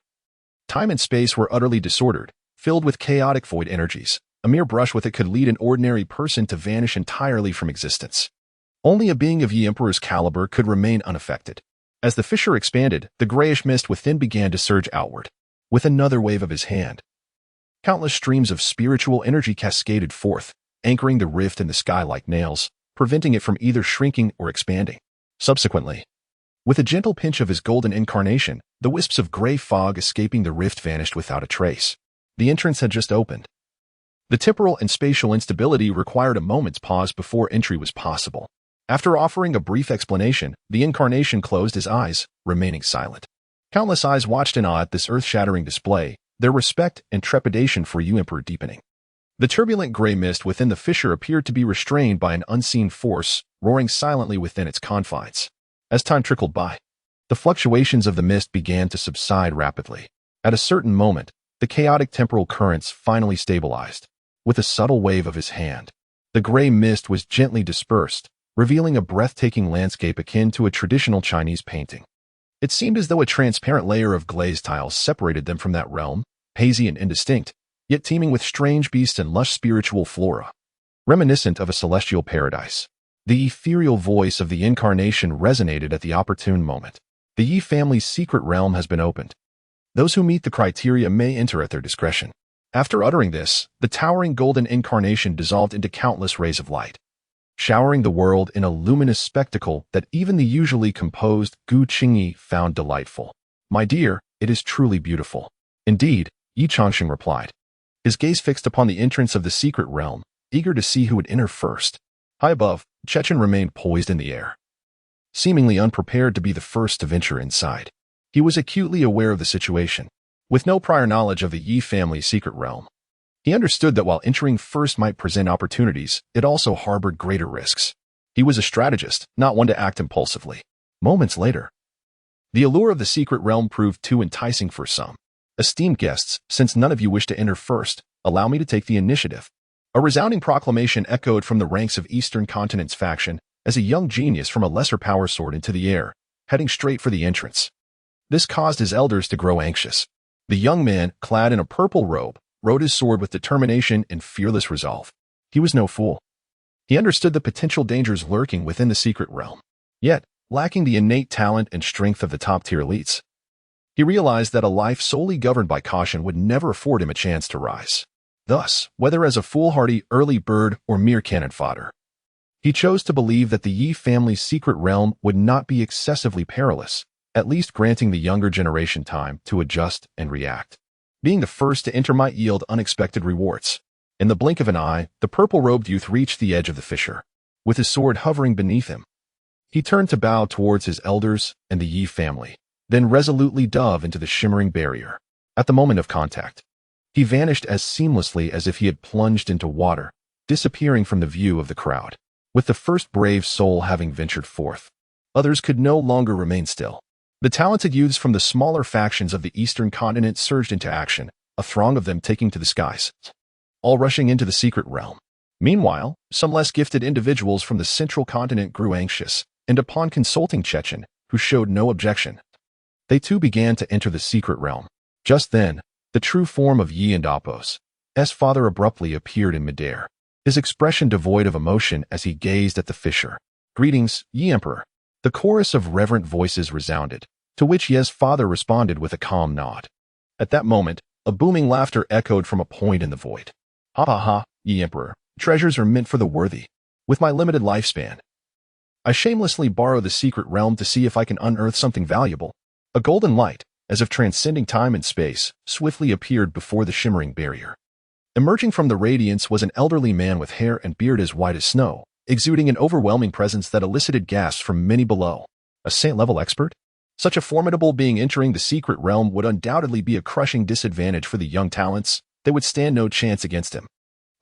time and space were utterly disordered, filled with chaotic void energies. A mere brush with it could lead an ordinary person to vanish entirely from existence. Only a being of Ye Emperor's caliber could remain unaffected. As the fissure expanded, the grayish mist within began to surge outward. With another wave of his hand, countless streams of spiritual energy cascaded forth, anchoring the rift in the sky like nails, preventing it from either shrinking or expanding. Subsequently, with a gentle pinch of his golden incarnation, the wisps of gray fog escaping the rift vanished without a trace. The entrance had just opened. The temporal and spatial instability required a moment's pause before entry was possible. After offering a brief explanation, the incarnation closed his eyes, remaining silent. Countless eyes watched in awe at this earth-shattering display, their respect and trepidation for Ye Emperor deepening. The turbulent gray mist within the fissure appeared to be restrained by an unseen force, roaring silently within its confines. As time trickled by, the fluctuations of the mist began to subside rapidly. At a certain moment, the chaotic temporal currents finally stabilized. With a subtle wave of his hand, the gray mist was gently dispersed, revealing a breathtaking landscape akin to a traditional Chinese painting. It seemed as though a transparent layer of glazed tiles separated them from that realm, hazy and indistinct, yet teeming with strange beasts and lush spiritual flora. Reminiscent of a celestial paradise, the ethereal voice of the incarnation resonated at the opportune moment. The Yi family's secret realm has been opened. Those who meet the criteria may enter at their discretion. After uttering this, the towering golden incarnation dissolved into countless rays of light, showering the world in a luminous spectacle that even the usually composed Gu Qingyi found delightful. My dear, It is truly beautiful. Indeed, Ye Changsheng replied, his gaze fixed upon the entrance of the secret realm, eager to see who would enter first. High above, Chechen remained poised in the air, seemingly unprepared to be the first to venture inside. He was acutely aware of the situation. With no prior knowledge of the Yi family's secret realm, he understood that while entering first might present opportunities, it also harbored greater risks. He was a strategist, not one to act impulsively. Moments later, the allure of the secret realm proved too enticing for some. Esteemed guests, since none of you wish to enter first, allow me to take the initiative. A resounding proclamation echoed from the ranks of Eastern Continent's faction as a young genius from a lesser power soared into the air, heading straight for the entrance. This caused his elders to grow anxious. The young man, clad in a purple robe, rode his sword with determination and fearless resolve. He was no fool. He understood the potential dangers lurking within the secret realm. Yet, lacking the innate talent and strength of the top-tier elites, he realized that a life solely governed by caution would never afford him a chance to rise. Thus, whether as a foolhardy early bird or mere cannon fodder, he chose to believe that the Yi family's secret realm would not be excessively perilous, at least granting the younger generation time to adjust and react. Being the first to enter might yield unexpected rewards. In the blink of an eye, the purple-robed youth reached the edge of the fissure. With his sword hovering beneath him, he turned to bow towards his elders and the Yi family, then resolutely dove into the shimmering barrier. At the moment of contact, he vanished as seamlessly as if he had plunged into water, disappearing from the view of the crowd. With the first brave soul having ventured forth, others could no longer remain still. The talented youths from the smaller factions of the Eastern Continent surged into action, a throng of them taking to the skies, all rushing into the secret realm. Meanwhile, some less gifted individuals from the Central Continent grew anxious, and upon consulting Chechen, who showed no objection, they too began to enter the secret realm. Just then, the true form of Yi and Apos' father abruptly appeared in midair, his expression devoid of emotion as he gazed at the fissure. "Greetings, Yi Emperor." The chorus of reverent voices resounded, to which Ye's father responded with a calm nod. At that moment, a booming laughter echoed from a point in the void. "Ha ha ha, Yi Emperor, treasures are meant for the worthy. With my limited lifespan, I shamelessly borrow the secret realm to see if I can unearth something valuable." A golden light, as if transcending time and space, swiftly appeared before the shimmering barrier. Emerging from the radiance was an elderly man with hair and beard as white as snow, exuding an overwhelming presence that elicited gasps from many below. A saint-level expert? Such a formidable being entering the secret realm would undoubtedly be a crushing disadvantage for the young talents. They would stand no chance against him.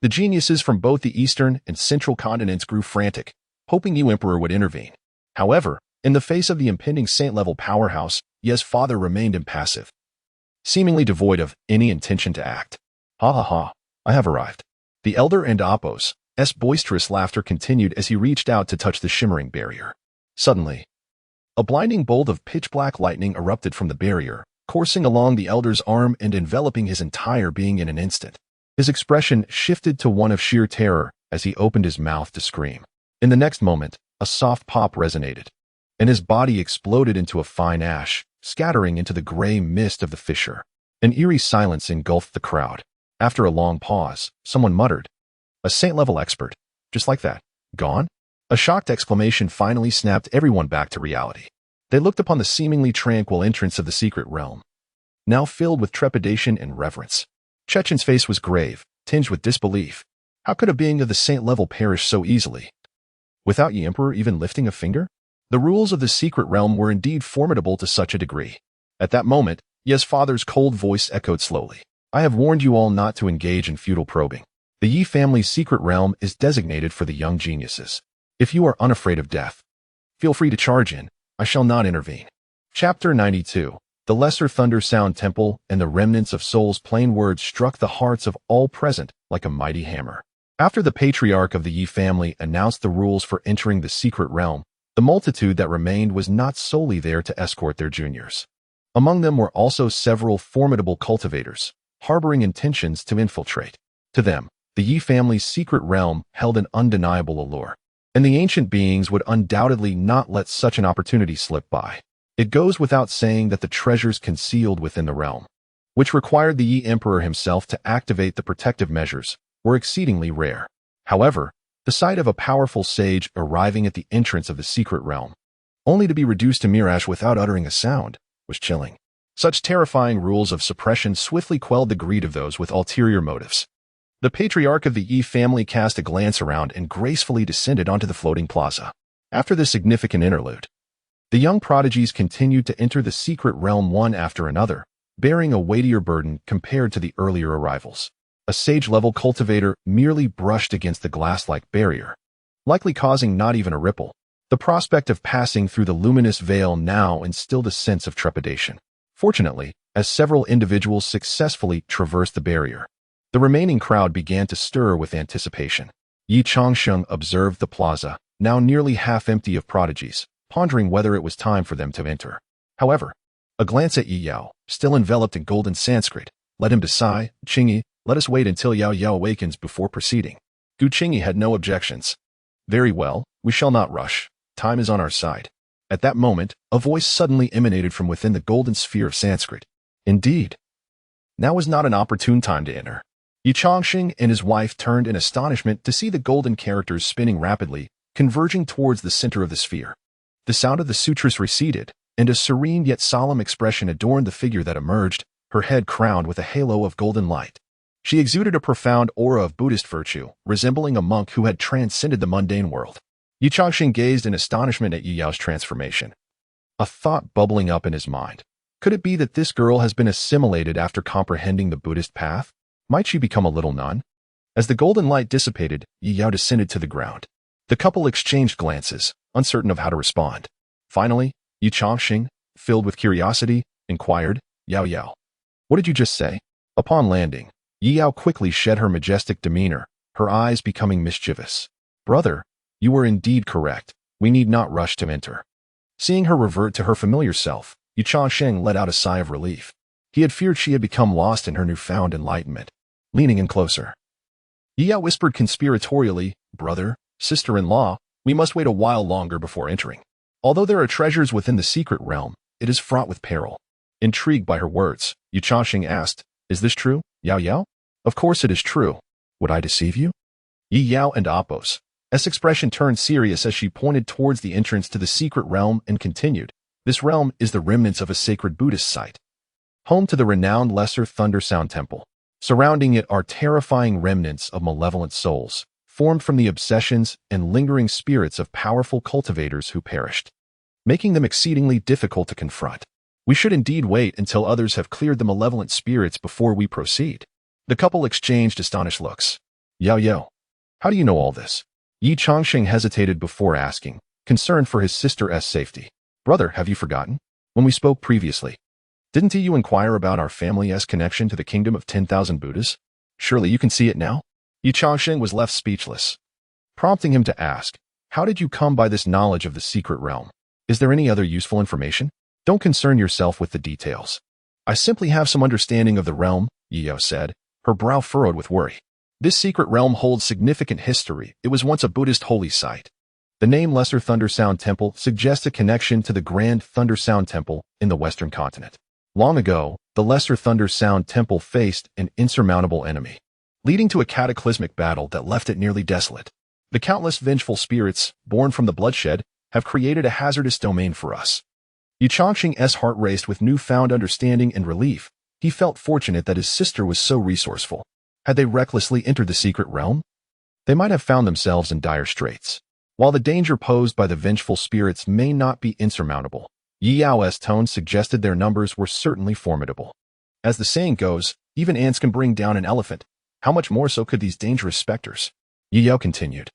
The geniuses from both the Eastern and Central continents grew frantic, hoping Yu Emperor would intervene. However, in the face of the impending saint-level powerhouse, Ye's father remained impassive, seemingly devoid of any intention to act. "Ha ha ha, I have arrived." The elder and Apos' boisterous laughter continued as he reached out to touch the shimmering barrier. Suddenly, a blinding bolt of pitch-black lightning erupted from the barrier, coursing along the elder's arm and enveloping his entire being in an instant. His expression shifted to one of sheer terror as he opened his mouth to scream. In the next moment, a soft pop resonated, and his body exploded into a fine ash, scattering into the gray mist of the fissure. An eerie silence engulfed the crowd. After a long pause, someone muttered, "A saint-level expert. Just like that. Gone?" A shocked exclamation finally snapped everyone back to reality. They looked upon the seemingly tranquil entrance of the secret realm, now filled with trepidation and reverence. Chechen's face was grave, tinged with disbelief. How could a being of the saint-level perish so easily, without Yi Emperor even lifting a finger? The rules of the secret realm were indeed formidable to such a degree. At that moment, Ye's father's cold voice echoed slowly. "I have warned you all not to engage in futile probing. The Yi family's secret realm is designated for the young geniuses. If you are unafraid of death, feel free to charge in. I shall not intervene." Chapter 92. The Lesser Thunder Sound Temple and the Remnants of Soul's plain words struck the hearts of all present like a mighty hammer. After the patriarch of the Yi family announced the rules for entering the secret realm, the multitude that remained was not solely there to escort their juniors. Among them were also several formidable cultivators, harboring intentions to infiltrate. To them, the Yi family's secret realm held an undeniable allure, and the ancient beings would undoubtedly not let such an opportunity slip by. It goes without saying that the treasures concealed within the realm, which required the Yi Emperor himself to activate the protective measures, were exceedingly rare. However, the sight of a powerful sage arriving at the entrance of the secret realm, only to be reduced to mere ash without uttering a sound, was chilling. Such terrifying rules of suppression swiftly quelled the greed of those with ulterior motives. The patriarch of the Yi family cast a glance around and gracefully descended onto the floating plaza. After this significant interlude, the young prodigies continued to enter the secret realm one after another, bearing a weightier burden compared to the earlier arrivals. A sage-level cultivator merely brushed against the glass-like barrier, likely causing not even a ripple. The prospect of passing through the luminous veil now instilled a sense of trepidation. Fortunately, as several individuals successfully traversed the barrier, the remaining crowd began to stir with anticipation. Ye Changsheng observed the plaza, now nearly half empty of prodigies, pondering whether it was time for them to enter. However, a glance at Yi Yao, still enveloped in golden Sanskrit, led him to sigh. Qingyi, let us wait until Yao Yao awakens before proceeding. Gu Qingyi had no objections. Very well, we shall not rush. Time is on our side. At that moment, a voice suddenly emanated from within the golden sphere of Sanskrit. Indeed, now was not an opportune time to enter. Ye Changsheng and his wife turned in astonishment to see the golden characters spinning rapidly, converging towards the center of the sphere. The sound of the sutras receded, and a serene yet solemn expression adorned the figure that emerged, her head crowned with a halo of golden light. She exuded a profound aura of Buddhist virtue, resembling a monk who had transcended the mundane world. Ye Changsheng gazed in astonishment at Yi Yao's transformation. A thought bubbling up in his mind. Could it be that this girl has been assimilated after comprehending the Buddhist path? Might she become a little nun? As the golden light dissipated, Yi Yao descended to the ground. The couple exchanged glances, uncertain of how to respond. Finally, Ye Changsheng, filled with curiosity, inquired, Yao Yao, what did you just say? Upon landing, Yi Yao quickly shed her majestic demeanor, her eyes becoming mischievous. Brother, you were indeed correct. We need not rush to enter. Seeing her revert to her familiar self, Ye Changsheng let out a sigh of relief. He had feared she had become lost in her newfound enlightenment. Leaning in closer, Yi Yao whispered conspiratorially, Brother, sister-in-law, we must wait a while longer before entering. Although there are treasures within the secret realm, it is fraught with peril. Intrigued by her words, Ye Changsheng asked, Is this true, Yao Yao? Of course it is true. Would I deceive you? Yi Yao and Apos. S' expression turned serious as she pointed towards the entrance to the secret realm and continued, This realm is the remnants of a sacred Buddhist site, home to the renowned Lesser Thunder Sound Temple. Surrounding it are terrifying remnants of malevolent souls, formed from the obsessions and lingering spirits of powerful cultivators who perished, making them exceedingly difficult to confront. We should indeed wait until others have cleared the malevolent spirits before we proceed. The couple exchanged astonished looks. Yao Yao, how do you know all this? Ye Changsheng hesitated before asking, concerned for his sister's safety. Brother, have you forgotten? When we spoke previously, didn't you inquire about our family's connection to the kingdom of 10,000 Buddhas? Surely you can see it now? Ye Changsheng was left speechless, prompting him to ask, How did you come by this knowledge of the secret realm? Is there any other useful information? Don't concern yourself with the details. I simply have some understanding of the realm, Yi Yao said, her brow furrowed with worry. This secret realm holds significant history. It was once a Buddhist holy site. The name Lesser Thunder Sound Temple suggests a connection to the Grand Thunder Sound Temple in the Western continent. Long ago, the Lesser Thunder Sound Temple faced an insurmountable enemy, leading to a cataclysmic battle that left it nearly desolate. The countless vengeful spirits, born from the bloodshed, have created a hazardous domain for us. Ye Changsheng's heart raced with newfound understanding and relief. He felt fortunate that his sister was so resourceful. Had they recklessly entered the secret realm, they might have found themselves in dire straits. While the danger posed by the vengeful spirits may not be insurmountable, Yi Yao's tone suggested their numbers were certainly formidable. As the saying goes, even ants can bring down an elephant. How much more so could these dangerous specters? Yi Yao continued.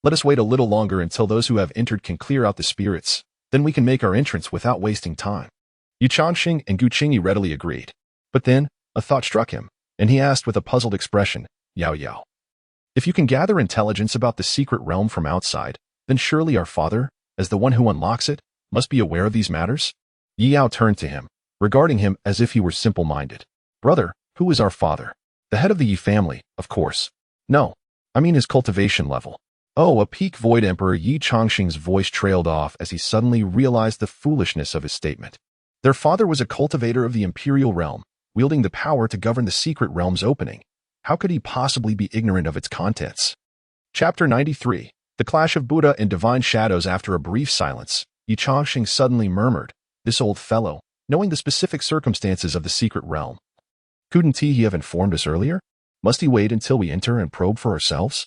Let us wait a little longer until those who have entered can clear out the spirits. Then we can make our entrance without wasting time. Ye Changsheng and Gu Qingyi readily agreed. But then, a thought struck him, and he asked with a puzzled expression, Yao Yao, if you can gather intelligence about the secret realm from outside, then surely our father, as the one who unlocks it, must be aware of these matters? Yi Yao turned to him, regarding him as if he were simple-minded. Brother, who is our father? The head of the Yi family, of course. No, I mean his cultivation level. Oh, a peak void emperor. Ye Changsheng's voice trailed off as he suddenly realized the foolishness of his statement. Their father was a cultivator of the imperial realm, wielding the power to govern the secret realm's opening. How could he possibly be ignorant of its contents? Chapter 93. The Clash of Buddha and Divine Shadows. After a brief silence, Ye Changsheng suddenly murmured, This old fellow, knowing the specific circumstances of the secret realm. Couldn't he have informed us earlier? Must he wait until we enter and probe for ourselves?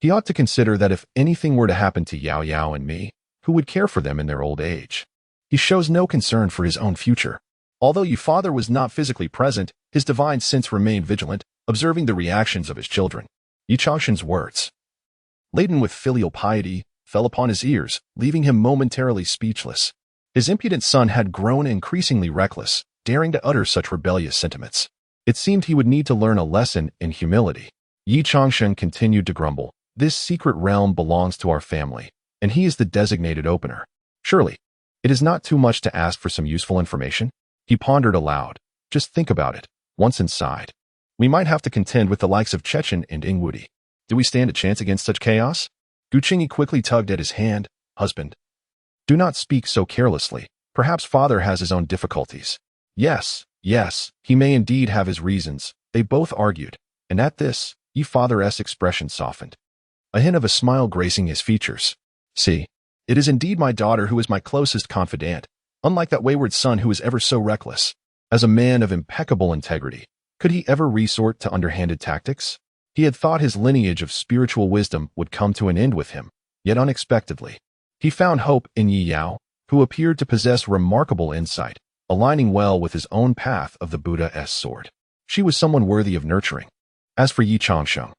He ought to consider that if anything were to happen to Yao Yao and me, who would care for them in their old age? He shows no concern for his own future. Although Ye Father was not physically present, his divine sense remained vigilant, observing the reactions of his children. Ye Changsheng's words, laden with filial piety, fell upon his ears, leaving him momentarily speechless. His impudent son had grown increasingly reckless, daring to utter such rebellious sentiments. It seemed he would need to learn a lesson in humility. Ye Changsheng continued to grumble. This secret realm belongs to our family, and he is the designated opener. Surely, it is not too much to ask for some useful information? He pondered aloud. Just think about it. Once inside, we might have to contend with the likes of Chechen and Ingwudi. Do we stand a chance against such chaos? Gu Qingyi quickly tugged at his hand. Husband, do not speak so carelessly. Perhaps father has his own difficulties. Yes, he may indeed have his reasons. They both argued, and at this, Ye Father's expression softened. A hint of a smile gracing his features. See, it is indeed my daughter who is my closest confidant, unlike that wayward son who is ever so reckless. As a man of impeccable integrity, could he ever resort to underhanded tactics? He had thought his lineage of spiritual wisdom would come to an end with him, yet unexpectedly, he found hope in Ye Yao, who appeared to possess remarkable insight, aligning well with his own path of the Buddha's sword. She was someone worthy of nurturing. As for Ye Changsheng,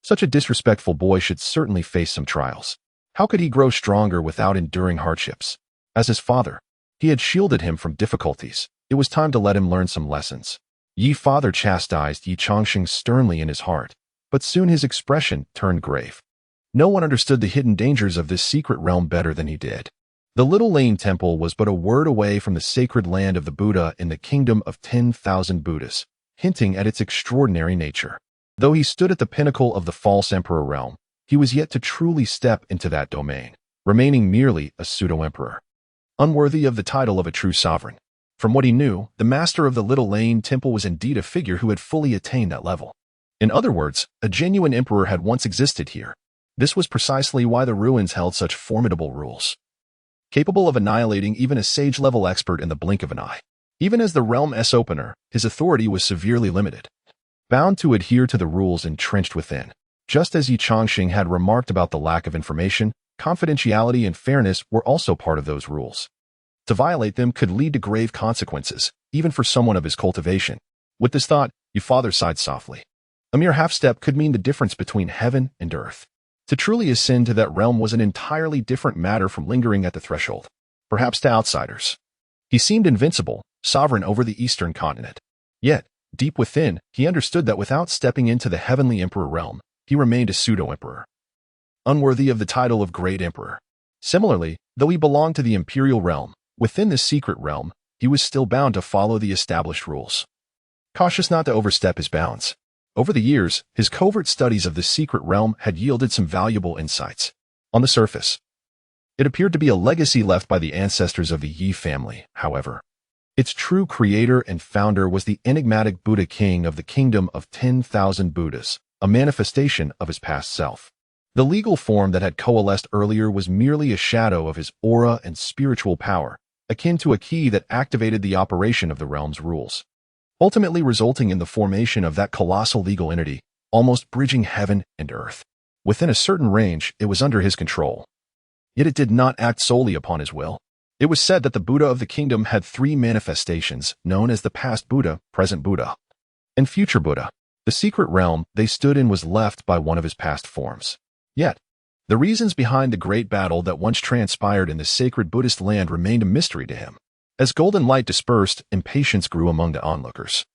such a disrespectful boy should certainly face some trials. How could he grow stronger without enduring hardships? As his father, he had shielded him from difficulties. It was time to let him learn some lessons. Ye Father chastised Ye Changsheng sternly in his heart, but soon his expression turned grave. No one understood the hidden dangers of this secret realm better than he did. The Little Lane Temple was but a word away from the sacred land of the Buddha in the kingdom of 10,000 Buddhas, hinting at its extraordinary nature. Though he stood at the pinnacle of the false emperor realm, he was yet to truly step into that domain, remaining merely a pseudo-emperor, unworthy of the title of a true sovereign. From what he knew, the master of the Little Lane Temple was indeed a figure who had fully attained that level. In other words, a genuine emperor had once existed here. This was precisely why the ruins held such formidable rules, capable of annihilating even a sage-level expert in the blink of an eye. Even as the realm's opener, his authority was severely limited, bound to adhere to the rules entrenched within. Just as Ye Changsheng had remarked about the lack of information, confidentiality and fairness were also part of those rules. To violate them could lead to grave consequences, even for someone of his cultivation. With this thought, Ye Father sighed softly. A mere half-step could mean the difference between heaven and earth. To truly ascend to that realm was an entirely different matter from lingering at the threshold. Perhaps to outsiders, he seemed invincible, sovereign over the eastern continent. Yet, deep within, he understood that without stepping into the heavenly emperor realm, he remained a pseudo-emperor, unworthy of the title of great emperor. Similarly, though he belonged to the imperial realm, within this secret realm, he was still bound to follow the established rules, cautious not to overstep his bounds. Over the years, his covert studies of the secret realm had yielded some valuable insights. On the surface, it appeared to be a legacy left by the ancestors of the Ye family, however. Its true creator and founder was the enigmatic Buddha king of the kingdom of 10,000 Buddhas, a manifestation of his past self. The legal form that had coalesced earlier was merely a shadow of his aura and spiritual power, akin to a key that activated the operation of the realm's rules, ultimately resulting in the formation of that colossal legal entity, almost bridging heaven and earth. Within a certain range, it was under his control. Yet it did not act solely upon his will. It was said that the Buddha of the kingdom had three manifestations, known as the past Buddha, present Buddha, and future Buddha. The secret realm they stood in was left by one of his past forms. Yet, the reasons behind the great battle that once transpired in the sacred Buddhist land remained a mystery to him. As golden light dispersed, impatience grew among the onlookers,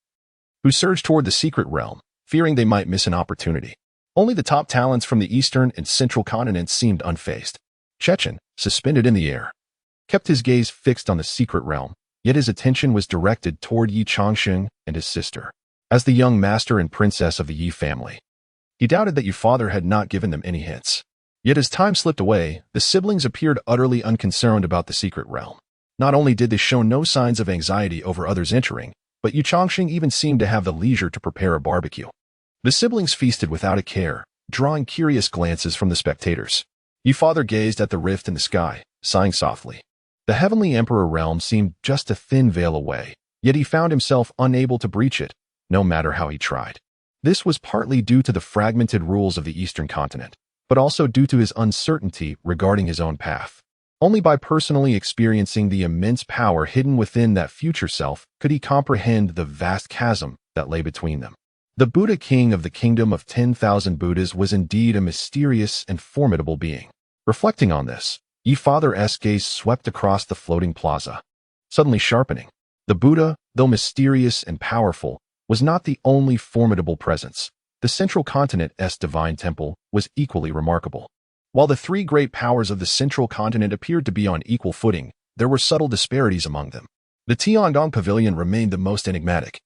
who surged toward the secret realm, fearing they might miss an opportunity. Only the top talents from the eastern and central continents seemed unfazed. Chechen, suspended in the air, kept his gaze fixed on the secret realm, yet his attention was directed toward Ye Changsheng and his sister. As the young master and princess of the Ye family, he doubted that Ye Father had not given them any hints. Yet as time slipped away, the siblings appeared utterly unconcerned about the secret realm. Not only did they show no signs of anxiety over others entering, but Ye Changsheng even seemed to have the leisure to prepare a barbecue. The siblings feasted without a care, drawing curious glances from the spectators. Ye Father gazed at the rift in the sky, sighing softly. The Heavenly Emperor realm seemed just a thin veil away, yet he found himself unable to breach it, no matter how he tried. This was partly due to the fragmented rules of the Eastern continent, but also due to his uncertainty regarding his own path. Only by personally experiencing the immense power hidden within that future self could he comprehend the vast chasm that lay between them. The Buddha King of the Kingdom of 10,000 Buddhas was indeed a mysterious and formidable being. Reflecting on this, Ye Father's gaze swept across the floating plaza, suddenly sharpening. The Buddha, though mysterious and powerful, was not the only formidable presence. The central continent's divine temple was equally remarkable. While the three great powers of the central continent appeared to be on equal footing, there were subtle disparities among them. The Tiandong Pavilion remained the most enigmatic,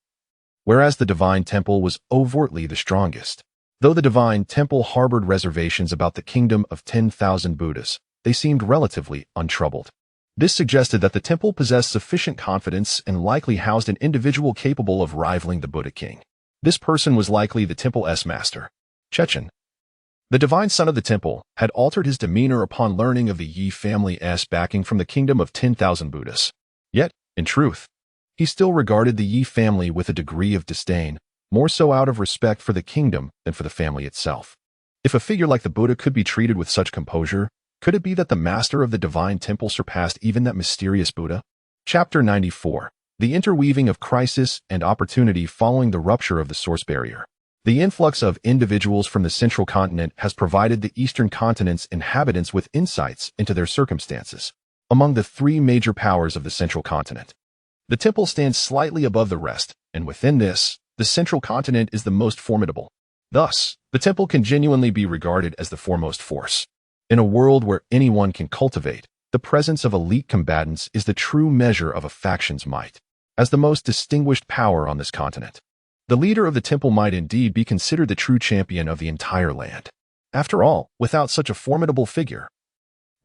whereas the divine temple was overtly the strongest. Though the divine temple harbored reservations about the kingdom of 10,000 Buddhas, they seemed relatively untroubled. This suggested that the temple possessed sufficient confidence and likely housed an individual capable of rivaling the Buddha King. This person was likely the temple's master, Chechen. The divine son of the temple had altered his demeanor upon learning of the Ye family's backing from the kingdom of 10,000 Buddhas. Yet, in truth, he still regarded the Ye family with a degree of disdain, more so out of respect for the kingdom than for the family itself. If a figure like the Buddha could be treated with such composure, could it be that the master of the divine temple surpassed even that mysterious Buddha? Chapter 94. The interweaving of crisis and opportunity following the rupture of the source barrier. The influx of individuals from the central continent has provided the eastern continent's inhabitants with insights into their circumstances. Among the three major powers of the central continent, the temple stands slightly above the rest, and within this, the central continent is the most formidable. Thus, the temple can genuinely be regarded as the foremost force. In a world where anyone can cultivate, the presence of elite combatants is the true measure of a faction's might. As the most distinguished power on this continent, the leader of the temple might indeed be considered the true champion of the entire land. After all, without such a formidable figure,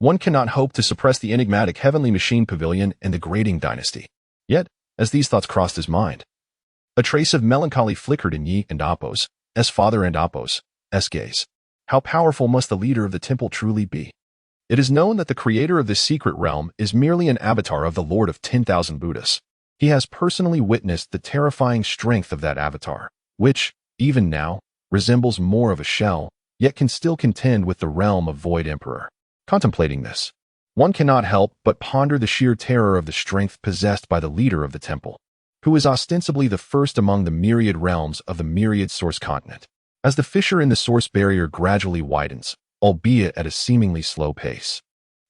one cannot hope to suppress the enigmatic Heavenly Machine Pavilion and the Grading Dynasty. Yet, as these thoughts crossed his mind, a trace of melancholy flickered in Ye and Apos, father and Apos' gaze. How powerful must the leader of the temple truly be? It is known that the creator of this secret realm is merely an avatar of the Lord of 10,000 Buddhas. He has personally witnessed the terrifying strength of that avatar, which, even now, resembles more of a shell, yet can still contend with the realm of Void Emperor. Contemplating this, one cannot help but ponder the sheer terror of the strength possessed by the leader of the temple, who is ostensibly the first among the myriad realms of the myriad source continent. As the fissure in the source barrier gradually widens, albeit at a seemingly slow pace,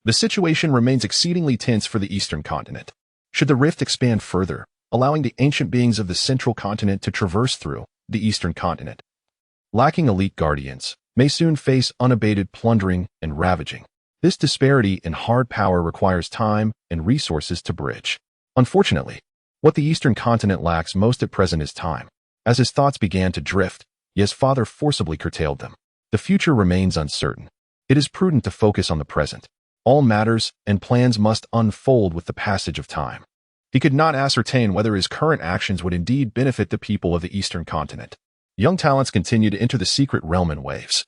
the situation remains exceedingly tense for the eastern continent. Should the rift expand further, allowing the ancient beings of the central continent to traverse through the eastern continent, lacking elite guardians, may soon face unabated plundering and ravaging. This disparity in hard power requires time and resources to bridge. Unfortunately, what the eastern continent lacks most at present is time. As his thoughts began to drift, Ye's father forcibly curtailed them. The future remains uncertain. It is prudent to focus on the present. All matters and plans must unfold with the passage of time. He could not ascertain whether his current actions would indeed benefit the people of the eastern continent. Young talents continue to enter the secret realm in waves,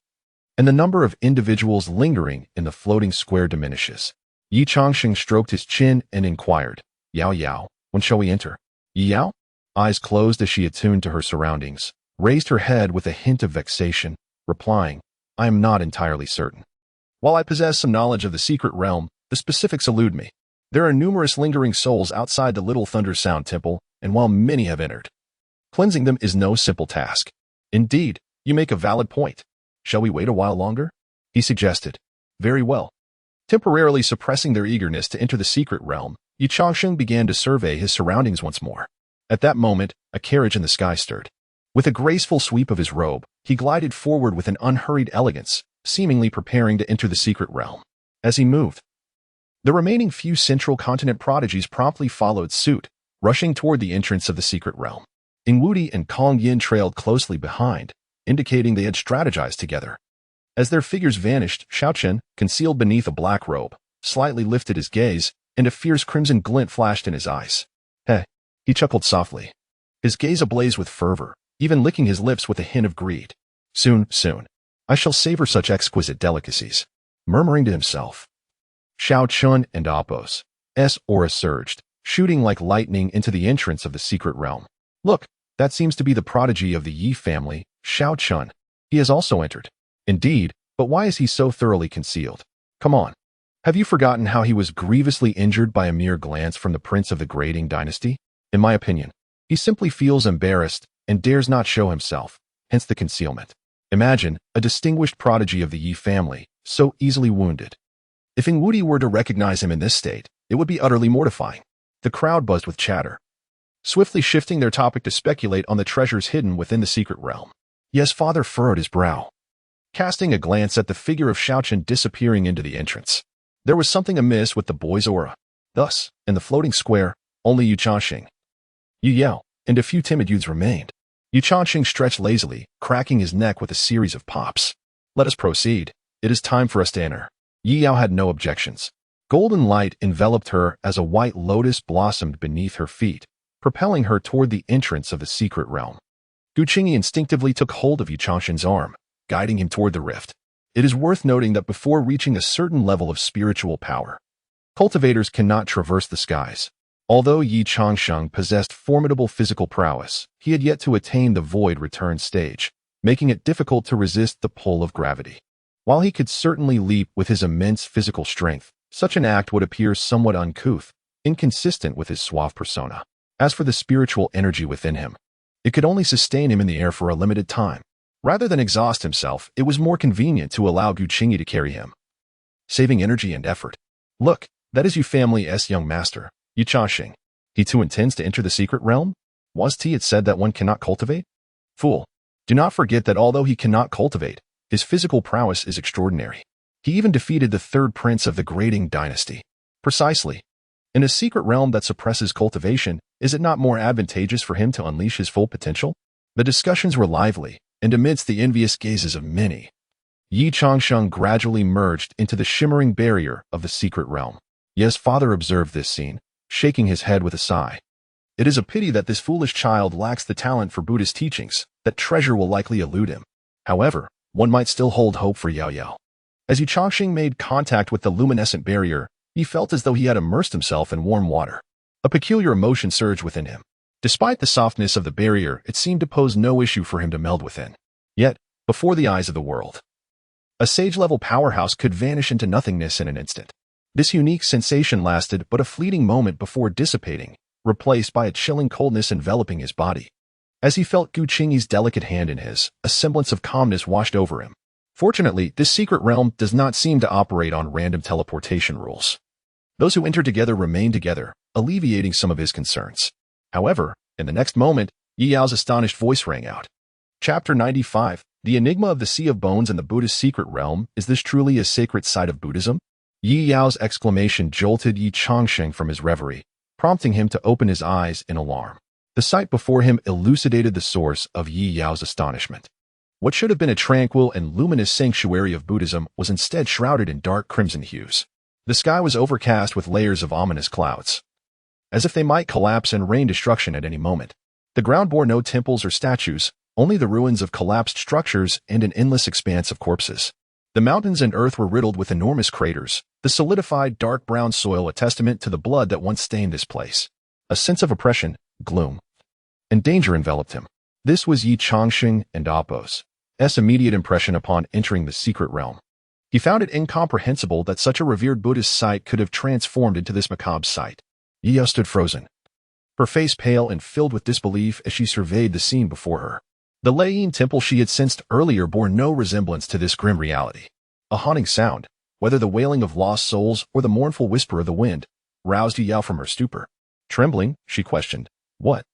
and the number of individuals lingering in the floating square diminishes. Ye Changsheng stroked his chin and inquired, "Yao Yao, when shall we enter?" Ye Yao, eyes closed as she attuned to her surroundings, raised her head with a hint of vexation, replying, "I am not entirely certain. While I possess some knowledge of the secret realm, the specifics elude me. There are numerous lingering souls outside the Little Thunder Sound Temple, and while many have entered, cleansing them is no simple task." "Indeed, you make a valid point. Shall we wait a while longer?" he suggested. "Very well." Temporarily suppressing their eagerness to enter the secret realm, Ye Changsheng began to survey his surroundings once more. At that moment, a carriage in the sky stirred. With a graceful sweep of his robe, he glided forward with an unhurried elegance, seemingly preparing to enter the secret realm. As he moved, the remaining few central continent prodigies promptly followed suit, rushing toward the entrance of the secret realm. Ingwudi and Kong Yin trailed closely behind, indicating they had strategized together. As their figures vanished, Xiaochen, concealed beneath a black robe, slightly lifted his gaze, and a fierce crimson glint flashed in his eyes. "Heh," he chuckled softly, his gaze ablaze with fervor, even licking his lips with a hint of greed. Soon, I shall savor such exquisite delicacies," murmuring to himself. Xiao Chun and Apos, aura surged, shooting like lightning into the entrance of the secret realm. Look, that seems to be the prodigy of the Yi family, Xiao Chun. He has also entered. Indeed, but why is he so thoroughly concealed? Come on. Have you forgotten how he was grievously injured by a mere glance from the prince of the Grading dynasty? In my opinion, he simply feels embarrassed and dares not show himself, hence the concealment. Imagine a distinguished prodigy of the Yi family, so easily wounded. If Ingwudi were to recognize him in this state, it would be utterly mortifying. The crowd buzzed with chatter, swiftly shifting their topic to speculate on the treasures hidden within the secret realm. Ye's father furrowed his brow, casting a glance at the figure of Xiaochen disappearing into the entrance. There was something amiss with the boy's aura. Thus, in the floating square, only Ye Changsheng, Yu Yao, and a few timid youths remained. Ye Changsheng stretched lazily, cracking his neck with a series of pops. Let us proceed. It is time for us to enter. Yi Yao had no objections. Golden light enveloped her as a white lotus blossomed beneath her feet, propelling her toward the entrance of the secret realm. Gu Qingyi instinctively took hold of Ye Changsheng's arm, guiding him toward the rift. It is worth noting that before reaching a certain level of spiritual power, cultivators cannot traverse the skies. Although Ye Changsheng possessed formidable physical prowess, he had yet to attain the void return stage, making it difficult to resist the pull of gravity. While he could certainly leap with his immense physical strength, such an act would appear somewhat uncouth, inconsistent with his suave persona. As for the spiritual energy within him, it could only sustain him in the air for a limited time. Rather than exhaust himself, it was more convenient to allow Gu Qingyi to carry him, saving energy and effort. Look, that is Yu family's young master, Ye Changsheng. He too intends to enter the secret realm? Was it said that one cannot cultivate? Fool, do not forget that although he cannot cultivate, his physical prowess is extraordinary. He even defeated the third prince of the Grading dynasty. Precisely. In a secret realm that suppresses cultivation, is it not more advantageous for him to unleash his full potential? The discussions were lively, and amidst the envious gazes of many, Ye Changsheng gradually merged into the shimmering barrier of the secret realm. Ye's father observed this scene, shaking his head with a sigh. It is a pity that this foolish child lacks the talent for Buddhist teachings. That treasure will likely elude him. However, one might still hold hope for Yao Yao. As Ye Changsheng made contact with the luminescent barrier, he felt as though he had immersed himself in warm water. A peculiar emotion surged within him. Despite the softness of the barrier, it seemed to pose no issue for him to meld within. Yet, before the eyes of the world, a sage-level powerhouse could vanish into nothingness in an instant. This unique sensation lasted but a fleeting moment before dissipating, replaced by a chilling coldness enveloping his body. As he felt Gu Qingyi's delicate hand in his, a semblance of calmness washed over him. Fortunately, this secret realm does not seem to operate on random teleportation rules. Those who enter together remain together, alleviating some of his concerns. However, in the next moment, Yi Yao's astonished voice rang out. Chapter 95, The Enigma of the Sea of Bones and the Buddhist Secret Realm. Is this truly a sacred site of Buddhism? Yi Yao's exclamation jolted Ye Changsheng from his reverie, prompting him to open his eyes in alarm. The sight before him elucidated the source of Yi Yao's astonishment. What should have been a tranquil and luminous sanctuary of Buddhism was instead shrouded in dark crimson hues. The sky was overcast with layers of ominous clouds, as if they might collapse and rain destruction at any moment. The ground bore no temples or statues, only the ruins of collapsed structures and an endless expanse of corpses. The mountains and earth were riddled with enormous craters, the solidified dark brown soil a testament to the blood that once stained this place. A sense of oppression, gloom, and danger enveloped him. This was Ye Changsheng and Appo's immediate impression upon entering the secret realm. He found it incomprehensible that such a revered Buddhist site could have transformed into this macabre sight. Yi Yao stood frozen, her face pale and filled with disbelief as she surveyed the scene before her. The Leiyin temple she had sensed earlier bore no resemblance to this grim reality. A haunting sound, whether the wailing of lost souls or the mournful whisper of the wind, roused Yi Yao from her stupor. Trembling, she questioned, What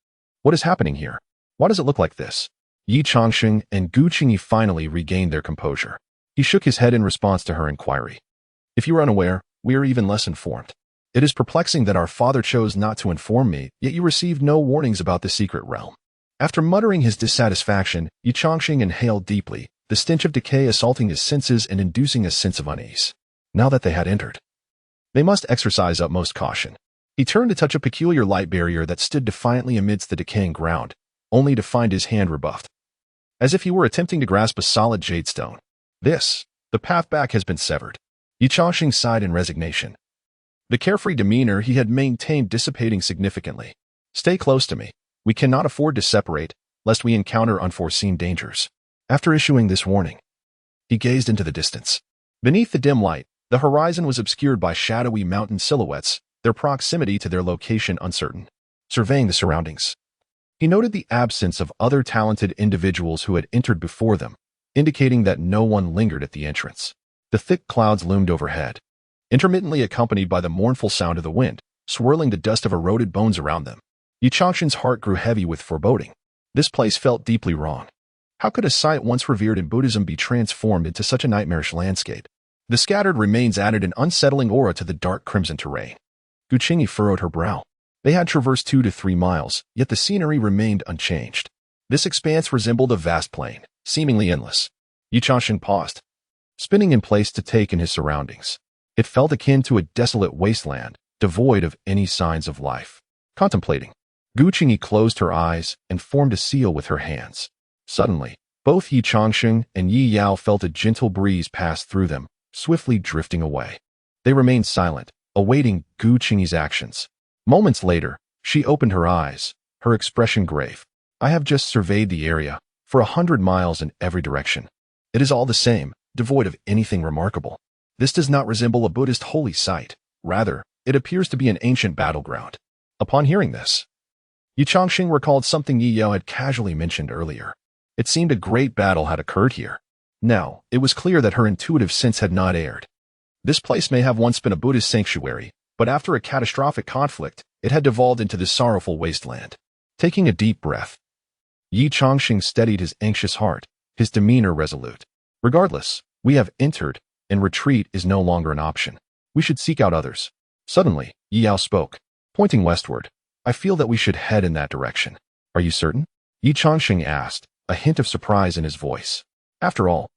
is happening here? Why does it look like this? Ye Changsheng and Gu Qingyi finally regained their composure. He shook his head in response to her inquiry. If you are unaware, we are even less informed. It is perplexing that our father chose not to inform me, yet you received no warnings about the secret realm. After muttering his dissatisfaction, Ye Changsheng inhaled deeply, the stench of decay assaulting his senses and inducing a sense of unease. Now that they had entered, they must exercise utmost caution. He turned to touch a peculiar light barrier that stood defiantly amidst the decaying ground, only to find his hand rebuffed, as if he were attempting to grasp a solid jade stone. The path back has been severed. Ye Changsheng sighed in resignation. The carefree demeanor he had maintained dissipating significantly. "Stay close to me. We cannot afford to separate, lest we encounter unforeseen dangers." After issuing this warning, he gazed into the distance. Beneath the dim light, the horizon was obscured by shadowy mountain silhouettes, their proximity to their location uncertain. Surveying the surroundings, he noted the absence of other talented individuals who had entered before them, indicating that no one lingered at the entrance. The thick clouds loomed overhead, intermittently accompanied by the mournful sound of the wind, swirling the dust of eroded bones around them. Ye Changsheng's heart grew heavy with foreboding. This place felt deeply wrong. How could a site once revered in Buddhism be transformed into such a nightmarish landscape? The scattered remains added an unsettling aura to the dark crimson terrain. Gu Qingyi furrowed her brow. They had traversed 2 to 3 miles, yet the scenery remained unchanged. This expanse resembled a vast plain, seemingly endless. Ye Changsheng paused, spinning in place to take in his surroundings. It felt akin to a desolate wasteland, devoid of any signs of life. Contemplating, Gu Qingyi closed her eyes and formed a seal with her hands. Suddenly, both Ye Changsheng and Yi Yao felt a gentle breeze pass through them, swiftly drifting away. They remained silent, awaiting Gu Qingyi's actions. Moments later, she opened her eyes, her expression grave. "I have just surveyed the area, for 100 miles in every direction. It is all the same, devoid of anything remarkable. This does not resemble a Buddhist holy site. Rather, it appears to be an ancient battleground." Upon hearing this, Ye Changsheng recalled something Yi Yao had casually mentioned earlier. It seemed a great battle had occurred here. Now, it was clear that her intuitive sense had not erred. This place may have once been a Buddhist sanctuary, but after a catastrophic conflict, it had devolved into this sorrowful wasteland. Taking a deep breath, Ye Changsheng steadied his anxious heart, his demeanor resolute. "Regardless, we have entered, and retreat is no longer an option. We should seek out others." Suddenly, Yi Yao spoke, pointing westward. "I feel that we should head in that direction." "Are you certain?" Ye Changsheng asked, a hint of surprise in his voice. After all,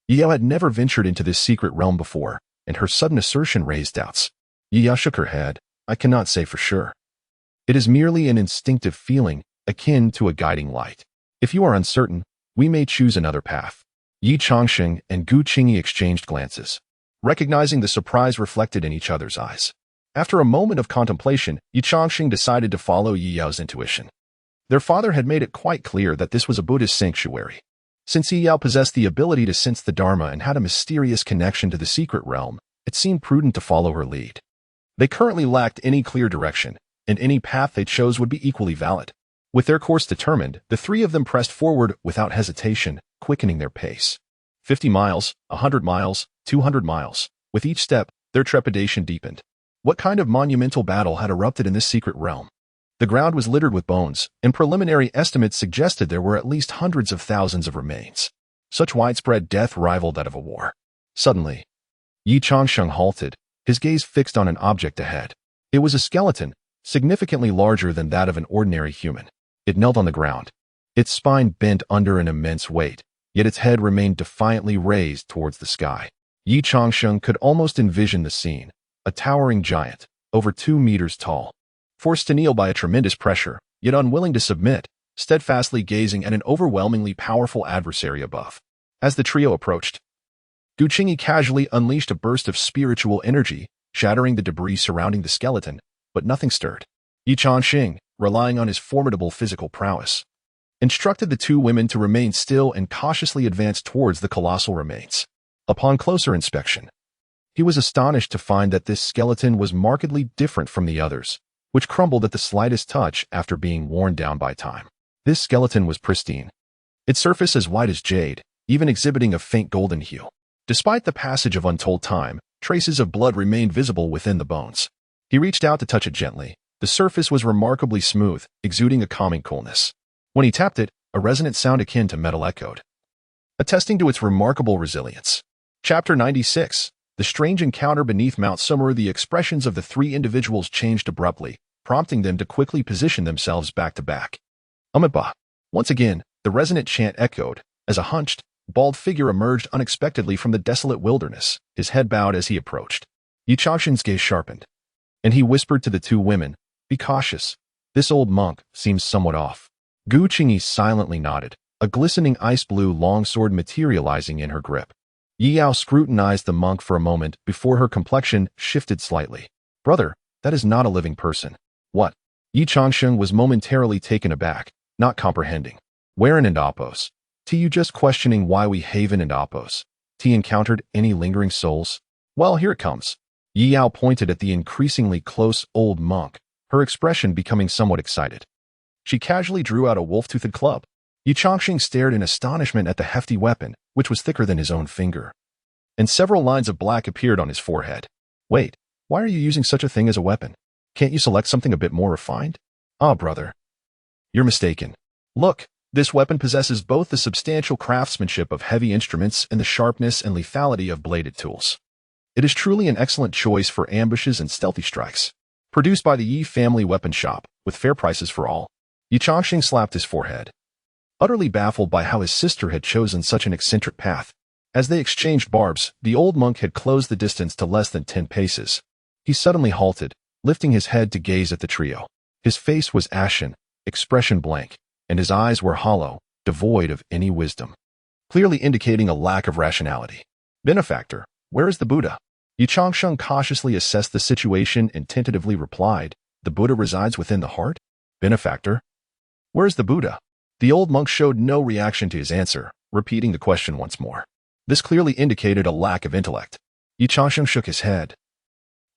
Yi Yao had never ventured into this secret realm before, and her sudden assertion raised doubts. Yi Yao shook her head. "I cannot say for sure. It is merely an instinctive feeling, akin to a guiding light. If you are uncertain, we may choose another path." Ye Changsheng and Gu Qingyi exchanged glances, recognizing the surprise reflected in each other's eyes. After a moment of contemplation, Ye Changsheng decided to follow Yi Yao's intuition. Their father had made it quite clear that this was a Buddhist sanctuary. Since Yi Yao possessed the ability to sense the Dharma and had a mysterious connection to the secret realm, it seemed prudent to follow her lead. They currently lacked any clear direction, and any path they chose would be equally valid. With their course determined, the three of them pressed forward without hesitation, quickening their pace. 50 miles, 100 miles, 200 miles. With each step, their trepidation deepened. What kind of monumental battle had erupted in this secret realm? The ground was littered with bones, and preliminary estimates suggested there were at least hundreds of thousands of remains. Such widespread death rivaled that of a war. Suddenly, Ye Changsheng halted, his gaze fixed on an object ahead. It was a skeleton, significantly larger than that of an ordinary human. It knelt on the ground, its spine bent under an immense weight, yet its head remained defiantly raised towards the sky. Ye Changsheng could almost envision the scene, a towering giant, over 2 meters tall, forced to kneel by a tremendous pressure, yet unwilling to submit, steadfastly gazing at an overwhelmingly powerful adversary above. As the trio approached, Gu Qingyi casually unleashed a burst of spiritual energy, shattering the debris surrounding the skeleton, but nothing stirred. Ye Changsheng, relying on his formidable physical prowess, instructed the two women to remain still and cautiously advance towards the colossal remains. Upon closer inspection, he was astonished to find that this skeleton was markedly different from the others, which crumbled at the slightest touch after being worn down by time. This skeleton was pristine, its surface as white as jade, even exhibiting a faint golden hue. Despite the passage of untold time, traces of blood remained visible within the bones. He reached out to touch it gently. The surface was remarkably smooth, exuding a calming coolness. When he tapped it, a resonant sound akin to metal echoed, attesting to its remarkable resilience. Chapter 96. The strange encounter beneath Mount Sumeru. The expressions of the three individuals changed abruptly, prompting them to quickly position themselves back to back. Amitabha. Once again, the resonant chant echoed, as a hunched, bald figure emerged unexpectedly from the desolate wilderness, his head bowed as he approached. Ye Changsheng's gaze sharpened, and he whispered to the two women, "Be cautious. This old monk seems somewhat off." Gu Qingyi silently nodded, a glistening ice-blue longsword materializing in her grip. Yi Yao scrutinized the monk for a moment before her complexion shifted slightly. Brother, that is not a living person. What? Ye Changsheng was momentarily taken aback, not comprehending. Where in Indopos? T you just questioning why we haven Indopos? T encountered any lingering souls? Well, here it comes. Yi Yao pointed at the increasingly close old monk, her expression becoming somewhat excited. She casually drew out a wolf-toothed club. Ye Changsheng stared in astonishment at the hefty weapon, which was thicker than his own finger. And several lines of black appeared on his forehead. Wait, why are you using such a thing as a weapon? Can't you select something a bit more refined? Ah, brother. You're mistaken. Look, this weapon possesses both the substantial craftsmanship of heavy instruments and the sharpness and lethality of bladed tools. It is truly an excellent choice for ambushes and stealthy strikes. Produced by the Yi family weapon shop, with fair prices for all. Ye Changsheng slapped his forehead. Utterly baffled by how his sister had chosen such an eccentric path. As they exchanged barbs, the old monk had closed the distance to less than 10 paces. He suddenly halted, lifting his head to gaze at the trio. His face was ashen, expression blank, and his eyes were hollow, devoid of any wisdom, clearly indicating a lack of rationality. Benefactor, where is the Buddha? Ye Changsheng cautiously assessed the situation and tentatively replied, the Buddha resides within the heart? Benefactor? Where is the Buddha? The old monk showed no reaction to his answer, repeating the question once more. This clearly indicated a lack of intellect. Ye Changsheng shook his head,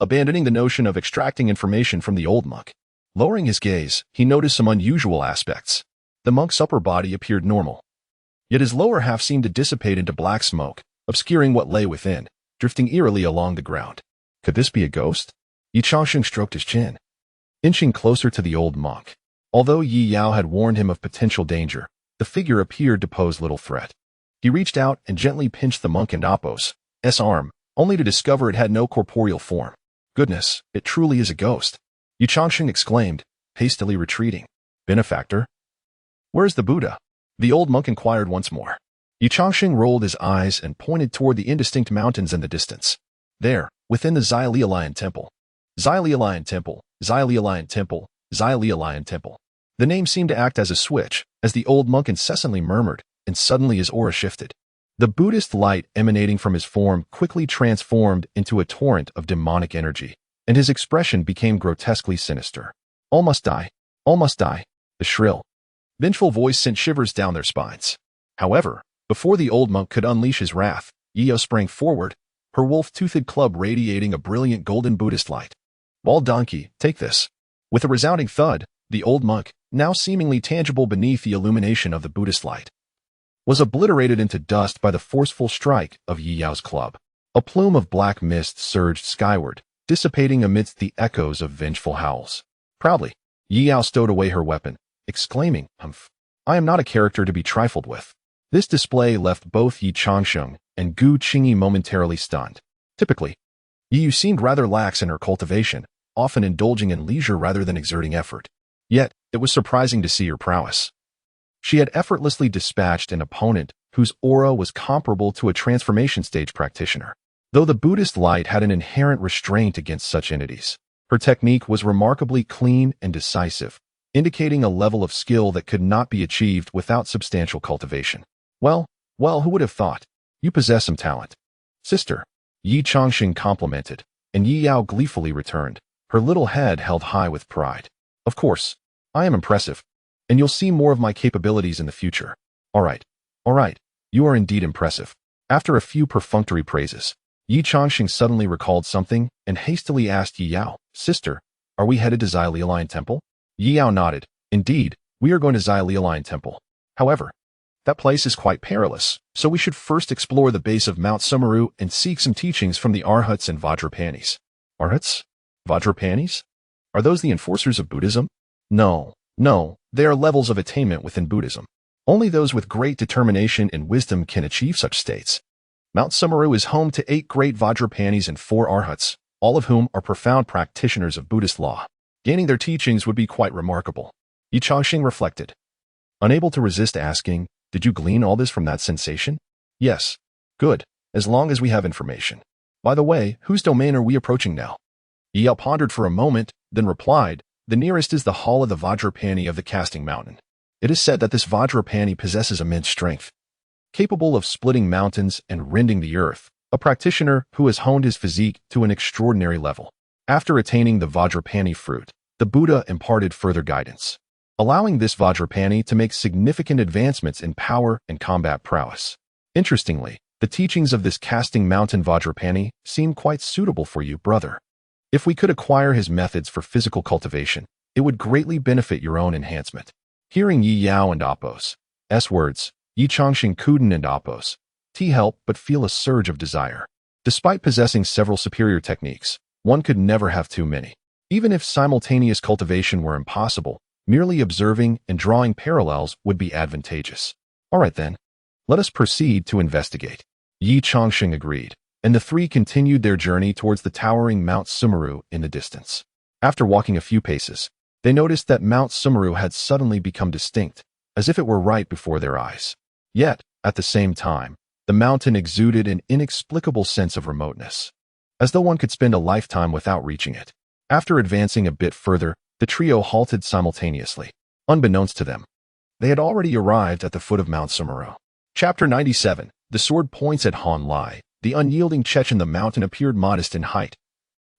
abandoning the notion of extracting information from the old monk. Lowering his gaze, he noticed some unusual aspects. The monk's upper body appeared normal, yet his lower half seemed to dissipate into black smoke, obscuring what lay within, drifting eerily along the ground. Could this be a ghost? Ye Changsheng stroked his chin, inching closer to the old monk. Although Yi Yao had warned him of potential danger, the figure appeared to pose little threat. He reached out and gently pinched the monk Indopos' arm, only to discover it had no corporeal form. Goodness, it truly is a ghost. Ye Changsheng exclaimed, hastily retreating. Benefactor? Where is the Buddha? The old monk inquired once more. Ye Changsheng rolled his eyes and pointed toward the indistinct mountains in the distance. There, within the Zai Lialian Temple. Zai Lialian Temple, Zai Lialian Temple, Zai Lialian Temple. The name seemed to act as a switch, as the old monk incessantly murmured, and suddenly his aura shifted. The Buddhist light emanating from his form quickly transformed into a torrent of demonic energy, and his expression became grotesquely sinister. All must die. All must die. The shrill, vengeful voice sent shivers down their spines. However, before the old monk could unleash his wrath, Yi Yao sprang forward, her wolf-toothed club radiating a brilliant golden Buddhist light. Bald donkey, take this. With a resounding thud, the old monk, now seemingly tangible beneath the illumination of the Buddhist light, was obliterated into dust by the forceful strike of Yi Yao's club. A plume of black mist surged skyward, dissipating amidst the echoes of vengeful howls. Proudly, Yi Yao stowed away her weapon, exclaiming, "Humph! I am not a character to be trifled with." This display left both Ye Changsheng and Gu Qingyi momentarily stunned. Typically, Yi seemed rather lax in her cultivation, often indulging in leisure rather than exerting effort. Yet, it was surprising to see her prowess. She had effortlessly dispatched an opponent whose aura was comparable to a transformation stage practitioner. Though the Buddhist light had an inherent restraint against such entities, her technique was remarkably clean and decisive, indicating a level of skill that could not be achieved without substantial cultivation. Well, who would have thought? You possess some talent. Sister, Ye Changsheng complimented, and Yi Yao gleefully returned, her little head held high with pride. Of course, I am impressive, and you'll see more of my capabilities in the future. All right, you are indeed impressive. After a few perfunctory praises, Ye Changsheng suddenly recalled something and hastily asked Yi Yao, Sister, are we headed to Zai Lialian Temple? Yi Yao nodded. Indeed, we are going to Zai Lialian Temple. However, that place is quite perilous, so we should first explore the base of Mount Sumeru and seek some teachings from the Arhats and Vajrapanis. Arhats? Vajrapanis? Are those the enforcers of Buddhism? No, they are levels of attainment within Buddhism. Only those with great determination and wisdom can achieve such states. Mount Sumeru is home to 8 great Vajrapanis and 4 Arhats, all of whom are profound practitioners of Buddhist law. Gaining their teachings would be quite remarkable. Ye Changsheng reflected, unable to resist asking, did you glean all this from that sensation? Yes. Good, as long as we have information. By the way, whose domain are we approaching now? Yi Yao pondered for a moment, then replied, the nearest is the Hall of the Vajrapani of the Casting Mountain. It is said that this Vajrapani possesses immense strength, capable of splitting mountains and rending the earth, a practitioner who has honed his physique to an extraordinary level. After attaining the Vajrapani fruit, the Buddha imparted further guidance, allowing this Vajrapani to make significant advancements in power and combat prowess. Interestingly, the teachings of this casting mountain Vajrapani seem quite suitable for you, brother. If we could acquire his methods for physical cultivation, it would greatly benefit your own enhancement. Hearing Yi Yao and Apos' words, Ye Changsheng couldn't and Apos' help but feel a surge of desire. Despite possessing several superior techniques, one could never have too many. Even if simultaneous cultivation were impossible, merely observing and drawing parallels would be advantageous. All right then, let us proceed to investigate. Ye Changsheng agreed, and the three continued their journey towards the towering Mount Sumeru in the distance. After walking a few paces, they noticed that Mount Sumeru had suddenly become distinct, as if it were right before their eyes. Yet, at the same time, the mountain exuded an inexplicable sense of remoteness, as though one could spend a lifetime without reaching it. After advancing a bit further, the trio halted simultaneously. Unbeknownst to them, they had already arrived at the foot of Mount Sumeru. Chapter 97. The sword points at Han Lai. The unyielding Chechen. The mountain appeared modest in height,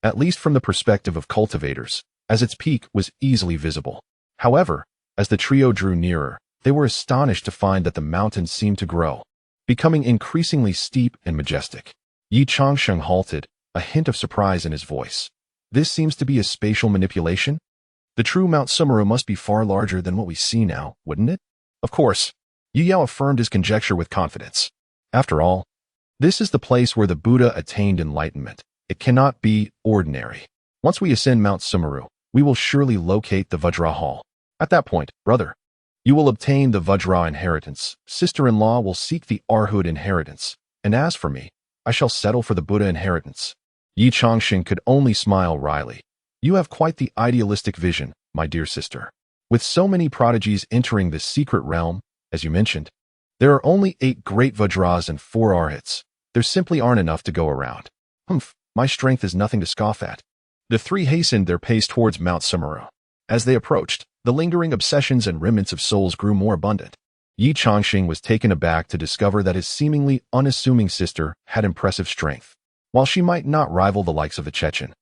at least from the perspective of cultivators, as its peak was easily visible. However, as the trio drew nearer, they were astonished to find that the mountain seemed to grow, becoming increasingly steep and majestic. Ye Changsheng halted, a hint of surprise in his voice. This seems to be a spatial manipulation? The true Mount Sumeru must be far larger than what we see now, wouldn't it? Of course. Yu Yao affirmed his conjecture with confidence. After all, this is the place where the Buddha attained enlightenment. It cannot be ordinary. Once we ascend Mount Sumeru, we will surely locate the Vajra Hall. At that point, brother, you will obtain the Vajra inheritance, sister-in-law will seek the Arhut inheritance, and as for me, I shall settle for the Buddha inheritance. Ye Changsheng could only smile wryly. You have quite the idealistic vision, my dear sister. With so many prodigies entering this secret realm, as you mentioned, there are only 8 great Vajras and 4 Arhats. There simply aren't enough to go around. Humph, my strength is nothing to scoff at. The three hastened their pace towards Mount Sumeru. As they approached, the lingering obsessions and remnants of souls grew more abundant. Ye Changsheng was taken aback to discover that his seemingly unassuming sister had impressive strength. While she might not rival the likes of the Chechen,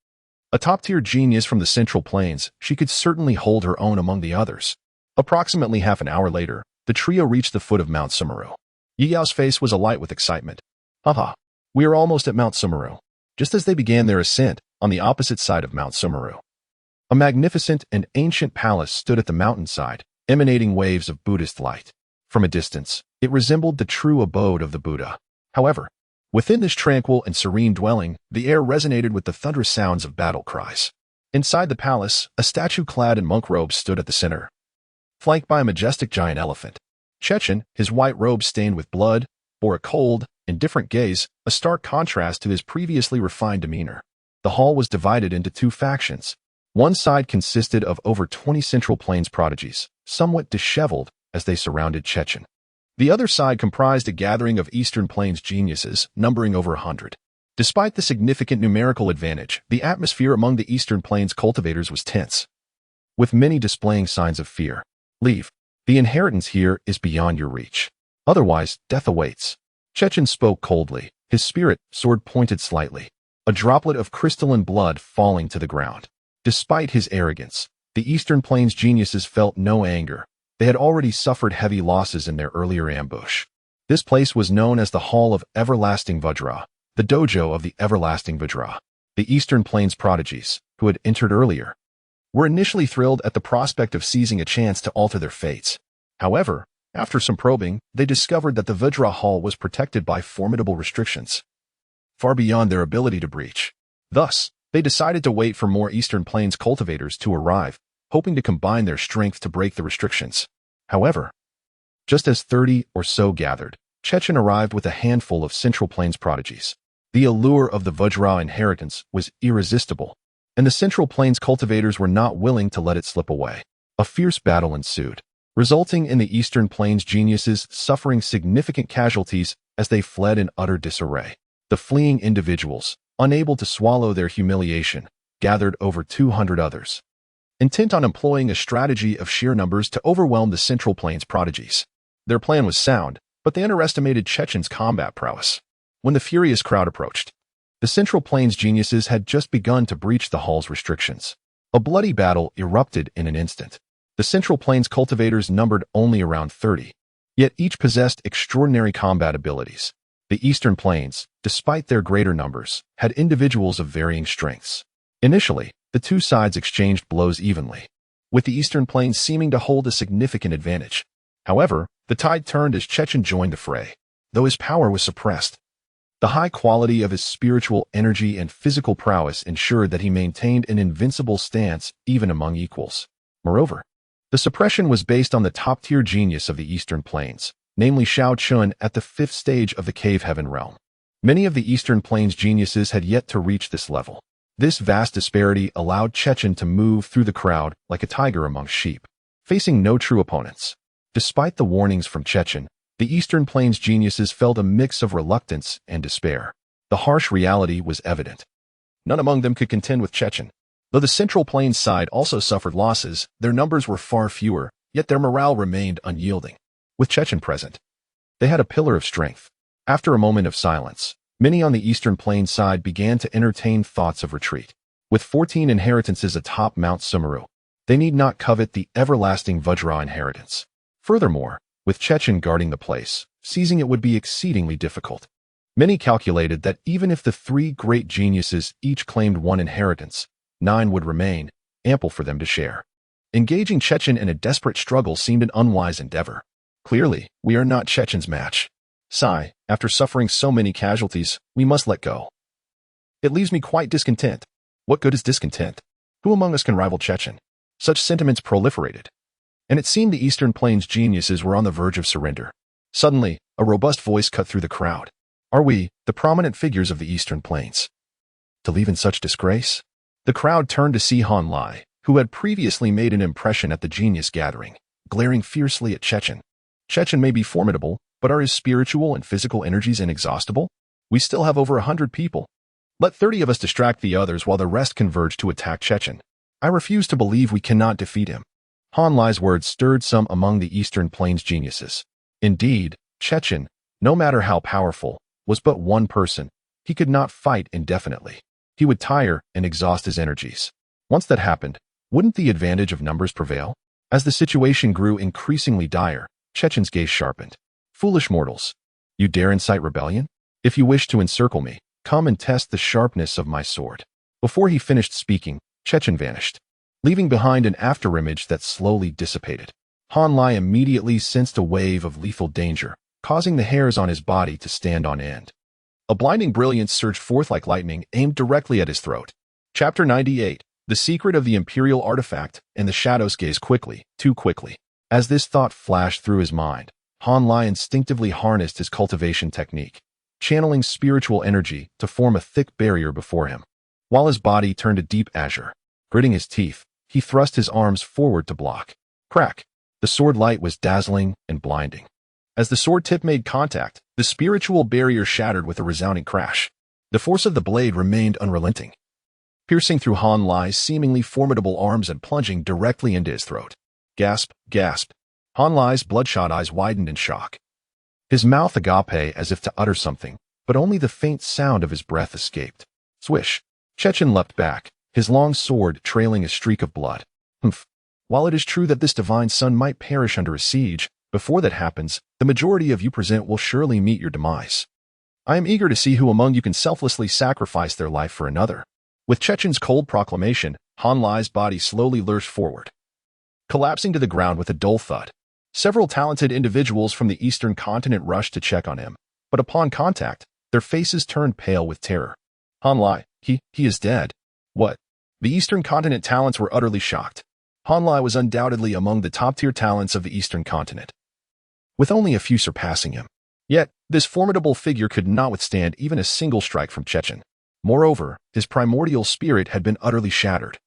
a top-tier genius from the Central Plains, she could certainly hold her own among the others. Approximately half an hour later, the trio reached the foot of Mount Sumeru. Yi Yao's face was alight with excitement. Haha, we are almost at Mount Sumeru. Just as they began their ascent, on the opposite side of Mount Sumeru, a magnificent and ancient palace stood at the mountainside, emanating waves of Buddhist light. From a distance, it resembled the true abode of the Buddha. However, within this tranquil and serene dwelling, the air resonated with the thunderous sounds of battle cries. Inside the palace, a statue clad in monk robes stood at the center, flanked by a majestic giant elephant. Chechen, his white robe stained with blood, bore a cold, indifferent gaze, a stark contrast to his previously refined demeanor. The hall was divided into 2 factions. One side consisted of over 20 Central Plains prodigies, somewhat disheveled as they surrounded Chechen. The other side comprised a gathering of Eastern Plains geniuses, numbering over 100. Despite the significant numerical advantage, the atmosphere among the Eastern Plains cultivators was tense, with many displaying signs of fear. Leave. The inheritance here is beyond your reach. Otherwise, death awaits. Chechen spoke coldly, his spirit sword pointed slightly, a droplet of crystalline blood falling to the ground. Despite his arrogance, the Eastern Plains geniuses felt no anger. They had already suffered heavy losses in their earlier ambush. This place was known as the Hall of Everlasting Vajra, the dojo of the Everlasting Vajra. The Eastern Plains prodigies, who had entered earlier, were initially thrilled at the prospect of seizing a chance to alter their fates. However, after some probing, they discovered that the Vajra Hall was protected by formidable restrictions, far beyond their ability to breach. Thus, they decided to wait for more Eastern Plains cultivators to arrive, hoping to combine their strength to break the restrictions. However, just as 30 or so gathered, Chechen arrived with a handful of Central Plains prodigies. The allure of the Vajra inheritance was irresistible, and the Central Plains cultivators were not willing to let it slip away. A fierce battle ensued, resulting in the Eastern Plains geniuses suffering significant casualties as they fled in utter disarray. The fleeing individuals, unable to swallow their humiliation, gathered over 200 others, intent on employing a strategy of sheer numbers to overwhelm the Central Plains prodigies. Their plan was sound, but they underestimated Chechen's combat prowess. When the furious crowd approached, The Central Plains geniuses had just begun to breach the hall's restrictions. A bloody battle erupted in an instant. The Central Plains cultivators numbered only around 30, yet each possessed extraordinary combat abilities. The Eastern Plains, despite their greater numbers, had individuals of varying strengths. Initially, the two sides exchanged blows evenly, with the Eastern Plains seeming to hold a significant advantage. However, the tide turned as Chechen joined the fray. Though his power was suppressed, the high quality of his spiritual energy and physical prowess ensured that he maintained an invincible stance even among equals. Moreover, the suppression was based on the top-tier genius of the Eastern Plains, namely Shao Chun at the 5th stage of the Cave Heaven realm. Many of the Eastern Plains geniuses had yet to reach this level. This vast disparity allowed Chechen to move through the crowd like a tiger among sheep, facing no true opponents. Despite the warnings from Chechen, the Eastern Plains geniuses felt a mix of reluctance and despair. The harsh reality was evident. None among them could contend with Chechen. Though the Central Plains side also suffered losses, their numbers were far fewer, yet their morale remained unyielding. With Chechen present, they had a pillar of strength. After a moment of silence, many on the Eastern Plains side began to entertain thoughts of retreat. With 14 inheritances atop Mount Sumeru, they need not covet the everlasting Vajra inheritance. Furthermore, with Chechen guarding the place, seizing it would be exceedingly difficult. Many calculated that even if the three great geniuses each claimed one inheritance, 9 would remain, ample for them to share. Engaging Chechen in a desperate struggle seemed an unwise endeavor. Clearly, we are not Chechen's match. Sigh, after suffering so many casualties, we must let go. It leaves me quite discontent. What good is discontent? Who among us can rival Chechen? Such sentiments proliferated, and it seemed the Eastern Plains geniuses were on the verge of surrender. Suddenly, a robust voice cut through the crowd. Are we, the prominent figures of the Eastern Plains, to leave in such disgrace? The crowd turned to see Han Lai, who had previously made an impression at the genius gathering, glaring fiercely at Chechen. Chechen may be formidable, but are his spiritual and physical energies inexhaustible? We still have over 100 people. Let 30 of us distract the others while the rest converge to attack Chechen. I refuse to believe we cannot defeat him. Han Lai's words stirred some among the Eastern Plains geniuses. Indeed, Chechen, no matter how powerful, was but one person. He could not fight indefinitely. He would tire and exhaust his energies. Once that happened, wouldn't the advantage of numbers prevail? As the situation grew increasingly dire, Chechen's gaze sharpened. Foolish mortals, you dare incite rebellion? If you wish to encircle me, come and test the sharpness of my sword. Before he finished speaking, Chechen vanished, leaving behind an afterimage that slowly dissipated. Han Lai immediately sensed a wave of lethal danger, causing the hairs on his body to stand on end. A blinding brilliance surged forth like lightning, aimed directly at his throat. Chapter 98. The Secret of the Imperial Artifact, and the shadows gazed quickly, too quickly. As this thought flashed through his mind, Han Lai instinctively harnessed his cultivation technique, channeling spiritual energy to form a thick barrier before him. While his body turned a deep azure, gritting his teeth, he thrust his arms forward to block. Crack! The sword light was dazzling and blinding. As the sword tip made contact, the spiritual barrier shattered with a resounding crash. The force of the blade remained unrelenting, piercing through Han Lai's seemingly formidable arms and plunging directly into his throat. Gasp, gasp. Han Lai's bloodshot eyes widened in shock. His mouth agape as if to utter something, but only the faint sound of his breath escaped. Swish! Chechen leapt back, his long sword trailing a streak of blood. Humph. While it is true that this divine son might perish under a siege, before that happens, the majority of you present will surely meet your demise. I am eager to see who among you can selflessly sacrifice their life for another. With Chechen's cold proclamation, Han Lai's body slowly lurched forward, collapsing to the ground with a dull thud. Several talented individuals from the eastern continent rushed to check on him, but upon contact, their faces turned pale with terror. Han Lai, he is dead. What? The eastern continent talents were utterly shocked. Han Lai was undoubtedly among the top-tier talents of the eastern continent, with only a few surpassing him. Yet, this formidable figure could not withstand even a single strike from Chechen. Moreover, his primordial spirit had been utterly shattered,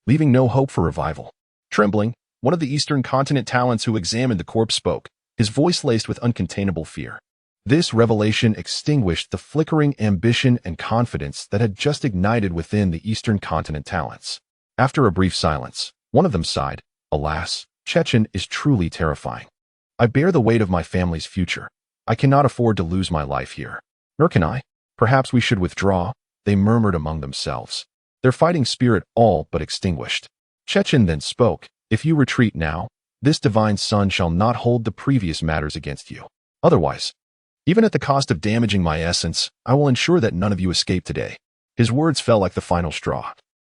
leaving no hope for revival. Trembling, one of the eastern continent talents who examined the corpse spoke, his voice laced with uncontainable fear. This revelation extinguished the flickering ambition and confidence that had just ignited within the eastern continent talents. After a brief silence, one of them sighed, Alas, Chechen is truly terrifying. I bear the weight of my family's future. I cannot afford to lose my life here. Nor can I. Perhaps we should withdraw. they murmured among themselves, their fighting spirit all but extinguished. Chechen then spoke, "If you retreat now, this divine sun shall not hold the previous matters against you. Otherwise, even at the cost of damaging my essence, I will ensure that none of you escape today." His words fell like the final straw,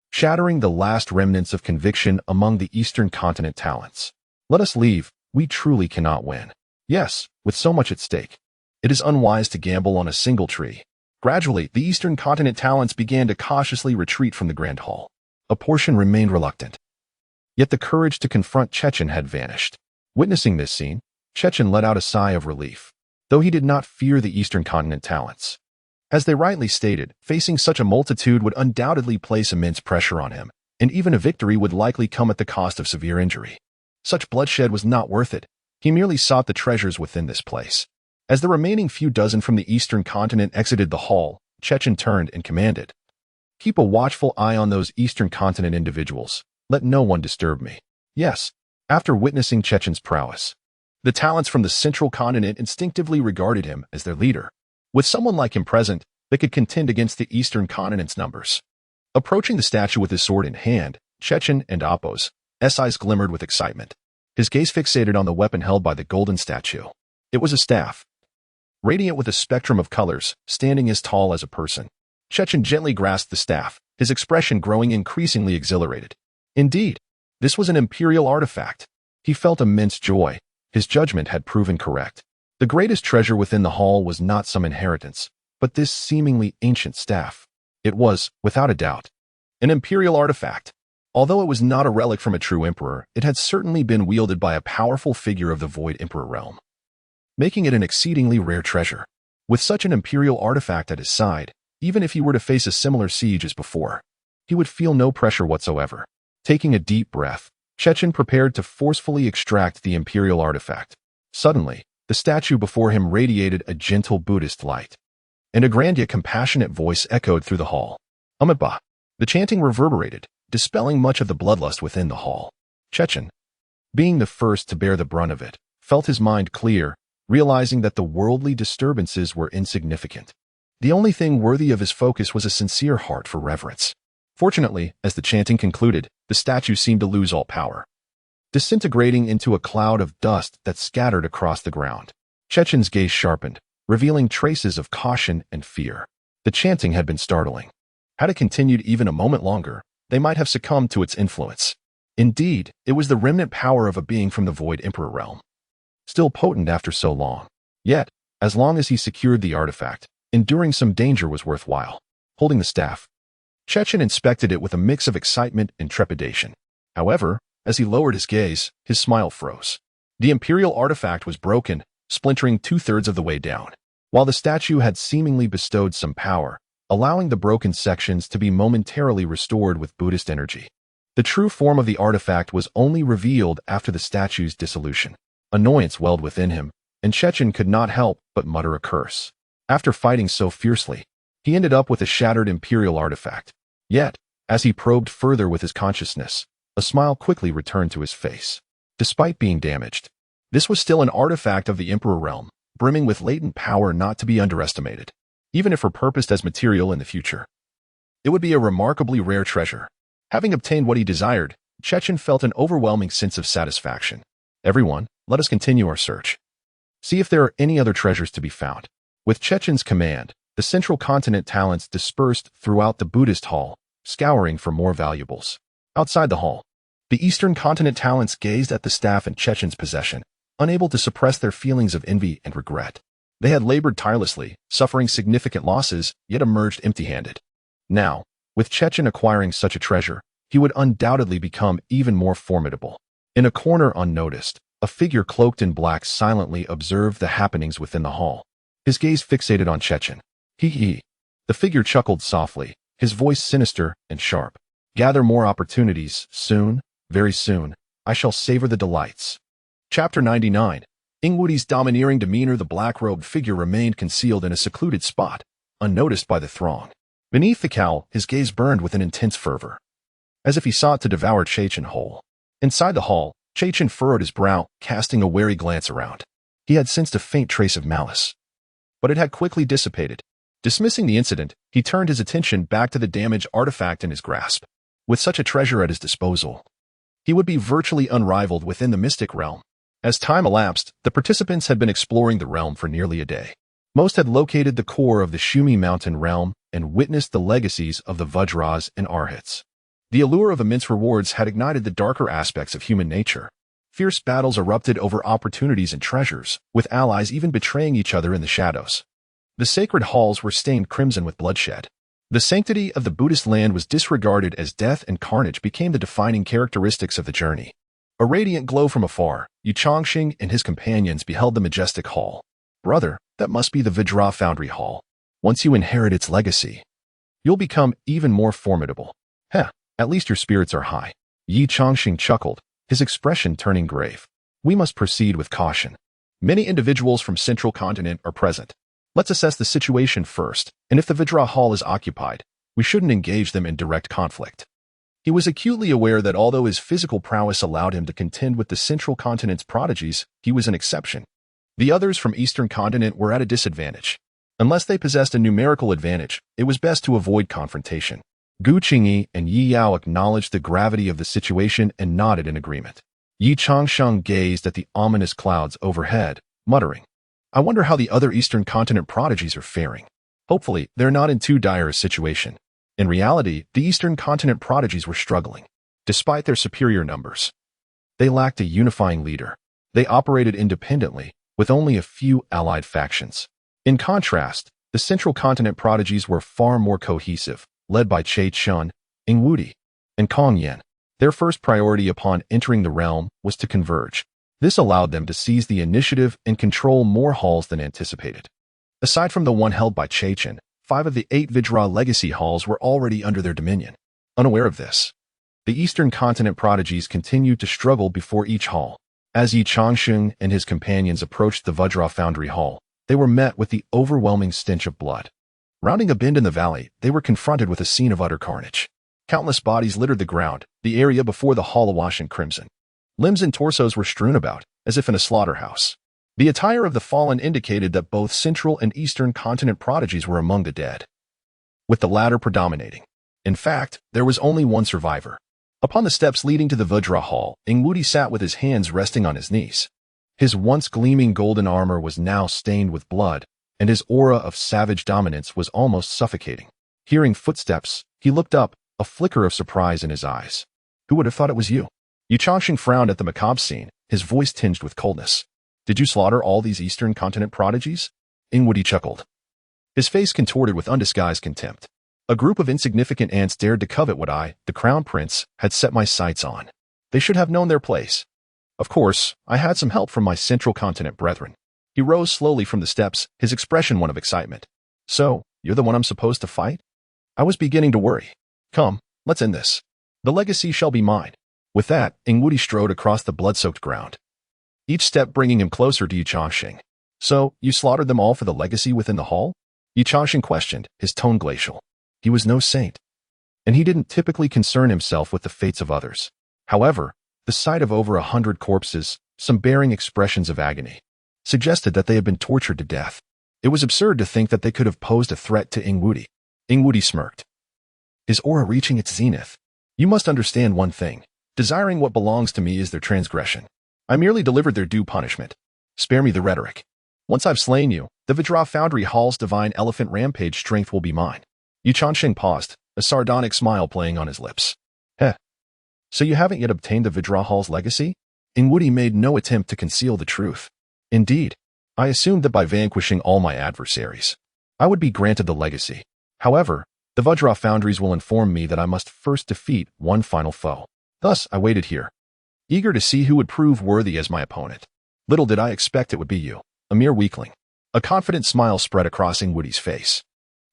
shattering the last remnants of conviction among the Eastern Continent talents. "Let us leave. We truly cannot win. Yes, with so much at stake, it is unwise to gamble on a single tree." Gradually, the Eastern Continent talents began to cautiously retreat from the Grand Hall. A portion remained reluctant. Yet the courage to confront Chechen had vanished. Witnessing this scene, Chechen let out a sigh of relief, though he did not fear the Eastern Continent talents. As they rightly stated, facing such a multitude would undoubtedly place immense pressure on him, and even a victory would likely come at the cost of severe injury. Such bloodshed was not worth it. He merely sought the treasures within this place. As the remaining few dozen from the Eastern Continent exited the hall, Chechen turned and commanded, "Keep a watchful eye on those Eastern Continent individuals. Let no one disturb me." Yes, after witnessing Chechen's prowess, the talents from the Central Continent instinctively regarded him as their leader. With someone like him present, they could contend against the Eastern Continent's numbers. Approaching the statue with his sword in hand, Chechen and Apos' eyes glimmered with excitement. His gaze fixated on the weapon held by the golden statue. It was a staff, radiant with a spectrum of colors, standing as tall as a person. Chechen gently grasped the staff, his expression growing increasingly exhilarated. Indeed, this was an imperial artifact. He felt immense joy. His judgment had proven correct. The greatest treasure within the hall was not some inheritance, but this seemingly ancient staff. It was, without a doubt, an imperial artifact. Although it was not a relic from a true emperor, it had certainly been wielded by a powerful figure of the Void Emperor realm, making it an exceedingly rare treasure. With such an imperial artifact at his side, even if he were to face a similar siege as before, he would feel no pressure whatsoever. Taking a deep breath, Chechen prepared to forcefully extract the imperial artifact. Suddenly, the statue before him radiated a gentle Buddhist light, and a grand yet compassionate voice echoed through the hall. "Amitabha." The chanting reverberated, dispelling much of the bloodlust within the hall. Chechen, being the first to bear the brunt of it, felt his mind clear, realizing that the worldly disturbances were insignificant. The only thing worthy of his focus was a sincere heart for reverence. Fortunately, as the chanting concluded, the statue seemed to lose all power, disintegrating into a cloud of dust that scattered across the ground. Chechen's gaze sharpened, revealing traces of caution and fear. The chanting had been startling. Had it continued even a moment longer, they might have succumbed to its influence. Indeed, it was the remnant power of a being from the Void Emperor realm, still potent after so long. Yet, as long as he secured the artifact, enduring some danger was worthwhile. Holding the staff, Chechen inspected it with a mix of excitement and trepidation. However, as he lowered his gaze, his smile froze. The imperial artifact was broken, splintering 2/3 of the way down, while the statue had seemingly bestowed some power, allowing the broken sections to be momentarily restored with Buddhist energy. The true form of the artifact was only revealed after the statue's dissolution. Annoyance welled within him, and Chechen could not help but mutter a curse. After fighting so fiercely, he ended up with a shattered imperial artifact. Yet, as he probed further with his consciousness, a smile quickly returned to his face. Despite being damaged, this was still an artifact of the Emperor realm, brimming with latent power not to be underestimated. Even if repurposed as material in the future, it would be a remarkably rare treasure. Having obtained what he desired, Chechen felt an overwhelming sense of satisfaction. "Everyone, let us continue our search. See if there are any other treasures to be found." With Chechen's command, the Central Continent talents dispersed throughout the Buddhist hall, scouring for more valuables. Outside the hall, the Eastern Continent talents gazed at the staff in Chechen's possession, unable to suppress their feelings of envy and regret. They had labored tirelessly, suffering significant losses, yet emerged empty-handed. Now, with Chechen acquiring such a treasure, he would undoubtedly become even more formidable. In a corner unnoticed, a figure cloaked in black silently observed the happenings within the hall. His gaze fixated on Chechen. He. The figure chuckled softly, his voice sinister and sharp. "Gather more opportunities. Soon, very soon, I shall savor the delights." Chapter 99. Ingwudi's domineering demeanor. The black-robed figure remained concealed in a secluded spot, unnoticed by the throng. Beneath the cowl, his gaze burned with an intense fervor, as if he sought to devour Chechen whole. Inside the hall, Chechen furrowed his brow, casting a wary glance around. He had sensed a faint trace of malice, but it had quickly dissipated. Dismissing the incident, he turned his attention back to the damaged artifact in his grasp. With such a treasure at his disposal, he would be virtually unrivaled within the mystic realm. As time elapsed, the participants had been exploring the realm for nearly a day. Most had located the core of the Shumi mountain realm and witnessed the legacies of the Vajras and Arhats. The allure of immense rewards had ignited the darker aspects of human nature. Fierce battles erupted over opportunities and treasures, with allies even betraying each other in the shadows. The sacred halls were stained crimson with bloodshed. The sanctity of the Buddhist land was disregarded as death and carnage became the defining characteristics of the journey. A radiant glow from afar, Ye Changsheng and his companions beheld the majestic hall. Brother, that must be the Vajra Foundry Hall. Once you inherit its legacy, you'll become even more formidable. Heh, at least your spirits are high. Ye Changsheng chuckled, his expression turning grave. We must proceed with caution. Many individuals from Central Continent are present. Let's assess the situation first, and if the Vajra Hall is occupied, we shouldn't engage them in direct conflict. He was acutely aware that although his physical prowess allowed him to contend with the Central Continent's prodigies, he was an exception. The others from Eastern Continent were at a disadvantage. Unless they possessed a numerical advantage, it was best to avoid confrontation. Gu Qingyi and Yi Yao acknowledged the gravity of the situation and nodded in agreement. Ye Changsheng gazed at the ominous clouds overhead, muttering, I wonder how the other Eastern Continent prodigies are faring. Hopefully, they're not in too dire a situation. In reality, the Eastern Continent prodigies were struggling. Despite their superior numbers, they lacked a unifying leader. They operated independently, with only a few allied factions. In contrast, the Central Continent prodigies were far more cohesive, led by Che Chun, Ingwudi, and Kong Yan. Their first priority upon entering the realm was to converge. This allowed them to seize the initiative and control more halls than anticipated. Aside from the one held by Che Chun, 5 of the 8 Vajra legacy halls were already under their dominion. Unaware of this, the Eastern Continent prodigies continued to struggle before each hall. As Ye Changsheng and his companions approached the Vajra Foundry Hall, they were met with the overwhelming stench of blood. Rounding a bend in the valley, they were confronted with a scene of utter carnage. Countless bodies littered the ground, the area before the hall awash in crimson. Limbs and torsos were strewn about, as if in a slaughterhouse. The attire of the fallen indicated that both Central and Eastern Continent prodigies were among the dead, with the latter predominating. In fact, there was only one survivor. Upon the steps leading to the Vajra Hall, Ingwudi sat with his hands resting on his knees. His once gleaming golden armor was now stained with blood, and his aura of savage dominance was almost suffocating. Hearing footsteps, he looked up, a flicker of surprise in his eyes. Who would have thought it was you? Ye Changsheng frowned at the macabre scene, his voice tinged with coldness. Did you slaughter all these Eastern Continent prodigies? Ingwudi chuckled. His face contorted with undisguised contempt. A group of insignificant ants dared to covet what I, the Crown Prince, had set my sights on. They should have known their place. Of course, I had some help from my Central Continent brethren. He rose slowly from the steps, his expression one of excitement. So, you're the one I'm supposed to fight? I was beginning to worry. Come, let's end this. The legacy shall be mine. With that, Ingwudi strode across the blood-soaked ground, each step bringing him closer to Ye Changsheng. So, you slaughtered them all for the legacy within the hall? Ye Changsheng questioned, his tone glacial. He was no saint, and he didn't typically concern himself with the fates of others. However, the sight of over 100 corpses, some bearing expressions of agony, suggested that they had been tortured to death. It was absurd to think that they could have posed a threat to Ingwudi. Ingwudi smirked, his aura reaching its zenith. You must understand one thing. Desiring what belongs to me is their transgression. I merely delivered their due punishment. Spare me the rhetoric. Once I've slain you, the Vajra Foundry Hall's divine elephant rampage strength will be mine. Ye Changsheng paused, a sardonic smile playing on his lips. Heh. So you haven't yet obtained the Vajra Hall's legacy? Ingwudi made no attempt to conceal the truth. Indeed, I assumed that by vanquishing all my adversaries, I would be granted the legacy. However, the Vajra Foundries will inform me that I must first defeat one final foe. Thus, I waited here, eager to see who would prove worthy as my opponent. Little did I expect it would be you, a mere weakling. A confident smile spread across Ingwudi's face.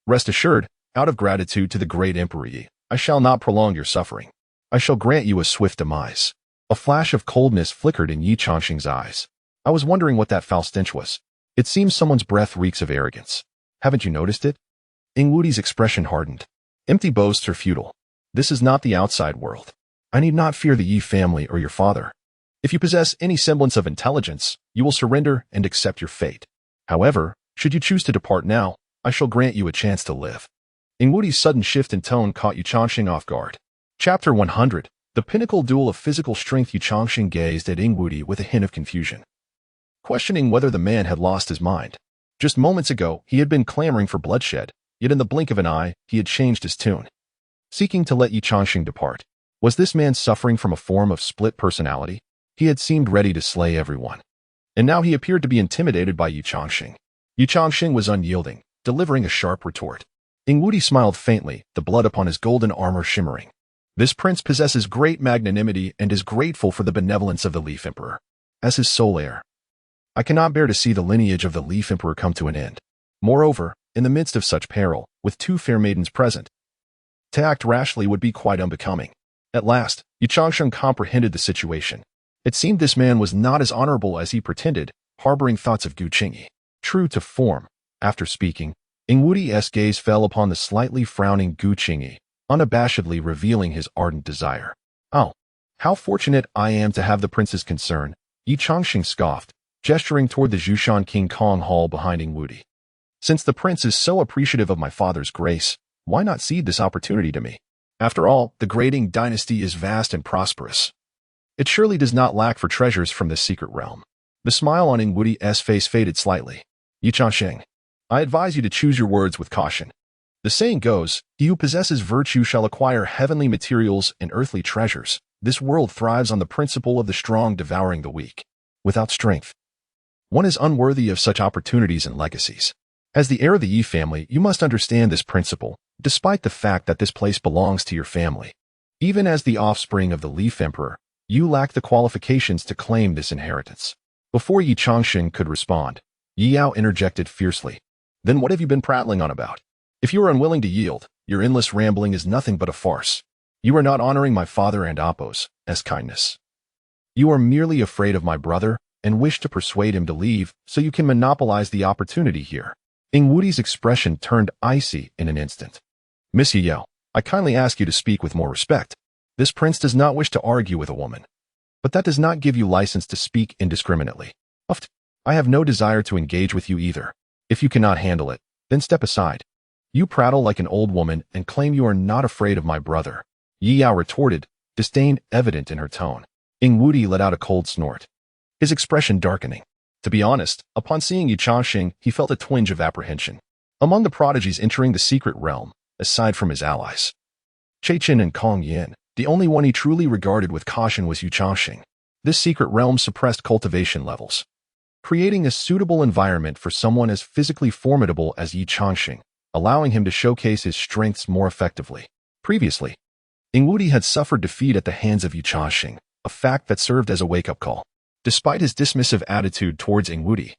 Rest assured, out of gratitude to the great Emperor Yi, I shall not prolong your suffering. I shall grant you a swift demise. A flash of coldness flickered in Ye Changsheng's eyes. I was wondering what that foul stench was. It seems someone's breath reeks of arrogance. Haven't you noticed it? Ingwudi's expression hardened. Empty boasts are futile. This is not the outside world. I need not fear the Yi family or your father. If you possess any semblance of intelligence, you will surrender and accept your fate. However, should you choose to depart now, I shall grant you a chance to live. Ingwudi's sudden shift in tone caught Ye Changsheng off guard. Chapter 100. The pinnacle duel of physical strength. Ye Changsheng gazed at Ingwudi with a hint of confusion, questioning whether the man had lost his mind. Just moments ago, he had been clamoring for bloodshed, yet in the blink of an eye, he had changed his tune, seeking to let Ye Changsheng depart. Was this man suffering from a form of split personality? He had seemed ready to slay everyone, and now he appeared to be intimidated by Ye Changsheng. Ye Changsheng was unyielding, delivering a sharp retort. Ingwudi smiled faintly, the blood upon his golden armor shimmering. This prince possesses great magnanimity and is grateful for the benevolence of the Leaf Emperor. As his sole heir, I cannot bear to see the lineage of the Leaf Emperor come to an end. Moreover, in the midst of such peril, with two fair maidens present, to act rashly would be quite unbecoming. At last, Ye Changsheng comprehended the situation. It seemed this man was not as honorable as he pretended, harboring thoughts of Gu Qingyi. True to form, after speaking, Ingwudi's gaze fell upon the slightly frowning Gu Qingyi, unabashedly revealing his ardent desire. Oh, how fortunate I am to have the prince's concern, Ye Changsheng scoffed, gesturing toward the Zhushan King Kong Hall behind Ingwudi. Since the prince is so appreciative of my father's grace, why not cede this opportunity to me? After all, the Grading dynasty is vast and prosperous. It surely does not lack for treasures from this secret realm. The smile on Ingwudi's face faded slightly. Ye Changsheng, I advise you to choose your words with caution. The saying goes, he who possesses virtue shall acquire heavenly materials and earthly treasures. This world thrives on the principle of the strong devouring the weak. Without strength, one is unworthy of such opportunities and legacies. As the heir of the Yi family, you must understand this principle, despite the fact that this place belongs to your family. Even as the offspring of the Leaf Emperor, you lack the qualifications to claim this inheritance. Before Ye Changsheng could respond, Yi Yao interjected fiercely. Then what have you been prattling on about? If you are unwilling to yield, your endless rambling is nothing but a farce. You are not honoring my father and Appo's kindness. You are merely afraid of my brother and wish to persuade him to leave so you can monopolize the opportunity here. Ingwudi's expression turned icy in an instant. Miss Ye Yao, I kindly ask you to speak with more respect. This prince does not wish to argue with a woman. But that does not give you license to speak indiscriminately. I have no desire to engage with you either. If you cannot handle it, then step aside. You prattle like an old woman and claim you are not afraid of my brother. Ye Yao retorted, disdain evident in her tone. Ingwudi let out a cold snort, his expression darkening. To be honest, upon seeing Ye Changsheng, he felt a twinge of apprehension. Among the prodigies entering the secret realm, aside from his allies, Chechen and Kong Yin, the only one he truly regarded with caution was Ye Changsheng. This secret realm suppressed cultivation levels, creating a suitable environment for someone as physically formidable as Ye Changsheng, allowing him to showcase his strengths more effectively. Previously, Ingwudi had suffered defeat at the hands of Ye Changsheng, a fact that served as a wake-up call. Despite his dismissive attitude towards Ingwudi,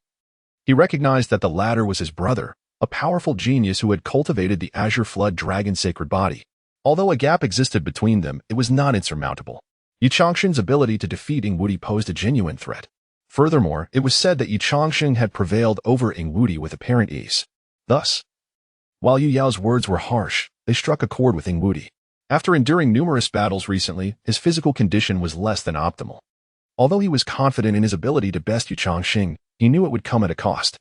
he recognized that the latter was his brother, a powerful genius who had cultivated the Azure Flood Dragon sacred body. Although a gap existed between them, it was not insurmountable. Ye Changsheng's ability to defeat Ingwudi posed a genuine threat. Furthermore, it was said that Ye Changsheng had prevailed over Ingwudi with apparent ease. Thus, while Ye Yao's words were harsh, they struck a chord with Ingwudi. After enduring numerous battles recently, his physical condition was less than optimal. Although he was confident in his ability to best Ye Changsheng, he knew it would come at a cost.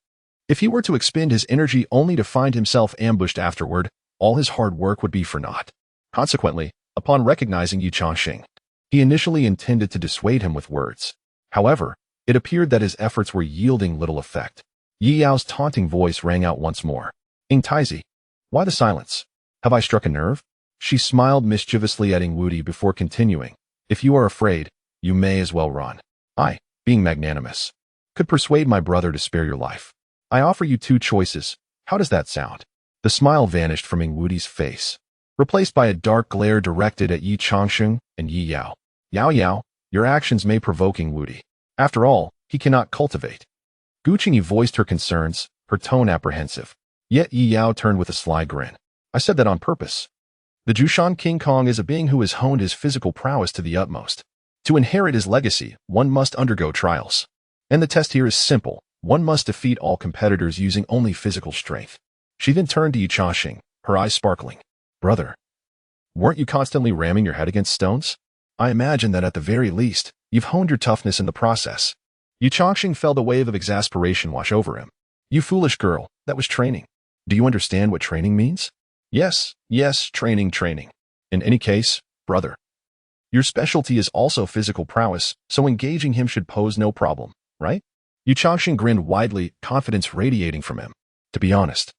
If he were to expend his energy only to find himself ambushed afterward, all his hard work would be for naught. Consequently, upon recognizing Ye Changsheng, he initially intended to dissuade him with words. However, it appeared that his efforts were yielding little effect. Ye Yao's taunting voice rang out once more. Ing Taizi, why the silence? Have I struck a nerve? She smiled mischievously at Ingwudi before continuing. If you are afraid, you may as well run. I, being magnanimous, could persuade my brother to spare your life. I offer you two choices. How does that sound? The smile vanished from Ingwudi's face, replaced by a dark glare directed at Ye Changsheng and Ye Yao. Yao Yao, your actions may provoke Ingwudi. After all, he cannot cultivate. Gu Qingyi voiced her concerns, her tone apprehensive. Yet Ye Yao turned with a sly grin. I said that on purpose. The Zhushan King Kong is a being who has honed his physical prowess to the utmost. To inherit his legacy, one must undergo trials. And the test here is simple. One must defeat all competitors using only physical strength. She then turned to Ye Changsheng, her eyes sparkling. Brother, weren't you constantly ramming your head against stones? I imagine that at the very least, you've honed your toughness in the process. Ye Changsheng felt a wave of exasperation wash over him. You foolish girl, that was training. Do you understand what training means? Yes, yes, training. In any case, brother, your specialty is also physical prowess, so engaging him should pose no problem, right? Ye Changsheng grinned widely, confidence radiating from him. To be honest,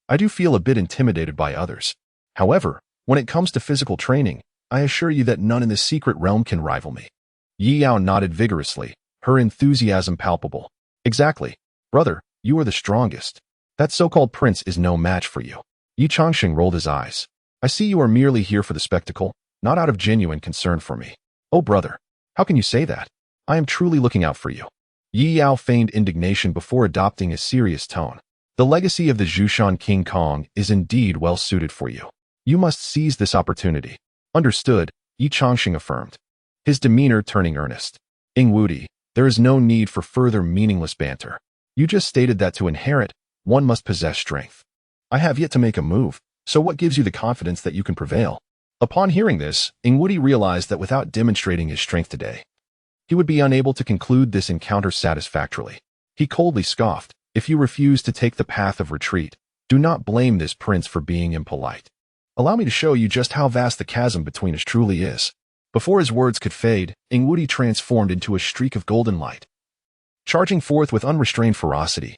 I do feel a bit intimidated by others. However, when it comes to physical training, I assure you that none in the secret realm can rival me. Yi Yao nodded vigorously, her enthusiasm palpable. Exactly. Brother, you are the strongest. That so-called prince is no match for you. Ye Changsheng rolled his eyes. I see you are merely here for the spectacle, not out of genuine concern for me. Oh brother, how can you say that? I am truly looking out for you. Yi Yao feigned indignation before adopting a serious tone. The legacy of the Zhushan King Kong is indeed well suited for you. You must seize this opportunity. Understood, Ye Changsheng affirmed, his demeanor turning earnest. Wudi, there is no need for further meaningless banter. You just stated that to inherit, one must possess strength. I have yet to make a move, so what gives you the confidence that you can prevail? Upon hearing this, Wudi realized that without demonstrating his strength today, he would be unable to conclude this encounter satisfactorily. He coldly scoffed, if you refuse to take the path of retreat, do not blame this prince for being impolite. Allow me to show you just how vast the chasm between us truly is. Before his words could fade, Wudi transformed into a streak of golden light. Charging forth with unrestrained ferocity,